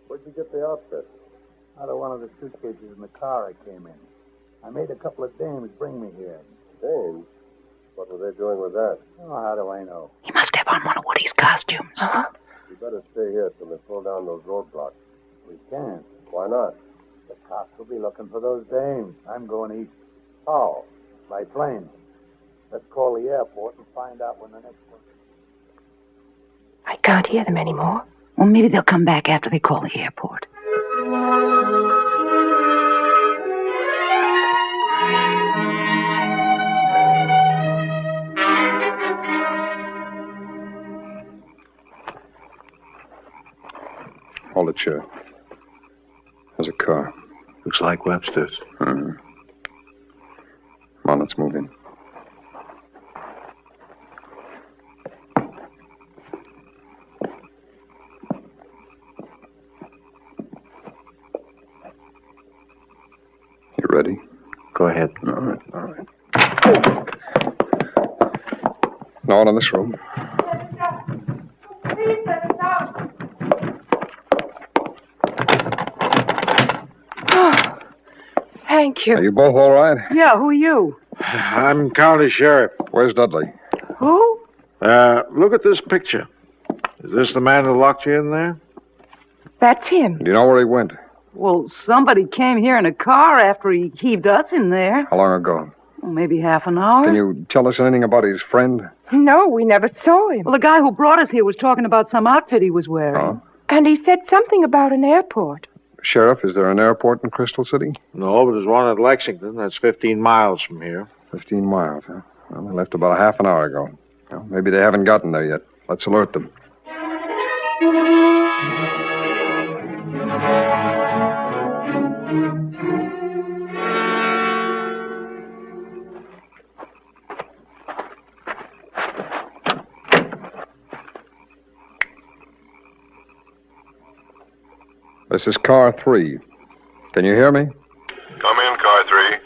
Where'd you get the outfit? Out of one of the suitcases in the car I came in. I made a couple of dames bring me here. Dames? What were they doing with that? Oh, how do I know? He must have on one of Woody's costumes. We better stay here till they pull down those roadblocks. We can't. Why not? The cops will be looking for those dames. I'm going east. How? By plane. Let's call the airport and find out when the next one... I can't hear them anymore. Well, maybe they'll come back after they call the airport. Hold it, Sheriff. There's a car. Looks like Webster's. Come on, let's move in. You ready? Go ahead. All right. No one in this room. Thank you. Are you both all right? Yeah, who are you? I'm County Sheriff. Where's Dudley? Who? Look at this picture. Is this the man who locked you in there? That's him. Do you know where he went? Well, somebody came here in a car after he heaved us in there. How long ago? Well, maybe half an hour. Can you tell us anything about his friend? No, we never saw him. Well, the guy who brought us here was talking about some outfit he was wearing. Oh. And he said something about an airport. Sheriff, is there an airport in Crystal City? No, but there's one at Lexington. That's 15 miles from here. 15 miles, huh? Well, they left about a half an hour ago. Well, maybe they haven't gotten there yet. Let's alert them. This is car 3. Can you hear me? Come in, car 3.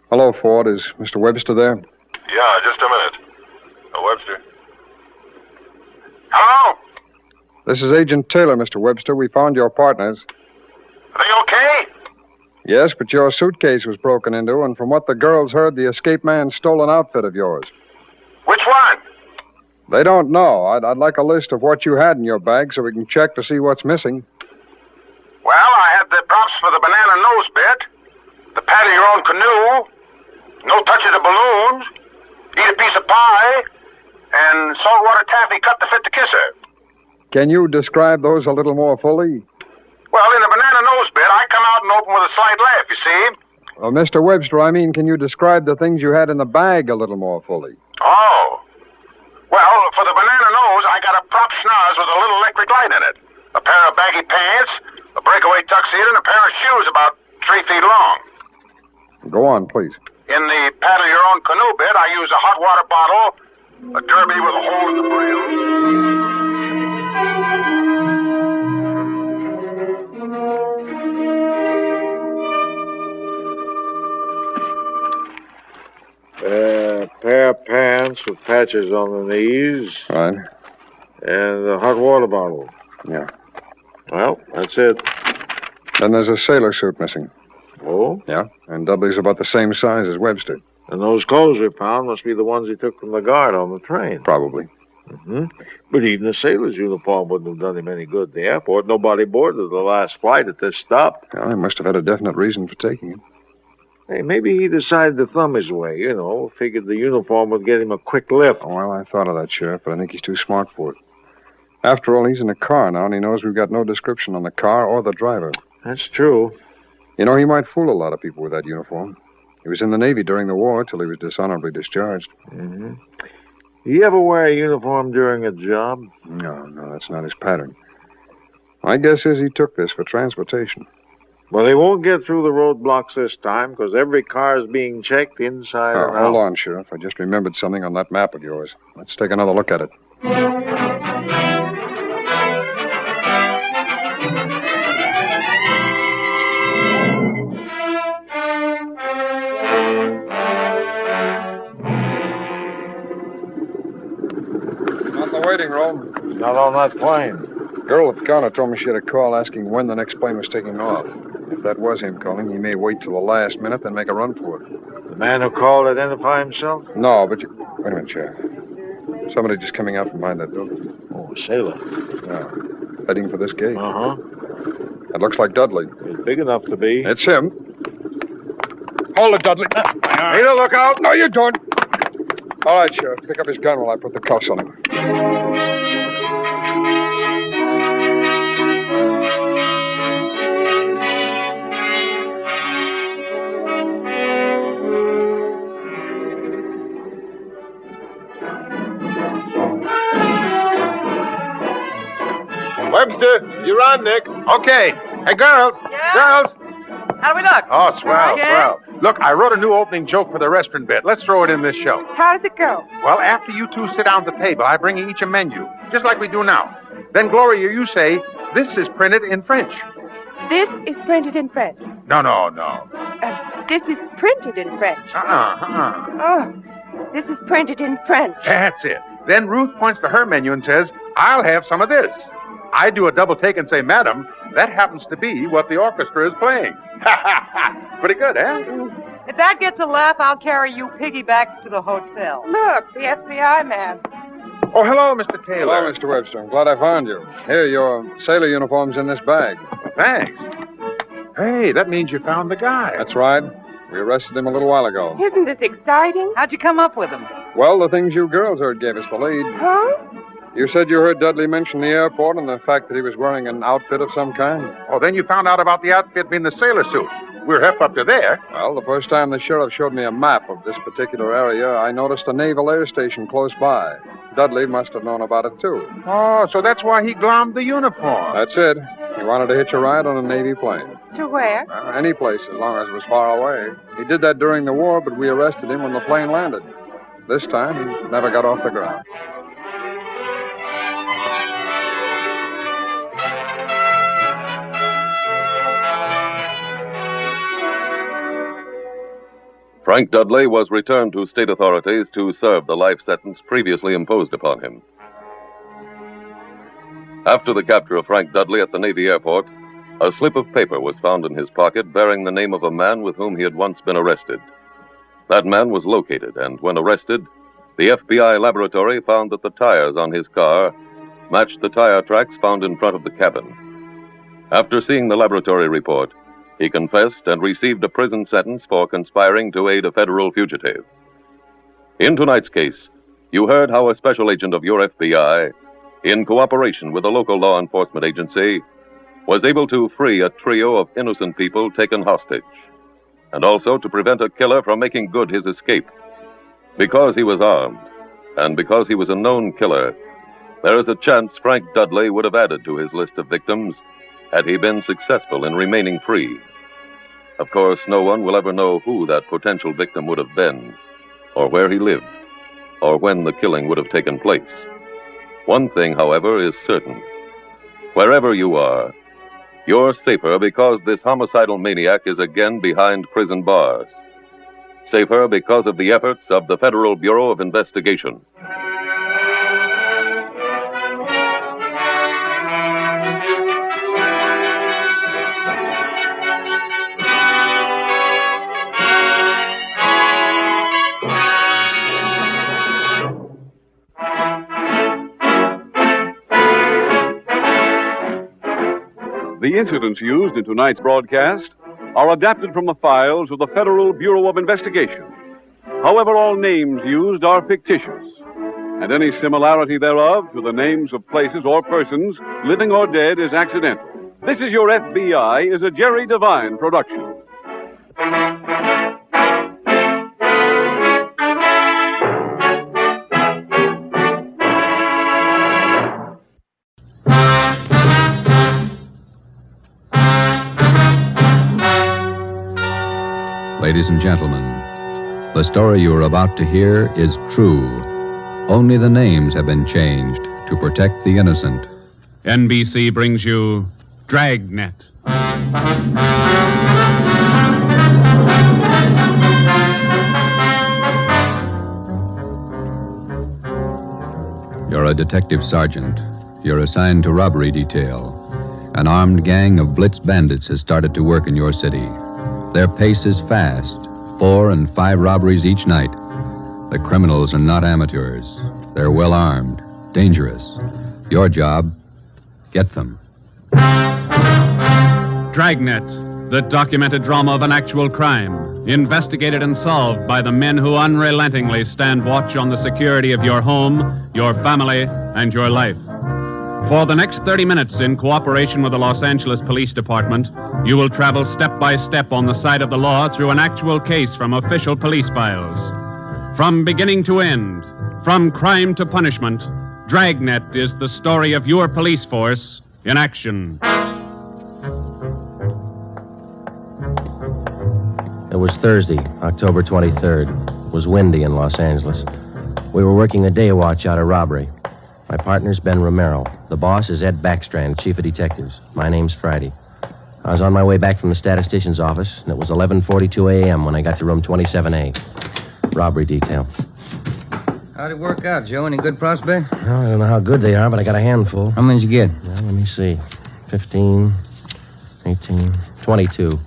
Hello, Ford. Is Mr. Webster there? Yeah, just a minute. Webster. Hello? This is Agent Taylor, Mr. Webster. We found your partners. Are they okay? Yes, but your suitcase was broken into, and from what the girls heard, the escaped man stole an outfit of yours. Which one? They don't know. I'd like a list of what you had in your bag so we can check to see what's missing. Well, I had the props for the banana nose bit, the paddle your own canoe, no touch of the balloons, eat a piece of pie, and saltwater taffy cut to fit the kisser. Can you describe those a little more fully? Well, in the banana nose bit, I come out and open with a slight laugh, you see. Well, Mr. Webster, I mean, can you describe the things you had in the bag a little more fully? Oh. Well, for the banana nose, I got a prop schnoz with a little electric light in it, a pair of baggy pants, a breakaway tuxedo, and a pair of shoes about 3 feet long. Go on, please. In the paddle your own canoe bit, I use a hot water bottle, a derby with a hole in the brill. A pair of pants with patches on the knees. Right. And a hot water bottle. Yeah. Well, that's it. Then there's a sailor suit missing. Oh? Yeah, and Dudley's about the same size as Webster. And those clothes we found must be the ones he took from the guard on the train. Probably. Mm-hmm. But even a sailor's uniform wouldn't have done him any good at the airport. Nobody boarded the last flight at this stop. Well, he must have had a definite reason for taking it. Hey, maybe he decided to thumb his way, figured the uniform would get him a quick lift. Oh, well, I thought of that, Sheriff, but I think he's too smart for it. After all, he's in a car now, and he knows we've got no description on the car or the driver. That's true. You know, he might fool a lot of people with that uniform. He was in the Navy during the war till he was dishonorably discharged. Mm-hmm. You ever wear a uniform during a job? No, that's not his pattern. My guess is he took this for transportation. Well, he won't get through the roadblocks this time because every car's being checked inside and out. Hold on, Sheriff. I just remembered something on that map of yours. Let's take another look at it. Not in the waiting room. It's not on that plane. The girl at the counter told me she had a call asking when the next plane was taking off. If that was him calling, he may wait till the last minute, then make a run for it. The man who called identify himself? No, but you... Wait a minute, Sheriff. Somebody just coming out from behind that building. Oh, a sailor. Yeah. Heading for this gate. Uh-huh. That looks like Dudley. He's big enough to be. It's him. Hold it, Dudley. Need a lookout? No, you don't. All right, Sheriff. Pick up his gun while I put the cuffs on him. Webster, you're on next. Okay. Hey, girls. Yeah? Girls. How do we look? Oh, swell, Okay. swell. Look, I wrote a new opening joke for the restaurant bit. Let's throw it in this show. How does it go? Well, after you two sit down at the table, I bring you each a menu, just like we do now. Then, Gloria, you say, this is printed in French. This is printed in French. No. This is printed in French. Oh, this is printed in French. That's it. Then Ruth points to her menu and says, I'll have some of this. I do a double take and say, Madam, that happens to be what the orchestra is playing. Pretty good, eh? If that gets a laugh, I'll carry you piggyback to the hotel. Look, the FBI man. Oh, hello, Mr. Taylor. Hello, Mr. Webster. I'm glad I found you. Here, your sailor uniform's in this bag. Thanks. Hey, that means you found the guy. That's right. We arrested him a little while ago. Isn't this exciting? How'd you come up with him? Well, the things you girls heard gave us the lead. Huh? You said you heard Dudley mention the airport and the fact that he was wearing an outfit of some kind? Oh, then you found out about the outfit being the sailor suit. We're hep up to there. Well, the first time the sheriff showed me a map of this particular area, I noticed a naval air station close by. Dudley must have known about it, too. Oh, so that's why he glommed the uniform. That's it. He wanted to hitch a ride on a Navy plane. To where? Any place, as long as it was far away. He did that during the war, but we arrested him when the plane landed. This time, he never got off the ground. Frank Dudley was returned to state authorities to serve the life sentence previously imposed upon him. After the capture of Frank Dudley at the Navy airport, a slip of paper was found in his pocket bearing the name of a man with whom he had once been arrested. That man was located, and when arrested, the FBI laboratory found that the tires on his car matched the tire tracks found in front of the cabin. After seeing the laboratory report, he confessed and received a prison sentence for conspiring to aid a federal fugitive. In tonight's case, you heard how a special agent of your FBI, in cooperation with a local law enforcement agency, was able to free a trio of innocent people taken hostage, and also to prevent a killer from making good his escape. Because he was armed, and because he was a known killer, there is a chance Frank Dudley would have added to his list of victims had he been successful in remaining free. Of course, no one will ever know who that potential victim would have been, or where he lived, or when the killing would have taken place. One thing, however, is certain. Wherever you are, you're safer because this homicidal maniac is again behind prison bars. Safer because of the efforts of the Federal Bureau of Investigation. The incidents used in tonight's broadcast are adapted from the files of the Federal Bureau of Investigation. However, all names used are fictitious, and any similarity thereof to the names of places or persons, living or dead, is accidental. This Is Your FBI is a Jerry Devine production. ladies and gentlemen. The story you are about to hear is true. Only the names have been changed to protect the innocent. NBC brings you Dragnet. You're a detective sergeant. You're assigned to robbery detail. An armed gang of blitz bandits has started to work in your city. Their pace is fast, 4 and 5 robberies each night. The criminals are not amateurs. They're well armed, dangerous. Your job, get them. Dragnet, the documented drama of an actual crime, investigated and solved by the men who unrelentingly stand watch on the security of your home, your family, and your life. For the next 30 minutes, in cooperation with the Los Angeles Police Department, you will travel step by step on the side of the law through an actual case from official police files. From beginning to end, from crime to punishment, Dragnet is the story of your police force in action. It was Thursday, October 23rd. It was windy in Los Angeles. We were working a day watch out of robbery. My partner's Ben Romero. The boss is Ed Backstrand, chief of detectives. My name's Friday. I was on my way back from the statistician's office, and it was 11:42 a.m. when I got to room 27A. Robbery detail. How'd it work out, Joe? Any good prospect? Well, I don't know how good they are, but I got a handful. How many did you get? Well, let me see. 15, 18, 22.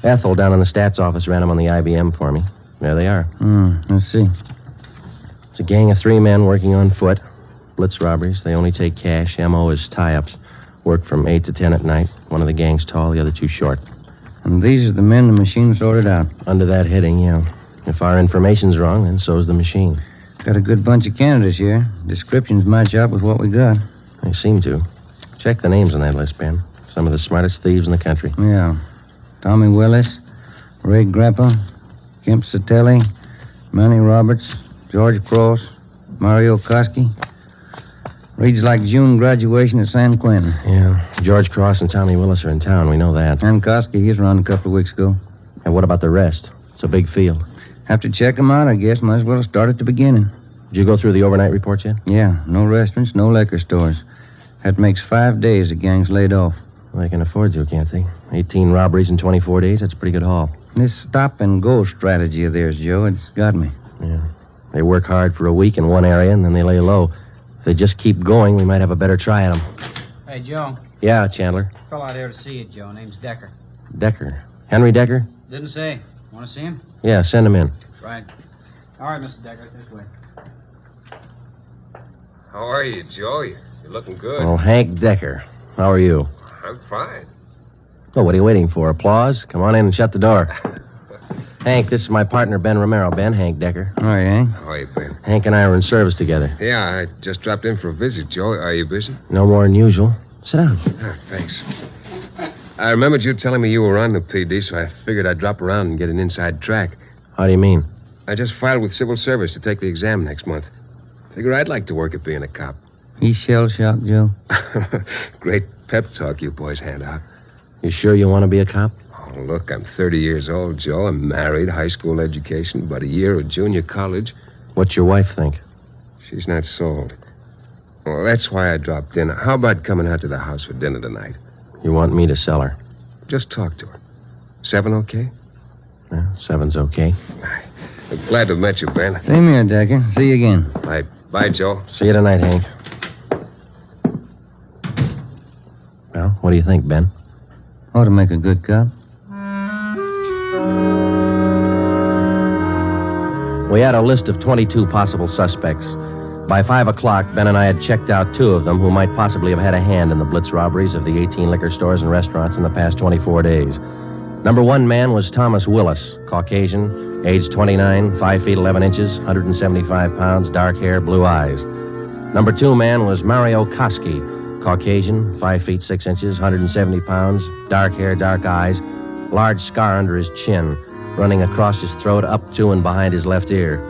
Ethel down in the stats office ran them on the IBM for me. There they are. Let's see. It's a gang of 3 men working on foot. Blitz robberies. They only take cash. M.O. is tie-ups. Work from 8 to 10 at night. One of the gang's tall, the other 2 short. And these are the men the machine sorted out? Under that heading, yeah. If our information's wrong, then so's the machine. Got a good bunch of candidates here. Descriptions match up with what we got. They seem to. Check the names on that list, Ben. Some of the smartest thieves in the country. Yeah. Tommy Willis, Ray Grappa, Kemp Satelli, Manny Roberts, George Cross, Mario Koski. Reads like June graduation at San Quentin. Yeah. George Cross and Tommy Willis are in town. We know that. And Koski, he's around a couple of weeks ago. And what about the rest? It's a big field. Have to check them out, I guess. Might as well start at the beginning. Did you go through the overnight reports yet? Yeah. No restaurants, no liquor stores. That makes 5 days the gang's laid off. Well, they can afford to, can't they? 18 robberies in 24 days. That's a pretty good haul. This stop-and-go strategy of theirs, Joe, it's got me. Yeah. They work hard for a week in one area, and then they lay low. If they just keep going, we might have a better try at them. Hey, Joe. Yeah, Chandler. Fellow out here to see you, Joe. Name's Decker. Decker. Henry Decker? Didn't say. Want to see him? Yeah, send him in. Right. All right, Mr. Decker, this way. How are you, Joe? You're looking good. Oh, Hank Decker. How are you? I'm fine. Oh, what are you waiting for? Applause? Come on in and shut the door. Hank, this is my partner, Ben Romero. Ben, Hank Decker. All right, Hank. How are you, Ben? Hank and I were in service together. Yeah, I just dropped in for a visit, Joe. Are you busy? No more than usual. Sit down. Thanks. I remembered you telling me you were on the PD, so I figured I'd drop around and get an inside track. How do you mean? I just filed with civil service to take the exam next month. Figure I'd like to work at being a cop. He's shell-shocked, Joe. Great pep talk you boys hand out. You sure you want to be a cop? Oh, look, I'm 30 years old, Joe. I'm married, high school education, about a year of junior college. What's your wife think? She's not sold. Well, that's why I dropped in. How about coming out to the house for dinner tonight? You want me to sell her? Just talk to her. 7 okay? Yeah, 7's okay. I'm glad to have met you, Ben. Same here, Decker. See you again. Bye, Joe. See you tonight, Hank. Well, what do you think, Ben? Ought to make a good cop. We had a list of 22 possible suspects. By 5 o'clock, Ben and I had checked out 2 of them who might possibly have had a hand in the blitz robberies of the 18 liquor stores and restaurants in the past 24 days. Number 1 man was Thomas Willis, Caucasian, age 29, 5 feet 11 inches, 175 pounds, dark hair, blue eyes. Number 2 man was Mario Koski, Caucasian, 5 feet 6 inches, 170 pounds, dark hair, dark eyes, large scar under his chin, running across his throat, up to and behind his left ear.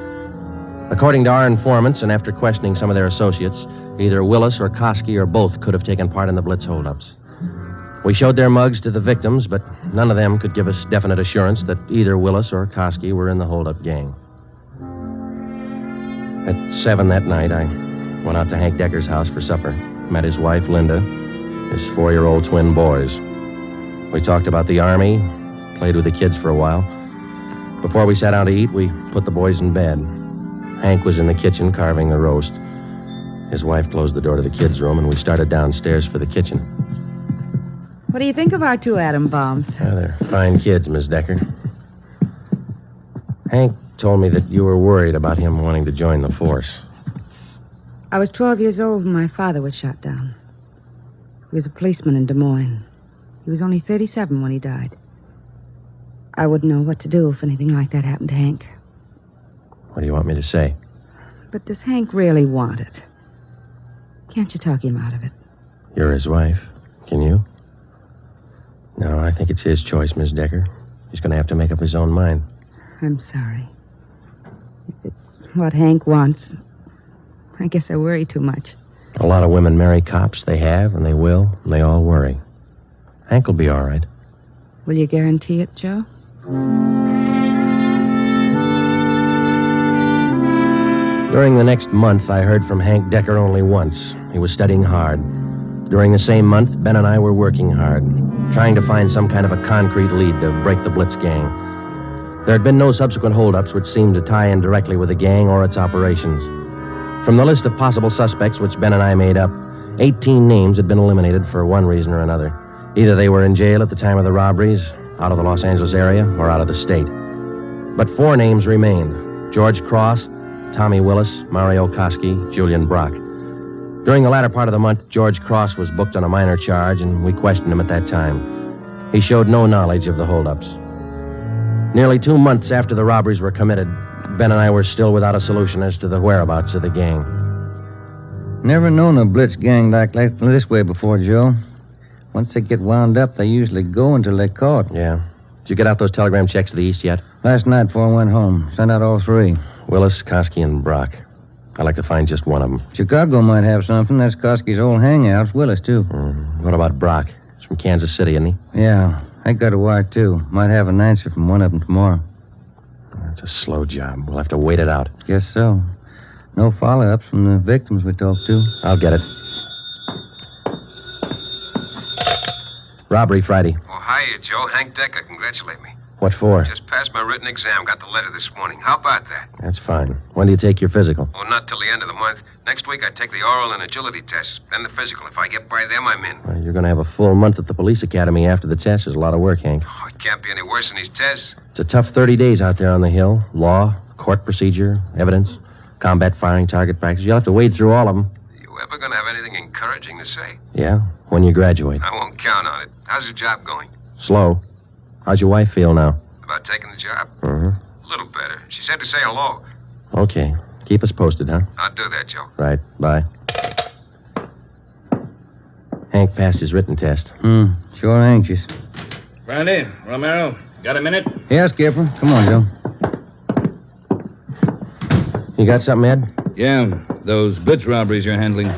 According to our informants, and after questioning some of their associates, either Willis or Koski or both could have taken part in the blitz holdups. We showed their mugs to the victims, but none of them could give us definite assurance that either Willis or Koski were in the holdup gang. At 7 that night, I went out to Hank Decker's house for supper. Met his wife, Linda, his 4-year-old twin boys. We talked about the Army, played with the kids for a while. Before we sat down to eat, we put the boys in bed. Hank was in the kitchen carving the roast. His wife closed the door to the kids' room, and we started downstairs for the kitchen. What do you think of our two atom bombs? They're fine kids, Miss Decker. Hank told me that you were worried about him wanting to join the force. I was 12 years old when my father was shot down. He was a policeman in Des Moines. He was only 37 when he died. I wouldn't know what to do if anything like that happened to Hank. What do you want me to say? But does Hank really want it? Can't you talk him out of it? You're his wife. Can you? No, I think it's his choice, Miss Decker. He's going to have to make up his own mind. I'm sorry. If it's what Hank wants, I guess I worry too much. A lot of women marry cops. They have, and they will, and they all worry. Hank will be all right. Will you guarantee it, Joe? During the next month, I heard from Hank Decker only once. He was studying hard. During the same month, Ben and I were working hard, trying to find some kind of a concrete lead to break the Blitz gang. There had been no subsequent holdups which seemed to tie in directly with the gang or its operations. From the list of possible suspects which Ben and I made up, 18 names had been eliminated for one reason or another. Either they were in jail at the time of the robberies, out of the Los Angeles area, or out of the state. But 4 names remained: George Cross, Tommy Willis, Mario Koski, Julian Brock. During the latter part of the month, George Cross was booked on a minor charge, and we questioned him at that time. He showed no knowledge of the holdups. Nearly 2 months after the robberies were committed, Ben and I were still without a solution as to the whereabouts of the gang. Never known a Blitz gang like this way before, Joe. Once they get wound up, they usually go until they're caught. Yeah. Did you get out those telegram checks to the east yet? Last night before I went home. Sent out all 3. Willis, Koski, and Brock. I'd like to find just one of them. Chicago might have something. That's Koski's old hangout. Willis, too. What about Brock? He's from Kansas City, isn't he? Yeah. I got a wire, too. Might have an answer from one of them tomorrow. That's a slow job. We'll have to wait it out. Guess so. No follow-ups from the victims we talked to. I'll get it. Robbery Friday. Oh, hiya, Joe. Hank Decker, congratulate me. What for? Just passed my written exam. Got the letter this morning. How about that? That's fine. When do you take your physical? Oh, not till the end of the month. Next week, I take the oral and agility tests, then the physical. If I get by them, I'm in. Well, you're going to have a full month at the police academy after the test. There's a lot of work, Hank. Oh, it can't be any worse than these tests. It's a tough 30 days out there on the Hill. Law, court procedure, evidence, combat firing, target practice. You'll have to wade through all of them. You ever going to have anything encouraging to say? Yeah, when you graduate. I won't count on it. How's your job going? Slow. How's your wife feel now? About taking the job? Uh-huh. A little better. She said to say hello. Okay. Keep us posted, huh? I'll do that, Joe. Right. Bye. Hank passed his written test. Sure anxious. Brandy, Romero, got a minute? Yeah, Skipper. Come on, Joe. You got something, Ed? Yeah, those Blitz robberies you're handling.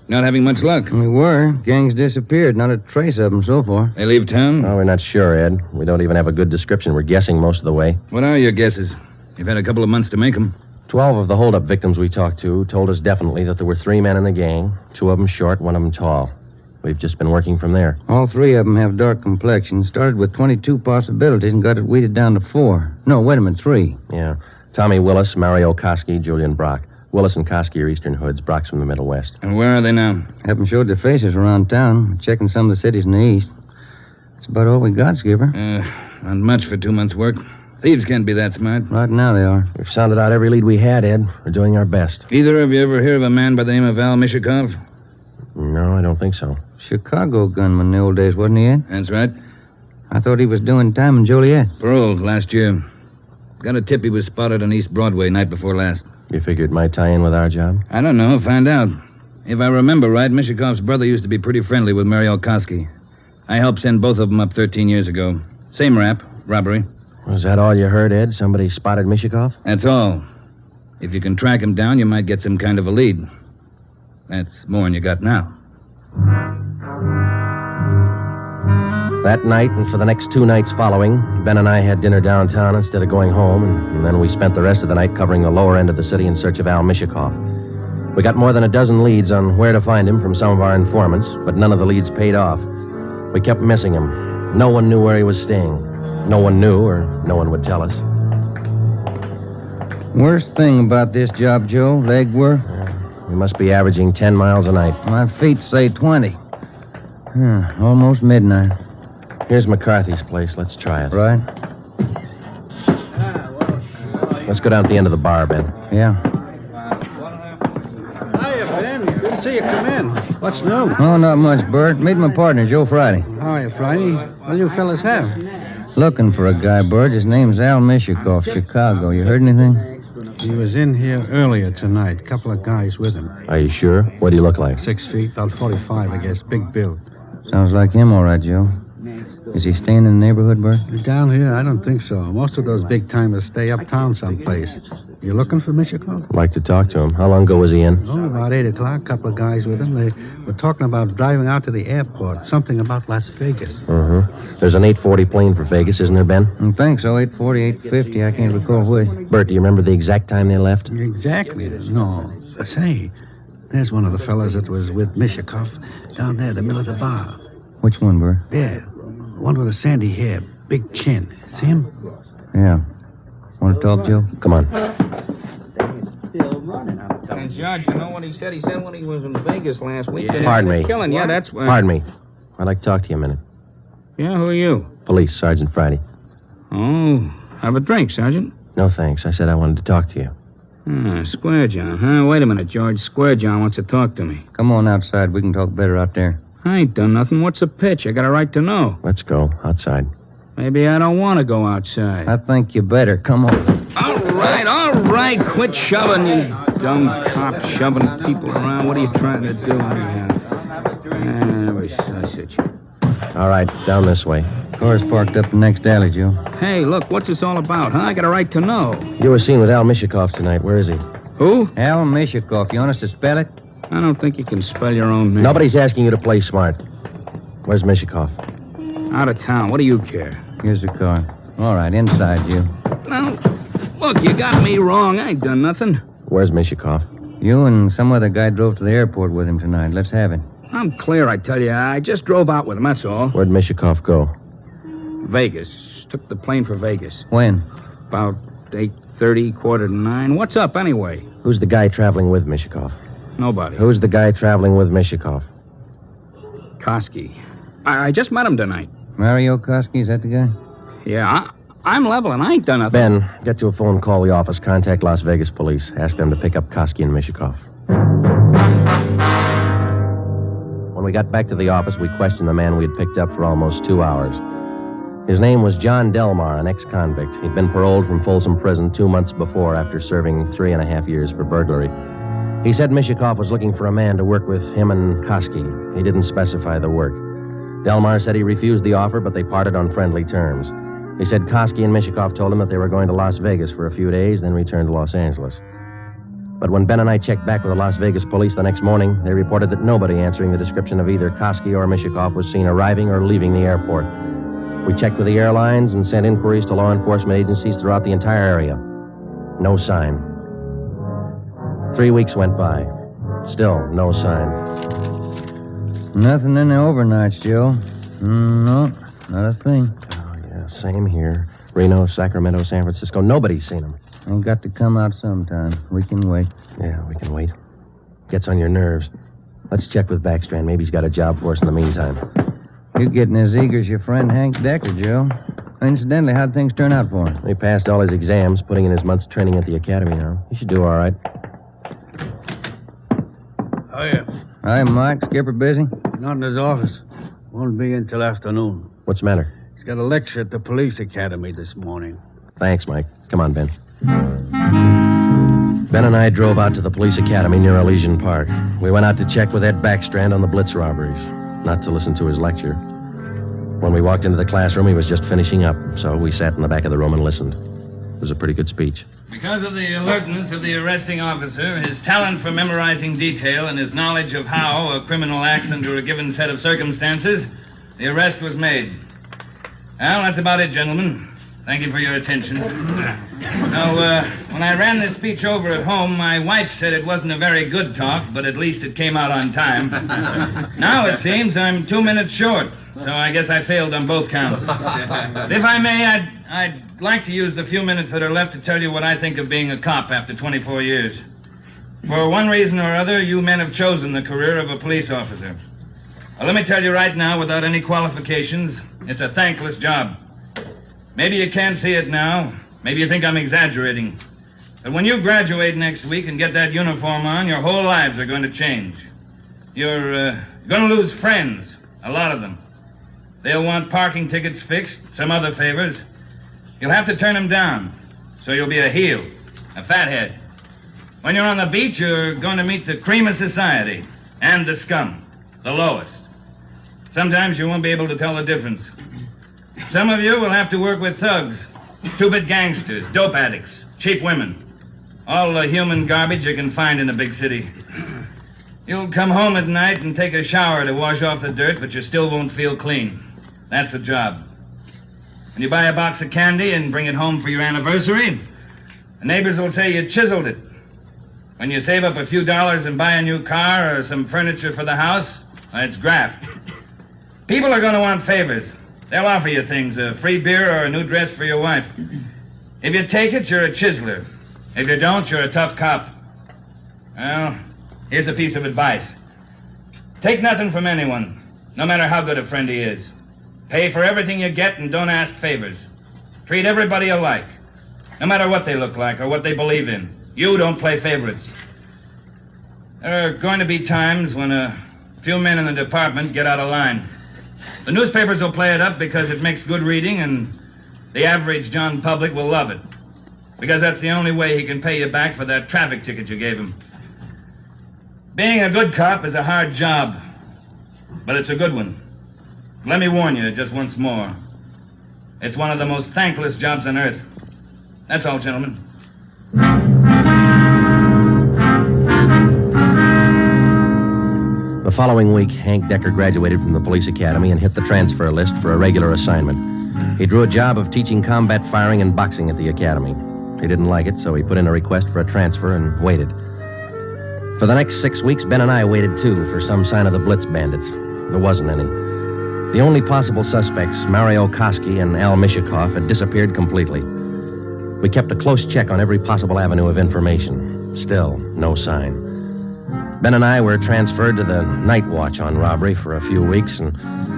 Not having much luck. We were. Gang's disappeared. Not a trace of them so far. They leave town? Oh, we're not sure, Ed. We don't even have a good description. We're guessing most of the way. What are your guesses? You've had a couple of months to make them. 12 of the holdup victims we talked to told us definitely that there were 3 men in the gang, 2 of them short, 1 of them tall. We've just been working from there. All 3 of them have dark complexions. Started with 22 possibilities and got it weeded down to 4. No, wait a minute, 3. Yeah. Tommy Willis, Mario Koski, Julian Brock. Willis and Koski are Eastern Hoods. Brock's from the Middle West. And where are they now? Haven't showed their faces around town. We're checking some of the cities in the east. That's about all we got, Skipper. Not much for 2 months' work. Thieves can't be that smart. Right now they are. We've sounded out every lead we had, Ed. We're doing our best. Either of you ever hear of a man by the name of Al Mishakov? No, I don't think so. Chicago gunman in the old days, wasn't he, Ed? That's right. I thought he was doing time in Joliet. Paroled last year. Got a tip he was spotted on East Broadway night before last. You figured it might tie in with our job? I don't know. Find out. If I remember right, Mishakov's brother used to be pretty friendly with Mario Koski. I helped send both of them up 13 years ago. Same rap, robbery. Was that all you heard, Ed? Somebody spotted Mishakov? That's all. If you can track him down, you might get some kind of a lead. That's more than you got now. That night and for the next 2 nights following, Ben and I had dinner downtown instead of going home, and then we spent the rest of the night covering the lower end of the city in search of Al Mishikoff. We got more than a dozen leads on where to find him from some of our informants, but none of the leads paid off. We kept missing him. No one knew where he was staying. No one knew, or no one would tell us. Worst thing about this job, Joe, leg work? We must be averaging 10 miles a night. My feet say 20. Almost midnight. Here's McCarthy's place. Let's try it. Right. Let's go down to the end of the bar, Ben. Yeah. Hiya, Ben. Good to see you come in. What's new? Oh, not much, Bert. Meet my partner, Joe Friday. How are you, Friday? What do you fellas have? Looking for a guy, Bert. His name's Al Mishikoff, Chicago. You heard anything? He was in here earlier tonight. Couple of guys with him. Are you sure? What do you look like? 6 feet, about 45, I guess. Big build. Sounds like him, all right, Joe. Is he staying in the neighborhood, Bert? Down here? I don't think so. Most of those big-timers stay uptown someplace. You looking for Mishikoff? I'd like to talk to him. How long ago was he in? Oh, about 8 o'clock. Couple of guys with him. They were talking about driving out to the airport. Something about Las Vegas. There's an 8:40 plane for Vegas, isn't there, Ben? I think so. 8:40, 8:50. I can't recall which. Bert, do you remember the exact time they left? Exactly. No. Say, there's one of the fellas that was with Mishikoff down there in the middle of the bar. Which one, Bert? There. One with a sandy hair, big chin. See him? Yeah. Want to talk, Joe? Come on. And Judge, you know what he said? He said when he was in Vegas last week... Pardon me. Killing. Yeah, that's... Pardon me. I'd like to talk to you a minute. Yeah, who are you? Police, Sergeant Friday. Oh, have a drink, Sergeant. No, thanks. I said I wanted to talk to you. Square John, huh? Wait a minute, George. Square John wants to talk to me. Come on outside. We can talk better out there. I ain't done nothing. What's the pitch? I got a right to know. Let's go. Outside. Maybe I don't want to go outside. I think you better. Come on. All right. Quit shoving, you dumb cop, shoving people around. What are you trying to do anyhow? Every sausage. All right, down this way. Car's parked up the next alley, Joe. Hey, look, what's this all about, huh? I got a right to know. You were seen with Al Mishikoff tonight. Where is he? Who? Al Mishikoff. You want us to spell it? I don't think you can spell your own name. Nobody's asking you to play smart. Where's Mishikoff? Out of town. What do you care? Here's the car. All right, inside, you. Now, look, you got me wrong. I ain't done nothing. Where's Mishikoff? You and some other guy drove to the airport with him tonight. Let's have it. I'm clear, I tell you. I just drove out with him, that's all. Where'd Mishikoff go? Vegas. Took the plane for Vegas. When? About 8:30, 8:45. What's up, anyway? Who's the guy traveling with Mishikoff? Nobody. Who's the guy traveling with Mishikoff? Koski. I just met him tonight. Mario Koski, is that the guy? Yeah, I'm leveling. I ain't done nothing. Ben, get to a phone, call the office, contact Las Vegas police. Ask them to pick up Koski and Mishikoff. When we got back to the office, we questioned the man we had picked up for almost 2 hours. His name was John Delmar, an ex-convict. He'd been paroled from Folsom Prison 2 months before after serving 3.5 years for burglary. He said Mishikoff was looking for a man to work with him and Koski. He didn't specify the work. Delmar said he refused the offer, but they parted on friendly terms. He said Koski and Mishikoff told him that they were going to Las Vegas for a few days, then return to Los Angeles. But when Ben and I checked back with the Las Vegas police the next morning, they reported that nobody answering the description of either Koski or Mishikoff was seen arriving or leaving the airport. We checked with the airlines and sent inquiries to law enforcement agencies throughout the entire area. No sign. 3 weeks went by. Still no sign. Nothing in the overnights, Joe. No, not a thing. Oh, yeah, same here. Reno, Sacramento, San Francisco. Nobody's seen him. Ain't got to come out sometime. We can wait. Yeah, we can wait. Gets on your nerves. Let's check with Backstrand. Maybe he's got a job for us in the meantime. You're getting as eager as your friend Hank Decker, Joe. Incidentally, how'd things turn out for him? He passed all his exams, putting in his month's training at the academy now. He should do all right. Hiya. Hi, Mike. Skipper busy? Not in his office. Won't be in till afternoon. What's the matter? He's got a lecture at the police academy this morning. Thanks, Mike. Come on, Ben. Ben and I drove out to the police academy near Elysian Park. We went out to check with Ed Backstrand on the Blitz robberies, not to listen to his lecture. When we walked into the classroom, he was just finishing up, so we sat in the back of the room and listened. It was a pretty good speech. Because of the alertness of the arresting officer, his talent for memorizing detail, and his knowledge of how a criminal acts under a given set of circumstances, the arrest was made. Well, that's about it, gentlemen. Thank you for your attention. Now, when I ran this speech over at home, my wife said it wasn't a very good talk, but at least it came out on time. Now it seems I'm 2 minutes short, so I guess I failed on both counts. If I may, I'd like to use the few minutes that are left to tell you what I think of being a cop after 24 years. For one reason or other, you men have chosen the career of a police officer. Well, let me tell you right now, without any qualifications, it's a thankless job. Maybe you can't see it now. Maybe you think I'm exaggerating. But when you graduate next week and get that uniform on, your whole lives are going to change. You're going to lose friends, a lot of them. They'll want parking tickets fixed, some other favors. You'll have to turn them down, so you'll be a heel, a fathead. When you're on the beach, you're going to meet the cream of society and the scum, the lowest. Sometimes you won't be able to tell the difference. Some of you will have to work with thugs, two-bit gangsters, dope addicts, cheap women. All the human garbage you can find in a big city. You'll come home at night and take a shower to wash off the dirt, but you still won't feel clean. That's the job. When you buy a box of candy and bring it home for your anniversary, the neighbors will say you chiseled it. When you save up a few dollars and buy a new car or some furniture for the house, it's graft. People are going to want favors. They'll offer you things, a free beer or a new dress for your wife. If you take it, you're a chiseler. If you don't, you're a tough cop. Well, here's a piece of advice. Take nothing from anyone, no matter how good a friend he is. Pay for everything you get and don't ask favors. Treat everybody alike, no matter what they look like or what they believe in. You don't play favorites. There are going to be times when a few men in the department get out of line. The newspapers will play it up because it makes good reading, and the average John public will love it. Because that's the only way he can pay you back for that traffic ticket you gave him. Being a good cop is a hard job, but it's a good one. Let me warn you just once more. It's one of the most thankless jobs on earth. That's all, gentlemen. The following week, Hank Decker graduated from the police academy and hit the transfer list for a regular assignment. He drew a job of teaching combat firing and boxing at the academy. He didn't like it, so he put in a request for a transfer and waited. For the next 6 weeks, Ben and I waited, too, for some sign of the Blitz bandits. There wasn't any. The only possible suspects, Mario Koski and Al Mishikoff, had disappeared completely. We kept a close check on every possible avenue of information. Still, no sign. Ben and I were transferred to the night watch on robbery for a few weeks, and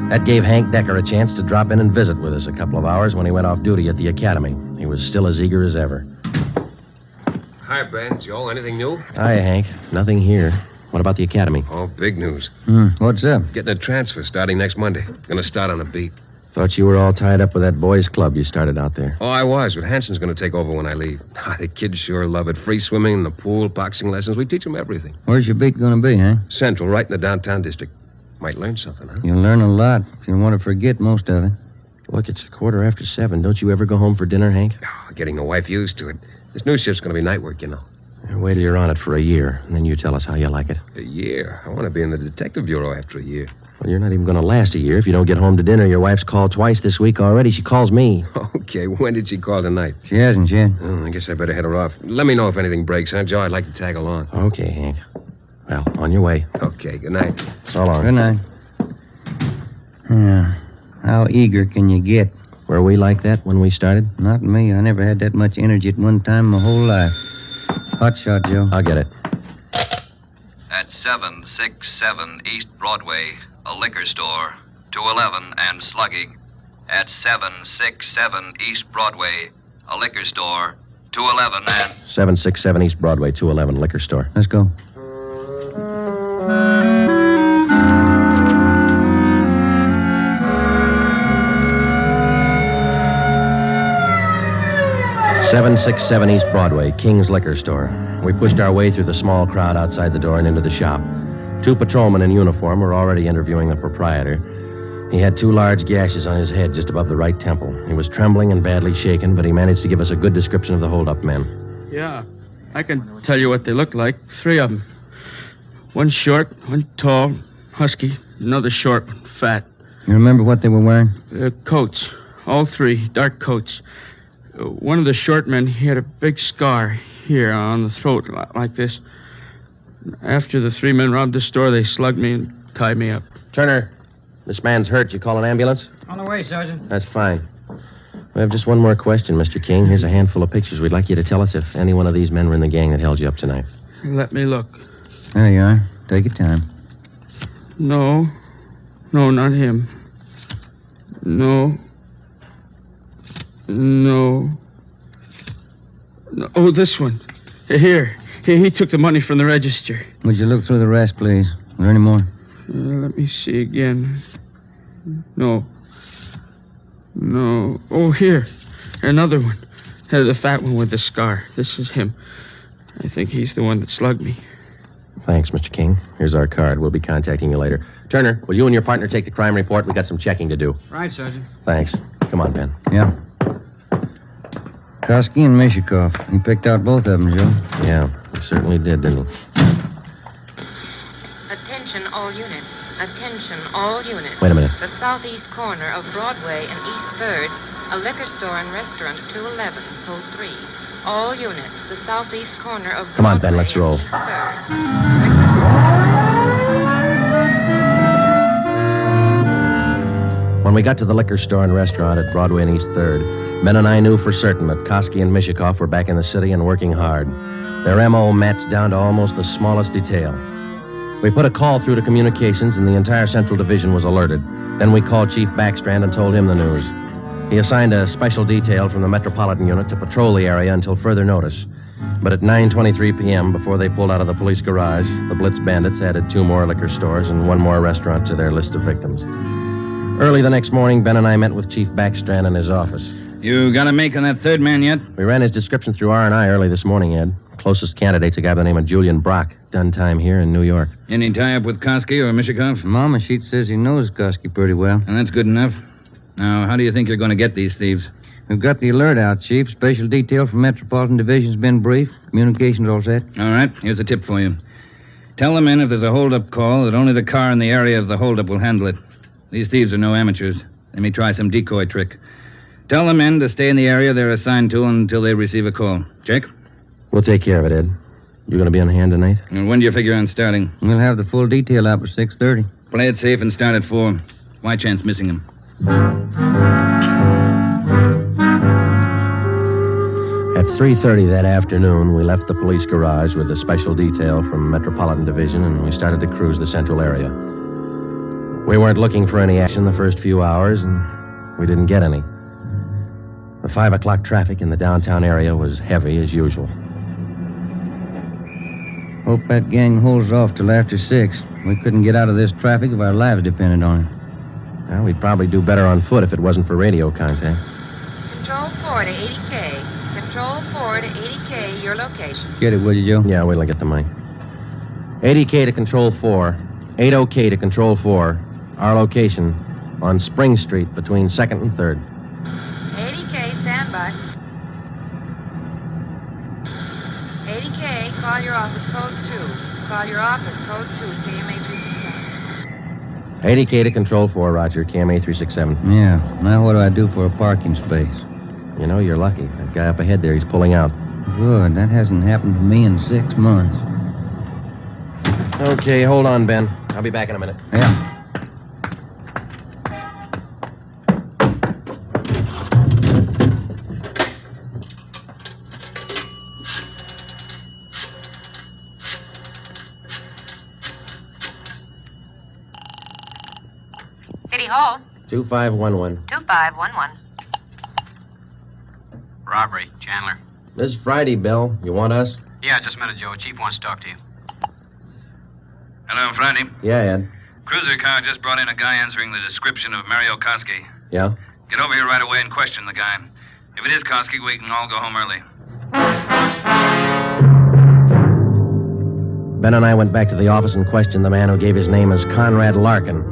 that gave Hank Decker a chance to drop in and visit with us a couple of hours when he went off duty at the academy. He was still as eager as ever. Hi, Ben. Joe, anything new? Hi, Hank. Nothing here. What about the academy? Oh, big news. What's up? Getting a transfer starting next Monday. Gonna start on a beat. Thought you were all tied up with that boys' club you started out there. Oh, I was, but Hanson's gonna take over when I leave. The kids sure love it. Free swimming in the pool, boxing lessons. We teach them everything. Where's your beat going to be, huh? Central, right in the downtown district. Might learn something, huh? You'll learn a lot if you want to forget most of it. Look, it's 7:15. Don't you ever go home for dinner, Hank? Oh, getting the wife used to it. This new shift's gonna be night work, you know. Wait till you're on it for a year, and then you tell us how you like it. A year? I want to be in the detective bureau after a year. Well, you're not even going to last a year if you don't get home to dinner. Your wife's called twice this week already. She calls me. Okay, when did she call tonight? She hasn't yet. Oh, I guess I better head her off. Let me know if anything breaks, huh, Joe? I'd like to tag along. Okay, Hank. Well, on your way. Okay, good night. So long. Good night. Yeah. How eager can you get? Were we like that when we started? Not me. I never had that much energy at one time my whole life. Hot shot, Joe. I'll get it. At 767 East Broadway, a liquor store, 211 and slugging. At 767 East Broadway, a liquor store, 211 and... 767 East Broadway, 211 liquor store. Let's go. .767 East Broadway, King's Liquor Store. We pushed our way through the small crowd outside the door and into the shop. 2 patrolmen in uniform were already interviewing the proprietor. He had 2 large gashes on his head just above the right temple. He was trembling and badly shaken, but he managed to give us a good description of the hold-up men. Yeah, I can tell you what they look like. 3 of them. One short, one tall, husky, another short, fat. You remember what they were wearing? Coats, All three, dark coats. One of the short men, he had a big scar here on the throat, like this. After the three men robbed the store, they slugged me and tied me up. Turner, this man's hurt. You call an ambulance? On the way, Sergeant. That's fine. We have just one more question, Mr. King. Here's a handful of pictures. We'd like you to tell us if any one of these men were in the gang that held you up tonight. Let me look. There you are. Take your time. No, not him. No. Oh, this one. Here. He took the money from the register. Would you look through the rest, please? Are there any more? Let me see again. No. Oh, here. Another one. The fat one with the scar. This is him. I think he's the one that slugged me. Thanks, Mr. King. Here's our card. We'll be contacting you later. Turner, will you and your partner take the crime report? We got some checking to do. Right, Sergeant. Thanks. Come on, Ben. Yeah. Koski and Mishikoff. He picked out both of them, Joe. Yeah, he certainly did, didn't he? Attention all units. Attention all units. Wait a minute. The southeast corner of Broadway and East 3rd, a liquor store and restaurant 211, code 3. All units. The southeast corner of Broadway. Come on, Ben, let's roll. East 3rd. When we got to the liquor store and restaurant at Broadway and East 3rd, Ben and I knew for certain that Koski and Mishikoff were back in the city and working hard. Their M.O. matched down to almost the smallest detail. We put a call through to communications, and the entire Central Division was alerted. Then we called Chief Backstrand and told him the news. He assigned a special detail from the Metropolitan Unit to patrol the area until further notice. But at 9:23 p.m., before they pulled out of the police garage, the Blitz bandits added 2 more liquor stores and 1 more restaurant to their list of victims. Early the next morning, Ben and I met with Chief Backstrand in his office. You got a make on that third man yet? We ran his description through R&I early this morning, Ed. Closest candidate's a guy by the name of Julian Brock. Done time here in New York. Any tie-up with Koski or Mishikoff? Mama Sheet says he knows Koski pretty well. And that's good enough. Now, how do you think you're going to get these thieves? We've got the alert out, Chief. Special detail from Metropolitan Division's been briefed. Communications all set. All right, here's a tip for you. Tell the men if there's a hold-up call that only the car in the area of the hold-up will handle it. These thieves are no amateurs. They may try some decoy trick. Tell the men to stay in the area they're assigned to until they receive a call. Check? We'll take care of it, Ed. You going to be on hand tonight? And when do you figure on starting? We'll have the full detail out by 6:30. Play it safe and start at 4. Why chance missing them? At 3:30 that afternoon, we left the police garage with a special detail from Metropolitan Division, and we started to cruise the central area. We weren't looking for any action the first few hours, and we didn't get any. The 5 o'clock traffic in the downtown area was heavy as usual. Hope that gang holds off till after 6. We couldn't get out of this traffic if our lives depended on it. Well, we'd probably do better on foot if it wasn't for radio contact. Control 4 to 80K. Control 4 to 80K, your location. Get it, will you, Joe? Yeah, wait till I get the mic. 80K to Control 4. 80K to Control 4. Our location on Spring Street between 2nd and 3rd. 80K, stand by. 80K, call your office code 2. Call your office code 2, KMA 367. 80K to Control 4, Roger, KMA 367. Yeah, now what do I do for a parking space? You know, you're lucky. That guy up ahead there, he's pulling out. Good, that hasn't happened to me in 6 months. Okay, hold on, Ben. I'll be back in a minute. Yeah. City Hall. 2511. 2511. Robbery, Chandler. This is Friday, Bill. You want us? Yeah, just a minute, Joe. Chief wants to talk to you. Hello, Friday. Yeah, Ed. Cruiser car just brought in a guy answering the description of Mario Koski. Yeah? Get over here right away and question the guy. If it is Koski, we can all go home early. Ben and I went back to the office and questioned the man who gave his name as Conrad Larkin.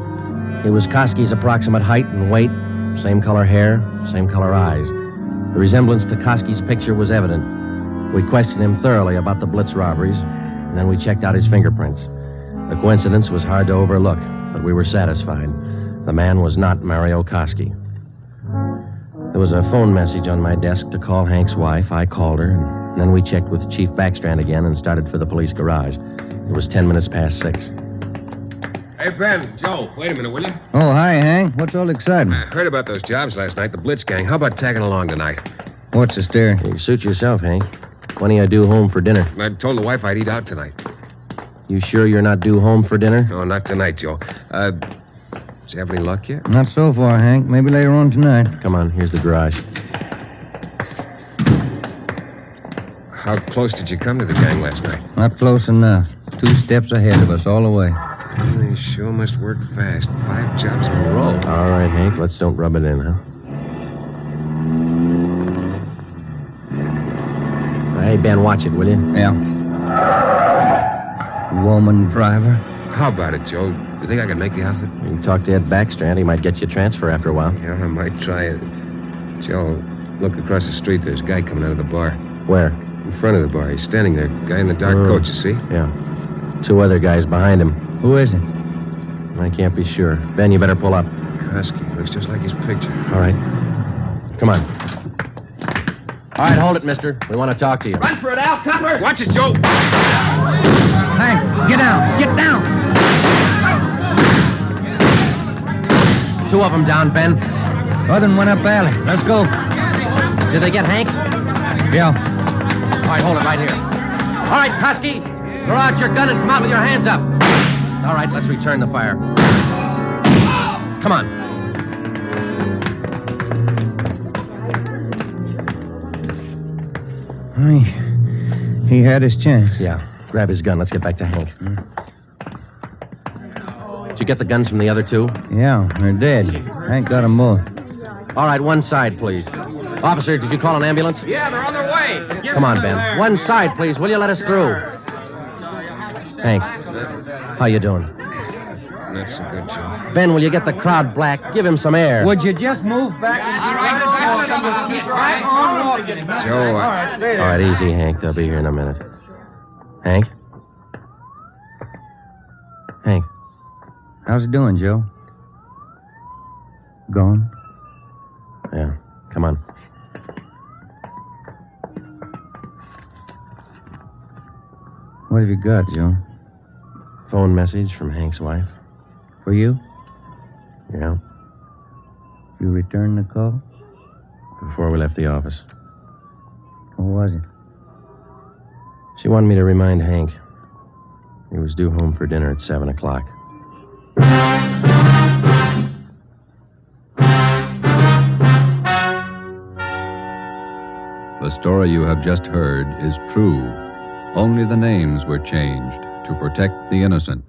He was Koski's approximate height and weight, same color hair, same color eyes. The resemblance to Koski's picture was evident. We questioned him thoroughly about the Blitz robberies, and then we checked out his fingerprints. The coincidence was hard to overlook, but we were satisfied. The man was not Mario Koski. There was a phone message on my desk to call Hank's wife. I called her, and then we checked with Chief Backstrand again and started for the police garage. It was 10 minutes past 6. Hey, Ben, Joe, wait a minute, will you? Oh, hi, Hank. What's all the excitement? I heard about those jobs last night, the Blitz gang. How about tagging along tonight? What's the stare? You suit yourself, Hank. When are you due home for dinner? I told the wife I'd eat out tonight. You sure you're not due home for dinner? No, not tonight, Joe. Does you have any luck yet? Not so far, Hank. Maybe later on tonight. Come on, here's the garage. How close did you come to the gang last night? Not close enough. 2 steps ahead of us all the way. They sure must work fast. 5 jobs in a row. All right, Hank, let's don't rub it in, huh? Hey, Ben, watch it, will you? Yeah. Woman driver. How about it, Joe? You think I can make the outfit? You can talk to Ed Backstrand. He might get you a transfer after a while. Yeah, I might try it. Joe, look across the street. There's a guy coming out of the bar. Where? In front of the bar. He's standing there. Guy in the dark coat, you see? Yeah. 2 other guys behind him. Who is it? I can't be sure. Ben, you better pull up. Koski. Looks just like his picture. All right. Come on. All right, hold it, mister. We want to talk to you. Run for it, Al Copper! Watch it, Joe! Hank, get down! Get down! 2 of them down, Ben. Other one went up alley. Let's go. Did they get Hank? Yeah. All right, hold it right here. All right, Koski. Throw out your gun and come out with your hands up. All right, let's return the fire. Come on. He had his chance. Yeah. Grab his gun. Let's get back to Hank. Did you get the guns from the other 2? Yeah, they're dead. Hank got them both. All right, one side, please. Officer, did you call an ambulance? Yeah, they're on their way. Come on, Ben. One side, please. Will you let us through? Hank, how you doing? Not so good, Joe. Ben, will you get the crowd black? Give him some air. Would you just move back and keep right on walking? Joe, All right, easy, Hank. They'll be here in a minute. Hank? Hank? How's it doing, Joe? Gone? Yeah, come on. What have you got, Joe? Phone message from Hank's wife. For you? Yeah, You returned the call? before we left the office. What was it? She wanted me to remind Hank. He was due home for dinner at 7 o'clock. The story you have just heard is true. Only the names were changed to protect the innocent.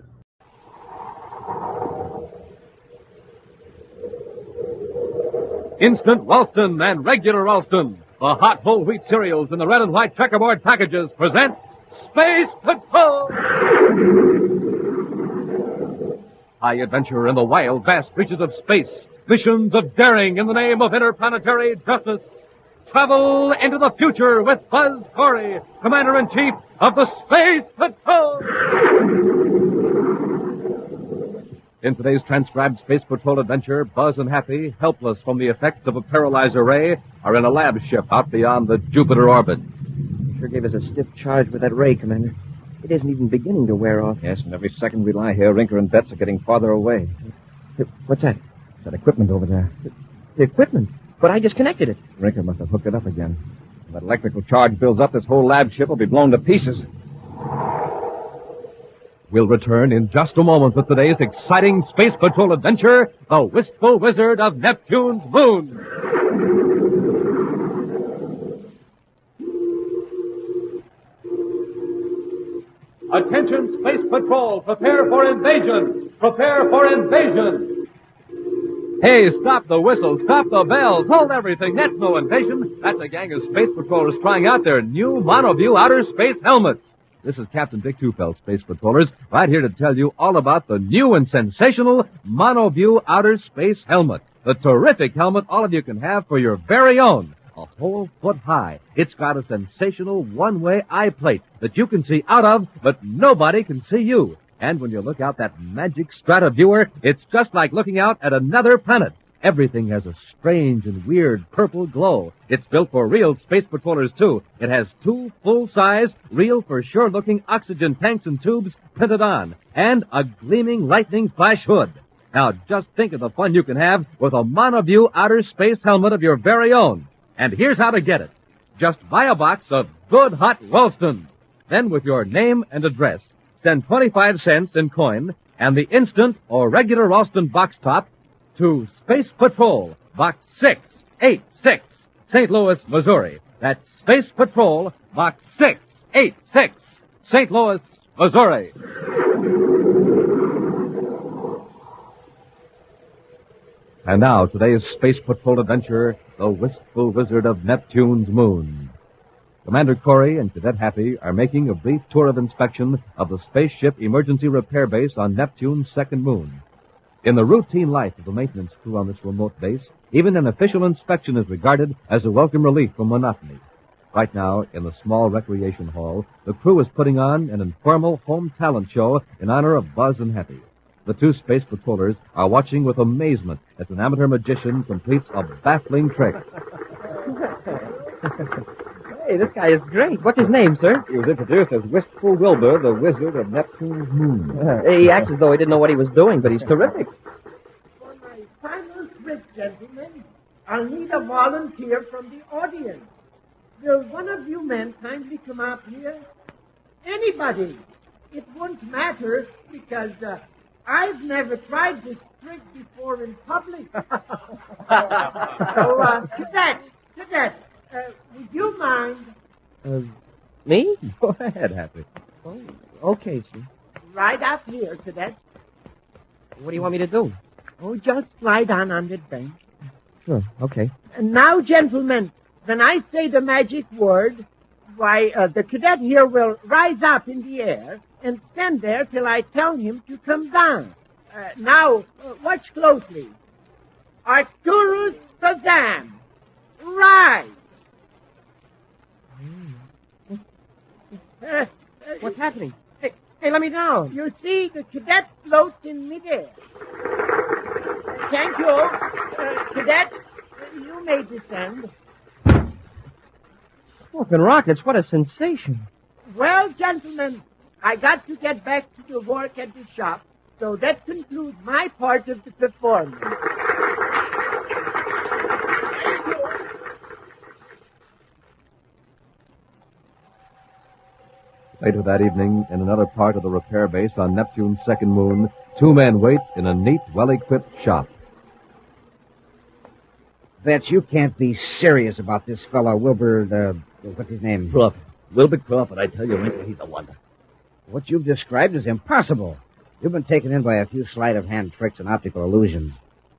Instant Ralston and regular Ralston, the hot whole wheat cereals in the red and white checkerboard packages present Space Patrol! High adventure in the wild, vast reaches of space. Missions of daring in the name of interplanetary justice. Travel into the future with Buzz Corey, Commander-in-Chief of the Space Patrol! In today's transcribed Space Patrol adventure, Buzz and Happy, helpless from the effects of a paralyzer ray, are in a lab ship out beyond the Jupiter orbit. Sure gave us a stiff charge with that ray, Commander. It isn't even beginning to wear off. Yes, and every second we lie here, Rinker and Betts are getting farther away. What's that? That equipment over there. The equipment? But I just connected it. Rinker must have hooked it up again. If that electrical charge builds up, this whole lab ship will be blown to pieces. We'll return in just a moment with today's exciting Space Patrol adventure, The Wistful Wizard of Neptune's Moon. Attention, Space Patrol, prepare for invasion! Prepare for invasion! Hey, stop the whistles, stop the bells, hold everything. That's no invasion. That's a gang of Space Patrollers trying out their new monoview outer space helmets. This is Captain Dick Tufeld, Space Patrollers, right here to tell you all about the new and sensational monoview outer space helmet. The terrific helmet all of you can have for your very own. A whole foot high. It's got a sensational one-way eye plate that you can see out of, but nobody can see you. And when you look out that magic strata viewer, it's just like looking out at another planet. Everything has a strange and weird purple glow. It's built for real space patrollers, too. It has 2 full-size, real-for-sure-looking oxygen tanks and tubes printed on, and a gleaming lightning flash hood. Now, just think of the fun you can have with a Monoview outer space helmet of your very own. And here's how to get it. Just buy a box of good hot Ralston. Then, with your name and address, send 25 cents in coin and the instant or regular Ralston box top to Space Patrol, Box 686, St. Louis, Missouri. That's Space Patrol, Box 686, St. Louis, Missouri. And now, today's Space Patrol adventure, the Wistful Wizard of Neptune's Moon. Commander Corey and Cadet Happy are making a brief tour of inspection of the spaceship emergency repair base on Neptune's second moon. In the routine life of the maintenance crew on this remote base, even an official inspection is regarded as a welcome relief from monotony. Right now, in the small recreation hall, the crew is putting on an informal home talent show in honor of Buzz and Happy. The 2 space patrollers are watching with amazement as an amateur magician completes a baffling trick. Hey, this guy is great. What's his name, sir? He was introduced as Wistful Wilbur, the Wizard of Neptune's Moon. He acts as though he didn't know what he was doing, but he's terrific. For my final trick, gentlemen, I'll need a volunteer from the audience. Will one of you men kindly come out here? Anybody. It won't matter because I've never tried this trick before in public. Cadet, would you mind? Me? Go ahead, Happy. Oh, okay, sir. Right up here, Cadet. What do you want me to do? Oh, just lie down on the bench. Sure, okay. And now, gentlemen, when I say the magic word, why, the cadet here will rise up in the air and stand there till I tell him to come down. Now, watch closely. Arcturus Shazam, rise! What's happening? Hey, let me down. You see, the cadet floats in midair. Thank you. Cadet, you may descend. Smoking rockets, what a sensation. Well, gentlemen, I got to get back to the work at the shop, so that concludes my part of the performance. Later that evening, in another part of the repair base on Neptune's second moon, 2 men wait in a neat, well-equipped shop. Bet you can't be serious about this fellow, Wilbur, what's his name? Crawford. Wilbur Crawford, I tell you, Winkler, he's a wonder. What you've described is impossible. You've been taken in by a few sleight-of-hand tricks and optical illusions.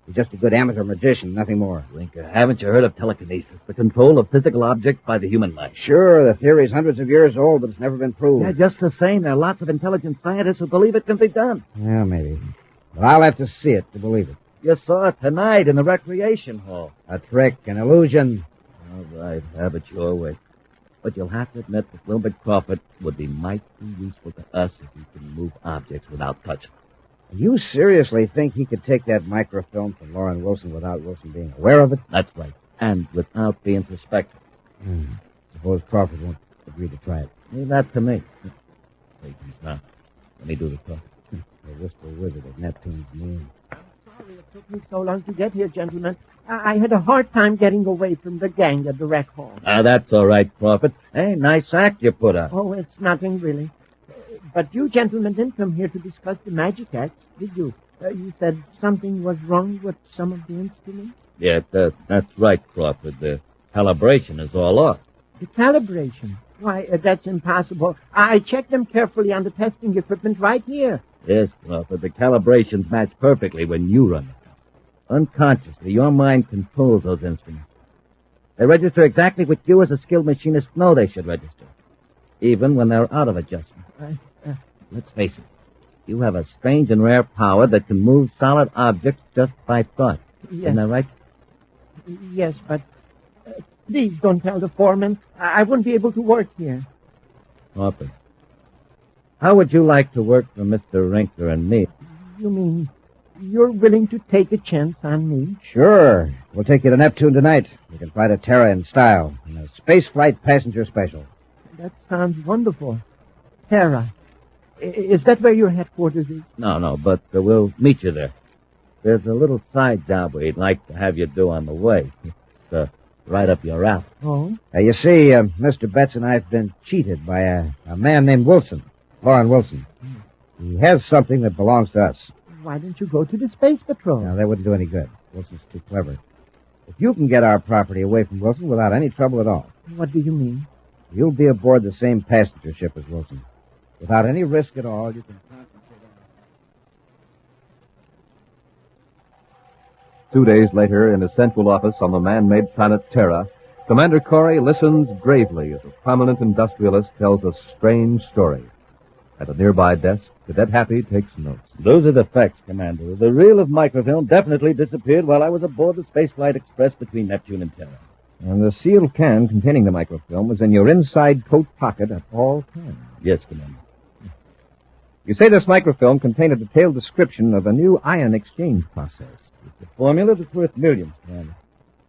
You're just a good amateur magician, nothing more. Winkler, haven't you heard of telekinesis, the control of physical objects by the human mind? Sure, the theory's hundreds of years old, but it's never been proved. Yeah, just the same, there are lots of intelligent scientists who believe it can be done. Yeah, maybe. But I'll have to see it to believe it. You saw it tonight in the recreation hall. A trick, an illusion. All right, have it your way. But you'll have to admit that Wilbur Crawford would be mighty useful to us if he can move objects without touching. You seriously think he could take that microfilm from Lauren Wilson without Wilson being aware of it? That's right. And without being suspected. Suppose Crawford won't agree to try it. Leave that to me. Wait, now. Let me do the talk. The Wistful Wizard of Neptune's Moon. Sorry it took me so long to get here, gentlemen. I had a hard time getting away from the gang at the rec hall. That's all right, Crawford. Hey, nice act you put up. Oh, it's nothing, really. But you gentlemen didn't come here to discuss the magic acts, did you? You said something was wrong with some of the instruments? Yeah, that's right, Crawford. The calibration is all off. The calibration? Why, that's impossible. I checked them carefully on the testing equipment right here. Yes, Crawford, the calibrations match perfectly when you run it. Unconsciously, your mind controls those instruments. They register exactly what you as a skilled machinist know they should register, even when they're out of adjustment. Let's face it, you have a strange and rare power that can move solid objects just by thought. Yes. Isn't that right? Yes, but please don't tell the foreman. I wouldn't be able to work here. Crawford, how would you like to work for Mr. Winkler and me? You mean you're willing to take a chance on me? Sure. We'll take you to Neptune tonight. We can fly to Terra in style. In a space flight passenger special. That sounds wonderful. Terra. Is that where your headquarters is? No, but we'll meet you there. There's a little side job we'd like to have you do on the way. It's right up your alley. Oh? You see, Mr. Betts and I have been cheated by a man named Wilson. Lauren Wilson. He has something that belongs to us. Why don't you go to the Space Patrol? No, that wouldn't do any good. Wilson's too clever. If you can get our property away from Wilson without any trouble at all. What do you mean? You'll be aboard the same passenger ship as Wilson. Without any risk at all, you can concentrate on... 2 days later, in his central office on the man-made planet Terra, Commander Corey listens gravely as a prominent industrialist tells a strange story. At a nearby desk, Cadet Happy takes notes. Those are the facts, Commander. The reel of microfilm definitely disappeared while I was aboard the Spaceflight Express between Neptune and Terra. And the sealed can containing the microfilm was in your inside coat pocket at all times. Yes, Commander. You say this microfilm contained a detailed description of a new ion exchange process. It's a formula that's worth millions, Commander.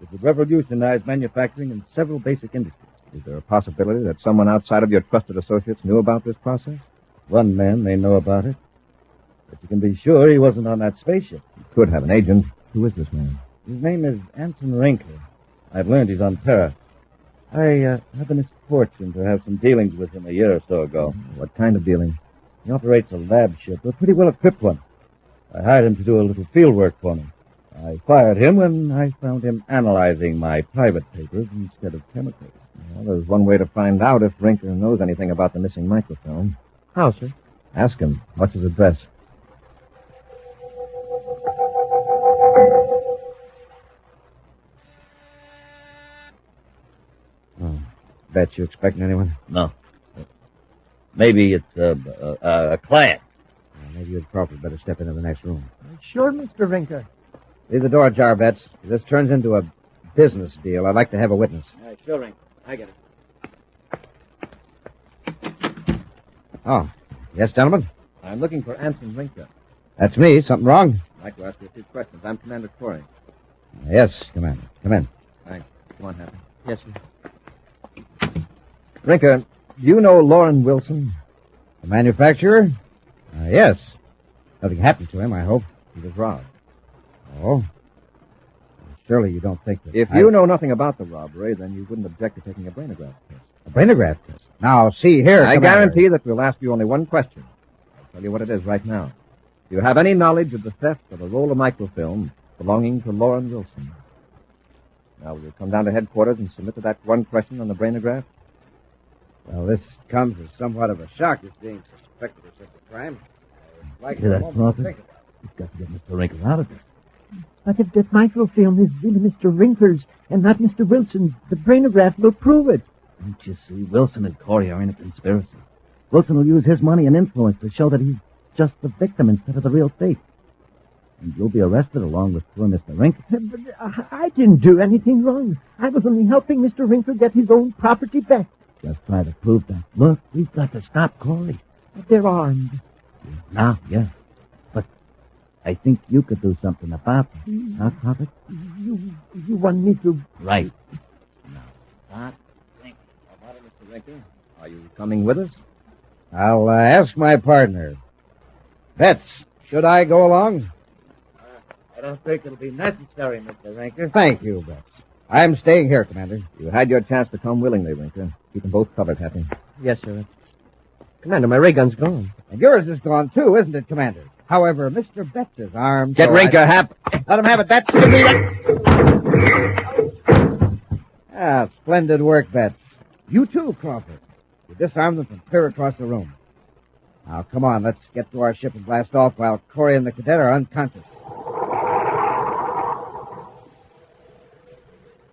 It would revolutionize manufacturing in several basic industries. Is there a possibility that someone outside of your trusted associates knew about this process? One man may know about it. But you can be sure he wasn't on that spaceship. You could have an agent. Who is this man? His name is Anson Rinkler. I've learned he's on Terra. I had the misfortune to have some dealings with him a year or so ago. What kind of dealing? He operates a lab ship, a pretty well-equipped one. I hired him to do a little field work for me. I fired him when I found him analyzing my private papers instead of chemicals. Well, there's one way to find out if Rinkler knows anything about the missing microfilm. How, sir? Ask him. What's his address? Oh. Bet you expecting anyone? No. Maybe it's a client. Maybe you'd probably better step into the next room. Sure, Mr. Rinker. Leave the door ajar, Betts. If this turns into a business deal, I'd like to have a witness. Sure, Rinker. I get it. Oh. Yes, gentlemen? I'm looking for Anson Rinkler. That's me. Something wrong? I'd like to ask you a few questions. I'm Commander Corey. Yes, Commander. Come in. Thanks. Come on, Happy. Yes, sir. Rinkler, do you know Lauren Wilson? The manufacturer? Yes. Nothing happened to him, I hope. He was robbed. Oh? Surely you don't think that... If you know nothing about the robbery, then you wouldn't object to taking a brainograph test. A brainograph test? Now, see here, I Commander. guarantee that we'll ask you only one question. I'll tell you what it is right now. Do you have any knowledge of the theft of a roll of microfilm belonging to Lauren Wilson? Now, will you come down to headquarters and submit to that one question on the brainograph? Well, this comes as somewhat of a shock as being suspected of such a crime. I'd like Hear a that, moment to Crawford? think about it. We've got to get Mr. Rinkler out of this. But if that microfilm is really Mr. Rinker's and not Mr. Wilson's, the brainograph will prove it. Don't you see? Wilson and Corey are in a conspiracy. Wilson will use his money and influence to show that he's just the victim instead of the real thief. And you'll be arrested along with poor Mr. Rinker. But I didn't do anything wrong. I was only helping Mr. Rinker get his own property back. Just try to prove that. Look, we've got to stop Corey. They're armed. Now, yeah. But I think you could do something about it. Huh, Crawford? You want me to... Right. Now, stop thinking. How about it, Mr. Rinker? Are you coming with us? I'll ask my partner. Betts, should I go along? I don't think it'll be necessary, Mr. Rinker. Thank you, Betts. I'm staying here, Commander. You had your chance to come willingly, Rinker. Keep them both covered, Happy. Yes, sir. Commander, my ray gun's gone. And yours is gone, too, isn't it, Commander? However, Mr. Betts is armed. Get so Rinker, Hap. Let him have it, Betts. Give me that. Splendid work, Betts. You too, Crawford. You disarmed them from clear across the room. Now, come on, let's get to our ship and blast off while Corey and the cadet are unconscious.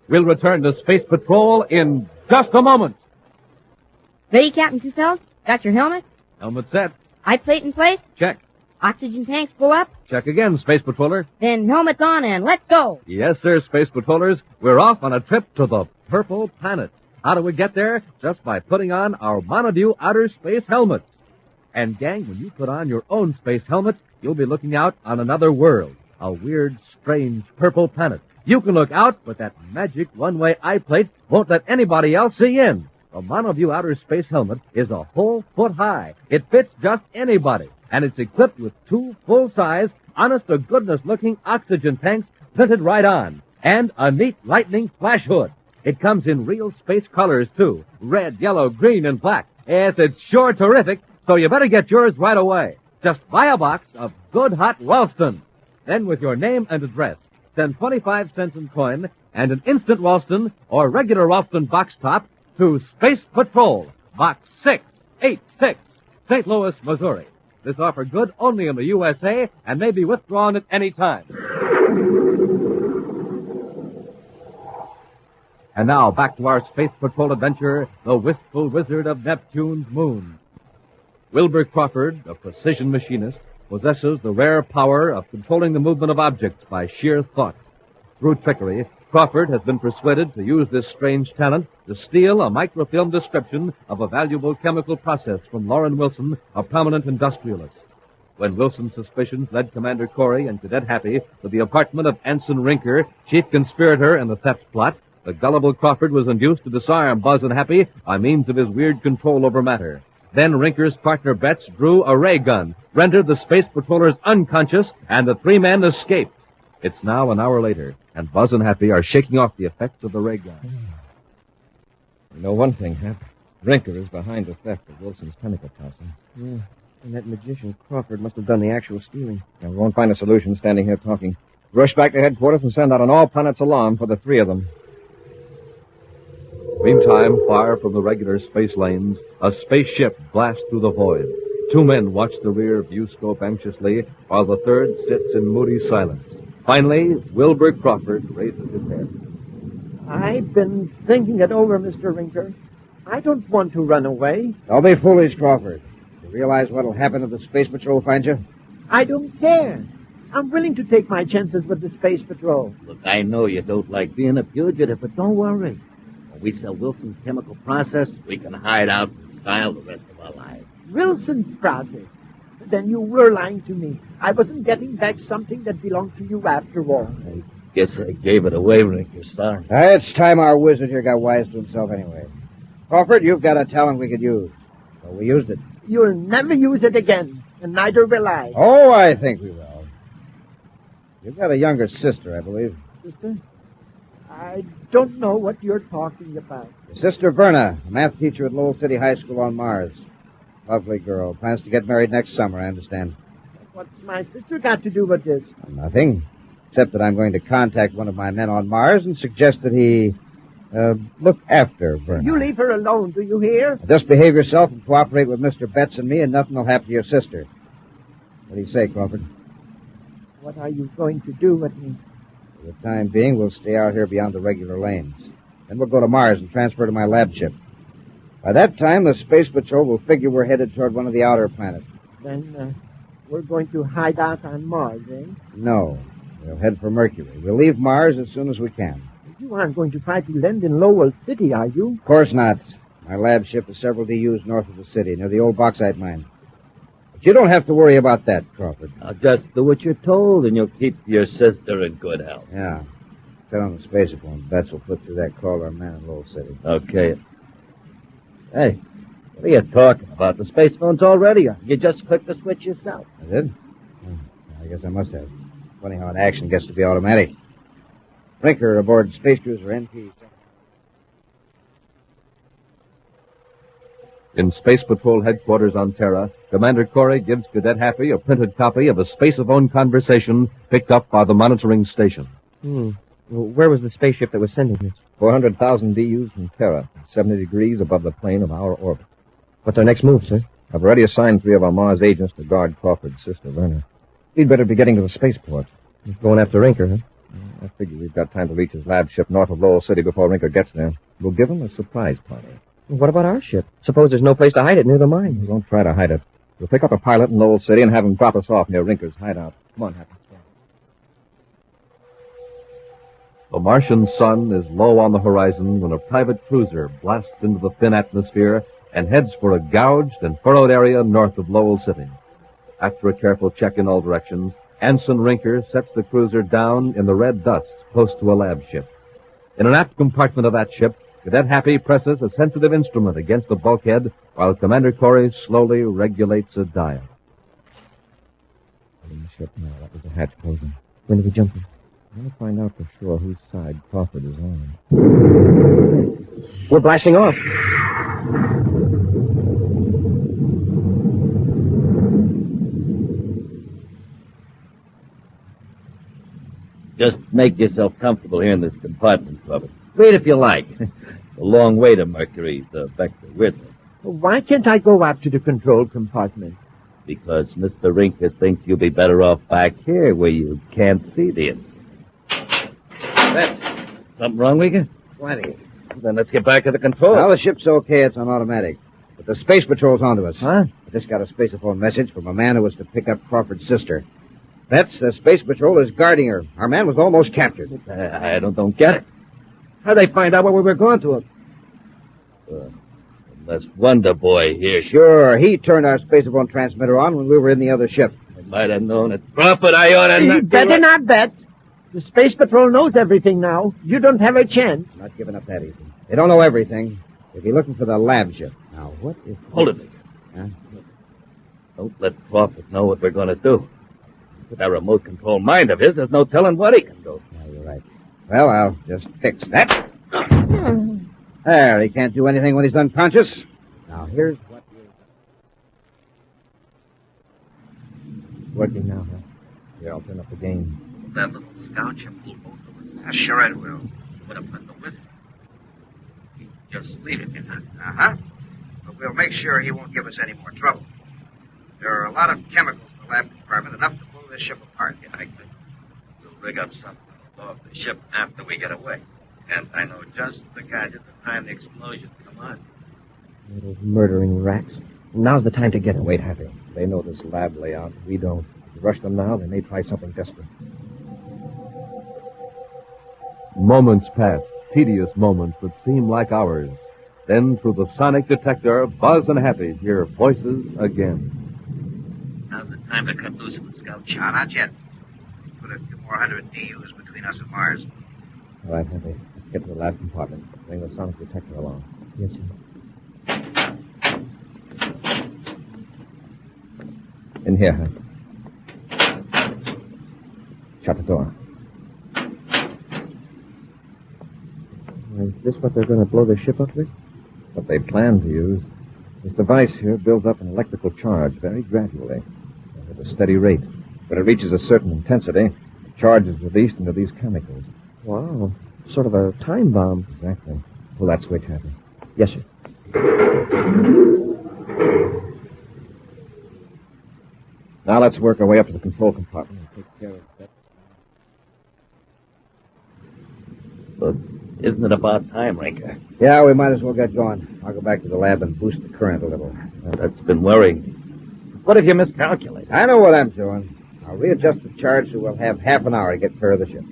We'll return to Space Patrol in just a moment. Ready, Captain Two-Fellows? Got your helmet? Helmet set. Eye plate in place? Check. Oxygen tanks full up? Check again, Space Patroller. Then helmets on and let's go. Yes, sir, Space Patrollers. We're off on a trip to the Purple Planet. How do we get there? Just by putting on our Montague outer space helmets. And, gang, when you put on your own space helmet, you'll be looking out on another world, a weird, strange purple planet. You can look out, but that magic one-way eye plate won't let anybody else see in. The Monoview outer space helmet is a whole foot high. It fits just anybody, and it's equipped with 2 full-size, honest-to-goodness-looking oxygen tanks printed right on, and a neat lightning flash hood. It comes in real space colors, too. Red, yellow, green, and black. Yes, it's sure terrific, so you better get yours right away. Just buy a box of good hot Ralston. Then with your name and address, send 25 cents in coin and an instant Ralston or regular Ralston box top to Space Patrol, Box 686, St. Louis, Missouri. This offer good only in the USA and may be withdrawn at any time. And now, back to our Space Patrol adventure, the Wistful Wizard of Neptune's Moon. Wilbur Crawford, a precision machinist, possesses the rare power of controlling the movement of objects by sheer thought. Through trickery, Crawford has been persuaded to use this strange talent to steal a microfilm description of a valuable chemical process from Loren Wilson, a prominent industrialist. When Wilson's suspicions led Commander Corey and Cadet Happy to the apartment of Ensign Rinker, chief conspirator in the theft plot, the gullible Crawford was induced to disarm Buzz and Happy by means of his weird control over matter. Then Rinker's partner Betts drew a ray gun, rendered the space patrollers unconscious, and the 3 men escaped. It's now an hour later, and Buzz and Happy are shaking off the effects of the ray gun. You know one thing, Hap. Rinker is behind the theft of Wilson's chemical process. Yeah, and that magician Crawford must have done the actual stealing. Yeah, we won't find a solution standing here talking. Rush back to headquarters and send out an all-planets alarm for the 3 of them. Meantime, far from the regular space lanes, a spaceship blasts through the void. 2 men watch the rear viewscope anxiously, while the third sits in moody silence. Finally, Wilbur Crawford raises his head. I've been thinking it over, Mr. Rinker. I don't want to run away. Don't be foolish, Crawford. You realize what'll happen if the Space Patrol finds you? I don't care. I'm willing to take my chances with the Space Patrol. Look, I know you don't like being a fugitive, but don't worry. When we sell Wilson's chemical process, we can hide out in style the rest of our lives. Wilson's process? Then you were lying to me. I wasn't getting back something that belonged to you after all. I guess I gave it away, Rinker. Sorry. It's time our wizard here got wise to himself anyway. Crawford, you've got a talent we could use. So we used it. You'll never use it again, and neither will I. Oh, I think we will. You've got a younger sister, I believe. Sister? I don't know what you're talking about. Sister Verna, a math teacher at Lowell City High School on Mars. Lovely girl. Plans to get married next summer, I understand. What's my sister got to do with this? Nothing. Except that I'm going to contact one of my men on Mars and suggest that he look after Verna. You leave her alone, do you hear? Just behave yourself and cooperate with Mr. Betts and me, and nothing will happen to your sister. What do you say, Crawford? What are you going to do with me? For the time being, we'll stay out here beyond the regular lanes. Then we'll go to Mars and transfer to my lab ship. By that time, the Space Patrol will figure we're headed toward one of the outer planets. Then we're going to hide out on Mars, eh? No. We'll head for Mercury. We'll leave Mars as soon as we can. You aren't going to try to land in Lowell City, are you? Of course not. My lab ship is several DUs north of the city, near the old bauxite mine. But you don't have to worry about that, Crawford. Now, just do what you're told, and you'll keep your sister in good health. Yeah. Get on the spacer phone. Betts will put through that call to our man in Lowell City. Okay. Hey, what are you talking about? The space phone's all ready. You just click the switch yourself. I did? I guess I must have. Funny how an action gets to be automatic. Rinker aboard Space Cruiser NP. In Space Patrol headquarters on Terra, Commander Corey gives Cadet Happy a printed copy of a space-of-own conversation picked up by the monitoring station. Well, where was the spaceship that was sending this? 400,000 DUs from Terra, 70 degrees above the plane of our orbit. What's our next move, sir? I've already assigned 3 of our Mars agents to guard Crawford's sister, Verna. We'd better be getting to the spaceport. Going after Rinker, huh? I figure we've got time to reach his lab ship north of Lowell City before Rinker gets there. We'll give him a surprise party. What about our ship? Suppose there's no place to hide it near the mine. We won't try to hide it. We'll pick up a pilot in Lowell City and have him drop us off near Rinker's hideout. Come on, Happy. The Martian sun is low on the horizon when a private cruiser blasts into the thin atmosphere and heads for a gouged and furrowed area north of Lowell City. After a careful check in all directions, Ensign Rinker sets the cruiser down in the red dust close to a lab ship. In an aft compartment of that ship, Cadet Happy presses a sensitive instrument against the bulkhead while Commander Corey slowly regulates a dial. In the ship now, that was the hatch closing. When do we jump in? I want to find out for sure whose side Crawford is on. We're blasting off. Just make yourself comfortable here in this compartment, Crawford. Wait if you like. A long way to Mercury's Vector Whitney. Why can't I go up to the control compartment? Because Mr. Rinker thinks you'll be better off back here where you can't see the instrument. That's something wrong, Rinker? Plenty. Then let's get back to the controls. Well, the ship's okay. It's on automatic. But the space patrol's onto us. Huh? I just got a spaceophone message from a man who was to pick up Crawford's sister. That's the space patrol is guarding her. Our man was almost captured. I don't get it. How'd they find out where we were going to? Unless Wonder Boy here. Sure, he turned our spaceophone transmitter on when we were in the other ship. I might have known it. Crawford, I ought to... You better not bet. The space patrol knows everything now. You don't have a chance. I'm not giving up that easy. They don't know everything. They'll be looking for the lab ship. Now, what if... Hold it, Rinker. Huh? Don't let Crawford know what we're going to do. With that remote control mind of his, there's no telling what he can do. Yeah, you're right. Well, I'll just fix that. There, he can't do anything when he's unconscious. Now, here's what It's working now, huh? Here, I'll turn up the gain. That little scout ship will both of us. Sure it will. Put up with the Wistful. Just leave it, you know. Uh-huh. But we'll make sure he won't give us any more trouble. There are a lot of chemicals in the lab compartment, enough to blow this ship apart, you think? We'll rig up something to blow up the ship after we get away. And I know just the gadget to time the explosion. Come on. Those murdering rats. Now's the time to get it. Wait, Happy. They know this lab layout. We don't. If we rush them now, they may try something desperate. Moments pass, tedious moments that seem like hours. Then, through the sonic detector, Buzz and Happy hear voices again. Now's the time to cut loose in the scout ship. No, not yet. Put a few more 100 DUs between us and Mars. All right, Happy. Let's get to the lab compartment. Bring the sonic detector along. Yes, sir. In here, Hank. Shut the door. Is this what they're going to blow the ship up with? What they plan to use. This device here builds up an electrical charge very gradually, at a steady rate. When it reaches a certain intensity, the charge is released into these chemicals. Wow. Sort of a time bomb. Exactly. Pull that switch, Happy. Yes, sir. Now let's work our way up to the control compartment and take care of that. But isn't it about time, Rinker? Yeah, we might as well get going. I'll go back to the lab and boost the current a little. That's been worrying. What if you miscalculate? I know what I'm doing. I'll readjust the charge so we'll have half an hour to get clear of the ship.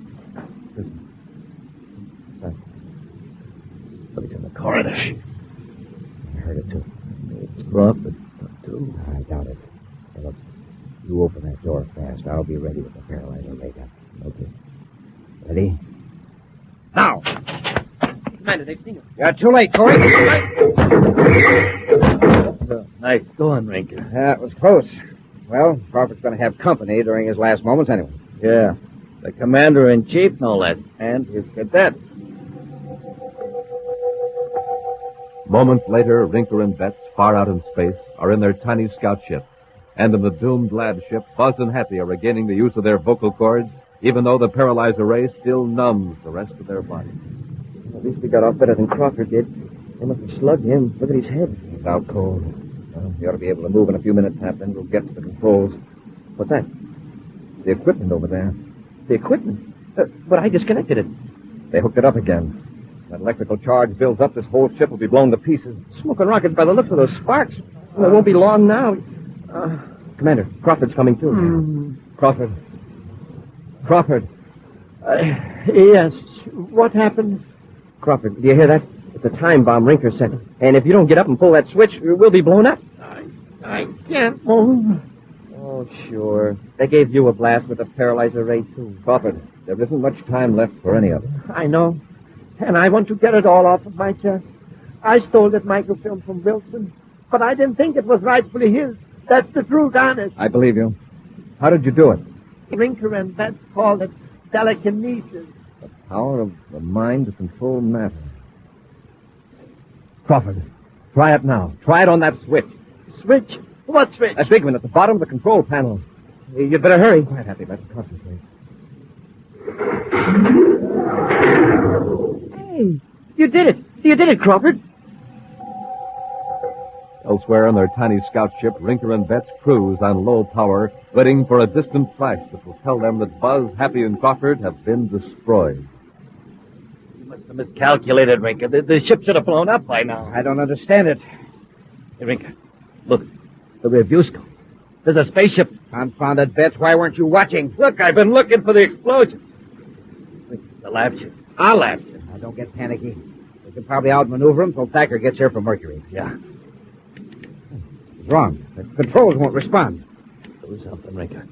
Somebody's in the corridor. I heard it, too. It's Crawford, too. I doubt it. Hey, look, you open that door fast. I'll be ready with the paralyzer later. Okay. Ready? Now! Commander, they've seen us. You're too late, Corey. Nice going, Rinker. Yeah, it was close. Well, Crawford's going to have company during his last moments anyway. Yeah. The commander-in-chief, no less, and his cadet. Moments later, Rinker and Betts, far out in space, are in their tiny scout ship. And in the doomed lab ship, Buzz and Happy are regaining the use of their vocal cords, even though the paralyzer ray still numbs the rest of their bodies. At least we got off better than Crawford did. They must have slugged him. Look at his head. He's out cold. Well, he ought to be able to move in a few minutes, Hap. Then we'll get to the controls. What's that? The equipment over there. The equipment? But I disconnected it. They hooked it up again. That electrical charge builds up, this whole ship will be blown to pieces. Smoking rockets by the looks of those sparks. Well, it won't be long now. Commander, Crawford's coming too. Hmm. Crawford. Crawford. Yes. What happened? Crawford, do you hear that? It's a time bomb Rinker set. And if you don't get up and pull that switch, we'll be blown up. I can't move. Oh, Oh, sure. They gave you a blast with a paralyzer ray, too. Crawford, there isn't much time left for any of it. I know. And I want to get it all off of my chest. I stole that microfilm from Wilson, but I didn't think it was rightfully his. That's the truth, honest. I believe you. How did you do it? Rinker and Betts called it telekinesis. The power of the mind to control matter. Crawford, try it now. Try it on that switch. Switch? What switch? That big one at the bottom of the control panel. You'd better hurry. Quite happy. Let's concentrate. Hey, you did it. You did it, Crawford. Elsewhere on their tiny scout ship, Rinker and Betts cruise on low power, waiting for a distant flash that will tell them that Buzz, Happy, and Crawford have been destroyed. You must have miscalculated, Rinker. The ship should have blown up by now. I don't understand it. Hey, Rinker, look. The rear view scope. There's a spaceship. Confounded Betts, why weren't you watching? Look, I've been looking for the explosion. The lab ship. Our lab ship. Now, don't get panicky. We can probably outmaneuver him till Thacker gets here from Mercury. Yeah. What's wrong? The controls won't respond. Do something, Rinker.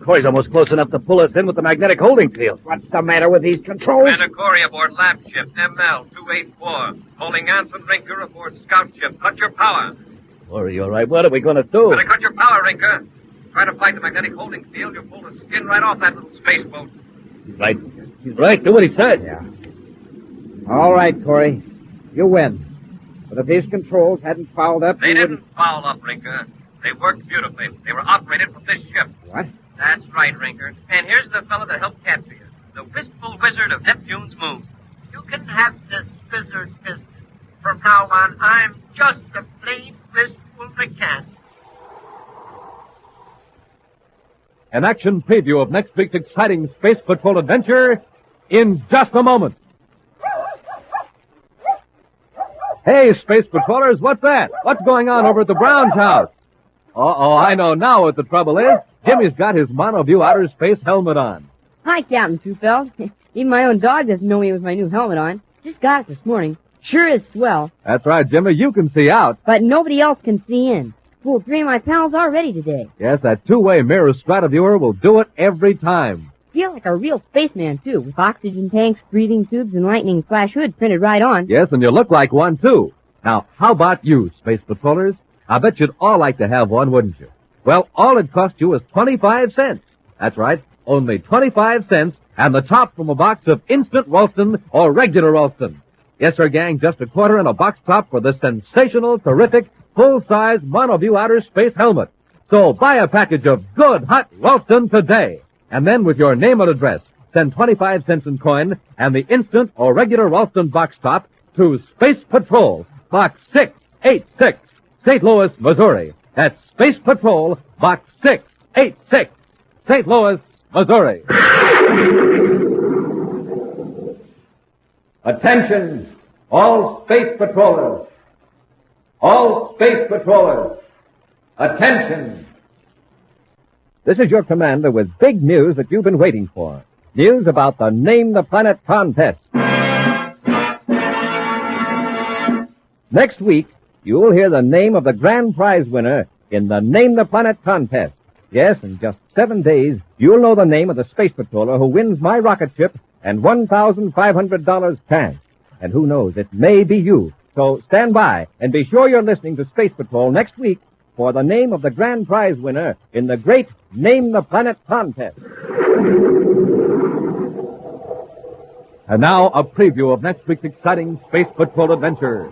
Corey's almost close enough to pull us in with the magnetic holding field. What's the matter with these controls? Commander Corey aboard lab ship ML-284. Calling Anson Rinker aboard scout ship. Cut your power. Corey, all right. What are we going to do? Better cut your power, Rinker. Try to fight the magnetic holding field. You'll pull the skin right off that little space boat. He's right. He's right. Do what he said. Yeah. All right, Corey. You win. But if these controls hadn't fouled up... They didn't foul up, Rinker. They worked beautifully. They were operated from this ship. What? That's right, Rinker. And here's the fellow that helped capture you. The Wistful Wizard of Neptune's moon. You can have this wizard's business. From now on, I'm just a plain wistful mechanic. An action preview of next week's exciting Space Patrol adventure in just a moment. Hey, Space Patrollers, what's that? What's going on over at the Browns' house? Uh-oh, I know now what the trouble is. Jimmy's got his monoview outer space helmet on. Hi, Captain Two-Felt. Even my own dog doesn't know me with my new helmet on. Just got it this morning. Sure is swell. That's right, Jimmy. You can see out. But nobody else can see in. Fooled 3 of my pals already today. Yes, that two-way mirror strataviewer will do it every time. Feel like a real spaceman, too, with oxygen tanks, breathing tubes, and lightning flash hood printed right on. Yes, and you look like one, too. Now, how about you, Space Patrollers? I bet you'd all like to have one, wouldn't you? Well, all it cost you is 25 cents. That's right, only 25 cents, and the top from a box of instant Ralston or regular Ralston. Yes, sir, gang, just a quarter and a box top for the sensational, terrific, full-size monoview outer space helmet. So buy a package of good, hot Ralston today. And then with your name and address, send 25 cents in coin and the instant or regular Ralston box top to Space Patrol, Box 686, St. Louis, Missouri. That's Space Patrol, Box 686, St. Louis, Missouri. Attention, all Space Patrollers. All Space Patrollers. Attention. This is your commander with big news that you've been waiting for. News about the Name the Planet contest. Next week, you'll hear the name of the grand prize winner in the Name the Planet contest. Yes, in just 7 days, you'll know the name of the space patroller who wins my rocket ship and $1,500 cash. And who knows, it may be you. So stand by and be sure you're listening to Space Patrol next week for the name of the grand prize winner in the great Name the Planet contest. And now, a preview of next week's exciting Space Patrol adventure.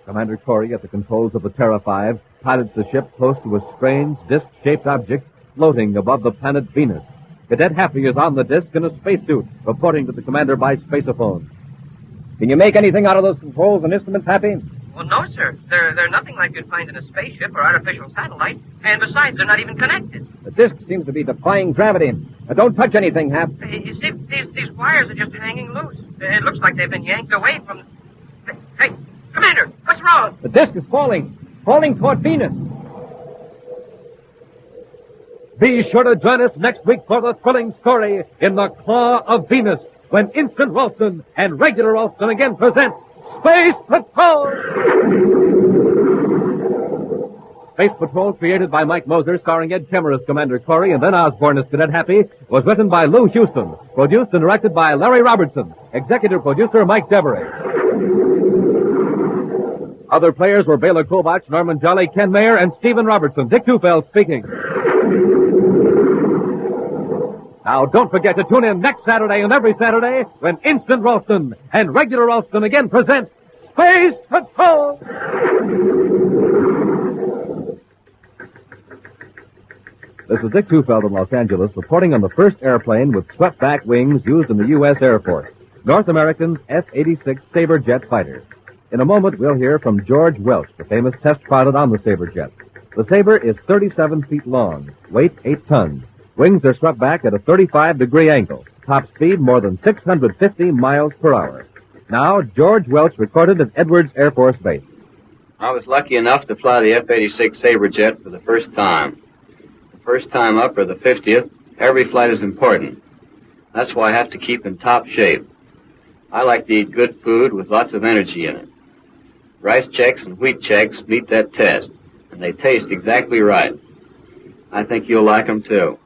Commander Corey, at the controls of the Terra 5, pilots the ship close to a strange, disc-shaped object floating above the planet Venus. Cadet Happy is on the disc in a spacesuit, reporting to the commander by spaceophone. Can you make anything out of those controls and instruments, Happy? Well, no, sir. They're nothing like you'd find in a spaceship or artificial satellite. And besides, they're not even connected. The disc seems to be defying gravity. Now, don't touch anything, Hap. You see, these wires are just hanging loose. It looks like they've been yanked away from... Hey, Commander, what's wrong? The disc is falling toward Venus. Be sure to join us next week for the thrilling story in The Claw of Venus, when Instant Ralston and Regular Ralston again present Space Patrol! Space Patrol, created by Mike Moser, starring Ed Kemmer as Commander Corey and then Osborne as Cadet Happy, was written by Lou Houston, produced and directed by Larry Robertson, executive producer Mike Devery. Other players were Bela Kovach, Norman Jolly, Ken Mayer, and Stephen Robertson. Dick Tufeld speaking. Now, don't forget to tune in next Saturday and every Saturday when Instant Ralston and Regular Ralston again present Space Patrol! This is Dick Tufeld in Los Angeles reporting on the first airplane with swept-back wings used in the U.S. Air Force, North American's F-86 Sabre jet fighter. In a moment, we'll hear from George Welch, the famous test pilot on the Sabre jet. The Sabre is 37 feet long, weight 8 tons. Wings are swept back at a 35-degree angle. Top speed more than 650 miles per hour. Now, George Welch recorded at Edwards Air Force Base. I was lucky enough to fly the F-86 Sabre jet for the first time. The first time up, or the 50th, every flight is important. That's why I have to keep in top shape. I like to eat good food with lots of energy in it. Rice Chex and Wheat Chex meet that test, and they taste exactly right. I think you'll like them, too.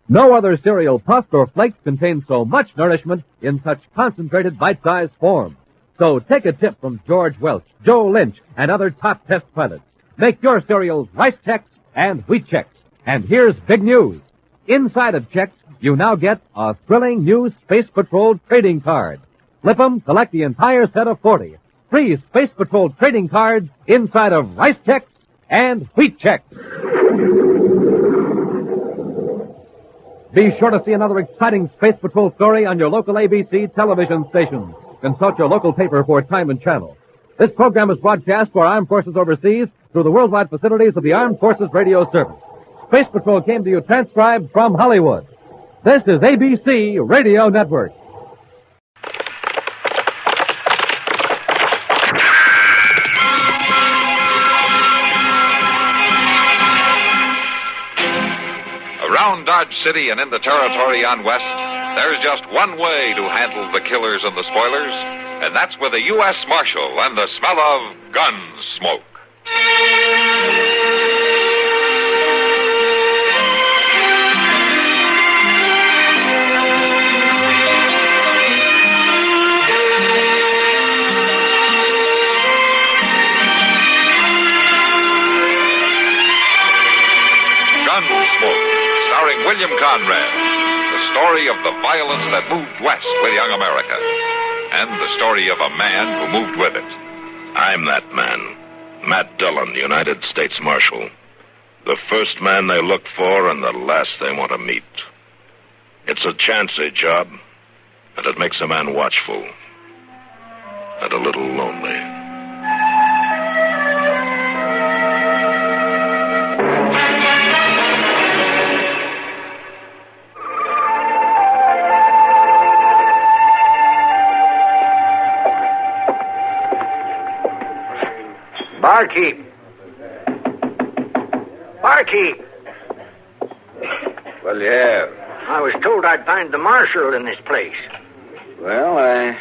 No other cereal, puffed or flaked, contains so much nourishment in such concentrated bite-sized form. So take a tip from George Welch, Joe Lynch, and other top test pilots. Make your cereals Rice Chex and Wheat Chex. And here's big news. Inside of Chex, you now get a thrilling new Space Patrol trading card. Flip 'em, select the entire set of 40. Free Space Patrol trading cards inside of Rice Chex and Wheat Chex. Be sure to see another exciting Space Patrol story on your local ABC television station. Consult your local paper for time and channel. This program is broadcast for Armed Forces overseas through the worldwide facilities of the Armed Forces Radio Service. Space Patrol came to you transcribed from Hollywood. This is ABC Radio Network. Around Dodge City and in the territory on West, there's just one way to handle the killers and the spoilers, and that's with a U.S. Marshal and the smell of Gunsmoke. Starring William Conrad, the story of the violence that moved west with young America, and the story of a man who moved with it. I'm that man, Matt Dillon, United States Marshal. The first man they look for and the last they want to meet. It's a chancy job, and it makes a man watchful and a little lonely. Barkeep! Barkeep! What'll you have? I was told I'd find the marshal in this place. Well, I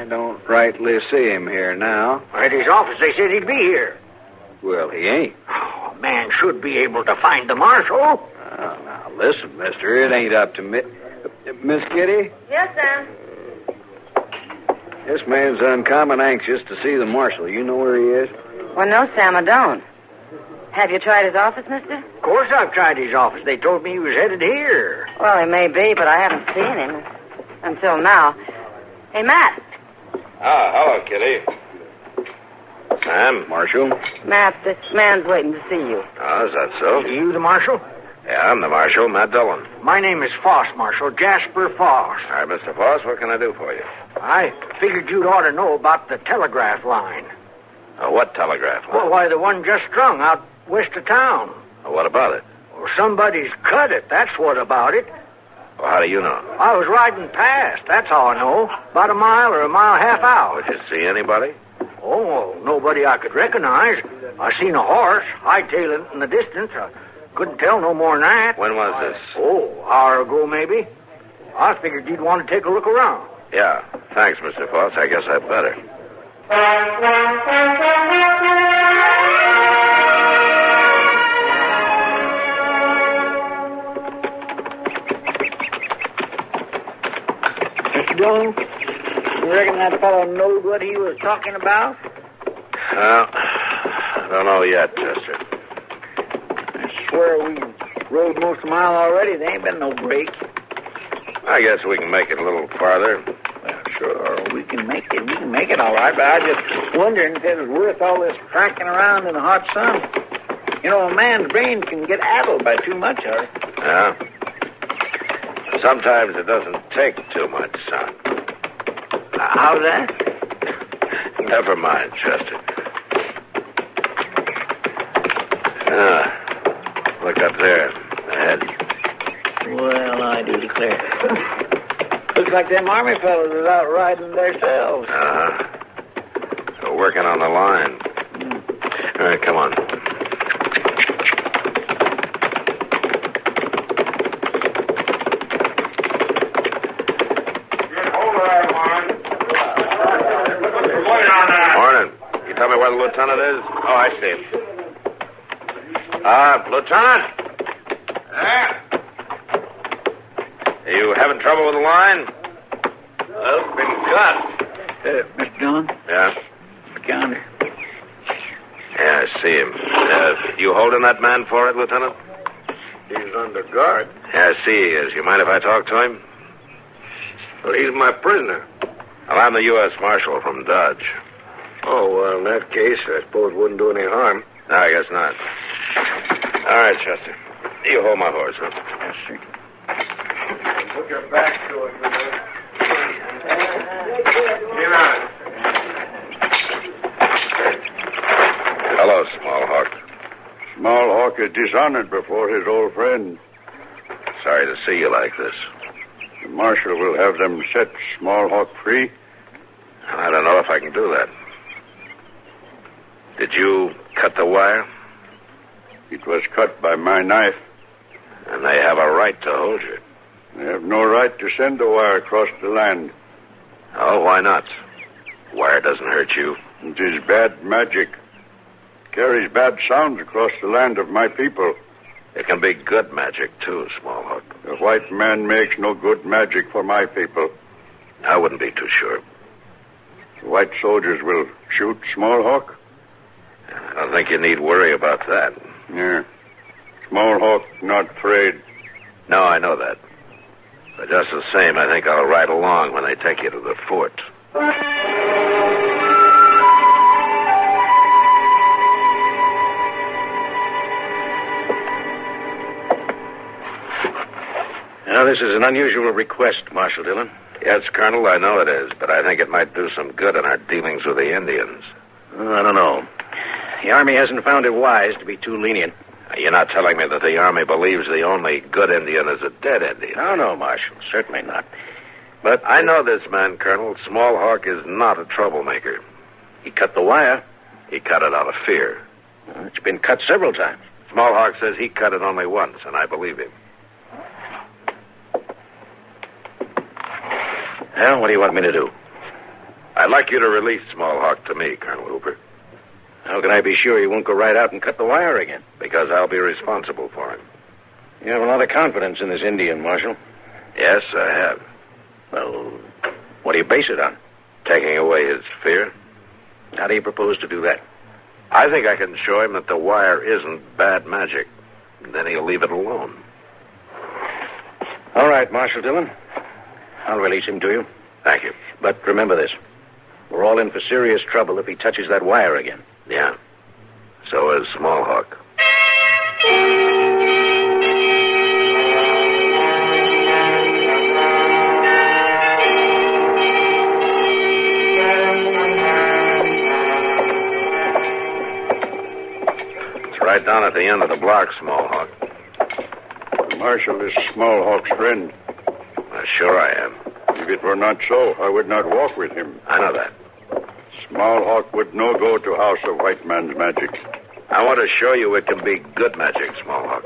don't rightly see him here now. At his office, they said he'd be here. Well, he ain't. Oh, a man should be able to find the marshal. Oh, now, listen, mister, it ain't up to me. Miss Kitty? Yes, Sam. This man's uncommon anxious to see the marshal. You know where he is? Well, no, Sam, I don't. Have you tried his office, mister? Of course I've tried his office. They told me he was headed here. Well, he may be, but I haven't seen him until now. Hey, Matt. Ah, hello, Kitty. Sam, Marshal. Matt, this man's waiting to see you. Oh, is that so? Are you the marshal? Yeah, I'm the Marshal, Matt Dillon. My name is Foss, Marshal. Jasper Foss. All right, Mr. Foss, what can I do for you? I figured you'd ought to know about the telegraph line. What telegraph line? Well, why, the one just strung out west of town. What about it? Well, somebody's cut it. That's what about it. Well, how do you know? I was riding past. That's all I know. About a mile or a mile and a half out. Did you see anybody? Oh, well, nobody I could recognize. I seen a horse hightailing it in the distance. I couldn't tell no more than that. When was this? Oh, an hour ago, maybe. I figured you'd want to take a look around. Yeah. Thanks, Mr. Foss. I guess I'd better. that fellow know what he was talking about? I don't know yet, Chester. I swear we rode most of the mile already. There ain't been no break. I guess we can make it a little farther. Well, sure, we can make it. We can make it all right, but I was just wondering if it was worth all this cracking around in the hot sun. You know, a man's brain can get addled by too much of it. Yeah? Sometimes it doesn't take too much, son. How's that? Never mind, Chester. Look up there, ahead. Well, I do declare. Looks like them army fellows is out riding themselves. They're working on the line. All right, come on. Morning. You tell me where the lieutenant is? Oh, I see him. Lieutenant? Are you having trouble with the line? Well, it's been cut. Mr. Dillon? Yeah? Counter. Yeah, I see him. You holding that man for it, Lieutenant? He's under guard. Yeah, I see he is. You mind if I talk to him? Well, he's my prisoner. Well, I'm the U.S. Marshal from Dodge. Oh, well, in that case, I suppose it wouldn't do any harm. No, I guess not. All right, Chester. You hold my horse, huh? Yes, sir. Put your back to it, Get on. Hello, Small Hawk. Small Hawk is dishonored before his old friend. Sorry to see you like this. The marshal will have them set Small Hawk free. I don't know if I can do that. Did you cut the wire? It was cut by my knife. And they have a right to hold you. They have no right to send the wire across the land. Oh, why not? Wire doesn't hurt you. It is bad magic. It carries bad sounds across the land of my people. It can be good magic, too, Small Hawk. The white man makes no good magic for my people. I wouldn't be too sure. The white soldiers will shoot Small Hawk? I don't think you need worry about that. Yeah. Small Hawk not afraid. No, I know that. But just the same, I think I'll ride along when they take you to the fort. Now, this is an unusual request, Marshal Dillon. Yes, Colonel, I know it is, but I think it might do some good in our dealings with the Indians. I don't know. The Army hasn't found it wise to be too lenient. You're not telling me that the Army believes the only good Indian is a dead Indian? No, Marshal. Certainly not. But I know this man, Colonel. Small Hawk is not a troublemaker. He cut the wire. He cut it out of fear. It's been cut several times. Small Hawk says he cut it only once, and I believe him. Well, what do you want me to do? I'd like you to release Small Hawk to me, Colonel Hooper. How can I be sure he won't go right out and cut the wire again? Because I'll be responsible for him. You have a lot of confidence in this Indian, Marshal. Yes, I have. Well, what do you base it on? Taking away his fear. How do you propose to do that? I think I can show him that the wire isn't bad magic. And then he'll leave it alone. All right, Marshal Dillon. I'll release him to you. Thank you. But remember this. We're all in for serious trouble if he touches that wire again. Yeah. So is Small Hawk. It's right down at the end of the block, Small Hawk. The Marshal is Small Hawk's friend. Sure I am. If it were not so, I would not walk with him. I know that. Small Hawk would no go to house of white man's magic. I want to show you it can be good magic, Small Hawk.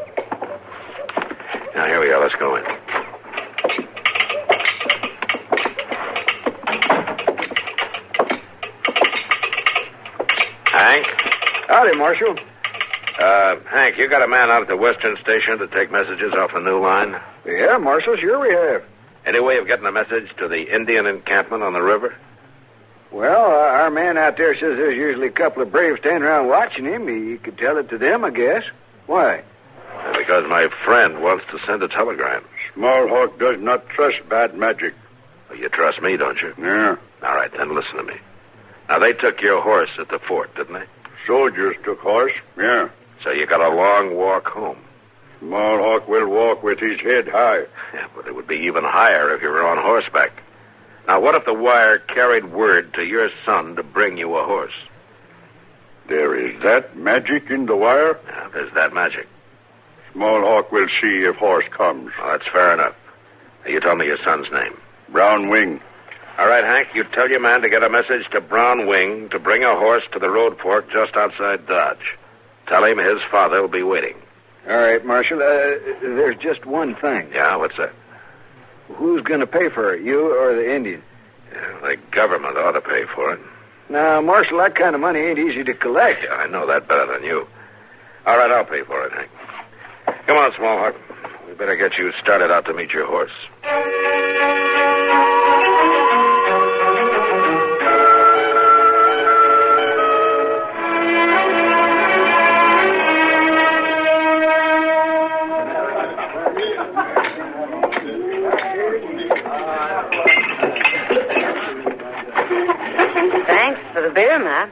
Now, here we are. Let's go in. Hank? Howdy, Marshal. Hank, you got a man out at the Western Station to take messages off the new line? Yeah, Marshal, sure we have. Any way of getting a message to the Indian encampment on the river? Well, our man out there says there's usually a couple of braves standing around watching him. He could tell it to them, I guess. Why? Because my friend wants to send a telegram. Smallhawk does not trust bad magic. Well, you trust me, don't you? Yeah. All right, then listen to me. Now, they took your horse at the fort, didn't they? Soldiers took horse, yeah. So you got a long walk home. Smallhawk will walk with his head high. Yeah, but it would be even higher if you were on horseback. Now, what if the wire carried word to your son to bring you a horse? There is that magic in the wire? Yeah, there's that magic. Smallhawk will see if horse comes. Well, that's fair enough. Now, you tell me your son's name. Brown Wing. All right, Hank, you tell your man to get a message to Brown Wing to bring a horse to the road fork just outside Dodge. Tell him his father will be waiting. All right, Marshal. There's just one thing. Yeah, what's that? Who's going to pay for it, you or the Indian? Yeah, the government ought to pay for it. Now, Marshal, that kind of money ain't easy to collect. Yeah, I know that better than you. All right, I'll pay for it, Hank. Come on, Smallhawk. We better get you started out to meet your horse. Thanks for the beer, Matt.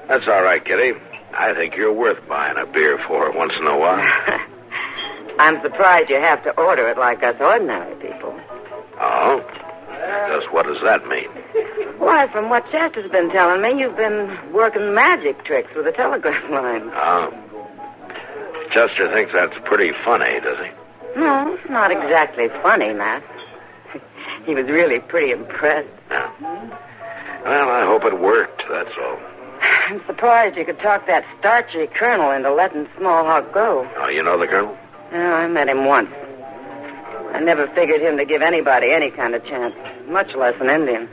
That's all right, Kitty. I think you're worth buying a beer for once in a while. I'm surprised you have to order it like us ordinary people. Oh? Just what does that mean? Why, from what Chester's been telling me, you've been working magic tricks with a telegraph line. Oh. Chester thinks that's pretty funny, does he? No, not exactly funny, Matt. He was really pretty impressed. Yeah. Well, I hope it worked, that's all. I'm surprised you could talk that starchy colonel into letting Smallhawk go. Oh, you know the colonel? Yeah, I met him once. I never figured him to give anybody any kind of chance, much less an Indian.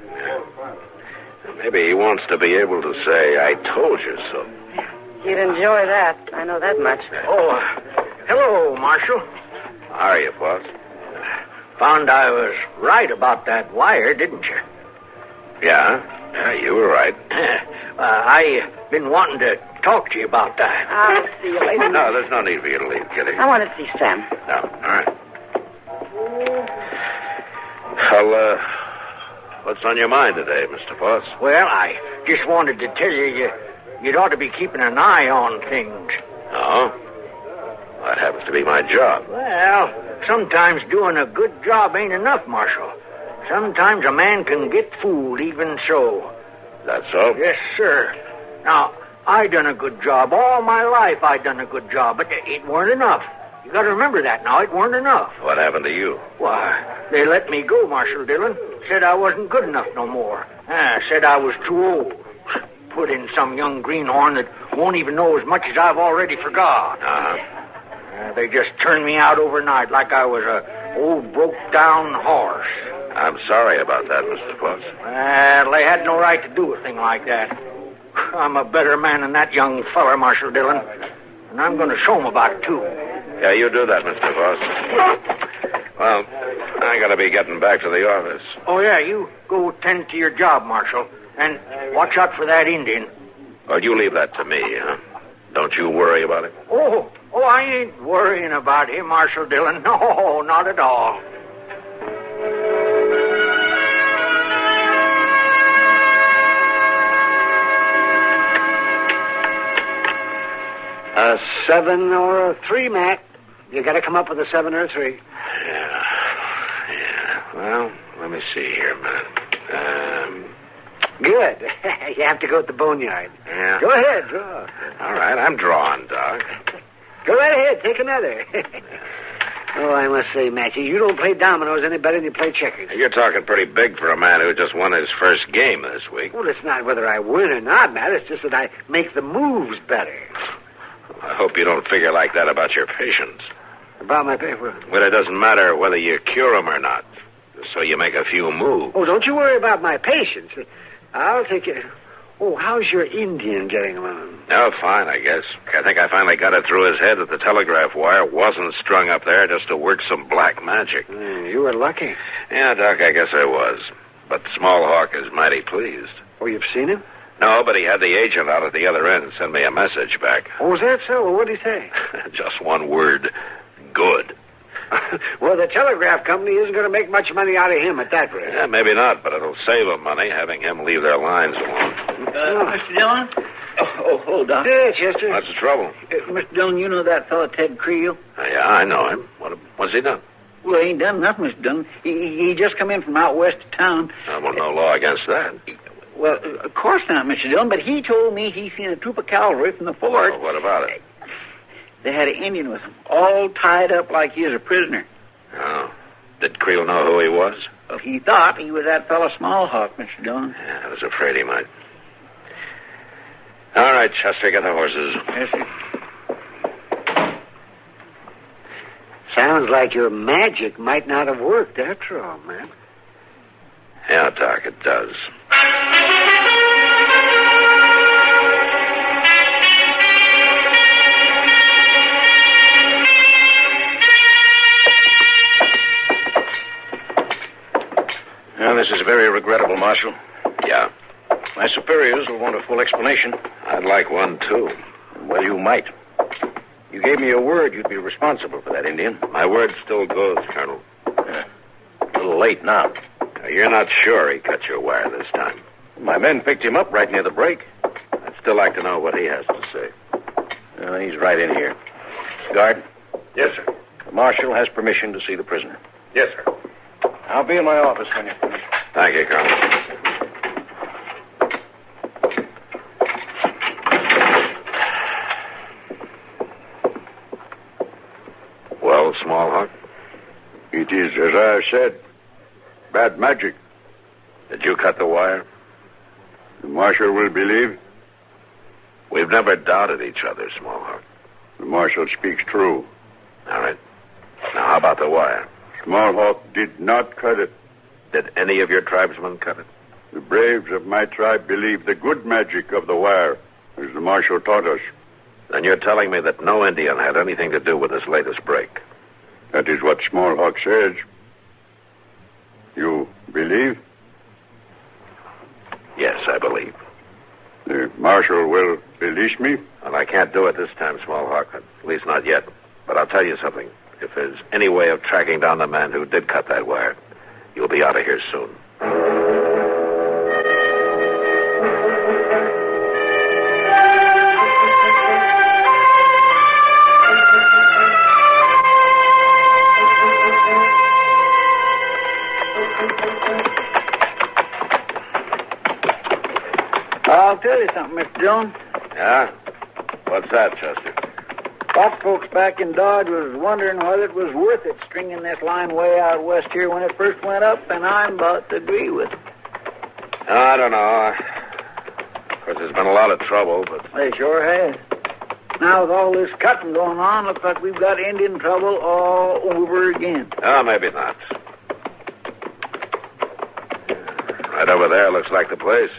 Maybe he wants to be able to say, I told you so. He'd enjoy that. I know that much. Oh, hello, Marshal. How are you, boss? Found I was right about that wire, didn't you? Yeah, you were right. I been wanting to talk to you about that. I'll see you later. No, there's no need for you to leave, Kitty. I want to see Sam. No, all right. Well, what's on your mind today, Mr. Foss? Well, I just wanted to tell you you'd ought to be keeping an eye on things. Oh? That happens to be my job. Well, sometimes doing a good job ain't enough, Marshal. Sometimes a man can get fooled even so. That's so? Yes, sir. Now, I done a good job. All my life I done a good job, but it weren't enough. You got to remember that now. It weren't enough. What happened to you? Why, they let me go, Marshal Dillon. Said I wasn't good enough no more. Said I was too old. Put in some young greenhorn that won't even know as much as I've already forgot. They just turned me out overnight like I was a old broke-down horse. I'm sorry about that, Mr. Foss. Well, they had no right to do a thing like that. I'm a better man than that young feller, Marshal Dillon. And I'm going to show him about it, too. Yeah, you do that, Mr. Foss. Well, I got to be getting back to the office. Oh, yeah, you go tend to your job, Marshal. And watch out for that Indian. Oh, you leave that to me, huh? Don't you worry about it. Oh, I ain't worrying about him, Marshal Dillon. No, not at all. A 7 or a 3, Mac. You got to come up with a 7 or a 3. Yeah. Well, let me see here a minute. Good. You have to go at the boneyard. Yeah. Go ahead, draw. All right, I'm drawing, Doc. Go right ahead. Take another. Oh, I must say, Matchy, you don't play dominoes any better than you play checkers. You're talking pretty big for a man who just won his first game this week. Well, it's not whether I win or not, Matt. It's just that I make the moves better. I hope you don't figure like that about your patients. About my paper? Well, it doesn't matter whether you cure them or not. So you make a few moves. Oh, don't you worry about my patients. I'll take it. Oh, how's your Indian getting along? Oh, fine, I guess. I think I finally got it through his head that the telegraph wire wasn't strung up there just to work some black magic. You were lucky. Yeah, Doc, I guess I was. But Smallhawk is mighty pleased. Oh, you've seen him? No, but he had the agent out at the other end send me a message back. Oh, is that so? Well, what'd he say? Just one word. Good. Well, the telegraph company isn't going to make much money out of him at that rate. Yeah, maybe not, but it'll save them money having him leave their lines alone. Mr. Dillon? Oh, hold on. Yeah, Chester. What's the trouble? Mr. Dillon, you know that fellow Ted Creel? Yeah, I know him. What's he done? Well, he ain't done nothing, Mr. Dillon. He just come in from out west of town. Well, no law against that. Well, of course not, Mr. Dillon, but he told me he seen a troop of cavalry from the fort. Well, what about it? They had an Indian with him, all tied up like he was a prisoner. Oh. Did Creel know who he was? Well, he thought he was that fellow Smallhawk, Mr. Dillon. Yeah, I was afraid he might. All right, Chester, get the horses. Yes, sir. Sounds like your magic might not have worked after all, man. Yeah, Doc, it does. Well, this is very regrettable, Marshal. Yeah. My superiors will want a full explanation. I'd like one, too. Well, you might. You gave me your word you'd be responsible for that Indian. My word still goes, Colonel. A little late now. You're not sure he cut your wire this time? My men picked him up right near the break. I'd still like to know what he has to say. Well, he's right in here. Guard? Yes, sir. The Marshal has permission to see the prisoner. Yes, sir. I'll be in my office when you're finished. Thank you, Colonel. Well, Smallhawk? It is as I said. Bad magic. Did you cut the wire? The Marshal will believe. We've never doubted each other, Smallhawk. The Marshal speaks true. All right. Now, how about the wire? Smallhawk did not cut it. Did any of your tribesmen cut it? The braves of my tribe believe the good magic of the wire, as the Marshal taught us. Then you're telling me that no Indian had anything to do with this latest break? That is what Smallhawk says. You believe? Yes, I believe. The Marshal will release me? Well, I can't do it this time, Smallhawk. At least not yet. But I'll tell you something. If there's any way of tracking down the man who did cut that wire, you'll be out of here soon. I'll tell you something, Mr. Dillon. Yeah? What's that, Chester? Lot of folks back in Dodge was wondering whether it was worth it stringing this line way out west here when it first went up, and I'm about to agree with it. I don't know. Of course, there's been a lot of trouble, but... They sure has. Now, with all this cutting going on, looks like we've got Indian trouble all over again. Oh, maybe not. Right over there looks like the place.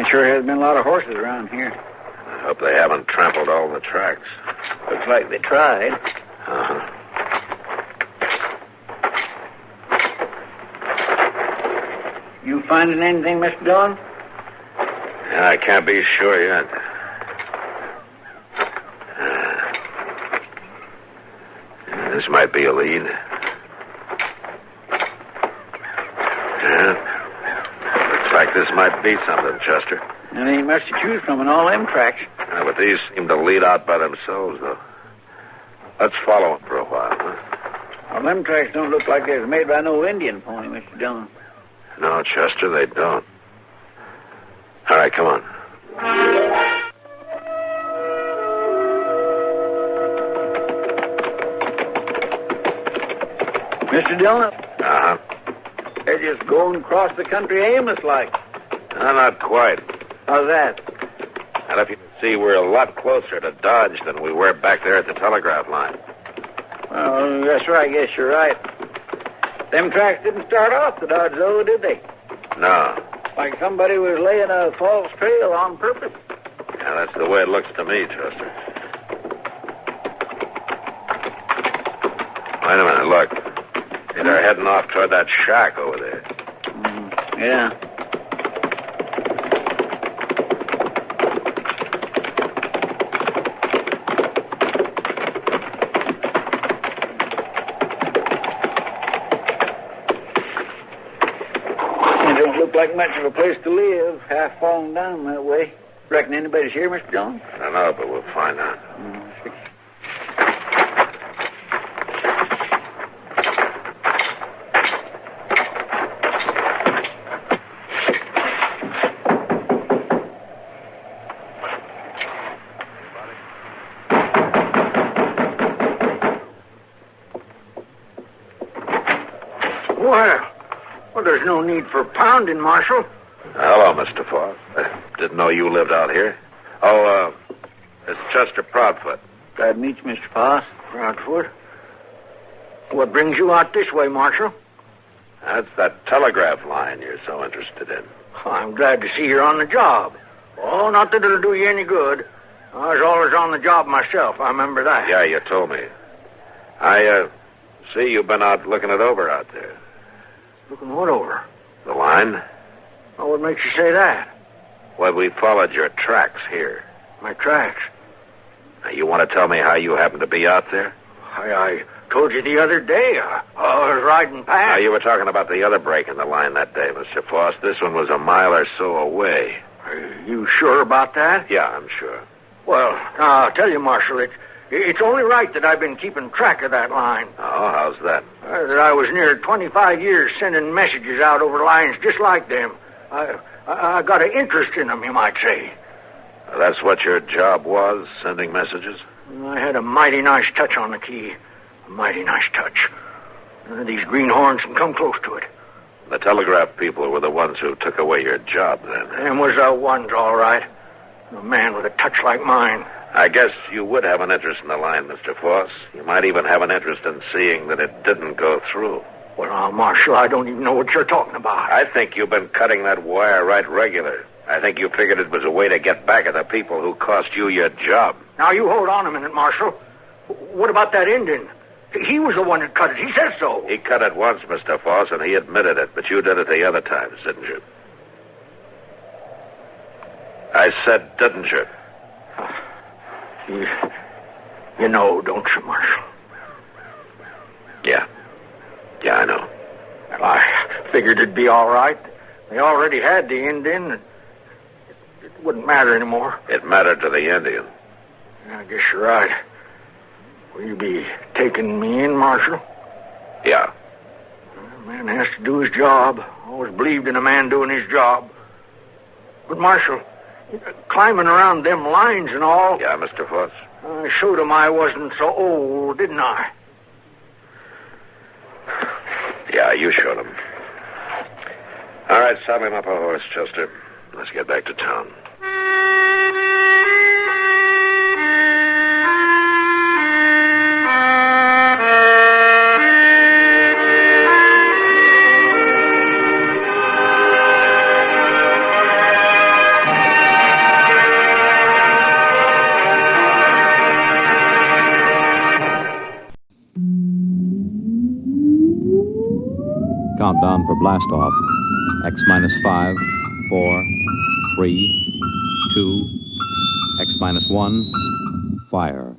Sure has been a lot of horses around here. I hope they haven't trampled all the tracks. Looks like they tried. Uh-huh. You finding anything, Mr. Dillon? Yeah, I can't be sure yet. This might be a lead. Like this might be something, Chester. There ain't much to choose from in all them tracks. Yeah, but these seem to lead out by themselves, though. Let's follow them for a while, huh? Well, them tracks don't look like they was made by no Indian pony, Mr. Dillon. No, Chester, they don't. All right, come on. Mr. Dillon? Uh-huh. They're just going across the country aimless like. No, not quite. How's that? And if you See, we're a lot closer to Dodge than we were back there at the telegraph line. Well, that's right. I guess you're right. Them tracks didn't start off the Dodge, though, did they? No. Like somebody was laying a false trail on purpose. Yeah, that's the way it looks to me, Chester. Wait a minute, look. See, they're heading off toward that shack over there. Yeah. It don't look like much of a place to live, half fallen down that way. Reckon anybody's here, Mr. Jones? I don't know, but we'll find out. Well, there's no need for pounding, Marshal. Hello, Mr. Foss. I didn't know you lived out here. Oh, it's Chester Proudfoot. Glad to meet you, Mr. Foss. Proudfoot. What brings you out this way, Marshal? That's that telegraph line you're so interested in. I'm glad to see you're on the job. Oh, not that it'll do you any good. I was always on the job myself. I remember that. Yeah, you told me. I see you've been out looking it over out there. Looking what over? The line? Oh, what makes you say that? Well, we followed your tracks here. My tracks? Now, you want to tell me how you happened to be out there? I told you the other day. I was riding past. Now, you were talking about the other break in the line that day, Mr. Foss. This one was a mile or so away. Are you sure about that? Yeah, I'm sure. Well, I'll tell you, Marshal, it's only right that I've been keeping track of that line. Oh, how's that? That I was near 25 years sending messages out over lines just like them. I got an interest in them, you might say. That's what your job was, sending messages? I had a mighty nice touch on the key. A mighty nice touch. These greenhorns can come close to it. The telegraph people were the ones who took away your job, then. Them was the ones, all right. A man with a touch like mine. I guess you would have an interest in the line, Mr. Foss. You might even have an interest in seeing that it didn't go through. Well, Marshal, I don't even know what you're talking about. I think you've been cutting that wire right regular. I think you figured it was a way to get back at the people who cost you your job. Now, you hold on a minute, Marshal. What about that Indian? He was the one that cut it. He said so. He cut it once, Mr. Foss, and he admitted it, but you did it the other times, didn't you? I said, didn't you? You know, don't you, Marshal? Yeah. Yeah, I know. Well, I figured it'd be all right. They already had the Indian. It wouldn't matter anymore. It mattered to the Indian. I guess you're right. Will you be taking me in, Marshal? Yeah. A man has to do his job. Always believed in a man doing his job. But, Marshal, climbing around them lines and all... Yeah, Mr. Foss? I showed him I wasn't so old, didn't I? Yeah, you showed him. All right, saddle him up a horse, Chester. Let's get back to town. Countdown for blast off. X minus 5, 4, 3, 2, X minus 1, fire.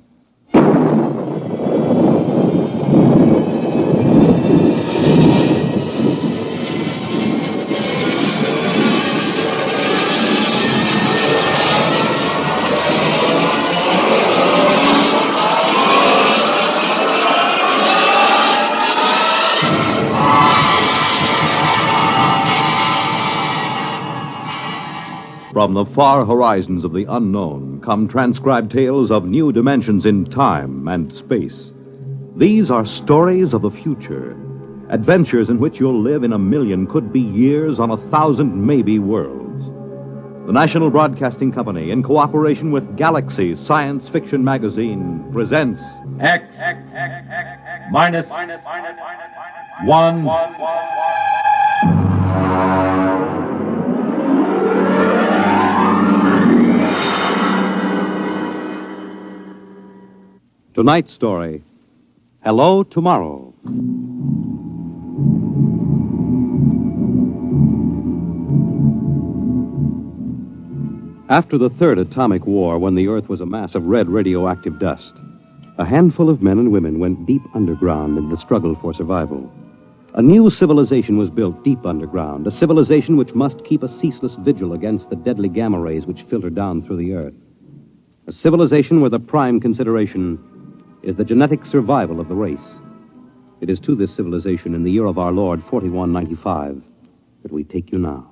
From the far horizons of the unknown come transcribed tales of new dimensions in time and space. These are stories of the future, adventures in which you'll live in a million, could be years, on 1,000 maybe worlds. The National Broadcasting Company, in cooperation with Galaxy Science Fiction Magazine, presents X minus 1. Tonight's story, Hello Tomorrow. After the third atomic war, when the Earth was a mass of red radioactive dust, a handful of men and women went deep underground in the struggle for survival. A new civilization was built deep underground, a civilization which must keep a ceaseless vigil against the deadly gamma rays which filter down through the Earth. A civilization where the prime consideration is the genetic survival of the race. It is to this civilization in the year of our Lord, 4195, that we take you now.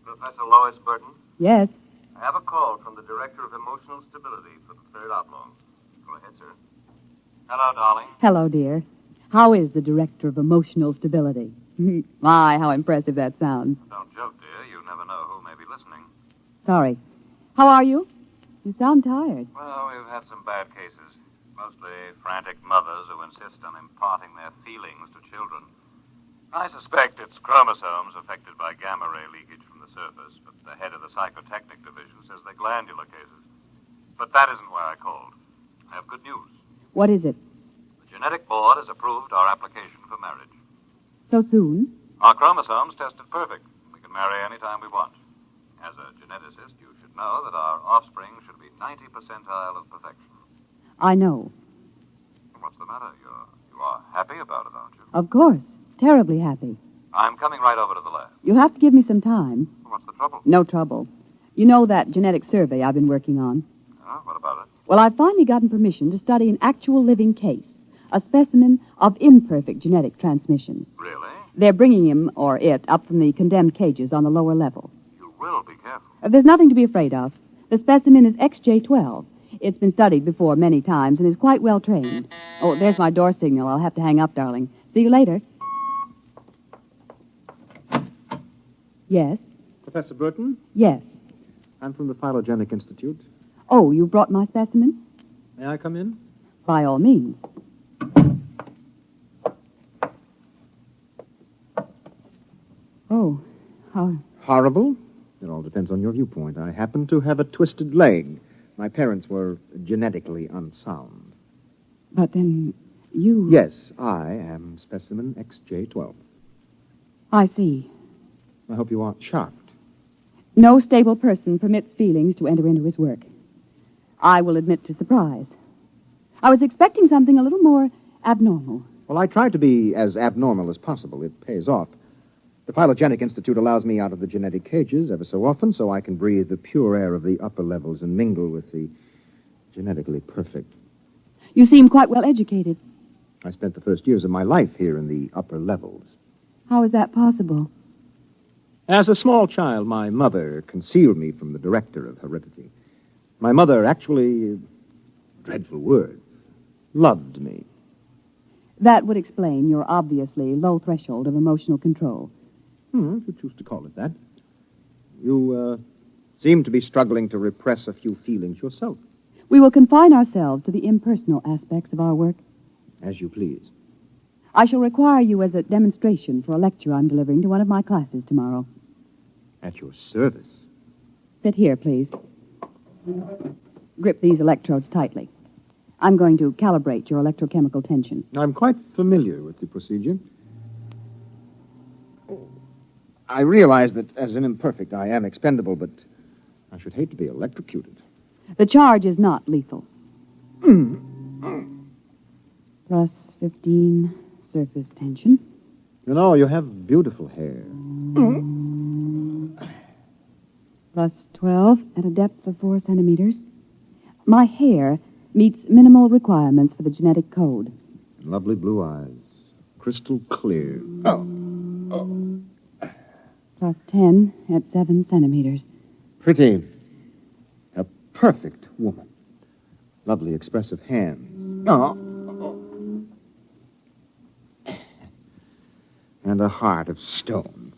Professor Lois Burton? Yes. I have a call from the Director of Emotional Stability for the Third Outlaw. Go ahead, sir. Hello, darling. Hello, dear. How is the Director of Emotional Stability? My, how impressive that sounds. Don't joke, dear. You never know who may be listening. Sorry. How are you? You sound tired. Well, we've had some bad cases. Mostly frantic mothers who insist on imparting their feelings to children. I suspect it's chromosomes affected by gamma ray leakage from the surface, but the head of the psychotechnic division says they're glandular cases. But that isn't why I called. I have good news. What is it? The genetic board has approved our application for marriage. So soon? Our chromosomes tested perfect. We can marry any time we want. As a geneticist, you should know that our offspring should be 90 percentile of perfection. I know. What's the matter? You are happy about it, aren't you? Of course. Terribly happy. I'm coming right over to the lab. You'll have to give me some time. What's the trouble? No trouble. You know that genetic survey I've been working on? What about it? Well, I've finally gotten permission to study an actual living case, a specimen of imperfect genetic transmission. Really? They're bringing him, or it, up from the condemned cages on the lower level. You will be careful. There's nothing to be afraid of. The specimen is XJ12. It's been studied before many times and is quite well trained. Oh, there's my door signal. I'll have to hang up, darling. See you later. Yes? Professor Burton? Yes. I'm from the Phylogenic Institute. Oh, you brought my specimen? May I come in? By all means. Oh, how... Horrible? It all depends on your viewpoint. I happen to have a twisted leg. My parents were genetically unsound. But then you... Yes, I am specimen XJ12. I see. I hope you aren't shocked. No stable person permits feelings to enter into his work. I will admit to surprise. I was expecting something a little more abnormal. Well, I try to be as abnormal as possible. It pays off. The Phylogenic Institute allows me out of the genetic cages ever so often so I can breathe the pure air of the upper levels and mingle with the genetically perfect. You seem quite well educated. I spent the first years of my life here in the upper levels. How is that possible? As a small child, my mother concealed me from the director of heredity. My mother actually, dreadful word, loved me. That would explain your obviously low threshold of emotional control. If you choose to call it that. You seem to be struggling to repress a few feelings yourself. We will confine ourselves to the impersonal aspects of our work. As you please. I shall require you as a demonstration for a lecture I'm delivering to one of my classes tomorrow. At your service. Sit here, please. Grip these electrodes tightly. I'm going to calibrate your electrochemical tension. I'm quite familiar with the procedure. I realize that as an imperfect, I am expendable, but I should hate to be electrocuted. The charge is not lethal. Plus 15 surface tension. You know, you have beautiful hair. Plus 12 at a depth of 4 centimeters. My hair meets minimal requirements for the genetic code. Lovely blue eyes. Crystal clear. Plus 10 at 7 centimeters. Pretty. A perfect woman. Lovely expressive hands. and a heart of stone.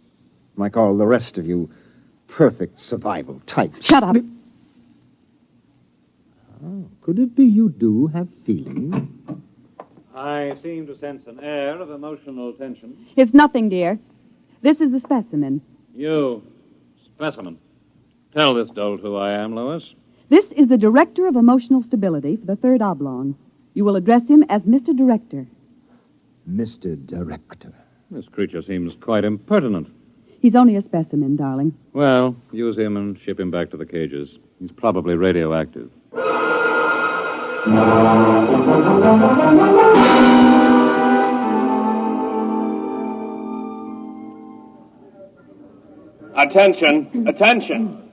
Like all the rest of you perfect survival types. Shut up. Oh, could it be you do have feelings? I seem to sense an air of emotional tension. It's nothing, dear. This is the specimen. You, specimen. Tell this dolt who I am, Lois. This is the Director of Emotional Stability for the Third Oblong. You will address him as Mr. Director. Mr. Director. This creature seems quite impertinent. He's only a specimen, darling. Well, use him and ship him back to the cages. He's probably radioactive. Attention, attention.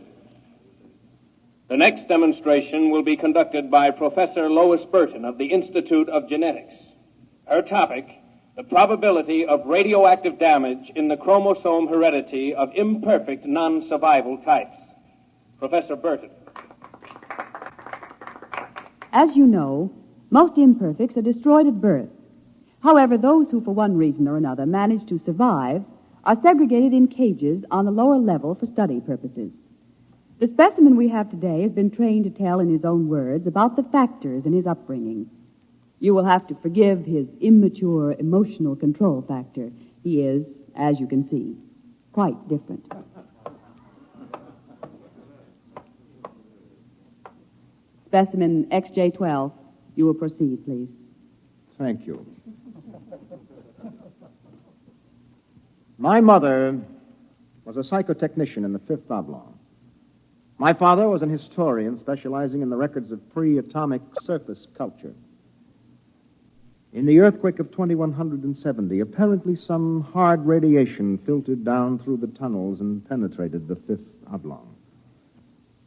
The next demonstration will be conducted by Professor Lois Burton of the Institute of Genetics. Her topic, the probability of radioactive damage in the chromosome heredity of imperfect non-survival types. Professor Burton. As you know, most imperfects are destroyed at birth. However, those who, for one reason or another, manage to survive are segregated in cages on the lower level for study purposes. The specimen we have today has been trained to tell in his own words about the factors in his upbringing. You will have to forgive his immature emotional control factor. He is, as you can see, quite different. Specimen XJ12. You will proceed, please. Thank you. My mother was a psychotechnician in the Fifth Oblong. My father was an historian specializing in the records of pre-atomic surface culture. In the earthquake of 2170, apparently some hard radiation filtered down through the tunnels and penetrated the Fifth Oblong.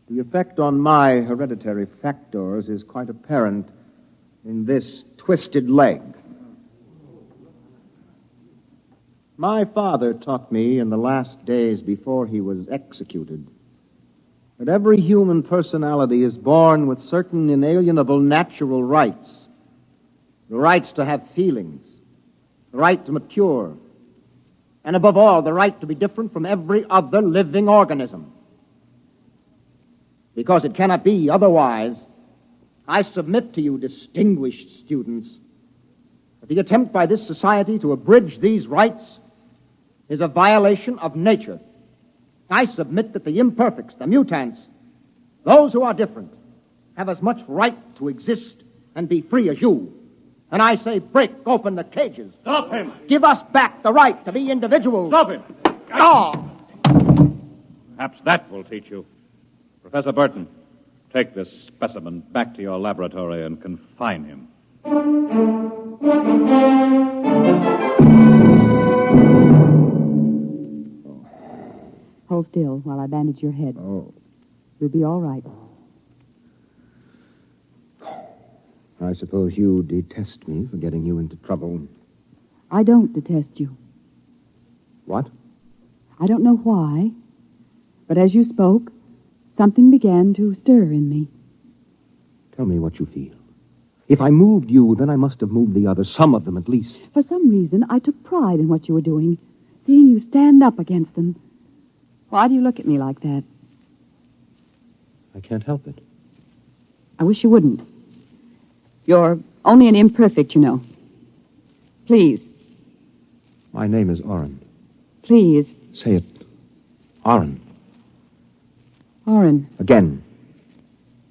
The effect on my hereditary factors is quite apparent in this twisted leg. My father taught me in the last days before he was executed that every human personality is born with certain inalienable natural rights. The rights to have feelings, the right to mature, and above all, the right to be different from every other living organism. Because it cannot be otherwise, I submit to you, distinguished students, that the attempt by this society to abridge these rights is a violation of nature. I submit that the imperfects, the mutants, those who are different, have as much right to exist and be free as you. And I say, break open the cages. Stop him! Give us back the right to be individuals. Stop him! Oh! Perhaps that will teach you. Professor Burton, take this specimen back to your laboratory and confine him. Hold still while I bandage your head. Oh. You'll be all right. I suppose you detest me for getting you into trouble. I don't detest you. What? I don't know why, but as you spoke, something began to stir in me. Tell me what you feel. If I moved you, then I must have moved the others, some of them at least. For some reason, I took pride in what you were doing, seeing you stand up against them. Why do you look at me like that? I can't help it. I wish you wouldn't. You're only an imperfect, you know. Please. My name is Oren. Please. Say it. Oren. Oren. Again.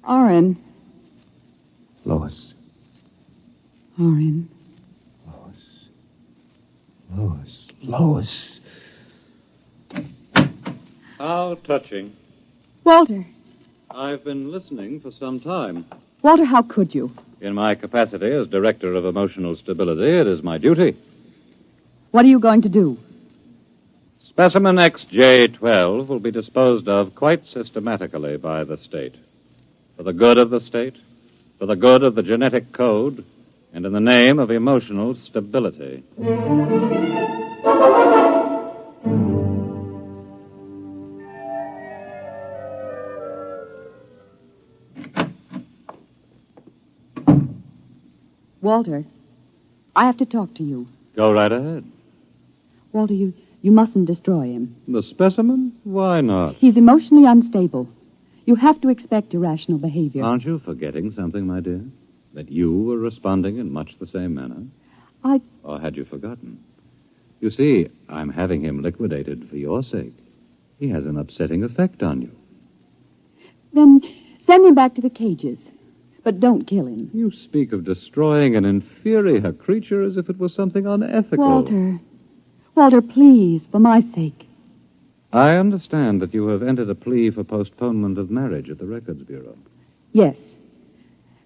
Oren. Lois. Oren. Lois. Lois. How touching. Walter. I've been listening for some time. Walter, how could you? In my capacity as Director of Emotional Stability, it is my duty. What are you going to do? Specimen XJ12 will be disposed of quite systematically by the state. For the good of the state, for the good of the genetic code, and in the name of emotional stability. Walter, I have to talk to you. Go right ahead. Walter, you mustn't destroy him. The specimen? Why not? He's emotionally unstable. You have to expect irrational behavior. Aren't you forgetting something, my dear? That you were responding in much the same manner? Or had you forgotten? You see, I'm having him liquidated for your sake. He has an upsetting effect on you. Then send him back to the cages. But don't kill him. You speak of destroying an inferior creature as if it was something unethical. Walter, please, for my sake. I understand that you have entered a plea for postponement of marriage at the Records Bureau. Yes.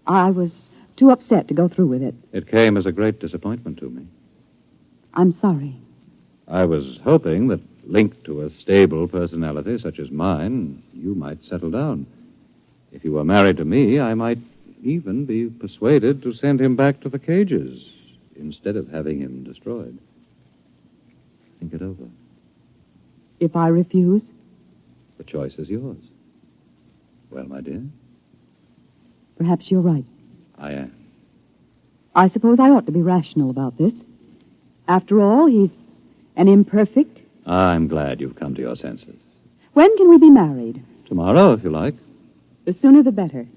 I was too upset to go through with it. It came as a great disappointment to me. I'm sorry. I was hoping that, linked to a stable personality such as mine, you might settle down. If you were married to me, I might even be persuaded to send him back to the cages instead of having him destroyed. Think it over. If I refuse? The choice is yours. Well, my dear? Perhaps you're right. I am. I suppose I ought to be rational about this. After all, he's an imperfect. I'm glad you've come to your senses. When can we be married? Tomorrow, if you like. The sooner the better.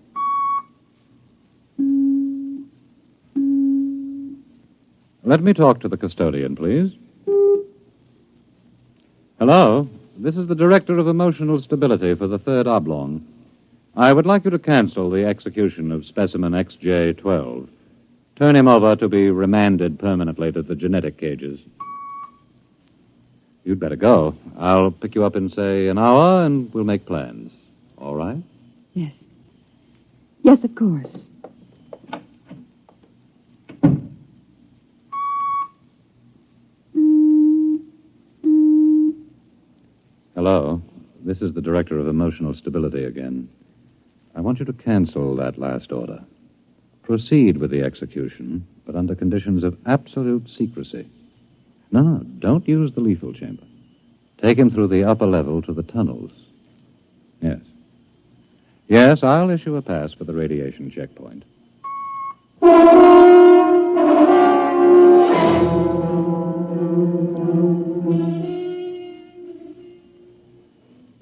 Let me talk to the custodian, please. Hello. This is the Director of Emotional Stability for the 3rd Oblong. I would like you to cancel the execution of specimen XJ-12. Turn him over to be remanded permanently to the genetic cages. You'd better go. I'll pick you up in, say, an hour, and we'll make plans. All right? Yes. Yes, of course. Hello. This is the Director of Emotional Stability again. I want you to cancel that last order. Proceed with the execution, but under conditions of absolute secrecy. No, don't use the lethal chamber. Take him through the upper level to the tunnels. Yes. Yes, I'll issue a pass for the radiation checkpoint.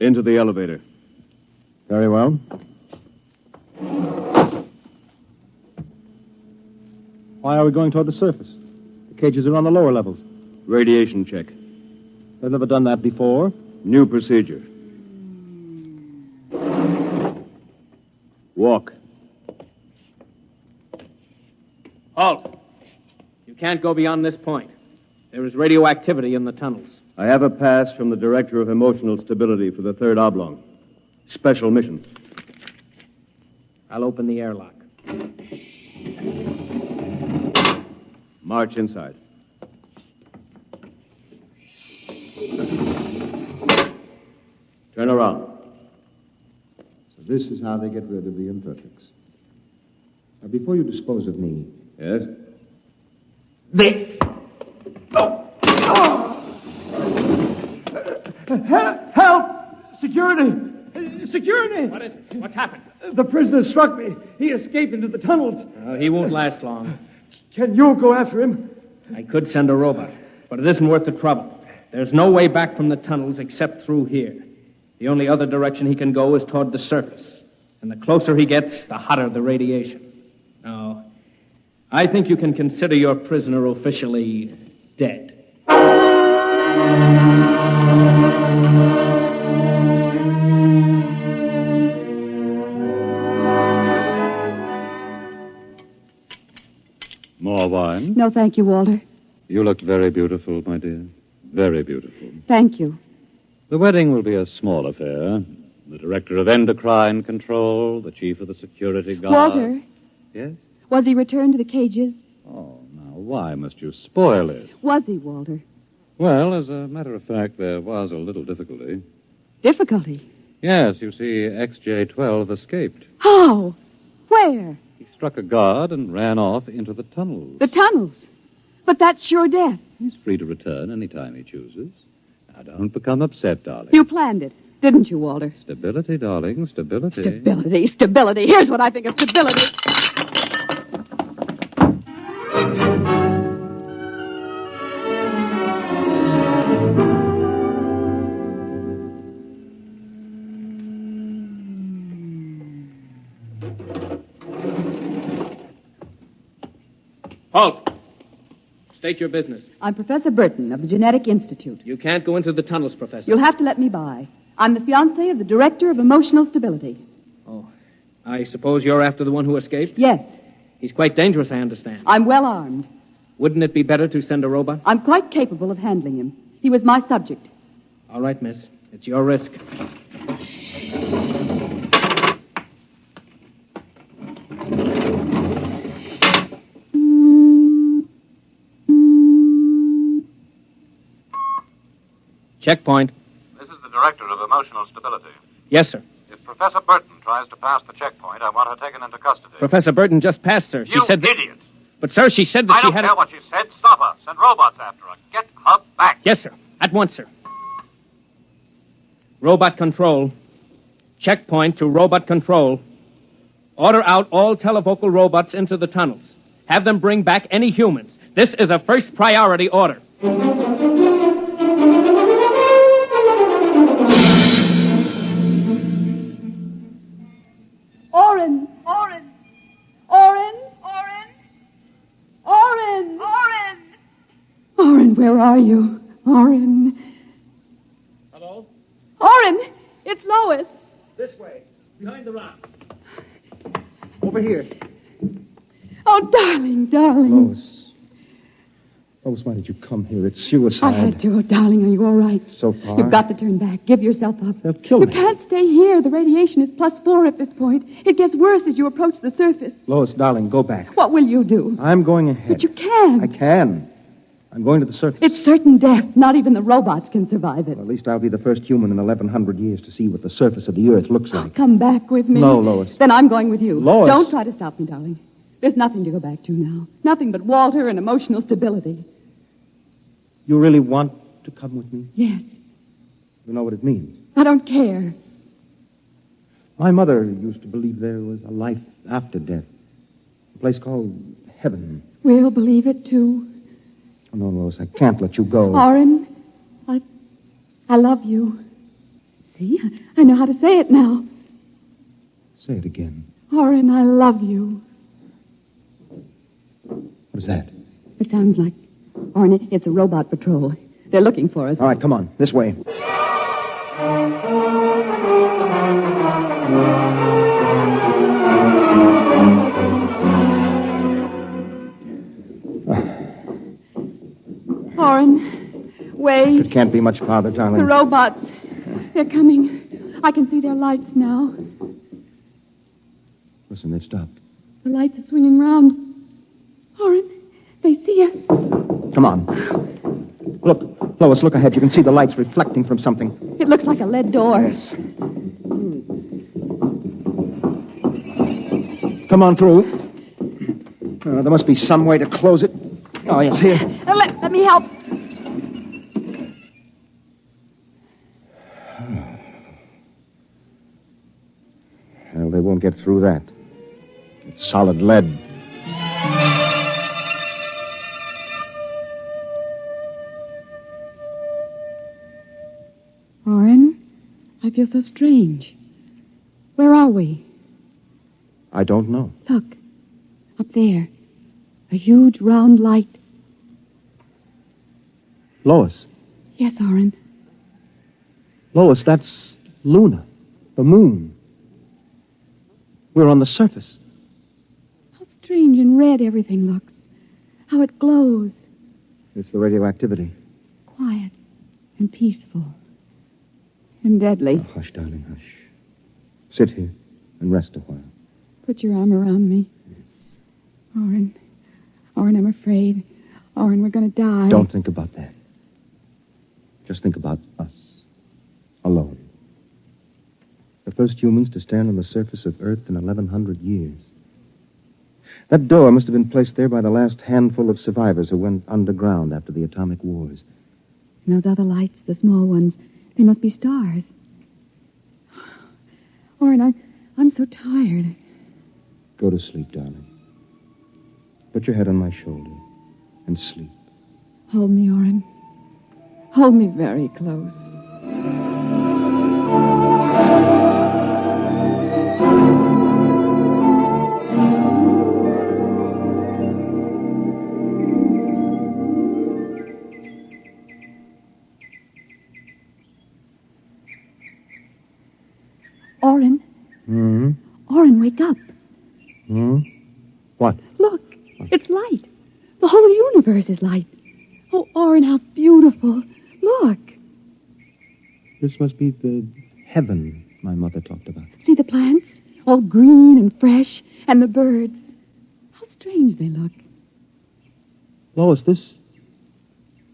Into the elevator. Very well. Why are we going toward the surface? The cages are on the lower levels. Radiation check. They've never done that before. New procedure. Walk. Halt. You can't go beyond this point. There is radioactivity in the tunnels. I have a pass from the Director of Emotional Stability for the 3rd Oblong. Special mission. I'll open the airlock. March inside. Turn around. So this is how they get rid of the imperfects. Now, before you dispose of me... Yes? Help! Security! Security! What is it? What's happened? The prisoner struck me. He escaped into the tunnels. He won't last long. Can you go after him? I could send a robot, but it isn't worth the trouble. There's no way back from the tunnels except through here. The only other direction he can go is toward the surface. And the closer he gets, the hotter the radiation. Now, I think you can consider your prisoner officially dead. More wine? No, thank you, Walter. You look very beautiful, my dear. Very beautiful. Thank you. The wedding will be a small affair. The Director of Endocrine Control, the Chief of the Security Guard... Walter? Yes? Was he returned to the cages? Oh, now, why must you spoil it? Was he, Walter? Well, as a matter of fact, there was a little difficulty. Difficulty? Yes, you see, XJ-12 escaped. How? Where? He struck a guard and ran off into the tunnels. The tunnels? But that's sure death. He's free to return any time he chooses. Now, don't become upset, darling. You planned it, didn't you, Walter? Stability, darling, stability. Stability. Here's what I think of stability. Halt! State your business. I'm Professor Burton of the Genetic Institute. You can't go into the tunnels, Professor. You'll have to let me by. I'm the fiancée of the Director of Emotional Stability. Oh, I suppose you're after the one who escaped? Yes. He's quite dangerous, I understand. I'm well armed. Wouldn't it be better to send a robot? I'm quite capable of handling him. He was my subject. All right, miss. It's your risk. Checkpoint. This is the Director of Emotional Stability. Yes, sir. If Professor Burton tries to pass the checkpoint, I want her taken into custody. Professor Burton just passed, sir. She said that... idiot! But, sir, she said that I she don't had... care what she said. Stop her. Send robots after her. Get her back. Yes, sir. At once, sir. Robot control. Checkpoint to robot control. Order out all televocal robots into the tunnels. Have them bring back any humans. This is a first priority order. Oren! Oren! Oren! Oren! Oren! Oren! Oren, where are you? Oren. Hello? Oren! It's Lois. This way. Behind the rock. Over here. Oh, darling, darling. Lois, why did you come here? It's suicide. I had to. Oh, darling, are you all right? So far. You've got to turn back. Give yourself up. They'll kill You me. can't stay here. The radiation is +4 at this point. It gets worse as you approach the surface. Lois, darling, go back. What will you do? I'm going ahead. But you can't. I can. I'm going to the surface. It's certain death. Not even the robots can survive it. Well, at least I'll be the first human in 1,100 years to see what the surface of the Earth looks like. Come back with me. No, Lois. Then I'm going with you. Lois. Don't try to stop me, darling. There's nothing to go back to now. Nothing but Walter and emotional stability. You really want to come with me? Yes. You know what it means? I don't care. My mother used to believe there was a life after death. A place called heaven. We'll believe it, too. Oh, no, Lois, I can't let you go. Oren, I love you. See, I know how to say it now. Say it again. Oren, I love you. What is that? It sounds like... Oren, it's a robot patrol. They're looking for us. All right, come on. This way. Oren, wait. It can't be much farther, darling. The robots. They're coming. I can see their lights now. Listen, they've stopped. The lights are swinging round. Oren, they see us. Come on. Look, Lois, look ahead. You can see the lights reflecting from something. It looks like a lead door. Yes. Come on through. There must be some way to close it. Oh, yes, here. Let me help. Well, they won't get through that. It's solid lead. Oren, I feel so strange. Where are we? I don't know. Look, up there. A huge round light. Lois. Yes, Oren. Lois, that's Luna, the moon. We're on the surface. How strange and red everything looks. How it glows. It's the radioactivity. Quiet and peaceful. And deadly. Oh, hush, darling, hush. Sit here and rest a while. Put your arm around me. Oren. Oren, I'm afraid. Oren, we're going to die. Don't think about that. Just think about us. Alone. The first humans to stand on the surface of Earth in 1,100 years. That door must have been placed there by the last handful of survivors who went underground after the atomic wars. And those other lights, the small ones, they must be stars. Oren, I'm so tired. Go to sleep, darling. Put your head on my shoulder and sleep. Hold me, Oren. Hold me very close. The whole universe is light. Oh, Orrin, how beautiful. Look. This must be the heaven my mother talked about. See the plants? All green and fresh. And the birds. How strange they look. Lois, this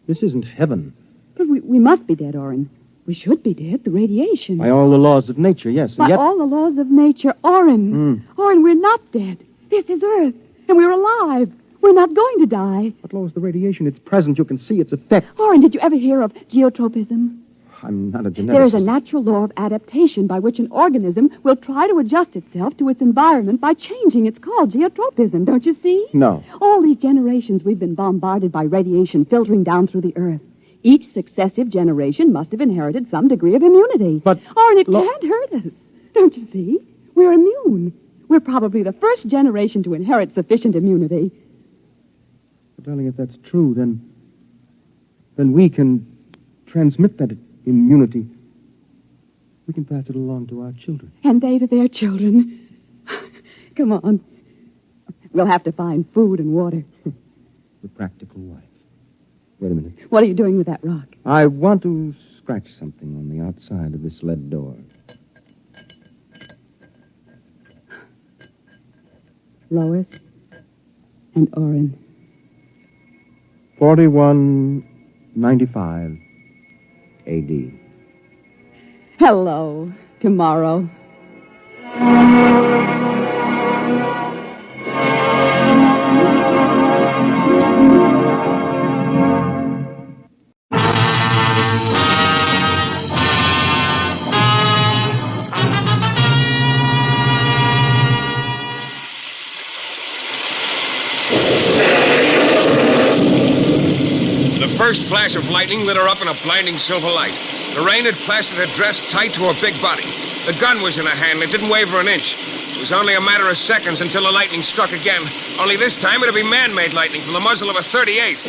isn't heaven. But we must be dead, Orrin. We should be dead. The radiation. By all the laws of nature, yes. By all the laws of nature. Orrin. Orrin, we're not dead. This is Earth. And we're alive. We're not going to die. But, Lois, the radiation, it's present. You can see its effects. Orrin, did you ever hear of geotropism? I'm not a geneticist. There is a natural law of adaptation by which an organism will try to adjust itself to its environment by changing. It's called geotropism, don't you see? No. All these generations we've been bombarded by radiation filtering down through the Earth. Each successive generation must have inherited some degree of immunity. But... Orrin, it can't hurt us. Don't you see? We're immune. We're probably the first generation to inherit sufficient immunity. But, darling, if that's true, then we can transmit that immunity. We can pass it along to our children. And they to their children. Come on. We'll have to find food and water. The practical wife. Wait a minute. What are you doing with that rock? I want to scratch something on the outside of this lead door. Lois and Orrin. 4195 AD. Hello, tomorrow. The first flash of lightning lit her up in a blinding silver light. The rain had plastered her dress tight to her big body. The gun was in her hand. It didn't waver an inch. It was only a matter of seconds until the lightning struck again. Only this time it'd be man-made lightning from the muzzle of a .38.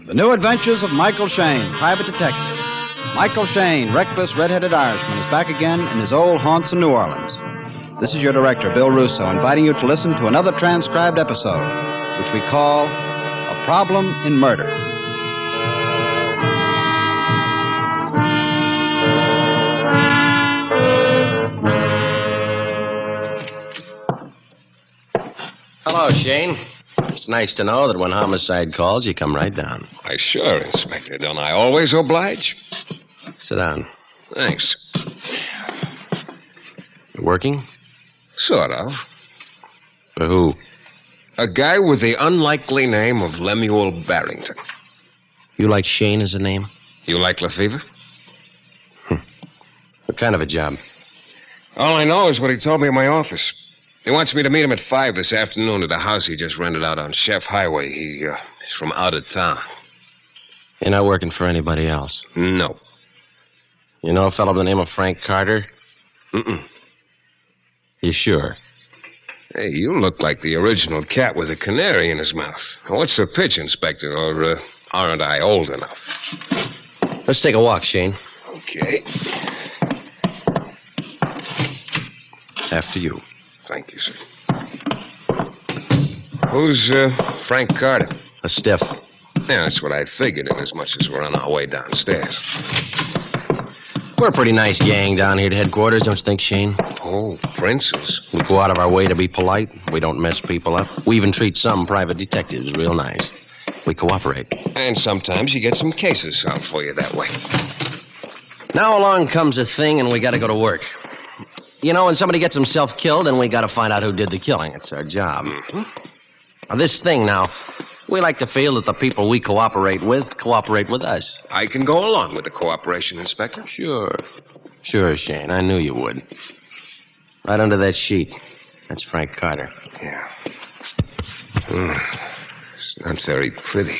The New Adventures of Michael Shayne, Private Detective. Michael Shayne, reckless red-headed Irishman, is back again in his old haunts in New Orleans. This is your director, Bill Russo, inviting you to listen to another transcribed episode, which we call A Problem in Murder. Hello, Shayne. It's nice to know that when homicide calls, you come right down. Why, sure, Inspector. Don't I always oblige? Sit down. Thanks. You working? Sort of. For who? A guy with the unlikely name of Lemuel Barrington. You like Shayne as a name? You like Lefevre? What kind of a job? All I know is what he told me in my office. He wants me to meet him at 5 this afternoon at a house he just rented out on Chef Highway. He's from out of town. You're not working for anybody else? No. You know a fellow by the name of Frank Carter? Mm-mm. You sure? Hey, you look like the original cat with a canary in his mouth. What's the pitch, Inspector? Or aren't I old enough? Let's take a walk, Shayne. Okay. After you. Thank you, sir. Who's Frank Carter? A stiff. Yeah, that's what I figured, inasmuch as we're on our way downstairs. We're a pretty nice gang down here at headquarters, don't you think, Shayne? Oh, princes. We go out of our way to be polite. We don't mess people up. We even treat some private detectives real nice. We cooperate. And sometimes you get some cases solved for you that way. Now along comes a thing, and we got to go to work. You know, when somebody gets himself killed, then we got to find out who did the killing. It's our job. Mm-hmm. Now, this thing now, we like to feel that the people we cooperate with us. I can go along with the cooperation, Inspector. Sure, Shayne. I knew you would. Right under that sheet. That's Frank Carter. Yeah. It's not very pretty.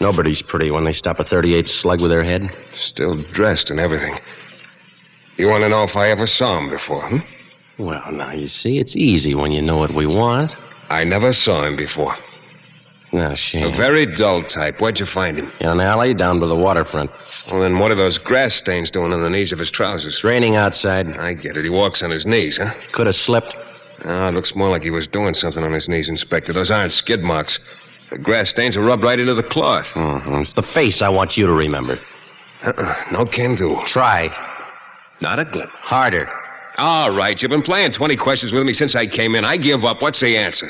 Nobody's pretty when they stop a .38 slug with their head. Still dressed and everything. You want to know if I ever saw him before, huh? Well, now, you see, it's easy when you know what we want. I never saw him before. No, Shayne. A very dull type. Where'd you find him? In an alley down by the waterfront. Well, then what are those grass stains doing on the knees of his trousers? It's raining outside. I get it. He walks on his knees, huh? Could have slipped. Oh, it looks more like he was doing something on his knees, Inspector. Those aren't skid marks. The grass stains are rubbed right into the cloth. Mm-hmm. It's the face I want you to remember. No can do. Try. Not a glimmer. Harder. All right, you've been playing 20 questions with me since I came in. I give up. What's the answer?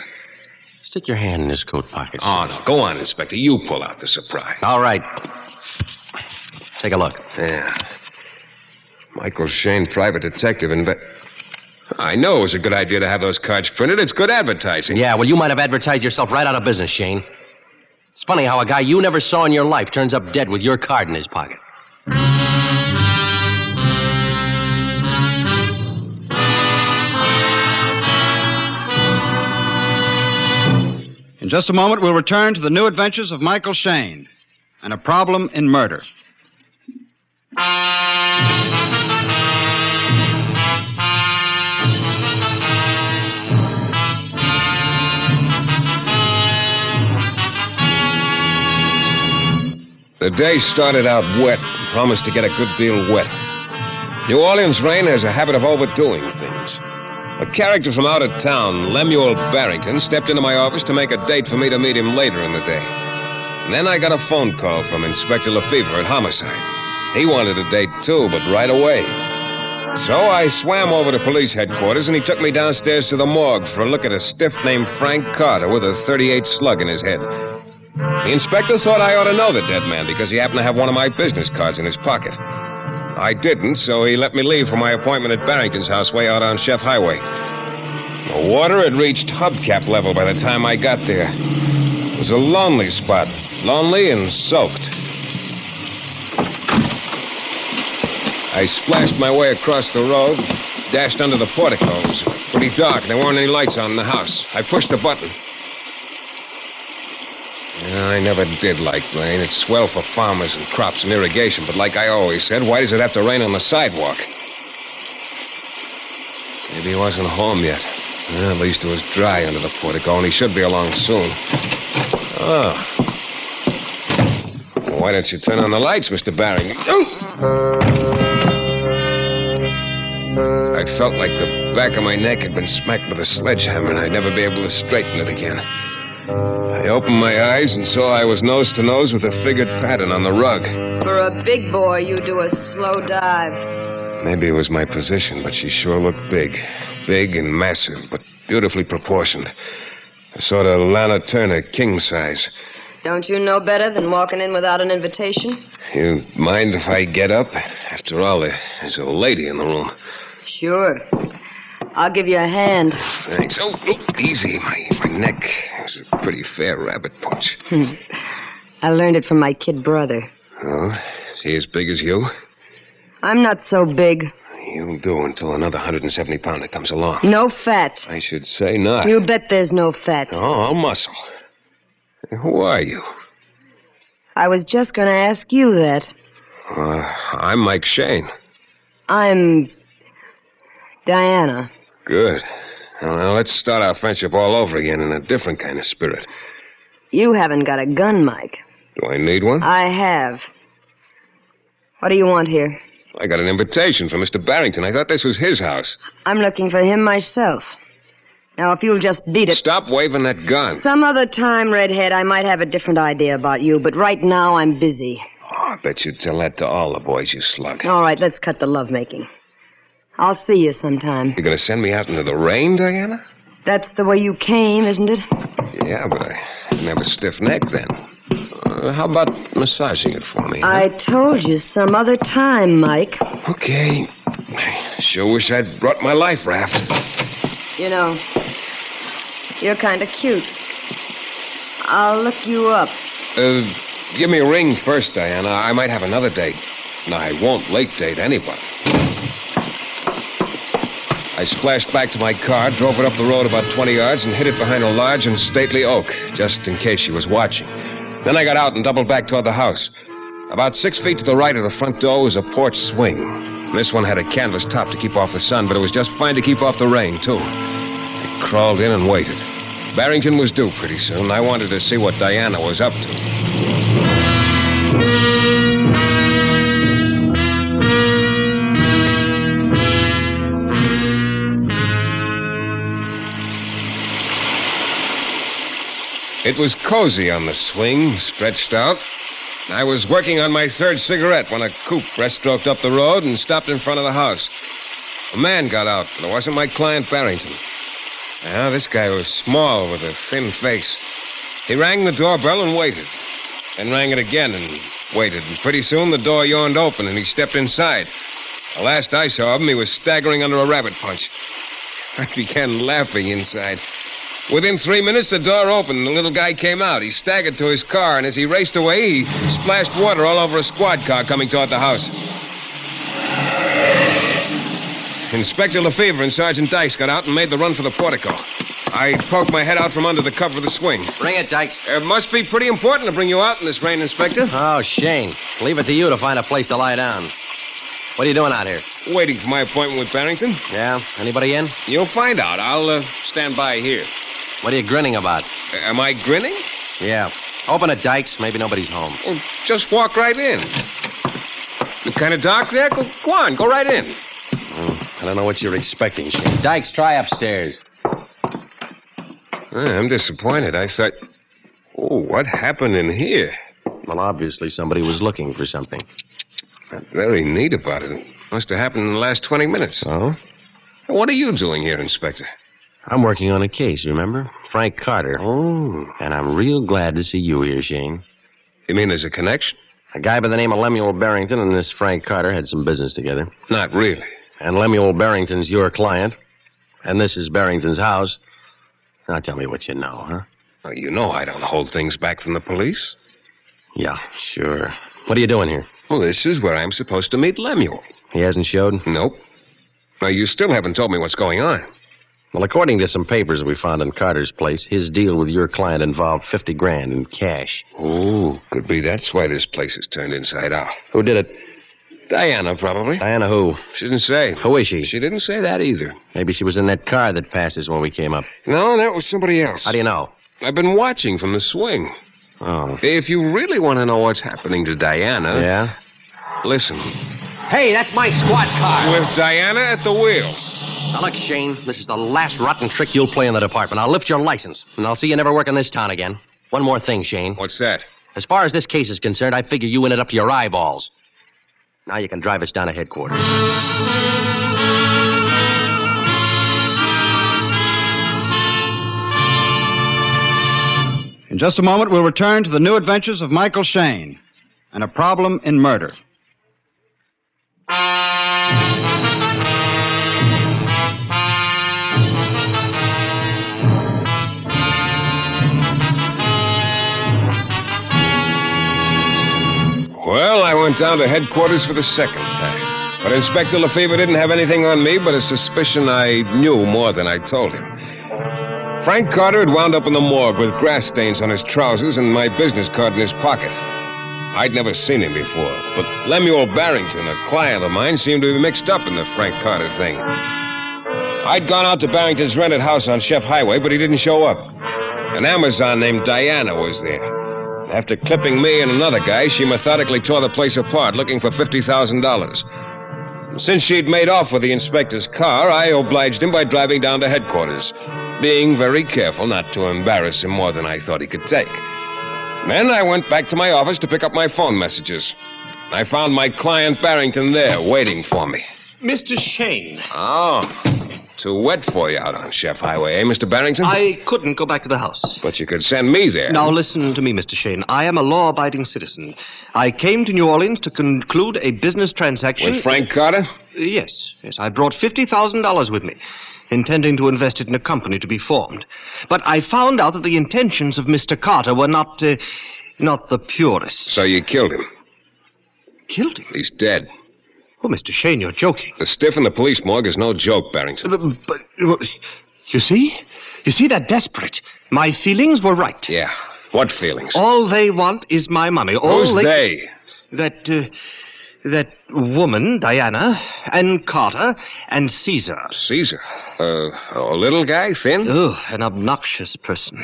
Stick your hand in his coat pocket. Oh, no. Go on, Inspector. You pull out the surprise. All right. Take a look. Yeah. Michael Shayne, private detective, I know it was a good idea to have those cards printed. It's good advertising. Yeah, well, you might have advertised yourself right out of business, Shayne. It's funny how a guy you never saw in your life turns up dead with your card in his pocket. In just a moment, we'll return to the new adventures of Michael Shayne and a problem in murder. The day started out wet, promised to get a good deal wet. New Orleans rain has a habit of overdoing things. A character from out of town, Lemuel Barrington, stepped into my office to make a date for me to meet him later in the day. And then I got a phone call from Inspector Lefevre at Homicide. He wanted a date, too, but right away. So I swam over to police headquarters, and he took me downstairs to the morgue for a look at a stiff named Frank Carter with a .38 slug in his head. The inspector thought I ought to know the dead man because he happened to have one of my business cards in his pocket. I didn't, so he let me leave for my appointment at Barrington's house way out on Chef Highway. The water had reached hubcap level by the time I got there. It was a lonely spot, lonely and soaked. I splashed my way across the road, dashed under the portico. It was pretty dark, and there weren't any lights on in the house. I pushed the button. I never did like rain. It's swell for farmers and crops and irrigation, but like I always said, why does it have to rain on the sidewalk? Maybe he wasn't home yet. Well, at least it was dry under the portico, and he should be along soon. Oh. Well, why don't you turn on the lights, Mr. Barrington? I felt like the back of my neck had been smacked with a sledgehammer, and I'd never be able to straighten it again. I opened my eyes and saw I was nose to nose with a figured pattern on the rug. For a big boy, you do a slow dive. Maybe it was my position, but she sure looked big. Big and massive, but beautifully proportioned. A sort of Lana Turner king size. Don't you know better than walking in without an invitation? You mind if I get up? After all, there's a lady in the room. Sure. I'll give you a hand. Thanks. Oh, easy. My neck. It was a pretty fair rabbit punch. I learned it from my kid brother. Oh? Is he as big as you? I'm not so big. You'll do until another 170-pounder comes along. No fat. I should say not. You bet there's no fat. Oh, all muscle. Who are you? I was just going to ask you that. I'm Mike Shayne. I'm Diana. Good. Well, let's start our friendship all over again in a different kind of spirit. You haven't got a gun, Mike. Do I need one? I have. What do you want here? I got an invitation from Mr. Barrington. I thought this was his house. I'm looking for him myself. Now, if you'll just beat it... Stop waving that gun. Some other time, Redhead, I might have a different idea about you, but right now I'm busy. Oh, I bet you'd tell that to all the boys, you slug. All right, let's cut the lovemaking. I'll see you sometime. You're going to send me out into the rain, Diana? That's the way you came, isn't it? Yeah, but I didn't have a stiff neck then. How about massaging it for me? Huh? I told you some other time, Mike. Okay. I sure wish I'd brought my life raft. You know, you're kind of cute. I'll look you up. Give me a ring first, Diana. I might have another date. No, I won't late date anybody. I splashed back to my car, drove it up the road about 20 yards, and hid it behind a large and stately oak, just in case she was watching. Then I got out and doubled back toward the house. About 6 feet to the right of the front door was a porch swing. This one had a canvas top to keep off the sun, but it was just fine to keep off the rain, too. I crawled in and waited. Barrington was due pretty soon. I wanted to see what Diana was up to. It was cozy on the swing, stretched out. I was working on my third cigarette when a coupe breaststroked up the road and stopped in front of the house. A man got out, but it wasn't my client Barrington. Now, this guy was small with a thin face. He rang the doorbell and waited. Then rang it again and waited. And pretty soon the door yawned open and he stepped inside. The last I saw of him, he was staggering under a rabbit punch. I began laughing inside. Within 3 minutes, the door opened and the little guy came out. He staggered to his car, and as he raced away, he splashed water all over a squad car coming toward the house. Inspector Lefevre and Sergeant Dykes got out and made the run for the portico. I poked my head out from under the cover of the swing. Bring it, Dykes. It must be pretty important to bring you out in this rain, Inspector. Oh, Shayne. Leave it to you to find a place to lie down. What are you doing out here? Waiting for my appointment with Barrington. Yeah? Anybody in? You'll find out. I'll stand by here. What are you grinning about? Am I grinning? Yeah. Open it, Dykes. Maybe nobody's home. Well, just walk right in. You kind of dark there? Go on, go right in. I don't know what you're expecting, Shayne. Dykes, try upstairs. I'm disappointed. I thought... Oh, what happened in here? Well, obviously somebody was looking for something. Not very neat about it. Must have happened in the last 20 minutes. Oh? What are you doing here, Inspector? I'm working on a case, remember? Frank Carter. Oh. And I'm real glad to see you here, Shayne. You mean there's a connection? A guy by the name of Lemuel Barrington and this Frank Carter had some business together. Not really. And Lemuel Barrington's your client. And this is Barrington's house. Now tell me what you know, huh? Well, you know I don't hold things back from the police. Yeah, sure. What are you doing here? Well, this is where I'm supposed to meet Lemuel. He hasn't showed? Nope. Now, you still haven't told me what's going on. Well, according to some papers we found in Carter's place, his deal with your client involved $50,000 in cash. Oh, could be that's why this place is turned inside out. Who did it? Diana, probably. Diana who? She didn't say. Who is she? She didn't say that either. Maybe she was in that car that passed us when we came up. No, that was somebody else. How do you know? I've been watching from the swing. Oh. If you really want to know what's happening to Diana... Yeah? Listen. Hey, that's my squad car. With Diana at the wheel. Now, look, Shayne, this is the last rotten trick you'll play in the department. I'll lift your license, and I'll see you never work in this town again. One more thing, Shayne. What's that? As far as this case is concerned, I figure you in it up to your eyeballs. Now you can drive us down to headquarters. In just a moment, we'll return to the new adventures of Michael Shayne and a problem in murder. Well, I went down to headquarters for the second time. But Inspector Lefevre didn't have anything on me but a suspicion I knew more than I told him. Frank Carter had wound up in the morgue with grass stains on his trousers and my business card in his pocket. I'd never seen him before, but Lemuel Barrington, a client of mine, seemed to be mixed up in the Frank Carter thing. I'd gone out to Barrington's rented house on Chef Highway, but he didn't show up. An Amazon named Diana was there. After clipping me and another guy, she methodically tore the place apart, looking for $50,000. Since she'd made off with the inspector's car, I obliged him by driving down to headquarters, being very careful not to embarrass him more than I thought he could take. Then I went back to my office to pick up my phone messages. I found my client Barrington there, waiting for me. Mr. Shayne. Oh, too wet for you out on Chef Highway, eh, Mr. Barrington? I couldn't go back to the house. But you could send me there. Now, listen to me, Mr. Shayne. I am a law-abiding citizen. I came to New Orleans to conclude a business transaction... With Frank Carter? Yes. I brought $50,000 with me, intending to invest it in a company to be formed. But I found out that the intentions of Mr. Carter were not the purest. So you killed him? Killed him? He's dead. Oh, Mr. Shayne, you're joking. The stiff in the police morgue is no joke, Barrington. But you see? You see, they're desperate. My feelings were right. Yeah. What feelings? All they want is my money. Who's they? That That woman, Diana, and Carter, and Caesar. Caesar? A little guy, thin? Oh, an obnoxious person.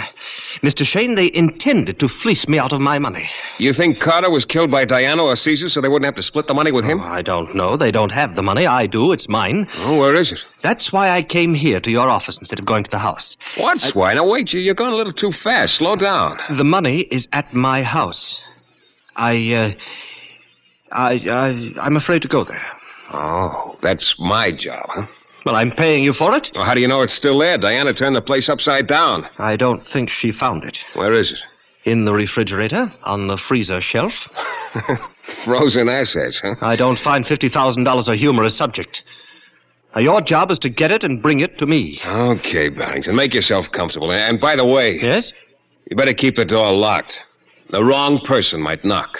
Mr. Shayne, they intended to fleece me out of my money. You think Carter was killed by Diana or Caesar so they wouldn't have to split the money with him? Oh, I don't know. They don't have the money. I do. It's mine. Oh, where is it? That's why I came here to your office instead of going to the house. What's why? Now, wait, you're going a little too fast. Slow down. The money is at my house. I'm afraid to go there. Oh, that's my job, huh? Well, I'm paying you for it. Well, how do you know it's still there? Diana turned the place upside down. I don't think she found it. Where is it? In the refrigerator, on the freezer shelf. Frozen assets, huh? I don't find $50,000 a humorous subject. Now, your job is to get it and bring it to me. Okay, Barrington, make yourself comfortable. And by the way... Yes? You better keep the door locked. The wrong person might knock.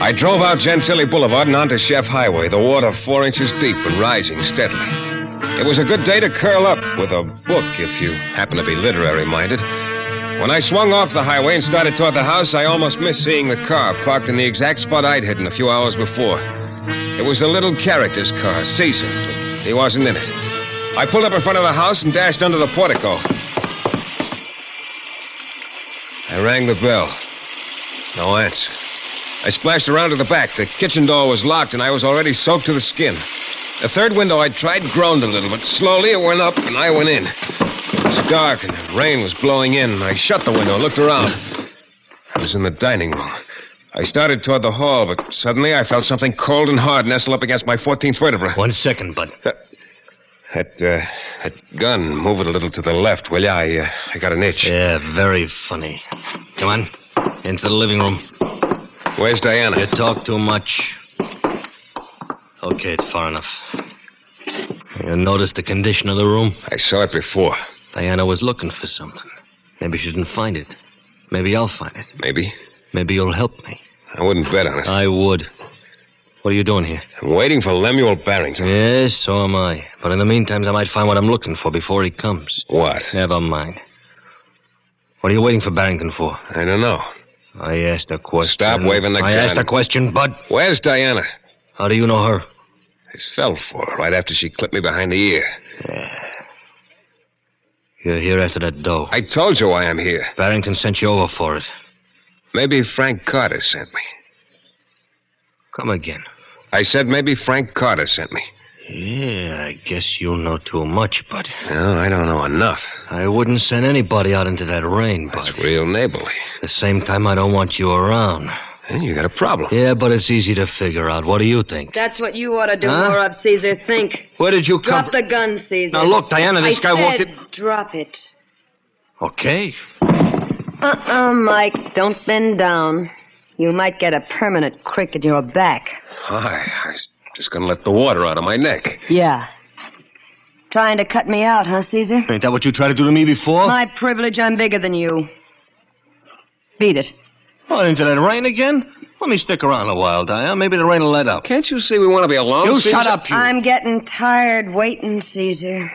I drove out Gentilly Boulevard and onto Chef Highway, the water 4 inches deep and rising steadily. It was a good day to curl up with a book if you happen to be literary-minded. When I swung off the highway and started toward the house, I almost missed seeing the car parked in the exact spot I'd hidden a few hours before. It was a little character's car, Caesar, but he wasn't in it. I pulled up in front of the house and dashed under the portico. I rang the bell. No answer. I splashed around to the back. The kitchen door was locked, and I was already soaked to the skin. The third window I tried groaned a little, but slowly it went up, and I went in. It was dark, and the rain was blowing in. I shut the window, looked around. I was in the dining room. I started toward the hall, but suddenly I felt something cold and hard nestle up against my 14th vertebra. 1 second, bud. That gun, move it a little to the left, will you? I got an itch. Yeah, very funny. Come on, into the living room. Where's Diana? You talk too much. Okay, it's far enough. You noticed the condition of the room? I saw it before. Diana was looking for something. Maybe she didn't find it. Maybe I'll find it. Maybe. Maybe you'll help me. I wouldn't bet on it. I would. What are you doing here? I'm waiting for Lemuel Barrington. Yes, so am I. But in the meantime, I might find what I'm looking for before he comes. What? Never mind. What are you waiting for Barrington for? I don't know. I asked a question. Stop waving the gun. I asked a question, Bud. Where's Diana? How do you know her? I fell for her right after she clipped me behind the ear. Yeah. You're here after that dough. I told you why I'm here. Barrington sent you over for it. Maybe Frank Carter sent me. Come again. I said maybe Frank Carter sent me. Yeah, I guess you know too much, Bud. No, I don't know enough. I wouldn't send anybody out into that rain, Bud. That's real neighborly. At the same time, I don't want you around. And you got a problem. Yeah, but it's easy to figure out. What do you think? That's what you ought to do more of, Caesar. Think. Where did you come... Drop the gun, Caesar. Now, look, Diana, this guy walked in... drop it. Okay. Mike, don't bend down. You might get a permanent crick in your back. I was just going to let the water out of my neck. Yeah. Trying to cut me out, huh, Caesar? Ain't that what you tried to do to me before? My privilege, I'm bigger than you. Beat it. What, into that rain again? Let me stick around a while, Diana. Maybe the rain will let up. Can't you see we want to be alone, You Caesar? shut up, you. I'm getting tired waiting, Caesar.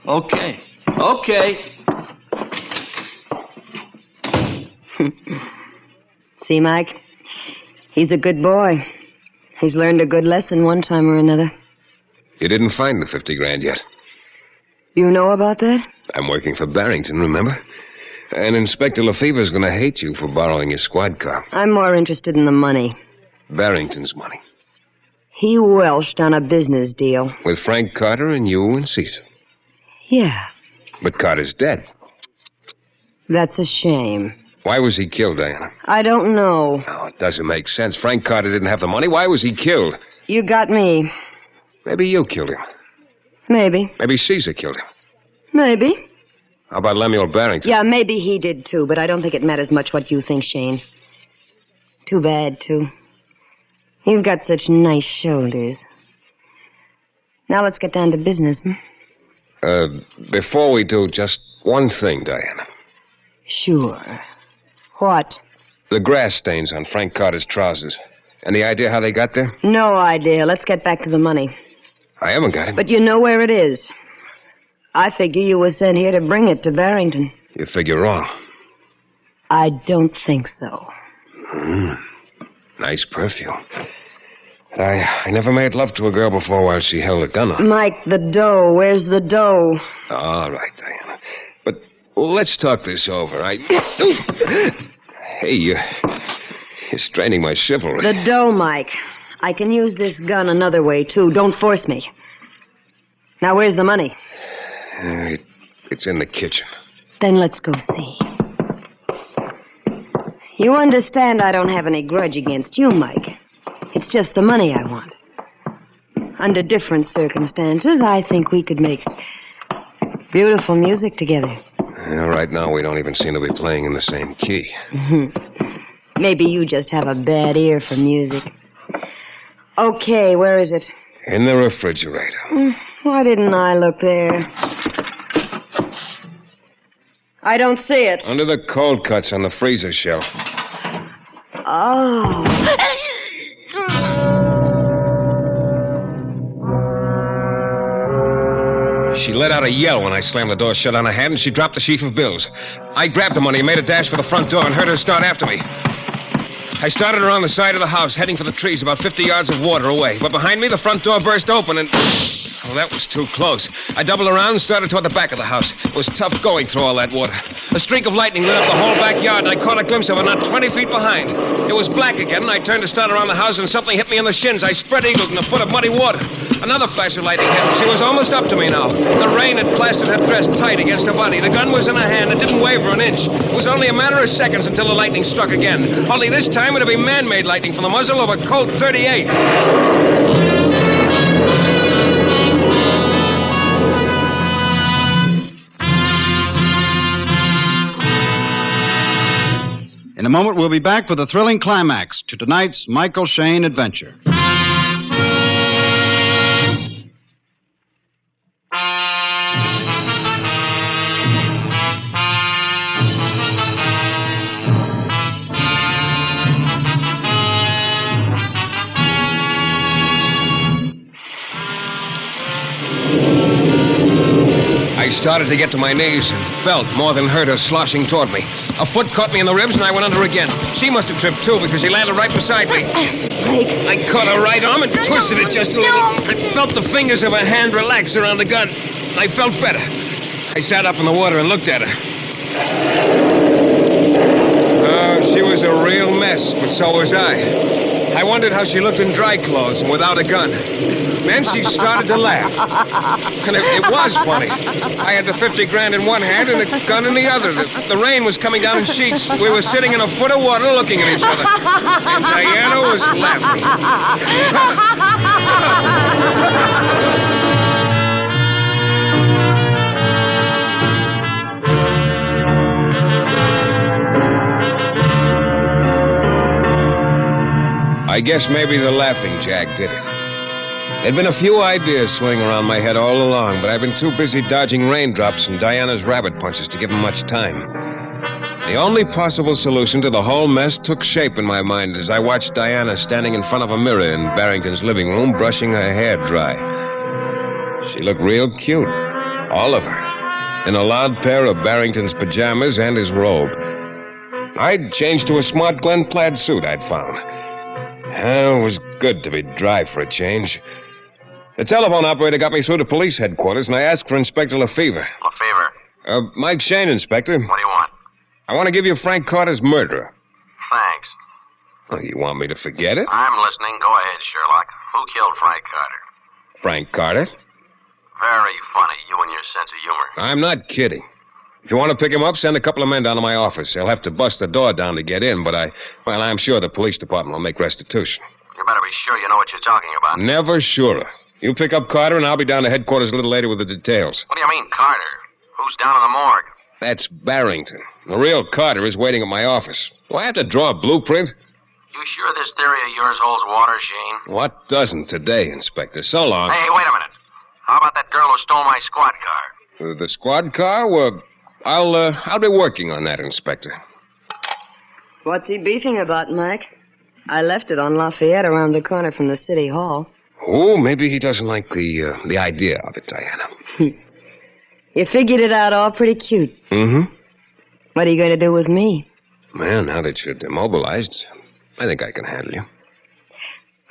Okay. Okay. See, Mike? He's a good boy. He's learned a good lesson one time or another. You didn't find the 50 grand yet. You know about that? I'm working for Barrington, remember? And Inspector Lefever's going to hate you for borrowing his squad car. I'm more interested in the money. Barrington's money. He welched on a business deal. With Frank Carter and you and Caesar. Yeah. But Carter's dead. That's a shame. Why was he killed, Diana? I don't know. Oh, it doesn't make sense. Frank Carter didn't have the money. Why was he killed? You got me. Maybe you killed him. Maybe. Maybe Caesar killed him. Maybe. How about Lemuel Barrington? Yeah, maybe he did, too, but I don't think it matters much what you think, Shayne. Too bad, too. You've got such nice shoulders. Now let's get down to business, Before we do, just one thing, Diana. Sure. What? The grass stains on Frank Carter's trousers. Any idea how they got there? No idea. Let's get back to the money. I haven't got it. But you know where it is. I figure you were sent here to bring it to Barrington. You figure wrong. I don't think so. Nice perfume. I never made love to a girl before while she held a gun on. Mike, the dough. Where's the dough? All right, Diana. But let's talk this over. Hey, you're straining my chivalry. The dough, Mike. I can use this gun another way, too. Don't force me. Now, where's the money? It's in the kitchen. Then let's go see. You understand I don't have any grudge against you, Mike. It's just the money I want. Under different circumstances, I think we could make beautiful music together. Right now, we don't even seem to be playing in the same key. Maybe you just have a bad ear for music. Okay, where is it? In the refrigerator. Why didn't I look there? I don't see it. Under the cold cuts on the freezer shelf. Oh. She let out a yell when I slammed the door shut on her head, and she dropped the sheaf of bills. I grabbed the money and made a dash for the front door and heard her start after me. I started around the side of the house, heading for the trees about 50 yards of water away. But behind me, the front door burst open and... Oh, that was too close. I doubled around and started toward the back of the house. It was tough going through all that water. A streak of lightning lit up the whole backyard, and I caught a glimpse of her not 20 feet behind. It was black again, and I turned to start around the house, and something hit me in the shins. I spread-eagled in a foot of muddy water. Another flash of lightning hit, and she was almost up to me now. The rain had plastered her dress tight against her body. The gun was in her hand. It didn't waver an inch. It was only a matter of seconds until the lightning struck again. Only this time it would be man-made lightning from the muzzle of a Colt 38. In a moment, we'll be back with a thrilling climax to tonight's Michael Shayne adventure. I started to get to my knees and felt more than heard her sloshing toward me. A foot caught me in the ribs and I went under again. She must have tripped too because she landed right beside me. Mike. I caught her right arm and twisted it just a little. I felt the fingers of her hand relax around the gun. I felt better. I sat up in the water and looked at her. Oh, she was a real mess, but so was I. I wondered how she looked in dry clothes and without a gun. Then she started to laugh. And it was funny. I had the 50 grand in one hand and the gun in the other. The rain was coming down in sheets. We were sitting in a foot of water looking at each other. And Diana was laughing. I guess maybe the laughing jack did it. There'd been a few ideas swinging around my head all along, but I've been too busy dodging raindrops and Diana's rabbit punches to give them much time. The only possible solution to the whole mess took shape in my mind as I watched Diana standing in front of a mirror in Barrington's living room, brushing her hair dry. She looked real cute, all of her, in a loud pair of Barrington's pajamas and his robe. I'd changed to a smart Glen plaid suit I'd found. It was good to be dry for a change. The telephone operator got me through to police headquarters, and I asked for Inspector Lefevre. Lefevre? Mike Shayne, Inspector. What do you want? I want to give you Frank Carter's murderer. Thanks. Oh, you want me to forget it? I'm listening. Go ahead, Sherlock. Who killed Frank Carter? Frank Carter? Very funny, you and your sense of humor. I'm not kidding. If you want to pick him up, send a couple of men down to my office. They'll have to bust the door down to get in, but I'm sure the police department will make restitution. You better be sure you know what you're talking about. Never surer. You pick up Carter, and I'll be down to headquarters a little later with the details. What do you mean, Carter? Who's down in the morgue? That's Barrington. The real Carter is waiting at my office. Do I have to draw a blueprint? You sure this theory of yours holds water, Shayne? What doesn't today, Inspector? So long. Hey, wait a minute. How about that girl who stole my squad car? The squad car? Well, I'll be working on that, Inspector. What's he beefing about, Mike? I left it on Lafayette around the corner from the city hall. Oh, maybe he doesn't like the idea of it, Diana. You figured it out all pretty cute. Mm-hmm. What are you going to do with me? Well, now that you're demobilized, I think I can handle you.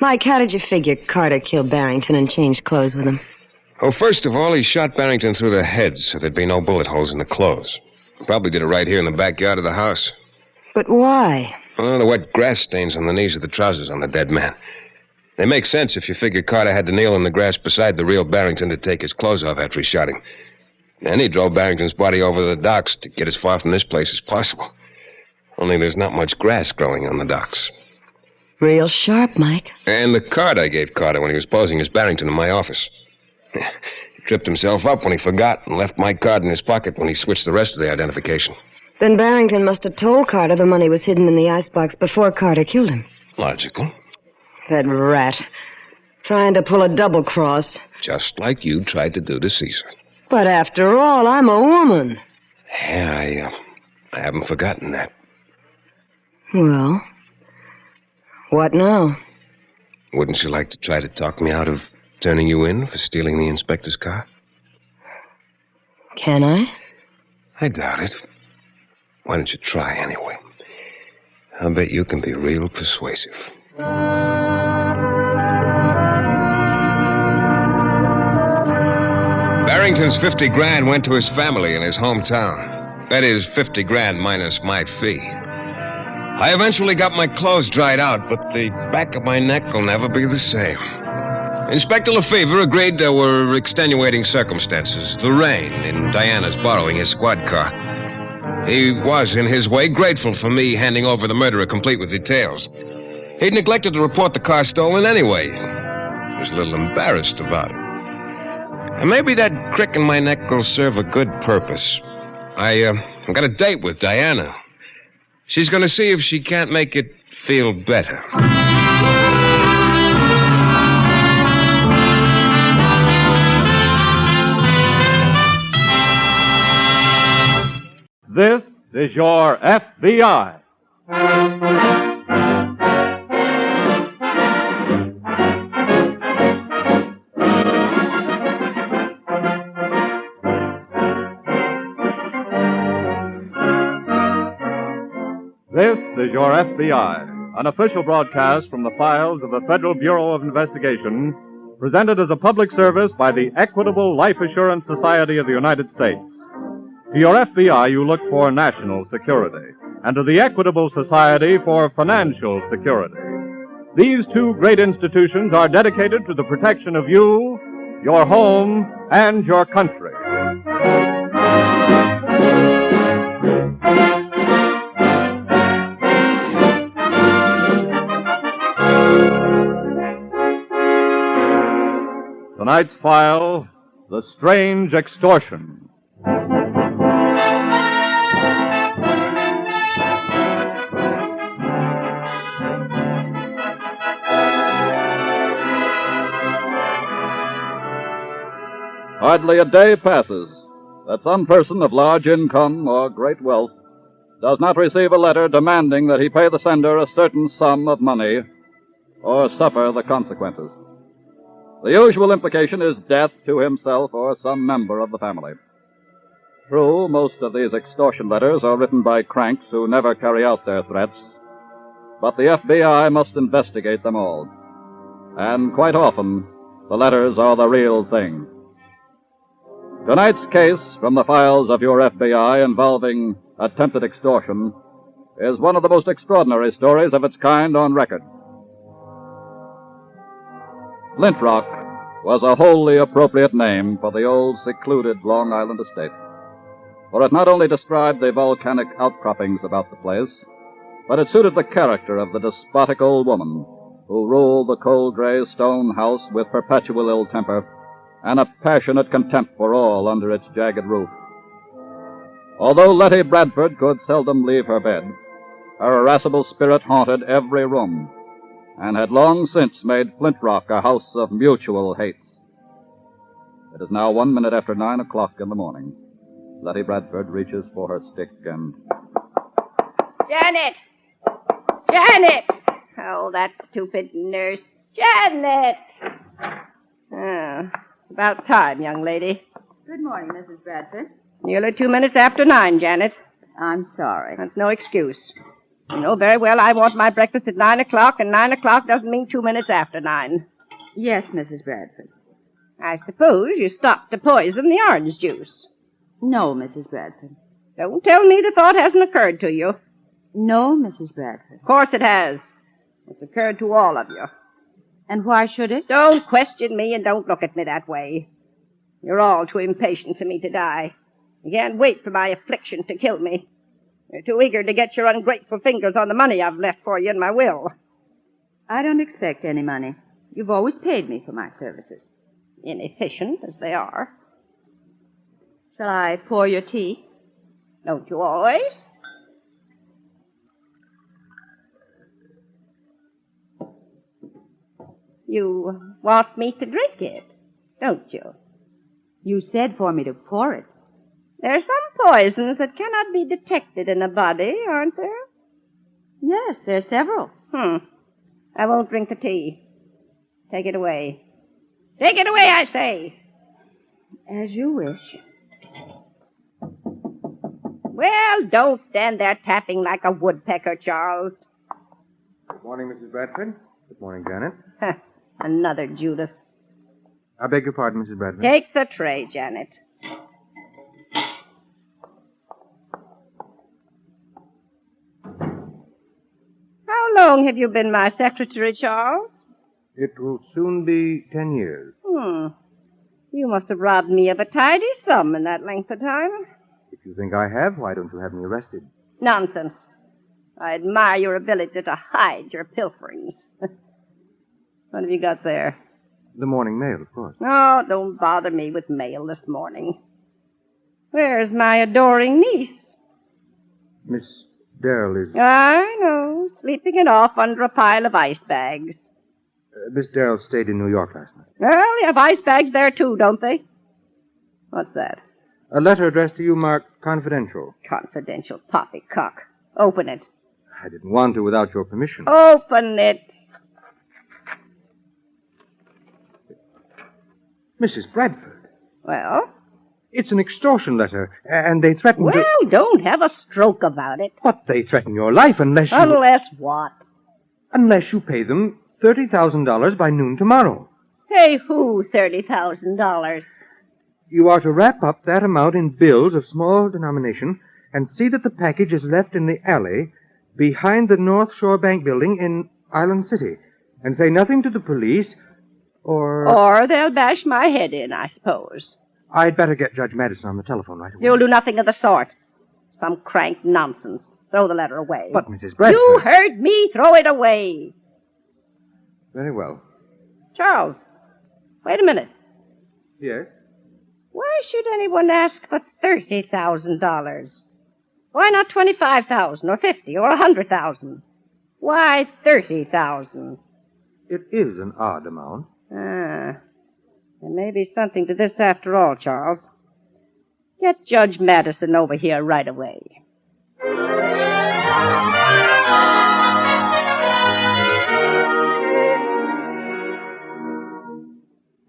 Mike, how did you figure Carter killed Barrington and changed clothes with him? Well, first of all, he shot Barrington through the head so there'd be no bullet holes in the clothes. He probably did it right here in the backyard of the house. But why? Well, the wet grass stains on the knees of the trousers on the dead man. They make sense if you figure Carter had to kneel in the grass beside the real Barrington to take his clothes off after he shot him. Then he drove Barrington's body over the docks to get as far from this place as possible. Only there's not much grass growing on the docks. Real sharp, Mike. And the card I gave Carter when he was posing as Barrington in my office. He tripped himself up when he forgot and left my card in his pocket when he switched the rest of the identification. Then Barrington must have told Carter the money was hidden in the icebox before Carter killed him. Logical. That rat. Trying to pull a double cross. Just like you tried to do to Caesar. But after all, I'm a woman. Yeah, I haven't forgotten that. Well, what now? Wouldn't you like to try to talk me out of turning you in for stealing the inspector's car? Can I? I doubt it. Why don't you try anyway? I'll bet you can be real persuasive. Barrington's 50 grand went to his family in his hometown. That is, 50 grand minus my fee. I eventually got my clothes dried out, but the back of my neck will never be the same. Inspector Lefevre agreed there were extenuating circumstances. The rain in Diana's borrowing his squad car. He was, in his way, grateful for me handing over the murderer complete with details. He'd neglected to report the car stolen anyway. He was a little embarrassed about it. And maybe that crick in my neck will serve a good purpose. I've got a date with Diana. She's going to see if she can't make it feel better. This is your FBI. This is your FBI, an official broadcast from the files of the Federal Bureau of Investigation, presented as a public service by the Equitable Life Assurance Society of the United States. To your FBI, you look for national security, and to the Equitable Society for financial security. These two great institutions are dedicated to the protection of you, your home, and your country. Tonight's file, The Strange Extortion. Hardly a day passes that some person of large income or great wealth does not receive a letter demanding that he pay the sender a certain sum of money or suffer the consequences. The usual implication is death to himself or some member of the family. True, most of these extortion letters are written by cranks who never carry out their threats, but the FBI must investigate them all. And quite often, the letters are the real thing. Tonight's case from the files of your FBI involving attempted extortion is one of the most extraordinary stories of its kind on record. Flint Rock was a wholly appropriate name for the old secluded Long Island estate, for it not only described the volcanic outcroppings about the place, but it suited the character of the despotic old woman who ruled the cold gray stone house with perpetual ill temper and a passionate contempt for all under its jagged roof. Although Letty Bradford could seldom leave her bed, her irascible spirit haunted every room and had long since made Flint Rock a house of mutual hates. It is now 1 minute after 9 o'clock in the morning. Letty Bradford reaches for her stick and... Janet! Janet! Oh, that stupid nurse. Janet! Oh, about time, young lady. Good morning, Mrs. Bradford. Nearly 2 minutes after 9, Janet. I'm sorry. That's no excuse. You know very well I want my breakfast at 9 o'clock, and 9 o'clock doesn't mean 2 minutes after 9. Yes, Mrs. Bradford. I suppose you stopped to poison the orange juice. No, Mrs. Bradford. Don't tell me the thought hasn't occurred to you. No, Mrs. Bradford. Of course it has. It's occurred to all of you. And why should it? Don't question me and don't look at me that way. You're all too impatient for me to die. You can't wait for my affliction to kill me. You're too eager to get your ungrateful fingers on the money I've left for you in my will. I don't expect any money. You've always paid me for my services. Inefficient as they are. Shall I pour your tea? Don't you always? You want me to drink it, don't you? You said for me to pour it. There's some poisons that cannot be detected in a body, aren't there? Yes, there's several. I won't drink the tea. Take it away. Take it away, I say. As you wish. Well, don't stand there tapping like a woodpecker, Charles. Good morning, Mrs. Bradford. Good morning, Janet. Another Judas. I beg your pardon, Mrs. Bradford. Take the tray, Janet. How long have you been my secretary, Charles? It will soon be 10 years. You must have robbed me of a tidy sum in that length of time. If you think I have, why don't you have me arrested? Nonsense. I admire your ability to hide your pilferings. What have you got there? The morning mail, of course. Oh, don't bother me with mail this morning. Where's my adoring niece? Miss Darrell is... I know, sleeping it off under a pile of ice bags. Miss Darrell stayed in New York last night. Well, they have ice bags there, too, don't they? What's that? A letter addressed to you marked confidential. Confidential poppycock. Open it. I didn't want to without your permission. Open it. Mrs. Bradford. Well? It's an extortion letter, and they threaten Well, don't have a stroke about it. But they threaten your life unless you... Unless what? Unless you pay them $30,000 by noon tomorrow. Pay who $30,000? You are to wrap up that amount in bills of small denomination and see that the package is left in the alley behind the North Shore Bank building in Island City. And say nothing to the police or... Or they'll bash my head in, I suppose. I'd better get Judge Madison on the telephone right away. You'll do nothing of the sort. Some crank nonsense. Throw the letter away. But, Mrs. Bradford... You heard me. Throw it away. Very well. Charles, wait a minute. Yes? Why should anyone ask for $30,000? Why not $25,000 or $50,000 or $100,000? Why $30,000? It is an odd amount. There may be something to this after all, Charles. Get Judge Madison over here right away.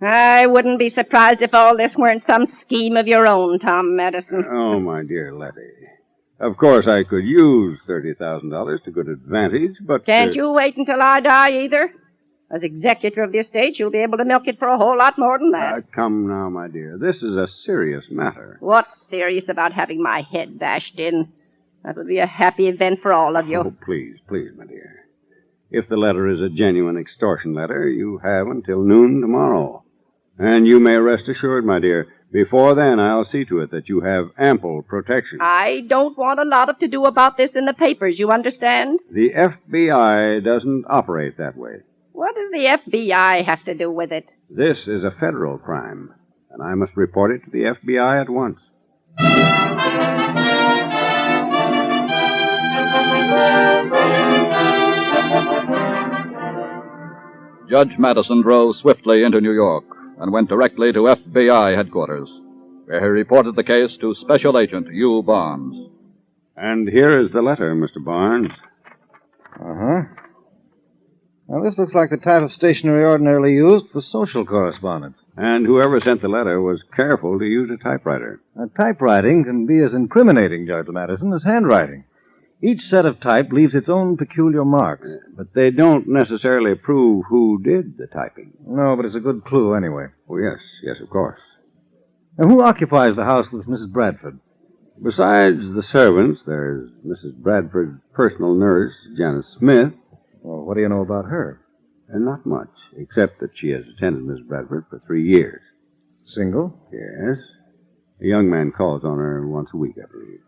I wouldn't be surprised if all this weren't some scheme of your own, Tom Madison. Oh, my dear Letty. Of course, I could use $30,000 to good advantage, but... Can't you wait until I die, either? As executor of the estate, you'll be able to milk it for a whole lot more than that. Come now, my dear. This is a serious matter. What's serious about having my head bashed in? That would be a happy event for all of you. Oh, please, my dear. If the letter is a genuine extortion letter, you have until noon tomorrow. And you may rest assured, my dear, before then I'll see to it that you have ample protection. I don't want a lot of to-do about this in the papers, you understand? The FBI doesn't operate that way. What does the FBI have to do with it? This is a federal crime, and I must report it to the FBI at once. Judge Madison drove swiftly into New York and went directly to FBI headquarters, where he reported the case to Special Agent Hugh Barnes. And here is the letter, Mr. Barnes. Uh-huh. Now, this looks like the type of stationery ordinarily used for social correspondence. And whoever sent the letter was careful to use a typewriter. Typewriting can be as incriminating, Judge Madison, as handwriting. Each set of type leaves its own peculiar marks. But they don't necessarily prove who did the typing. No, but it's a good clue anyway. Oh, yes, of course. Now, who occupies the house with Mrs. Bradford? Besides the servants, there's Mrs. Bradford's personal nurse, Janice Smith. Well, what do you know about her? Not much, except that she has attended Miss Bradford for 3 years. Single? Yes. A young man calls on her once a week, I believe.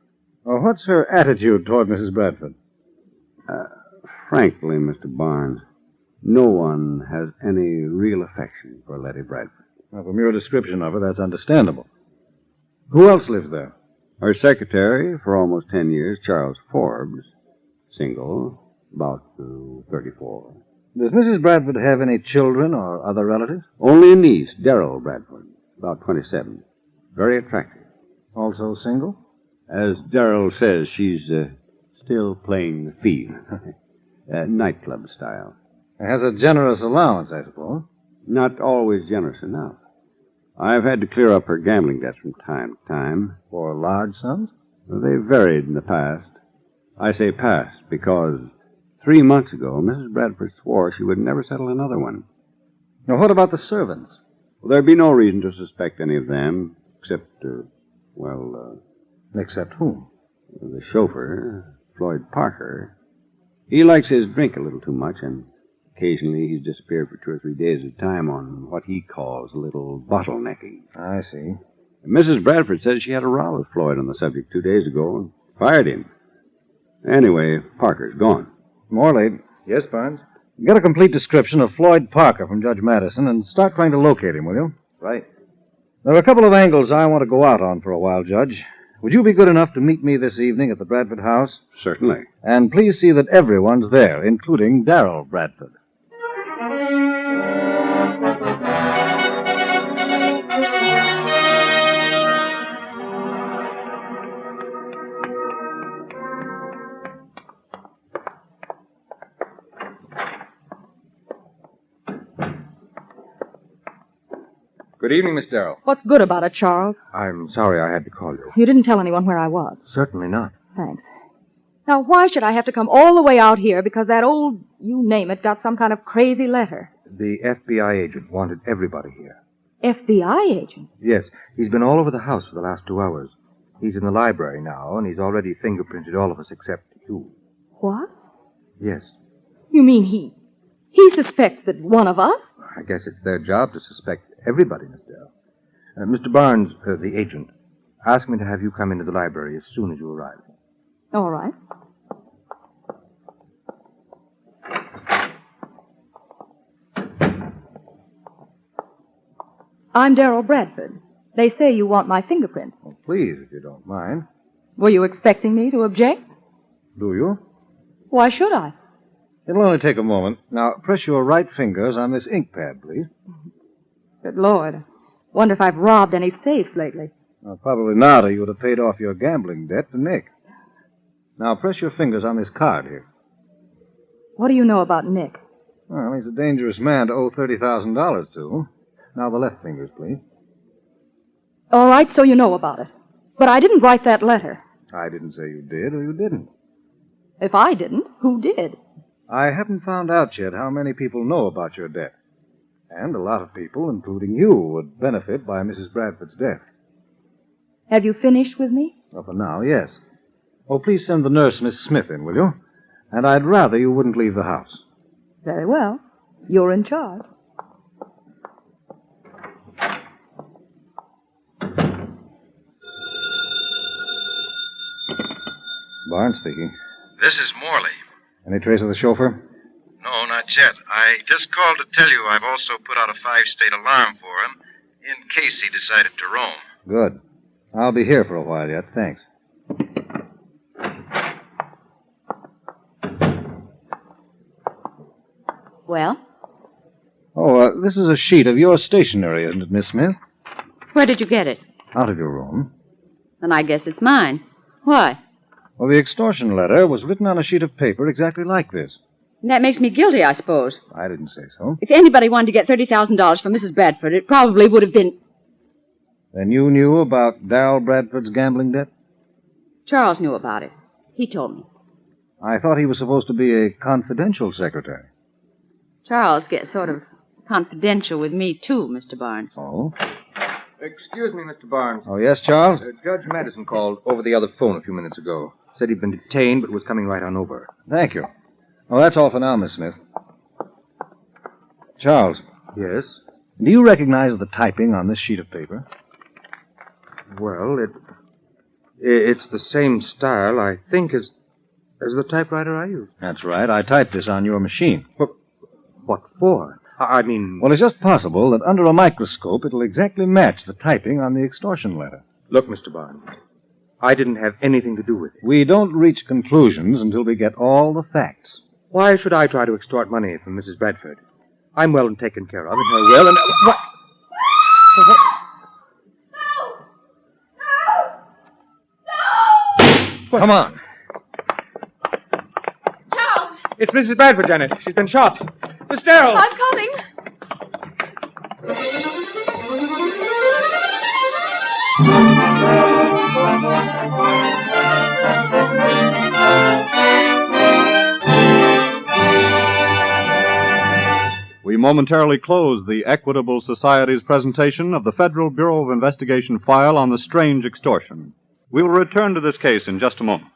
Well, what's her attitude toward Mrs. Bradford? Frankly, Mr. Barnes, no one has any real affection for Letty Bradford. Well, from your description of her, that's understandable. Who else lives there? Her secretary for almost 10 years, Charles Forbes. Single, about 34. Does Mrs. Bradford have any children or other relatives? Only a niece, Darrell Bradford, about 27. Very attractive. Also single? As Darrell says, she's still playing the field. Nightclub style. Has a generous allowance, I suppose. Not always generous enough. I've had to clear up her gambling debts from time to time. For large sums? Well, they varied in the past. I say past because 3 months ago, Mrs. Bradford swore she would never settle another one. Now, what about the servants? Well, there'd be no reason to suspect any of them, except, Except whom? The chauffeur, Floyd Parker. He likes his drink a little too much, and occasionally he's disappeared for 2 or 3 days at a time on what he calls a little bottlenecking. I see. And Mrs. Bradford says she had a row with Floyd on the subject 2 days ago and fired him. Anyway, Parker's gone. Morley. Yes, Barnes? Get a complete description of Floyd Parker from Judge Madison and start trying to locate him, will you? Right. There are a couple of angles I want to go out on for a while, Judge. Would you be good enough to meet me this evening at the Bradford house? Certainly. And please see that everyone's there, including Darrell Bradford. Good evening, Miss Darrell. What's good about it, Charles? I'm sorry I had to call you. You didn't tell anyone where I was. Certainly not. Thanks. Now, why should I have to come all the way out here because that old, you name it, got some kind of crazy letter? The FBI agent wanted everybody here. FBI agent? Yes, he's been all over the house for the last 2 hours. He's in the library now, and he's already fingerprinted all of us except you. What? Yes. You mean he suspects that one of us? I guess it's their job to suspect everybody, Miss Darrell. Mr. Barnes, the agent, asked me to have you come into the library as soon as you arrive. All right. I'm Darrell Bradford. They say you want my fingerprints. Oh, please, if you don't mind. Were you expecting me to object? Do you? Why should I? It'll only take a moment. Now, press your right fingers on this ink pad, please. Good Lord. Wonder if I've robbed any safes lately. Well, probably not, or you would have paid off your gambling debt to Nick. Now, press your fingers on this card here. What do you know about Nick? Well, he's a dangerous man to owe $30,000 to. Now, the left fingers, please. All right, so you know about it. But I didn't write that letter. I didn't say you did or you didn't. If I didn't, who did? I haven't found out yet how many people know about your debt. And a lot of people, including you, would benefit by Mrs. Bradford's death. Have you finished with me? Well, for now, yes. Oh, please send the nurse, Miss Smith, in, will you? And I'd rather you wouldn't leave the house. Very well. You're in charge. Barnes speaking. This is Morley. Any trace of the chauffeur? No, not yet. I just called to tell you I've also put out a 5-state alarm for him in case he decided to roam. Good. I'll be here for a while yet. Thanks. Well? Oh, this is a sheet of your stationery, isn't it, Miss Smith? Where did you get it? Out of your room. Then I guess it's mine. Why? Well, the extortion letter was written on a sheet of paper exactly like this. And that makes me guilty, I suppose. I didn't say so. If anybody wanted to get $30,000 from Mrs. Bradford, it probably would have been... Then you knew about Darrell Bradford's gambling debt? Charles knew about it. He told me. I thought he was supposed to be a confidential secretary. Charles gets sort of confidential with me, too, Mr. Barnes. Oh? Excuse me, Mr. Barnes. Oh, yes, Charles? Judge Madison called over the other phone a few minutes ago. Said he'd been detained, but was coming right on over. Thank you. Oh, that's all for now, Miss Smith. Charles. Yes? Do you recognize the typing on this sheet of paper? Well, it's the same style, I think, as the typewriter I use. That's right. I typed this on your machine. What for? I mean... Well, it's just possible that under a microscope it'll exactly match the typing on the extortion letter. Look, Mr. Barnes, I didn't have anything to do with it. We don't reach conclusions until we get all the facts. Why should I try to extort money from Mrs. Bradford? I'm well and taken care of in her will, and... What? What? Come on. Charles! It's Mrs. Bradford, Janet. She's been shot. Miss Darrell! I'm coming. We momentarily close the Equitable Society's presentation of the Federal Bureau of Investigation file on the strange extortion. We will return to this case in just a moment.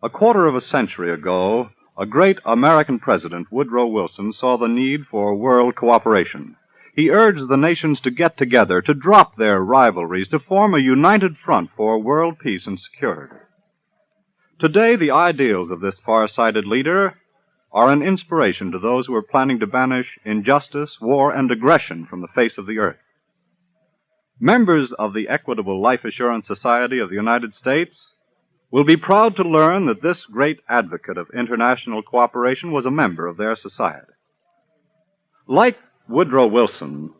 A quarter of a century ago, a great American president, Woodrow Wilson, saw the need for world cooperation. He urged the nations to get together, to drop their rivalries, to form a united front for world peace and security. Today, the ideals of this far-sighted leader are an inspiration to those who are planning to banish injustice, war, and aggression from the face of the earth. Members of the Equitable Life Assurance Society of the United States will be proud to learn that this great advocate of international cooperation was a member of their society. Like Woodrow Wilson,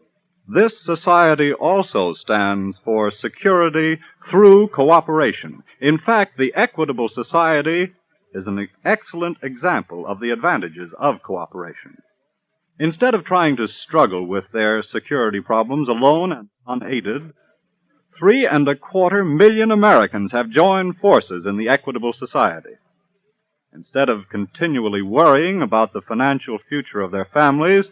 this society also stands for security through cooperation. In fact, the Equitable Society is an excellent example of the advantages of cooperation. Instead of trying to struggle with their security problems alone and unaided, 3.25 million Americans have joined forces in the Equitable Society. Instead of continually worrying about the financial future of their families,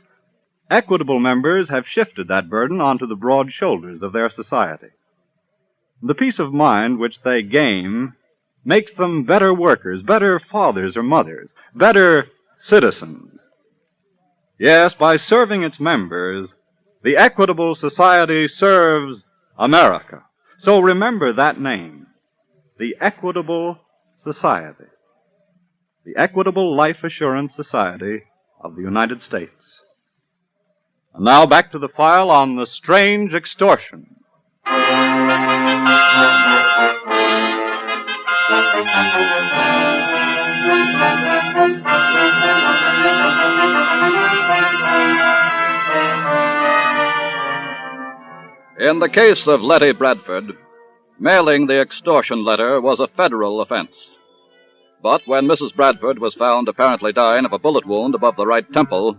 Equitable members have shifted that burden onto the broad shoulders of their society. The peace of mind which they gain makes them better workers, better fathers or mothers, better citizens. Yes, by serving its members, the Equitable Society serves America. So remember that name, the Equitable Society, the Equitable Life Assurance Society of the United States. And now back to the file on the strange extortion. In the case of Letty Bradford, mailing the extortion letter was a federal offense. But when Mrs. Bradford was found apparently dying of a bullet wound above the right temple,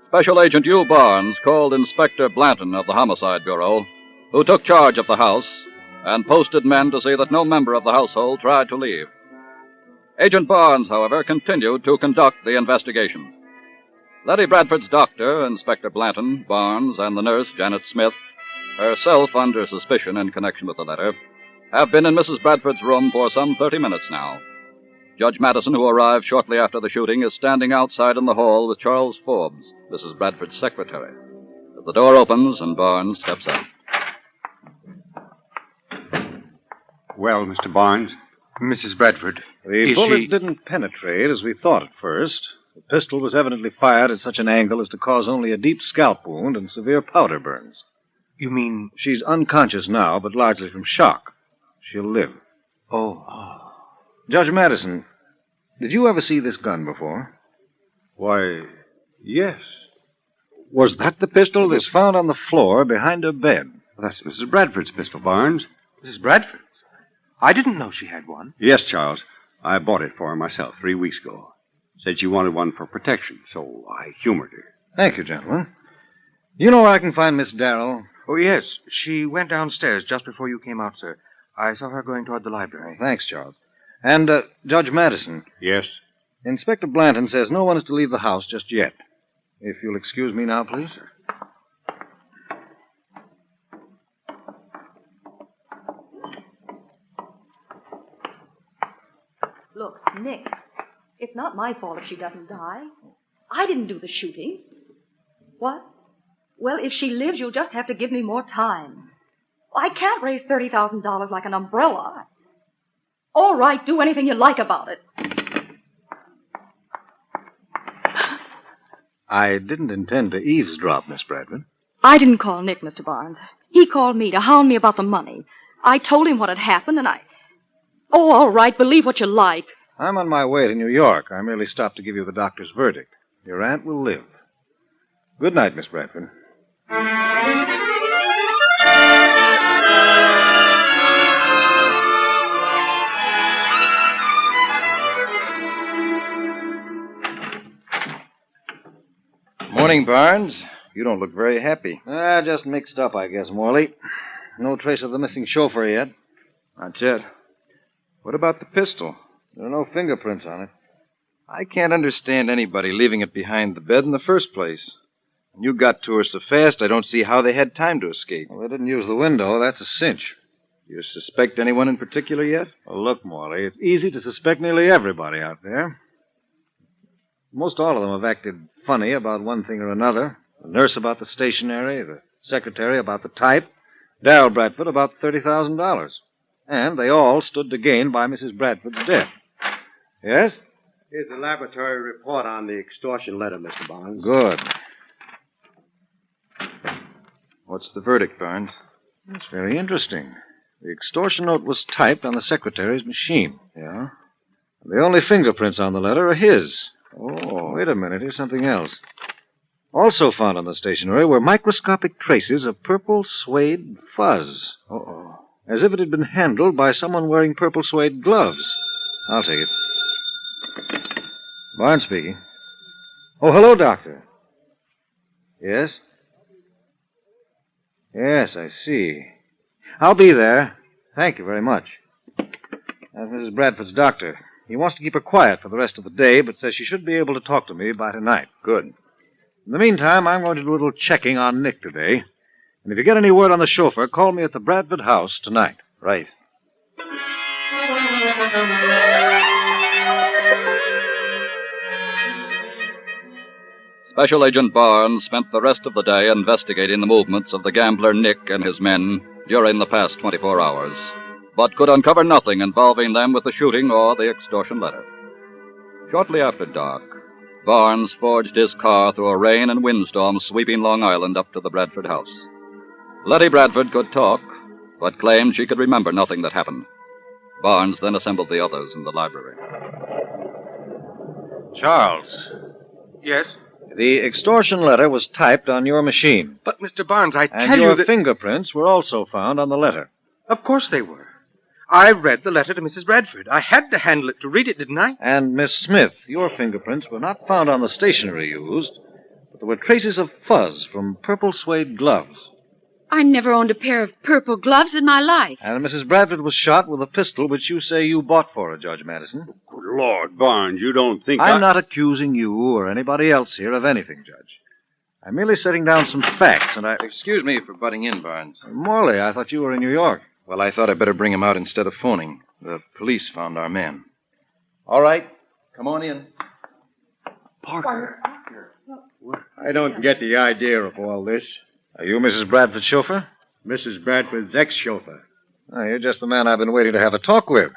Special Agent Hugh Barnes called Inspector Blanton of the Homicide Bureau, who took charge of the house and posted men to see that no member of the household tried to leave. Agent Barnes, however, continued to conduct the investigation. Letty Bradford's doctor, Inspector Blanton, Barnes, and the nurse, Janet Smith, herself under suspicion in connection with the letter, have been in Mrs. Bradford's room for some 30 minutes now. Judge Madison, who arrived shortly after the shooting, is standing outside in the hall with Charles Forbes, Mrs. Bradford's secretary. As the door opens and Barnes steps out. Well, Mr. Barnes? Mrs. Bradford. The bullet didn't penetrate as we thought at first. The pistol was evidently fired at such an angle as to cause only a deep scalp wound and severe powder burns. You mean... She's unconscious now, but largely from shock. She'll live. Oh. Judge Madison, did you ever see this gun before? Why, yes. Was that the pistol that was found on the floor behind her bed? That's Mrs. Bradford's pistol, Barnes. Mrs. Bradford's? I didn't know she had one. Yes, Charles. I bought it for her myself 3 weeks ago. Said she wanted one for protection, so I humored her. Thank you, gentlemen. You know where I can find Miss Darrell? Oh, yes. She went downstairs just before you came out, sir. I saw her going toward the library. Thanks, Charles. And, Judge Madison. Yes? Inspector Blanton says no one is to leave the house just yet. If you'll excuse me now, please. Look, Nick, it's not my fault if she doesn't die. I didn't do the shooting. What? Well, if she lives, you'll just have to give me more time. I can't raise $30,000 like an umbrella. All right, do anything you like about it. I didn't intend to eavesdrop, Miss Bradford. I didn't call Nick, Mr. Barnes. He called me to hound me about the money. I told him what had happened, and Oh, all right, believe what you like. I'm on my way to New York. I merely stopped to give you the doctor's verdict. Your aunt will live. Good night, Miss Bradford. Morning, Barnes. You don't look very happy. Just mixed up, I guess, Morley. No trace of the missing chauffeur yet. Not yet. What about the pistol? There are no fingerprints on it. I can't understand anybody leaving it behind the bed in the first place. When you got to her so fast, I don't see how they had time to escape. Well, they didn't use the window. That's a cinch. You suspect anyone in particular yet? Well, look, Morley, it's easy to suspect nearly everybody out there. Most all of them have acted funny about one thing or another. The nurse about the stationery, the secretary about the type, Darrell Bradford about $30,000. And they all stood to gain by Mrs. Bradford's death. Yes? Here's the laboratory report on the extortion letter, Mr. Barnes. Good. What's the verdict, Barnes? That's very interesting. The extortion note was typed on the secretary's machine. Yeah? The only fingerprints on the letter are his. Oh, wait a minute. Here's something else. Also found on the stationery were microscopic traces of purple suede fuzz. Uh-oh. As if it had been handled by someone wearing purple suede gloves. I'll take it. Barnes speaking. Oh, hello, Doctor. Yes? Yes, I see. I'll be there. Thank you very much. That's Mrs. Bradford's doctor. He wants to keep her quiet for the rest of the day, but says she should be able to talk to me by tonight. Good. In the meantime, I'm going to do a little checking on Nick today. And if you get any word on the chauffeur, call me at the Bradford house tonight. Right. Special Agent Barnes spent the rest of the day investigating the movements of the gambler Nick and his men during the past 24 hours, but could uncover nothing involving them with the shooting or the extortion letter. Shortly after dark, Barnes forged his car through a rain and windstorm sweeping Long Island up to the Bradford house. Letty Bradford could talk, but claimed she could remember nothing that happened. Barnes then assembled the others in the library. Charles. Yes? The extortion letter was typed on your machine. But, Mr. Barnes, I tell you And your that... fingerprints were also found on the letter. Of course they were. I read the letter to Mrs. Bradford. I had to handle it to read it, didn't I? And, Miss Smith, your fingerprints were not found on the stationery used, but there were traces of fuzz from purple suede gloves. I never owned a pair of purple gloves in my life. And Mrs. Bradford was shot with a pistol which you say you bought for her, Judge Madison. Good Lord, Barnes, you don't think I'm not accusing you or anybody else here of anything, Judge. I'm merely setting down some facts, and I... Excuse me for butting in, Barnes. Morley, I thought you were in New York. Well, I thought I'd better bring him out instead of phoning. The police found our man. All right. Come on in. Parker. I don't get the idea of all this. Are you Mrs. Bradford's chauffeur? Mrs. Bradford's ex-chauffeur. Oh, you're just the man I've been waiting to have a talk with.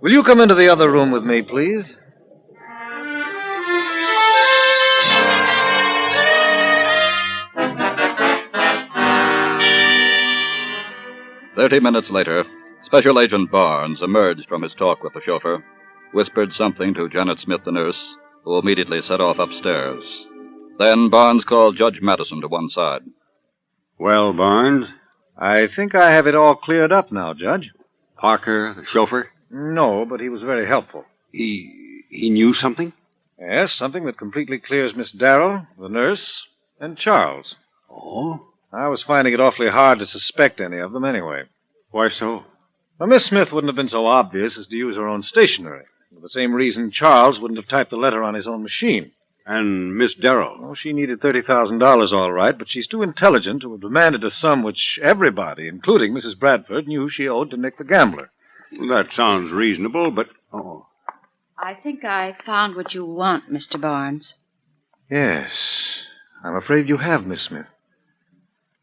Will you come into the other room with me, please? "30 minutes later, Special Agent Barnes emerged from his talk with the chauffeur, whispered something to Janet Smith, the nurse, who immediately set off upstairs. Then Barnes called Judge Madison to one side. Well, Barnes? I think I have it all cleared up now, Judge. Parker, the chauffeur? No, but he was very helpful. He He knew something? Yes, something that completely clears Miss Darrell, the nurse, and Charles. Oh? I was finding it awfully hard to suspect any of them anyway. Why so? Well, Miss Smith wouldn't have been so obvious as to use her own stationery. For the same reason Charles wouldn't have typed the letter on his own machine. And Miss Darrell? Oh, she needed $30,000 all right, but she's too intelligent to have demanded a sum which everybody, including Mrs. Bradford, knew she owed to Nick the gambler. Well, that sounds reasonable, but... Oh. I think I found what you want, Mr. Barnes. Yes. I'm afraid you have, Miss Smith.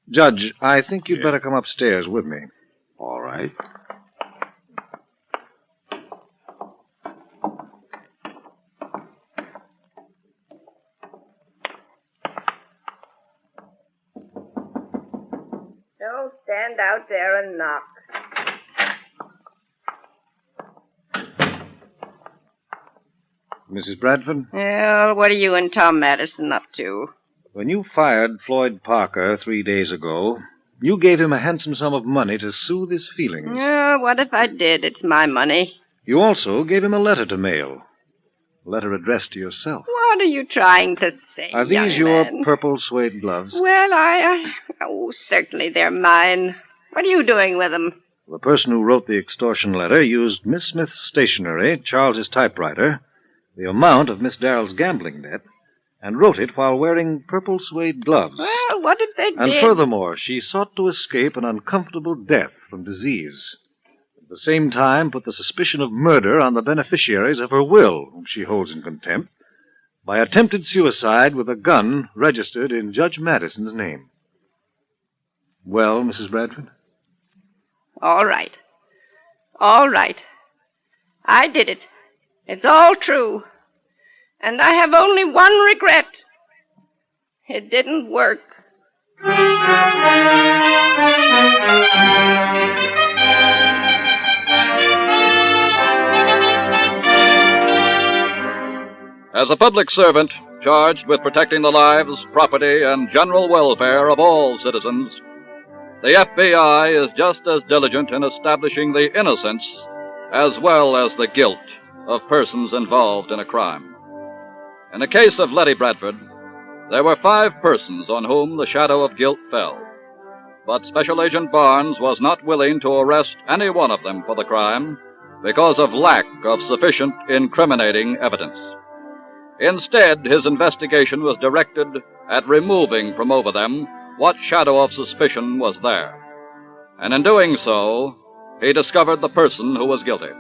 Judge, I think you'd better come upstairs with me. All right. Don't stand out there and knock. Mrs. Bradford? Well, what are you and Tom Madison up to? When you fired Floyd Parker 3 days ago, you gave him a handsome sum of money to soothe his feelings. What if I did? It's my money. You also gave him a letter to mail. A letter addressed to yourself. What are you trying to say, Are young these your man? purple suede gloves? Well, Oh, certainly they're mine. What are you doing with them? The person who wrote the extortion letter used Miss Smith's stationery, Charles's typewriter, the amount of Miss Darrell's gambling debt, and wrote it while wearing purple suede gloves. Well, what if they And did? furthermore, she sought to escape an uncomfortable death from disease. At the same time, put the suspicion of murder on the beneficiaries of her will, whom she holds in contempt, by attempted suicide with a gun registered in Judge Madison's name. Well, Mrs. Bradford? All right. All right. I did it. It's all true. And I have only one regret. It didn't work. As a public servant charged with protecting the lives, property, and general welfare of all citizens, the FBI is just as diligent in establishing the innocence as well as the guilt of persons involved in a crime. In the case of Letty Bradford, there were 5 persons on whom the shadow of guilt fell. But Special Agent Barnes was not willing to arrest any one of them for the crime because of lack of sufficient incriminating evidence. Instead, his investigation was directed at removing from over them what shadow of suspicion was there. And in doing so, he discovered the person who was guilty.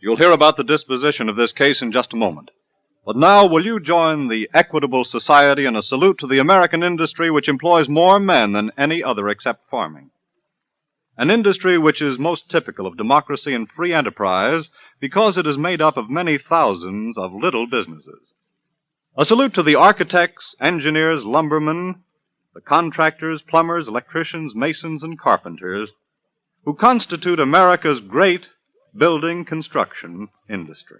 You'll hear about the disposition of this case in just a moment. But now, will you join the Equitable Society in a salute to the American industry which employs more men than any other except farming? An industry which is most typical of democracy and free enterprise because it is made up of many thousands of little businesses. A salute to the architects, engineers, lumbermen, the contractors, plumbers, electricians, masons, and carpenters who constitute America's great building construction industry.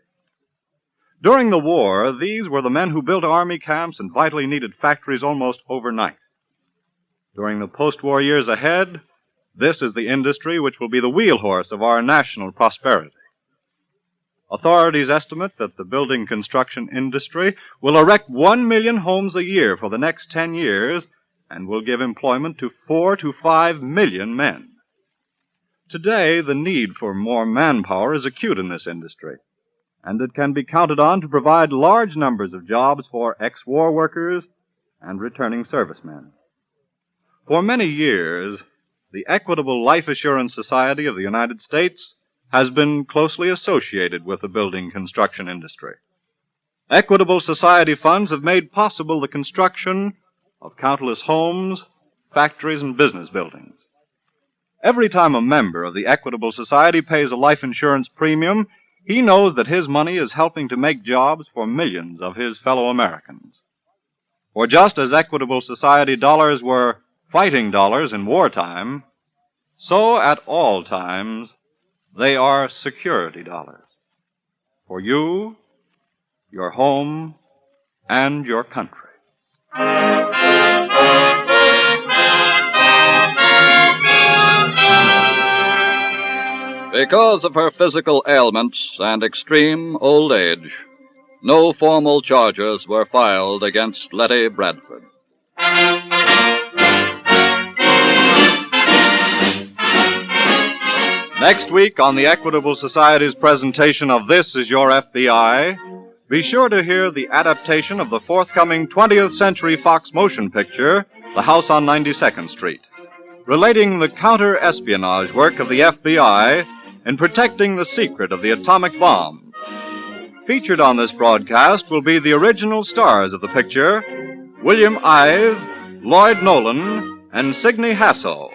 During the war, these were the men who built army camps and vitally needed factories almost overnight. During the post-war years ahead, this is the industry which will be the wheelhorse of our national prosperity. Authorities estimate that the building construction industry will erect 1 million homes a year for the next 10 years and will give employment to 4 to 5 million men. Today, the need for more manpower is acute in this industry, and it can be counted on to provide large numbers of jobs for ex-war workers and returning servicemen. For many years, the Equitable Life Assurance Society of the United States has been closely associated with the building construction industry. Equitable Society funds have made possible the construction of countless homes, factories, and business buildings. Every time a member of the Equitable Society pays a life insurance premium, he knows that his money is helping to make jobs for millions of his fellow Americans. For just as Equitable Society dollars were fighting dollars in wartime, so at all times they are security dollars. For you, your home, and your country. Because of her physical ailments and extreme old age, no formal charges were filed against Letty Bradford. Next week on the Equitable Society's presentation of This Is Your FBI, be sure to hear the adaptation of the forthcoming 20th Century Fox motion picture, The House on 92nd Street, relating the counter-espionage work of the FBI in protecting the secret of the atomic bomb. Featured on this broadcast will be the original stars of the picture, William Ive, Lloyd Nolan, and Signe Hasso.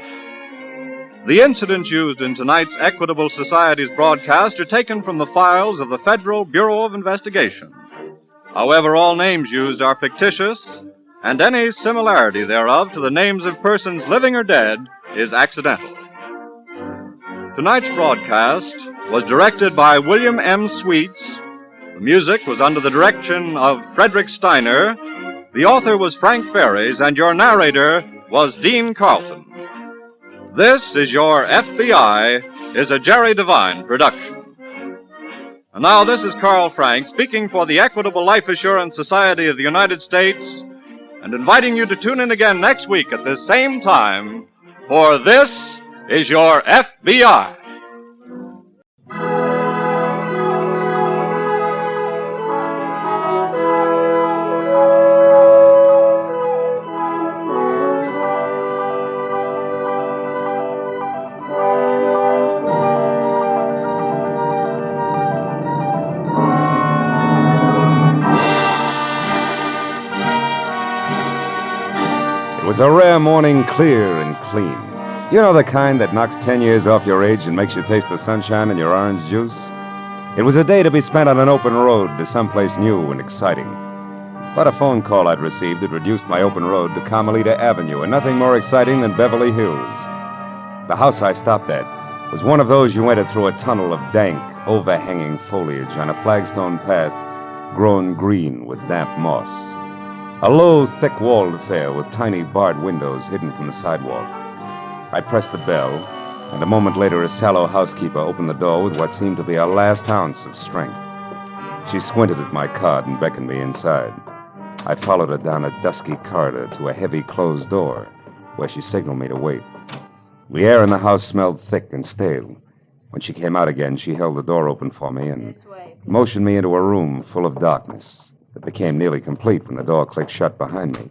The incidents used in tonight's Equitable Society's broadcast are taken from the files of the Federal Bureau of Investigation. However, all names used are fictitious, and any similarity thereof to the names of persons living or dead is accidental. Tonight's broadcast was directed by William M. Sweets. The music was under the direction of Frederick Steiner. The author was Frank Ferries, and your narrator was Dean Carlton. This Is Your FBI is a Jerry Devine production. And now this is Carl Frank speaking for the Equitable Life Assurance Society of the United States and inviting you to tune in again next week at this same time for This Is Your FBI. It was a rare morning, clear and clean. You know the kind that knocks 10 years off your age and makes you taste the sunshine in your orange juice? It was a day to be spent on an open road to someplace new and exciting. But a phone call I'd received had reduced my open road to Carmelita Avenue, and nothing more exciting than Beverly Hills. The house I stopped at was one of those you entered through a tunnel of dank, overhanging foliage on a flagstone path grown green with damp moss. A low, thick-walled affair with tiny barred windows hidden from the sidewalk. I pressed the bell, and a moment later a sallow housekeeper opened the door with what seemed to be a last ounce of strength. She squinted at my card and beckoned me inside. I followed her down a dusky corridor to a heavy closed door, where she signaled me to wait. The air in the house smelled thick and stale. When she came out again, she held the door open for me and motioned me into a room full of darkness. It became nearly complete when the door clicked shut behind me.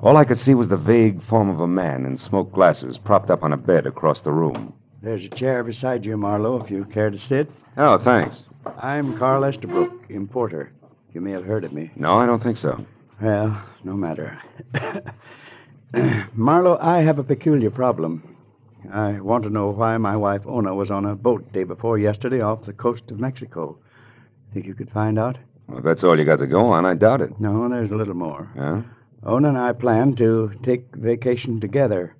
All I could see was the vague form of a man in smoked glasses propped up on a bed across the room. There's a chair beside you, Marlowe, if you care to sit. Oh, thanks. I'm Carl Estabrook, importer. You may have heard of me. No, I don't think so. Well, no matter. Marlowe, I have a peculiar problem. I want to know why my wife, Ona, was on a boat day before yesterday off the coast of Mexico. Think you could find out? Well, if that's all you got to go on, I doubt it. No, there's a little more. Yeah? Ona and I planned to take vacation together.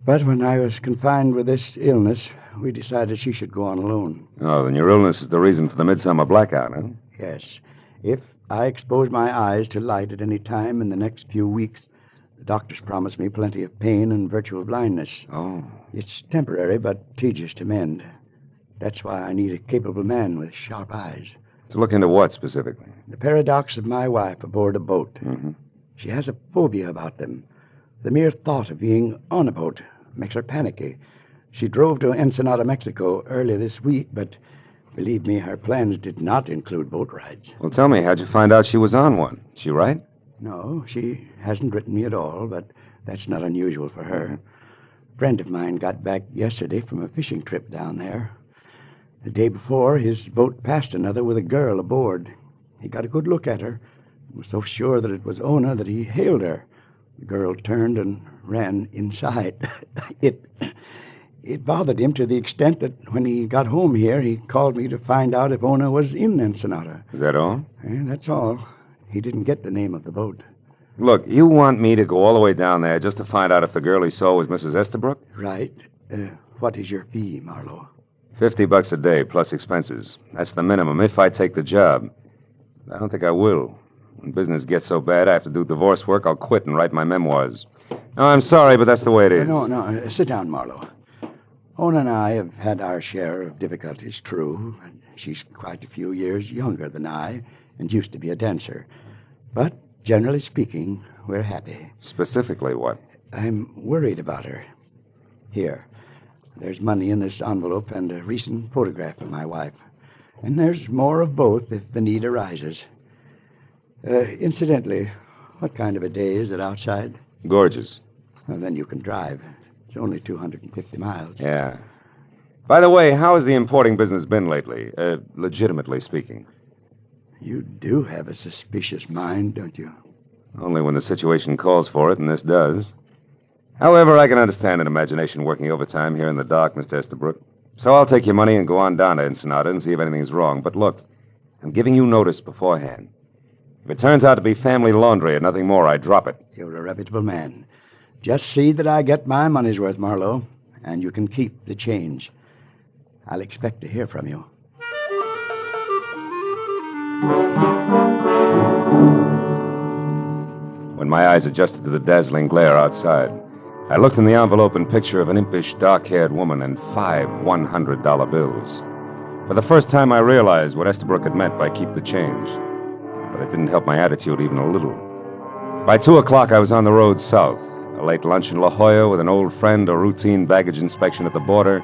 But when I was confined with this illness, we decided she should go on alone. Oh, then your illness is the reason for the midsummer blackout, huh? Yes. If I expose my eyes to light at any time in the next few weeks, the doctors promised me plenty of pain and virtual blindness. Oh. It's temporary, but tedious to mend. That's why I need a capable man with sharp eyes. To look into what specifically? The paradox of my wife aboard a boat. Mm-hmm. She has a phobia about them. The mere thought of being on a boat makes her panicky. She drove to Ensenada, Mexico earlier this week, but believe me, her plans did not include boat rides. Well, tell me, how'd you find out she was on one? She right? No, she hasn't written me at all, but that's not unusual for her. A friend of mine got back yesterday from a fishing trip down there. The day before, his boat passed another with a girl aboard. He got a good look at her. He was so sure that it was Ona that he hailed her. The girl turned and ran inside. It bothered him to the extent that when he got home here, he called me to find out if Ona was in Ensenada. Is that all? That's all. He didn't get the name of the boat. Look, you want me to go all the way down there just to find out if the girl he saw was Mrs. Estabrook? Right. What is your fee, Marlowe? $50 a day plus expenses. That's the minimum if I take the job. I don't think I will. When business gets so bad I have to do divorce work, I'll quit and write my memoirs. No, I'm sorry, but that's the way it is. No, sit down, Marlowe. Ona and I have had our share of difficulties, true. She's quite a few years younger than I and used to be a dancer. But, generally speaking, we're happy. Specifically what? I'm worried about her. Here, there's money in this envelope and a recent photograph of my wife. And there's more of both if the need arises. Incidentally, what kind of a day is it outside? Gorgeous. Well, then you can drive. It's only 250 miles. Yeah. By the way, how has the importing business been lately, legitimately speaking? You do have a suspicious mind, don't you? Only when the situation calls for it, and this does. However, I can understand an imagination working overtime here in the dark, Mr. Estabrook. So I'll take your money and go on down to Ensenada and see if anything's wrong. But look, I'm giving you notice beforehand. If it turns out to be family laundry and nothing more, I drop it. You're a reputable man. Just see that I get my money's worth, Marlowe, and you can keep the change. I'll expect to hear from you. When my eyes adjusted to the dazzling glare outside, I looked in the envelope and picture of an impish, dark-haired woman and 5 $100 bills. For the first time, I realized what Estabrook had meant by keep the change. But it didn't help my attitude even a little. By 2 o'clock, I was on the road south. A late lunch in La Jolla with an old friend, a routine baggage inspection at the border,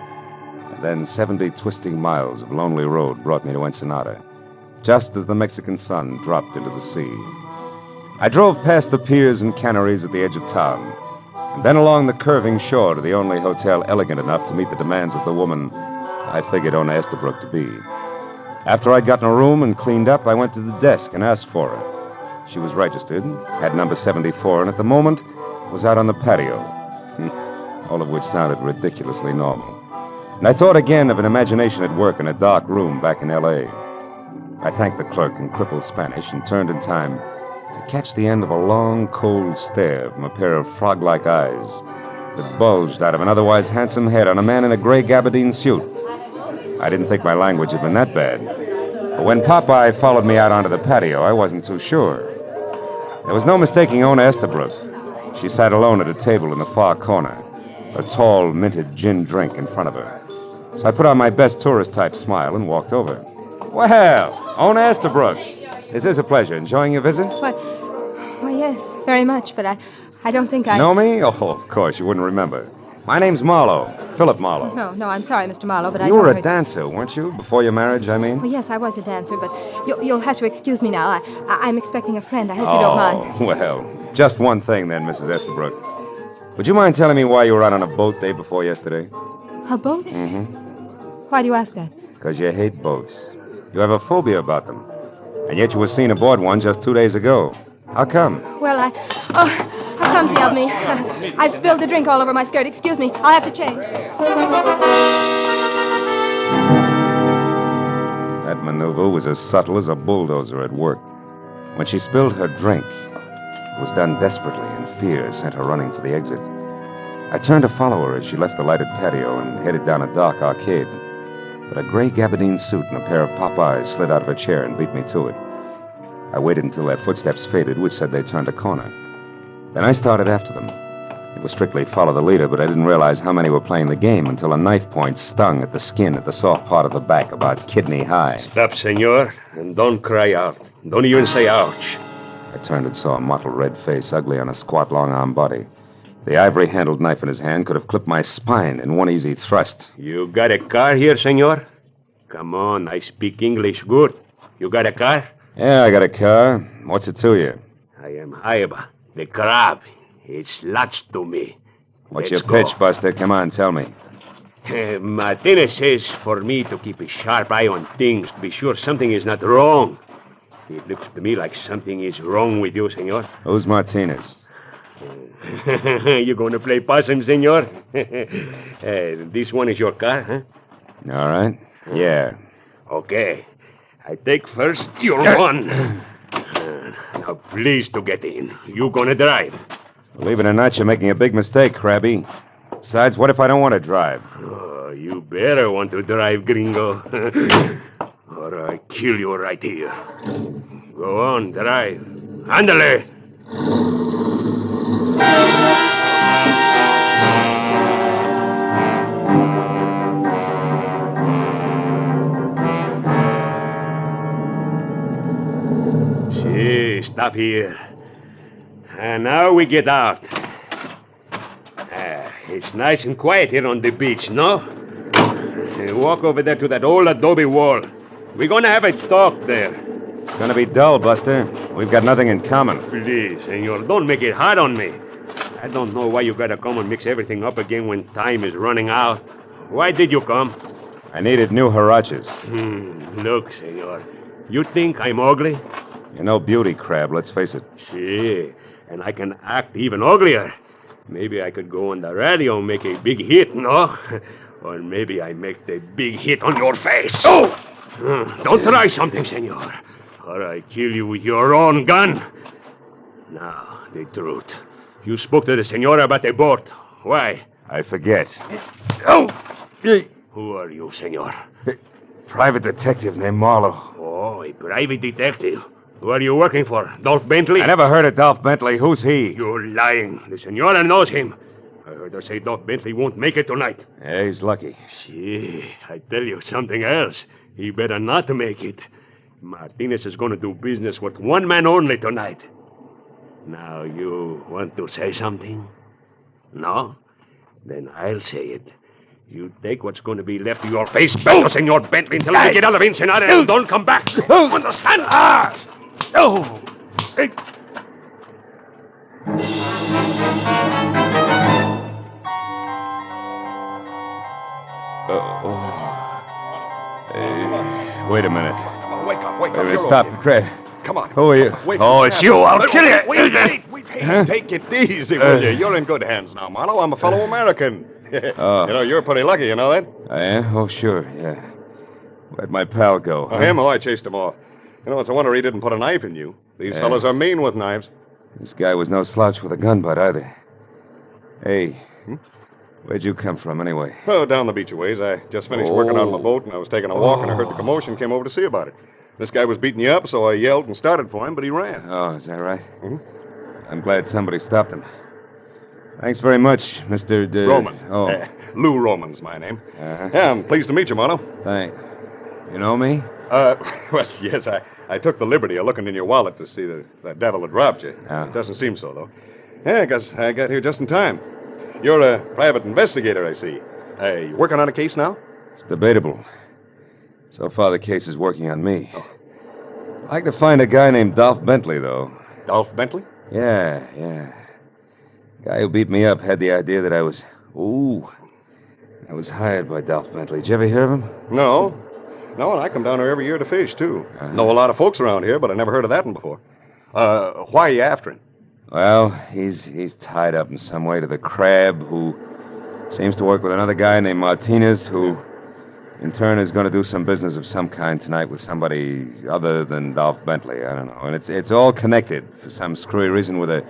and then 70 twisting miles of lonely road brought me to Ensenada, just as the Mexican sun dropped into the sea. I drove past the piers and canneries at the edge of town, and then along the curving shore to the only hotel elegant enough to meet the demands of the woman I figured Ona Estabrook to be. After I'd gotten a room and cleaned up, I went to the desk and asked for her. She was registered, had number 74, and at the moment was out on the patio. All of which sounded ridiculously normal. And I thought again of an imagination at work in a dark room back in L.A. I thanked the clerk in crippled Spanish and turned in time to catch the end of a long, cold stare from a pair of frog-like eyes that bulged out of an otherwise handsome head on a man in a gray gabardine suit. I didn't think my language had been that bad. But when Popeye followed me out onto the patio, I wasn't too sure. There was no mistaking Ona Estabrook. She sat alone at a table in the far corner, a tall, minted gin drink in front of her. So I put on my best tourist-type smile and walked over. Well, Ona Estabrook, this is a pleasure. Enjoying your visit? Why, yes, very much, but I don't think I... Know me? Oh, of course, you wouldn't remember. My name's Marlowe, Philip Marlowe. No, I'm sorry, Mr. Marlowe, but You were a dancer, weren't you? Before your marriage, I mean? Well, yes, I was a dancer, but you'll have to excuse me now. I'm expecting a friend. I hope you don't mind. Oh, well, just one thing then, Mrs. Estabrook. Would you mind telling me why you were out on a boat day before yesterday? A boat? Mm-hmm. Why do you ask that? Because you hate boats. You have a phobia about them. And yet you were seen aboard one just 2 days ago. How come? Well, how clumsy of me. I've spilled the drink all over my skirt. Excuse me. I'll have to change. That maneuver was as subtle as a bulldozer at work. When she spilled her drink, it was done desperately, and fear sent her running for the exit. I turned to follow her as she left the lighted patio and headed down a dark arcade. But a gray gabardine suit and a pair of Popeyes slid out of a chair and beat me to it. I waited until their footsteps faded, which said they turned a corner. Then I started after them. It was strictly follow the leader, but I didn't realize how many were playing the game until a knife point stung at the skin at the soft part of the back, about kidney high. Stop, senor, and don't cry out. Don't even say ouch. I turned and saw a mottled red face, ugly on a squat, long-armed body. The ivory-handled knife in his hand could have clipped my spine in one easy thrust. You got a car here, senor? Come on, I speak English good. You got a car? Yeah, I got a car. What's it to you? I am Haiba, the crab. It's lots to me. What's Let's your pitch, Buster? Come on, tell me. Martinez says for me to keep a sharp eye on things, to be sure something is not wrong. It looks to me like something is wrong with you, senor. Who's Martinez? You going to play possum, senor? This one is your car, huh? All right. Yeah. Okay. I take first your one. Now, please to get in. You gonna drive? Believe it or not, you're making a big mistake, Krabby. Besides, what if I don't want to drive? Oh, you better want to drive, gringo. Or I kill you right here. Go on, drive. Ándale. See, stop here. And now we get out. It's nice and quiet here on the beach, no? Walk over there to that old adobe wall. We're gonna have a talk there. It's gonna be dull, Buster. We've got nothing in common. Please, senor, don't make it hard on me. I don't know why you gotta come and mix everything up again when time is running out. Why did you come? I needed new huaraches. Look, senor. You think I'm ugly? You're no beauty, Crab, let's face it. See, and I can act even uglier. Maybe I could go on the radio and make a big hit, no? Or maybe I make the big hit on your face. Oh! Don't try something, senor, or I kill you with your own gun. Now, the truth. You spoke to the senora about the boat. Why? I forget. Oh! Who are you, senor? Private detective named Marlowe. Oh, a private detective. Who are you working for? Dolph Bentley? I never heard of Dolph Bentley. Who's he? You're lying. The senora knows him. I heard her say Dolph Bentley won't make it tonight. Yeah, he's lucky. See, I tell you something else. He better not make it. Martinez is going to do business with one man only tonight. Now, you want to say something? No? Then I'll say it. You take what's going to be left of your face, better, Senor Bentley, until we get out of Ensenada and don't come back. Understand? Oh! Hey. Wait a minute. Come on, wake up. Stop, Craig. Come on. Who are you? Oh, it's you. I'll kill you. Wait. Hey, take it easy, will you? You're in good hands now, Marlowe. I'm a fellow American. Oh. You know, you're pretty lucky, you know that? I am? Oh, sure, yeah. Where'd my pal go? Oh, him? Oh, I chased him off. You know, it's a wonder he didn't put a knife in you. These fellas are mean with knives. This guy was no slouch with a gun butt, either. Hey, where'd you come from, anyway? Oh, down the beach a ways. I just finished working on my boat, and I was taking a walk, and I heard the commotion, came over to see about it. This guy was beating you up, so I yelled and started for him, but he ran. Oh, is that right? I'm glad somebody stopped him. Thanks very much, Mr. Roman. Oh. Lou Roman's my name. Yeah, I'm pleased to meet you, Marlowe. Thanks. You know me? Well, yes, I took the liberty of looking in your wallet to see that devil had robbed you. Oh. It doesn't seem so, though. Yeah, I guess I got here just in time. You're a private investigator, I see. You working on a case now? It's debatable. So far, the case is working on me. I'd like to find a guy named Dolph Bentley, though. Dolph Bentley? Yeah. Guy who beat me up had the idea that I was hired by Dolph Bentley. Did you ever hear of him? No, and I come down here every year to fish, too. Know a lot of folks around here, but I never heard of that one before. Why are you after him? Well, he's tied up in some way to the Crab, who seems to work with another guy named Martinez, who in turn is going to do some business of some kind tonight with somebody other than Dolph Bentley. I don't know. And it's all connected for some screwy reason with a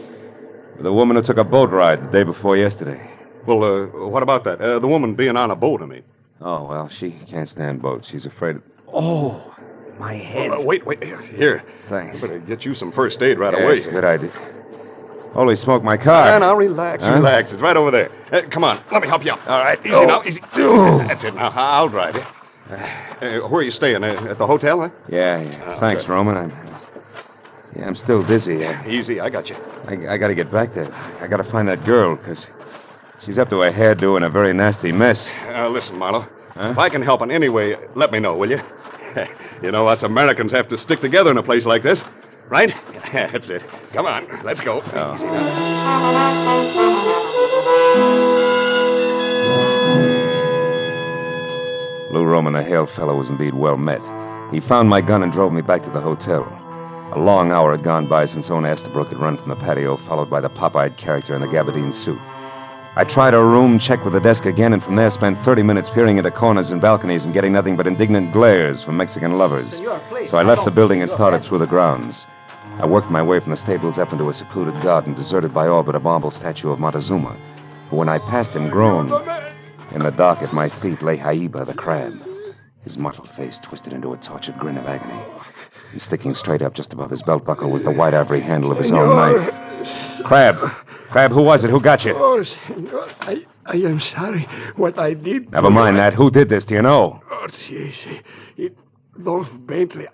woman who took a boat ride the day before yesterday. Well, what about that? The woman being on a boat, I mean. Oh, well, she can't stand boats. She's afraid of... Oh, my head. Wait. Here. Thanks. I better get you some first aid right away. That's a good idea. Holy smoke, my car. Now, relax. It's right over there. Come on, let me help you up. All right, easy now, easy. That's it now. I'll drive you. Where are you staying? At the hotel, huh? Yeah. Thanks, good. Roman. I'm still dizzy. Easy, I got you. I got to get back there. I got to find that girl, because she's up to her hair doing a very nasty mess. Listen, Marlowe. If I can help in any way, let me know, will you? You know, us Americans have to stick together in a place like this, right? That's it. Come on, let's go. Easy now. Lou Roman, the hail fellow, was indeed well met. He found my gun and drove me back to the hotel. A long hour had gone by since Owen Estabrook had run from the patio, followed by the pop-eyed character in the gabardine suit. I tried our room, checked with the desk again, and from there spent 30 minutes peering into corners and balconies and getting nothing but indignant glares from Mexican lovers. So I left the building and started through the grounds. I worked my way from the stables up into a secluded garden deserted by all but a marble statue of Montezuma, who, when I passed him, groaned. In the dark at my feet lay Haiba, the crab, his mottled face twisted into a tortured grin of agony. And sticking straight up just above his belt buckle was the white ivory handle of his own knife. Crab, who was it? Who got you? Oh, senor, I am sorry what I did. Never mind that. Who did this? Do you know? Oh, sí. Dolph Bentley.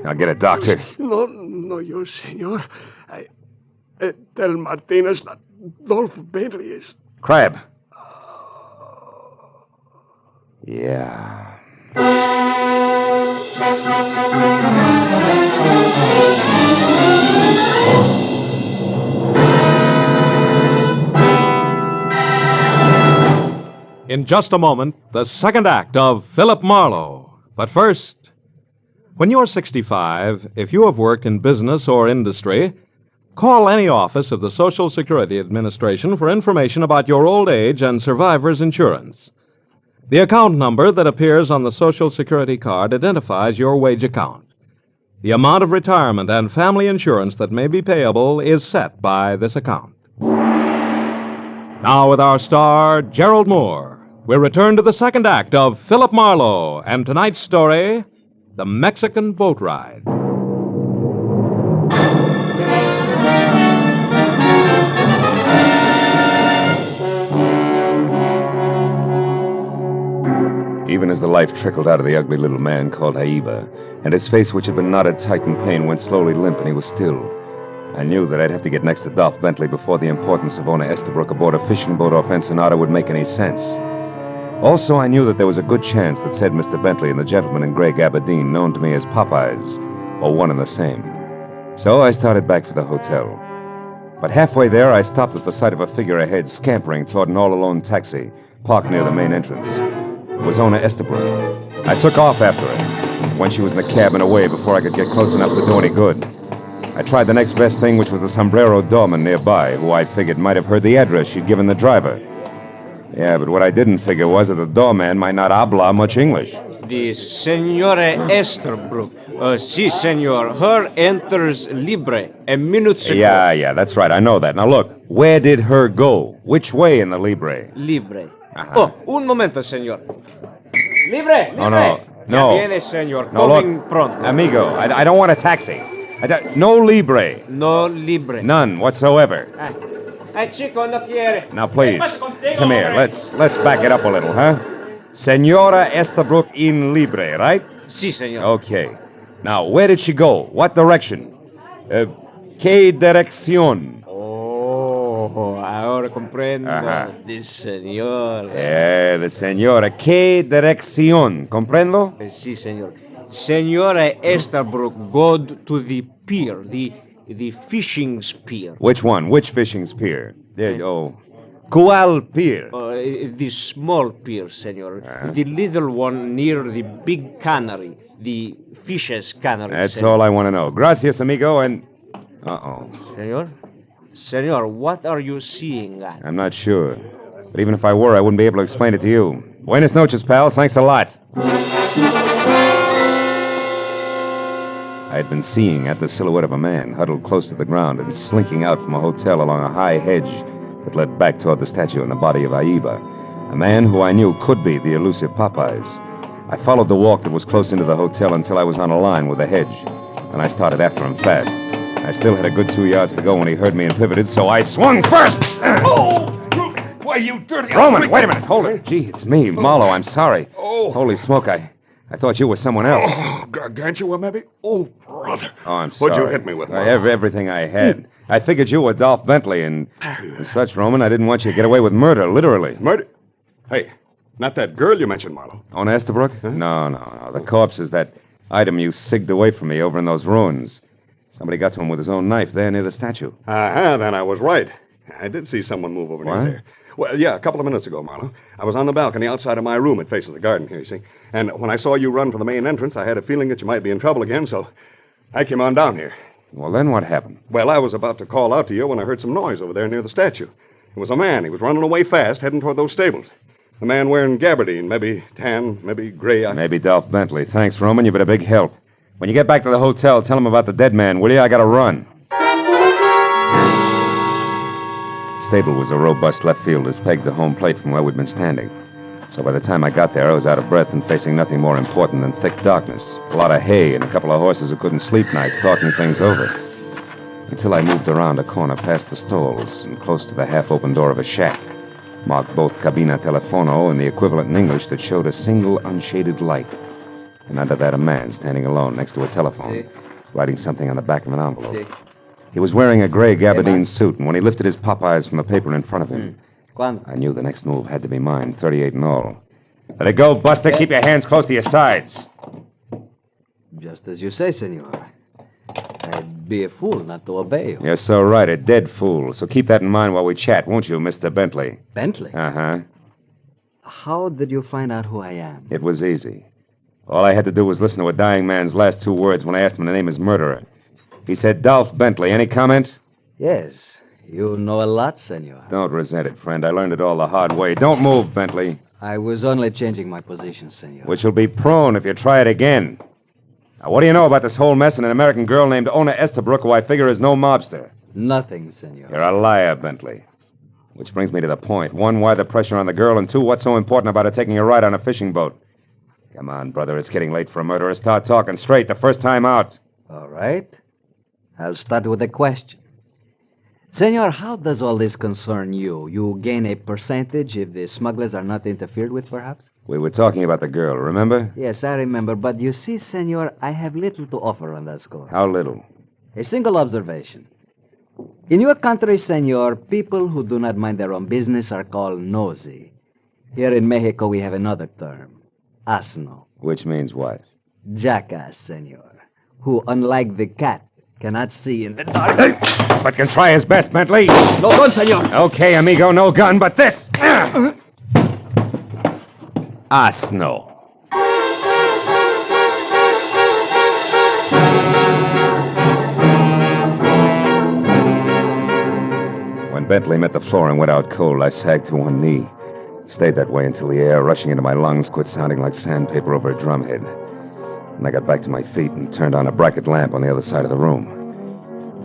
I'll get a doctor. No, you, senor. Tell Martinez that Dolph Bentley is... Crab. Yeah. In just a moment, the second act of Philip Marlowe. But first, when you're 65, if you have worked in business or industry, call any office of the Social Security Administration for information about your old age and survivor's insurance. The account number that appears on the Social Security card identifies your wage account. The amount of retirement and family insurance that may be payable is set by this account. Now, with our star, Gerald Moore, we'll return to the second act of Philip Marlowe and tonight's story, The Mexican Boat Ride. Even as the life trickled out of the ugly little man called Aiba, and his face, which had been knotted tight in pain, went slowly limp and he was still, I knew that I'd have to get next to Dolph Bentley before the importance of owner Estabrook aboard a fishing boat off Ensenada would make any sense. Also, I knew that there was a good chance that said Mr. Bentley and the gentleman in gray gabardine, known to me as Popeyes, were one and the same. So I started back for the hotel. But halfway there, I stopped at the sight of a figure ahead scampering toward an all-alone taxi parked near the main entrance. It was owner Estabrook. I took off after her, when she was in the cab and away before I could get close enough to do any good. I tried the next best thing, which was the sombrero doorman nearby, who I figured might have heard the address she'd given the driver. Yeah, but what I didn't figure was that the doorman might not habla much English. The Senora Estabrook. Si, senor. Her enters libre a minute ago. Yeah, that's right. I know that. Now look, where did her go? Which way in the libre? Libre. Oh, un momento, senor. Libre! Oh, no. Ya viene, senor. No, Coming look, pronto. amigo, I don't want a taxi. No libre. No libre. None whatsoever. Chico, no quiere. Now, please, come here. Let's back it up a little, huh? Senora Estabrook in libre, right? Si, senor. Okay. Now, where did she go? What direction? ¿Qué dirección? Oh, ahora comprendo. The senor. The senora. ¿Qué dirección? ¿Comprendo? Si, senor. Senora Estabrook go to the pier, the fishing pier. Which one? Which fishing pier? ¿Cuál pier? The small pier, senor. The little one near the big cannery, the fishes cannery. That's senor. all I want to know. Gracias, amigo, and... Uh-oh. Senor, what are you seeing at? I'm not sure. But even if I were, I wouldn't be able to explain it to you. Buenas noches, pal. Thanks a lot. I had been seeing at the silhouette of a man huddled close to the ground and slinking out from a hotel along a high hedge that led back toward the statue in the body of Aiba, a man who I knew could be the elusive Popeyes. I followed the walk that was close into the hotel until I was on a line with the hedge, and I started after him fast. I still had a good 2 yards to go when he heard me and pivoted, so I swung first! Oh! Why, you dirty... Roman, wait a minute, hold it. Gee, it's me, Marlowe, I'm sorry. Oh. Holy smoke, I thought you were someone else. Oh, Gargantua, maybe? Oh, brother. Oh, I'm sorry. What'd you hit me with, Marlowe? Everything I had. I figured you were Dolph Bentley, and such, Roman, I didn't want you to get away with murder, literally. Murder? Hey, not that girl you mentioned, Marlowe. On Estabrook? Huh? No. The corpse is that item you sigged away from me over in those ruins. Somebody got to him with his own knife there near the statue. Then I was right. I did see someone move over near there. Well, yeah, a couple of minutes ago, Marlowe. I was on the balcony outside of my room. It faces the garden here, you see. And when I saw you run for the main entrance, I had a feeling that you might be in trouble again, so I came on down here. Well, then what happened? Well, I was about to call out to you when I heard some noise over there near the statue. It was a man. He was running away fast, heading toward those stables. The man wearing gabardine, maybe tan, maybe gray. Maybe Dolph Bentley. Thanks, Roman. You've been a big help. When you get back to the hotel, tell him about the dead man, will you? I gotta run. Stable was a robust left fielder's peg to home plate from where we'd been standing. So by the time I got there, I was out of breath and facing nothing more important than thick darkness, a lot of hay, and a couple of horses who couldn't sleep nights talking things over. Until I moved around a corner past the stalls and close to the half-open door of a shack, marked both cabina telefono and the equivalent in English that showed a single unshaded light. And under that, a man standing alone next to a telephone, writing something on the back of an envelope. He was wearing a gray gabardine suit, and when he lifted his Popeyes from the paper in front of him, I knew the next move had to be mine, 38 in all. Let it go, Buster. Keep your hands close to your sides. Just as you say, senor. I'd be a fool not to obey you. You're so right, a dead fool. So keep that in mind while we chat, won't you, Mr. Bentley? Bentley? Uh-huh. How did you find out who I am? It was easy. All I had to do was listen to a dying man's last 2 words when I asked him to name his murderer. He said, Dolph Bentley. Any comment? Yes. You know a lot, senor. Don't resent it, friend. I learned it all the hard way. Don't move, Bentley. I was only changing my position, senor. Which will be prone if you try it again. Now, what do you know about this whole mess and an American girl named Ona Estabrook, who I figure is no mobster? Nothing, senor. You're a liar, Bentley. Which brings me to the point. 1, why the pressure on the girl? And 2, what's so important about her taking a ride on a fishing boat? Come on, brother. It's getting late for a murderer. Start talking straight the first time out. All right. I'll start with a question. Senor, how does all this concern you? You gain a percentage if the smugglers are not interfered with, perhaps? We were talking about the girl, remember? Yes, I remember. But you see, senor, I have little to offer on that score. How little? A single observation. In your country, senor, people who do not mind their own business are called nosy. Here in Mexico, we have another term, asno. Which means what? Jackass, senor, who, unlike the cat, cannot see in the dark. But can try his best, Bentley. No gun, senor. Okay, amigo, no gun, but this. Asno. When Bentley met the floor and went out cold, I sagged to one knee. Stayed that way until the air rushing into my lungs quit sounding like sandpaper over a drumhead. And I got back to my feet and turned on a bracket lamp on the other side of the room.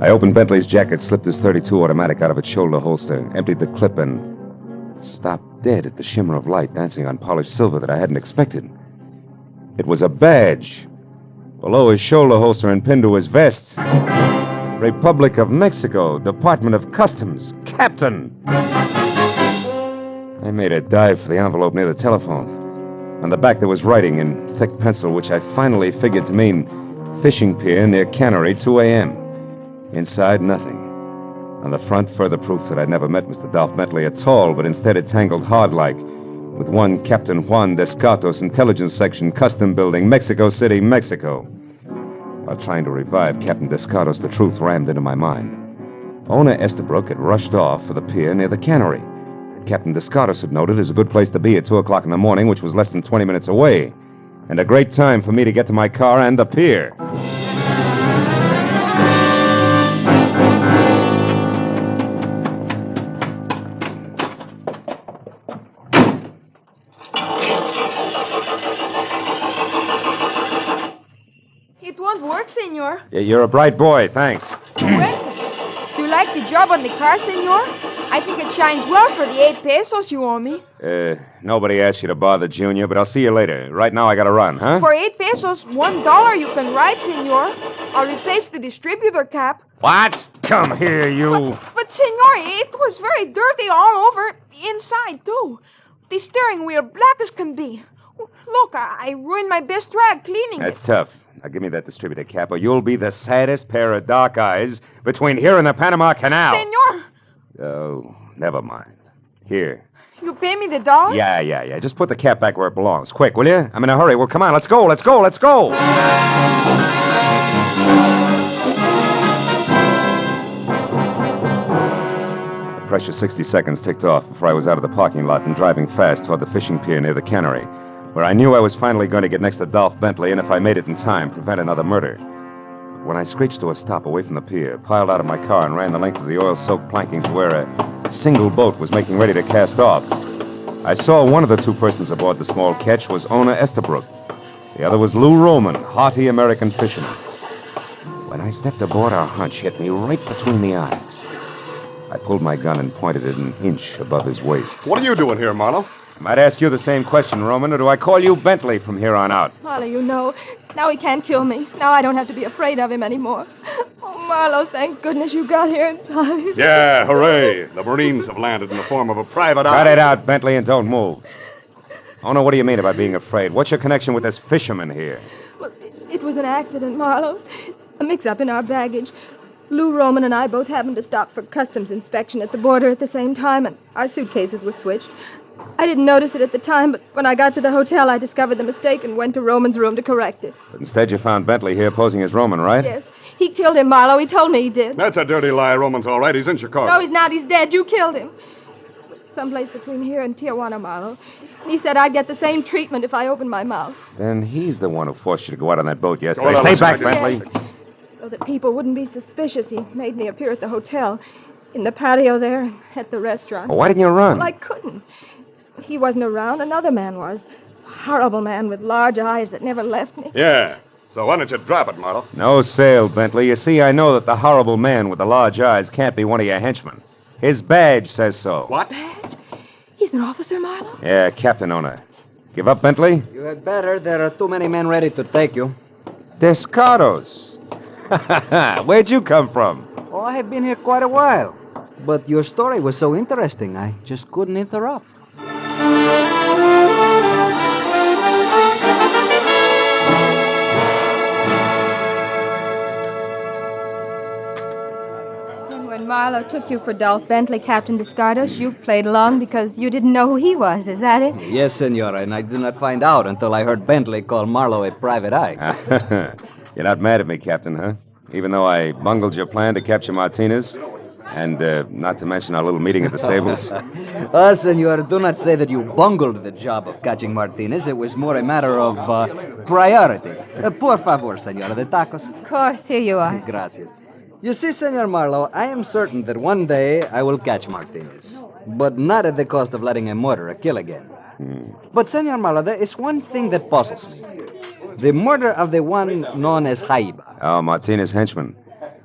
I opened Bentley's jacket, slipped his .32 automatic out of its shoulder holster, emptied the clip, and stopped dead at the shimmer of light dancing on polished silver that I hadn't expected. It was a badge. Below his shoulder holster and pinned to his vest. Republic of Mexico, Department of Customs, Captain. I made a dive for the envelope near the telephone. On the back there was writing in thick pencil, which I finally figured to mean fishing pier near Cannery, 2 a.m. Inside, nothing. On the front, further proof that I'd never met Mr. Dolph Bentley at all, but instead it tangled hard-like with one Captain Juan Descartos, Intelligence Section, Custom Building, Mexico City, Mexico. While trying to revive Captain Descartos, the truth rammed into my mind. Ona Estabrook had rushed off for the pier near the Cannery. Captain Descartos had noted as a good place to be at 2 o'clock in the morning, which was less than 20 minutes away, and a great time for me to get to my car and the pier. It won't work, senor. You're a bright boy, thanks. Welcome. Do you like the job on the car, senor? I think it shines well for the 8 pesos you owe me. Nobody asked you to bother, Junior, but I'll see you later. Right now I gotta run, huh? For 8 pesos, $1 you can ride, senor. I'll replace the distributor cap. What? Come here, you. But senor, it was very dirty all over, inside, too. The steering wheel, black as can be. Look, I ruined my best rag cleaning That's it. tough. Now give me that distributor cap, or you'll be the saddest pair of dark eyes between here and the Panama Canal. Senor! Oh, never mind. Here. You pay me the $1? Yeah. Just put the cap back where it belongs. Quick, will you? I'm in a hurry. Well, come on, let's go. The precious 60 seconds ticked off before I was out of the parking lot and driving fast toward the fishing pier near the Cannery, where I knew I was finally going to get next to Dolph Bentley and, if I made it in time, prevent another murder. When I screeched to a stop away from the pier, piled out of my car and ran the length of the oil-soaked planking to where a single boat was making ready to cast off, I saw one of the 2 persons aboard the small ketch was Ona Estabrook. The other was Lou Roman, hearty American fisherman. When I stepped aboard, our hunch hit me right between the eyes. I pulled my gun and pointed it an inch above his waist. What are you doing here, Marlowe? Might ask you the same question, Roman, or do I call you Bentley from here on out? Marlowe, you know, now he can't kill me. Now I don't have to be afraid of him anymore. Oh, Marlowe, thank goodness you got here in time. Yeah, hooray. The Marines have landed in the form of a private eye. Cut it out, Bentley, and don't move. Oh, no, what do you mean about being afraid? What's your connection with this fisherman here? Well, it was an accident, Marlowe. A mix-up in our baggage. Lou Roman and I both happened to stop for customs inspection at the border at the same time, and our suitcases were switched. I didn't notice it at the time, but when I got to the hotel, I discovered the mistake and went to Roman's room to correct it. But instead, you found Bentley here posing as Roman, right? Yes. He killed him, Marlowe. He told me he did. That's a dirty lie. Roman's all right. He's in Chicago. No, he's not. He's dead. You killed him. Someplace between here and Tijuana, Marlowe. He said I'd get the same treatment if I opened my mouth. Then he's the one who forced you to go out on that boat yesterday. Well, Stay listen, back, Bentley. Yes. So that people wouldn't be suspicious, he made me appear at the hotel, in the patio there, and at the restaurant. Well, why didn't you run? Well, I couldn't. He wasn't around. Another man was. A horrible man with large eyes that never left me. Yeah. So why don't you drop it, Marlowe? No sale, Bentley. You see, I know that the horrible man with the large eyes can't be one of your henchmen. His badge says so. What? Badge? He's an officer, Marlowe? Yeah, Captain Owner. Give up, Bentley? You had better. There are too many men ready to take you. Descados. Where'd you come from? Oh, I have been here quite a while. But your story was so interesting, I just couldn't interrupt. And when Marlowe took you for Dolph Bentley, Captain Descardos, you played along because you didn't know who he was. Is that it? Yes, senora, and I did not find out until I heard Bentley call Marlowe a private eye. You're not mad at me, Captain, huh? Even though I bungled your plan to capture Martinez, and not to mention our little meeting at the stables. Senor, do not say that you bungled the job of catching Martinez. It was more a matter of priority. Por favor, senora, the tacos. Of course, here you are. Gracias. You see, Senor Marlowe, I am certain that one day I will catch Martinez. But not at the cost of letting a murderer kill again. But, Senor Marlowe, there is one thing that puzzles me. The murder of the one known as Jaiba. Oh, Martinez henchman.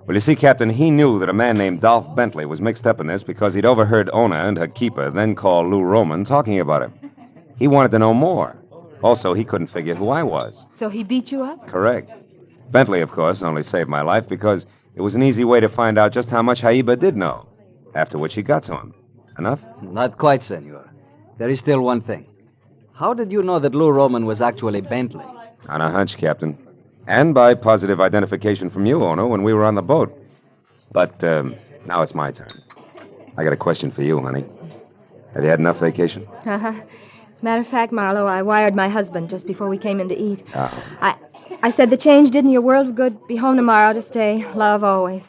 Well, you see, Captain, he knew that a man named Dolph Bentley was mixed up in this because he'd overheard Ona and her keeper then call Lou Roman talking about him. He wanted to know more. Also, he couldn't figure who I was. So he beat you up? Correct. Bentley, of course, only saved my life because it was an easy way to find out just how much Jaiba did know, after which he got to him. Enough? Not quite, senor. There is still one thing. How did you know that Lou Roman was actually Bentley? On a hunch, Captain. And by positive identification from you, Ono, when we were on the boat. But now it's my turn. I got a question for you, honey. Have you had enough vacation? Uh-huh. As a matter of fact, Marlowe, I wired my husband just before we came in to eat. Oh. I said the change did me a world of good. Be home tomorrow to stay. Love always.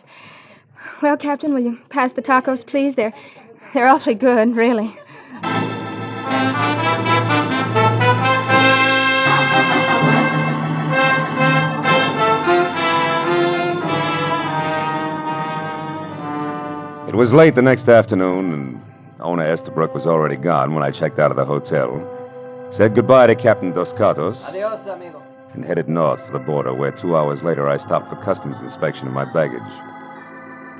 Well, Captain, will you pass the tacos, please? They're awfully good, really. It was late the next afternoon, and Ona Estabrook was already gone when I checked out of the hotel. Said goodbye to Captain Dos Gatos. Adios, amigo. And headed north for the border, where 2 hours later I stopped for customs inspection of my baggage.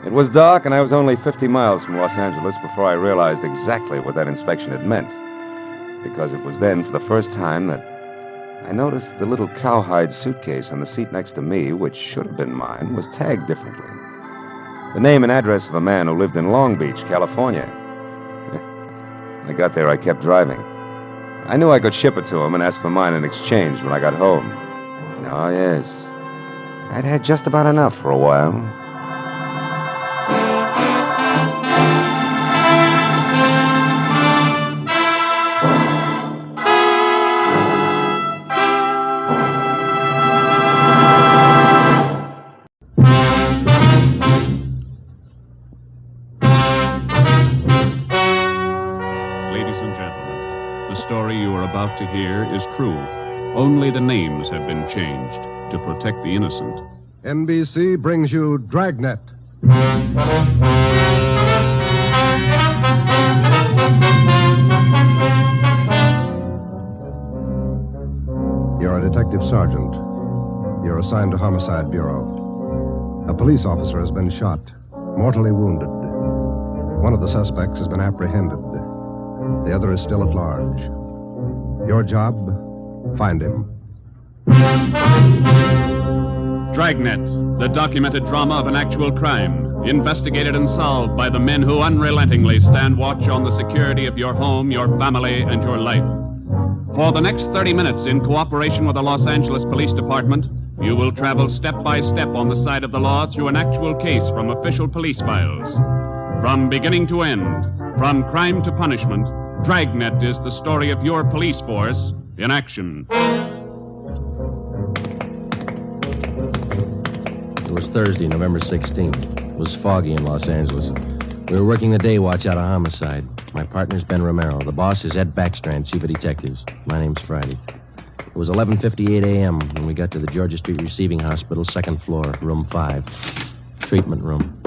It was dark, and I was only 50 miles from Los Angeles before I realized exactly what that inspection had meant. Because it was then, for the first time, that I noticed the little cowhide suitcase on the seat next to me, which should have been mine, was tagged differently. The name and address of a man who lived in Long Beach, California. When I got there, I kept driving. I knew I could ship it to him and ask for mine in exchange when I got home. Oh, yes. I'd had just about enough for a while. To hear is true. Only the names have been changed to protect the innocent. NBC brings you Dragnet. You're a detective sergeant. You're assigned to Homicide Bureau. A police officer has been shot, mortally wounded. One of the suspects has been apprehended. The other is still at large. Your job, find him. Dragnet, the documented drama of an actual crime, investigated and solved by the men who unrelentingly stand watch on the security of your home, your family, and your life. For the next 30 minutes, in cooperation with the Los Angeles Police Department, you will travel step by step on the side of the law through an actual case from official police files. From beginning to end, from crime to punishment, Dragnet is the story of your police force in action. It was Thursday, November 16th. It was foggy in Los Angeles. We were working the day watch out of homicide. My partner's Ben Romero. The boss is Ed Backstrand, chief of detectives. My name's Friday. It was 11:58 a.m. when we got to the Georgia Street Receiving Hospital, second floor, room 5. Treatment room.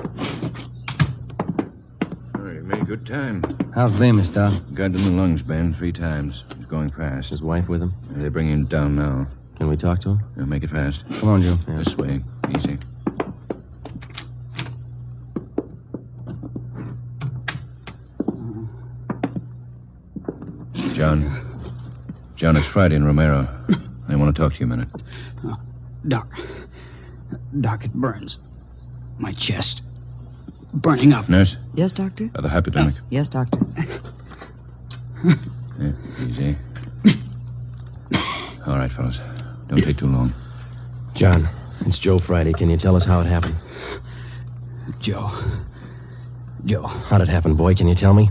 All right, made good time. How's Leumas, Doc? Got in the lungs, Ben, 3 times. He's going fast. His wife with him? They're bringing him down now. Can we talk to him? Yeah, make it fast. Come on, Joe. Yeah. This way. Easy. John, it's Friday and Romero. I want to talk to you a minute. Doc, it burns. My chest. Burning up. Nurse? Yes, Doctor? The hypodermic. Yes, Doctor. Yeah, easy. All right, fellas. Don't take too long. John, it's Joe Friday. Can you tell us how it happened? Joe. How'd it happen, boy? Can you tell me?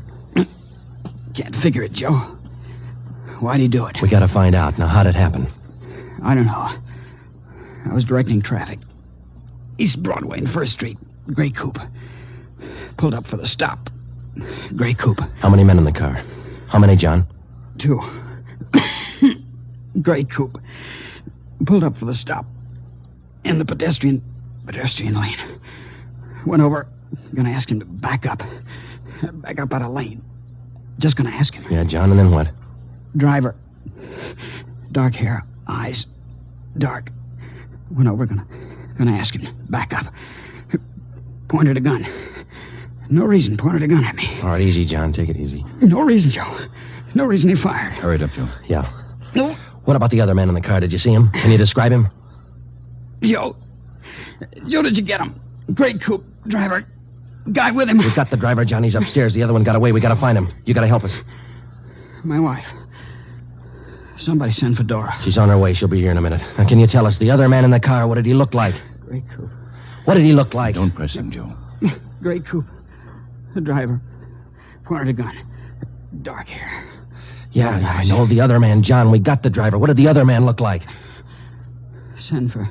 Can't figure it, Joe. Why'd he do it? We gotta find out. Now, how'd it happen? I don't know. I was directing traffic. East Broadway and First Street. Gray coupe. Pulled up for the stop. Gray coupe. How many men in the car? How many, John? 2. Gray coupe. Pulled up for the stop. In the pedestrian lane. Went over. Gonna ask him to back up. Back up out of lane. Just gonna ask him. Yeah, John, and then what? Driver. Dark hair. Eyes. Dark. Went over. Gonna ask him to back up. Pointed a gun. No reason. Pointed a gun at me. All right, easy, John. Take it easy. No reason, Joe. No reason he fired. Hurry it up, Joe. Yeah. No. What about the other man in the car? Did you see him? Can you describe him? Joe, did you get him? Gray coupe. Driver. Guy with him. We got the driver, John. He's upstairs. The other one got away. We gotta find him. You gotta help us. My wife. Somebody send for Dora. She's on her way. She'll be here in a minute. Now, can you tell us, the other man in the car, what did he look like? Gray coupe. What did he look like? Don't press him, Joe. Gray coupe. The driver. Pointed a gun. Dark hair. Yeah, I know. The other man, John. We got the driver. What did the other man look like? Send for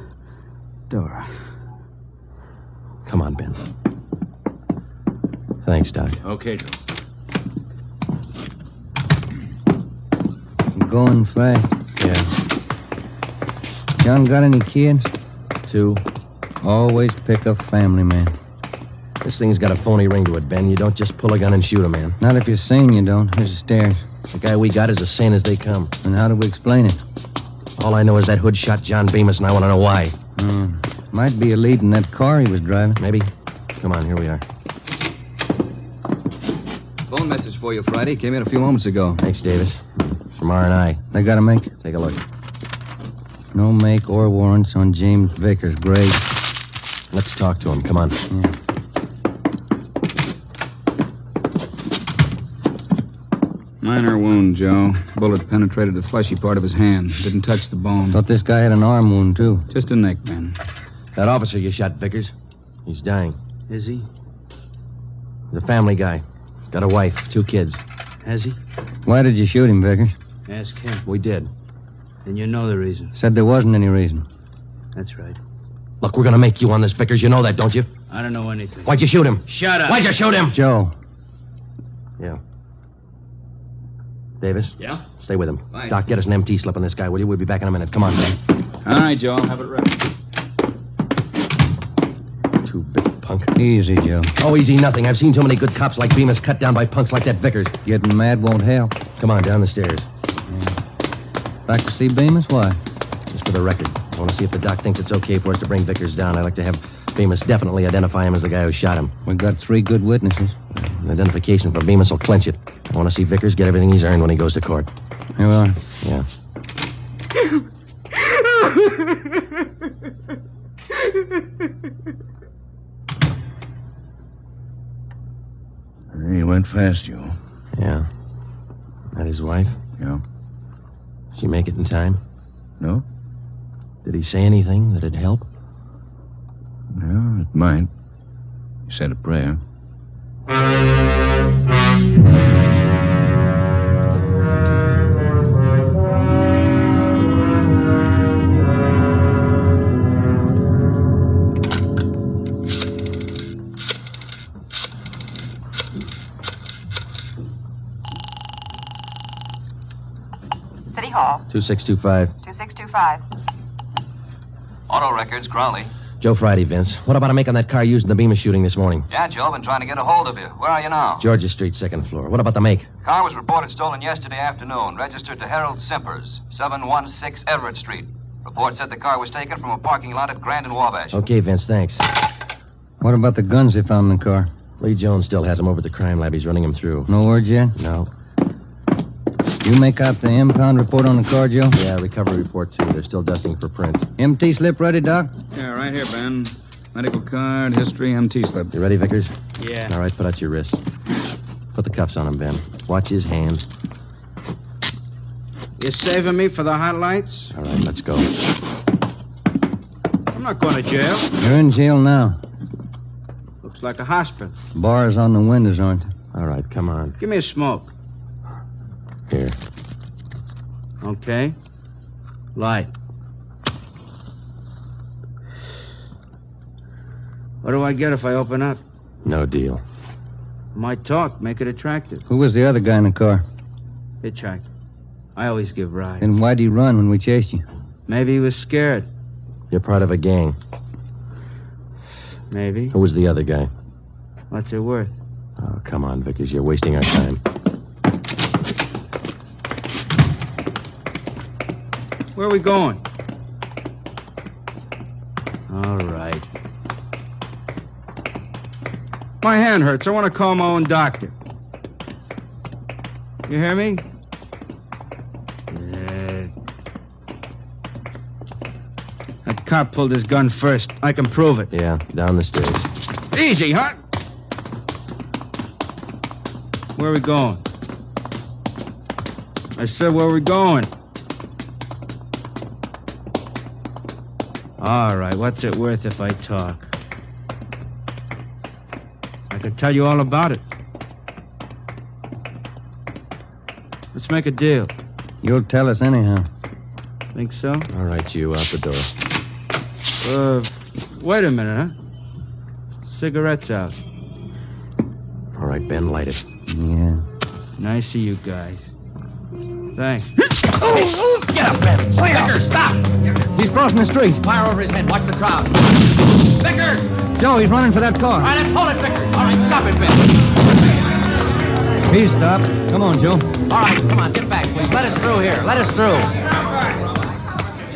Dora. Come on, Ben. Thanks, Doc. Okay, Joe. Going fast. Yeah. John got any kids? 2. Always pick a family man. This thing's got a phony ring to it, Ben. You don't just pull a gun and shoot a man. Not if you're sane, you don't. Here's the stairs. The guy we got is as sane as they come. And how do we explain it? All I know is that hood shot John Bemis, and I want to know why. Might be a lead in that car he was driving. Maybe. Come on, here we are. Phone message for you, Friday. Came in a few moments ago. Thanks, Davis. It's from R&I. They got a make? Take a look. No make or warrants on James Vickers. Great. Let's talk to him. Come on. Yeah. Minor wound, Joe. Bullet penetrated the fleshy part of his hand. Didn't touch the bone. Thought this guy had an arm wound, too. Just a neck, Ben. That officer you shot, Vickers, he's dying. Is he? He's a family guy. Got a wife, 2 kids. Has he? Why did you shoot him, Vickers? Ask him. We did. And you know the reason. Said there wasn't any reason. That's right. Look, we're gonna make you on this, Vickers. You know that, don't you? I don't know anything. Why'd you shoot him? Shut up. Why'd you shoot him? Joe. Yeah. Davis? Yeah? Stay with him. Fine. Doc, get us an MT slip on this guy, will you? We'll be back in a minute. Come on, Ben. All right, Joe. I'll have it ready. 2 big punk. Easy, Joe. Oh, easy nothing. I've seen too many good cops like Bemis cut down by punks like that Vickers. Getting mad won't help. Come on, down the stairs. Back to see Bemis? Why? Just for the record. I want to see if the doc thinks it's okay for us to bring Vickers down. I'd like to have Bemis definitely identify him as the guy who shot him. We got 3 good witnesses. An identification for Bemis will clinch it. I want to see Vickers get everything he's earned when he goes to court. Here we are. Yeah. He went fast, Joe. Yeah. That his wife? Yeah. She make it in time? No? Did he say anything that'd help? Yeah, it might. He said a prayer. City Hall. 2625. 2625. Auto records, Crowley. Joe Friday, Vince. What about making that car used in the Bemis shooting this morning? Yeah, Joe, I've been trying to get a hold of you. Where are you now? Georgia Street, second floor. What about the make? Car was reported stolen yesterday afternoon. Registered to Harold Simpers, 716 Everett Street. Report said the car was taken from a parking lot at Grand and Wabash. Okay, Vince, thanks. What about the guns they found in the car? Lee Jones still has them over at the crime lab. He's running them through. No word yet? No. You make out the impound report on the car, Joe? Yeah, recovery report, too. They're still dusting for print. MT slip ready, Doc? Yeah, right here, Ben. Medical card, history, MT slip. You ready, Vickers? Yeah. All right, put out your wrist. Put the cuffs on him, Ben. Watch his hands. You saving me for the hot lights? All right, let's go. I'm not going to jail. You're in jail now. Looks like a hospital. Bars on the windows, aren't there? All right, come on. Give me a smoke. Here. Okay. Light. What do I get if I open up? No deal. My talk, make it attractive. Who was the other guy in the car? Hitchhiker. I always give rides. Then why'd he run when we chased you? Maybe he was scared. You're part of a gang. Maybe. Who was the other guy? What's it worth? Oh, come on, Vickers. You're wasting our time. Where are we going? All right. My hand hurts. I want to call my own doctor. You hear me? Yeah. That cop pulled his gun first. I can prove it. Yeah, down the stairs. Easy, huh? Where are we going? I said, where are we going? All right, what's it worth if I talk? I can tell you all about it. Let's make a deal. You'll tell us anyhow. Think so? All right, you, out the door. Wait a minute, huh? Cigarettes out. All right, Ben, light it. Yeah. Nice of you guys. Thanks. Oh, get up, Ben. Vickers, stop! He's crossing the street. Fire over his head. Watch the crowd. Vickers! Joe, he's running for that car. All right, let's hold it, Vickers. All right, stop it, Ben. He's stopped. Come on, Joe. All right, come on, get back, please. Let us through here. Let us through.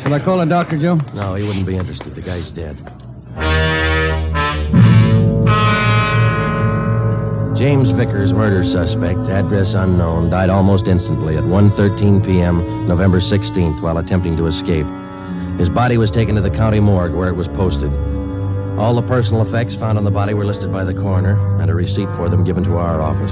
Shall I call a doctor, Joe? No, he wouldn't be interested. The guy's dead. James Vickers, murder suspect, address unknown, died almost instantly at 1:13 p.m., November 16th, while attempting to escape. His body was taken to the county morgue, where it was posted. All the personal effects found on the body were listed by the coroner, and a receipt for them given to our office.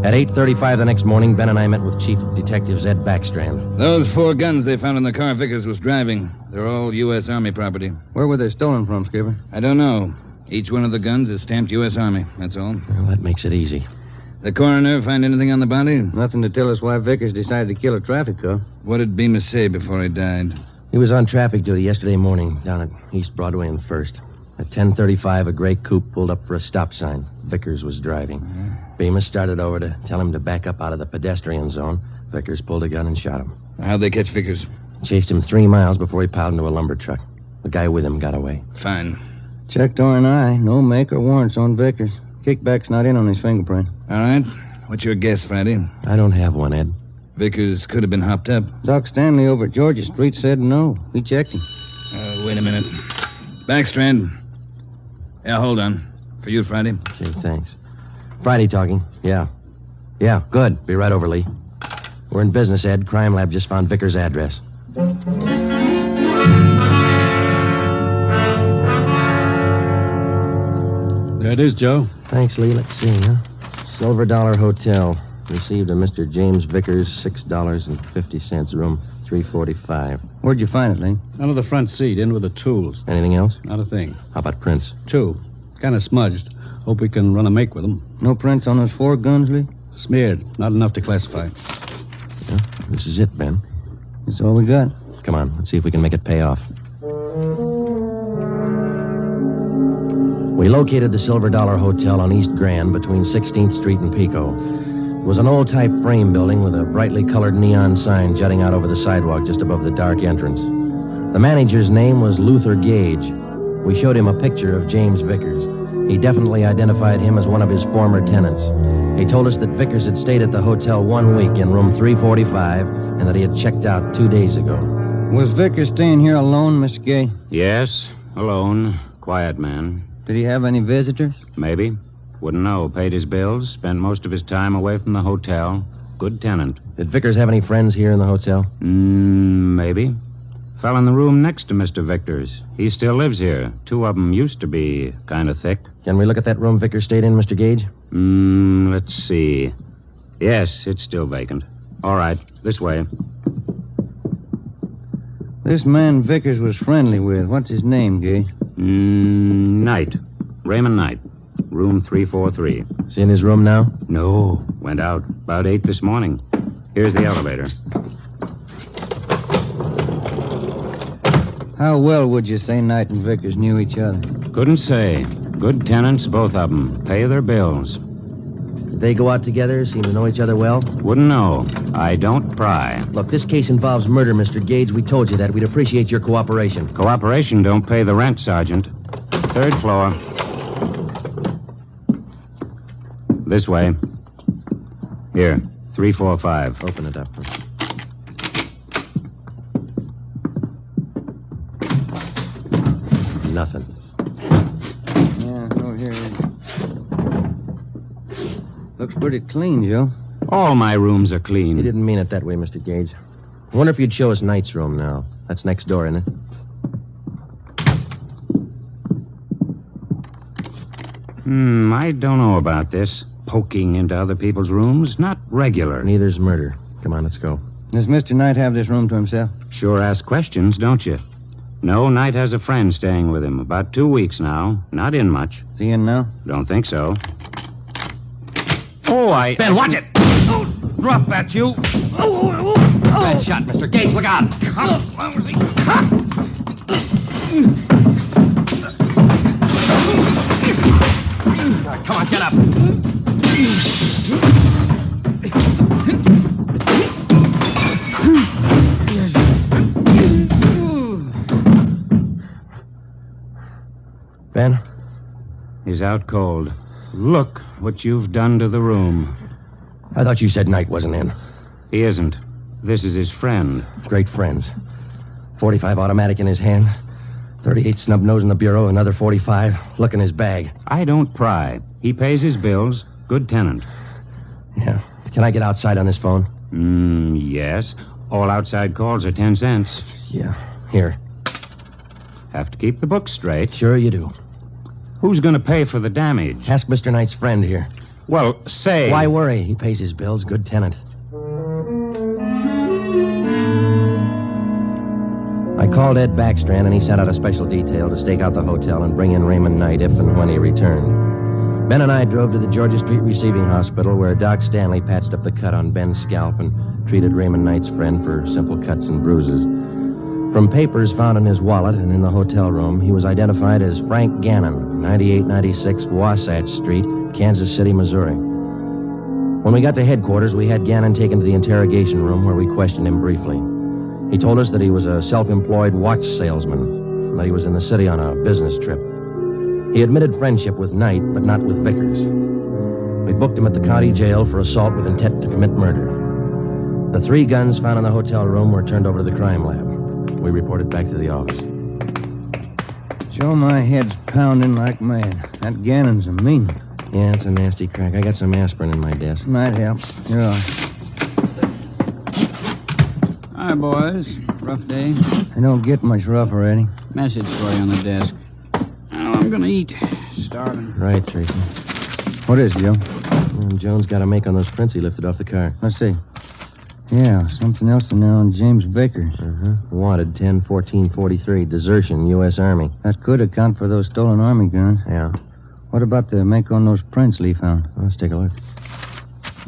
At 8:35 the next morning, Ben and I met with Chief Detective Ed Backstrand. Those 4 guns they found in the car Vickers was driving. They're all U.S. Army property. Where were they stolen from, Skipper? I don't know. Each one of the guns is stamped U.S. Army, that's all. Well, that makes it easy. The coroner find anything on the body? Nothing to tell us why Vickers decided to kill a traffic cop. What did Bemis say before he died? He was on traffic duty yesterday morning down at East Broadway and First. At 10:35, a gray coupe pulled up for a stop sign. Vickers was driving. Bemis started over to tell him to back up out of the pedestrian zone. Vickers pulled a gun and shot him. How'd they catch Vickers? Chased him 3 miles before he piled into a lumber truck. The guy with him got away. Fine. Checked R&I. No make or warrants on Vickers. Kickback's not in on his fingerprint. All right. What's your guess, Friday? I don't have one, Ed. Vickers could have been hopped up. Doc Stanley over at Georgia Street said no. We checked him. Wait a minute. Backstrand. Yeah, hold on. For you, Friday. Okay, thanks. Friday talking. Yeah. Yeah, good. Be right over, Lee. We're in business, Ed. Crime Lab just found Vickers' address. There it is, Joe. Thanks, Lee. Let's see, huh? Silver Dollar Hotel. Received a Mr. James Vickers, $6.50, room 345. Where'd you find it, Lee? Under the front seat, in with the tools. Anything else? Not a thing. How about prints? 2. Kind of smudged. Hope we can run a make with them. No prints on those 4 guns, Lee? Smeared. Not enough to classify. Yeah, this is it, Ben. That's all we got. Come on, let's see if we can make it pay off. We located the Silver Dollar Hotel on East Grand between 16th Street and Pico. It was an old-type frame building with a brightly colored neon sign jutting out over the sidewalk just above the dark entrance. The manager's name was Luther Gage. We showed him a picture of James Vickers. He definitely identified him as one of his former tenants. He told us that Vickers had stayed at the hotel 1 week in room 345 and that he had checked out 2 days ago. Was Vickers staying here alone, Mr. Gay? Yes, alone. Quiet man. Did he have any visitors? Maybe. Wouldn't know. Paid his bills, spent most of his time away from the hotel. Good tenant. Did Vickers have any friends here in the hotel? Maybe. Fell in the room next to Mr. Vickers. He still lives here. 2 of them used to be kind of thick. Can we look at that room Vickers stayed in, Mr. Gage? Let's see. Yes, it's still vacant. All right, this way. This man Vickers was friendly with. What's his name, Gage? Knight. Raymond Knight. Room 343. Is he in his room now? No. Went out about 8 this morning. Here's the elevator. How well would you say Knight and Vickers knew each other? Couldn't say. Good tenants, both of them. Pay their bills. Did they go out together? Seem to know each other well? Wouldn't know. I don't pry. Look, this case involves murder, Mr. Gage. We told you that. We'd appreciate your cooperation. Cooperation don't pay the rent, Sergeant. 3rd floor. This way. Here, 345. Open it up. Nothing. Yeah, over here. Looks pretty clean, Joe. All my rooms are clean. He didn't mean it that way, Mr. Gage. I wonder if you'd show us Knight's room now. That's next door, isn't it? I don't know about this. Poking into other people's rooms. Not regular. Neither's murder. Come on, let's go. Does Mr. Knight have this room to himself? Sure ask questions, don't you? No, Knight has a friend staying with him. About 2 weeks now. Not in much. Is he in now? Don't think so. Ben, watch it! Oh, drop that, you. Bad shot, Mr. Gage. Look out! Come on, get up. Ben? He's out cold. Look what you've done to the room. I thought you said Knight wasn't in. He isn't. This is his friend. Great friends. 45 automatic in his hand. 38 snub nose in the bureau, another 45. Look in his bag. I don't pry. He pays his bills. Good tenant. Yeah. Can I get outside on this phone? Yes. All outside calls are 10 cents. Yeah. Here. Have to keep the books straight. Sure you do. Who's going to pay for the damage? Ask Mr. Knight's friend here. Well, say... Why worry? He pays his bills. Good tenant. I called Ed Backstrand, and he sent out a special detail to stake out the hotel and bring in Raymond Knight if and when he returned. Ben and I drove to the Georgia Street Receiving Hospital, where Doc Stanley patched up the cut on Ben's scalp and treated Raymond Knight's friend for simple cuts and bruises. From papers found in his wallet and in the hotel room, he was identified as Frank Gannon, 9896 Wasatch Street, Kansas City, Missouri. When we got to headquarters, we had Gannon taken to the interrogation room where we questioned him briefly. He told us that he was a self-employed watch salesman, and that he was in the city on a business trip. He admitted friendship with Knight, but not with Vickers. We booked him at the county jail for assault with intent to commit murder. The 3 guns found in the hotel room were turned over to the crime lab. We reported back to the office. Joe, my head's pounding like mad. That Gannon's a mean one. Yeah, it's a nasty crack. I got some aspirin in my desk. Might help. Here are. Hi, boys. Rough day. I don't get much rougher, Eddie. Message for you on the desk. Now I'm gonna eat. Starving. Right, Tracy. What is it, Joe? Well, Jones got to make on those prints he lifted off the car. Let's see. Yeah, something else in there on James Vickers. Wanted 10-14-43, desertion, U.S. Army. That could account for those stolen Army guns. Yeah. What about the make on those prints Lee found? Let's take a look.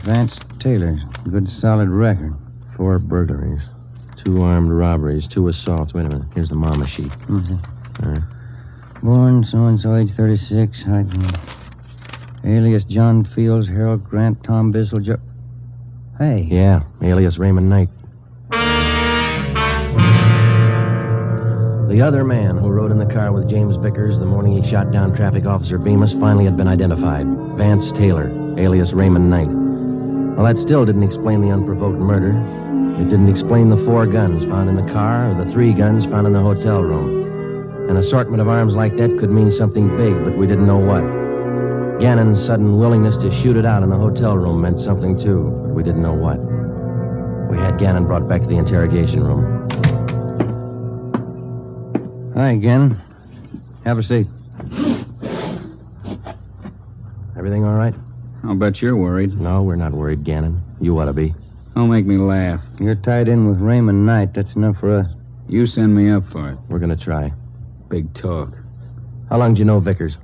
Vance Taylor's. Good solid record. 4 burglaries, 2 armed robberies, 2 assaults. Wait a minute. Here's the mama sheet. Okay. All right. Born so-and-so, age 36, height. Alias John Fields, Harold Grant, Tom Bissell, Hey. Yeah, alias Raymond Knight. The other man who rode in the car with James Vickers the morning he shot down Traffic Officer Bemis finally had been identified. Vance Taylor, alias Raymond Knight. Well, that still didn't explain the unprovoked murder. It didn't explain the 4 guns found in the car or the 3 guns found in the hotel room. An assortment of arms like that could mean something big, but we didn't know what. Gannon's sudden willingness to shoot it out in the hotel room meant something, too, but we didn't know what. We had Gannon brought back to the interrogation room. Hi, Gannon. Have a seat. Everything all right? I'll bet you're worried. No, we're not worried, Gannon. You ought to be. Don't make me laugh. You're tied in with Raymond Knight. That's enough for us. You send me up for it. We're going to try. Big talk. How long did you know Vickers?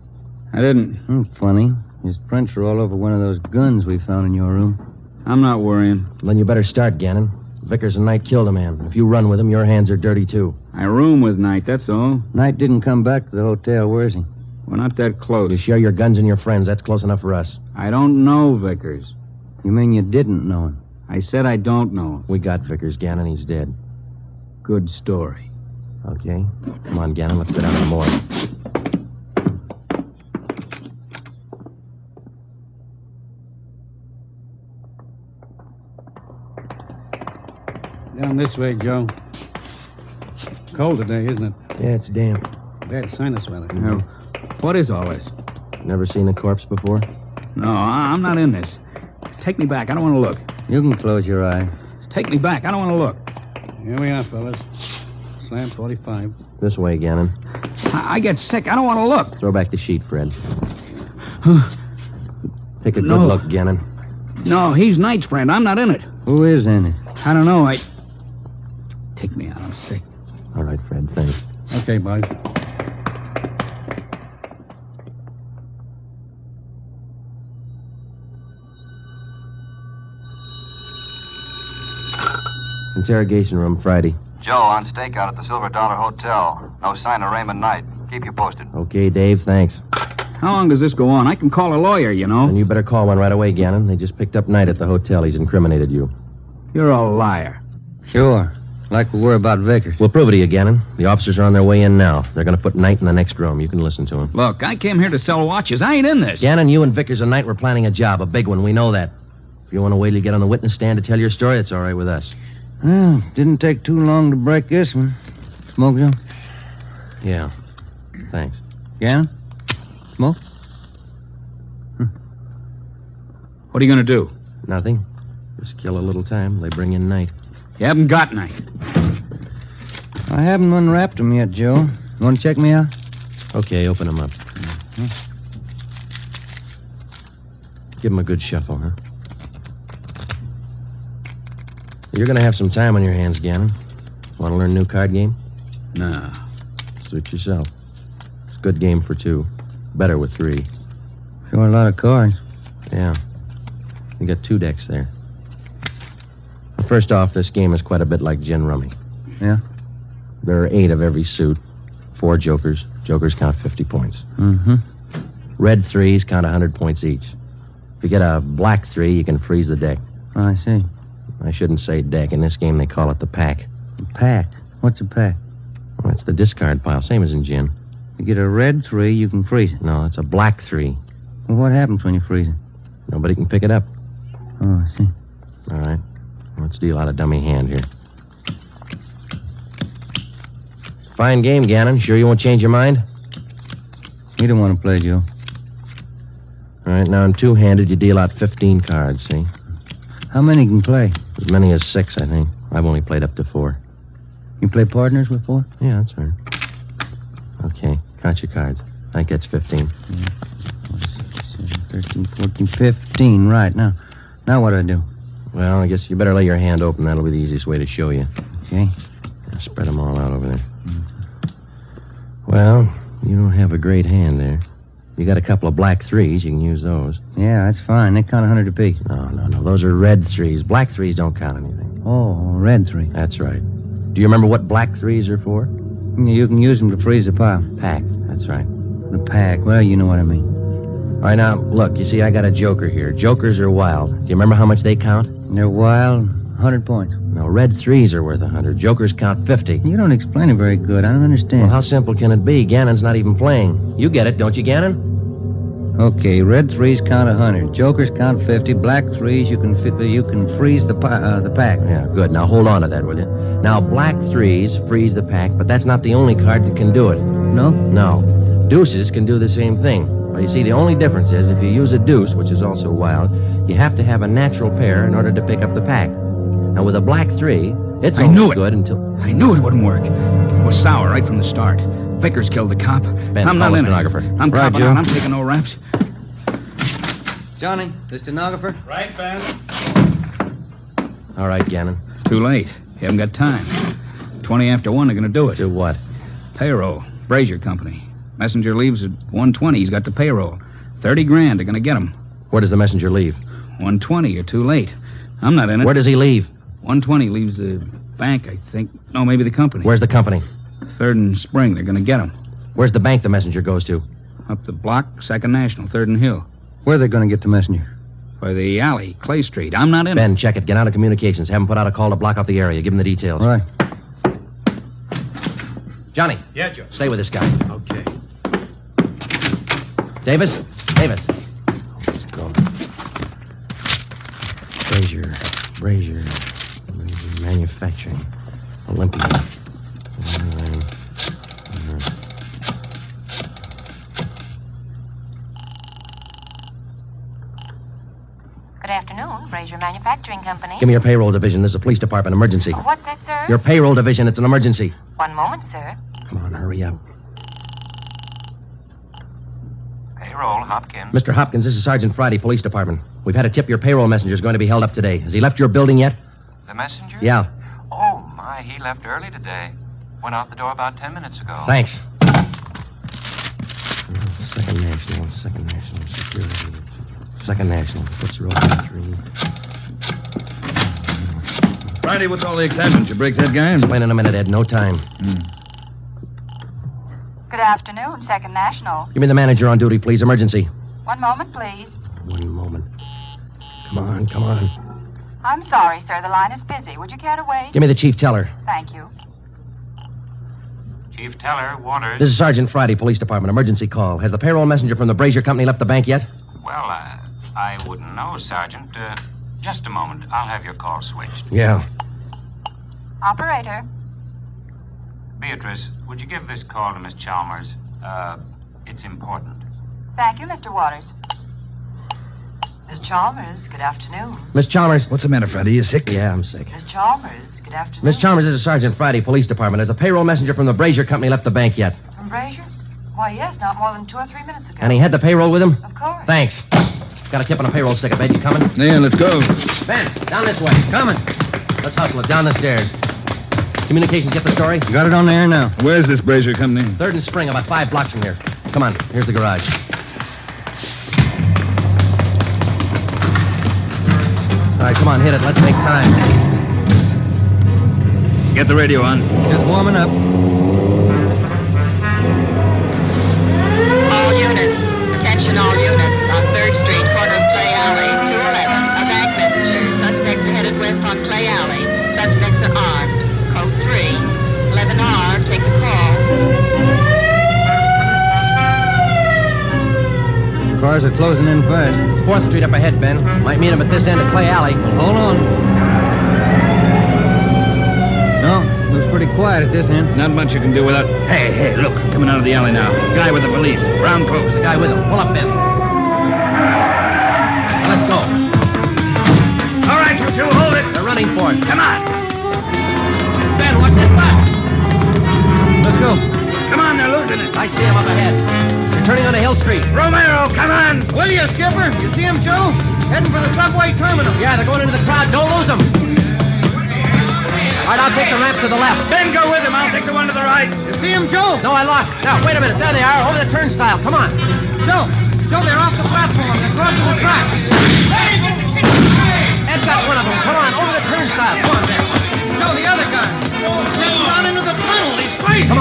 I didn't. Funny. His prints are all over one of those guns we found in your room. I'm not worrying. Then you better start, Gannon. Vickers and Knight killed a man. If you run with him, your hands are dirty, too. I room with Knight, that's all. Knight didn't come back to the hotel. Where is he? We're not that close. You share your guns and your friends. That's close enough for us. I don't know Vickers. You mean you didn't know him? I said I don't know him. We got Vickers, Gannon. He's dead. Good story. Okay. Come on, Gannon. Let's go down to the morgue. Down this way, Joe. Cold today, isn't it? Yeah, it's damp. Bad sinus weather. Now, what is all this? Never seen a corpse before? No, I'm not in this. Take me back. I don't want to look. You can close your eye. Take me back. I don't want to look. Here we are, fellas. Slam 45. This way, Gannon. I get sick. I don't want to look. Throw back the sheet, Fred. Take a good look, Gannon. No, he's Knight's friend. I'm not in it. Who is in it? I don't know. Take me out. I'm sick. All right, Fred. Thanks. Okay, boys. Interrogation room, Friday. Joe, on stakeout at the Silver Dollar Hotel. No sign of Raymond Knight. Keep you posted. Okay, Dave. Thanks. How long does this go on? I can call a lawyer, you know. And you better call one right away, Gannon. They just picked up Knight at the hotel. He's incriminated you. You're a liar. Sure. Like we were about Vickers. We'll prove it to you, Gannon. The officers are on their way in now. They're going to put Knight in the next room. You can listen to him. Look, I came here to sell watches. I ain't in this. Gannon, you and Vickers and Knight were planning a job, a big one. We know that. If you want to wait till you get on the witness stand to tell your story, it's all right with us. Well, didn't take too long to break this one. Smoke some? Yeah. Thanks. Gannon? Smoke? What are you going to do? Nothing. Just kill a little time. They bring in Knight. You haven't got Knight. I haven't unwrapped him yet, Joe. You want to check me out? Okay, open him up. Give him a good shuffle, huh? You're going to have some time on your hands, Gannon. Want to learn a new card game? No. Suit yourself. It's a good game for 2. Better with 3. Sure, a lot of cards. Yeah. You got 2 decks there. First off, this game is quite a bit like gin rummy. Yeah? There are 8 of every suit. 4 jokers. Jokers count 50 points. Mm-hmm. Red 3s count 100 points each. If you get a black 3, you can freeze the deck. Oh, I see. I shouldn't say deck. In this game, they call it the pack. The pack? What's a pack? Well, it's the discard pile, same as in gin. You get a red 3, you can freeze it. No, it's a black 3. Well, what happens when you freeze it? Nobody can pick it up. Oh, I see. All right. Let's deal out a dummy hand here. Fine game, Gannon. Sure you won't change your mind? You don't want to play, Joe. All right, now in two-handed, you deal out 15 cards, see? How many can play? As many as 6, I think. I've only played up to 4. You play partners with 4? Yeah, that's right. Okay, count your cards. I think that's 15. 13, 14, 15. Right, now what do I do? Well, I guess you better lay your hand open. That'll be the easiest way to show you. Okay. Now, spread them all out over there. Well, you don't have a great hand there. You got a couple of black 3s. You can use those. Yeah, that's fine. They count 100 apiece. No. Those are red 3s. Black 3s don't count anything. Oh, red 3. That's right. Do you remember what black 3s are for? You can use them to freeze the pile. Pack. That's right. The pack. Well, you know what I mean. All right, now, look. You see, I got a joker here. Jokers are wild. Do you remember how much they count? They're wild. 100 points. No, red 3s are worth 100. Jokers count 50. You don't explain it very good. I don't understand. Well, how simple can it be? Gannon's not even playing. You get it, don't you, Gannon? Okay, red 3s count 100. Jokers count 50. Black 3s, you can freeze the pack. Yeah, good. Now, hold on to that, will you? Now, black 3s freeze the pack, but that's not the only card that can do it. No? No. Deuces can do the same thing. Well, you see, the only difference is if you use a deuce, which is also wild, you have to have a natural pair in order to pick up the pack. Now, with a black 3, it's only good until... I knew it wouldn't work. It was sour right from the start. Vickers killed the cop. Ben, I'm not in stenographer. it. I'm copping out. I'm taking no raps. Johnny, the stenographer? Right, Ben. All right, Gannon. It's too late. You haven't got time. 20 after 1, they're going to do it. Do what? Payroll. Brazier Company. Messenger leaves at 1:20. He's got the payroll. 30 grand. They're going to get him. Where does the messenger leave? 1:20. You're too late. I'm not in it. Where does he leave? 1:20 leaves the bank, I think. No, maybe the company. Where's the company? 3rd and Spring. They're going to get him. Where's the bank the messenger goes to? Up the block, 2nd National, 3rd and Hill. Where are they going to get the messenger? By the alley, Clay Street. I'm not in Ben, it. check it. Get out of communications. Have him put out a call to block off the area. Give him the details. All right. Johnny. Yeah, Joe. Stay with this guy. Okay. Davis. Let's go. Brazier. Manufacturing. Olympia. Good afternoon, Brazier Manufacturing Company. Give me your payroll division. This is a police department emergency. What's that, sir? Your payroll division. It's an emergency. One moment, sir. Come on, hurry up. Payroll, Hopkins. Mr. Hopkins, this is Sergeant Friday, Police Department. We've had a tip your payroll messenger is going to be held up today. Has he left your building yet? The messenger? Yeah. Oh, my, he left early today. Went out the door about 10 minutes ago. Thanks. Second National Security. Second National. What's row 3? Friday, what's all the excitement? You break that guy? Explain in a minute, Ed. No time. Good afternoon, 2nd National. Give me the manager on duty, please. Emergency. One moment, please. One moment. Come on. I'm sorry, sir. The line is busy. Would you care to wait? Give me the chief teller. Thank you. Chief Teller, Waters. This is Sergeant Friday, Police Department. Emergency call. Has the payroll messenger from the Brazier Company left the bank yet? Well, I wouldn't know, Sergeant. Just a moment. I'll have your call switched. Yeah. Operator. Beatrice, would you give this call to Miss Chalmers? It's important. Thank you, Mr. Waters. Miss Chalmers, good afternoon. Miss Chalmers. What's the matter, Friday? You sick? Yeah, I'm sick. Miss Chalmers, good afternoon. Miss Chalmers, this is Sergeant Friday, Police Department. Has the payroll messenger from the Brazier Company left the bank yet? From Brazier's? Why, yes, not more than 2 or 3 minutes ago. And he had the payroll with him? Of course. Thanks. Got a tip on a payroll stick. I bet you coming? Yeah, let's go. Ben, down this way. Coming. Let's hustle it. Down the stairs. Communications, get the story? Got it on the air now. Where's this Brazier Company? 3rd and Spring, about 5 blocks from here. Come on. Here's the garage. All right, come on, hit it. Let's make time. Get the radio on. Just warming up. All units. Attention, all units. On 3rd Street, corner of Clay Alley, 211. A bank messenger. Suspects are headed west on Clay Alley. Suspects are armed. Code 3. 11R, take the call. Cars are closing in fast. 4th Street up ahead, Ben. Might meet him at this end of Clay Alley. Hold on. No, looks pretty quiet at this end. Not much you can do without... Hey, look. Coming out of the alley now. Guy with the valise. Brown clothes. The guy with him. Pull up, Ben. Let's go. All right, you two, hold it. They're running for it. Come on. Ben, what's that bus? Let's go. Come on, they're losing it. I see him up ahead. They're turning on a hill street. Romero, come on. Will you, Skipper? You see him, Joe? Heading for the subway terminal. Yeah, they're going into the crowd. Don't lose them. All right, I'll take the ramp to the left. Ben, go with him. I'll take the one to the right. You see him, Joe? No, I lost. Now, wait a minute. There they are, over the turnstile. Come on. Joe, they're off the platform. They're crossing the tracks. Ed's got one of them. Come on, over the turnstile. Come on.